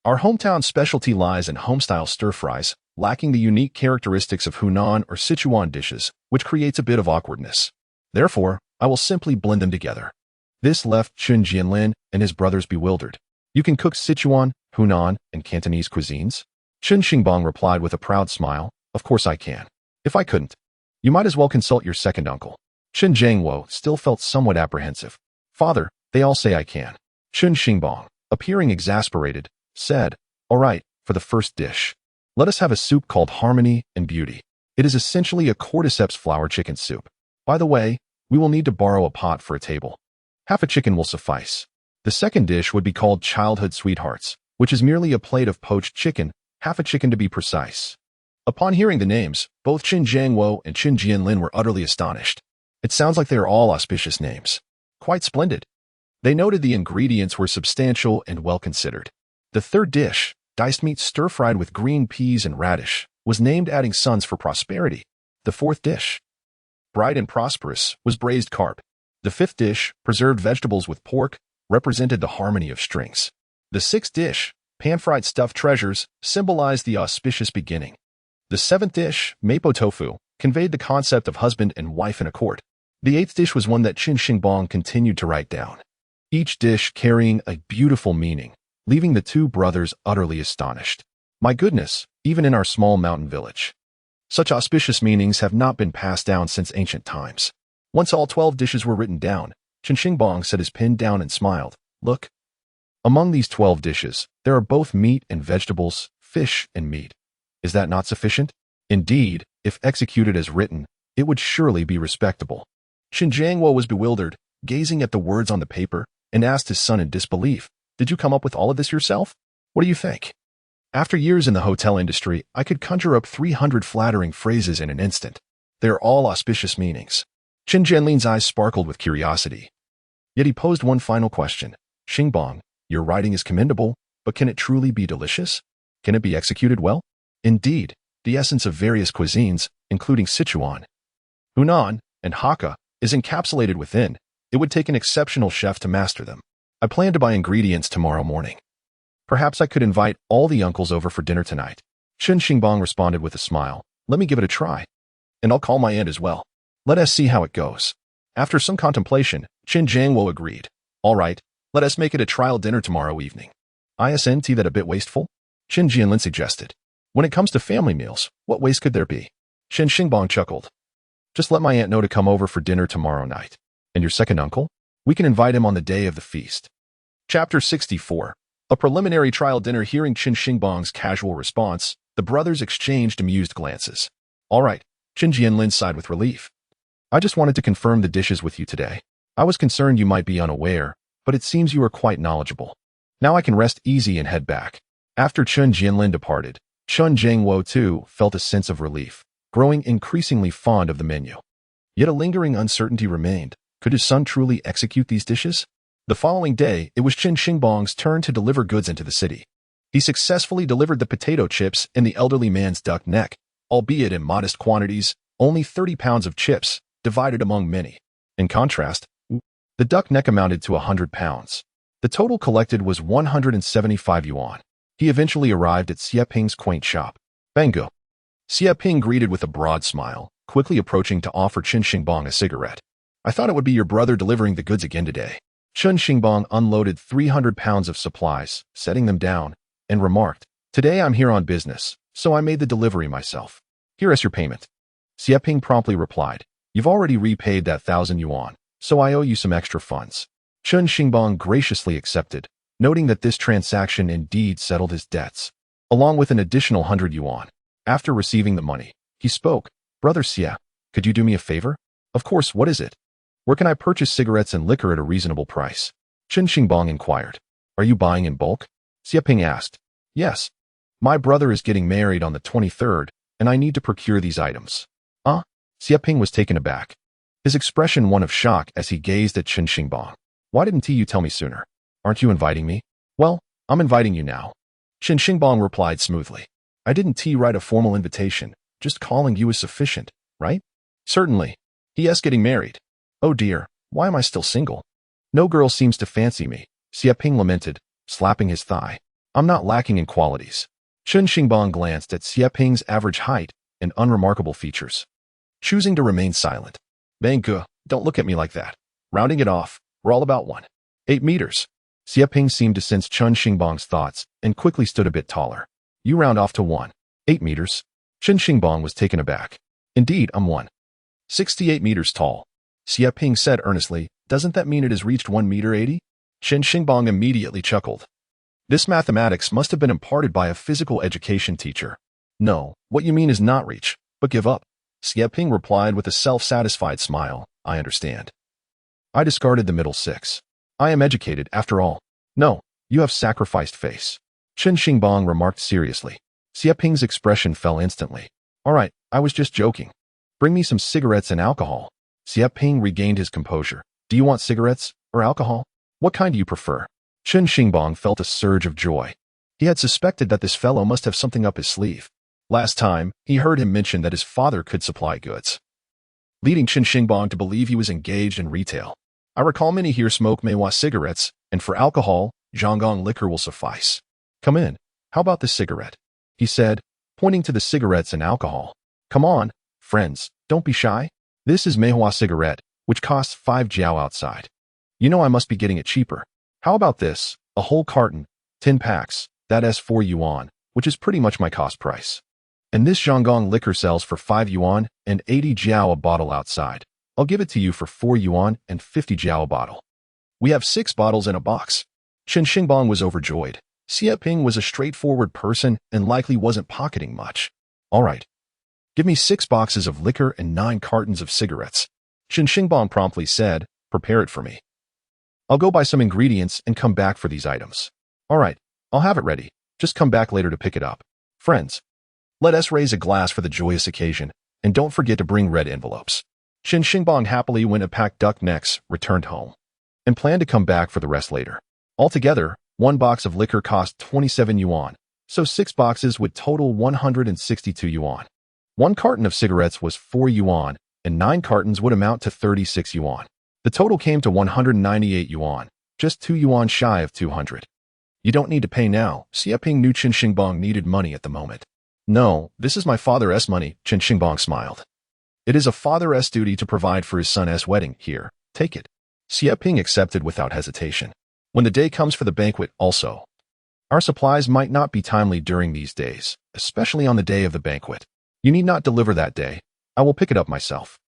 Our hometown specialty lies in home-style stir-fries, lacking the unique characteristics of Hunan or Sichuan dishes, which creates a bit of awkwardness. Therefore, I will simply blend them together. This left Chen Jianlin and his brothers bewildered. You can cook Sichuan, Hunan, and Cantonese cuisines? Chen Xingbang replied with a proud smile, of course I can. If I couldn't, you might as well consult your second uncle. Chen Jiangwo still felt somewhat apprehensive. Father, they all say I can. Chen Xingbang, appearing exasperated, said, all right, for the first dish. Let us have a soup called Harmony and Beauty. It is essentially a cordyceps flour chicken soup. By the way, we will need to borrow a pot for a table. Half a chicken will suffice. The second dish would be called Childhood Sweethearts, which is merely a plate of poached chicken, half a chicken to be precise. Upon hearing the names, both Chen Jiangwo and Chen Jianlin were utterly astonished. It sounds like they are all auspicious names. Quite splendid. They noted the ingredients were substantial and well considered. The third dish, diced meat stir-fried with green peas and radish, was named adding sons for prosperity. The fourth dish, bright and prosperous, was braised carp. The fifth dish, preserved vegetables with pork, represented the harmony of strings. The sixth dish, pan-fried stuffed treasures, symbolized the auspicious beginning. The seventh dish, mapo tofu, conveyed the concept of husband and wife in a court. The eighth dish was one that Chen Xingbang continued to write down, each dish carrying a beautiful meaning, leaving the two brothers utterly astonished. My goodness, even in our small mountain village, such auspicious meanings have not been passed down since ancient times. Once all 12 dishes were written down, Chen Xingbang set his pen down and smiled. Look. Among these 12 dishes, there are both meat and vegetables, fish and meat. Is that not sufficient? Indeed, if executed as written, it would surely be respectable. Chen Jiangwo was bewildered, gazing at the words on the paper, and asked his son in disbelief, did you come up with all of this yourself? What do you think? After years in the hotel industry, I could conjure up 300 flattering phrases in an instant. They are all auspicious meanings. Chen Jianlin's eyes sparkled with curiosity. Yet he posed one final question. Xingbang, your writing is commendable, but can it truly be delicious? Can it be executed well? Indeed, the essence of various cuisines, including Sichuan, Hunan, and Hakka, is encapsulated within. It would take an exceptional chef to master them. I plan to buy ingredients tomorrow morning. Perhaps I could invite all the uncles over for dinner tonight. Chen Xingbang responded with a smile. Let me give it a try. and I'll call my aunt as well. Let us see how it goes. After some contemplation, Chen Jiangwo agreed. All right, let us make it a trial dinner tomorrow evening. Isn't that a bit wasteful? Chen Jianlin suggested. When it comes to family meals, what waste could there be? Chen Xingbang chuckled. Just let my aunt know to come over for dinner tomorrow night. And your second uncle? We can invite him on the day of the feast. Chapter 64. A preliminary trial dinner. Hearing Chen Xingbang's casual response, the brothers exchanged amused glances. All right, Chen Jianlin sighed with relief. I just wanted to confirm the dishes with you today. I was concerned you might be unaware, but it seems you are quite knowledgeable. Now I can rest easy and head back. After Chen Jianlin departed, Chen Jiangwo too felt a sense of relief, growing increasingly fond of the menu. Yet a lingering uncertainty remained. Could his son truly execute these dishes? The following day, it was Chen Xingbang's turn to deliver goods into the city. He successfully delivered the potato chips and the elderly man's duck neck, albeit in modest quantities, only 30 pounds of chips, divided among many. In contrast, the duck neck amounted to 100 pounds. The total collected was 175 yuan. He eventually arrived at Xie Ping's quaint shop. Banquet. Xie Ping greeted with a broad smile, quickly approaching to offer Chen Xingbang a cigarette. I thought it would be your brother delivering the goods again today. Chen Xingbang unloaded 300 pounds of supplies, setting them down, and remarked, Today I'm here on business, so I made the delivery myself. Here is your payment. Xie Ping promptly replied, You've already repaid that 1,000 yuan, so I owe you some extra funds. Chen Xingbang graciously accepted, noting that this transaction indeed settled his debts, along with an additional 100 yuan. After receiving the money, he spoke, Brother Xie, could you do me a favor? Of course, what is it? Where can I purchase cigarettes and liquor at a reasonable price? Chen Xingbang inquired. Are you buying in bulk? Xie Ping asked. Yes. My brother is getting married on the 23rd, and I need to procure these items. Xie Ping was taken aback, his expression one of shock as he gazed at Chen Xingbang. Why didn't you tell me sooner? Aren't you inviting me? Well, I'm inviting you now. Chen Xingbang replied smoothly. I didn't write a formal invitation, just calling you is sufficient, right? Certainly. He.S. getting married. Oh dear, why am I still single? No girl seems to fancy me, Xie Ping lamented, slapping his thigh. I'm not lacking in qualities. Chen Xingbang glanced at Xie Ping's average height and unremarkable features, choosing to remain silent. Banquet, don't look at me like that. Rounding it off, we're all about 1.8 meters. Xie Ping seemed to sense Chen Xingbang's thoughts and quickly stood a bit taller. You round off to 1.8 meters. Chen Xingbang was taken aback. Indeed, I'm 1.68 meters tall. Xie Ping said earnestly, Doesn't that mean it has reached 1.80 meters? Chen Xingbang immediately chuckled. This mathematics must have been imparted by a physical education teacher. No, what you mean is not reach, but give up. Xie Ping replied with a self-satisfied smile. I understand. I discarded the middle 6. I am educated, after all. No, you have sacrificed face. Chen Xingbang remarked seriously. Xie Ping's expression fell instantly. All right, I was just joking. Bring me some cigarettes and alcohol. Xie Ping regained his composure. Do you want cigarettes or alcohol? What kind do you prefer? Chen Xingbang felt a surge of joy. He had suspected that this fellow must have something up his sleeve. Last time, he heard him mention that his father could supply goods, leading Chen Xingbang to believe he was engaged in retail. I recall many here smoke Meiwa cigarettes, and for alcohol, Zhanggang liquor will suffice. Come in. How about this cigarette? He said, pointing to the cigarettes and alcohol. Come on, friends, don't be shy. This is Meiwa cigarette, which costs 5 jiao outside. You know I must be getting it cheaper. How about this? A whole carton, 10 packs, that's 4 yuan, which is pretty much my cost price. And this Zhanggang liquor sells for 5 yuan and 80 jiao a bottle outside. I'll give it to you for 4 yuan and 50 jiao a bottle. We have 6 bottles in a box. Chen Xingbang was overjoyed. Xie Ping was a straightforward person and likely wasn't pocketing much. All right. Give me 6 boxes of liquor and 9 cartons of cigarettes. Chen Xingbang promptly said, Prepare it for me. I'll go buy some ingredients and come back for these items. All right, I'll have it ready. Just come back later to pick it up. Friends, let us raise a glass for the joyous occasion, and don't forget to bring red envelopes. Chen Xingbang happily went and packed duck necks, returned home, and planned to come back for the rest later. Altogether, 1 box of liquor cost 27 yuan, so 6 boxes would total 162 yuan. 1 carton of cigarettes was 4 yuan, and 9 cartons would amount to 36 yuan. The total came to 198 yuan, just 2 yuan shy of 200. You don't need to pay now. Xie Ping knew Chen Xingbang needed money at the moment. No, this is my father's money, Chen Xingbang smiled. It is a father's duty to provide for his son's wedding. Here, take it. Xie Ping accepted without hesitation. When the day comes for the banquet also, our supplies might not be timely during these days, especially on the day of the banquet. You need not deliver that day. I will pick it up myself.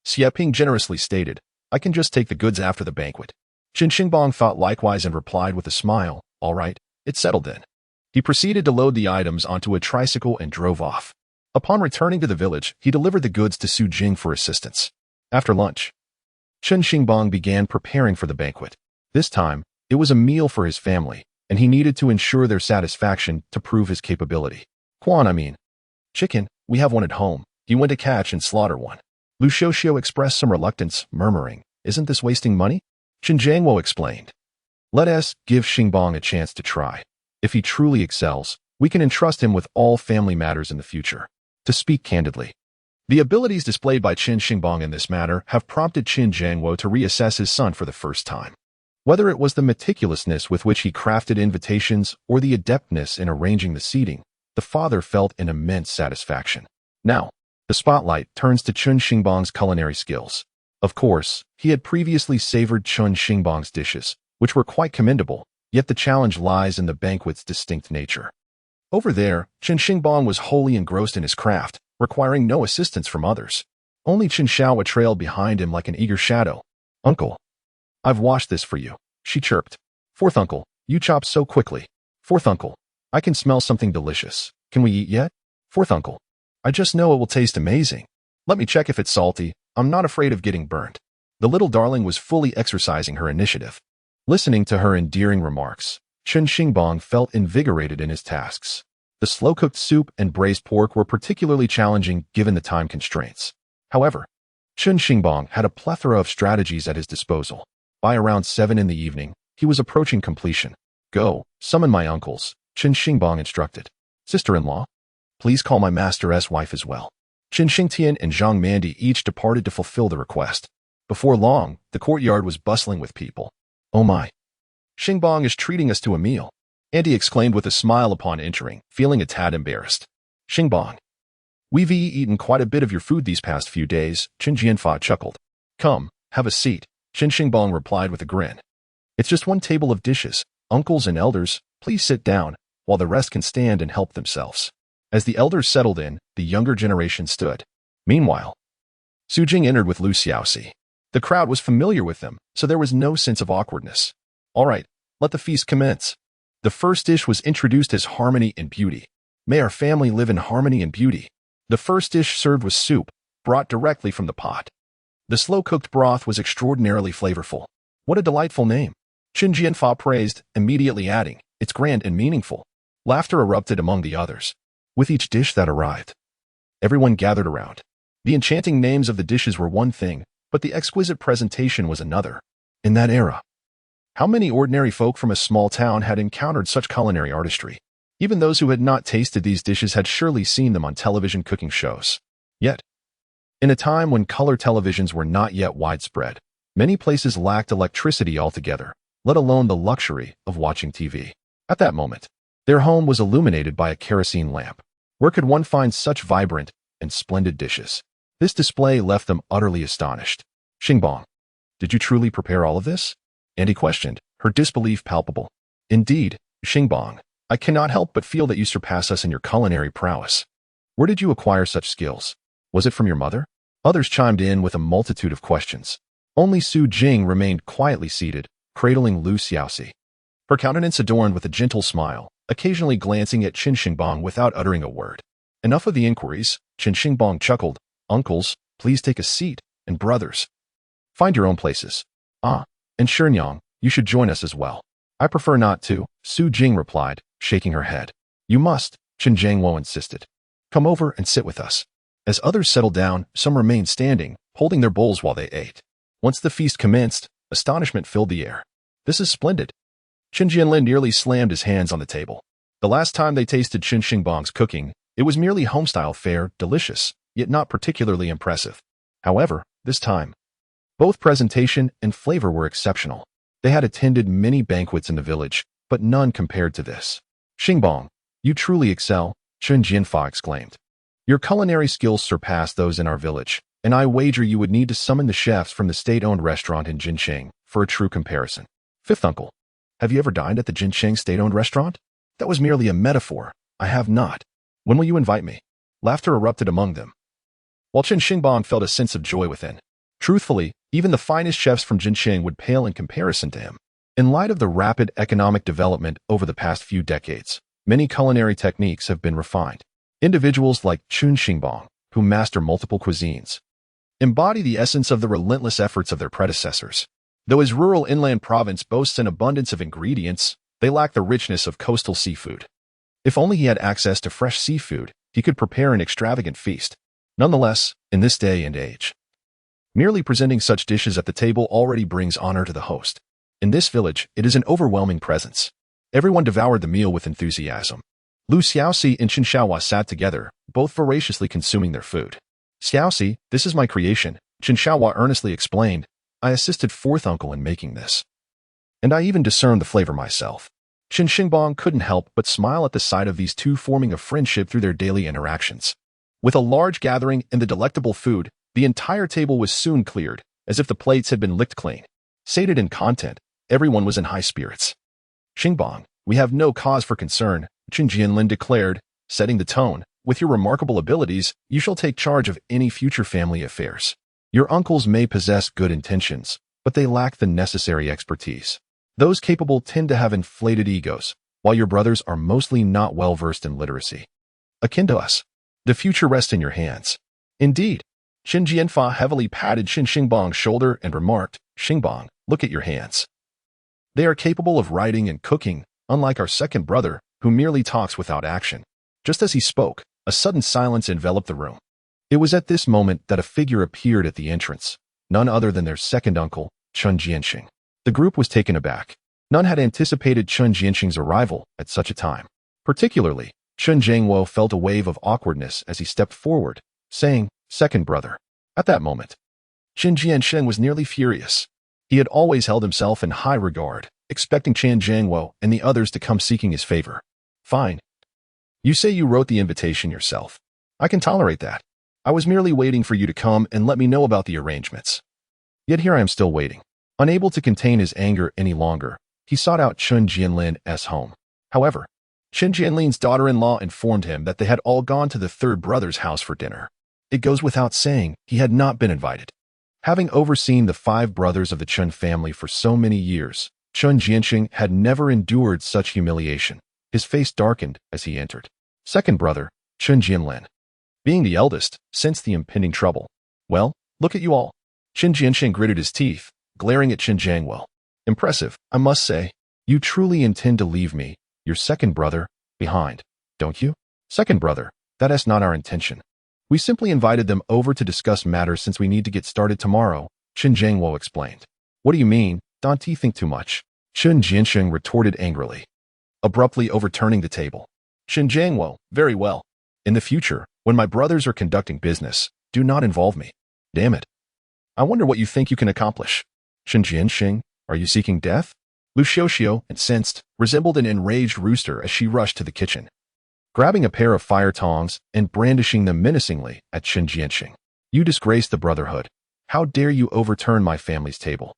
Xie Ping generously stated, I can just take the goods after the banquet. Chen Xingbang thought likewise and replied with a smile, all right, it's settled then. He proceeded to load the items onto a tricycle and drove off. Upon returning to the village, he delivered the goods to Su Jing for assistance. After lunch, Chen Xingbang began preparing for the banquet. This time, it was a meal for his family, and he needed to ensure their satisfaction to prove his capability. Chicken, we have one at home. He went to catch and slaughter one. Lu Xiuxiu expressed some reluctance, murmuring, isn't this wasting money? Chen Jiangwo explained, let us give Xingbang a chance to try. If he truly excels, we can entrust him with all family matters in the future. To speak candidly, the abilities displayed by Chen Xingbang in this matter have prompted Chen Jiangwo to reassess his son for the first time. Whether it was the meticulousness with which he crafted invitations or the adeptness in arranging the seating, the father felt an immense satisfaction. Now, the spotlight turns to Chen Xingbang's culinary skills. Of course, he had previously savored Chen Xingbang's dishes, which were quite commendable, yet the challenge lies in the banquet's distinct nature. Over there, Chen Xingbang was wholly engrossed in his craft, requiring no assistance from others. Only Chen Xiaowa trailed behind him like an eager shadow. Uncle, I've washed this for you, she chirped. Fourth uncle, you chop so quickly. Fourth uncle, I can smell something delicious. Can we eat yet? Fourth uncle, I just know it will taste amazing. Let me check if it's salty. I'm not afraid of getting burnt. The little darling was fully exercising her initiative. Listening to her endearing remarks, Chen Xingbang felt invigorated in his tasks. The slow-cooked soup and braised pork were particularly challenging given the time constraints. However, Chen Xingbang had a plethora of strategies at his disposal. By around 7 in the evening, he was approaching completion. Go, summon my uncles, Chen Xingbang instructed. Sister-in-law, please call my master's wife as well. Chen Xingtian and Zhang Mandi each departed to fulfill the request. Before long, the courtyard was bustling with people. Oh my! Xingbang is treating us to a meal, Andy exclaimed with a smile upon entering, feeling a tad embarrassed. Xingbang, we've eaten quite a bit of your food these past few days, Chen Jianfa chuckled. Come, have a seat, Chen Xingbang replied with a grin. It's just one table of dishes. Uncles and elders, please sit down, while the rest can stand and help themselves. As the elders settled in, the younger generation stood. Meanwhile, Su Jing entered with Lu Xiaoxi. The crowd was familiar with them, so there was no sense of awkwardness. All right, let the feast commence. The first dish was introduced as harmony and beauty. May our family live in harmony and beauty. The first dish served was soup, brought directly from the pot. The slow-cooked broth was extraordinarily flavorful. What a delightful name. Chen Jianfa praised, immediately adding, it's grand and meaningful. Laughter erupted among the others. With each dish that arrived, everyone gathered around. The enchanting names of the dishes were one thing, but the exquisite presentation was another. In that era, how many ordinary folk from a small town had encountered such culinary artistry? Even those who had not tasted these dishes had surely seen them on television cooking shows. Yet, in a time when color televisions were not yet widespread, many places lacked electricity altogether, let alone the luxury of watching TV. At that moment, their home was illuminated by a kerosene lamp. Where could one find such vibrant and splendid dishes? This display left them utterly astonished. Xingbang, did you truly prepare all of this? Andy questioned, her disbelief palpable. Indeed, Xingbang, I cannot help but feel that you surpass us in your culinary prowess. Where did you acquire such skills? Was it from your mother? Others chimed in with a multitude of questions. Only Su Jing remained quietly seated, cradling Lu Xiaoxi. Her countenance adorned with a gentle smile, occasionally glancing at Chen Xingbang without uttering a word. Enough of the inquiries, Chen Xingbang chuckled. Uncles, please take a seat, and brothers, find your own places. And Shenyang, you should join us as well. I prefer not to, Su Jing replied, shaking her head. You must, Chen Jiangwo insisted. Come over and sit with us. As others settled down, some remained standing, holding their bowls while they ate. Once the feast commenced, astonishment filled the air. This is splendid. Chen Jianlin nearly slammed his hands on the table. The last time they tasted Chen Xingbang's cooking, it was merely homestyle fare, delicious, yet not particularly impressive. However, this time, both presentation and flavor were exceptional. They had attended many banquets in the village, but none compared to this. Xingbang, you truly excel, Chen Jianfa exclaimed. Your culinary skills surpass those in our village. and I wager you would need to summon the chefs from the state-owned restaurant in Jincheng for a true comparison. Fifth uncle, have you ever dined at the Jincheng state-owned restaurant? That was merely a metaphor. I have not. When will you invite me? Laughter erupted among them, while Chen Xingbang felt a sense of joy within. Truthfully, even the finest chefs from Jincheng would pale in comparison to him. In light of the rapid economic development over the past few decades, many culinary techniques have been refined. Individuals like Chen Xingbang, who master multiple cuisines, embody the essence of the relentless efforts of their predecessors. Though his rural inland province boasts an abundance of ingredients, they lack the richness of coastal seafood. If only he had access to fresh seafood, he could prepare an extravagant feast. Nonetheless, in this day and age, merely presenting such dishes at the table already brings honor to the host. In this village, it is an overwhelming presence. Everyone devoured the meal with enthusiasm. Lu Xiaoxi and Chen Xiaohua sat together, both voraciously consuming their food. Xiaoxi, this is my creation, Chen Xiaohua earnestly explained. I assisted fourth uncle in making this, and I even discerned the flavor myself. Chen Xingbang couldn't help but smile at the sight of these two forming a friendship through their daily interactions. With a large gathering and the delectable food, the entire table was soon cleared, as if the plates had been licked clean. Sated in content, everyone was in high spirits. Xingbang, we have no cause for concern, Chen Jianlin declared, setting the tone. With your remarkable abilities, you shall take charge of any future family affairs. Your uncles may possess good intentions, but they lack the necessary expertise. Those capable tend to have inflated egos, while your brothers are mostly not well-versed in literacy. Akin to us, the future rests in your hands. Indeed. Chen Jianfa heavily patted Chen Xingbang's shoulder and remarked, Xingbang, look at your hands. They are capable of writing and cooking, unlike our second brother, who merely talks without action. Just as he spoke, a sudden silence enveloped the room. It was at this moment that a figure appeared at the entrance, none other than their second uncle, Chen Jianxing. The group was taken aback. None had anticipated Chen Jianxing's arrival at such a time. Particularly, Chen Zhangwo felt a wave of awkwardness as he stepped forward, saying, second brother. At that moment, Chen Jianxing was nearly furious. He had always held himself in high regard, expecting Chen Zhangwo and the others to come seeking his favor. Fine. You say you wrote the invitation yourself. I can tolerate that. I was merely waiting for you to come and let me know about the arrangements. Yet here I am still waiting. Unable to contain his anger any longer, he sought out Chen Jianlin's home. However, Chen Jianlin's daughter-in-law informed him that they had all gone to the third brother's house for dinner. It goes without saying, he had not been invited. Having overseen the 5 brothers of the Chen family for so many years, Chen Jianxing had never endured such humiliation. His face darkened as he entered. Second brother, Chen Jianlin. Being the eldest, sensed the impending trouble. Well, look at you all. Chen Jianxing gritted his teeth, glaring at Chen Zhangwo. Impressive, I must say. You truly intend to leave me, your second brother, behind, don't you? Second brother, that is not our intention. We simply invited them over to discuss matters since we need to get started tomorrow, Chen Zhangwo explained. What do you mean? Don't you think too much? Chen Jianxing retorted angrily, abruptly overturning the table. Chen Zhangwo, very well. In the future, when my brothers are conducting business, do not involve me. Damn it. I wonder what you think you can accomplish. Chen Jianxing, are you seeking death? Lu Xiaoxiu, incensed, resembled an enraged rooster as she rushed to the kitchen, grabbing a pair of fire tongs and brandishing them menacingly at Chen Jianxing. You disgrace the brotherhood. How dare you overturn my family's table?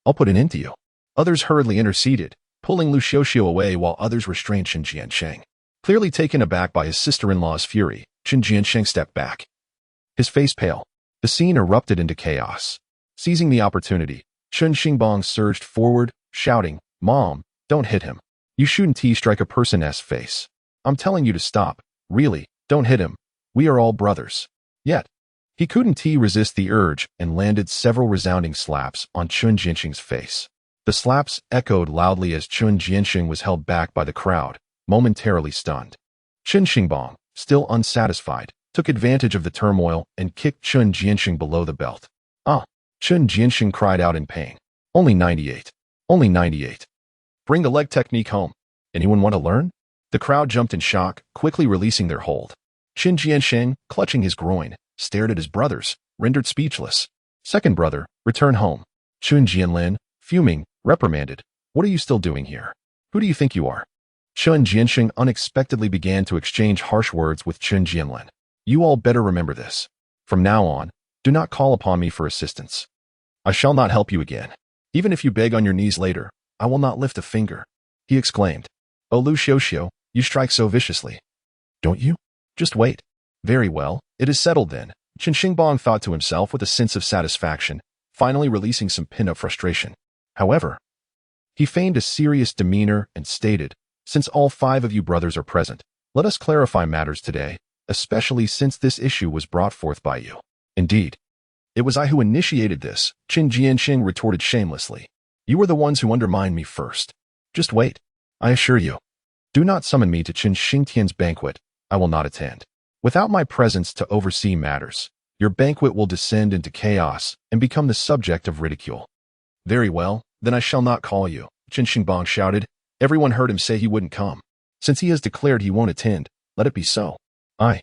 I'll put an end to you. Others hurriedly interceded, pulling Lu Xiaoxiu away while others restrained Chen Jianxing. Clearly taken aback by his sister-in-law's fury, Chen Jianxing stepped back, his face pale. The scene erupted into chaos. Seizing the opportunity, Chen Xingbang surged forward, shouting, Mom, don't hit him. You shouldn't strike a person's face. I'm telling you to stop. Really, don't hit him. We are all brothers. Yet, he couldn't resist the urge and landed several resounding slaps on Chen Jianxing's face. The slaps echoed loudly as Chen Jianxing was held back by the crowd, momentarily stunned. Chen Xingbang, still unsatisfied, took advantage of the turmoil and kicked Chen Jianxing below the belt. Ah! Chen Jianxing cried out in pain. Only 98. Only 98. Bring the leg technique home. Anyone want to learn? The crowd jumped in shock, quickly releasing their hold. Chen Jianxing, clutching his groin, stared at his brothers, rendered speechless. Second brother, return home. Chen Jianlin, fuming, reprimanded. What are you still doing here? Who do you think you are? Chen Jianxing unexpectedly began to exchange harsh words with Chen Jianlin. You all better remember this. From now on, Do not call upon me for assistance. I shall not help you again. Even if you beg on your knees later, I will not lift a finger," he exclaimed. "Oh, Lu Xiuxiu, you strike so viciously. Don't you? Just wait." "Very well, it is settled then," Chen Xingbang thought to himself with a sense of satisfaction, finally releasing some pent-up frustration. However, he feigned a serious demeanor and stated, "Since all 5 of you brothers are present, let us clarify matters today, especially since this issue was brought forth by you." "Indeed, it was I who initiated this," Qin Jianxing retorted shamelessly. "You were the ones who undermined me first. Just wait. I assure you. Do not summon me to Qin Xingtian's banquet. I will not attend. Without my presence to oversee matters, your banquet will descend into chaos and become the subject of ridicule." "Very well, then I shall not call you," Chen Xingbang shouted. Everyone heard him say he wouldn't come. "Since he has declared he won't attend, let it be so. I,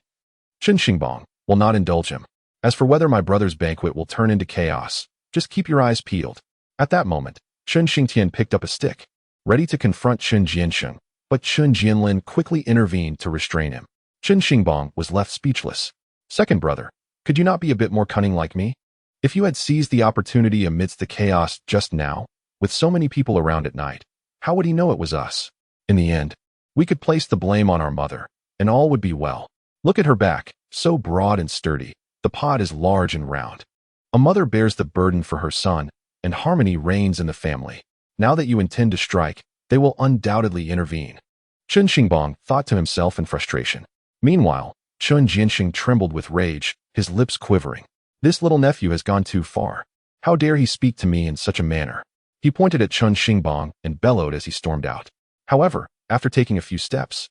Chen Xingbang, will not indulge him. As for whether my brother's banquet will turn into chaos, just keep your eyes peeled." At that moment, Chen Xingtian picked up a stick, ready to confront Chen Jiansheng, but Chen Jianlin quickly intervened to restrain him. Chen Xingbang was left speechless. "Second brother, could you not be a bit more cunning like me? If you had seized the opportunity amidst the chaos just now, with so many people around at night, how would he know it was us? In the end, we could place the blame on our mother, and all would be well. Look at her back, so broad and sturdy. The pod is large and round. A mother bears the burden for her son, and harmony reigns in the family. Now that you intend to strike, they will undoubtedly intervene." Chen Xingbang thought to himself in frustration. Meanwhile, Chen Jianxing trembled with rage, his lips quivering. "This little nephew has gone too far. How dare he speak to me in such a manner?" He pointed at Chen Xingbang and bellowed as he stormed out. However, after taking a few steps,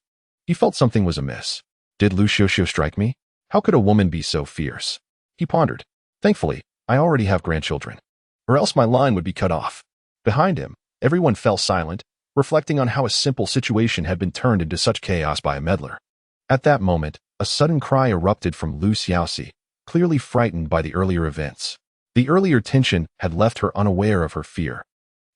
he felt something was amiss. Did Lu Xiuxiu strike me? How could a woman be so fierce? He pondered. Thankfully, I already have grandchildren, or else my line would be cut off. Behind him, everyone fell silent, reflecting on how a simple situation had been turned into such chaos by a meddler. At that moment, a sudden cry erupted from Lu Xiaoxi, clearly frightened by the earlier events. The earlier tension had left her unaware of her fear.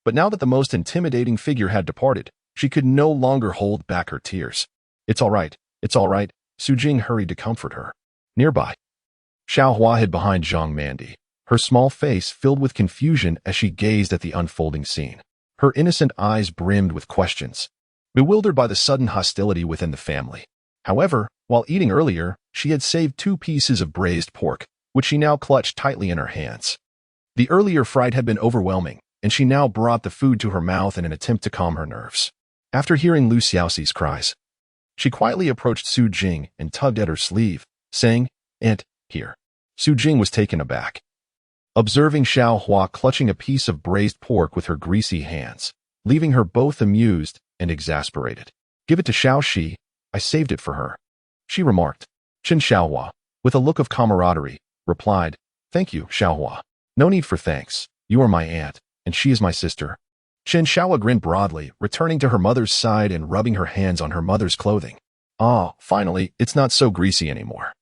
But now that the most intimidating figure had departed, she could no longer hold back her tears. It's all right, Su Jing hurried to comfort her. Nearby, Xiao Hua hid behind Zhang Mandi, her small face filled with confusion as she gazed at the unfolding scene. Her innocent eyes brimmed with questions, bewildered by the sudden hostility within the family. However, while eating earlier, she had saved 2 pieces of braised pork, which she now clutched tightly in her hands. The earlier fright had been overwhelming, and she now brought the food to her mouth in an attempt to calm her nerves. After hearing Lu Xiaoxi's cries, she quietly approached Su Jing and tugged at her sleeve, saying, "Aunt, here." Su Jing was taken aback, observing Xiao Hua clutching a piece of braised pork with her greasy hands, leaving her both amused and exasperated. "Give it to Xiao Shi, I saved it for her," she remarked. Chen Xiaohua, with a look of camaraderie, replied, "Thank you, Xiaohua. No need for thanks. You are my aunt, and she is my sister." Chen Xiaohua grinned broadly, returning to her mother's side and rubbing her hands on her mother's clothing. "Ah, finally, it's not so greasy anymore."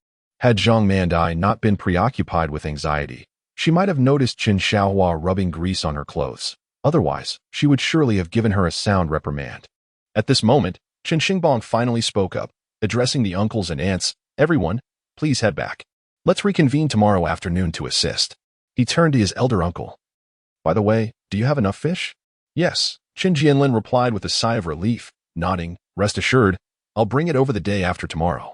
Had Zhang Mandi not been preoccupied with anxiety, she might have noticed Chen Xiaohua rubbing grease on her clothes. Otherwise, she would surely have given her a sound reprimand. At this moment, Chen Xingbang finally spoke up, addressing the uncles and aunts. "Everyone, please head back. Let's reconvene tomorrow afternoon to assist." He turned to his elder uncle. "By the way, do you have enough fish?" "Yes," Chen Jianlin replied with a sigh of relief, nodding. "Rest assured, I'll bring it over the day after tomorrow.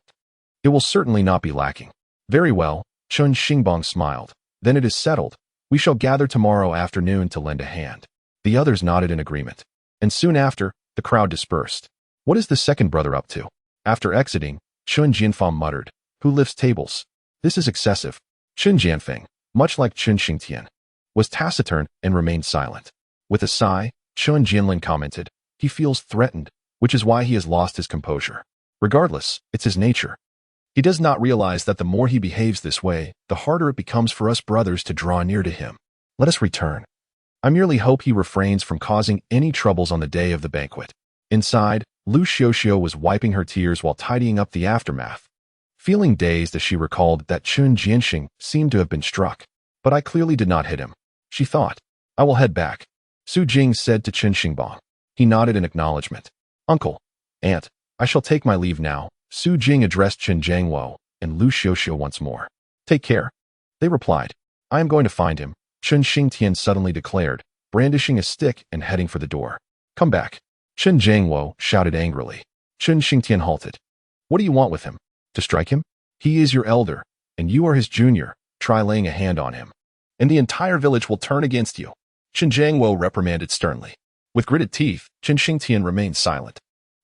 It will certainly not be lacking." "Very well," Chen Xingbang smiled. "Then it is settled. We shall gather tomorrow afternoon to lend a hand." The others nodded in agreement, and soon after, the crowd dispersed. "What is the second brother up to?" After exiting, Chen Jianfang muttered, "Who lifts tables? This is excessive." Chen Jianfeng, much like Chen Xingtian, was taciturn and remained silent. With a sigh, Chen Jianlin commented, "He feels threatened, which is why he has lost his composure. Regardless, it's his nature. He does not realize that the more he behaves this way, the harder it becomes for us brothers to draw near to him. Let us return. I merely hope he refrains from causing any troubles on the day of the banquet." Inside, Lu Xiuxiu was wiping her tears while tidying up the aftermath, feeling dazed as she recalled that Chen Jianxing seemed to have been struck. "But I clearly did not hit him," she thought. "I will head back," Su Jing said to Chen Xingbang. He nodded in acknowledgement. "Uncle, aunt, I shall take my leave now." Su Jing addressed Chen Jiangwo and Lu Xiuxiu once more. "Take care." They replied, I am going to find him, Chen Xingtian suddenly declared, brandishing a stick and heading for the door. Come back. Chen Jiangwo shouted angrily. Chen Xingtian halted. What do you want with him? To strike him? He is your elder, and you are his junior. Try laying a hand on him, and the entire village will turn against you, Chen Jiangwo reprimanded sternly. With gritted teeth, Chen Xingtian remained silent.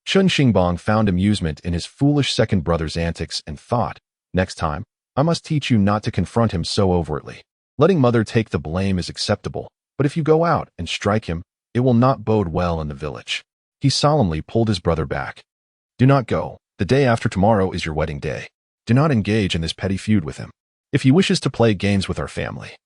Chen Xingbang found amusement in his foolish second brother's antics and thought, next time, I must teach you not to confront him so overtly. Letting mother take the blame is acceptable, but if you go out and strike him, it will not bode well in the village. He solemnly pulled his brother back. Do not go. The day after tomorrow is your wedding day. Do not engage in this petty feud with him. If he wishes to play games with our family,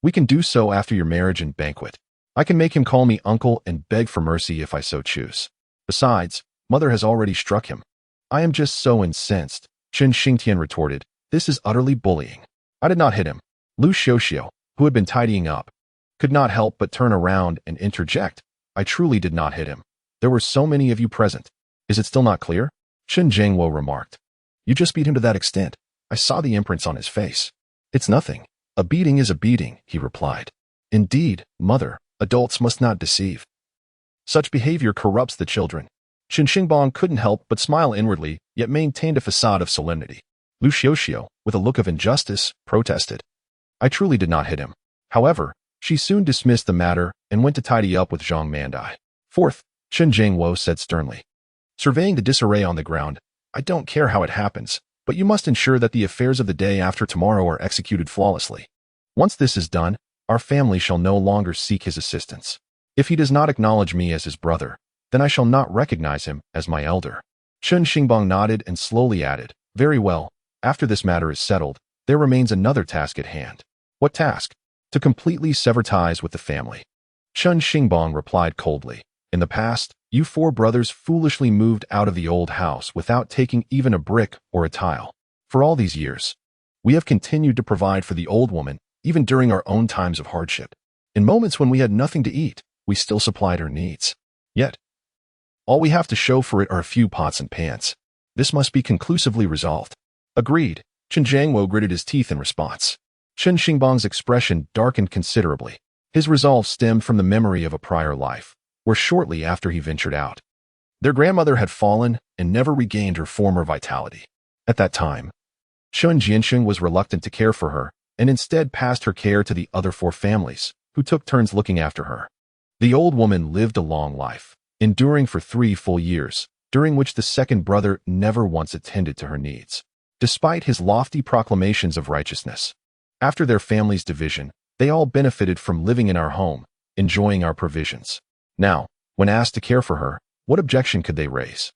we can do so after your marriage and banquet. I can make him call me uncle and beg for mercy if I so choose. Besides, mother has already struck him. I am just so incensed, Chen Xingtian retorted. This is utterly bullying. I did not hit him. Lu Xiuxiu, who had been tidying up, could not help but turn around and interject. I truly did not hit him. There were so many of you present. Is it still not clear? Chen Jiangwo remarked. You just beat him to that extent. I saw the imprints on his face. It's nothing. A beating is a beating, he replied. Indeed, mother, adults must not deceive. Such behavior corrupts the children. Chen Xingbang couldn't help but smile inwardly, yet maintained a facade of solemnity. Lu Xiuxiu, with a look of injustice, protested. I truly did not hit him. However, she soon dismissed the matter and went to tidy up with Zhang Mandai. Fourth, Chen Jiangwo said sternly. Surveying the disarray on the ground, I don't care how it happens, but you must ensure that the affairs of the day after tomorrow are executed flawlessly. Once this is done, our family shall no longer seek his assistance. If he does not acknowledge me as his brother, then I shall not recognize him as my elder. Chen Xingbang nodded and slowly added, Very well, after this matter is settled, there remains another task at hand. What task? To completely sever ties with the family. Chen Xingbang replied coldly. In the past, you four brothers foolishly moved out of the old house without taking even a brick or a tile. For all these years, we have continued to provide for the old woman, even during our own times of hardship. In moments when we had nothing to eat, we still supplied her needs. Yet, all we have to show for it are a few pots and pans. This must be conclusively resolved. Agreed, Chen Jiangwo gritted his teeth in response. Chen Xingbang's expression darkened considerably. His resolve stemmed from the memory of a prior life, where shortly after he ventured out, their grandmother had fallen and never regained her former vitality. At that time, Chen Jiansheng was reluctant to care for her and instead passed her care to the other four families, who took turns looking after her. The old woman lived a long life, enduring for 3 full years, during which the second brother never once attended to her needs. Despite his lofty proclamations of righteousness, after their family's division, they all benefited from living in our home, enjoying our provisions. Now, when asked to care for her, what objection could they raise?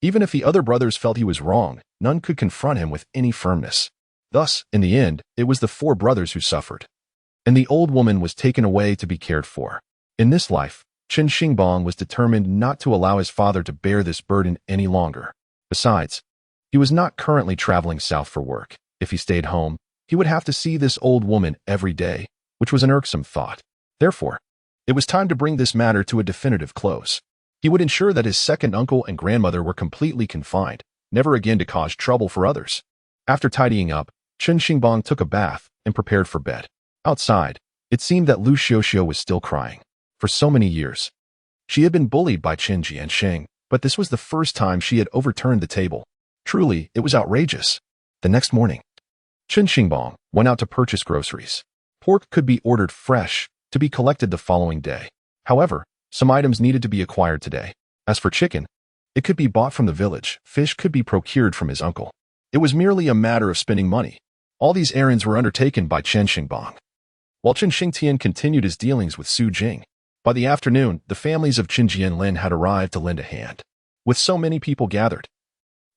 Even if the other brothers felt he was wrong, none could confront him with any firmness. Thus, in the end, it was the 4 brothers who suffered, and the old woman was taken away to be cared for. In this life, Chen Xingbang was determined not to allow his father to bear this burden any longer. Besides, he was not currently traveling south for work. If he stayed home, he would have to see this old woman every day, which was an irksome thought. Therefore, it was time to bring this matter to a definitive close. He would ensure that his second uncle and grandmother were completely confined, never again to cause trouble for others. After tidying up, Chen Xingbang took a bath and prepared for bed. Outside, it seemed that Lu Xiuxiu was still crying. For so many years, she had been bullied by Chen Jiansheng, but this was the first time she had overturned the table. Truly, it was outrageous. The next morning, Chen Xingbang went out to purchase groceries. Pork could be ordered fresh, to be collected the following day. However, some items needed to be acquired today. As for chicken, it could be bought from the village. Fish could be procured from his uncle. It was merely a matter of spending money. All these errands were undertaken by Chen Xingbang, while Chen Xingtian continued his dealings with Su Jing. By the afternoon, the families of Qin Jianlin had arrived to lend a hand. With so many people gathered,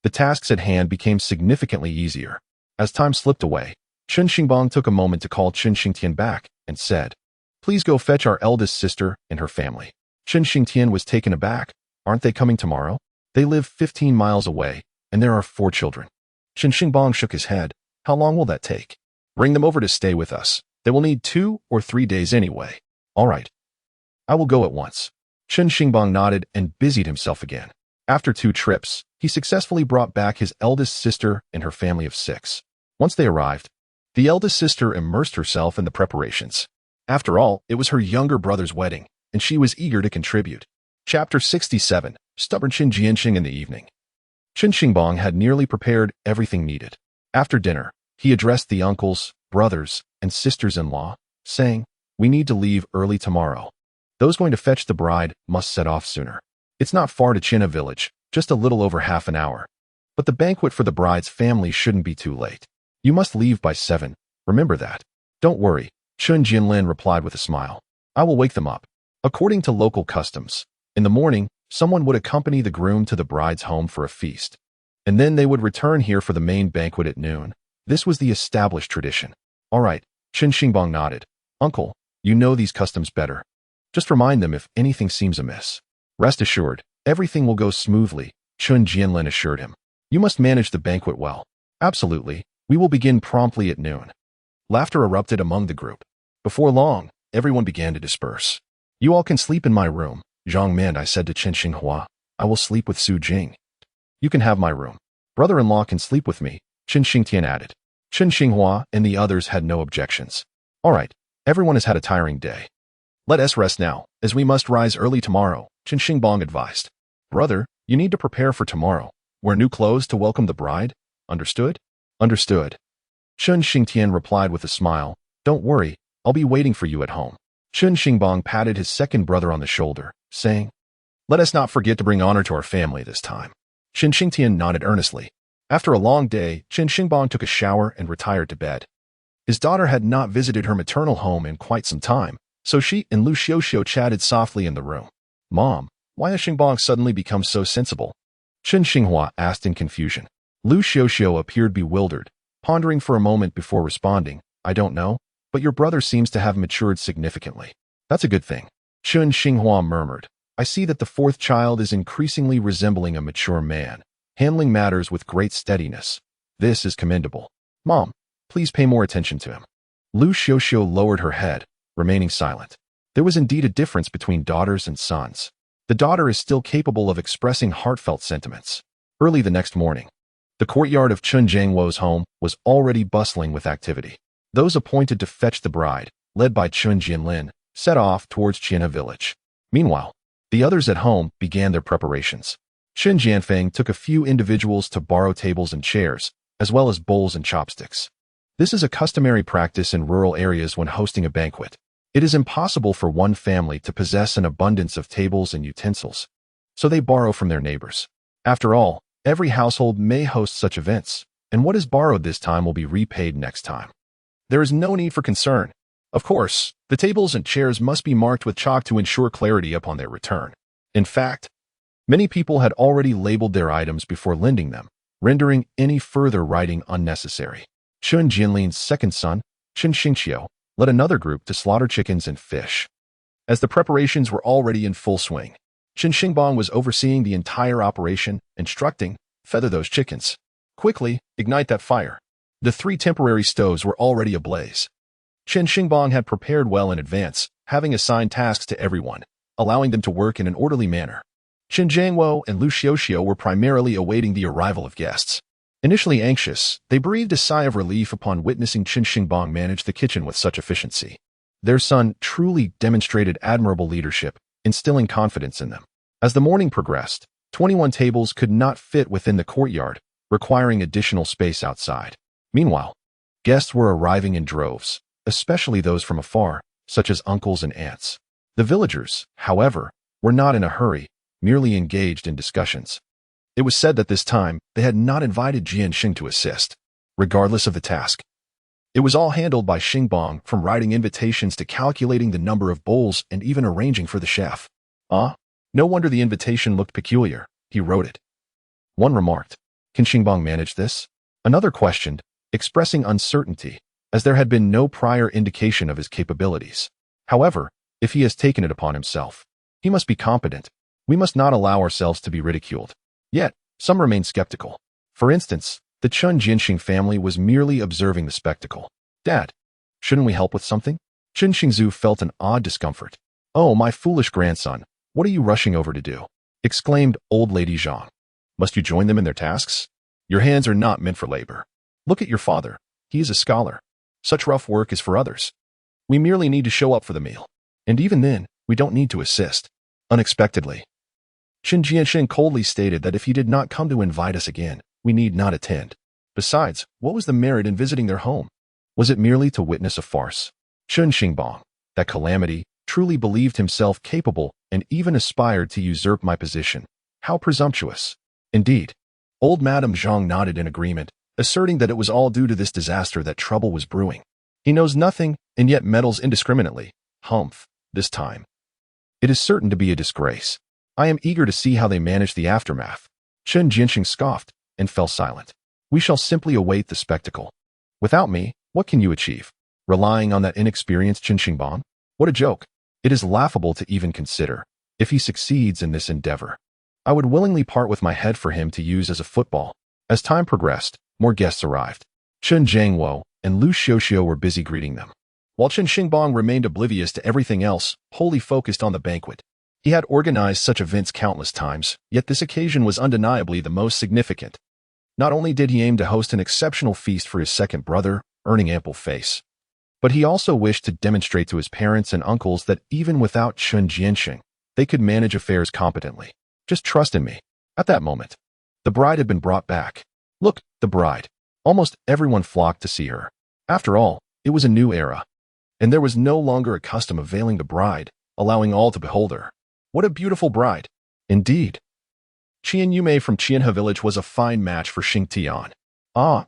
the tasks at hand became significantly easier. As time slipped away, Chen Xingbang took a moment to call Chen Xingtian back and said, Please go fetch our eldest sister and her family. Chen Xingtian was taken aback. Aren't they coming tomorrow? They live 15 miles away, and there are 4 children. Chen Xingbang shook his head. How long will that take? Bring them over to stay with us. They will need 2 or 3 days anyway. All right. I will go at once. Chen Xingbang nodded and busied himself again. After 2 trips, he successfully brought back his eldest sister and her family of 6. Once they arrived, The eldest sister immersed herself in the preparations. After all, it was her younger brother's wedding, and she was eager to contribute. Chapter 67. Stubborn Chen Jianxing in the evening. Chen Xingbang had nearly prepared everything needed. After dinner, he addressed the uncles, brothers, and sisters-in-law, saying, "We need to leave early tomorrow. Those going to fetch the bride must set off sooner. It's not far to China village, just a little over half an hour. But the banquet for the bride's family shouldn't be too late. You must leave by 7, remember that." "Don't worry," Chen Jinlin replied with a smile. "I will wake them up." According to local customs, in the morning, someone would accompany the groom to the bride's home for a feast, and then they would return here for the main banquet at noon. This was the established tradition. "All right," Chen Xingbang nodded. "Uncle, you know these customs better. Just remind them if anything seems amiss." "Rest assured, everything will go smoothly," Chen Jianlin assured him. "You must manage the banquet well." "Absolutely. We will begin promptly at noon." Laughter erupted among the group. Before long, everyone began to disperse. "You all can sleep in my room," Zhang Mandi said to Chen Xinghua. "I will sleep with Su Jing." "You can have my room. Brother-in-law can sleep with me," Chen Xingtian added. Chen Xinghua and the others had no objections. "All right, everyone has had a tiring day. Let us rest now, as we must rise early tomorrow," Chen Xingbang advised. "Brother, you need to prepare for tomorrow. Wear new clothes to welcome the bride. Understood?" "Understood." Chen Xingtian replied with a smile. "Don't worry, I'll be waiting for you at home." Chen Xingbang patted his second brother on the shoulder, saying, "Let us not forget to bring honor to our family this time." Chen Xingtian nodded earnestly. After a long day, Chen Xingbang took a shower and retired to bed. His daughter had not visited her maternal home in quite some time, so she and Lu Xiuxiu chatted softly in the room. "Mom, why has Xingbang suddenly become so sensible?" Chen Xinghua asked in confusion. Lu Xiuxiu appeared bewildered, pondering for a moment before responding, "I don't know, but your brother seems to have matured significantly." "That's a good thing." Chen Xinghua murmured. "I see that the fourth child is increasingly resembling a mature man, handling matters with great steadiness. This is commendable. Mom, please pay more attention to him." Lu Xiuxiu lowered her head, remaining silent. There was indeed a difference between daughters and sons. The daughter is still capable of expressing heartfelt sentiments. Early the next morning, the courtyard of Chen Jiangwo's home was already bustling with activity. Those appointed to fetch the bride, led by Chen Jinlin, set off towards China village. Meanwhile, the others at home began their preparations. Chen Jianfeng took a few individuals to borrow tables and chairs, as well as bowls and chopsticks. This is a customary practice in rural areas when hosting a banquet. It is impossible for one family to possess an abundance of tables and utensils, so they borrow from their neighbors. After all, every household may host such events, and what is borrowed this time will be repaid next time. There is no need for concern. Of course, the tables and chairs must be marked with chalk to ensure clarity upon their return. In fact, many people had already labeled their items before lending them, rendering any further writing unnecessary. Chen Jinlin's second son, Chen Xingqiu, led another group to slaughter chickens and fish. As the preparations were already in full swing, Chen Xingbang was overseeing the entire operation, instructing, "Feather those chickens. Quickly, ignite that fire." The 3 temporary stoves were already ablaze. Chen Xingbang had prepared well in advance, having assigned tasks to everyone, allowing them to work in an orderly manner. Chen Jiangwo and Lu Xiuxiu were primarily awaiting the arrival of guests. Initially anxious, they breathed a sigh of relief upon witnessing Chen Xingbang manage the kitchen with such efficiency. Their son truly demonstrated admirable leadership, instilling confidence in them. As the morning progressed, 21 tables could not fit within the courtyard, requiring additional space outside. Meanwhile, guests were arriving in droves, especially those from afar, such as uncles and aunts. The villagers, however, were not in a hurry, merely engaged in discussions. It was said that this time they had not invited Jianxing to assist, regardless of the task. It was all handled by Xingbang, from writing invitations to calculating the number of bowls and even arranging for the chef. No wonder the invitation looked peculiar, he wrote it. One remarked, "Can Xingbang manage this?" Another questioned, expressing uncertainty, as there had been no prior indication of his capabilities. However, if he has taken it upon himself, he must be competent. We must not allow ourselves to be ridiculed. Yet, some remain skeptical. For instance, the Chen Jinxing family was merely observing the spectacle. "Dad, shouldn't we help with something?" Chen Xingzhu felt an odd discomfort. "Oh, my foolish grandson, what are you rushing over to do?" exclaimed old lady Zhang. "Must you join them in their tasks? Your hands are not meant for labor. Look at your father. He is a scholar. Such rough work is for others. We merely need to show up for the meal. And even then, we don't need to assist. Unexpectedly, Chen Xingbang coldly stated that if he did not come to invite us again, we need not attend. Besides, what was the merit in visiting their home? Was it merely to witness a farce? Chen Xingbang, that calamity, truly believed himself capable and even aspired to usurp my position. How presumptuous. Indeed. Old Madame Zhang nodded in agreement, asserting that it was all due to this disaster that trouble was brewing. He knows nothing and yet meddles indiscriminately. Humph, this time. It is certain to be a disgrace. I am eager to see how they manage the aftermath. Chen Xingbang scoffed and fell silent. We shall simply await the spectacle. Without me, what can you achieve? Relying on that inexperienced Chen Xingbang? What a joke. It is laughable to even consider. If he succeeds in this endeavor, I would willingly part with my head for him to use as a football. As time progressed, more guests arrived. Chen Jiangwo and Lu Xiuxiu were busy greeting them, while Chen Xingbang remained oblivious to everything else, wholly focused on the banquet. He had organized such events countless times, yet this occasion was undeniably the most significant. Not only did he aim to host an exceptional feast for his second brother, earning ample face, but he also wished to demonstrate to his parents and uncles that even without Chen Xingbang, they could manage affairs competently. Just trust in me. At that moment, the bride had been brought back. Look, the bride. Almost everyone flocked to see her. After all, it was a new era, and there was no longer a custom of veiling the bride, allowing all to behold her. What a beautiful bride. Indeed. Qian Yume from Qianhe village was a fine match for Xing Tian.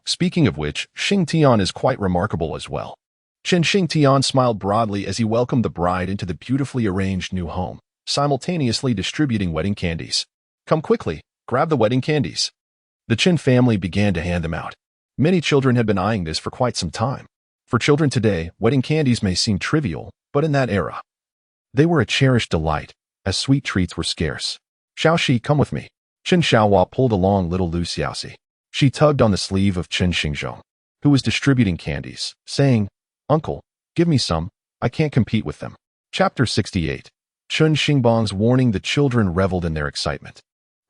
Speaking of which, Xing Tian is quite remarkable as well. Xing Tian smiled broadly as he welcomed the bride into the beautifully arranged new home, simultaneously distributing wedding candies. Come quickly, grab the wedding candies. The Chen family began to hand them out. Many children had been eyeing this for quite some time. For children today, wedding candies may seem trivial, but in that era, they were a cherished delight, as sweet treats were scarce. Xiaoxi, come with me. Chen Xiaohua pulled along little Lu Xiaoxi. She tugged on the sleeve of Chen Xingbang, who was distributing candies, saying, Uncle, give me some, I can't compete with them. Chapter 68. Chen Xingbang's warning. The children reveled in their excitement,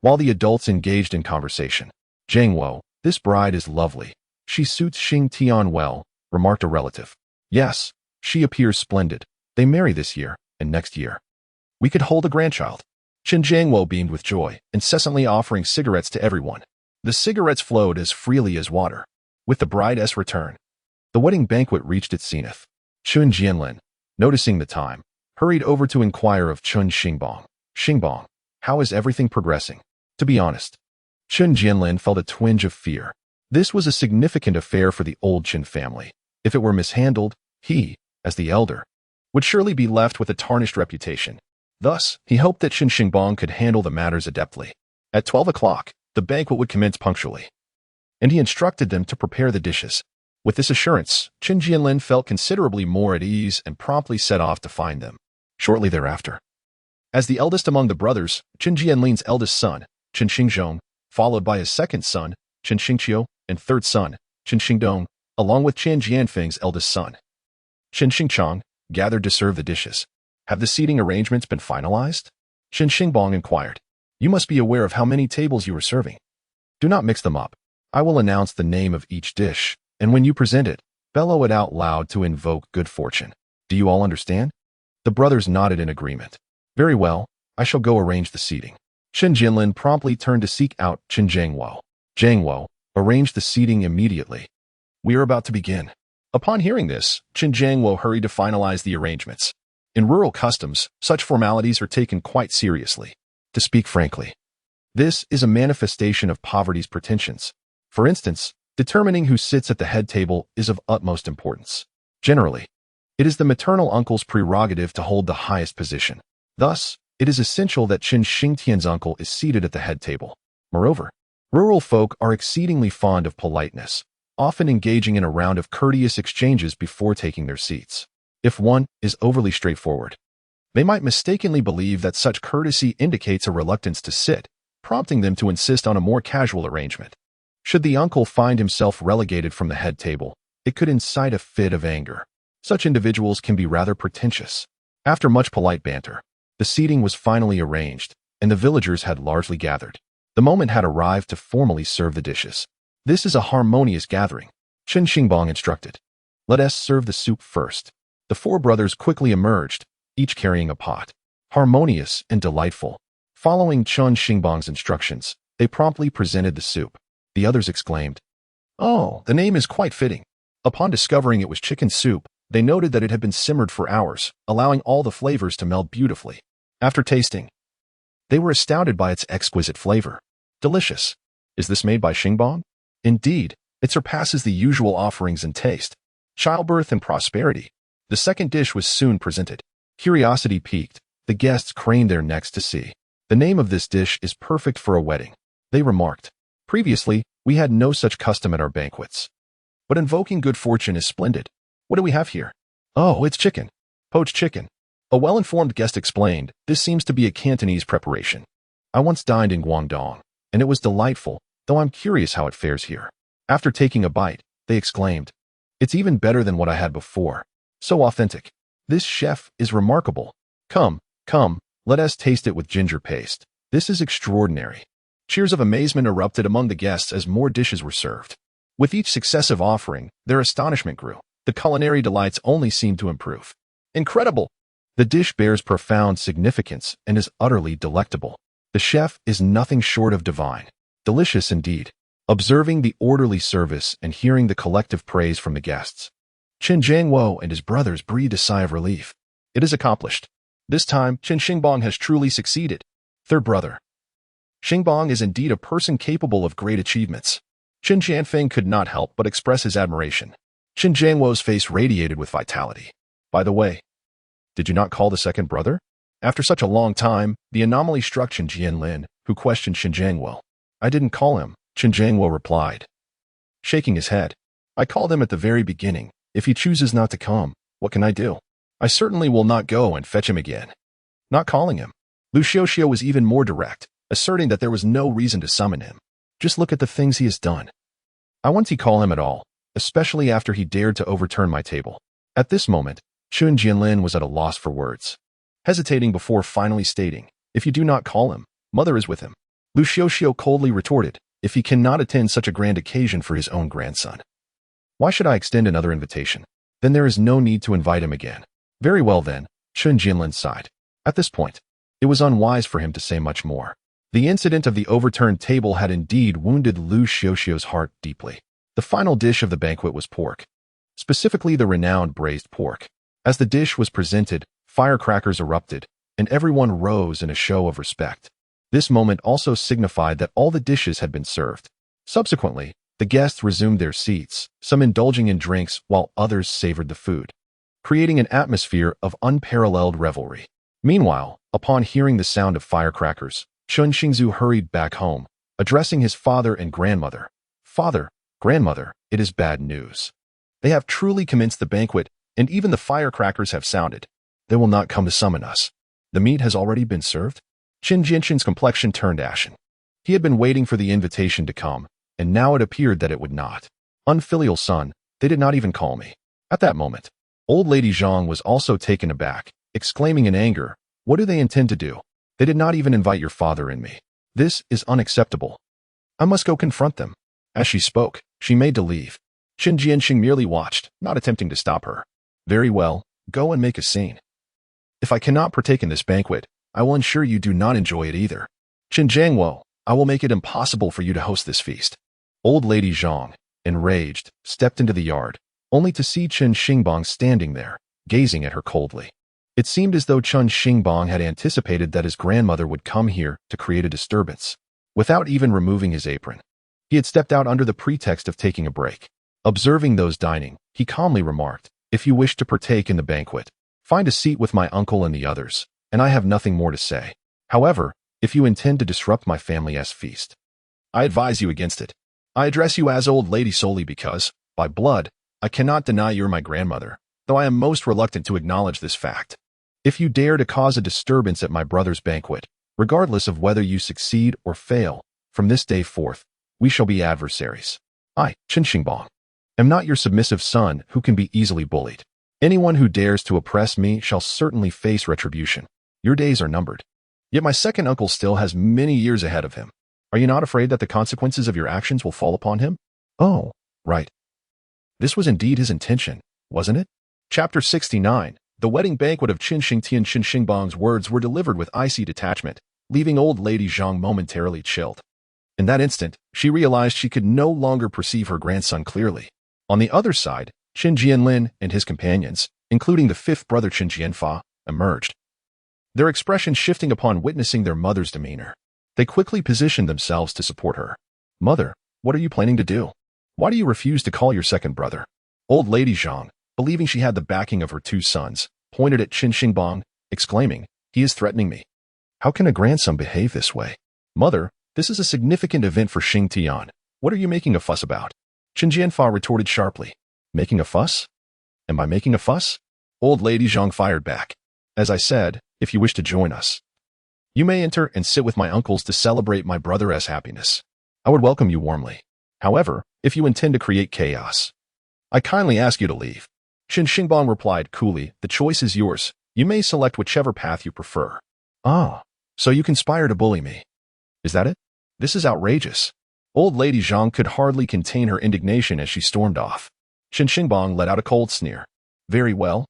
while the adults engaged in conversation. Jiangwo, this bride is lovely. She suits Xing Tian well, remarked a relative. Yes, she appears splendid. They marry this year, and next year we could hold a grandchild. Chen Jiangwo beamed with joy, incessantly offering cigarettes to everyone. The cigarettes flowed as freely as water. With the bride's return, the wedding banquet reached its zenith. Chen Jianlin, noticing the time, hurried over to inquire of Chen Xingbang. Xingbang, how is everything progressing? To be honest, Chen Jianlin felt a twinge of fear. This was a significant affair for the old Chen family. If it were mishandled, he, as the elder, would surely be left with a tarnished reputation. Thus, he hoped that Chen Xingbang could handle the matters adeptly. At 12 o'clock, the banquet would commence punctually, and he instructed them to prepare the dishes. With this assurance, Chen Jianlin felt considerably more at ease and promptly set off to find them. Shortly thereafter, as the eldest among the brothers, Chen Jianlin's eldest son, Chen Xingzhong, followed by his second son, Chen Xingqiu, and third son, Chen Xingdong, along with Chen Jianfeng's eldest son, Chen Xingchang, gathered to serve the dishes. Have the seating arrangements been finalized? Chen Xingbang inquired. You must be aware of how many tables you are serving. Do not mix them up. I will announce the name of each dish, and when you present it, bellow it out loud to invoke good fortune. Do you all understand? The brothers nodded in agreement. Very well, I shall go arrange the seating. Chen Jianlin promptly turned to seek out Chen Jiangwo. Jiangwo, arrange the seating immediately. We are about to begin. Upon hearing this, Chen Jiangwo hurried to finalize the arrangements. In rural customs, such formalities are taken quite seriously. To speak frankly, this is a manifestation of poverty's pretensions. For instance, determining who sits at the head table is of utmost importance. Generally, it is the maternal uncle's prerogative to hold the highest position. Thus, it is essential that Chen Xingtian's uncle is seated at the head table. Moreover, rural folk are exceedingly fond of politeness, often engaging in a round of courteous exchanges before taking their seats. If one is overly straightforward, they might mistakenly believe that such courtesy indicates a reluctance to sit, prompting them to insist on a more casual arrangement. Should the uncle find himself relegated from the head table, it could incite a fit of anger. Such individuals can be rather pretentious. After much polite banter, the seating was finally arranged, and the villagers had largely gathered. The moment had arrived to formally serve the dishes. This is a harmonious gathering, Chen Xingbang instructed. Let us serve the soup first. The four brothers quickly emerged, each carrying a pot. Harmonious and delightful. Following Chen Xingbang's instructions, they promptly presented the soup. The others exclaimed, "Oh, the name is quite fitting." Upon discovering it was chicken soup, they noted that it had been simmered for hours, allowing all the flavors to meld beautifully. After tasting, they were astounded by its exquisite flavor. Delicious. Is this made by Xingbang? Indeed, it surpasses the usual offerings in taste. Childbirth and prosperity. The second dish was soon presented. Curiosity piqued. The guests craned their necks to see. The name of this dish is perfect for a wedding, they remarked. Previously, we had no such custom at our banquets. But invoking good fortune is splendid. What do we have here? Oh, it's chicken. Poached chicken. A well-informed guest explained, this seems to be a Cantonese preparation. I once dined in Guangdong, and it was delightful, though I'm curious how it fares here. After taking a bite, they exclaimed, it's even better than what I had before. So authentic. This chef is remarkable. Come, let us taste it with ginger paste. This is extraordinary. Cheers of amazement erupted among the guests as more dishes were served. With each successive offering, their astonishment grew. The culinary delights only seemed to improve. Incredible! The dish bears profound significance and is utterly delectable. The chef is nothing short of divine. Delicious indeed. Observing the orderly service and hearing the collective praise from the guests, Chen Xingbang and his brothers breathed a sigh of relief. It is accomplished. This time, Chen Xingbang has truly succeeded. Third brother. Xingbang is indeed a person capable of great achievements. Chen Jianfeng could not help but express his admiration. Chen Jianguo's face radiated with vitality. By the way, did you not call the second brother? After such a long time, the anomaly struck Chen Jianlin, who questioned Chen Jianguo. I didn't call him, Chen Jianguo replied, shaking his head. I called him at the very beginning. If he chooses not to come, what can I do? I certainly will not go and fetch him again. Not calling him. Lu Xiaoxiao was even more direct, asserting that there was no reason to summon him. Just look at the things he has done. I want to call him at all, especially after he dared to overturn my table. At this moment, Chen Jianlin was at a loss for words, hesitating before finally stating, if you do not call him, mother is with him. Lu Xiaoxiao coldly retorted, if he cannot attend such a grand occasion for his own grandson, why should I extend another invitation? Then there is no need to invite him again. Very well then, Chen Jianlin sighed. At this point, it was unwise for him to say much more. The incident of the overturned table had indeed wounded Lu Xiaoxiao's heart deeply. The final dish of the banquet was pork, specifically the renowned braised pork. As the dish was presented, firecrackers erupted, and everyone rose in a show of respect. This moment also signified that all the dishes had been served. Subsequently, the guests resumed their seats, some indulging in drinks while others savored the food, creating an atmosphere of unparalleled revelry. Meanwhile, upon hearing the sound of firecrackers, Chen Xingzu hurried back home, addressing his father and grandmother. Father, grandmother, it is bad news. They have truly commenced the banquet, and even the firecrackers have sounded. They will not come to summon us. The meat has already been served? Qin Jianqin's complexion turned ashen. He had been waiting for the invitation to come, and now it appeared that it would not. Unfilial son, they did not even call me. At that moment, old lady Zhang was also taken aback, exclaiming in anger, what do they intend to do? They did not even invite your father and me. This is unacceptable. I must go confront them. As she spoke, she made to leave. Qin Jianqing merely watched, not attempting to stop her. Very well, go and make a scene. If I cannot partake in this banquet, I will ensure you do not enjoy it either. Qin Jianguo, I will make it impossible for you to host this feast. Old lady Zhang, enraged, stepped into the yard, only to see Chen Xingbang standing there, gazing at her coldly. It seemed as though Chen Xingbang had anticipated that his grandmother would come here to create a disturbance. Without even removing his apron, he had stepped out under the pretext of taking a break. Observing those dining, he calmly remarked, if you wish to partake in the banquet, find a seat with my uncle and the others, and I have nothing more to say. However, if you intend to disrupt my family's feast, I advise you against it. I address you as old lady solely because, by blood, I cannot deny you're my grandmother, though I am most reluctant to acknowledge this fact. If you dare to cause a disturbance at my brother's banquet, regardless of whether you succeed or fail, from this day forth, we shall be adversaries. I, Chen Xingbang, am not your submissive son who can be easily bullied. Anyone who dares to oppress me shall certainly face retribution. Your days are numbered. Yet my second uncle still has many years ahead of him. Are you not afraid that the consequences of your actions will fall upon him? Oh, right. This was indeed his intention. wasn't it? Chapter 69. The wedding banquet of Chen Xingbang's words were delivered with icy detachment, leaving old lady Zhang momentarily chilled. In that instant, she realized she could no longer perceive her grandson clearly. On the other side, Chen Jianlin and his companions, including the fifth brother Chen Jianfa, emerged, their expression shifting upon witnessing their mother's demeanor. They quickly positioned themselves to support her. Mother, what are you planning to do? Why do you refuse to call your second brother? Old lady Zhang, believing she had the backing of her two sons, pointed at Chen Xingbang, exclaiming, he is threatening me. How can a grandson behave this way? Mother, this is a significant event for Xing Tian. What are you making a fuss about? Chen Jianfa retorted sharply. Making a fuss? Am I making a fuss? Old lady Zhang fired back. As I said, if you wish to join us, you may enter and sit with my uncles to celebrate my brother's happiness. I would welcome you warmly. However, if you intend to create chaos, I kindly ask you to leave. Chen Xingbang replied coolly, the choice is yours. You may select whichever path you prefer. Ah, so you conspire to bully me. Is that it? This is outrageous. Old lady Zhang could hardly contain her indignation as she stormed off. Chen Xingbang let out a cold sneer. Very well.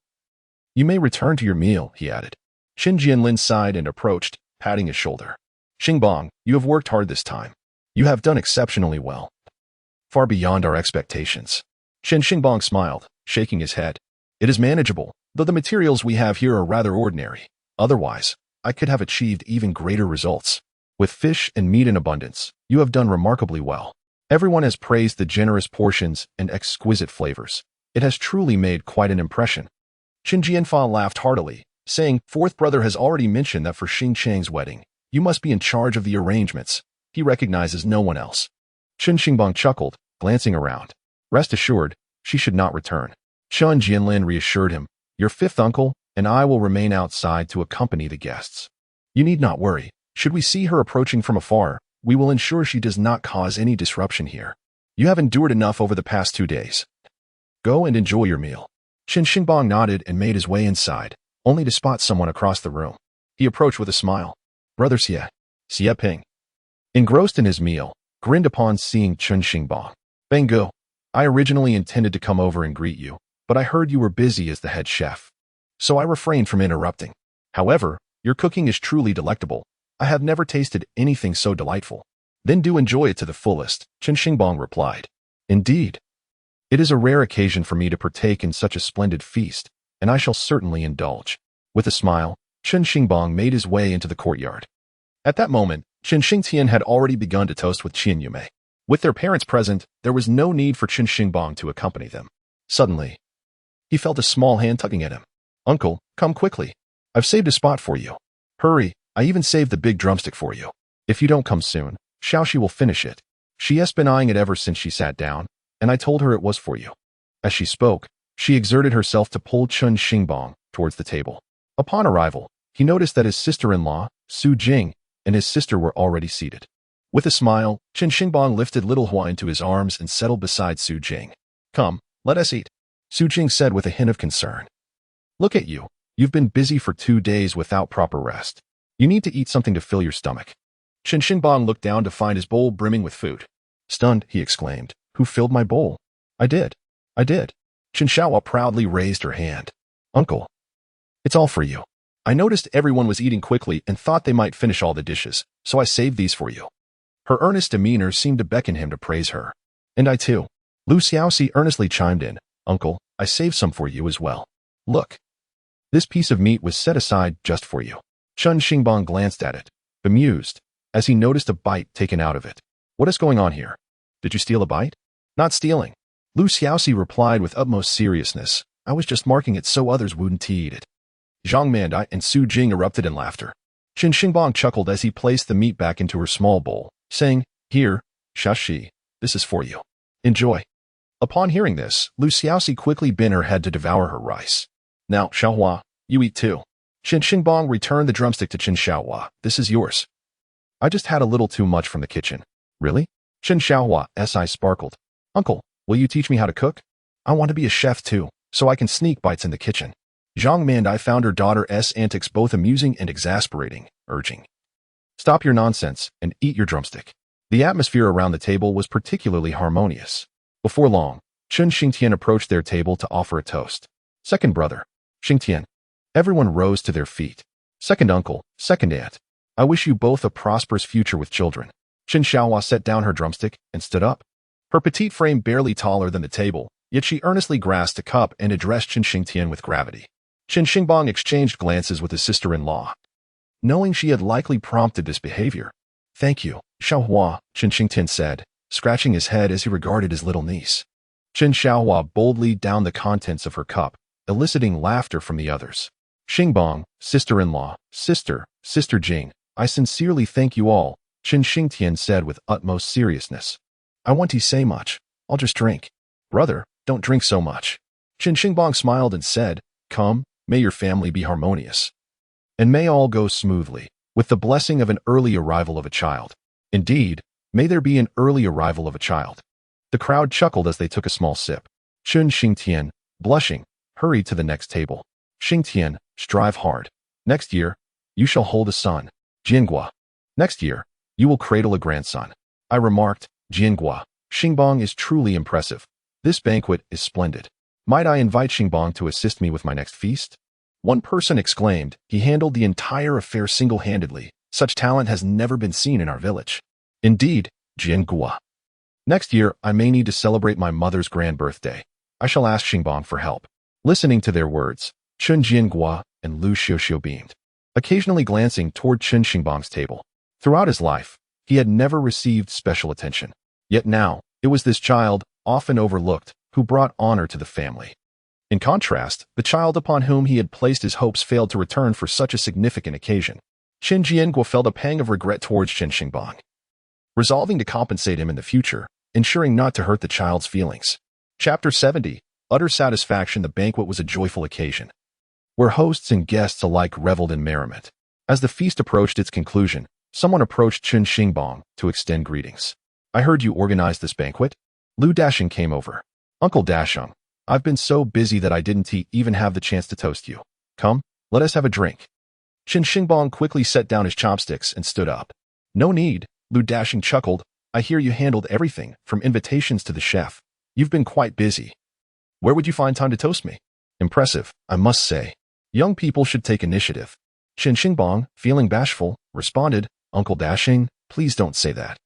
You may return to your meal, he added. Chen Jianlin sighed and approached, patting his shoulder. Xingbang, you have worked hard this time. You have done exceptionally well. Far beyond our expectations. Chen Xingbang smiled, shaking his head. It is manageable, though the materials we have here are rather ordinary. Otherwise, I could have achieved even greater results. With fish and meat in abundance, you have done remarkably well. Everyone has praised the generous portions and exquisite flavors. It has truly made quite an impression. Chen Jianfa laughed heartily, saying, fourth brother has already mentioned that for Xing Chang's wedding, you must be in charge of the arrangements. He recognizes no one else. Chen Xingbang chuckled, glancing around. Rest assured, she should not return. Chen Jianlin reassured him, your fifth uncle and I will remain outside to accompany the guests. You need not worry. Should we see her approaching from afar, we will ensure she does not cause any disruption here. You have endured enough over the past 2 days. Go and enjoy your meal. Chen Xingbang nodded and made his way inside, only to spot someone across the room. He approached with a smile. Brother Xie Ping. Engrossed in his meal, grinned upon seeing Chen Xingbang. Bangu, I originally intended to come over and greet you, but I heard you were busy as the head chef. So I refrained from interrupting. However, your cooking is truly delectable. I have never tasted anything so delightful. Then do enjoy it to the fullest, Chen Xingbang replied. Indeed. It is a rare occasion for me to partake in such a splendid feast, and I shall certainly indulge. With a smile, Chen Xingbang made his way into the courtyard. At that moment, Chen Xingtian had already begun to toast with Qian Yume. With their parents present, there was no need for Chen Xingbang to accompany them. Suddenly, he felt a small hand tugging at him. Uncle, come quickly. I've saved a spot for you. Hurry, I even saved the big drumstick for you. If you don't come soon, Xiaoxi will finish it. She has been eyeing it ever since she sat down, and I told her it was for you. As she spoke, she exerted herself to pull Chen Xingbang towards the table. Upon arrival, he noticed that his sister-in-law, Su Jing, and his sister were already seated. With a smile, Chen Xingbang lifted little Hua into his arms and settled beside Su Jing. Come, let us eat, Su Jing said with a hint of concern. Look at you. You've been busy for 2 days without proper rest. You need to eat something to fill your stomach. Chen Xingbang looked down to find his bowl brimming with food. Stunned, he exclaimed, who filled my bowl? I did. Chen Xiaohua proudly raised her hand. Uncle, it's all for you. I noticed everyone was eating quickly and thought they might finish all the dishes, so I saved these for you. Her earnest demeanor seemed to beckon him to praise her. And I too. Lu Xiaoxi earnestly chimed in. Uncle, I saved some for you as well. Look. This piece of meat was set aside just for you. Chen Xingbang glanced at it, bemused, as he noticed a bite taken out of it. What is going on here? Did you steal a bite? Not stealing. Lu Xiaoxi replied with utmost seriousness. I was just marking it so others wouldn't eat it. Zhang Mandai and Su Jing erupted in laughter. Chen Xingbang chuckled as he placed the meat back into her small bowl, saying, Here, Xiaoxi, this is for you. Enjoy. Upon hearing this, Lu Xiaoxi quickly bent her head to devour her rice. Now, Xiaohua, you eat too. Chen Xingbang returned the drumstick to Chen Xiaohua. This is yours. I just had a little too much from the kitchen. Really? Chen Xiaohua's eyes sparkled. Uncle, will you teach me how to cook? I want to be a chef too, so I can sneak bites in the kitchen. Zhang Mandai found her daughter's antics both amusing and exasperating, urging, Stop your nonsense and eat your drumstick. The atmosphere around the table was particularly harmonious. Before long, Chen Xingtian approached their table to offer a toast. Second brother, Xingtian. Everyone rose to their feet. Second uncle, second aunt. I wish you both a prosperous future with children. Chen Xiaohua set down her drumstick and stood up. Her petite frame barely taller than the table, yet she earnestly grasped a cup and addressed Chen Xingtian with gravity. Chen Xingbang exchanged glances with his sister-in-law, knowing she had likely prompted this behavior. Thank you, Xiaohua, Chen Xingtian said, scratching his head as he regarded his little niece. Chen Xiaohua boldly downed the contents of her cup, eliciting laughter from the others. Xingbang, sister-in-law, sister Jing, I sincerely thank you all, Chen Xingtian said with utmost seriousness. I want to say much. I'll just drink. Brother, don't drink so much. Chen Xingbang smiled and said, Come, may your family be harmonious. And may all go smoothly, with the blessing of an early arrival of a child. Indeed, may there be an early arrival of a child. The crowd chuckled as they took a small sip. Chen Xingtian, blushing, hurried to the next table. Xingtian, strive hard. Next year, you shall hold a son. Jiangua. Next year, you will cradle a grandson. I remarked, Jiangua, Xingbang is truly impressive. This banquet is splendid. Might I invite Xingbang to assist me with my next feast? One person exclaimed, he handled the entire affair single-handedly. Such talent has never been seen in our village. Indeed, Jiangua. Next year, I may need to celebrate my mother's grand birthday. I shall ask Xingbang for help. Listening to their words, Chen Jiangua and Lu Xiuxiu beamed, occasionally glancing toward Chen Xingbang's table. Throughout his life, he had never received special attention. Yet now, it was this child, often overlooked, who brought honor to the family. In contrast, the child upon whom he had placed his hopes failed to return for such a significant occasion. Chen Jiangua felt a pang of regret towards Chen Xingbang, resolving to compensate him in the future, ensuring not to hurt the child's feelings. Chapter 70, Utter Satisfaction. The banquet was a joyful occasion, where hosts and guests alike reveled in merriment. As the feast approached its conclusion, someone approached Chen Xingbang to extend greetings. I heard you organized this banquet? Lu Dasheng came over. Uncle Dasheng, I've been so busy that I didn't even have the chance to toast you. Come, let us have a drink. Chen Xingbang quickly set down his chopsticks and stood up. No need, Lu Dasheng chuckled. I hear you handled everything, from invitations to the chef. You've been quite busy. Where would you find time to toast me? Impressive, I must say. Young people should take initiative. Chen Xingbang, feeling bashful, responded, Uncle Dasheng, please don't say that.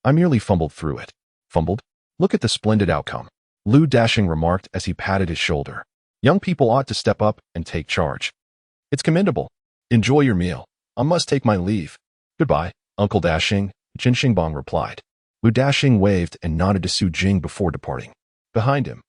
I merely fumbled through it. Fumbled? Look at the splendid outcome. Lu Dasheng remarked as he patted his shoulder. Young people ought to step up and take charge. It's commendable. Enjoy your meal. I must take my leave. Goodbye, Uncle Dasheng, Chen Xingbang replied. Lu Dasheng waved and nodded to Su Jing before departing. Behind him,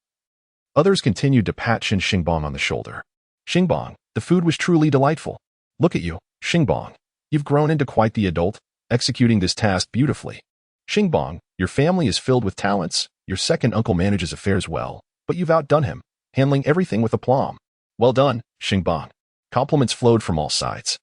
others continued to pat Chen Xingbang on the shoulder. Xingbang, the food was truly delightful. Look at you, Xingbang. You've grown into quite the adult, executing this task beautifully. Xingbang, your family is filled with talents. Your second uncle manages affairs well, but you've outdone him, handling everything with aplomb. Well done, Xingbang. Compliments flowed from all sides.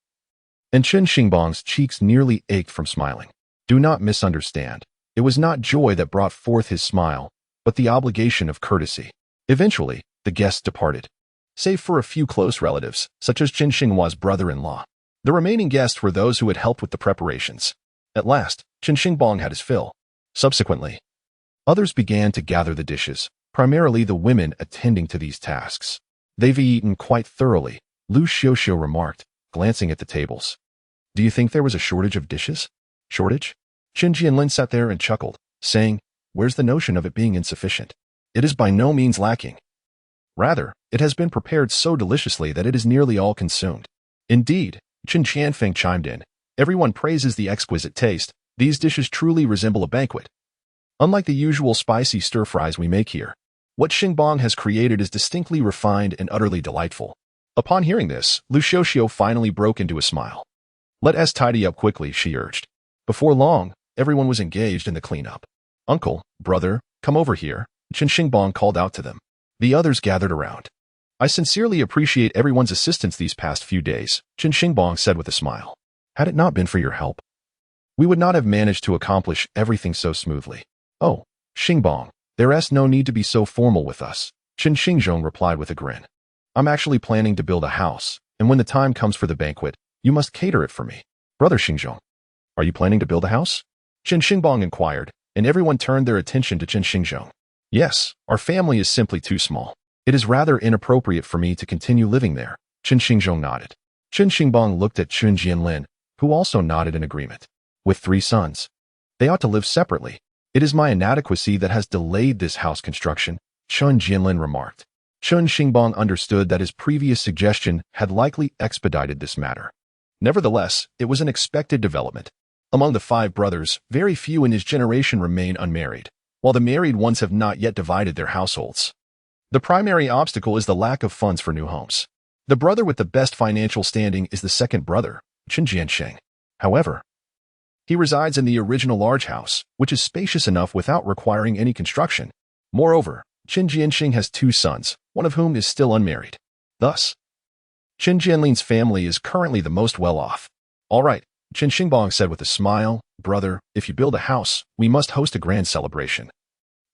And Chen Xingbang's cheeks nearly ached from smiling. Do not misunderstand. It was not joy that brought forth his smile, but the obligation of courtesy. Eventually, the guests departed, save for a few close relatives, such as Chen Xinghua's brother-in-law. The remaining guests were those who had helped with the preparations. At last, Chen Xingbang had his fill. Subsequently, others began to gather the dishes, primarily the women attending to these tasks. They've eaten quite thoroughly, Lu Xiuxiu remarked, glancing at the tables. Do you think there was a shortage of dishes? Shortage? Chen Jianlin sat there and chuckled, saying, Where's the notion of it being insufficient? It is by no means lacking. Rather, it has been prepared so deliciously that it is nearly all consumed. Indeed, Chen Qianfeng chimed in. Everyone praises the exquisite taste. These dishes truly resemble a banquet. Unlike the usual spicy stir-fries we make here, what Xingbang has created is distinctly refined and utterly delightful. Upon hearing this, Lu Xiuxiu finally broke into a smile. Let us tidy up quickly, she urged. Before long, everyone was engaged in the cleanup. Uncle, brother, come over here, Chen Xingbang called out to them. The others gathered around. I sincerely appreciate everyone's assistance these past few days, Chen Xingbang said with a smile. Had it not been for your help, we would not have managed to accomplish everything so smoothly. Oh, Xingbang, there's no need to be so formal with us, Chen Xingzhong replied with a grin. I'm actually planning to build a house, and when the time comes for the banquet, you must cater it for me. Brother Xingzhong, are you planning to build a house? Chen Xingbang inquired, and everyone turned their attention to Chen Xingzhong. Yes, our family is simply too small. It is rather inappropriate for me to continue living there. Chen Xingbang nodded. Chen Xingbang looked at Chen Jianlin, who also nodded in agreement. With 3 sons, they ought to live separately. It is my inadequacy that has delayed this house construction, Chen Jianlin remarked. Chen Xingbang understood that his previous suggestion had likely expedited this matter. Nevertheless, it was an expected development. Among the 5 brothers, very few in his generation remain unmarried, while the married ones have not yet divided their households. The primary obstacle is the lack of funds for new homes. The brother with the best financial standing is the second brother, Chen Jiansheng. However, he resides in the original large house, which is spacious enough without requiring any construction. Moreover, Chen Jiansheng has 2 sons, one of whom is still unmarried. Thus, Chen Jianlin's family is currently the most well-off. All right, Chen Xingbang said with a smile, brother, if you build a house, we must host a grand celebration.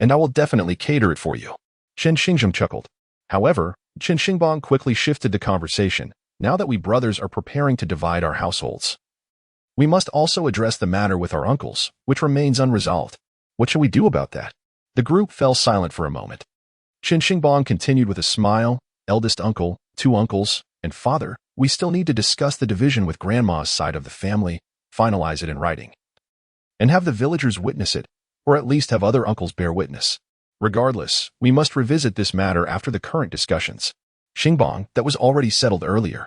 And I will definitely cater it for you. Chen Xingbang chuckled. However, Chen Xingbang quickly shifted the conversation. Now that we brothers are preparing to divide our households, we must also address the matter with our uncles, which remains unresolved. What shall we do about that? The group fell silent for a moment. Chen Xingbang continued with a smile, eldest uncle, 2 uncles, and father, we still need to discuss the division with grandma's side of the family, finalize it in writing, and have the villagers witness it, or at least have other uncles bear witness. Regardless, we must revisit this matter after the current discussions. Xingbang, that was already settled earlier.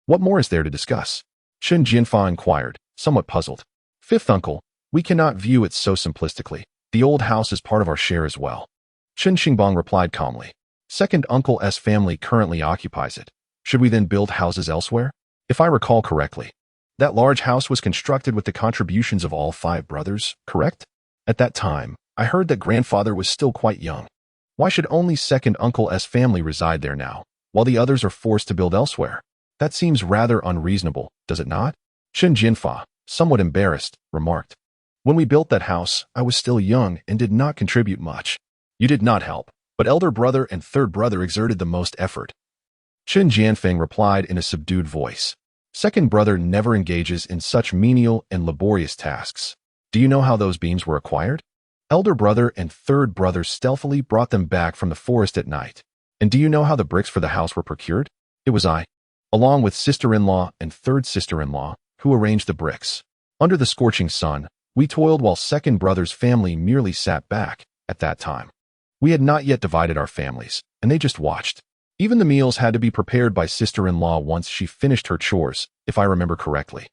What more is there to discuss? Chen Jianfa inquired, somewhat puzzled. 5th uncle, we cannot view it so simplistically. The old house is part of our share as well. Chen Xingbang replied calmly. 2nd uncle's family currently occupies it. Should we then build houses elsewhere? If I recall correctly, that large house was constructed with the contributions of all 5 brothers, correct? At that time, I heard that grandfather was still quite young. Why should only 2nd uncle's family reside there now, while the others are forced to build elsewhere? That seems rather unreasonable, does it not? Chen Jianfa, somewhat embarrassed, remarked. When we built that house, I was still young and did not contribute much. You did not help, but elder brother and 3rd brother exerted the most effort. Chen Jianfeng replied in a subdued voice. 2nd brother never engages in such menial and laborious tasks. Do you know how those beams were acquired? Elder brother and 3rd brother stealthily brought them back from the forest at night. And do you know how the bricks for the house were procured? It was I, along with sister-in-law and 3rd sister-in-law, who arranged the bricks. Under the scorching sun, we toiled while 2nd brother's family merely sat back. At that time, we had not yet divided our families, and they just watched. Even the meals had to be prepared by sister-in-law once she finished her chores, if I remember correctly.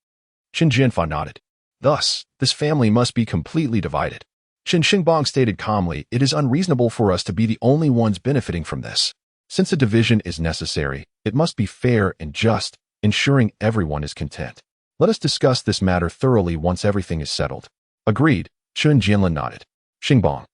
Chen Jianfa nodded. Thus, this family must be completely divided. Chen Xingbang stated calmly, it is unreasonable for us to be the only ones benefiting from this. Since a division is necessary, it must be fair and just, ensuring everyone is content. Let us discuss this matter thoroughly once everything is settled. Agreed, Chen Jianlin nodded. Xingbang,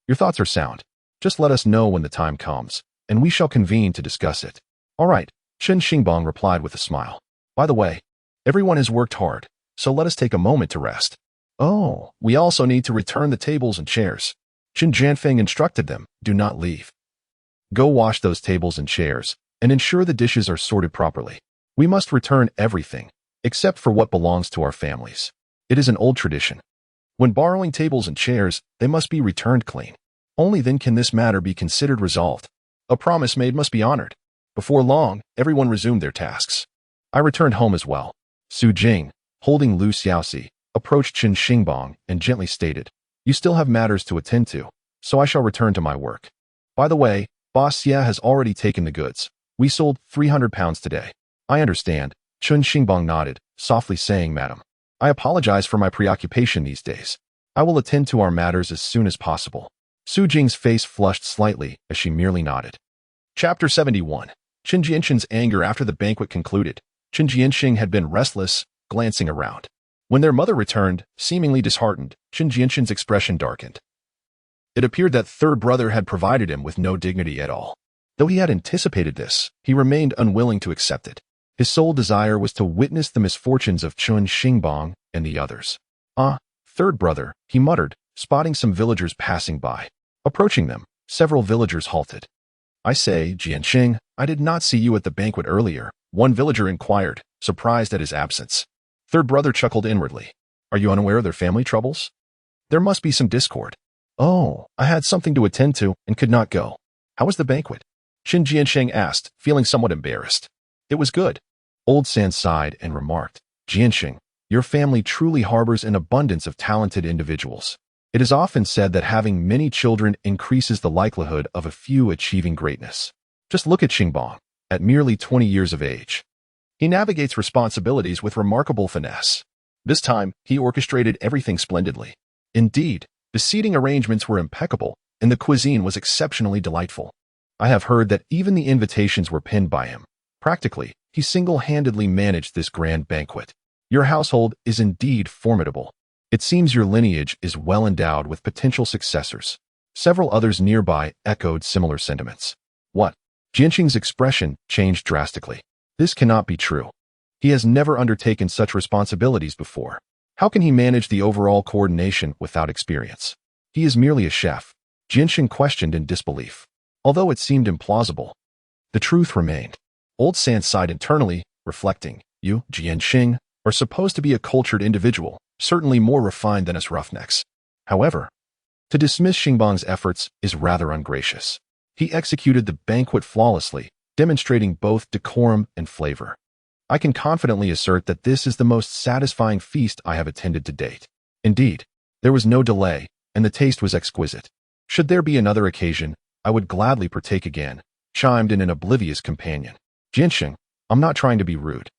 your thoughts are sound. Just let us know when the time comes, and we shall convene to discuss it. All right, Chen Xingbang replied with a smile. By the way, everyone has worked hard, so let us take a moment to rest. Oh, we also need to return the tables and chairs. Chen Jianfeng instructed them, do not leave. Go wash those tables and chairs, and ensure the dishes are sorted properly. We must return everything, except for what belongs to our families. It is an old tradition. When borrowing tables and chairs, they must be returned clean. Only then can this matter be considered resolved. A promise made must be honored. Before long, everyone resumed their tasks. I returned home as well. Su Jing, holding Lu Xiaoxi, approached Chen Xingbang and gently stated, you still have matters to attend to, so I shall return to my work. By the way, Boss Xia has already taken the goods. We sold 300 pounds today. I understand. Chen Xingbang nodded, softly saying, Madam, I apologize for my preoccupation these days. I will attend to our matters as soon as possible. Su Jing's face flushed slightly as she merely nodded. Chapter 71. Chen Jiansheng's anger after the banquet concluded. Chen Jiansheng had been restless, glancing around. When their mother returned, seemingly disheartened, Chen Jiansheng's expression darkened. It appeared that 3rd brother had provided him with no dignity at all. Though he had anticipated this, he remained unwilling to accept it. His sole desire was to witness the misfortunes of Chen Xingbang and the others. 3rd brother, he muttered, spotting some villagers passing by. Approaching them, several villagers halted. I say, Jiansheng, I did not see you at the banquet earlier, one villager inquired, surprised at his absence. 3rd brother chuckled inwardly. Are you unaware of their family troubles? There must be some discord. Oh, I had something to attend to and could not go. How was the banquet? Chen Jiansheng asked, feeling somewhat embarrassed. It was good. Old San sighed and remarked, Jiansheng, your family truly harbors an abundance of talented individuals. It is often said that having many children increases the likelihood of a few achieving greatness. Just look at Xingbang, at merely 20 years of age. He navigates responsibilities with remarkable finesse. This time, he orchestrated everything splendidly. Indeed, the seating arrangements were impeccable, and the cuisine was exceptionally delightful. I have heard that even the invitations were pinned by him. Practically, he single-handedly managed this grand banquet. Your household is indeed formidable. It seems your lineage is well endowed with potential successors. Several others nearby echoed similar sentiments. What? Jiansheng's expression changed drastically. This cannot be true. He has never undertaken such responsibilities before. How can he manage the overall coordination without experience? He is merely a chef. Jiansheng questioned in disbelief. Although it seemed implausible, the truth remained. Old San sighed internally, reflecting, you, Jiansheng, are supposed to be a cultured individual, certainly more refined than us roughnecks. However, to dismiss Xingbang's efforts is rather ungracious. He executed the banquet flawlessly, demonstrating both decorum and flavor. I can confidently assert that this is the most satisfying feast I have attended to date. Indeed, there was no delay, and the taste was exquisite. Should there be another occasion, I would gladly partake again, chimed in an oblivious companion. Jiansheng, I'm not trying to be rude,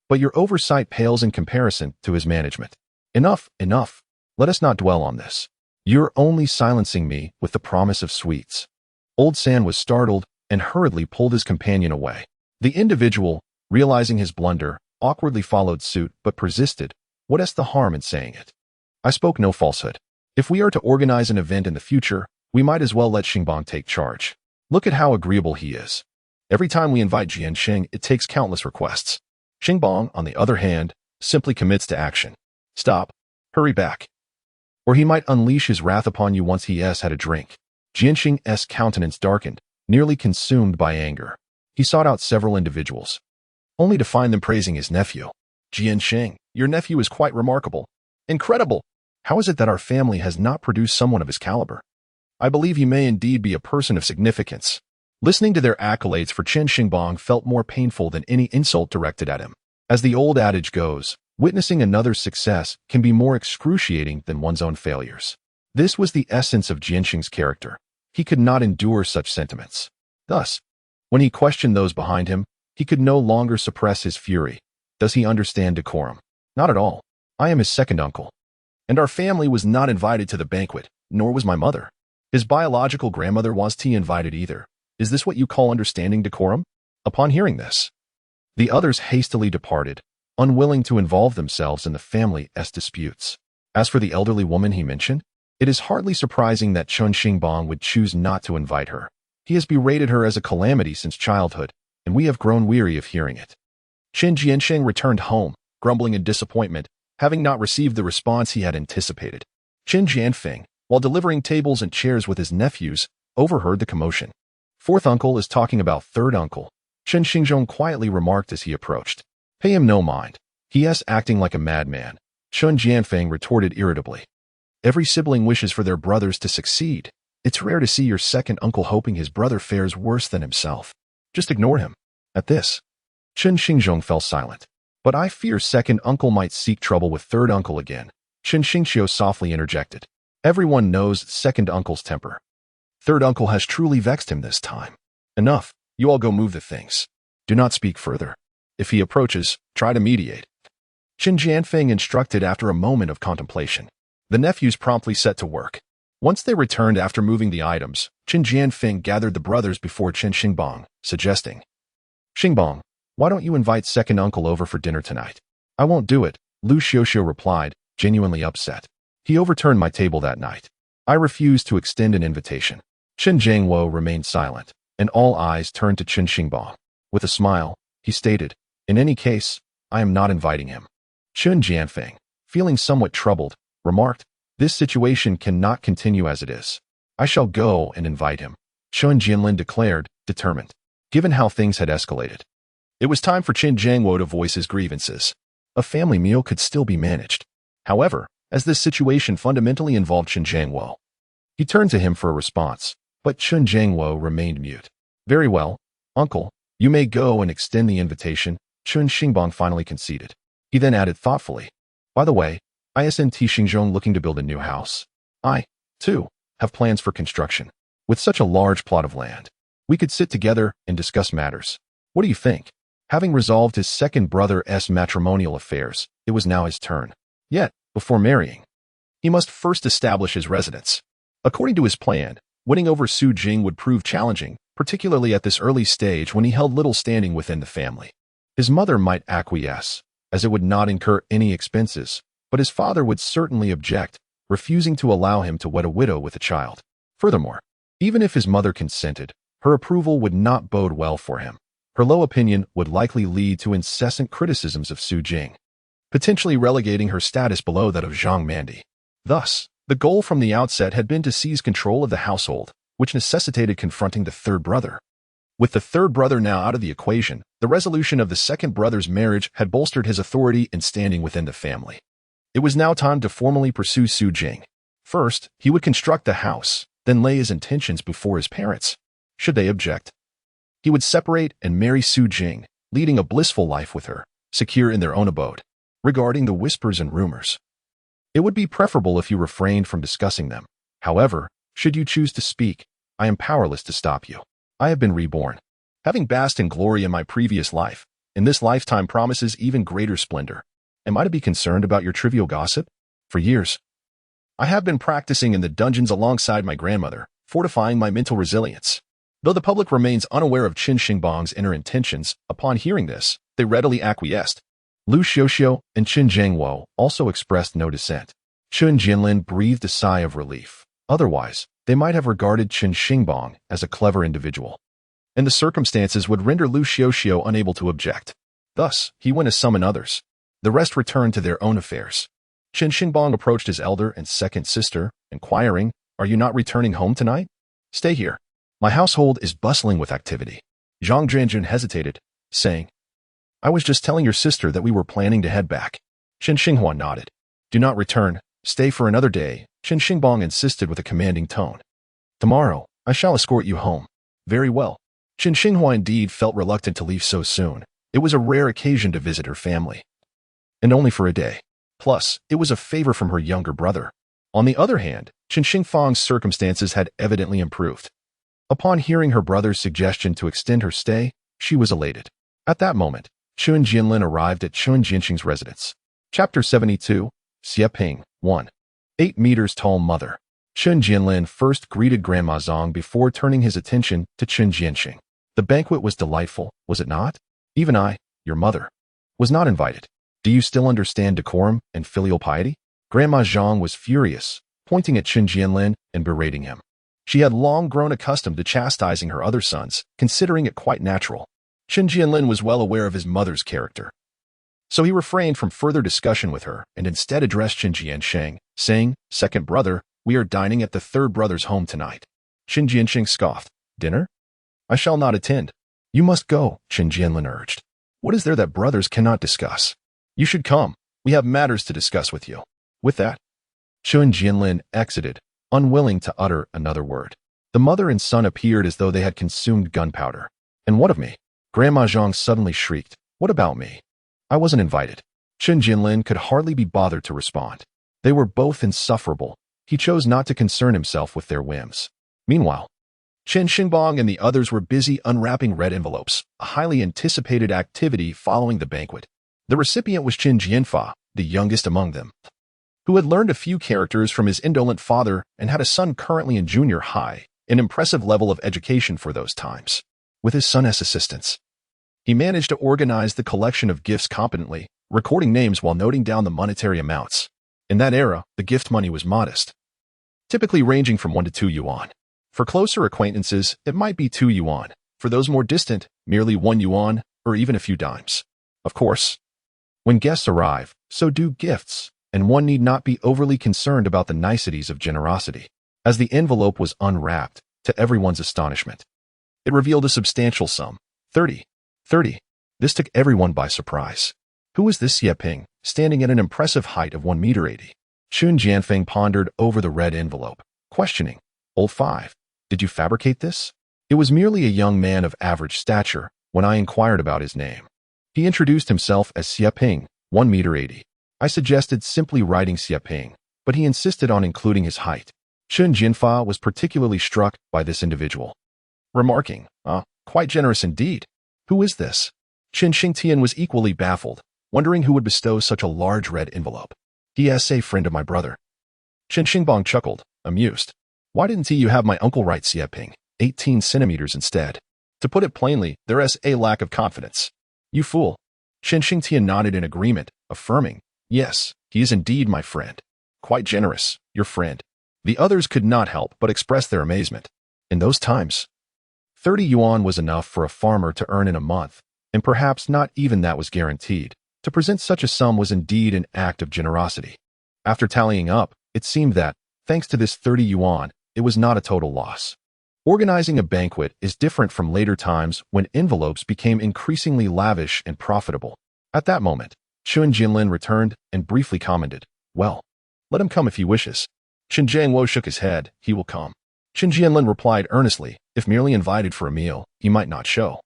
but your oversight pales in comparison to his management. Enough, enough. Let us not dwell on this. You're only silencing me with the promise of sweets. Old San was startled and hurriedly pulled his companion away. The individual, realizing his blunder, awkwardly followed suit but persisted. What is the harm in saying it? I spoke no falsehood. If we are to organize an event in the future, we might as well let Xingbang take charge. Look at how agreeable he is. Every time we invite Jiansheng, it takes countless requests. Xingbang, on the other hand, simply commits to action. Stop. Hurry back. Or he might unleash his wrath upon you once he has had a drink. Jiansheng's countenance darkened, nearly consumed by anger. He sought out several individuals, only to find them praising his nephew. Jiansheng, your nephew is quite remarkable. Incredible! How is it that our family has not produced someone of his caliber? I believe he may indeed be a person of significance. Listening to their accolades for Chen Xingbang felt more painful than any insult directed at him. As the old adage goes, witnessing another's success can be more excruciating than one's own failures. This was the essence of Jiansheng's character. He could not endure such sentiments. Thus, when he questioned those behind him, he could no longer suppress his fury. Does he understand decorum? Not at all. I am his second uncle. And our family was not invited to the banquet, nor was my mother. His biological grandmother wasn't invited either. Is this what you call understanding decorum? Upon hearing this, the others hastily departed, unwilling to involve themselves in the family's disputes. As for the elderly woman he mentioned, it is hardly surprising that Chen Xingbang would choose not to invite her. He has berated her as a calamity since childhood, and we have grown weary of hearing it. Chen Jiansheng returned home, grumbling in disappointment, having not received the response he had anticipated. Chen Jianfeng, while delivering tables and chairs with his nephews, overheard the commotion. Fourth uncle is talking about third uncle, Chen Xingbang quietly remarked as he approached. Pay him no mind. He is acting like a madman, Chen Jianfeng retorted irritably. Every sibling wishes for their brothers to succeed. It's rare to see your second uncle hoping his brother fares worse than himself. Just ignore him. At this, Chen Xingbang fell silent. But I fear second uncle might seek trouble with third uncle again, Chen Xingqiu softly interjected. Everyone knows second uncle's temper. Third uncle has truly vexed him this time. Enough. You all go move the things. Do not speak further. If he approaches, try to mediate. Chen Jianfeng instructed after a moment of contemplation. The nephews promptly set to work. Once they returned after moving the items, Chen Jianfeng gathered the brothers before Chen Xingbang, suggesting, Xingbang, why don't you invite second uncle over for dinner tonight? I won't do it, Lu Xiuxiu replied, genuinely upset. He overturned my table that night. I refused to extend an invitation. Chen Jiangwo remained silent, and all eyes turned to Chen Xingbang. With a smile, he stated, in any case, I am not inviting him. Chen Jianfeng, feeling somewhat troubled, remarked, this situation cannot continue as it is. I shall go and invite him. Chen Jianlin declared, determined. Given how things had escalated, it was time for Chen Jiangwo to voice his grievances. A family meal could still be managed. However, as this situation fundamentally involved Chen Jiangwo, He turned to him for a response, but Chen Jiangwo remained mute. Very well, uncle, you may go and extend the invitation, Chen Xingbang finally conceded. He then added thoughtfully, by the way, isn't Xingzhong looking to build a new house? I, too, have plans for construction. With such a large plot of land, we could sit together and discuss matters. What do you think? Having resolved his second brother's matrimonial affairs, it was now his turn. Yet, before marrying, he must first establish his residence. According to his plan, winning over Su Jing would prove challenging, particularly at this early stage when he held little standing within the family. His mother might acquiesce, as it would not incur any expenses, but his father would certainly object, refusing to allow him to wed a widow with a child. Furthermore, even if his mother consented, her approval would not bode well for him. Her low opinion would likely lead to incessant criticisms of Su Jing, potentially relegating her status below that of Zhang Mandi. Thus, the goal from the outset had been to seize control of the household, which necessitated confronting the third brother. With the third brother now out of the equation, the resolution of the second brother's marriage had bolstered his authority and standing within the family. It was now time to formally pursue Su Jing. First, he would construct the house, then lay his intentions before his parents. Should they object, he would separate and marry Su Jing, leading a blissful life with her, secure in their own abode. Regarding the whispers and rumors, it would be preferable if you refrained from discussing them. However, should you choose to speak, I am powerless to stop you. I have been reborn. Having basked in glory in my previous life, in this lifetime promises even greater splendor. Am I to be concerned about your trivial gossip? For years, I have been practicing in the dungeons alongside my grandmother, fortifying my mental resilience. Though the public remains unaware of Chen Xingbang's inner intentions, upon hearing this, they readily acquiesced. Lu Xiuxiu and Chen Jiangwo also expressed no dissent. Chen Jinlin breathed a sigh of relief. Otherwise, they might have regarded Chen Xingbang as a clever individual, and the circumstances would render Lu Xiuxiu unable to object. Thus, he went to summon others. The rest returned to their own affairs. Chen Xingbang approached his elder and second sister, inquiring, "Are you not returning home tonight? Stay here. My household is bustling with activity." Zhang Zhanjun hesitated, saying, "I was just telling your sister that we were planning to head back." Chen Xinghua nodded. "Do not return. Stay for another day," Chen Xingbang insisted with a commanding tone. "Tomorrow, I shall escort you home." Very well. Chen Xinghua indeed felt reluctant to leave so soon. It was a rare occasion to visit her family, and only for a day. Plus, it was a favor from her younger brother. On the other hand, Chen Xingfang's circumstances had evidently improved. Upon hearing her brother's suggestion to extend her stay, she was elated. At that moment, Chen Jinlin arrived at Chen Jinxing's residence. Chapter 72, Xieping, 1. 8 meters tall mother. Chen Jinlin first greeted Grandma Zhang before turning his attention to Chen Jianxing. The banquet was delightful, was it not? Even I, your mother, was not invited. Do you still understand decorum and filial piety? Grandma Zhang was furious, pointing at Chen Jianlin and berating him. She had long grown accustomed to chastising her other sons, considering it quite natural. Chen Jianlin was well aware of his mother's character, so he refrained from further discussion with her and instead addressed Chen Jiansheng, saying, "Second brother, we are dining at the third brother's home tonight." Chen Jiansheng scoffed. "Dinner? I shall not attend." "You must go," Chen Jianlin urged. "What is there that brothers cannot discuss? You should come. We have matters to discuss with you." With that, Chen Jianlin exited, unwilling to utter another word. The mother and son appeared as though they had consumed gunpowder. "And what of me?" Grandma Zhang suddenly shrieked. "What about me? I wasn't invited." Chen Jinlin could hardly be bothered to respond. They were both insufferable. He chose not to concern himself with their whims. Meanwhile, Chen Xingbang and the others were busy unwrapping red envelopes, a highly anticipated activity following the banquet. The recipient was Chen Jianfa, the youngest among them, who had learned a few characters from his indolent father and had a son currently in junior high, an impressive level of education for those times. With his son's assistance, he managed to organize the collection of gifts competently, recording names while noting down the monetary amounts. In that era, the gift money was modest, typically ranging from 1 to 2 yuan. For closer acquaintances, it might be 2 yuan. For those more distant, merely 1 yuan, or even a few dimes. Of course, when guests arrive, so do gifts, and one need not be overly concerned about the niceties of generosity. As the envelope was unwrapped, to everyone's astonishment, it revealed a substantial sum, 30. This took everyone by surprise. Who was this Xieping, standing at an impressive height of 1.80 meters? Chun Jianfeng pondered over the red envelope, questioning, Old 5. Did you fabricate this? It was merely a young man of average stature when I inquired about his name. He introduced himself as Xie Ping, 1 meter 80. I suggested simply writing Xie Ping, but he insisted on including his height. Chen Jinfa was particularly struck by this individual, remarking, quite generous indeed. Who is this? Chen Xingtian was equally baffled, wondering who would bestow such a large red envelope. He is a friend of my brother. Chen Xingbang chuckled, amused. Why didn't you have my uncle write Xie Ping, 18 centimeters instead? To put it plainly, there is a lack of confidence. You fool. Chen Xingtian nodded in agreement, affirming, yes, he is indeed my friend. Quite generous, your friend. The others could not help but express their amazement. In those times, 30 yuan was enough for a farmer to earn in a month, and perhaps not even that was guaranteed. To present such a sum was indeed an act of generosity. After tallying up, it seemed that, thanks to this 30 yuan, it was not a total loss. Organizing a banquet is different from later times when envelopes became increasingly lavish and profitable. At that moment, Chen Jinlin returned and briefly commented, well, let him come if he wishes. Chen Jiangwo shook his head, he will come. Chen Jinlin replied earnestly, if merely invited for a meal, he might not show.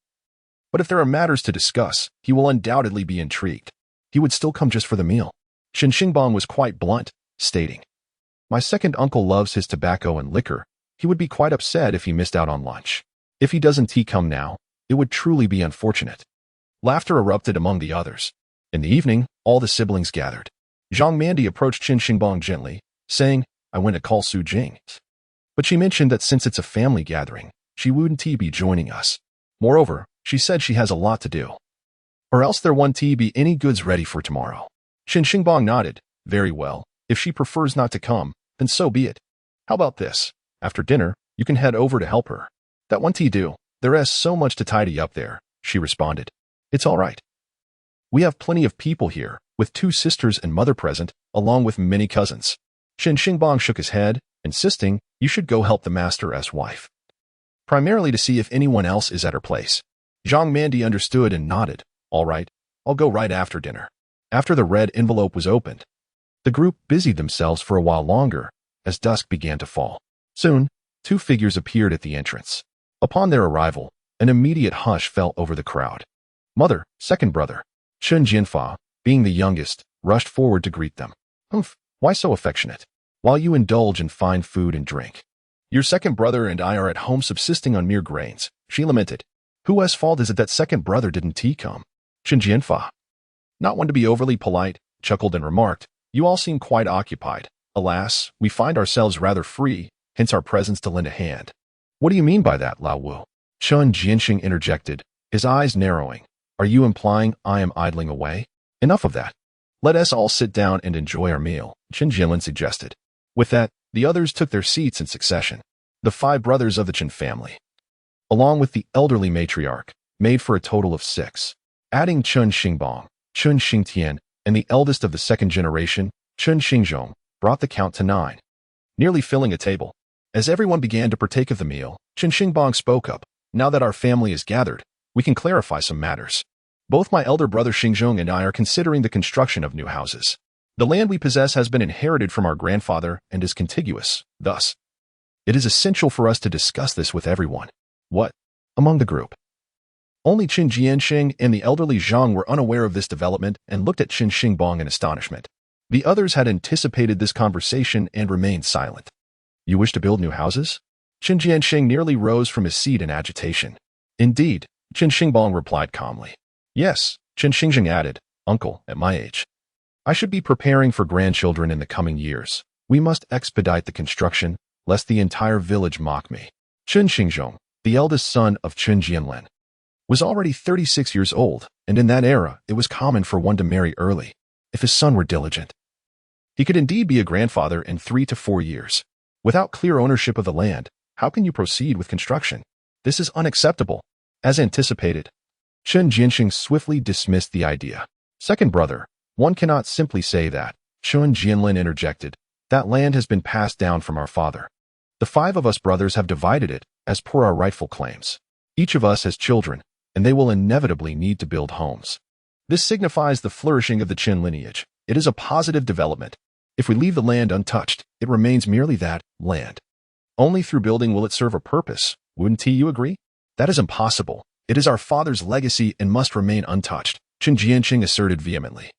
But if there are matters to discuss, he will undoubtedly be intrigued. He would still come just for the meal. Chen Xingbang was quite blunt, stating, my second uncle loves his tobacco and liquor. He would be quite upset if he missed out on lunch. If he doesn't come now, it would truly be unfortunate. Laughter erupted among the others. In the evening, all the siblings gathered. Zhang Mandi approached Chen Xingbang gently, saying, I went to call Su Jing. But she mentioned that since it's a family gathering, she wouldn't be joining us. Moreover, she said she has a lot to do. Or else there won't be any goods ready for tomorrow. Chen Xingbang nodded, very well, if she prefers not to come, then so be it. How about this? After dinner, you can head over to help her. That won't do. There is so much to tidy up there, she responded. It's all right. We have plenty of people here, with 2 sisters and mother present, along with many cousins. Chen Xingbang shook his head, insisting, you should go help the master's wife. Primarily to see if anyone else is at her place. Zhang Mandi understood and nodded. All right, I'll go right after dinner. After the red envelope was opened, the group busied themselves for a while longer, as dusk began to fall. Soon, 2 figures appeared at the entrance. Upon their arrival, an immediate hush fell over the crowd. Mother, second brother, Chen Jinfa, being the youngest, rushed forward to greet them. Why so affectionate? While you indulge in fine food and drink. Your second brother and I are at home subsisting on mere grains, she lamented. Whose fault is it that second brother didn't come? Chen Jinfa, not one to be overly polite, chuckled and remarked, you all seem quite occupied. Alas, we find ourselves rather free, hence our presence to lend a hand. What do you mean by that, Lao Wu? Chen Jianxing interjected, his eyes narrowing. Are you implying I am idling away? Enough of that. Let us all sit down and enjoy our meal, Chen Jinlin suggested. With that, the others took their seats in succession. The 5 brothers of the Chen family, along with the elderly matriarch, made for a total of 6. Adding Chen Xingbang, Chen Xingtian, and the eldest of the second generation, Chen Xingzhong, brought the count to 9, nearly filling a table. As everyone began to partake of the meal, Chen Xingbang spoke up. Now that our family is gathered, we can clarify some matters. Both my elder brother Xingzhong and I are considering the construction of new houses. The land we possess has been inherited from our grandfather and is contiguous. Thus, it is essential for us to discuss this with everyone. What? Among the group. Only Chen Jianxing and the elderly Zhang were unaware of this development and looked at Chen Xingbang in astonishment. The others had anticipated this conversation and remained silent. You wish to build new houses? Chen Jianxing nearly rose from his seat in agitation. Indeed, Chen Xingbang replied calmly. Yes, Chen Xingjing added, Uncle, at my age, I should be preparing for grandchildren in the coming years. We must expedite the construction, lest the entire village mock me. Chen Xingzhong, the eldest son of Chen Jianlin, was already 36 years old, and in that era, it was common for one to marry early. If his son were diligent, he could indeed be a grandfather in 3 to 4 years. Without clear ownership of the land, how can you proceed with construction? This is unacceptable. As anticipated, Chen Jianxing swiftly dismissed the idea. Second brother, one cannot simply say that. Chen Jianlin interjected. That land has been passed down from our father. The 5 of us brothers have divided it, as per our rightful claims. Each of us has children, and they will inevitably need to build homes. This signifies the flourishing of the Chen lineage. It is a positive development. If we leave the land untouched, it remains merely that, land. Only through building will it serve a purpose. Wouldn't you agree? That is impossible. It is our father's legacy and must remain untouched, Chen Jianqing asserted vehemently.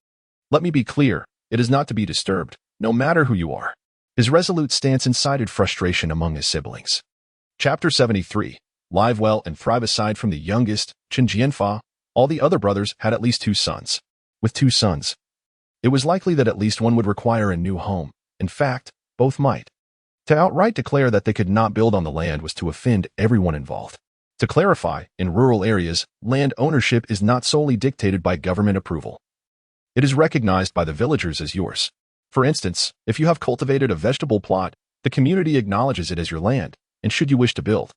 Let me be clear, it is not to be disturbed, no matter who you are. His resolute stance incited frustration among his siblings. Chapter 73. Live well and thrive. Aside from the youngest, Chen Jianfa, all the other brothers had at least 2 sons. With 2 sons, it was likely that at least one would require a new home. In fact, both might. To outright declare that they could not build on the land was to offend everyone involved. To clarify, in rural areas, land ownership is not solely dictated by government approval. It is recognized by the villagers as yours. For instance, if you have cultivated a vegetable plot, the community acknowledges it as your land, and should you wish to build,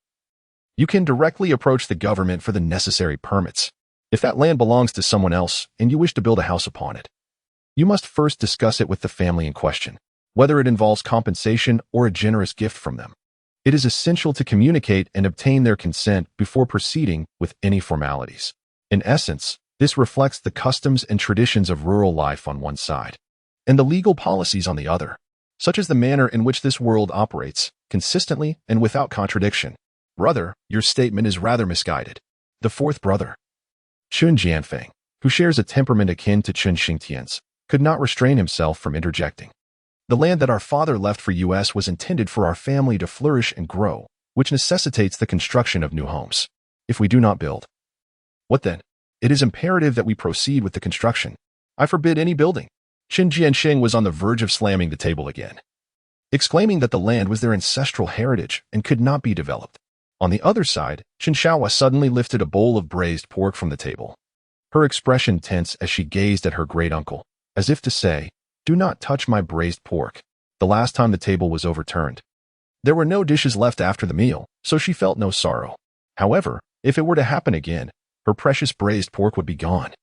you can directly approach the government for the necessary permits. If that land belongs to someone else and you wish to build a house upon it, you must first discuss it with the family in question, whether it involves compensation or a generous gift from them. It is essential to communicate and obtain their consent before proceeding with any formalities. In essence, this reflects the customs and traditions of rural life on one side, and the legal policies on the other, such as the manner in which this world operates, consistently and without contradiction. Brother, your statement is rather misguided. The 4th brother, Chen Jianfeng, who shares a temperament akin to Chen Xingtian's, could not restrain himself from interjecting. The land that our father left for us was intended for our family to flourish and grow, which necessitates the construction of new homes. If we do not build, what then? It is imperative that we proceed with the construction. I forbid any building. Chen Jianxing was on the verge of slamming the table again, exclaiming that the land was their ancestral heritage and could not be developed. On the other side, Chen Shaohua suddenly lifted a bowl of braised pork from the table, her expression tense as she gazed at her great-uncle, as if to say, "Do not touch my braised pork." The last time the table was overturned, there were no dishes left after the meal, so she felt no sorrow. However, if it were to happen again, her precious braised pork would be gone,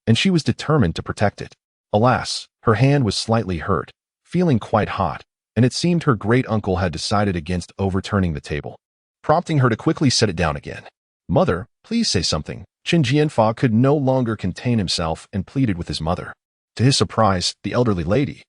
and she was determined to protect it. Alas, her hand was slightly hurt, feeling quite hot, and it seemed her great-uncle had decided against overturning the table, prompting her to quickly set it down again. "Mother, please say something." Chen Jianfa could no longer contain himself and pleaded with his mother. To his surprise, the elderly lady,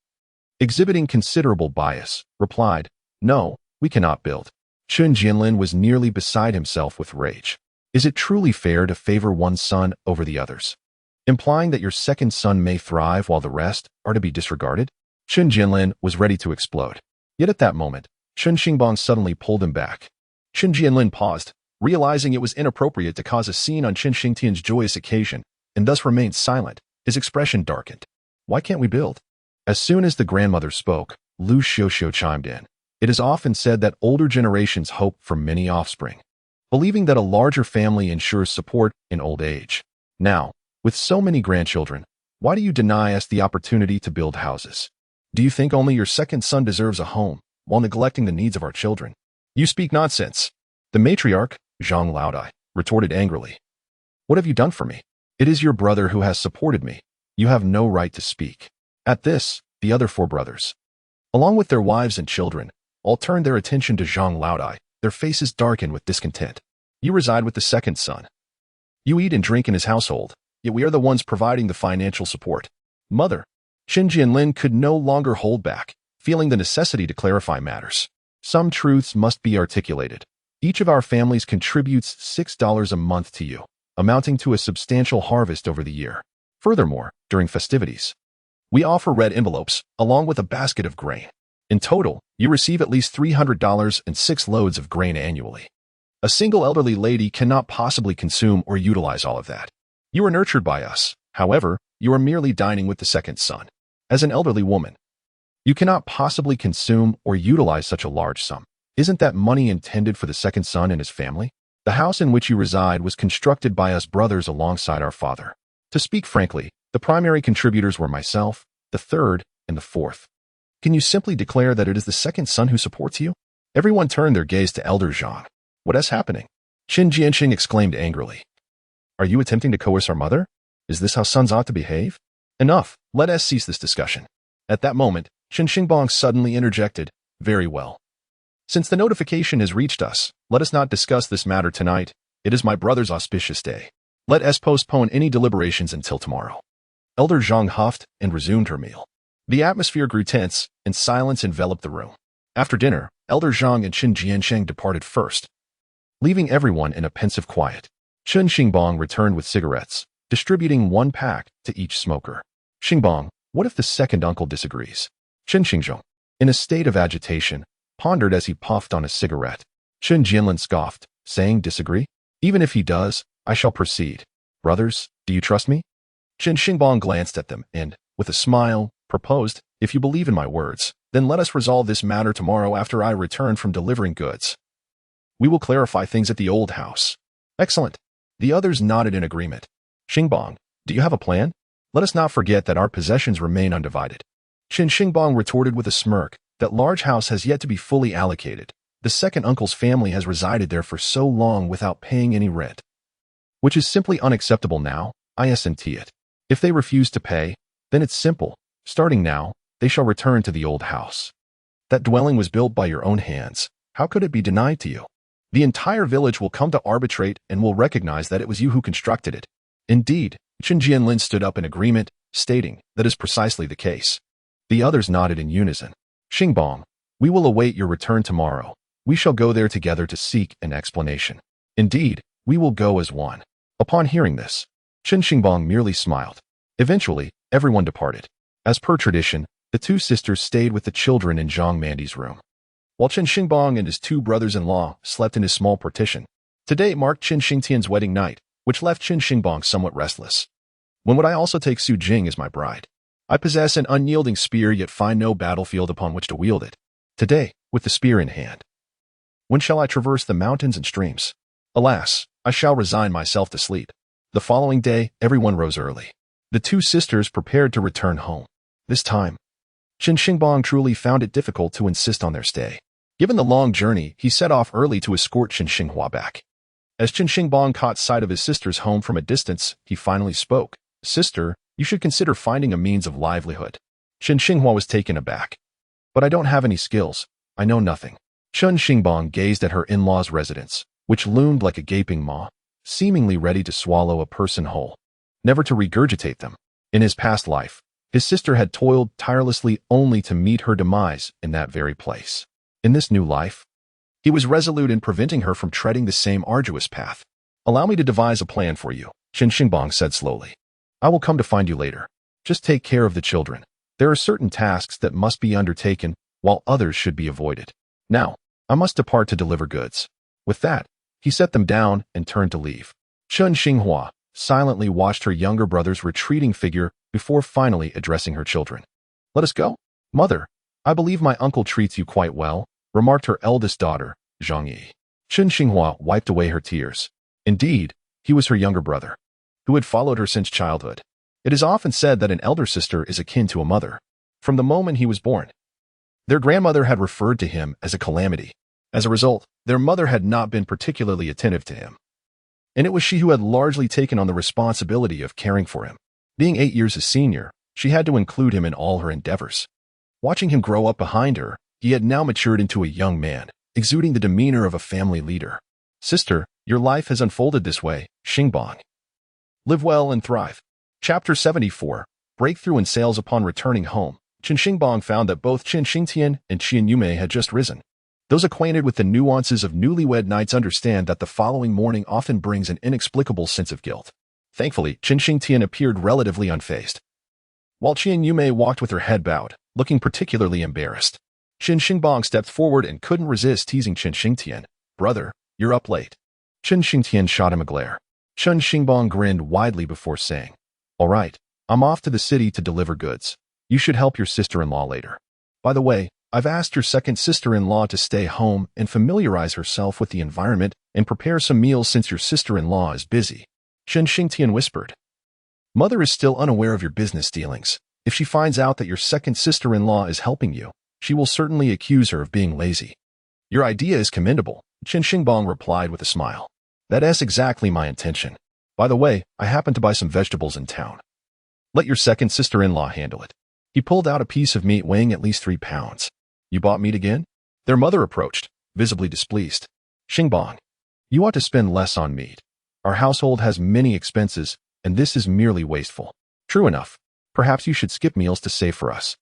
exhibiting considerable bias, replied, "No, we cannot build." Chen Jianlin was nearly beside himself with rage. Is it truly fair to favor one son over the others, implying that your second son may thrive while the rest are to be disregarded? Chen Jianlin was ready to explode. Yet at that moment, Chen Xingbang suddenly pulled him back. Chen Jianlin paused, realizing it was inappropriate to cause a scene on Chen Xingtian's joyous occasion, and thus remained silent. His expression darkened. "Why can't we build?" As soon as the grandmother spoke, Lu Xiuxiu chimed in. It is often said that older generations hope for many offspring, believing that a larger family ensures support in old age. Now, with so many grandchildren, why do you deny us the opportunity to build houses? Do you think only your second son deserves a home, while neglecting the needs of our children? You speak nonsense. The matriarch, Zhang Laodai, retorted angrily. What have you done for me? It is your brother who has supported me. You have no right to speak. At this, the other 4 brothers, along with their wives and children, all turned their attention to Zhang Laodai, their faces darkened with discontent. You reside with the second son. You eat and drink in his household, yet we are the ones providing the financial support. Mother, Chen Jianlin could no longer hold back, feeling the necessity to clarify matters. Some truths must be articulated. Each of our families contributes $6 a month to you, amounting to a substantial harvest over the year. Furthermore, during festivities, we offer red envelopes, along with a basket of grain. In total, you receive at least $300 and 6 loads of grain annually. A single elderly lady cannot possibly consume or utilize all of that. You are nurtured by us. However, you are merely dining with the second son. As an elderly woman, you cannot possibly consume or utilize such a large sum. Isn't that money intended for the second son and his family? The house in which you reside was constructed by us brothers alongside our father. To speak frankly, the primary contributors were myself, the third, and the fourth. Can you simply declare that it is the second son who supports you? Everyone turned their gaze to Elder Zhang. What is happening? Chen Jianqing exclaimed angrily. Are you attempting to coerce our mother? Is this how sons ought to behave? Enough, let us cease this discussion. At that moment, Chen Xingbang suddenly interjected, Very well. Since the notification has reached us, let us not discuss this matter tonight. It is my brother's auspicious day. Let us postpone any deliberations until tomorrow. Elder Zhang huffed and resumed her meal. The atmosphere grew tense, and silence enveloped the room. After dinner, Elder Zhang and Chen Jiansheng departed first, leaving everyone in a pensive quiet. Chen Xingbang returned with cigarettes, distributing one pack to each smoker. Xingbang, what if the second uncle disagrees? Chen Xingbang, in a state of agitation, pondered as he puffed on a cigarette. Chen Jianlin scoffed, saying, disagree? Even if he does, I shall proceed. Brothers, do you trust me? Chen Xingbang glanced at them and, with a smile, proposed, if you believe in my words, then let us resolve this matter tomorrow after I return from delivering goods. We will clarify things at the old house. Excellent. The others nodded in agreement. Xingbang, do you have a plan? Let us not forget that our possessions remain undivided. Chen Xingbang retorted with a smirk, that large house has yet to be fully allocated. The second uncle's family has resided there for so long without paying any rent, which is simply unacceptable now. I snt it. If they refuse to pay, then it's simple. Starting now, they shall return to the old house. That dwelling was built by your own hands. How could it be denied to you? The entire village will come to arbitrate and will recognize that it was you who constructed it. Indeed, Chen Jianlin stood up in agreement, stating that is precisely the case. The others nodded in unison. Xingbang, we will await your return tomorrow. We shall go there together to seek an explanation. Indeed, we will go as one. Upon hearing this, Chen Xingbang merely smiled. Eventually, everyone departed. As per tradition, the two sisters stayed with the children in Zhang Mandi's room, while Chen Xingbang and his two brothers-in-law slept in his small partition. Today marked Chen Xingtian's wedding night, which left Chen Xingbang somewhat restless. When would I also take Su Jing as my bride? I possess an unyielding spear, yet find no battlefield upon which to wield it. Today, with the spear in hand. When shall I traverse the mountains and streams? Alas, I shall resign myself to sleep. The following day, everyone rose early. The two sisters prepared to return home. This time, Chen Xingbang truly found it difficult to insist on their stay. Given the long journey, he set off early to escort Chen Xinghua back. As Chen Xingbang caught sight of his sister's home from a distance, he finally spoke. Sister, you should consider finding a means of livelihood. Chen Xinghua was taken aback. But I don't have any skills. I know nothing. Chen Xingbang gazed at her in-law's residence, which loomed like a gaping maw, seemingly ready to swallow a person whole, never to regurgitate them. In his past life, his sister had toiled tirelessly only to meet her demise in that very place. In this new life, he was resolute in preventing her from treading the same arduous path. Allow me to devise a plan for you, Chen Xingbang said slowly. I will come to find you later. Just take care of the children. There are certain tasks that must be undertaken, while others should be avoided. Now, I must depart to deliver goods. With that, he set them down and turned to leave. Chen Xinghua silently watched her younger brother's retreating figure before finally addressing her children. Let us go. Mother, I believe my uncle treats you quite well, remarked her eldest daughter, Zhang Yi. Chen Xinghua wiped away her tears. Indeed, he was her younger brother, who had followed her since childhood. It is often said that an elder sister is akin to a mother. From the moment he was born, their grandmother had referred to him as a calamity. As a result, their mother had not been particularly attentive to him, and it was she who had largely taken on the responsibility of caring for him. Being 8 years his senior, she had to include him in all her endeavors. Watching him grow up behind her, he had now matured into a young man, exuding the demeanor of a family leader. Sister, your life has unfolded this way, Xingbang. Live well and thrive. Chapter 74, Breakthrough in Sales. Upon returning home, Chen Xingbang found that both Chen Xingtian and Qian Yume had just risen. Those acquainted with the nuances of newlywed nights understand that the following morning often brings an inexplicable sense of guilt. Thankfully, Chen Xingtian appeared relatively unfazed, while Qian Yume walked with her head bowed, looking particularly embarrassed. Chen Xingbang stepped forward and couldn't resist teasing Chen Xingtian. Brother, you're up late. Chen Xingtian shot him a glare. Chen Xingbang grinned widely before saying, all right, I'm off to the city to deliver goods. You should help your sister-in-law later. By the way, I've asked your second sister-in-law to stay home and familiarize herself with the environment and prepare some meals since your sister-in-law is busy. Chen Xingtian whispered. Mother is still unaware of your business dealings. If she finds out that your second sister-in-law is helping you, she will certainly accuse her of being lazy. Your idea is commendable, Chen Xingbang replied with a smile. That's exactly my intention. By the way, I happen to buy some vegetables in town. Let your second sister-in-law handle it. He pulled out a piece of meat weighing at least 3 pounds. You bought meat again? Their mother approached, visibly displeased. Xingbang, you ought to spend less on meat. Our household has many expenses, and this is merely wasteful. True enough. Perhaps you should skip meals to save for us.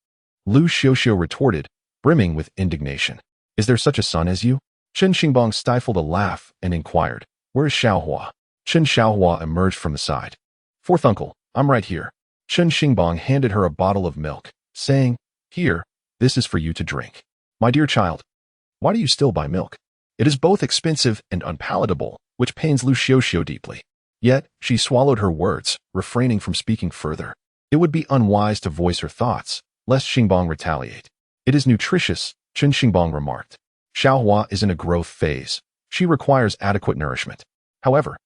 Lu Xiuxiu retorted, brimming with indignation. Is there such a son as you? Chen Xingbang stifled a laugh and inquired, where is Xiaohua? Chen Xiaohua emerged from the side. Fourth uncle, I'm right here. Chen Xingbang handed her a bottle of milk, saying, here, this is for you to drink. My dear child, why do you still buy milk? It is both expensive and unpalatable, which pains Lu Xiuxiu deeply. Yet, she swallowed her words, refraining from speaking further. It would be unwise to voice her thoughts, lest Xingbang retaliate. It is nutritious, Chen Xingbang remarked. Xiaohua is in a growth phase. She requires adequate nourishment. However,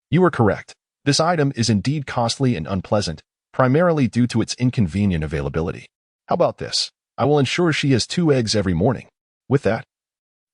you are correct. This item is indeed costly and unpleasant, primarily due to its inconvenient availability. How about this? I will ensure she has 2 eggs every morning. With that,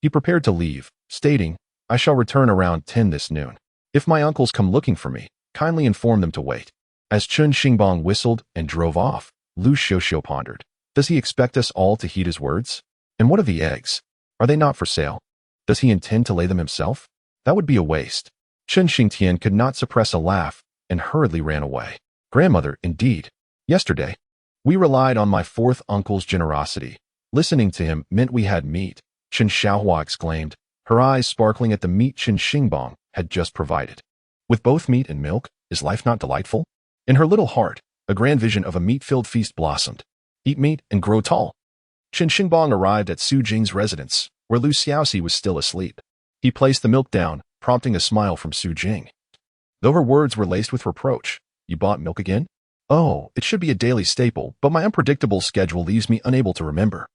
he prepared to leave, stating, I shall return around 10 this noon. If my uncles come looking for me, kindly inform them to wait. As Chen Xingbang whistled and drove off, Lu Xiuxiu pondered. Does he expect us all to heed his words? And what of the eggs? Are they not for sale? Does he intend to lay them himself? That would be a waste. Chen Xingtian could not suppress a laugh and hurriedly ran away. Grandmother, indeed. Yesterday, we relied on my 4th uncle's generosity. Listening to him meant we had meat, Chen Xiaohua exclaimed, her eyes sparkling at the meat Chen Xingbang had just provided. With both meat and milk, is life not delightful? In her little heart, a grand vision of a meat-filled feast blossomed. Eat meat and grow tall. Chen Xingbang arrived at Su Jing's residence, where Lu Xiaoxi was still asleep. He placed the milk down, prompting a smile from Su Jing. Though her words were laced with reproach, you bought milk again? Oh, it should be a daily staple, but my unpredictable schedule leaves me unable to remember.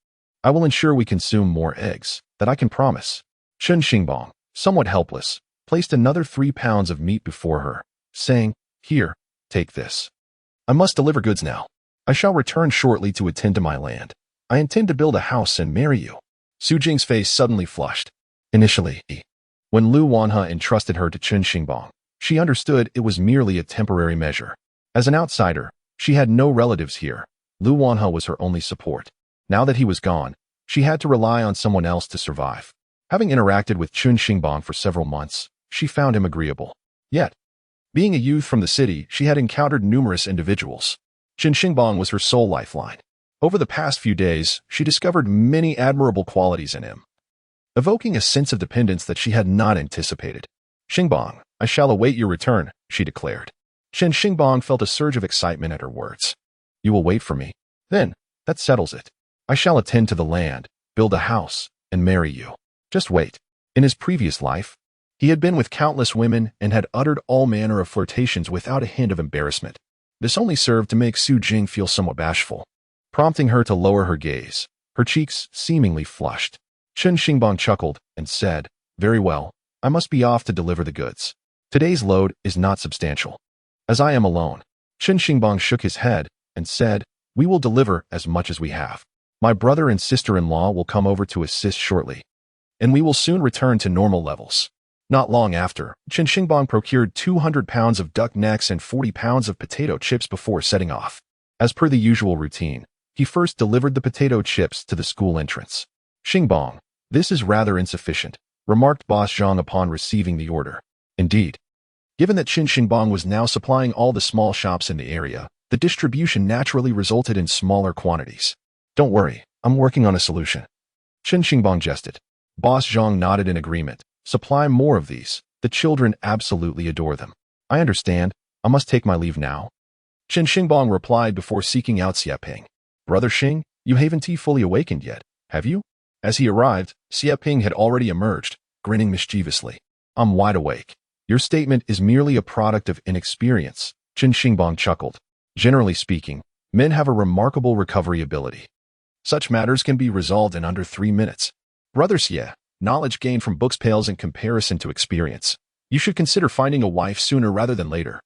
I will ensure we consume more eggs, that I can promise. Chen Xingbang, somewhat helpless, placed another 3 pounds of meat before her, saying, here, take this. I must deliver goods now. I shall return shortly to attend to my land. I intend to build a house and marry you. Su Jing's face suddenly flushed. Initially, when Lu Wanhe entrusted her to Chen Xingbang, she understood it was merely a temporary measure. As an outsider, she had no relatives here. Lu Wanhe was her only support. Now that he was gone, she had to rely on someone else to survive. Having interacted with Chen Xingbang for several months, she found him agreeable. Yet, being a youth from the city, she had encountered numerous individuals. Chen Xingbang was her sole lifeline. Over the past few days, she discovered many admirable qualities in him, evoking a sense of dependence that she had not anticipated. Xingbang, I shall await your return, she declared. Chen Xingbang felt a surge of excitement at her words. You will wait for me? Then, that settles it. I shall attend to the land, build a house, and marry you. Just wait. In his previous life, he had been with countless women and had uttered all manner of flirtations without a hint of embarrassment. This only served to make Su Jing feel somewhat bashful, prompting her to lower her gaze, her cheeks seemingly flushed. Chen Xingbang chuckled and said, very well, I must be off to deliver the goods. Today's load is not substantial. As I am alone, Chen Xingbang shook his head and said, we will deliver as much as we have. My brother and sister-in-law will come over to assist shortly, and we will soon return to normal levels. Not long after, Chen Xingbang procured 200 pounds of duck necks and 40 pounds of potato chips before setting off. As per the usual routine, he first delivered the potato chips to the school entrance. Xingbang, this is rather insufficient, remarked Boss Zhang upon receiving the order. Indeed, given that Chen Xingbang was now supplying all the small shops in the area, the distribution naturally resulted in smaller quantities. Don't worry, I'm working on a solution. Chen Xingbang jested. Boss Zhang nodded in agreement. Supply more of these. The children absolutely adore them. I understand. I must take my leave now. Chen Xingbang replied before seeking out Xie Ping. Brother Xing, you haven't fully awakened yet, have you? As he arrived, Xie Ping had already emerged, grinning mischievously. I'm wide awake. Your statement is merely a product of inexperience, Chen Xingbang chuckled. Generally speaking, men have a remarkable recovery ability. Such matters can be resolved in under 3 minutes. Brother Xie, knowledge gained from books pales in comparison to experience. You should consider finding a wife sooner rather than later.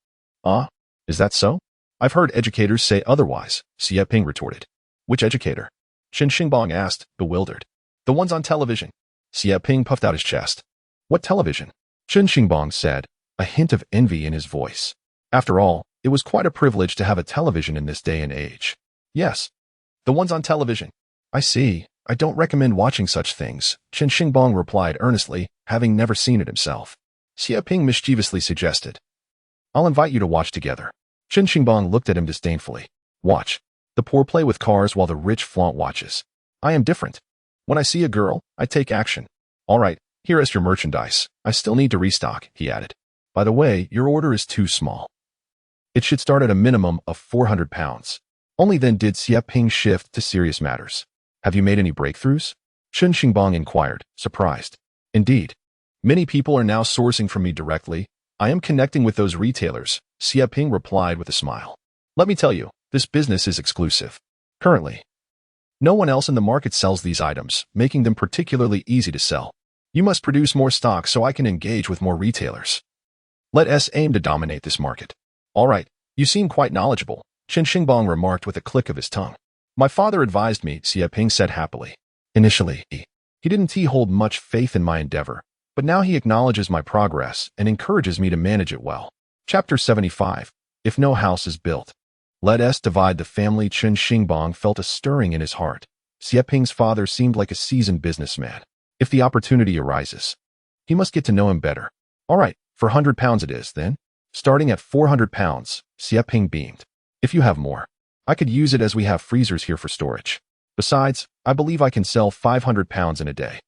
Ah, is that so? I've heard educators say otherwise, Xie Ping retorted. Which educator? Chen Xingbang asked, bewildered. The ones on television. Xie Ping puffed out his chest. What television? Chen Xingbang said, a hint of envy in his voice. After all, it was quite a privilege to have a television in this day and age. Yes, the ones on television. I see. I don't recommend watching such things, Chen Xingbang replied earnestly, having never seen it himself. Xie Ping mischievously suggested. I'll invite you to watch together. Chen Xingbang looked at him disdainfully. Watch. The poor play with cars while the rich flaunt watches. I am different. When I see a girl, I take action. All right, here is your merchandise. I still need to restock, he added. By the way, your order is too small. It should start at a minimum of 400 pounds. Only then did Xie Ping shift to serious matters. Have you made any breakthroughs? Chen Xingbang inquired, surprised. Indeed. Many people are now sourcing from me directly. I am connecting with those retailers, Xie Ping replied with a smile. Let me tell you, this business is exclusive. Currently, no one else in the market sells these items, making them particularly easy to sell. You must produce more stock so I can engage with more retailers. Let us aim to dominate this market. All right, you seem quite knowledgeable, Chen Xingbang remarked with a click of his tongue. My father advised me, Xie Ping said happily. Initially, he didn't hold much faith in my endeavor, but now he acknowledges my progress and encourages me to manage it well. Chapter 75. If no house is built. Let us divide the family. Chen Xingbang felt a stirring in his heart. Xie Ping's father seemed like a seasoned businessman. If the opportunity arises, he must get to know him better. All right, for 100 pounds it is, then. Starting at 400 pounds, Xie Ping beamed. If you have more, I could use it as we have freezers here for storage. Besides, I believe I can sell 500 pounds in a day.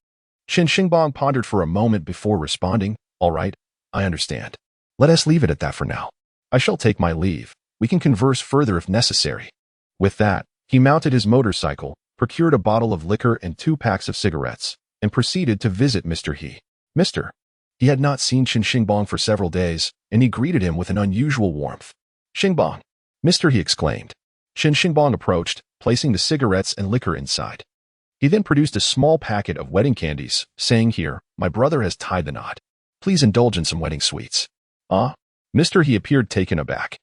Chen Xingbang pondered for a moment before responding. All right, I understand. Let us leave it at that for now. I shall take my leave. We can converse further if necessary. With that, he mounted his motorcycle, procured a bottle of liquor and 2 packs of cigarettes, and proceeded to visit Mr. He. Mr. He had not seen Chen Xingbang for several days, and he greeted him with an unusual warmth. Xingbang, Mr. He exclaimed. Chen Xingbang approached, placing the cigarettes and liquor inside. He then produced a small packet of wedding candies, saying, Here, my brother has tied the knot. Please indulge in some wedding sweets. Ah? Mr. He appeared taken aback.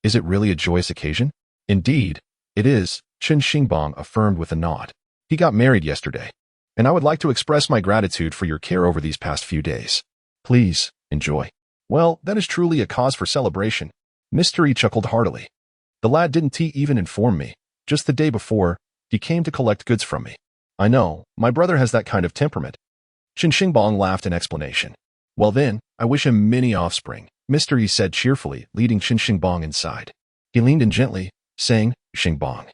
Is it really a joyous occasion? Indeed, it is, Chen Xingbang affirmed with a nod. He got married yesterday, and I would like to express my gratitude for your care over these past few days. Please, enjoy. Well, that is truly a cause for celebration. Mr. He chuckled heartily. The lad didn't even inform me. Just the day before, he came to collect goods from me. I know, my brother has that kind of temperament. Chen Xingbang laughed in explanation. Well then, I wish him many offspring, Mr. He said cheerfully, leading Chen Xingbang inside. He leaned in gently, saying, Xingbang,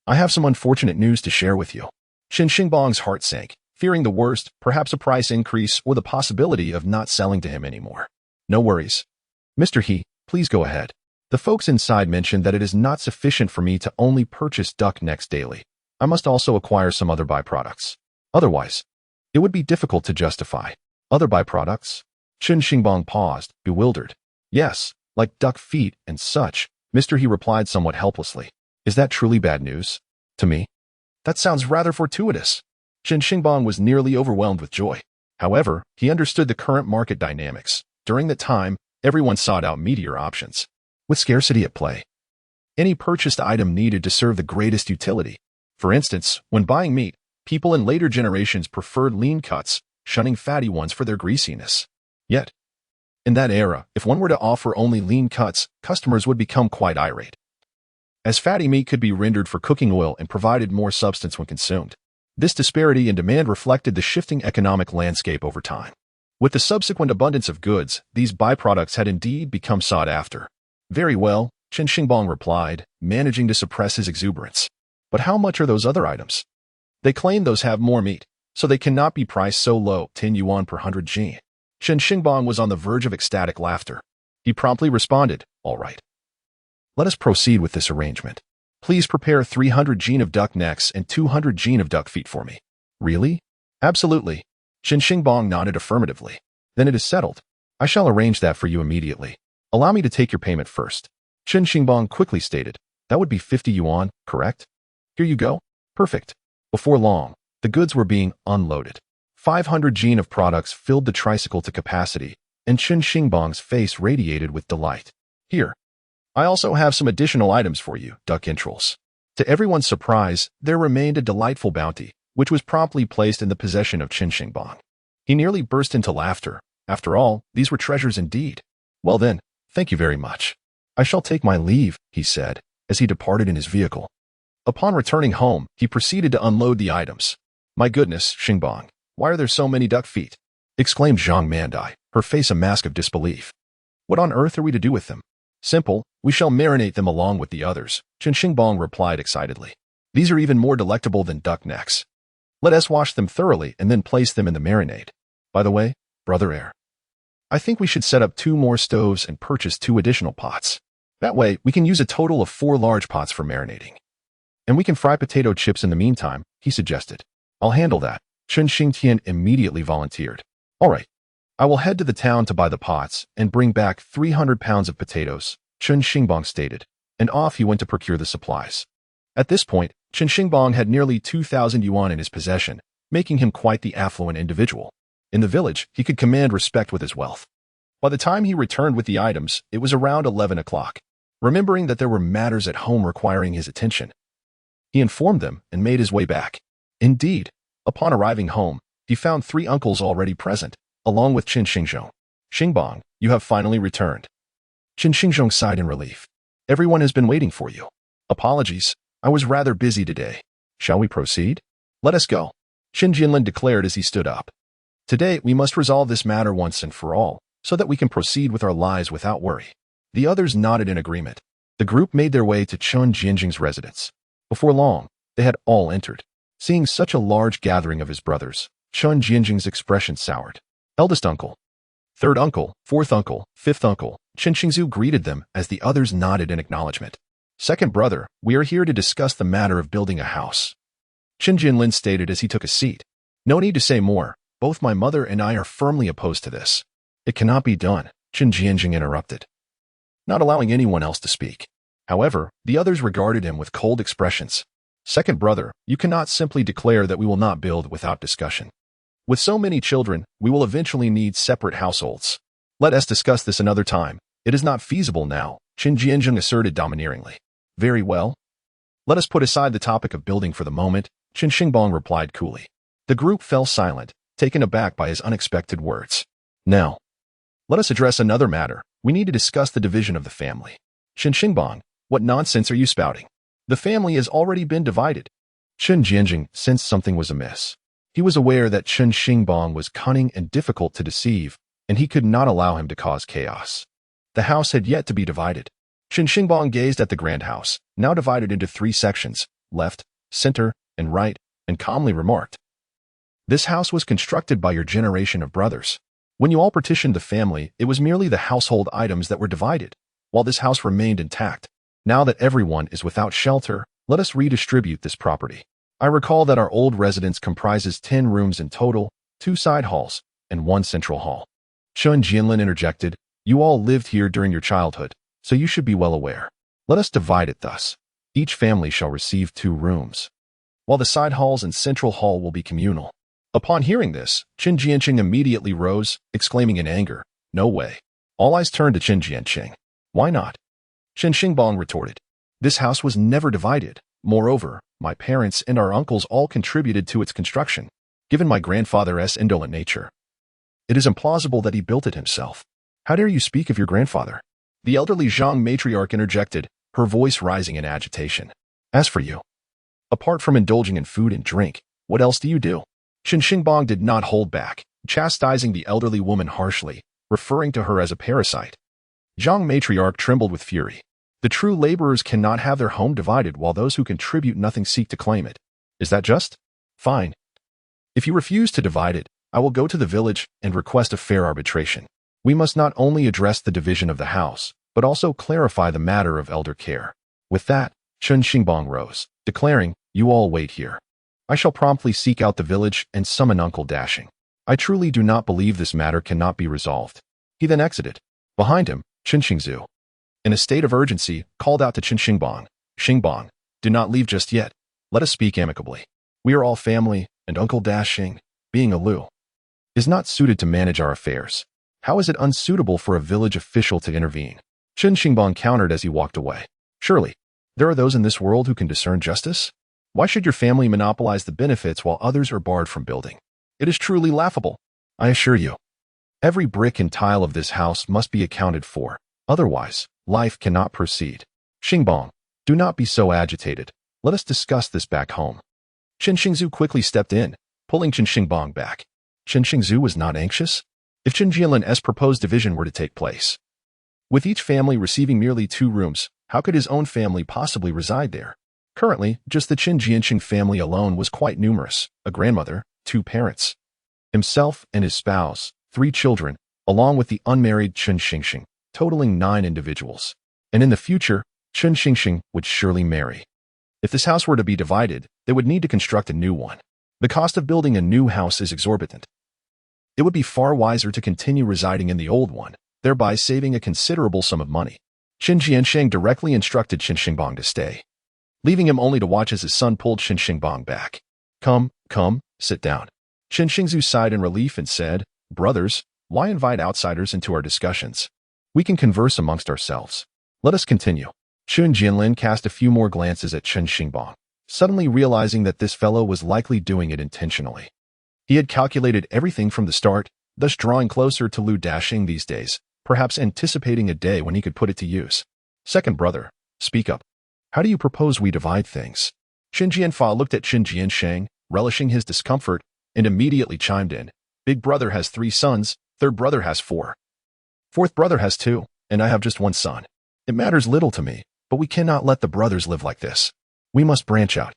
I have some unfortunate news to share with you. Chen Xingbang's heart sank, fearing the worst, perhaps a price increase or the possibility of not selling to him anymore. No worries. Mr. He, please go ahead. The folks inside mentioned that it is not sufficient for me to only purchase duck necks daily. I must also acquire some other byproducts. Otherwise, it would be difficult to justify. Other byproducts? Chen Xingbang paused, bewildered. Yes, like duck feet and such, Mr. He replied somewhat helplessly. Is that truly bad news? To me? That sounds rather fortuitous. Chen Xingbang was nearly overwhelmed with joy. However, he understood the current market dynamics. During that time, everyone sought out meatier options. With scarcity at play, any purchased item needed to serve the greatest utility. For instance, when buying meat, people in later generations preferred lean cuts, shunning fatty ones for their greasiness. Yet, in that era, if one were to offer only lean cuts, customers would become quite irate, as fatty meat could be rendered for cooking oil and provided more substance when consumed. This disparity in demand reflected the shifting economic landscape over time. With the subsequent abundance of goods, these byproducts had indeed become sought after. Very well, Chen Xingbang replied, managing to suppress his exuberance. But how much are those other items? They claim those have more meat, so they cannot be priced so low, 10 yuan per 100 Jing. Chen Xingbang was on the verge of ecstatic laughter. He promptly responded, All right. Let us proceed with this arrangement. Please prepare 300 Jing of duck necks and 200 Jing of duck feet for me. Really? Absolutely. Chen Xingbang nodded affirmatively. Then it is settled. I shall arrange that for you immediately. Allow me to take your payment first. Chen Xingbang quickly stated. That would be 50 yuan, correct? Here you go. Perfect. Before long, the goods were being unloaded. 500 Jing of products filled the tricycle to capacity, and Chen Xingbang's face radiated with delight. Here. I also have some additional items for you, duck entrails. To everyone's surprise, there remained a delightful bounty, which was promptly placed in the possession of Chen Xingbang. He nearly burst into laughter. After all, these were treasures indeed. Well then, thank you very much. I shall take my leave, he said, as he departed in his vehicle. Upon returning home, he proceeded to unload the items. My goodness, Xingbang, why are there so many duck feet? Exclaimed Zhang Mandai, her face a mask of disbelief. What on earth are we to do with them? Simple, we shall marinate them along with the others, Chen Xingbang replied excitedly. These are even more delectable than duck necks. Let us wash them thoroughly and then place them in the marinade. By the way, brother heir, I think we should set up 2 more stoves and purchase 2 additional pots. That way, we can use a total of 4 large pots for marinating. And we can fry potato chips in the meantime, he suggested. I'll handle that. Chen Xingbang immediately volunteered. All right. I will head to the town to buy the pots and bring back 300 pounds of potatoes, Chen Xingbang stated, and off he went to procure the supplies. At this point, Chen Xingbang had nearly 2,000 yuan in his possession, making him quite the affluent individual. In the village, he could command respect with his wealth. By the time he returned with the items, it was around 11 o'clock. Remembering that there were matters at home requiring his attention, he informed them and made his way back. Indeed, upon arriving home, he found 3 uncles already present, along with Chen Xingbang. Xingbang, you have finally returned. Chen Xingbang sighed in relief. Everyone has been waiting for you. Apologies, I was rather busy today. Shall we proceed? Let us go, Chen Jinlin declared as he stood up. Today, we must resolve this matter once and for all, so that we can proceed with our lives without worry. The others nodded in agreement. The group made their way to Chen Xingbang's residence. Before long, they had all entered. Seeing such a large gathering of his brothers, Chen Xingbang's expression soured. Eldest uncle, 3rd uncle, 4th uncle, 5th uncle, Chen Xingzu greeted them as the others nodded in acknowledgement. Second brother, we are here to discuss the matter of building a house, Chen Jinlin stated as he took a seat. No need to say more. Both my mother and I are firmly opposed to this. It cannot be done, Chen Xingbang interrupted, not allowing anyone else to speak. However, the others regarded him with cold expressions. Second brother, you cannot simply declare that we will not build without discussion. With so many children, we will eventually need separate households. Let us discuss this another time. It is not feasible now, Chen Xingbang asserted domineeringly. Very well. Let us put aside the topic of building for the moment, Chen Xingbang replied coolly. The group fell silent, taken aback by his unexpected words. Now, let us address another matter. We need to discuss the division of the family. Chen Xingbang, what nonsense are you spouting? The family has already been divided. Chen Xingbang sensed something was amiss. He was aware that Chen Xingbang was cunning and difficult to deceive, and he could not allow him to cause chaos. The house had yet to be divided. Chen Xingbang gazed at the grand house, now divided into 3 sections, left, center, and right, and calmly remarked, "This house was constructed by your generation of brothers. When you all partitioned the family, it was merely the household items that were divided, while this house remained intact. Now that everyone is without shelter, let us redistribute this property. I recall that our old residence comprises 10 rooms in total, 2 side halls, and 1 central hall." Chen Jinlin interjected, "You all lived here during your childhood, so you should be well aware. Let us divide it thus. Each family shall receive 2 rooms, while the side halls and central hall will be communal." Upon hearing this, Chen Jianqing immediately rose, exclaiming in anger, "No way." All eyes turned to Chen Jianqing. "Why not?" Chen Xingbang retorted, "This house was never divided. Moreover, my parents and our uncles all contributed to its construction. Given my grandfather's indolent nature, it is implausible that he built it himself." "How dare you speak of your grandfather?" The elderly Zhang matriarch interjected, her voice rising in agitation. "As for you, apart from indulging in food and drink, what else do you do?" Chen Xingbang did not hold back, chastising the elderly woman harshly, referring to her as a parasite. Zhang matriarch trembled with fury. The true laborers cannot have their home divided while those who contribute nothing seek to claim it. Is that just? Fine. If you refuse to divide it, I will go to the village and request a fair arbitration. We must not only address the division of the house, but also clarify the matter of elder care. With that, Chen Xingbang rose, declaring, "You all wait here. I shall promptly seek out the village and summon Uncle Dashing. I truly do not believe this matter cannot be resolved." He then exited. Behind him, Chen Xingzu, in a state of urgency, called out to Chen Xingbang, "Xingbang, do not leave just yet. Let us speak amicably. We are all family, and Uncle Dashing, being a Lu, is not suited to manage our affairs. How is it unsuitable for a village official to intervene?" Chen Xingbang countered as he walked away. "Surely, there are those in this world who can discern justice? Why should your family monopolize the benefits while others are barred from building? It is truly laughable. I assure you, every brick and tile of this house must be accounted for. Otherwise, life cannot proceed. Xingbang, do not be so agitated. Let us discuss this back home." Chen Xingzu quickly stepped in, pulling Chen Xingbang back. Chen Xingzu was not anxious. If Chen Jianlin's proposed division were to take place, with each family receiving merely 2 rooms, how could his own family possibly reside there? Currently, just the Chen Jianqing family alone was quite numerous: a grandmother, 2 parents, himself and his spouse, 3 children, along with the unmarried Chen Xingbang, totaling 9 individuals. And in the future, Chen Xingbang would surely marry. If this house were to be divided, they would need to construct a new one. The cost of building a new house is exorbitant. It would be far wiser to continue residing in the old one, thereby saving a considerable sum of money. Chen Jiansheng directly instructed Chen Xingbang to stay, leaving him only to watch as his son pulled Chen Xingbang back. Come, sit down. Chen Xingzu sighed in relief and said, brothers, why invite outsiders into our discussions? We can converse amongst ourselves. Let us continue. Chun Jianlin cast a few more glances at Chen Xingbang, suddenly realizing that this fellow was likely doing it intentionally. He had calculated everything from the start, thus drawing closer to Lu Dashing these days, perhaps anticipating a day when he could put it to use. Second brother, speak up. How do you propose we divide things? Chen Jianfa looked at Chen Jiansheng, relishing his discomfort, and immediately chimed in. Big brother has 3 sons, third brother has 4. Fourth brother has 2, and I have just 1 son. It matters little to me, but we cannot let the brothers live like this. We must branch out.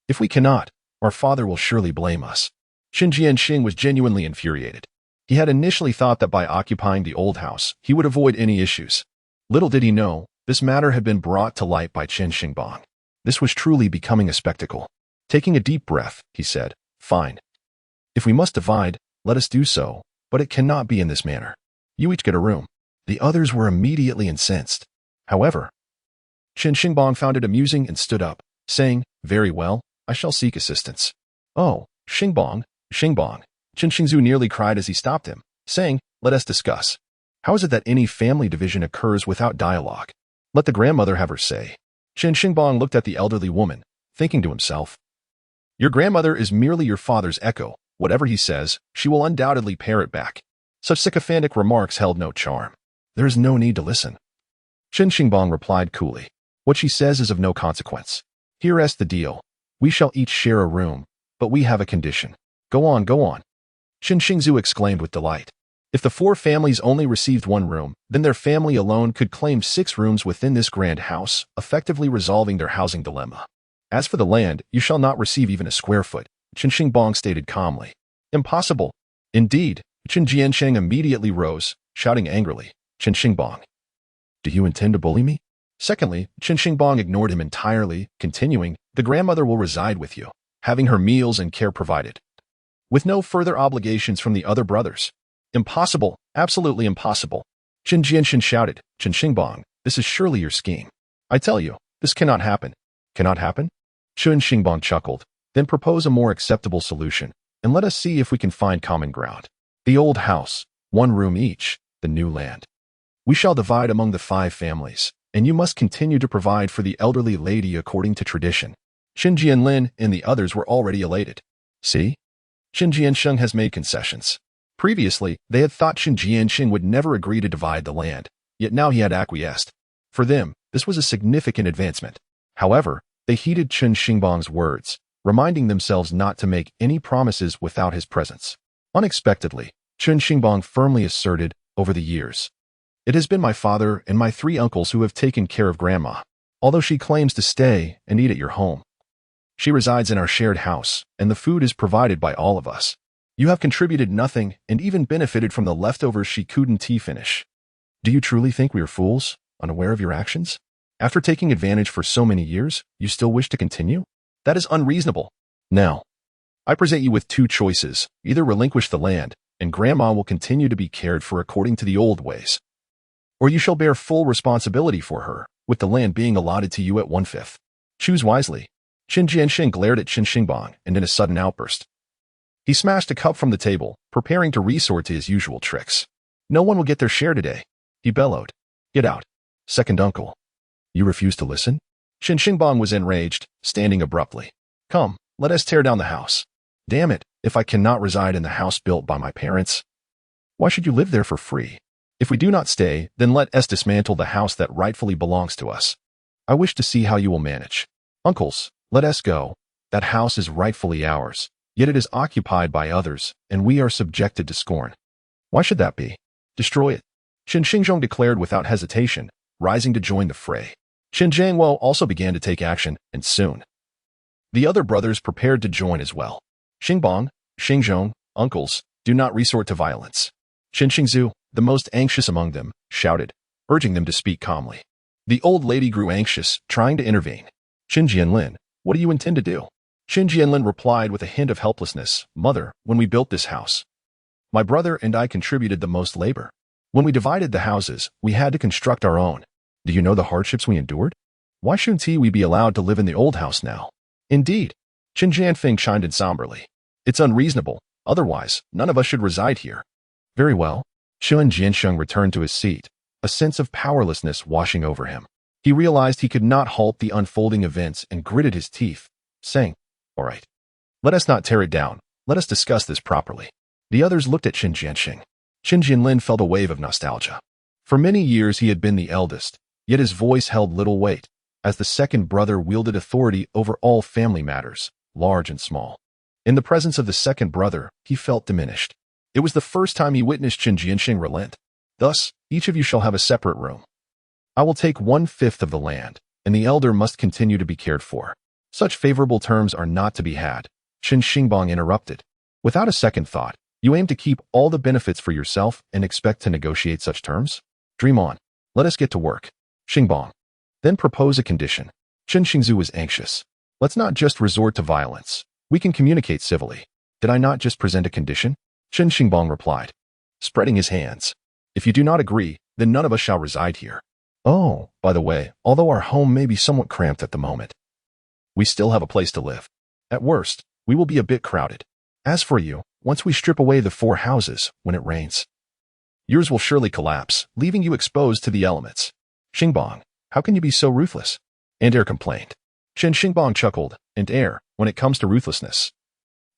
If we cannot, our father will surely blame us. Chen Jianxing was genuinely infuriated. He had initially thought that by occupying the old house, he would avoid any issues. Little did he know, this matter had been brought to light by Chen Xingbang. This was truly becoming a spectacle. Taking a deep breath, he said, fine. If we must divide, let us do so, but it cannot be in this manner. You each get a room. The others were immediately incensed. However, Chen Xingbang found it amusing and stood up, saying, very well, I shall seek assistance. Oh, Xingbang, Chen Xingzu nearly cried as he stopped him, saying, let us discuss. How is it that any family division occurs without dialogue? Let the grandmother have her say. Chen Xingbang looked at the elderly woman, thinking to himself, your grandmother is merely your father's echo. Whatever he says, she will undoubtedly parrot back. Such sycophantic remarks held no charm. There is no need to listen. Chen Xingbang replied coolly, what she says is of no consequence. Here's the deal. We shall each share a room, but we have a condition. Go on. Chen Xingzu exclaimed with delight. If the 4 families only received 1 room, then their family alone could claim 6 rooms within this grand house, effectively resolving their housing dilemma. As for the land, you shall not receive even a square foot, Chen Xingbang stated calmly. Impossible. Indeed, Chen Jiansheng immediately rose, shouting angrily, Chen Xingbang, do you intend to bully me? Secondly, Chen Xingbang ignored him entirely, continuing, the grandmother will reside with you, having her meals and care provided, with no further obligations from the other brothers. Impossible, absolutely impossible. Chen Jianxin shouted, Chen Xingbang, this is surely your scheme. I tell you, this cannot happen. Cannot happen? Chen Xingbang chuckled, then propose a more acceptable solution, and let us see if we can find common ground. The old house, 1 room each, the new land. We shall divide among the 5 families, and you must continue to provide for the elderly lady according to tradition. Chen Jianlin and the others were already elated. See? Chen Jiansheng has made concessions. Previously, they had thought Chen Jianxing would never agree to divide the land, yet now he had acquiesced. For them, this was a significant advancement. However, they heeded Chen Xingbang's words, reminding themselves not to make any promises without his presence. Unexpectedly, Chen Xingbang firmly asserted, over the years, it has been my father and my 3 uncles who have taken care of Grandma, although she claims to stay and eat at your home. She resides in our shared house, and the food is provided by all of us. You have contributed nothing and even benefited from the leftovers she couldn't finish. Do you truly think we are fools, unaware of your actions? After taking advantage for so many years, you still wish to continue? That is unreasonable. Now, I present you with 2 choices. Either relinquish the land, and Grandma will continue to be cared for according to the old ways, or you shall bear full responsibility for her, with the land being allotted to you at 1/5. Choose wisely. Chen Jianxing glared at Chen Xingbang, and in a sudden outburst, he smashed a cup from the table, preparing to resort to his usual tricks. No one will get their share today, he bellowed. Get out. Second uncle. You refuse to listen? Chen Xingbang was enraged, standing abruptly. Come, let us tear down the house. Damn it, if I cannot reside in the house built by my parents, why should you live there for free? If we do not stay, then let us dismantle the house that rightfully belongs to us. I wish to see how you will manage. Uncles, let us go. That house is rightfully ours, yet it is occupied by others, and we are subjected to scorn. Why should that be? Destroy it. Chen Xingzhong declared without hesitation, rising to join the fray. Chen Jiangwo also began to take action, and soon the other brothers prepared to join as well. Xingbang, Xingzhong, uncles, do not resort to violence. Chen Xingzu, the most anxious among them, shouted, urging them to speak calmly. The old lady grew anxious, trying to intervene. Qin Jianlin, what do you intend to do? Qin Jianlin replied with a hint of helplessness, Mother, when we built this house, my brother and I contributed the most labor. When we divided the houses, we had to construct our own. Do you know the hardships we endured? Why shouldn't we be allowed to live in the old house now? Indeed, Qin Jianfeng chimed in somberly. It's unreasonable. Otherwise, none of us should reside here. Very well. Chen Jiansheng returned to his seat, a sense of powerlessness washing over him. He realized he could not halt the unfolding events and gritted his teeth, saying, All right. Let us not tear it down. Let us discuss this properly. The others looked at Qin Jiansheng. Qin Jianlin felt a wave of nostalgia. For many years he had been the eldest, yet his voice held little weight, as the second brother wielded authority over all family matters, large and small. In the presence of the second brother, he felt diminished. It was the first time he witnessed Qin Jiansheng relent. Thus, each of you shall have a separate room. I will take 1/5 of the land, and the elder must continue to be cared for. Such favorable terms are not to be had, Chen Xingbang interrupted. Without a second thought, you aim to keep all the benefits for yourself and expect to negotiate such terms? Dream on. Let us get to work. Xingbang. Then propose a condition. Chen Xingzu was anxious. Let's not just resort to violence. We can communicate civilly. Did I not just present a condition? Chen Xingbang replied, spreading his hands. If you do not agree, then none of us shall reside here. Oh, by the way, although our home may be somewhat cramped at the moment, we still have a place to live. At worst, we will be a bit crowded. As for you, once we strip away the 4 houses, when it rains, yours will surely collapse, leaving you exposed to the elements. Xingbang, how can you be so ruthless? And Air complained. Chen Xingbang chuckled, and Air, when it comes to ruthlessness,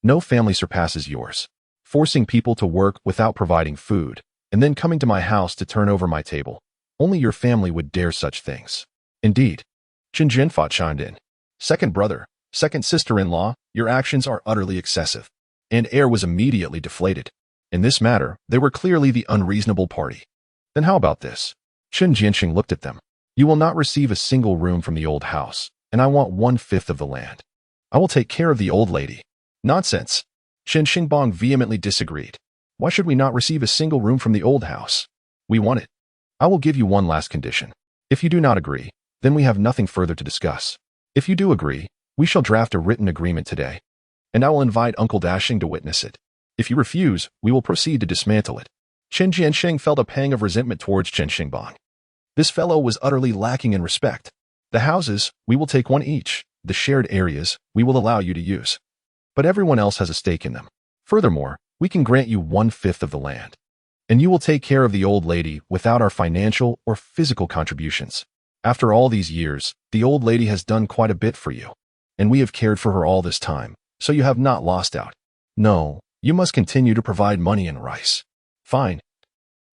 no family surpasses yours. Forcing people to work without providing food, and then coming to my house to turn over my table. Only your family would dare such things. Indeed. Qin Jianfa chimed in. Second brother, second sister-in-law, your actions are utterly excessive. And Air was immediately deflated. In this matter, they were clearly the unreasonable party. Then how about this? Chen Jiansheng looked at them. You will not receive a single room from the old house, and I want 1/5 of the land. I will take care of the old lady. Nonsense. Chen Xingbang vehemently disagreed. Why should we not receive a single room from the old house? We want it. I will give you one last condition. If you do not agree, then we have nothing further to discuss. If you do agree, we shall draft a written agreement today, and I will invite Uncle Dashing to witness it. If you refuse, we will proceed to dismantle it. Chen Jiansheng felt a pang of resentment towards Chen Xingbang. This fellow was utterly lacking in respect. The houses, we will take one each. The shared areas, we will allow you to use. But everyone else has a stake in them. Furthermore, we can grant you 1/5 of the land. And you will take care of the old lady without our financial or physical contributions. After all these years, the old lady has done quite a bit for you. And we have cared for her all this time, so you have not lost out. No, you must continue to provide money and rice. Fine.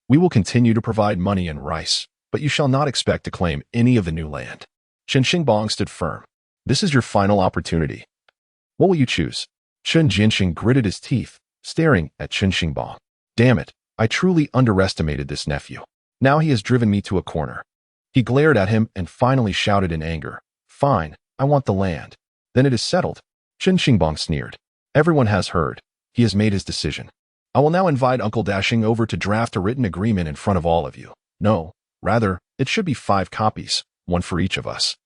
We will continue to provide money and rice, but you shall not expect to claim any of the new land. Chen Xingbang stood firm. This is your final opportunity. What will you choose? Chen Jiansheng gritted his teeth, staring at Chen Xingbang. Damn it, I truly underestimated this nephew. Now he has driven me to a corner. He glared at him and finally shouted in anger. Fine, I want the land. Then it is settled. Chen Xingbang sneered. Everyone has heard. He has made his decision. I will now invite Uncle Dashing over to draft a written agreement in front of all of you. No, rather, it should be 5 copies, one for each of us.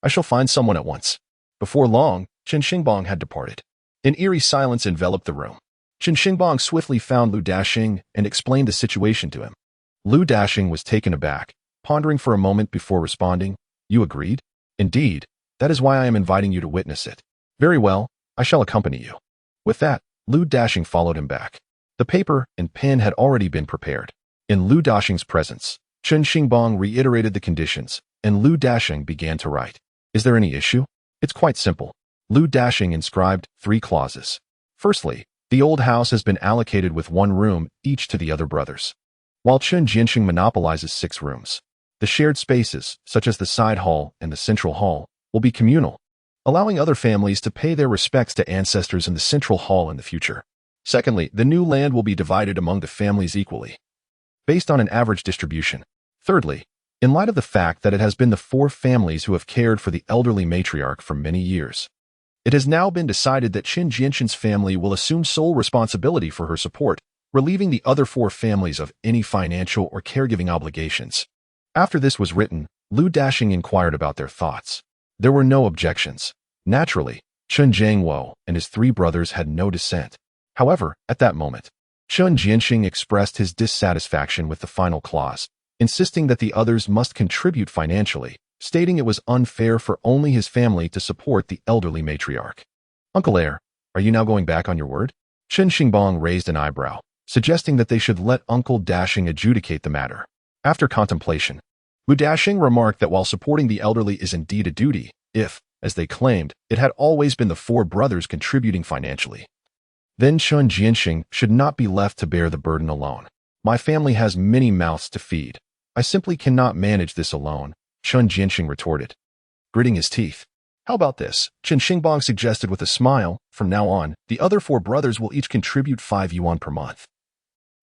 I shall find someone at once. Before long, Chen Xingbang had departed. An eerie silence enveloped the room. Chen Xingbang swiftly found Lu Dashing and explained the situation to him. Lu Dashing was taken aback, pondering for a moment before responding. You agreed? Indeed, that is why I am inviting you to witness it. Very well, I shall accompany you. With that, Lu Dashing followed him back. The paper and pen had already been prepared. In Lu Dashing's presence, Chen Xingbang reiterated the conditions, and Lu Dashing began to write. Is there any issue? It's quite simple. Lu Dashing inscribed 3 clauses. Firstly, the old house has been allocated with 1 room each to the other brothers, while Chen Jiansheng monopolizes 6 rooms. The shared spaces, such as the side hall and the central hall, will be communal, allowing other families to pay their respects to ancestors in the central hall in the future. Secondly, the new land will be divided among the families equally, based on an average distribution. Thirdly, in light of the fact that it has been the four families who have cared for the elderly matriarch for many years. It has now been decided that Chen Jianxin's family will assume sole responsibility for her support, relieving the other four families of any financial or caregiving obligations. After this was written, Lu Dashing inquired about their thoughts. There were no objections. Naturally, Chen Jiangwo and his three brothers had no dissent. However, at that moment, Chen Jianxing expressed his dissatisfaction with the final clause, insisting that the others must contribute financially, stating it was unfair for only his family to support the elderly matriarch. Uncle Heir, are you now going back on your word? Chen Xingbang raised an eyebrow, suggesting that they should let Uncle Dashing adjudicate the matter. After contemplation, Lu Dashing remarked that while supporting the elderly is indeed a duty, if, as they claimed, it had always been the four brothers contributing financially, then Chen Jianxing should not be left to bear the burden alone. My family has many mouths to feed. I simply cannot manage this alone, Chen Jianxing retorted, gritting his teeth. How about this? Chen Xingbang suggested with a smile. From now on, the other four brothers will each contribute 5 yuan per month.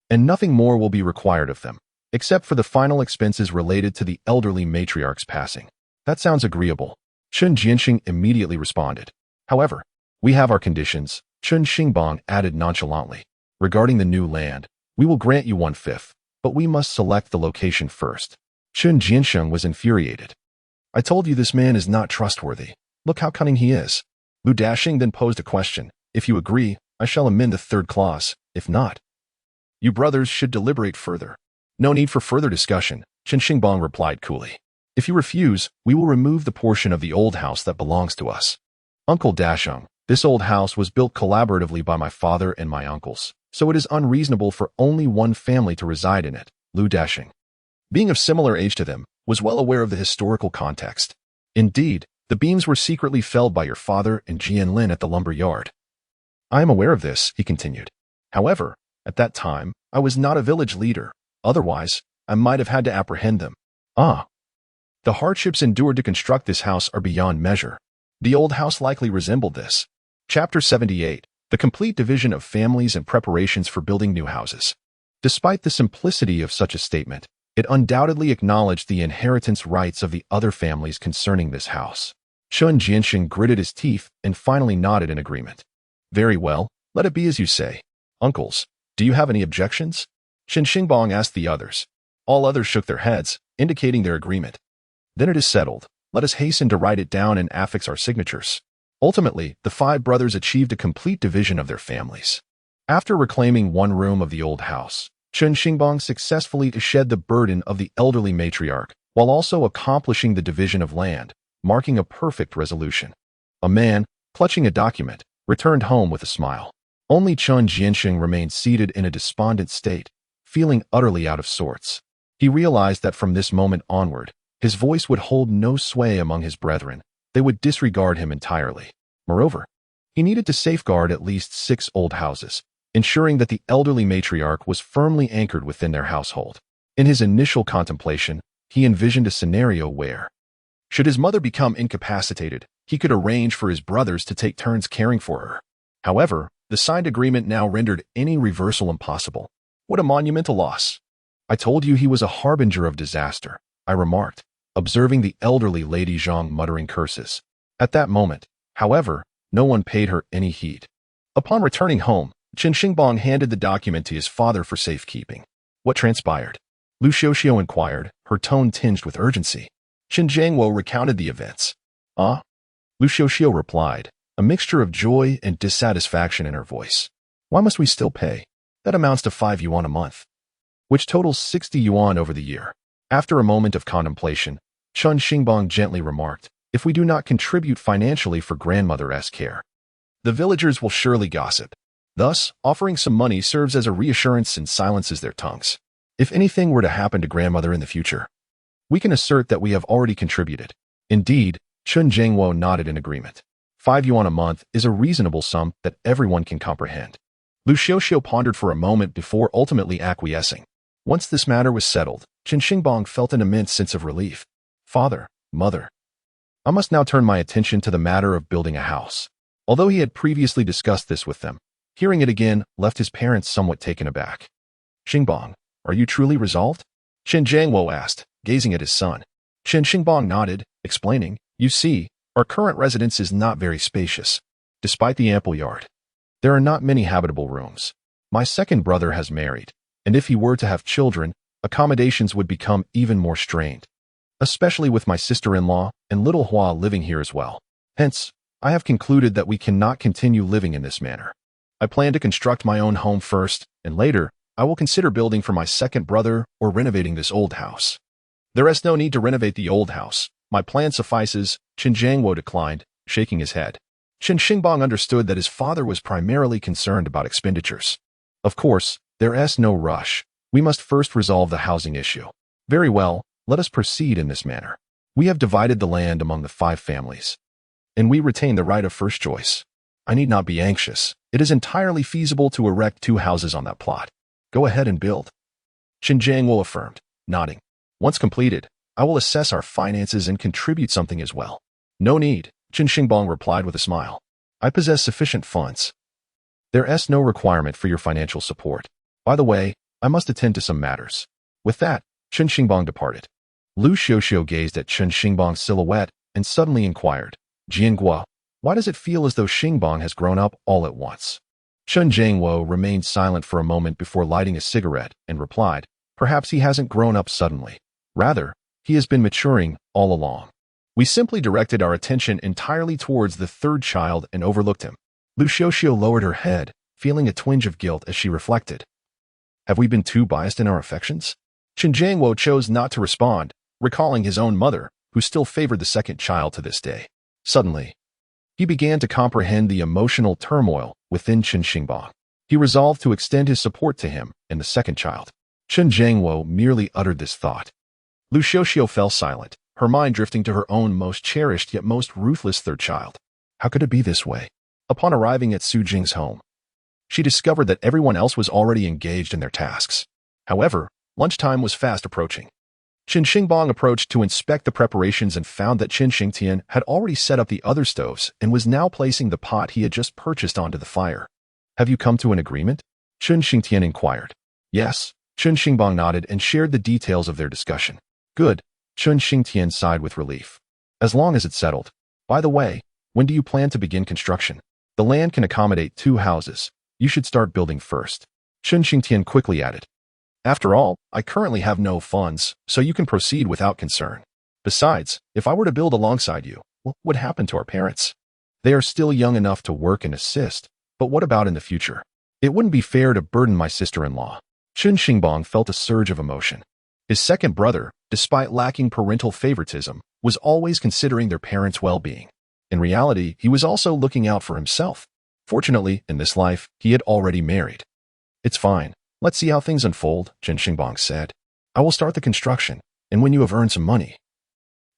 And nothing more will be required of them, except for the final expenses related to the elderly matriarch's passing. That sounds agreeable, Chen Jianxing immediately responded. However, we have our conditions, Chen Xingbang added nonchalantly. Regarding the new land, we will grant you 1/5, but we must select the location first. Chen Jianxing was infuriated. I told you this man is not trustworthy. Look how cunning he is. Lu Dashing then posed a question. If you agree, I shall amend the third clause. If not, you brothers should deliberate further. No need for further discussion, Chen Xingbang replied coolly. If you refuse, we will remove the portion of the old house that belongs to us. Uncle Dasheng, this old house was built collaboratively by my father and my uncles, so it is unreasonable for only one family to reside in it. Lu Dasheng, being of similar age to them, was well aware of the historical context. Indeed, the beams were secretly felled by your father and Jian Lin at the lumber yard. I am aware of this, he continued. However, at that time, I was not a village leader. Otherwise, I might have had to apprehend them. The hardships endured to construct this house are beyond measure. The old house likely resembled this. Chapter 78. The complete division of families and preparations for building new houses. Despite the simplicity of such a statement, it undoubtedly acknowledged the inheritance rights of the other families concerning this house. Chen Jianxing gritted his teeth and finally nodded in agreement. Very well, let it be as you say. Uncles, do you have any objections? Chen Xingbang asked the others. All others shook their heads, indicating their agreement. Then it is settled. Let us hasten to write it down and affix our signatures. Ultimately, the 5 brothers achieved a complete division of their families. After reclaiming one room of the old house, Chen Xingbang successfully shed the burden of the elderly matriarch, while also accomplishing the division of land, marking a perfect resolution. A man, clutching a document, returned home with a smile. Only Chen Jianxing remained seated in a despondent state, feeling utterly out of sorts. He realized that from this moment onward, his voice would hold no sway among his brethren. They would disregard him entirely. Moreover, he needed to safeguard at least 6 old houses, ensuring that the elderly matriarch was firmly anchored within their household. In his initial contemplation, he envisioned a scenario where, should his mother become incapacitated, he could arrange for his brothers to take turns caring for her. However, the signed agreement now rendered any reversal impossible. What a monumental loss. I told you he was a harbinger of disaster, I remarked, observing the elderly Lady Zhang muttering curses. At that moment, however, no one paid her any heed. Upon returning home, Chen Xingbang handed the document to his father for safekeeping. What transpired? Lu Xiuxiu inquired, her tone tinged with urgency. Chen Jiangwo recounted the events. Lu Xiuxiu replied, a mixture of joy and dissatisfaction in her voice. Why must we still pay? That amounts to 5 yuan a month, which totals 60 yuan over the year. After a moment of contemplation, Chen Xingbang gently remarked, if we do not contribute financially for grandmother's care, the villagers will surely gossip. Thus, offering some money serves as a reassurance and silences their tongues. If anything were to happen to grandmother in the future, we can assert that we have already contributed. Indeed, Chen Jiangwo nodded in agreement. 5 yuan a month is a reasonable sum that everyone can comprehend. Lu Xiuxiu pondered for a moment before ultimately acquiescing. Once this matter was settled, Chen Xingbang felt an immense sense of relief. Father, mother, I must now turn my attention to the matter of building a house. Although he had previously discussed this with them, hearing it again left his parents somewhat taken aback. Xingbang, are you truly resolved? Chen Jiangwo asked, gazing at his son. Chen Xingbang nodded, explaining, "You see, our current residence is not very spacious. Despite the ample yard, there are not many habitable rooms. My second brother has married, and if he were to have children, accommodations would become even more strained, especially with my sister-in-law and little Hua living here as well. Hence, I have concluded that we cannot continue living in this manner. I plan to construct my own home first, and later, I will consider building for my second brother or renovating this old house." "There is no need to renovate the old house. My plan suffices," Chen Jiangwo declined, shaking his head. Chen Xingbang understood that his father was primarily concerned about expenditures. "Of course, there is no rush. We must first resolve the housing issue." "Very well, let us proceed in this manner. We have divided the land among the 5 families, and we retain the right of first choice. I need not be anxious. It is entirely feasible to erect 2 houses on that plot. Go ahead and build," Chen Jiangwo affirmed, nodding. "Once completed, I will assess our finances and contribute something as well." "No need," Chen Xingbang replied with a smile. "I possess sufficient funds. There is no requirement for your financial support. By the way, I must attend to some matters." With that, Chen Xingbang departed. Lu Xiuxiu gazed at Chen Xingbang's silhouette and suddenly inquired, "Jiangguo, why does it feel as though Xingbang has grown up all at once?" Chen Jiangwo remained silent for a moment before lighting a cigarette and replied, "Perhaps he hasn't grown up suddenly. Rather, he has been maturing all along. We simply directed our attention entirely towards the 3rd child and overlooked him." Lu Xiuxiu lowered her head, feeling a twinge of guilt as she reflected. Have we been too biased in our affections? Chen Jiangwo chose not to respond, recalling his own mother, who still favored the 2nd child to this day. Suddenly, he began to comprehend the emotional turmoil within Chen Xingbang. He resolved to extend his support to him and the 2nd child. Chen Jiangwo merely uttered this thought. Lu Xiuxiu fell silent, her mind drifting to her own most cherished yet most ruthless 3rd child. How could it be this way? Upon arriving at Su Jing's home, she discovered that everyone else was already engaged in their tasks. However, lunchtime was fast approaching. Chen Xingbang approached to inspect the preparations and found that Chen Xingtian had already set up the other stoves and was now placing the pot he had just purchased onto the fire. "Have you come to an agreement?" Chen Xingtian inquired. "Yes," Chen Xingbang nodded and shared the details of their discussion. "Good," Chen Xingtian sighed with relief. "As long as it's settled. By the way, when do you plan to begin construction? The land can accommodate 2 houses. You should start building first," Chen Xingtian quickly added. "After all, I currently have no funds, so you can proceed without concern. Besides, if I were to build alongside you, what would happen to our parents? They are still young enough to work and assist, but what about in the future? It wouldn't be fair to burden my sister-in-law." Chen Xingbang felt a surge of emotion. His 2nd brother, despite lacking parental favoritism, was always considering their parents' well-being. In reality, he was also looking out for himself. Fortunately, in this life, he had already married. "It's fine. Let's see how things unfold," Chen Xingbang said. "I will start the construction, and when you have earned some money,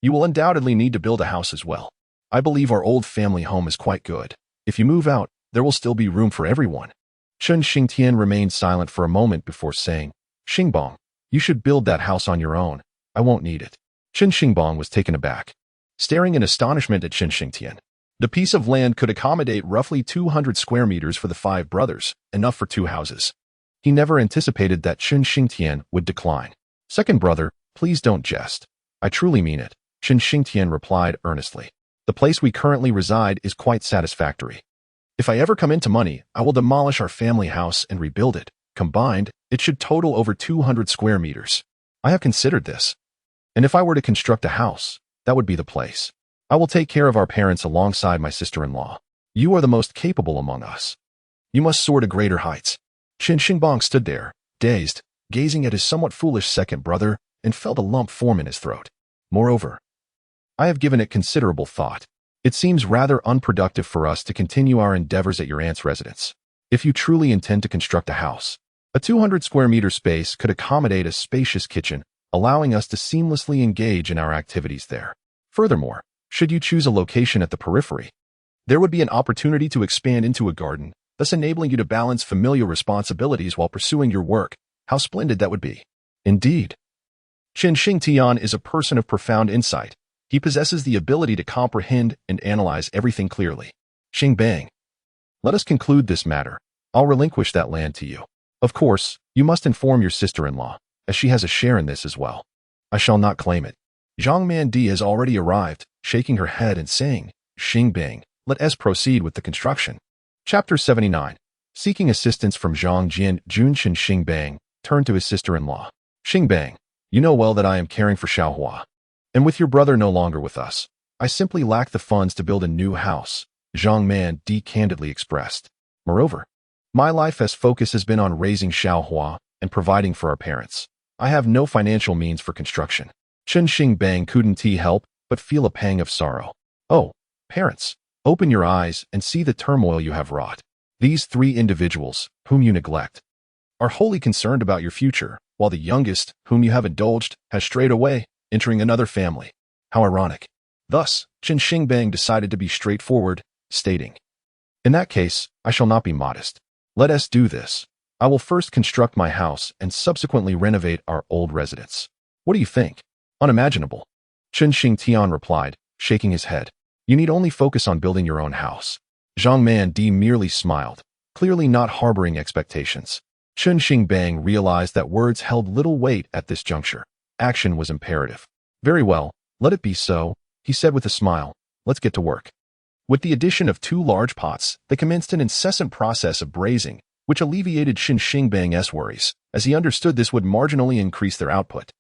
you will undoubtedly need to build a house as well. I believe our old family home is quite good. If you move out, there will still be room for everyone." Chen Xingtian remained silent for a moment before saying, "Xingbang, you should build that house on your own. I won't need it." Chen Xingbang was taken aback, staring in astonishment at Chen Xingtian. The piece of land could accommodate roughly 200 square meters for the 5 brothers, enough for 2 houses. He never anticipated that Chen Xingtian would decline. "Second brother, please don't jest. I truly mean it," Chen Xingtian replied earnestly. "The place we currently reside is quite satisfactory. If I ever come into money, I will demolish our family house and rebuild it. Combined, it should total over 200 square meters. I have considered this. And if I were to construct a house, that would be the place. I will take care of our parents alongside my sister-in-law. You are the most capable among us. You must soar to greater heights." Chen Xingbang stood there, dazed, gazing at his somewhat foolish 2nd brother, and felt a lump form in his throat. "Moreover, I have given it considerable thought. It seems rather unproductive for us to continue our endeavors at your aunt's residence. If you truly intend to construct a house, a 200 square meter space could accommodate a spacious kitchen, allowing us to seamlessly engage in our activities there. Furthermore, should you choose a location at the periphery, there would be an opportunity to expand into a garden, thus enabling you to balance familial responsibilities while pursuing your work. How splendid that would be." "Indeed." Chen Xingtian is a person of profound insight. He possesses the ability to comprehend and analyze everything clearly. "Xingbang, let us conclude this matter. I'll relinquish that land to you. Of course, you must inform your sister-in-law, as she has a share in this as well." I shall not claim it. Zhang Mandi has already arrived, shaking her head and saying, Xingbang, let us proceed with the construction. Chapter 79. Seeking assistance from Chen Xingbang turned to his sister-in-law. Xingbang, you know well that I am caring for Xiaohua. And with your brother no longer with us, I simply lack the funds to build a new house, Zhang Mandi candidly expressed. Moreover, my life as focus has been on raising Xiaohua and providing for our parents. I have no financial means for construction. Chen Xingbang couldn't help but feel a pang of sorrow. Oh, parents, open your eyes and see the turmoil you have wrought. These three individuals, whom you neglect, are wholly concerned about your future, while the youngest, whom you have indulged, has strayed away, entering another family. How ironic. Thus, Chen Xingbang decided to be straightforward, stating, in that case, I shall not be modest. Let us do this. I will first construct my house and subsequently renovate our old residence. What do you think? Unimaginable. Chen Xingtian replied, shaking his head. You need only focus on building your own house. Zhang Mandi merely smiled, clearly not harboring expectations. Chen Xingbang realized that words held little weight at this juncture. Action was imperative. Very well, let it be so, he said with a smile. Let's get to work. With the addition of 2 large pots, they commenced an incessant process of braising, which alleviated Chen Xingbang's worries, as he understood this would marginally increase their output.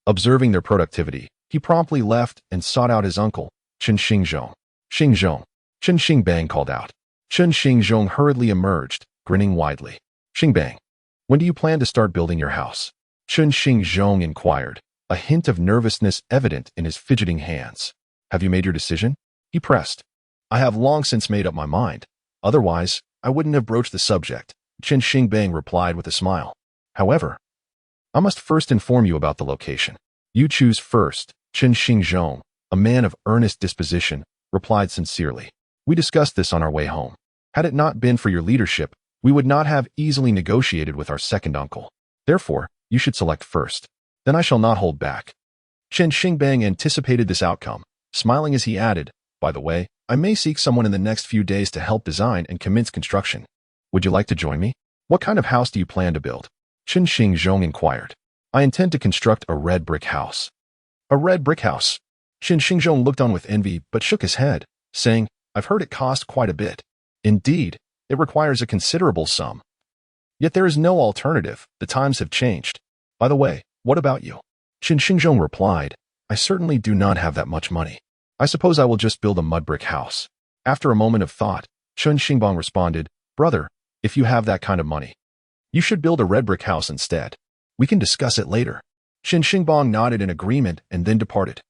Observing their productivity, he promptly left and sought out his uncle, Chen Xingzhong. Xingzhong, Chen Xingbang called out. Chen Xingzhong hurriedly emerged, grinning widely. Xingbang, when do you plan to start building your house? Chen Xingzhong inquired, a hint of nervousness evident in his fidgeting hands. Have you made your decision? He pressed. I have long since made up my mind. Otherwise, I wouldn't have broached the subject, Chen Xingbang replied with a smile. However, I must first inform you about the location. You choose first, Chen Xingzhong, a man of earnest disposition, replied sincerely. We discussed this on our way home. Had it not been for your leadership, we would not have easily negotiated with our second uncle. Therefore, you should select first. Then I shall not hold back. Chen Xingbang anticipated this outcome, smiling as he added, by the way, I may seek someone in the next few days to help design and commence construction. Would you like to join me? What kind of house do you plan to build? Chen Xingzhong inquired. I intend to construct a red brick house. A red brick house? Chen Xingzhong looked on with envy but shook his head, saying, I've heard it cost quite a bit. Indeed, it requires a considerable sum. Yet there is no alternative, the times have changed. By the way, what about you? Chen Xingzhong replied, I certainly do not have that much money. I suppose I will just build a mud brick house. After a moment of thought, Chen Xingbang responded, Brother, if you have that kind of money, you should build a red brick house instead. We can discuss it later. Chen Xingbang nodded in agreement and then departed,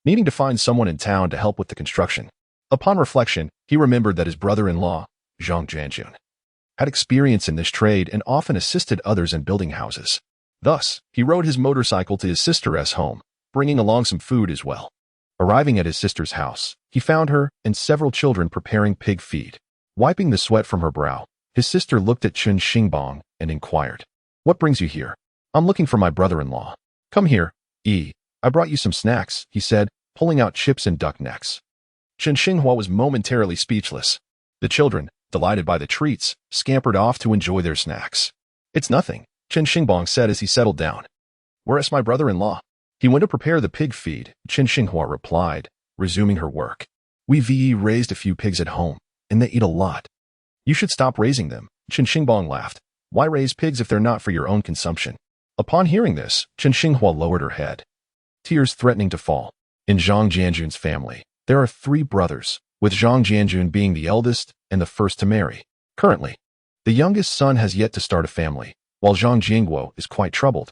needing to find someone in town to help with the construction. Upon reflection, he remembered that his brother-in-law, Zhang Jianjun, had experience in this trade and often assisted others in building houses. Thus, he rode his motorcycle to his sister's home, bringing along some food as well. Arriving at his sister's house, he found her and several children preparing pig feed. Wiping the sweat from her brow, his sister looked at Chen Xingbang and inquired, What brings you here? I'm looking for my brother-in-law. Come here, I brought you some snacks, he said, pulling out chips and duck necks. Chen Xinghua was momentarily speechless. The children, delighted by the treats, scampered off to enjoy their snacks. It's nothing, Chen Xingbang said as he settled down. Where's my brother-in-law? He went to prepare the pig feed, Chen Xinghua replied, resuming her work. We've raised a few pigs at home, and they eat a lot. You should stop raising them, Chen Xingbang laughed. Why raise pigs if they're not for your own consumption? Upon hearing this, Chen Xinghua lowered her head, tears threatening to fall. In Zhang Jianjun's family, there are 3 brothers, with Zhang Jianjun being the eldest and the first to marry. Currently, the youngest son has yet to start a family, while Zhang Jingguo is quite troubled,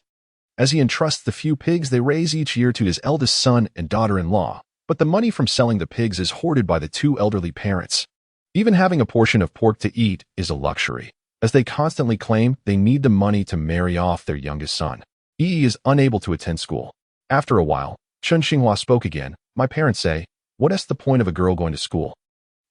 as he entrusts the few pigs they raise each year to his eldest son and daughter-in-law, but the money from selling the pigs is hoarded by the 2 elderly parents. Even having a portion of pork to eat is a luxury, as they constantly claim they need the money to marry off their youngest son. Is unable to attend school. After a while, Chen Xinghua spoke again. My parents say, what's the point of a girl going to school?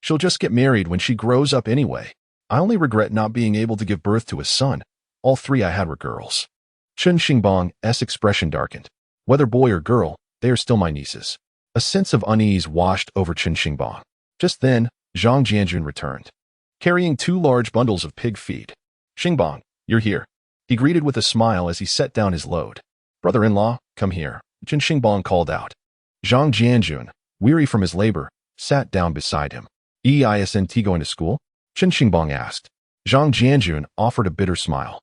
She'll just get married when she grows up anyway. I only regret not being able to give birth to a son. All 3 I had were girls. Chen Xingbang's expression darkened. Whether boy or girl, they are still my nieces. A sense of unease washed over Chen Xingbang. Just then, Zhang Jianjun returned, carrying 2 large bundles of pig feed. Xingbang, you're here. He greeted with a smile as he set down his load. Brother-in-law, come here, Chen Xingbang called out. Zhang Jianjun, weary from his labor, sat down beside him. "Isn't going to school?" Chen Xingbang asked. Zhang Jianjun offered a bitter smile.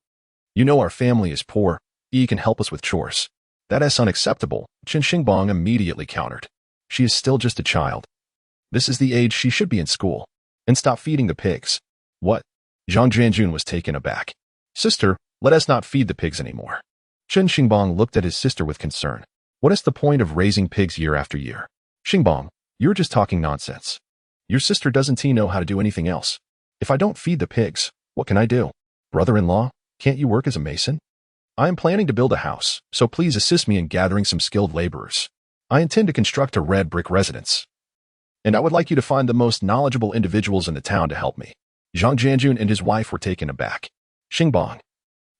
"You know our family is poor. Yi can help us with chores." "That is unacceptable," Chen Xingbang immediately countered. "She is still just a child. This is the age she should be in school. And stop feeding the pigs." "What?" Zhang Jianjun was taken aback. "Sister, let us not feed the pigs anymore." Chen Xingbang looked at his sister with concern. "What is the point of raising pigs year after year?" "Xingbang, you're just talking nonsense. Your sister doesn't know how to do anything else. If I don't feed the pigs, what can I do? Brother-in-law, can't you work as a mason? I am planning to build a house, so please assist me in gathering some skilled laborers. I intend to construct a red brick residence. And I would like you to find the most knowledgeable individuals in the town to help me." Zhang Jianjun and his wife were taken aback. "Xingbang,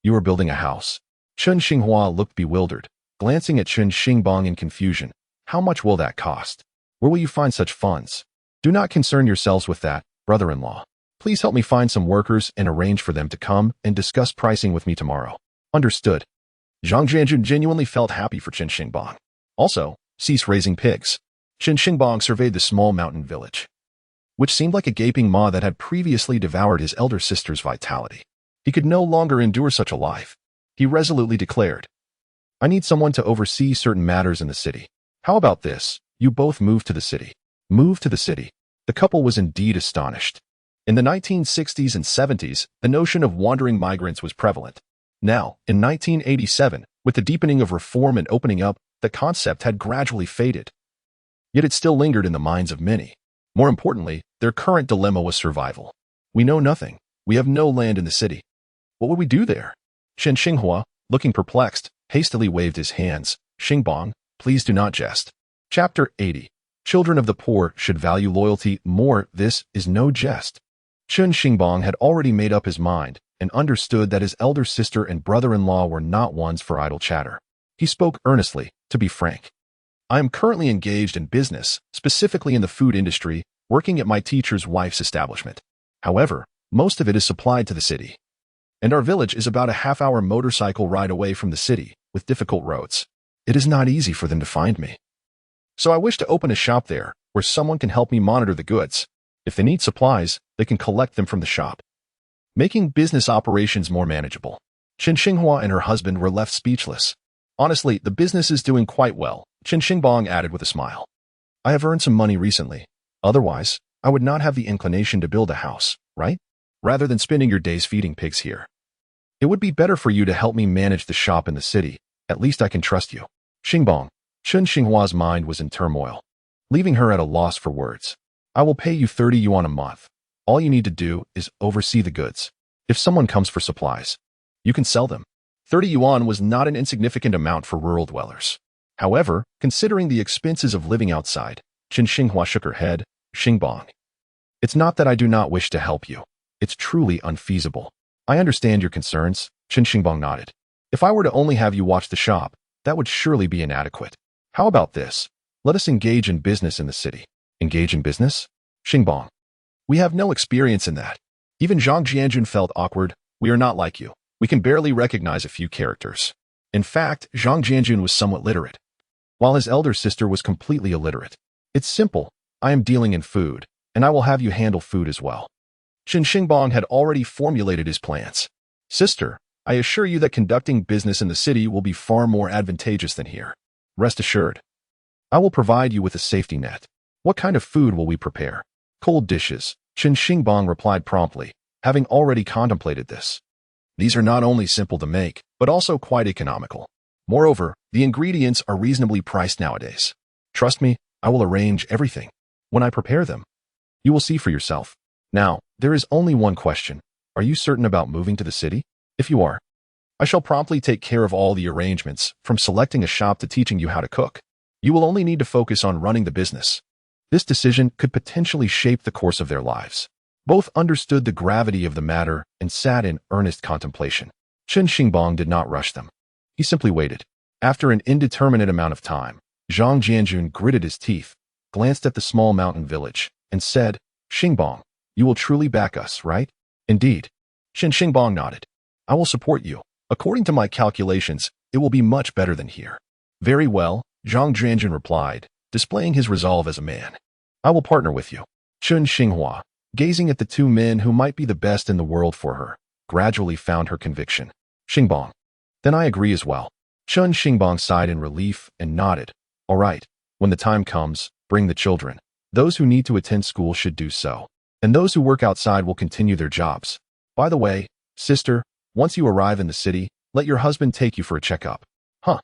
you are building a house." Chen Xinghua looked bewildered, glancing at Chen Xingbang in confusion. "How much will that cost? Where will you find such funds?" "Do not concern yourselves with that, brother-in-law. Please help me find some workers and arrange for them to come and discuss pricing with me tomorrow." "Understood." Zhang Jianjun genuinely felt happy for Chen Xingbang. Also, cease raising pigs. Chen Xingbang surveyed the small mountain village, which seemed like a gaping maw that had previously devoured his elder sister's vitality. He could no longer endure such a life. He resolutely declared, "I need someone to oversee certain matters in the city. How about this? You both move to the city." Move to the city. The couple was indeed astonished. In the 1960s and 70s, the notion of wandering migrants was prevalent. Now, in 1987, with the deepening of reform and opening up, the concept had gradually faded. Yet it still lingered in the minds of many. More importantly, their current dilemma was survival. "We know nothing. We have no land in the city. What would we do there?" Chen Xinghua, looking perplexed, hastily waved his hands. "Xingbang, please do not jest." Chapter 80. Children of the poor should value loyalty more. This is no jest. Chen Xingbang had already made up his mind and understood that his elder sister and brother-in-law were not ones for idle chatter. He spoke earnestly, "To be frank, I am currently engaged in business, specifically in the food industry, working at my teacher's wife's establishment. However, most of it is supplied to the city. And our village is about a half-hour motorcycle ride away from the city, with difficult roads. It is not easy for them to find me. So I wish to open a shop there, where someone can help me monitor the goods. If they need supplies, they can collect them from the shop, making business operations more manageable." Chen Xinghua and her husband were left speechless. "Honestly, the business is doing quite well," Chen Xingbang added with a smile. "I have earned some money recently. Otherwise, I would not have the inclination to build a house, right? Rather than spending your days feeding pigs here. It would be better for you to help me manage the shop in the city. At least I can trust you." "Xingbang." Chen Xinghua's mind was in turmoil, leaving her at a loss for words. "I will pay you 30 yuan a month. All you need to do is oversee the goods. If someone comes for supplies, you can sell them." 30 yuan was not an insignificant amount for rural dwellers. However, considering the expenses of living outside, Chen Xinghua shook her head. "Xingbang, it's not that I do not wish to help you. It's truly unfeasible." "I understand your concerns," Chen Xingbang nodded. "If I were to only have you watch the shop, that would surely be inadequate. How about this? Let us engage in business in the city." "Engage in business?" "Xingbang, we have no experience in that." Even Zhang Jianjun felt awkward. "We are not like you. We can barely recognize a few characters." In fact, Zhang Jianjun was somewhat literate, while his elder sister was completely illiterate. "It's simple. I am dealing in food, and I will have you handle food as well." Chen Xingbang had already formulated his plans. "Sister, I assure you that conducting business in the city will be far more advantageous than here. Rest assured, I will provide you with a safety net." "What kind of food will we prepare?" "Cold dishes," Chen Xingbang replied promptly, having already contemplated this. "These are not only simple to make, but also quite economical. Moreover, the ingredients are reasonably priced nowadays. Trust me, I will arrange everything. When I prepare them, you will see for yourself. Now, there is only one question. Are you certain about moving to the city? If you are, I shall promptly take care of all the arrangements, from selecting a shop to teaching you how to cook. You will only need to focus on running the business." This decision could potentially shape the course of their lives. Both understood the gravity of the matter and sat in earnest contemplation. Chen Xingbang did not rush them. He simply waited. After an indeterminate amount of time, Zhang Jianjun gritted his teeth, glanced at the small mountain village, and said, "Xingbang, you will truly back us, right?" "Indeed." Chen Xingbang nodded. "I will support you. According to my calculations, it will be much better than here." "Very well, Zhang Jianjun replied, displaying his resolve as a man. I will partner with you. Chen Xinghua, gazing at the two men who might be the best in the world for her, gradually found her conviction. Xingbang. Then I agree as well. Chen Xingbang sighed in relief and nodded. All right, when the time comes, bring the children. Those who need to attend school should do so. And those who work outside will continue their jobs. By the way, sister, once you arrive in the city, let your husband take you for a checkup. Huh?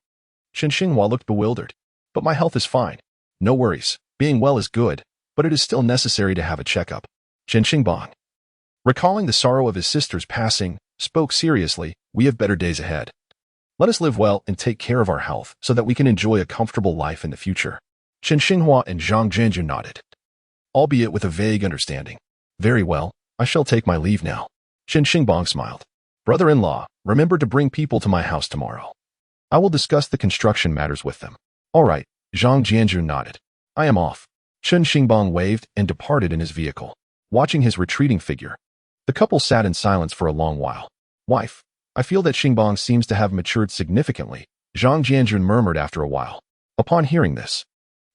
Chen Xinghua looked bewildered. But my health is fine. No worries. Being well is good, but it is still necessary to have a checkup. Chen Xingbang, recalling the sorrow of his sister's passing, spoke seriously. We have better days ahead. Let us live well and take care of our health so that we can enjoy a comfortable life in the future. Chen Xinghua and Zhang Jianjun nodded, albeit with a vague understanding. Very well, I shall take my leave now. Chen Xingbang smiled. Brother-in-law, remember to bring people to my house tomorrow. I will discuss the construction matters with them. All right, Zhang Jianjun nodded. I am off. Chen Xingbang waved and departed in his vehicle. Watching his retreating figure, the couple sat in silence for a long while. Wife, I feel that Xingbang seems to have matured significantly, Zhang Jianjun murmured after a while. Upon hearing this,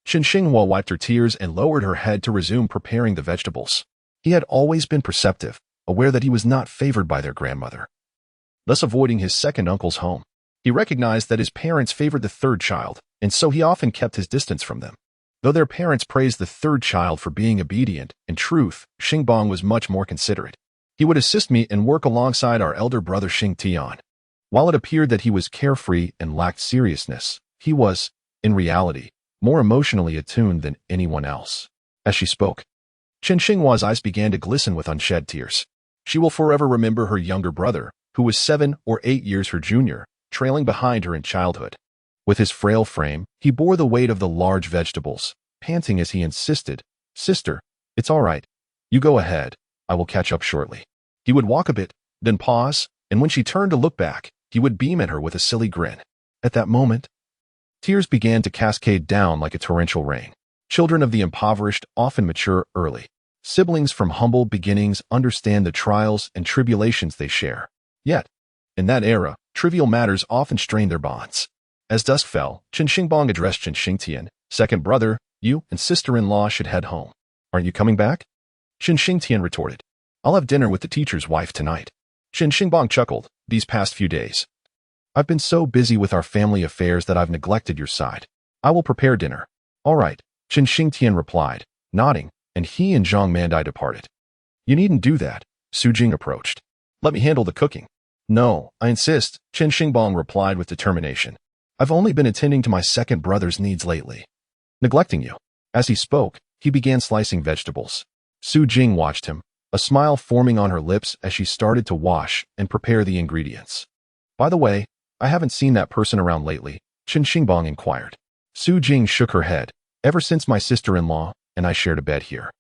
Chen Xinghua wiped her tears and lowered her head to resume preparing the vegetables. He had always been perceptive, aware that he was not favored by their grandmother, thus avoiding his second uncle's home. He recognized that his parents favored the third child, and so he often kept his distance from them. Though their parents praised the third child for being obedient, in truth, Xingbang was much more considerate. He would assist me and work alongside our elder brother Xing Tian. While it appeared that he was carefree and lacked seriousness, he was, in reality, more emotionally attuned than anyone else. As she spoke, Chen Xinghua's eyes began to glisten with unshed tears. She will forever remember her younger brother, who was 7 or 8 years her junior, trailing behind her in childhood. With his frail frame, he bore the weight of the large vegetables, panting as he insisted, Sister, it's all right. You go ahead. I will catch up shortly. He would walk a bit, then pause, and when she turned to look back, he would beam at her with a silly grin. At that moment, tears began to cascade down like a torrential rain. Children of the impoverished often mature early. Siblings from humble beginnings understand the trials and tribulations they share. Yet, in that era, trivial matters often strained their bonds. As dusk fell, Chen Xingbang addressed Chen Xingtian, second brother, you and sister-in-law should head home. Aren't you coming back? Chen Xingtian retorted. I'll have dinner with the teacher's wife tonight. Chen Xingbang chuckled. These past few days, I've been so busy with our family affairs that I've neglected your side. I will prepare dinner. All right, Chen Xingtian replied, nodding, and he and Zhang Mandai departed. You needn't do that, Su Jing approached. Let me handle the cooking. No, I insist, Chen Xingbang replied with determination. I've only been attending to my second brother's needs lately. Neglecting you. As he spoke, he began slicing vegetables. Su Jing watched him, a smile forming on her lips as she started to wash and prepare the ingredients. By the way, I haven't seen that person around lately, Chen Xingbang inquired. Su Jing shook her head. Ever since my sister-in-law and I shared a bed here,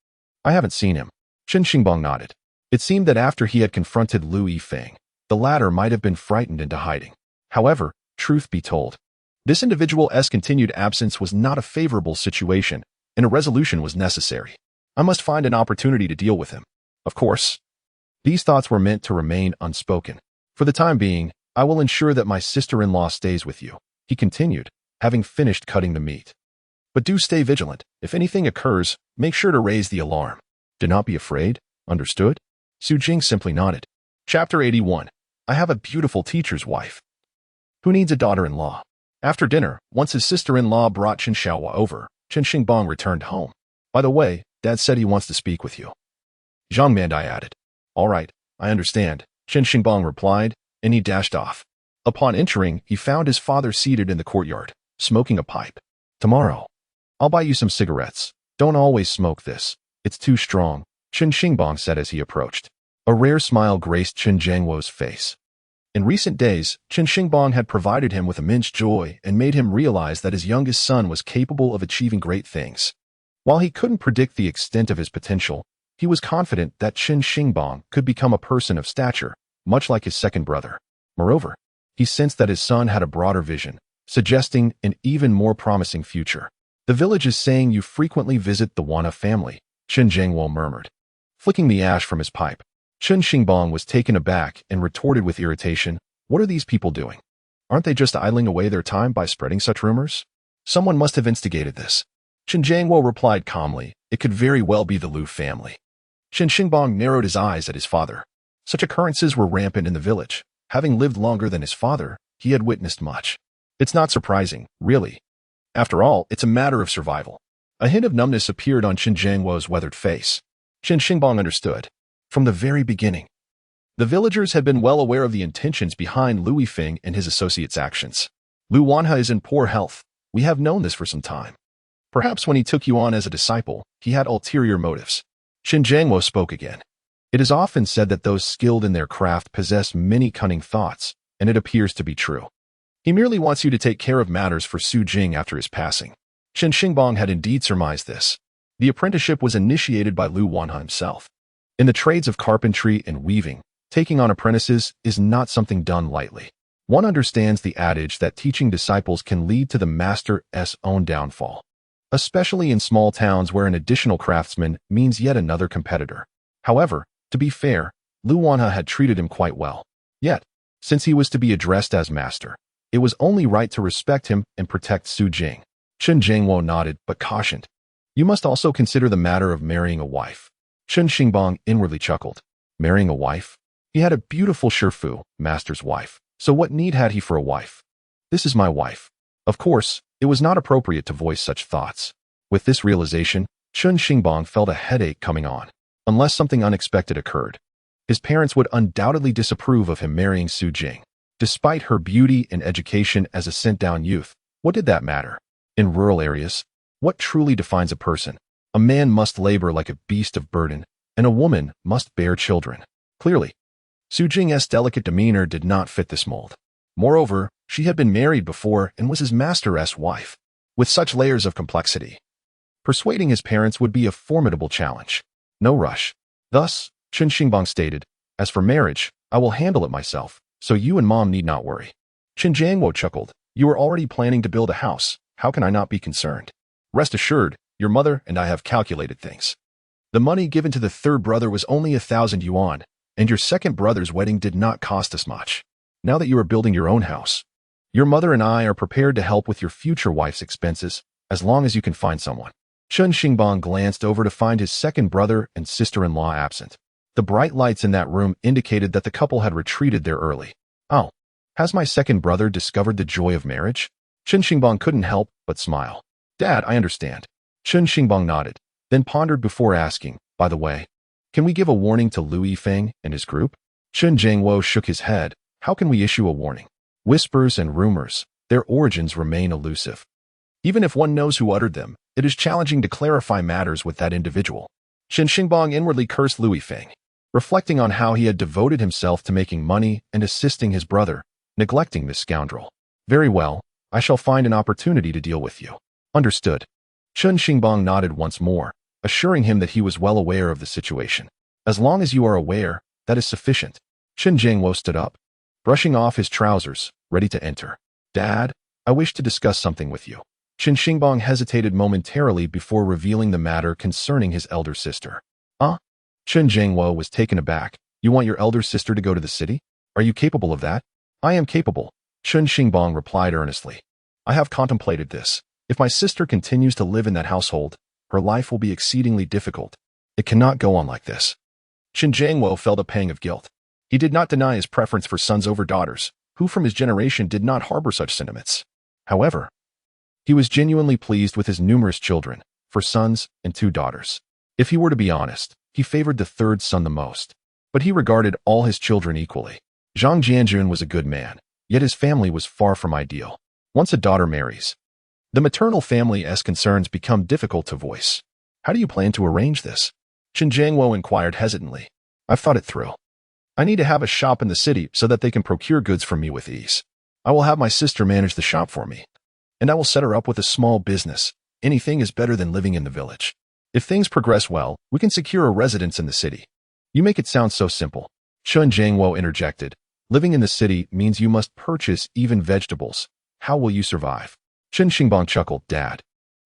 I haven't seen him. Chen Xingbang nodded. It seemed that after he had confronted Lu Yifeng, the latter might have been frightened into hiding. However, truth be told, this individual's continued absence was not a favorable situation, and a resolution was necessary. I must find an opportunity to deal with him. Of course, these thoughts were meant to remain unspoken. For the time being, I will ensure that my sister-in-law stays with you, he continued, having finished cutting the meat. But do stay vigilant. If anything occurs, make sure to raise the alarm. Do not be afraid. Understood? Su Jing simply nodded. Chapter 81. I have a beautiful teacher's wife. Who needs a daughter-in-law? After dinner, once his sister-in-law brought Chen Xiaohua over, Chen Xingbang returned home. By the way, Dad said he wants to speak with you. Zhang Mandai added. All right, I understand, Chen Xingbang replied, and he dashed off. Upon entering, he found his father seated in the courtyard, smoking a pipe. Tomorrow, I'll buy you some cigarettes. Don't always smoke this. It's too strong, Chen Xingbang said as he approached. A rare smile graced Chen Zhengwo's face. In recent days, Chen Xingbang had provided him with immense joy and made him realize that his youngest son was capable of achieving great things. While he couldn't predict the extent of his potential, he was confident that Chen Xingbang could become a person of stature, much like his second brother. Moreover, he sensed that his son had a broader vision, suggesting an even more promising future. The village is saying you frequently visit the Wana family, Chen Zhengwo murmured. Flicking the ash from his pipe, Chen Xingbang was taken aback and retorted with irritation, what are these people doing? Aren't they just idling away their time by spreading such rumors? Someone must have instigated this. Chen Jiangwo replied calmly, it could very well be the Lu family. Chen Xingbang narrowed his eyes at his father. Such occurrences were rampant in the village. Having lived longer than his father, he had witnessed much. It's not surprising, really. After all, it's a matter of survival. A hint of numbness appeared on Chen Jiangwo's weathered face. Chen Xingbang understood. From the very beginning, the villagers had been well aware of the intentions behind Lu Yifeng and his associates' actions. Lu Wanhe is in poor health. We have known this for some time. Perhaps when he took you on as a disciple, he had ulterior motives. Chen Jiangwo spoke again. It is often said that those skilled in their craft possess many cunning thoughts, and it appears to be true. He merely wants you to take care of matters for Su Jing after his passing. Chen Xingbang had indeed surmised this. The apprenticeship was initiated by Lu Wanhe himself. In the trades of carpentry and weaving, taking on apprentices is not something done lightly. One understands the adage that teaching disciples can lead to the master's own downfall, especially in small towns where an additional craftsman means yet another competitor. However, to be fair, Lu Wanhe had treated him quite well. Yet, since he was to be addressed as master, it was only right to respect him and protect Su Jing. Chen Jiangwo nodded but cautioned. You must also consider the matter of marrying a wife. Chen Xingbang inwardly chuckled. Marrying a wife? He had a beautiful Shifu, master's wife. So what need had he for a wife? This is my wife. Of course, it was not appropriate to voice such thoughts. With this realization, Chen Xingbang felt a headache coming on. Unless something unexpected occurred, his parents would undoubtedly disapprove of him marrying Su Jing. Despite her beauty and education as a sent-down youth, what did that matter? In rural areas, what truly defines a person? A man must labor like a beast of burden, and a woman must bear children. Clearly, Su Jing's delicate demeanor did not fit this mold. Moreover, she had been married before and was his master's wife. With such layers of complexity, persuading his parents would be a formidable challenge. No rush. Thus, Chen Xingbang stated, as for marriage, I will handle it myself, so you and mom need not worry. Chen Jiangwo chuckled. You are already planning to build a house. How can I not be concerned? Rest assured, your mother and I have calculated things. The money given to the third brother was only 1,000 yuan, and your second brother's wedding did not cost us much. Now that you are building your own house, your mother and I are prepared to help with your future wife's expenses, as long as you can find someone. Chen Xingbang glanced over to find his second brother and sister-in-law absent. The bright lights in that room indicated that the couple had retreated there early. Oh, has my second brother discovered the joy of marriage? Chen Xingbang couldn't help but smile. Dad, I understand. Chen Xingbang nodded, then pondered before asking, by the way, can we give a warning to Lu Yifeng and his group? Chen Jiangwo shook his head. How can we issue a warning? Whispers and rumors, their origins remain elusive. Even if one knows who uttered them, it is challenging to clarify matters with that individual. Chen Xingbang inwardly cursed Lu Yifeng, reflecting on how he had devoted himself to making money and assisting his brother, neglecting this scoundrel. Very well, I shall find an opportunity to deal with you. Understood. Chen Xingbang nodded once more, assuring him that he was well aware of the situation. As long as you are aware, that is sufficient. Chen Jiangwo stood up, brushing off his trousers, ready to enter. Dad, I wish to discuss something with you. Chen Xingbang hesitated momentarily before revealing the matter concerning his elder sister. Chen Jiangwo was taken aback. You want your elder sister to go to the city? Are you capable of that? I am capable, Chen Xingbang replied earnestly. I have contemplated this. If my sister continues to live in that household, her life will be exceedingly difficult. It cannot go on like this. Chen Jiangwo felt a pang of guilt. He did not deny his preference for sons over daughters, who from his generation did not harbor such sentiments. However, he was genuinely pleased with his numerous children, 4 sons and 2 daughters. If he were to be honest, he favored the third son the most, but he regarded all his children equally. Zhang Jianjun was a good man, yet his family was far from ideal. Once a daughter marries, the maternal family's concerns become difficult to voice. How do you plan to arrange this? Chen Jiangwo inquired hesitantly. I've thought it through. I need to have a shop in the city so that they can procure goods from me with ease. I will have my sister manage the shop for me, and I will set her up with a small business. Anything is better than living in the village. If things progress well, we can secure a residence in the city. You make it sound so simple. Chen Jiangwo interjected. Living in the city means you must purchase even vegetables. How will you survive? Chen Xingbang chuckled. Dad,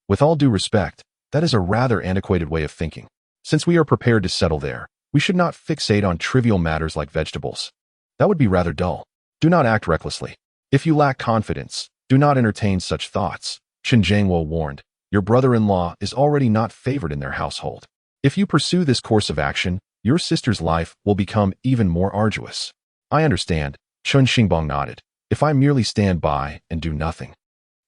with all due respect, that is a rather antiquated way of thinking. Since we are prepared to settle there, we should not fixate on trivial matters like vegetables. That would be rather dull. Do not act recklessly. If you lack confidence, do not entertain such thoughts. Chen Xingbang warned. Your brother-in-law is already not favored in their household. If you pursue this course of action, your sister's life will become even more arduous. I understand, Chen Xingbang nodded. If I merely stand by and do nothing,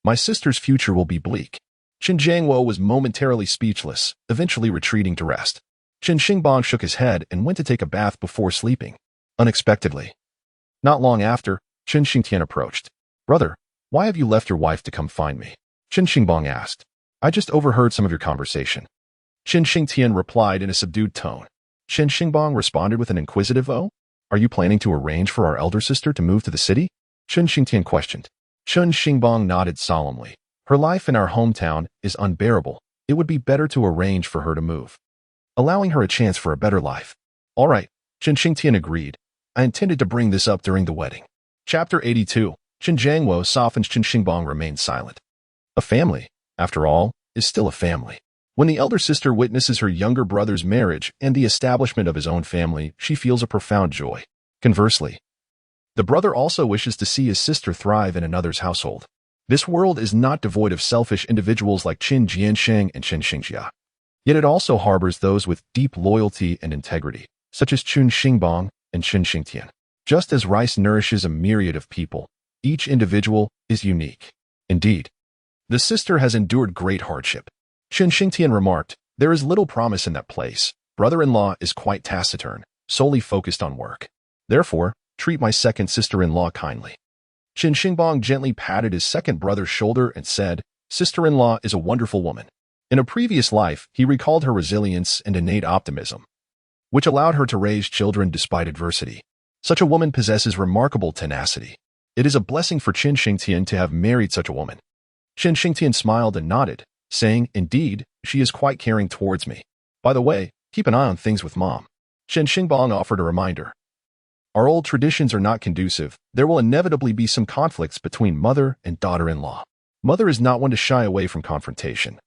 my sister's future will be bleak. Chen Xingbang was momentarily speechless, eventually retreating to rest. Chen Xingbang shook his head and went to take a bath before sleeping. Unexpectedly. Not long after, Chen Xingtian approached. Brother, why have you left your wife to come find me? Chen Xingbang asked. I just overheard some of your conversation. Chen Xingtian replied in a subdued tone. Chen Xingbang responded with an inquisitive "Oh? Are you planning to arrange for our elder sister to move to the city?" Chen Xingtian questioned. Chen Xingbang nodded solemnly. Her life in our hometown is unbearable. It would be better to arrange for her to move, allowing her a chance for a better life. All right, Chen Xingtian agreed. I intended to bring this up during the wedding. Chapter 82. Chen Jiangwo softens. Chen Xingbang remained silent. A family, after all, is still a family. When the elder sister witnesses her younger brother's marriage and the establishment of his own family, she feels a profound joy. Conversely, the brother also wishes to see his sister thrive in another's household. This world is not devoid of selfish individuals like Qin Jiansheng and Chen Xingjia. Yet it also harbors those with deep loyalty and integrity, such as Chen Xingbang and Chen Xingtian. Just as rice nourishes a myriad of people, each individual is unique. Indeed, the sister has endured great hardship. Chen Xingtian remarked, there is little promise in that place. Brother-in-law is quite taciturn, solely focused on work. Therefore, treat my second sister-in-law kindly. Chen Xingbang gently patted his second brother's shoulder and said, sister-in-law is a wonderful woman. In a previous life, he recalled her resilience and innate optimism, which allowed her to raise children despite adversity. Such a woman possesses remarkable tenacity. It is a blessing for Chen Xingtian to have married such a woman. Chen Xingtian smiled and nodded, saying, indeed, she is quite caring towards me. By the way, keep an eye on things with Mom. Chen Xingbang offered a reminder. Our old traditions are not conducive. There will inevitably be some conflicts between mother and daughter-in-law. Mother is not one to shy away from confrontation.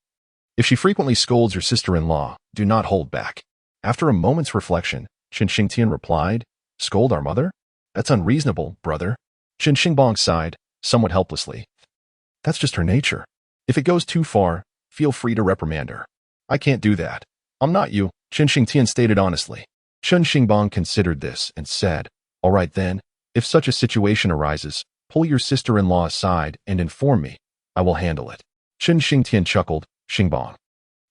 If she frequently scolds your sister-in-law, do not hold back. After a moment's reflection, Chen Xingtian replied, scold our mother? That's unreasonable, brother. Chen Xingbang sighed, somewhat helplessly. That's just her nature. If it goes too far, feel free to reprimand her. I can't do that. I'm not you, Chen Xingtian stated honestly. Chen Xingbang considered this and said, all right then, if such a situation arises, pull your sister-in-law aside and inform me. I will handle it. Chen Xingtian chuckled, Xingbang.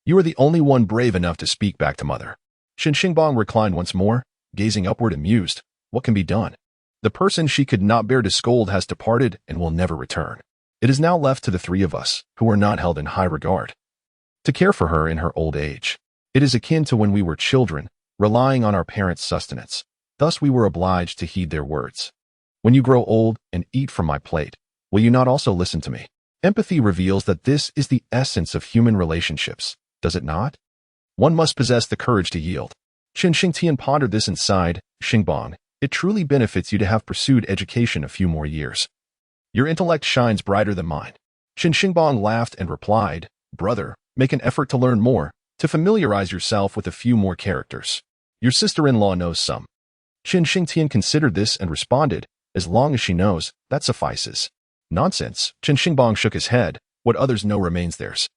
You are the only one brave enough to speak back to mother. Chen Xingbang reclined once more, gazing upward amused. What can be done? The person she could not bear to scold has departed and will never return. It is now left to the three of us, who are not held in high regard, to care for her in her old age. It is akin to when we were children, relying on our parents' sustenance. Thus we were obliged to heed their words. When you grow old and eat from my plate, will you not also listen to me? Empathy reveals that this is the essence of human relationships, does it not? One must possess the courage to yield. Chen Xingtian pondered this and sighed, Xingbang, it truly benefits you to have pursued education a few more years. Your intellect shines brighter than mine. Chen Xingbang laughed and replied, brother, make an effort to learn more, to familiarize yourself with a few more characters. Your sister-in-law knows some. Chen Xingtian considered this and responded, as long as she knows, that suffices. Nonsense, Chen Xingbang shook his head, what others know remains theirs.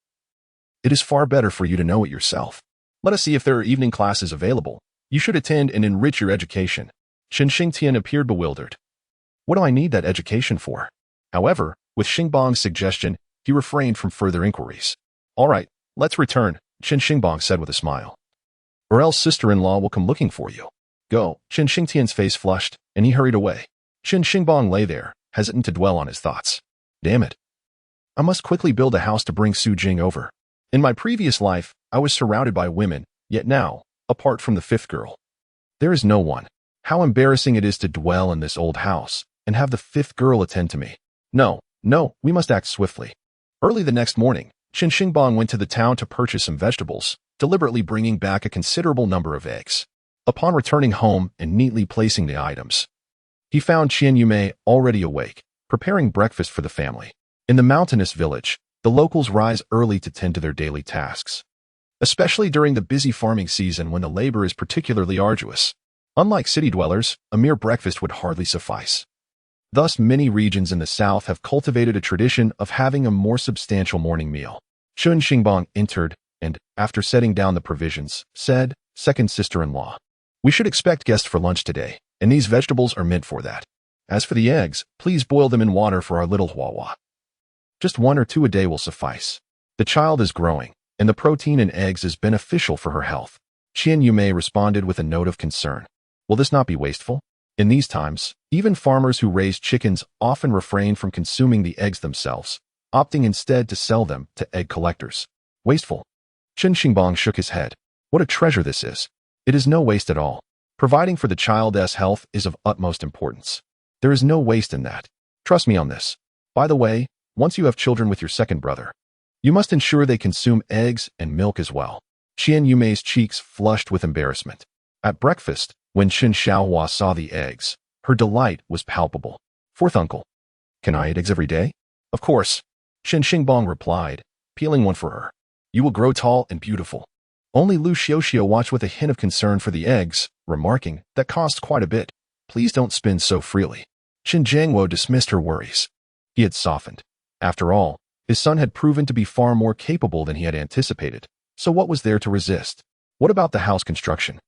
It is far better for you to know it yourself. Let us see if there are evening classes available. You should attend and enrich your education. Chen Xingtian appeared bewildered. What do I need that education for? However, with Xingbang's suggestion, he refrained from further inquiries. All right, let's return, Chen Xingbang said with a smile. Or else sister-in-law will come looking for you. Go, Chen Xingtian's face flushed, and he hurried away. Chen Xingbang lay there, hesitant to dwell on his thoughts. Damn it. I must quickly build a house to bring Su Jing over. In my previous life, I was surrounded by women, yet now, apart from the fifth girl, there is no one. How embarrassing it is to dwell in this old house, and have the fifth girl attend to me. No, we must act swiftly. Early the next morning, Chen Xingbang went to the town to purchase some vegetables, deliberately bringing back a considerable number of eggs. Upon returning home and neatly placing the items, he found Qian Yumei already awake, preparing breakfast for the family. In the mountainous village, the locals rise early to tend to their daily tasks, especially during the busy farming season when the labor is particularly arduous. Unlike city dwellers, a mere breakfast would hardly suffice. Thus, many regions in the south have cultivated a tradition of having a more substantial morning meal. Chen Xingbang entered and, after setting down the provisions, said, "Second sister-in-law, we should expect guests for lunch today, and these vegetables are meant for that. As for the eggs, please boil them in water for our little Huahua. Just 1 or 2 a day will suffice. The child is growing, and the protein in eggs is beneficial for her health." Qian Yumei responded with a note of concern. "Will this not be wasteful? In these times, even farmers who raise chickens often refrain from consuming the eggs themselves, opting instead to sell them to egg collectors. Wasteful?" Chen Xingbang shook his head. "What a treasure this is. It is no waste at all. Providing for the child's health is of utmost importance. There is no waste in that. Trust me on this. By the way, once you have children with your second brother, you must ensure they consume eggs and milk as well." Qian Yumei's cheeks flushed with embarrassment. At breakfast, when Chen Xiaohua saw the eggs, her delight was palpable. "Fourth uncle, can I eat eggs every day?" "Of course," Chen Xingbang replied, peeling one for her. "You will grow tall and beautiful." Only Lu Xiaoxiao watched with a hint of concern for the eggs, remarking, "That costs quite a bit. Please don't spend so freely." Chen Jiangwo dismissed her worries. He had softened. After all, his son had proven to be far more capable than he had anticipated, so what was there to resist? "What about the house construction?"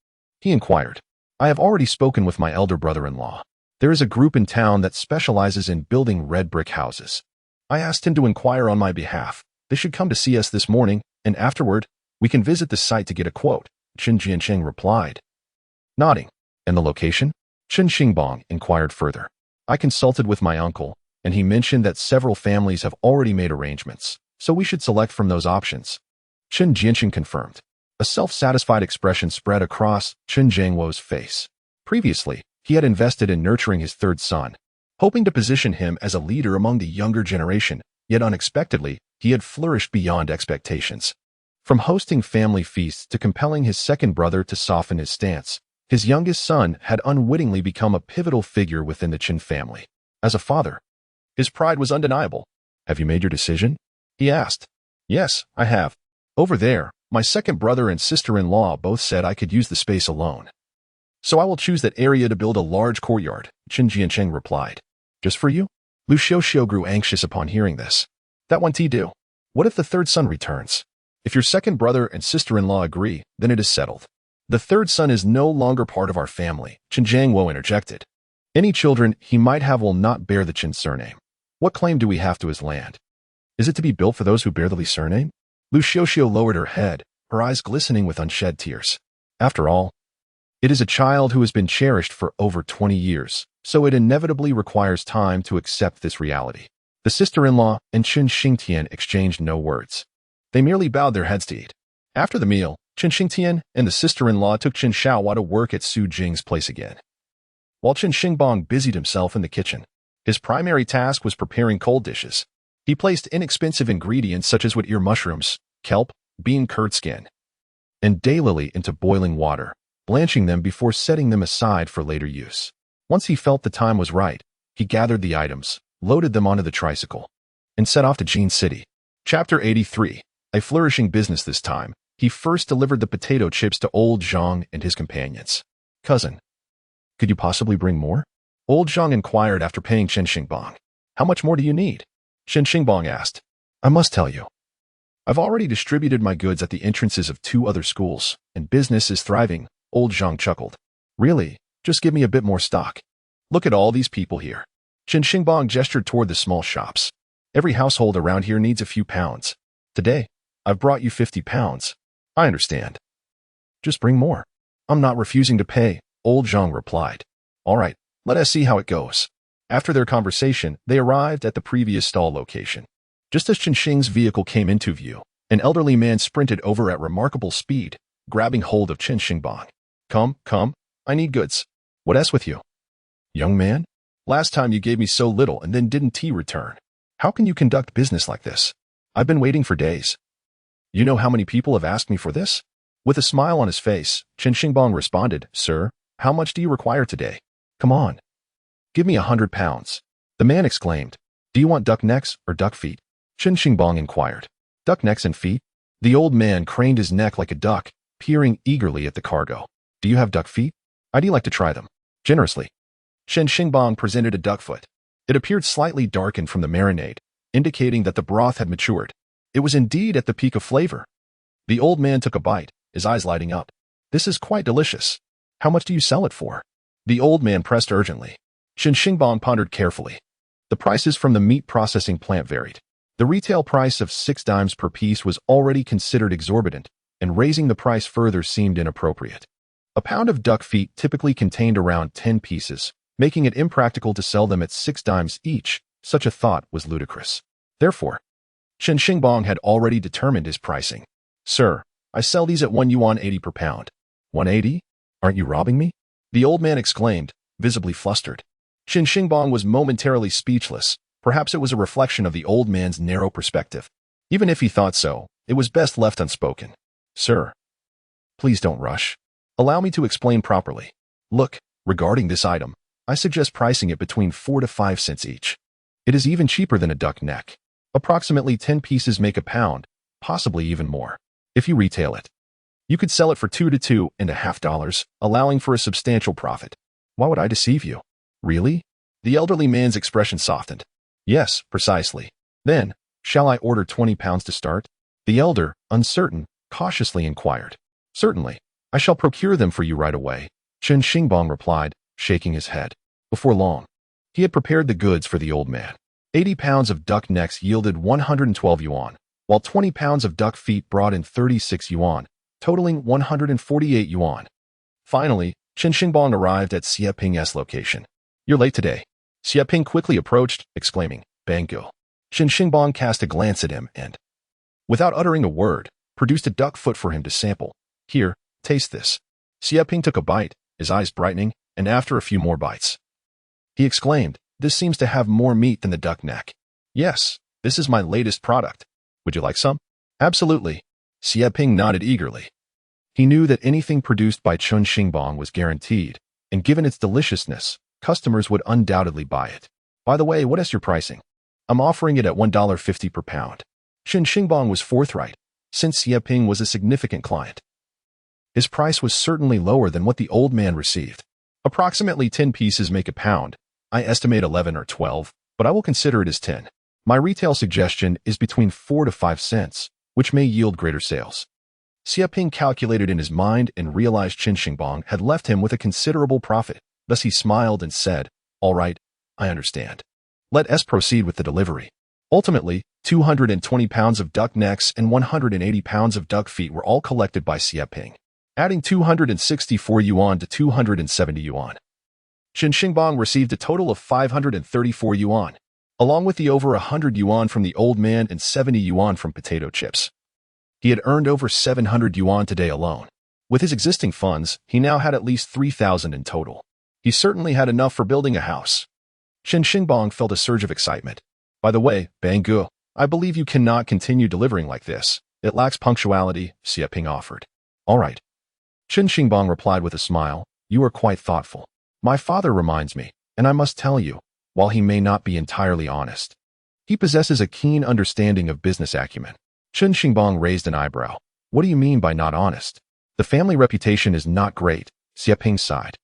he inquired. "I have already spoken with my elder brother-in-law. There is a group in town that specializes in building red brick houses. I asked him to inquire on my behalf. They should come to see us this morning, and afterward, we can visit the site to get a quote," Chen Jiancheng replied. Nodding. "And the location?" Chen Xingbang inquired further. "I consulted with my uncle, and he mentioned that several families have already made arrangements, so we should select from those options." Chen Jiancheng confirmed. A self-satisfied expression spread across Chen Jiangwo's face. Previously, he had invested in nurturing his third son, hoping to position him as a leader among the younger generation, yet unexpectedly, he had flourished beyond expectations. From hosting family feasts to compelling his second brother to soften his stance, his youngest son had unwittingly become a pivotal figure within the Chen family. As a father, his pride was undeniable. "Have you made your decision?" he asked. "Yes, I have. Over there, my second brother and sister-in-law both said I could use the space alone. So I will choose that area to build a large courtyard," Chen Jiancheng replied. "Just for you?" Lu Xiaoxiao grew anxious upon hearing this. "That won't do. What if the third son returns? If your second brother and sister-in-law agree, then it is settled." "The third son is no longer part of our family," Chen Jiangwo interjected. "Any children he might have will not bear the Chen surname. What claim do we have to his land? Is it to be built for those who bear the Li surname?" Lu Xiaoxiao lowered her head, her eyes glistening with unshed tears. "After all, it is a child who has been cherished for over 20 years, so it inevitably requires time to accept this reality." The sister-in-law and Chen Xingtian exchanged no words. They merely bowed their heads to eat. After the meal, Chen Xingtian and the sister-in-law took Chen Xiaohua to work at Su Jing's place again. While Chen Xingbang busied himself in the kitchen, his primary task was preparing cold dishes. He placed inexpensive ingredients such as wood ear mushrooms, kelp, bean curd skin, and daylily into boiling water, blanching them before setting them aside for later use. Once he felt the time was right, he gathered the items, loaded them onto the tricycle, and set off to Jing City. Chapter 83. A flourishing business this time. He first delivered the potato chips to old Zhang and his companions. "Cousin, could you possibly bring more?" Old Zhang inquired after paying Chen Xingbang. "How much more do you need?" Chen Xingbang asked. "I must tell you, I've already distributed my goods at the entrances of 2 other schools, and business is thriving," Old Zhang chuckled. "Really? Just give me a bit more stock. Look at all these people here." Chen Xingbang gestured toward the small shops. "Every household around here needs a few pounds. Today, I've brought you 50 pounds. I understand. Just bring more." "I'm not refusing to pay," Old Zhang replied. "All right, let us see how it goes." After their conversation, they arrived at the previous stall location. Just as Chen Xing's vehicle came into view, an elderly man sprinted over at remarkable speed, grabbing hold of Chen Xingbang. Come, I need goods. What else with you?" "Young man, last time you gave me so little and then didn't return. How can you conduct business like this? I've been waiting for days. You know how many people have asked me for this?" With a smile on his face, Chen Xingbang responded, "Sir, how much do you require today? Come on. Give me 100 pounds. The man exclaimed. "Do you want duck necks or duck feet?" Chen Xingbang inquired. "Duck necks and feet?" The old man craned his neck like a duck, peering eagerly at the cargo. "Do you have duck feet? I'd like to try them." Generously, Chen Xingbang presented a duck foot. It appeared slightly darkened from the marinade, indicating that the broth had matured. It was indeed at the peak of flavor. The old man took a bite, his eyes lighting up. This is quite delicious. How much do you sell it for? The old man pressed urgently. Chen Xingbang pondered carefully. The prices from the meat processing plant varied. The retail price of 6 dimes per piece was already considered exorbitant, and raising the price further seemed inappropriate. A pound of duck feet typically contained around 10 pieces, making it impractical to sell them at 6 dimes each. Such a thought was ludicrous. Therefore, Chen Xingbang had already determined his pricing. Sir, I sell these at 1 yuan 80 per pound. 180? Aren't you robbing me? The old man exclaimed, visibly flustered. Chen Xingbang was momentarily speechless. Perhaps it was a reflection of the old man's narrow perspective. Even if he thought so, it was best left unspoken. Sir, please don't rush. Allow me to explain properly. Look, regarding this item, I suggest pricing it between 4 to 5 cents each. It is even cheaper than a duck neck. Approximately 10 pieces make a pound, possibly even more. If you retail it, you could sell it for $2 to $2.50, allowing for a substantial profit. Why would I deceive you? Really? The elderly man's expression softened. Yes, precisely. Then, shall I order 20 pounds to start? The elder, uncertain, cautiously inquired. Certainly. I shall procure them for you right away, Chen Xingbang replied, shaking his head. Before long, he had prepared the goods for the old man. 80 pounds of duck necks yielded 112 yuan, while 20 pounds of duck feet brought in 36 yuan, totaling 148 yuan. Finally, Chen Xingbang arrived at Xie Ping's location. You're late today. Xie Ping quickly approached, exclaiming, Banquet. Chen Xingbang cast a glance at him and, without uttering a word, produced a duck foot for him to sample. Here, taste this. Xie Ping took a bite, his eyes brightening, and after a few more bites, he exclaimed, this seems to have more meat than the duck neck. Yes, this is my latest product. Would you like some? Absolutely. Xie Ping nodded eagerly. He knew that anything produced by Chen Xingbang was guaranteed, and given its deliciousness, customers would undoubtedly buy it. By the way, what is your pricing? I'm offering it at $1.50 per pound. Chen Xingbang was forthright, since Xie Ping was a significant client. His price was certainly lower than what the old man received. Approximately 10 pieces make a pound. I estimate 11 or 12, but I will consider it as 10. My retail suggestion is between 4 to 5 cents, which may yield greater sales. Xie Ping calculated in his mind and realized Chen Xingbang had left him with a considerable profit. Thus he smiled and said, all right, I understand. Let us proceed with the delivery. Ultimately, 220 pounds of duck necks and 180 pounds of duck feet were all collected by Xie Ping, adding 264 yuan to 270 yuan. Chen Xingbang received a total of 534 yuan, along with the over 100 yuan from the old man and 70 yuan from potato chips. He had earned over 700 yuan today alone. With his existing funds, he now had at least 3,000 in total. He certainly had enough for building a house. Chen Xingbang felt a surge of excitement. By the way, Banquet, I believe you cannot continue delivering like this. It lacks punctuality, Xie Ping offered. All right. Chen Xingbang replied with a smile, you are quite thoughtful. My father reminds me, and I must tell you, while he may not be entirely honest, he possesses a keen understanding of business acumen. Chen Xingbang raised an eyebrow. What do you mean by not honest? The family reputation is not great, Xie Ping sighed.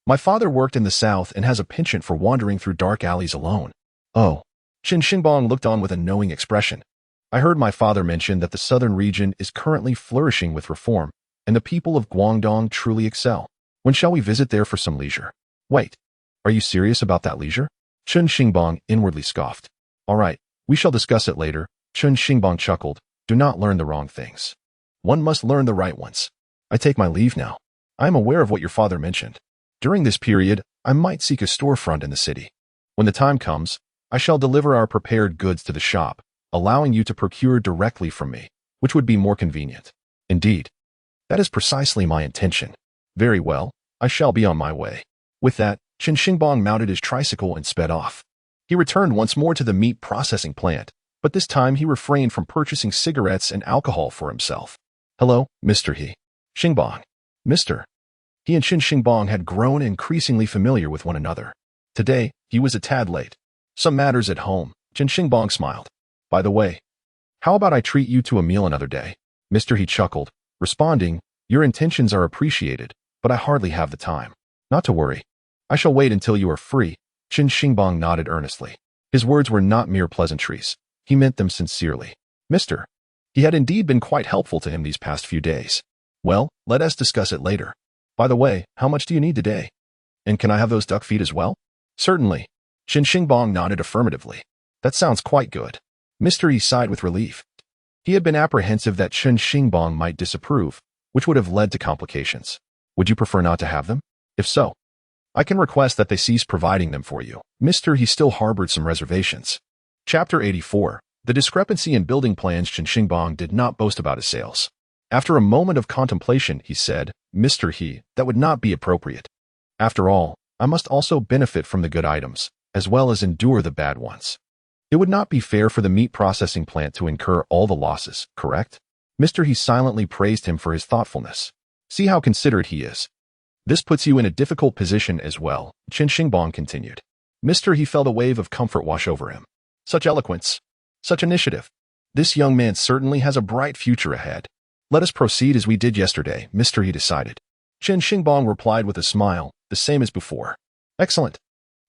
My father worked in the south and has a penchant for wandering through dark alleys alone. Oh. Chen Xingbang looked on with a knowing expression. I heard my father mention that the southern region is currently flourishing with reform, and the people of Guangdong truly excel. When shall we visit there for some leisure? Wait, are you serious about that leisure? Chen Xingbang inwardly scoffed. All right, we shall discuss it later. Chen Xingbang chuckled. Do not learn the wrong things. One must learn the right ones. I take my leave now. I am aware of what your father mentioned. During this period, I might seek a storefront in the city. When the time comes, I shall deliver our prepared goods to the shop, allowing you to procure directly from me, which would be more convenient. Indeed, that is precisely my intention. Very well, I shall be on my way. With that, Chen Xingbang mounted his tricycle and sped off. He returned once more to the meat processing plant, but this time he refrained from purchasing cigarettes and alcohol for himself. Hello, Mr. He. Xingbang. Mr. He and Chen Xingbang had grown increasingly familiar with one another. Today, he was a tad late. Some matters at home, Chen Xingbang smiled. By the way, how about I treat you to a meal another day? Mr. He chuckled, responding, your intentions are appreciated, but I hardly have the time. Not to worry. I shall wait until you are free. Chen Xingbang nodded earnestly. His words were not mere pleasantries. He meant them sincerely. Mr. He had indeed been quite helpful to him these past few days. Well, let us discuss it later. By the way, how much do you need today? And can I have those duck feet as well? Certainly. Chen Xingbang nodded affirmatively. That sounds quite good. Mr. He sighed with relief. He had been apprehensive that Chen Xingbang might disapprove, which would have led to complications. Would you prefer not to have them? If so, I can request that they cease providing them for you. Mr. He still harbored some reservations. Chapter 84. The discrepancy in building plans. Chen Xingbang did not boast about his sales. After a moment of contemplation, he said, Mr. He, that would not be appropriate. After all, I must also benefit from the good items, as well as endure the bad ones. It would not be fair for the meat processing plant to incur all the losses, correct? Mr. He silently praised him for his thoughtfulness. See how considerate he is. This puts you in a difficult position as well, Chen Xingbang continued. Mr. He felt a wave of comfort wash over him. Such eloquence. Such initiative. This young man certainly has a bright future ahead. Let us proceed as we did yesterday, Mr. He decided. Chen Xingbang replied with a smile, the same as before. Excellent.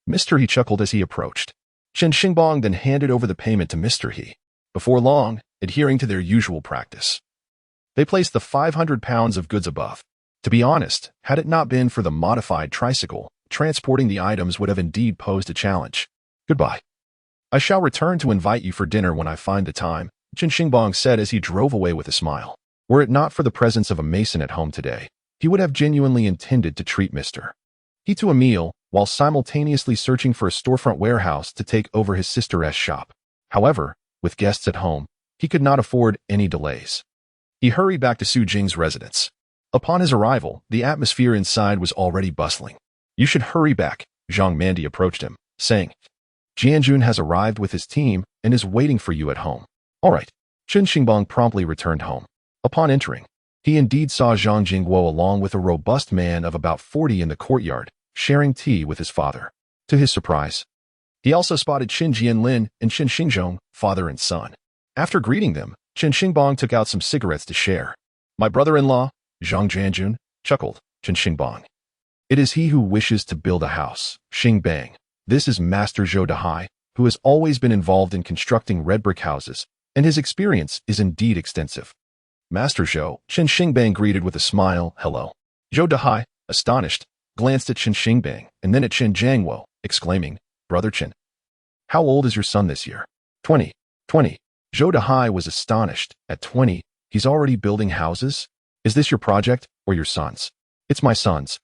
Mr. He chuckled as he approached. Chen Xingbang then handed over the payment to Mr. He. Before long, adhering to their usual practice, they placed the 500 pounds of goods above. To be honest, had it not been for the modified tricycle, transporting the items would have indeed posed a challenge. Goodbye. I shall return to invite you for dinner when I find the time, Chen Xingbang said as he drove away with a smile. Were it not for the presence of a mason at home today, he would have genuinely intended to treat Mr. He to a meal, while simultaneously searching for a storefront warehouse to take over his sister's shop. However, with guests at home, he could not afford any delays. He hurried back to Su Jing's residence. Upon his arrival, the atmosphere inside was already bustling. You should hurry back, Zhang Mandi approached him, saying, Jianjun has arrived with his team and is waiting for you at home. All right. Chen Xingbang promptly returned home. Upon entering, he indeed saw Zhang Jingguo along with a robust man of about 40 in the courtyard, sharing tea with his father. To his surprise, he also spotted Qin Jianlin and Chen Xingjong, father and son. After greeting them, Chen Xingbang took out some cigarettes to share. My brother-in-law, Zhang Jianjun, chuckled Chen Xingbang. It is he who wishes to build a house, Xingbang. This is Master Zhou Dahai, who has always been involved in constructing red brick houses, and his experience is indeed extensive. Master Zhou, Chen Xingbang greeted with a smile, hello. Zhou Dahai, astonished, glanced at Chen Xingbang and then at Chen Jiangwo, exclaiming, Brother Chen, how old is your son this year? 20. Zhou Dahai was astonished. At 20, he's already building houses? Is this your project or your son's? It's my son's.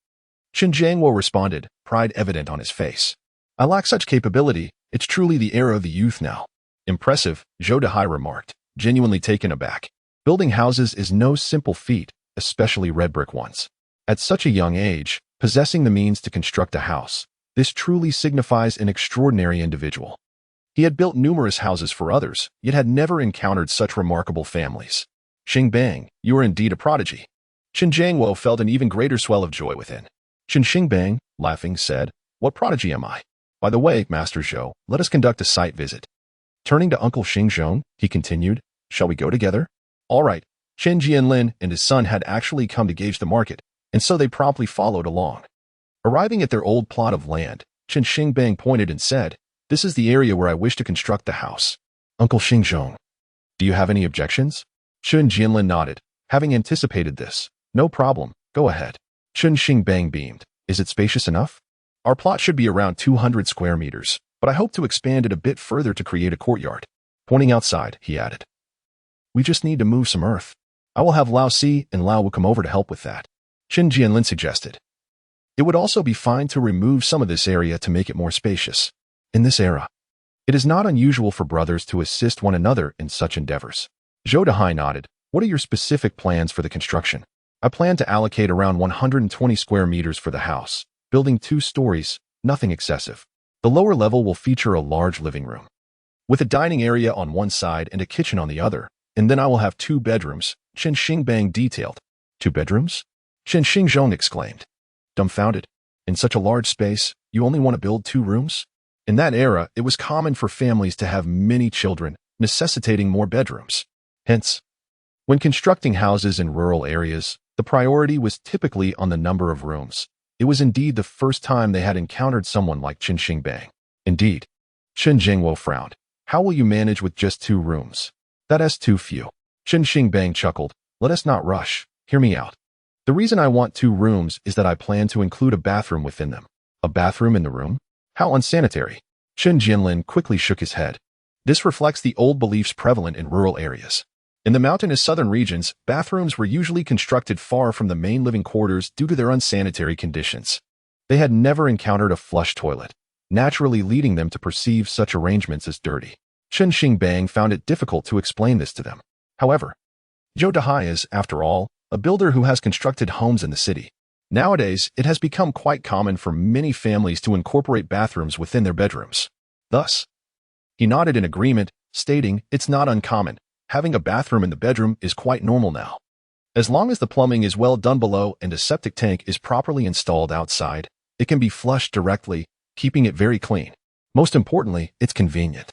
Chen Jiangwo responded, pride evident on his face. I lack such capability. It's truly the era of the youth now. Impressive, Zhou Dahai remarked, genuinely taken aback. Building houses is no simple feat, especially red brick ones. At such a young age, possessing the means to construct a house, this truly signifies an extraordinary individual. He had built numerous houses for others, yet had never encountered such remarkable families. Xingbang, you are indeed a prodigy. Chen Jiangwo felt an even greater swell of joy within. Chen Xingbang, laughing, said, What prodigy am I? By the way, Master Zhou, let us conduct a site visit. Turning to Uncle Xingzhong, he continued, Shall we go together? All right. Chen Jianlin and his son had actually come to gauge the market, and so they promptly followed along. Arriving at their old plot of land, Chen Xingbang pointed and said, This is the area where I wish to construct the house. Uncle Xingzhong, do you have any objections? Chen Jianlin nodded, having anticipated this. No problem, go ahead. Chen Xingbang beamed. Is it spacious enough? Our plot should be around 200 square meters, but I hope to expand it a bit further to create a courtyard. Pointing outside, he added. We just need to move some earth. I will have Lao Si and Lao Wu come over to help with that. Chen Jianlin suggested. It would also be fine to remove some of this area to make it more spacious. In this era, it is not unusual for brothers to assist one another in such endeavors. Zhou Dahai nodded. What are your specific plans for the construction? I plan to allocate around 120 square meters for the house, building 2 stories, nothing excessive. The lower level will feature a large living room, with a dining area on one side and a kitchen on the other, and then I will have 2 bedrooms, Chen Xingbang detailed. 2 bedrooms? Chen Xingzhong exclaimed. Dumbfounded. In such a large space, you only want to build 2 rooms? In that era, it was common for families to have many children, necessitating more bedrooms. Hence, when constructing houses in rural areas, the priority was typically on the number of rooms. It was indeed the first time they had encountered someone like Chen Xingbang. Indeed. Chen Jingwo frowned. How will you manage with just 2 rooms? That is too few. Chen Xingbang chuckled. Let us not rush. Hear me out. The reason I want 2 rooms is that I plan to include a bathroom within them. A bathroom in the room? How unsanitary. Chen Jianlin quickly shook his head. This reflects the old beliefs prevalent in rural areas. In the mountainous southern regions, bathrooms were usually constructed far from the main living quarters due to their unsanitary conditions. They had never encountered a flush toilet, naturally leading them to perceive such arrangements as dirty. Chen Xingbang found it difficult to explain this to them. However, Zhou Dahai is, after all, a builder who has constructed homes in the city. Nowadays, it has become quite common for many families to incorporate bathrooms within their bedrooms. Thus, he nodded in agreement, stating, it's not uncommon. Having a bathroom in the bedroom is quite normal now. As long as the plumbing is well done below and a septic tank is properly installed outside, it can be flushed directly, keeping it very clean. Most importantly, it's convenient.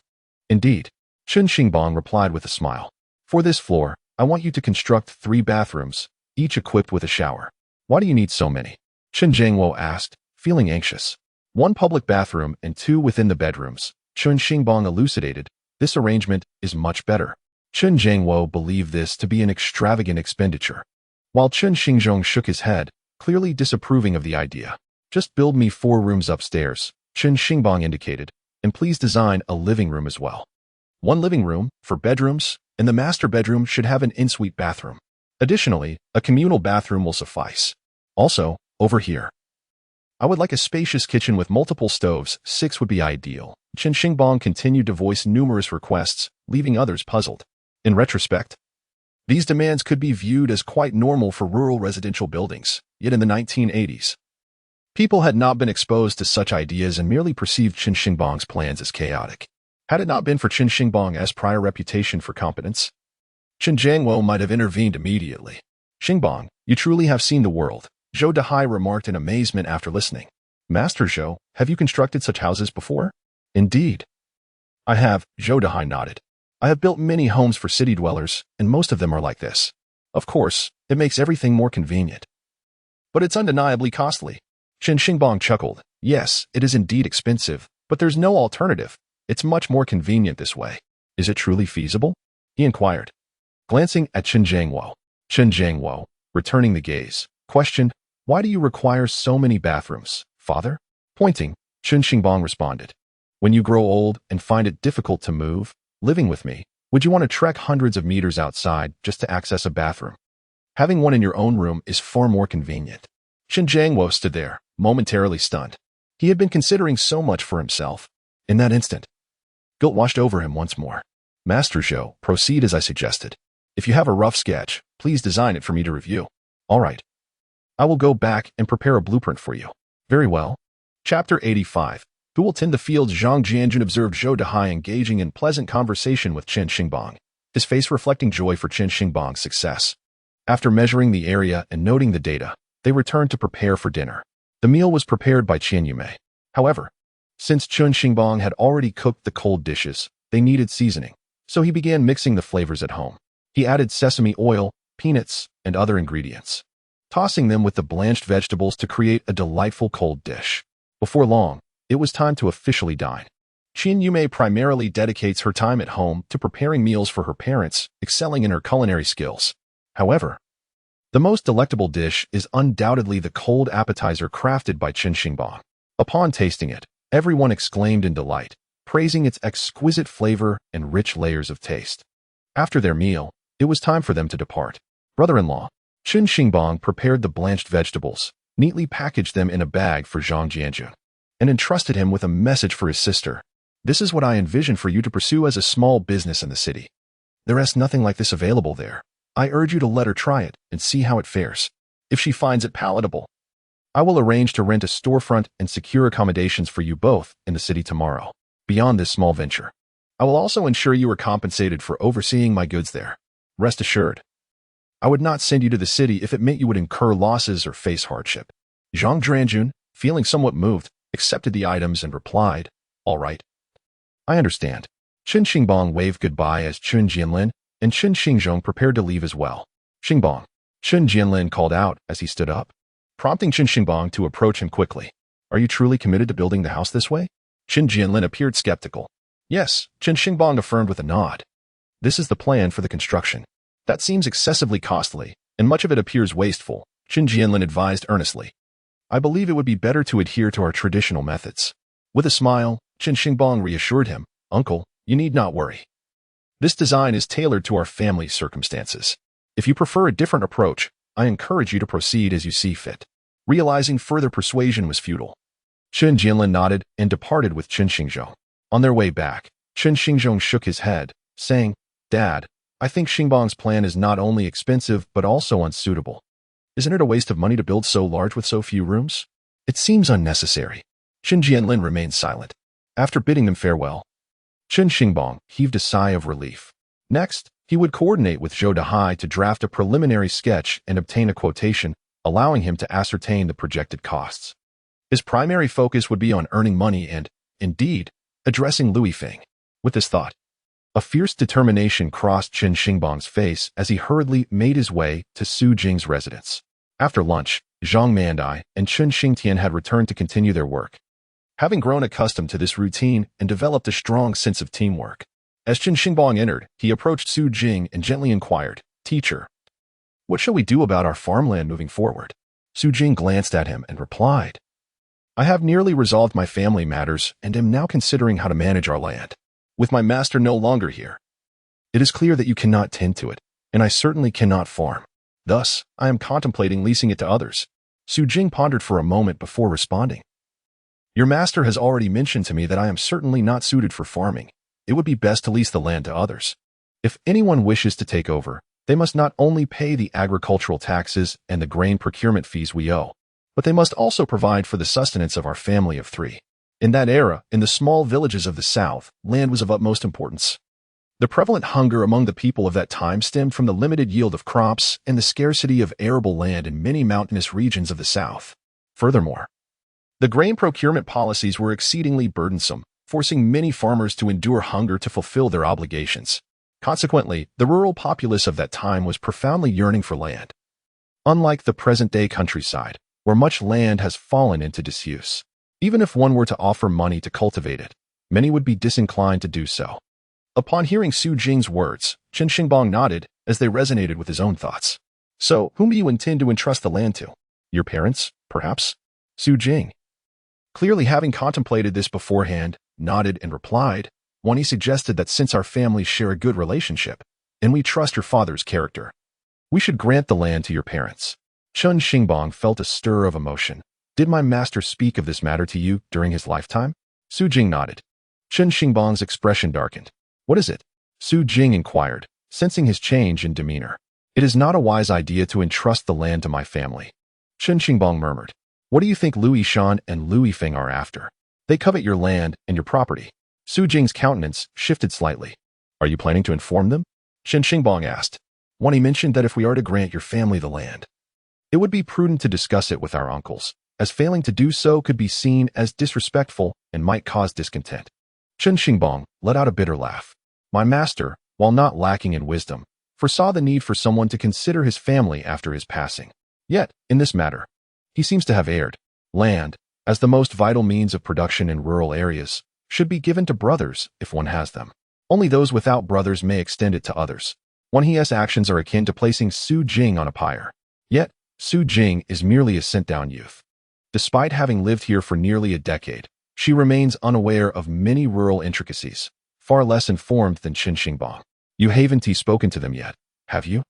Indeed, Chen Xingbang replied with a smile. For this floor, I want you to construct 3 bathrooms, each equipped with a shower. Why do you need so many? Chen Jingwo asked, feeling anxious. 1 public bathroom and 2 within the bedrooms. Chen Xingbang elucidated, this arrangement is much better. Chen Jingwo believed this to be an extravagant expenditure, while Chen Xingzhong shook his head, clearly disapproving of the idea. Just build me 4 rooms upstairs, Chen Xingbang indicated, and please design a living room as well. 1 living room, for bedrooms, and the master bedroom should have an ensuite bathroom. Additionally, a communal bathroom will suffice. Also, over here, I would like a spacious kitchen with multiple stoves, 6 would be ideal. Chen Xingbang continued to voice numerous requests, leaving others puzzled. In retrospect, these demands could be viewed as quite normal for rural residential buildings, yet in the 1980s, people had not been exposed to such ideas and merely perceived Chen Xingbang's plans as chaotic. Had it not been for Chen Xingbang's prior reputation for competence, Chen Jiangwo might have intervened immediately. Xingbang, you truly have seen the world, Zhou Dahai remarked in amazement after listening. Master Zhou, have you constructed such houses before? Indeed. I have, Zhou Dahai nodded. I have built many homes for city dwellers, and most of them are like this. Of course, it makes everything more convenient. But it's undeniably costly. Chen Xingbang chuckled. Yes, it is indeed expensive, but there's no alternative. It's much more convenient this way. Is it truly feasible? He inquired, glancing at Chen Jiangwo. Chen Jiangwo, returning the gaze, questioned, why do you require so many bathrooms, father? Pointing, Chen Xingbang responded. When you grow old and find it difficult to move, living with me, would you want to trek hundreds of meters outside just to access a bathroom? Having one in your own room is far more convenient. Chen Jiangwo stood there, momentarily stunned. He had been considering so much for himself. In that instant, guilt washed over him once more. Master Zhou, proceed as I suggested. If you have a rough sketch, please design it for me to review. All right. I will go back and prepare a blueprint for you. Very well. Chapter 85. Who will tend the fields? Zhang Jianjun observed Zhou Dahai engaging in pleasant conversation with Chen Xingbang, his face reflecting joy for Chen Xingbang's success. After measuring the area and noting the data, they returned to prepare for dinner. The meal was prepared by Qian Yumei. However, since Chen Xingbang had already cooked the cold dishes, they needed seasoning, so he began mixing the flavors at home. He added sesame oil, peanuts, and other ingredients, tossing them with the blanched vegetables to create a delightful cold dish. Before long, it was time to officially dine. Qian Yumei primarily dedicates her time at home to preparing meals for her parents, excelling in her culinary skills. However, the most delectable dish is undoubtedly the cold appetizer crafted by Chen Xingbang. Upon tasting it, everyone exclaimed in delight, praising its exquisite flavor and rich layers of taste. After their meal, it was time for them to depart. Brother-in-law, Chen Xingbang prepared the blanched vegetables, neatly packaged them in a bag for Zhang Jianjun, and entrusted him with a message for his sister. This is what I envision for you to pursue as a small business in the city. There is nothing like this available there. I urge you to let her try it and see how it fares. If she finds it palatable, I will arrange to rent a storefront and secure accommodations for you both in the city tomorrow. Beyond this small venture, I will also ensure you are compensated for overseeing my goods there. Rest assured, I would not send you to the city if it meant you would incur losses or face hardship. Zhang Jianjun, feeling somewhat moved, accepted the items and replied, all right. I understand. Chen Xingbang waved goodbye as Chen Jianlin and Chen Xingzhong prepared to leave as well. Xingbang, Chen Jianlin called out as he stood up. prompting Chen Xingbang to approach him quickly. Are you truly committed to building the house this way? Chen Jianlin appeared skeptical. Yes, Chen Xingbang affirmed with a nod. This is the plan for the construction. That seems excessively costly, and much of it appears wasteful, Chen Jianlin advised earnestly. I believe it would be better to adhere to our traditional methods. With a smile, Chen Xingbang reassured him, Uncle, you need not worry. This design is tailored to our family's circumstances. If you prefer a different approach, I encourage you to proceed as you see fit. Realizing further persuasion was futile, Chen Jianlin nodded and departed with Chen Xingbang. On their way back, Chen Xingbang shook his head, saying, Dad, I think Xingbang's plan is not only expensive but also unsuitable. Isn't it a waste of money to build so large with so few rooms? It seems unnecessary. Chen Jianlin remained silent. After bidding them farewell, Chen Xingbang heaved a sigh of relief. Next, he would coordinate with Zhou Dahai to draft a preliminary sketch and obtain a quotation, allowing him to ascertain the projected costs. His primary focus would be on earning money and, indeed, addressing Lui Feng. With this thought, a fierce determination crossed Chen Xingbang's face as he hurriedly made his way to Su Jing's residence. After lunch, Zhang Mandai and Chen Xingtian had returned to continue their work. Having grown accustomed to this routine and developed a strong sense of teamwork, as Chen Xingbang entered, he approached Su Jing and gently inquired, Teacher, what shall we do about our farmland moving forward? Su Jing glanced at him and replied, I have nearly resolved my family matters and am now considering how to manage our land. With my master no longer here, it is clear that you cannot tend to it, and I certainly cannot farm. Thus, I am contemplating leasing it to others. Su Jing pondered for a moment before responding. Your master has already mentioned to me that I am certainly not suited for farming. It would be best to lease the land to others. If anyone wishes to take over, they must not only pay the agricultural taxes and the grain procurement fees we owe, but they must also provide for the sustenance of our family of 3. In that era, in the small villages of the south, land was of utmost importance. The prevalent hunger among the people of that time stemmed from the limited yield of crops and the scarcity of arable land in many mountainous regions of the south. Furthermore, the grain procurement policies were exceedingly burdensome, forcing many farmers to endure hunger to fulfill their obligations. Consequently, the rural populace of that time was profoundly yearning for land. Unlike the present-day countryside, where much land has fallen into disuse, even if one were to offer money to cultivate it, many would be disinclined to do so. Upon hearing Su Jing's words, Chen Xingbang nodded as they resonated with his own thoughts. So, whom do you intend to entrust the land to? Your parents, perhaps? Su Jing, clearly having contemplated this beforehand, nodded and replied, When he suggested that since our families share a good relationship, and we trust your father's character, we should grant the land to your parents. Chen Xingbang felt a stir of emotion. Did my master speak of this matter to you during his lifetime? Su Jing nodded. Chen Xingbang's expression darkened. What is it? Su Jing inquired, sensing his change in demeanor. It is not a wise idea to entrust the land to my family. Chen Xingbang murmured. What do you think Lui Shan and Lui Feng are after? They covet your land and your property. Su Jing's countenance shifted slightly. Are you planning to inform them? Chen Xingbang asked. When he mentioned that if we are to grant your family the land, it would be prudent to discuss it with our uncles, as failing to do so could be seen as disrespectful and might cause discontent. Chen Xingbang let out a bitter laugh. My master, while not lacking in wisdom, foresaw the need for someone to consider his family after his passing. Yet, in this matter, he seems to have erred. Land, as the most vital means of production in rural areas, should be given to brothers if one has them. Only those without brothers may extend it to others. One He's actions are akin to placing Su Jing on a pyre. Yet, Su Jing is merely a sent-down youth. Despite having lived here for nearly a decade, she remains unaware of many rural intricacies, far less informed than Chen Xingbang. You haven't spoken to them yet, have you?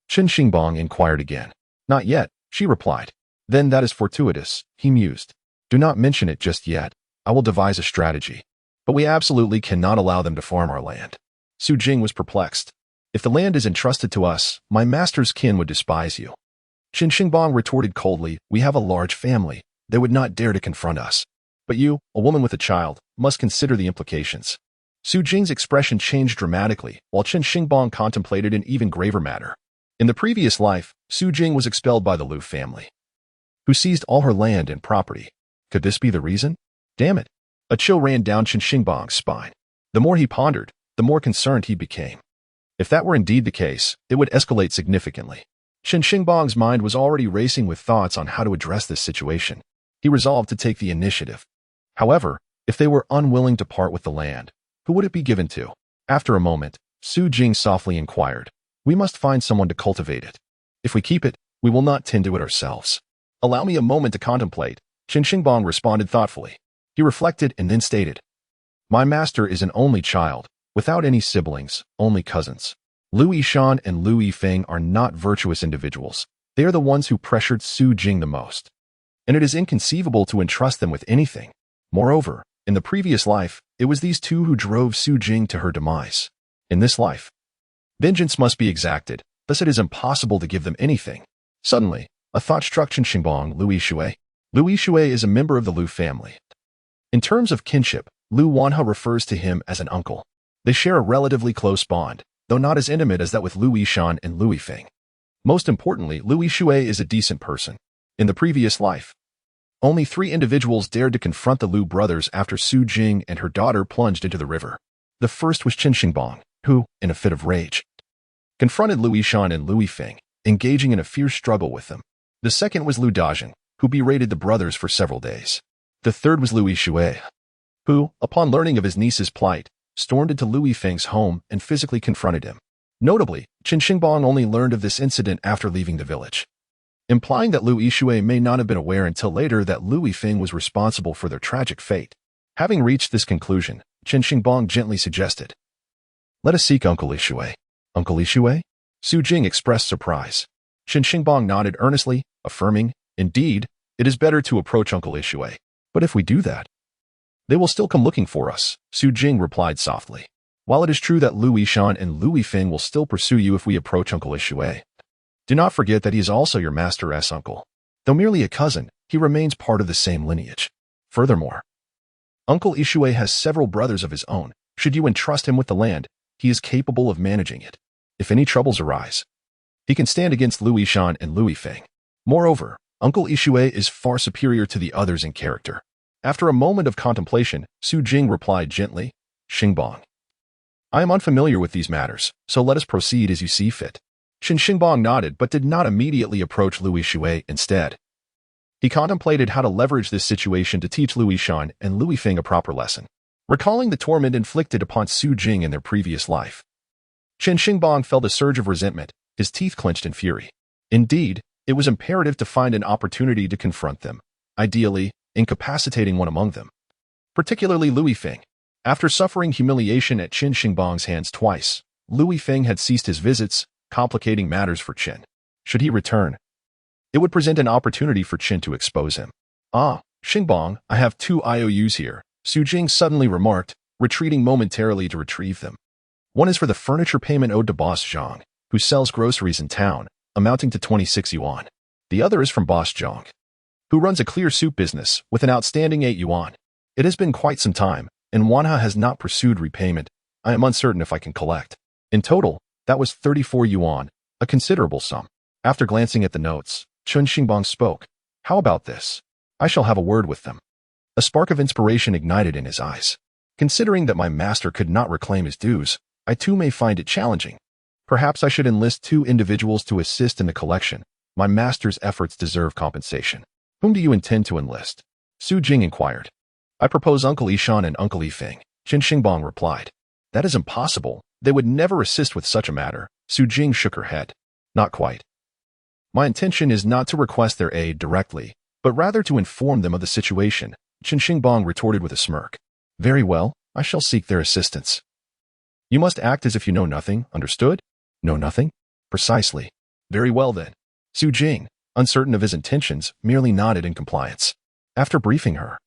Chen Xingbang inquired again. Not yet, she replied. Then that is fortuitous, he mused. Do not mention it just yet. I will devise a strategy. But we absolutely cannot allow them to farm our land. Su Jing was perplexed. If the land is entrusted to us, my master's kin would despise you. Chen Xingbang retorted coldly, we have a large family. They would not dare to confront us. But you, a woman with a child, must consider the implications. Su Jing's expression changed dramatically, while Chen Xingbang contemplated an even graver matter. In the previous life, Su Jing was expelled by the Lu family, who seized all her land and property. Could this be the reason? Damn it. A chill ran down Chen Xingbang's spine. The more he pondered, the more concerned he became. If that were indeed the case, it would escalate significantly. Chen Xingbang's mind was already racing with thoughts on how to address this situation. He resolved to take the initiative. However, if they were unwilling to part with the land, who would it be given to? After a moment, Jing softly inquired, "We must find someone to cultivate it. If we keep it, we will not tend to it ourselves." "Allow me a moment to contemplate," Chen Xingbang responded thoughtfully. He reflected and then stated, "My master is an only child, without any siblings, only cousins. Lu Yishan and Lu Yifeng are not virtuous individuals. They are the ones who pressured Jing the most. And it is inconceivable to entrust them with anything. Moreover, in the previous life, it was these two who drove Jing to her demise. In this life, vengeance must be exacted, thus it is impossible to give them anything." Suddenly, a thought struck Chen Xingbang. Lu Yishui. Lu Yishui is a member of the Lu family. In terms of kinship, Lu Wanhe refers to him as an uncle. They share a relatively close bond, though not as intimate as that with Lu Yishan and Lu Yifeng. Most importantly, Lu Yishui is a decent person. In the previous life, only 3 individuals dared to confront the Lu brothers after Jing and her daughter plunged into the river. The first was Chen Xingbang, who, in a fit of rage, confronted Lu Yishan and Lu Yifeng, engaging in a fierce struggle with them. The second was Lu Dajing, who berated the brothers for several days. The third was Lu Yishui, who, upon learning of his niece's plight, stormed into Lu Yifeng's home and physically confronted him. Notably, Chen Xingbang only learned of this incident after leaving the village, implying that Lu Yishui may not have been aware until later that Lu Yifeng was responsible for their tragic fate. Having reached this conclusion, Chen Xingbang gently suggested, "Let us seek Uncle Yishui." "Uncle Yishui?" Jing expressed surprise. Chen Xingbang nodded earnestly, affirming, "Indeed, it is better to approach Uncle Yishui. But if we do that, they will still come looking for us," Jing replied softly. "While it is true that Lu Yishan and Lu Yifeng will still pursue you if we approach Uncle Yishui, do not forget that he is also your master's uncle. Though merely a cousin, he remains part of the same lineage. Furthermore, Uncle Yishui has several brothers of his own. Should you entrust him with the land, he is capable of managing it. If any troubles arise, he can stand against Lu Yishan and Lu Yifeng. Moreover, Uncle Yishui is far superior to the others in character." After a moment of contemplation, Jing replied gently, "Xingbang, I am unfamiliar with these matters, so let us proceed as you see fit." Chen Xingbang nodded but did not immediately approach Lu Yishui. Instead, he contemplated how to leverage this situation to teach Lu Yishan and Lu Yifeng a proper lesson. Recalling the torment inflicted upon Jing in their previous life, Chen Xingbang felt a surge of resentment, his teeth clenched in fury. Indeed, it was imperative to find an opportunity to confront them, ideally incapacitating one among them, particularly Lu Yifeng. After suffering humiliation at Chen Xingbang's hands twice, Lu Yifeng had ceased his visits, complicating matters for Chen. Should he return, it would present an opportunity for Chen to expose him. "Ah, Xingbang, I have 2 IOUs here," Jing suddenly remarked, retreating momentarily to retrieve them. "One is for the furniture payment owed to Boss Zhang, who sells groceries in town, amounting to 26 yuan. The other is from Boss Zhang, who runs a clear soup business with an outstanding 8 yuan. It has been quite some time, and Wanhe has not pursued repayment. I am uncertain if I can collect. In total, that was 34 yuan, a considerable sum." After glancing at the notes, Chen Xingbang spoke, "How about this? I shall have a word with them." A spark of inspiration ignited in his eyes. "Considering that my master could not reclaim his dues, I too may find it challenging. Perhaps I should enlist 2 individuals to assist in the collection. My master's efforts deserve compensation." "Whom do you intend to enlist?" Jing inquired. "I propose Uncle Yishan and Uncle Yifeng," Chen Xingbang replied. "That is impossible. They would never assist with such a matter." Jing shook her head. "Not quite. My intention is not to request their aid directly, but rather to inform them of the situation," Chen Xingbang retorted with a smirk. "Very well, I shall seek their assistance." "You must act as if you know nothing, understood?" "Know nothing?" "Precisely." "Very well then." Jing, uncertain of his intentions, merely nodded in compliance. After briefing her,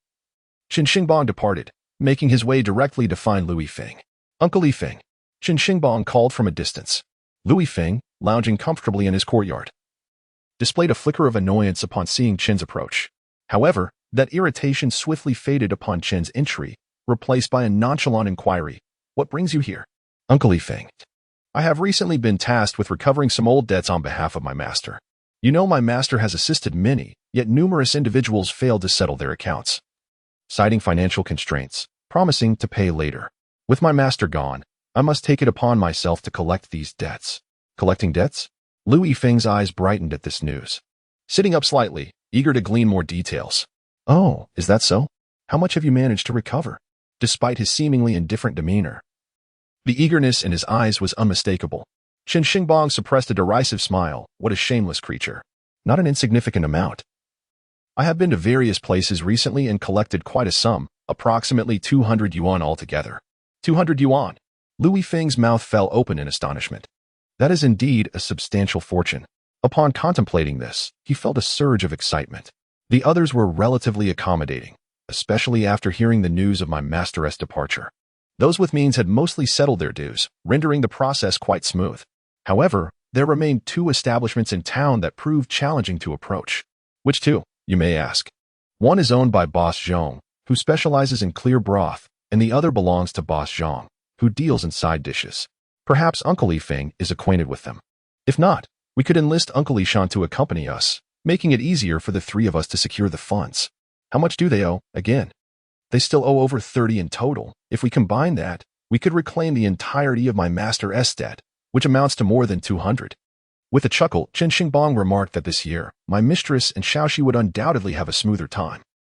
Chen Xingbang departed, making his way directly to find Lu Yifeng. "Uncle Yifeng," Chen Xingbang called from a distance. Lu Yifeng, lounging comfortably in his courtyard, displayed a flicker of annoyance upon seeing Chen's approach. However, that irritation swiftly faded upon Chen's entry, replaced by a nonchalant inquiry. "What brings you here?" "Uncle Yifeng, I have recently been tasked with recovering some old debts on behalf of my master. You know my master has assisted many, yet numerous individuals failed to settle their accounts, citing financial constraints, promising to pay later. With my master gone, I must take it upon myself to collect these debts." "Collecting debts?" Lu Yifeng's eyes brightened at this news. Sitting up slightly, eager to glean more details. Oh, is that so? How much have you managed to recover? Despite his seemingly indifferent demeanor, the eagerness in his eyes was unmistakable. Chen Xingbang suppressed a derisive smile. What a shameless creature. Not an insignificant amount. I have been to various places recently and collected quite a sum, approximately 200 yuan altogether. 200 yuan. Lu Yifeng's mouth fell open in astonishment. That is indeed a substantial fortune. Upon contemplating this, he felt a surge of excitement. The others were relatively accommodating, especially after hearing the news of my master's departure. Those with means had mostly settled their dues, rendering the process quite smooth. However, there remained 2 establishments in town that proved challenging to approach. Which 2, you may ask? One is owned by Boss Zhong, who specializes in clear broth, and the other belongs to Boss Zhong, who deals in side dishes. Perhaps Uncle Yifeng is acquainted with them. If not, we could enlist Uncle Yishan to accompany us, making it easier for the 3 of us to secure the funds. How much do they owe, again? They still owe over 30 in total. If we combine that, we could reclaim the entirety of my master's debt, which amounts to more than 200. With a chuckle, Chen Xingbang remarked that this year, my mistress and Xiaoxi would undoubtedly have a smoother time.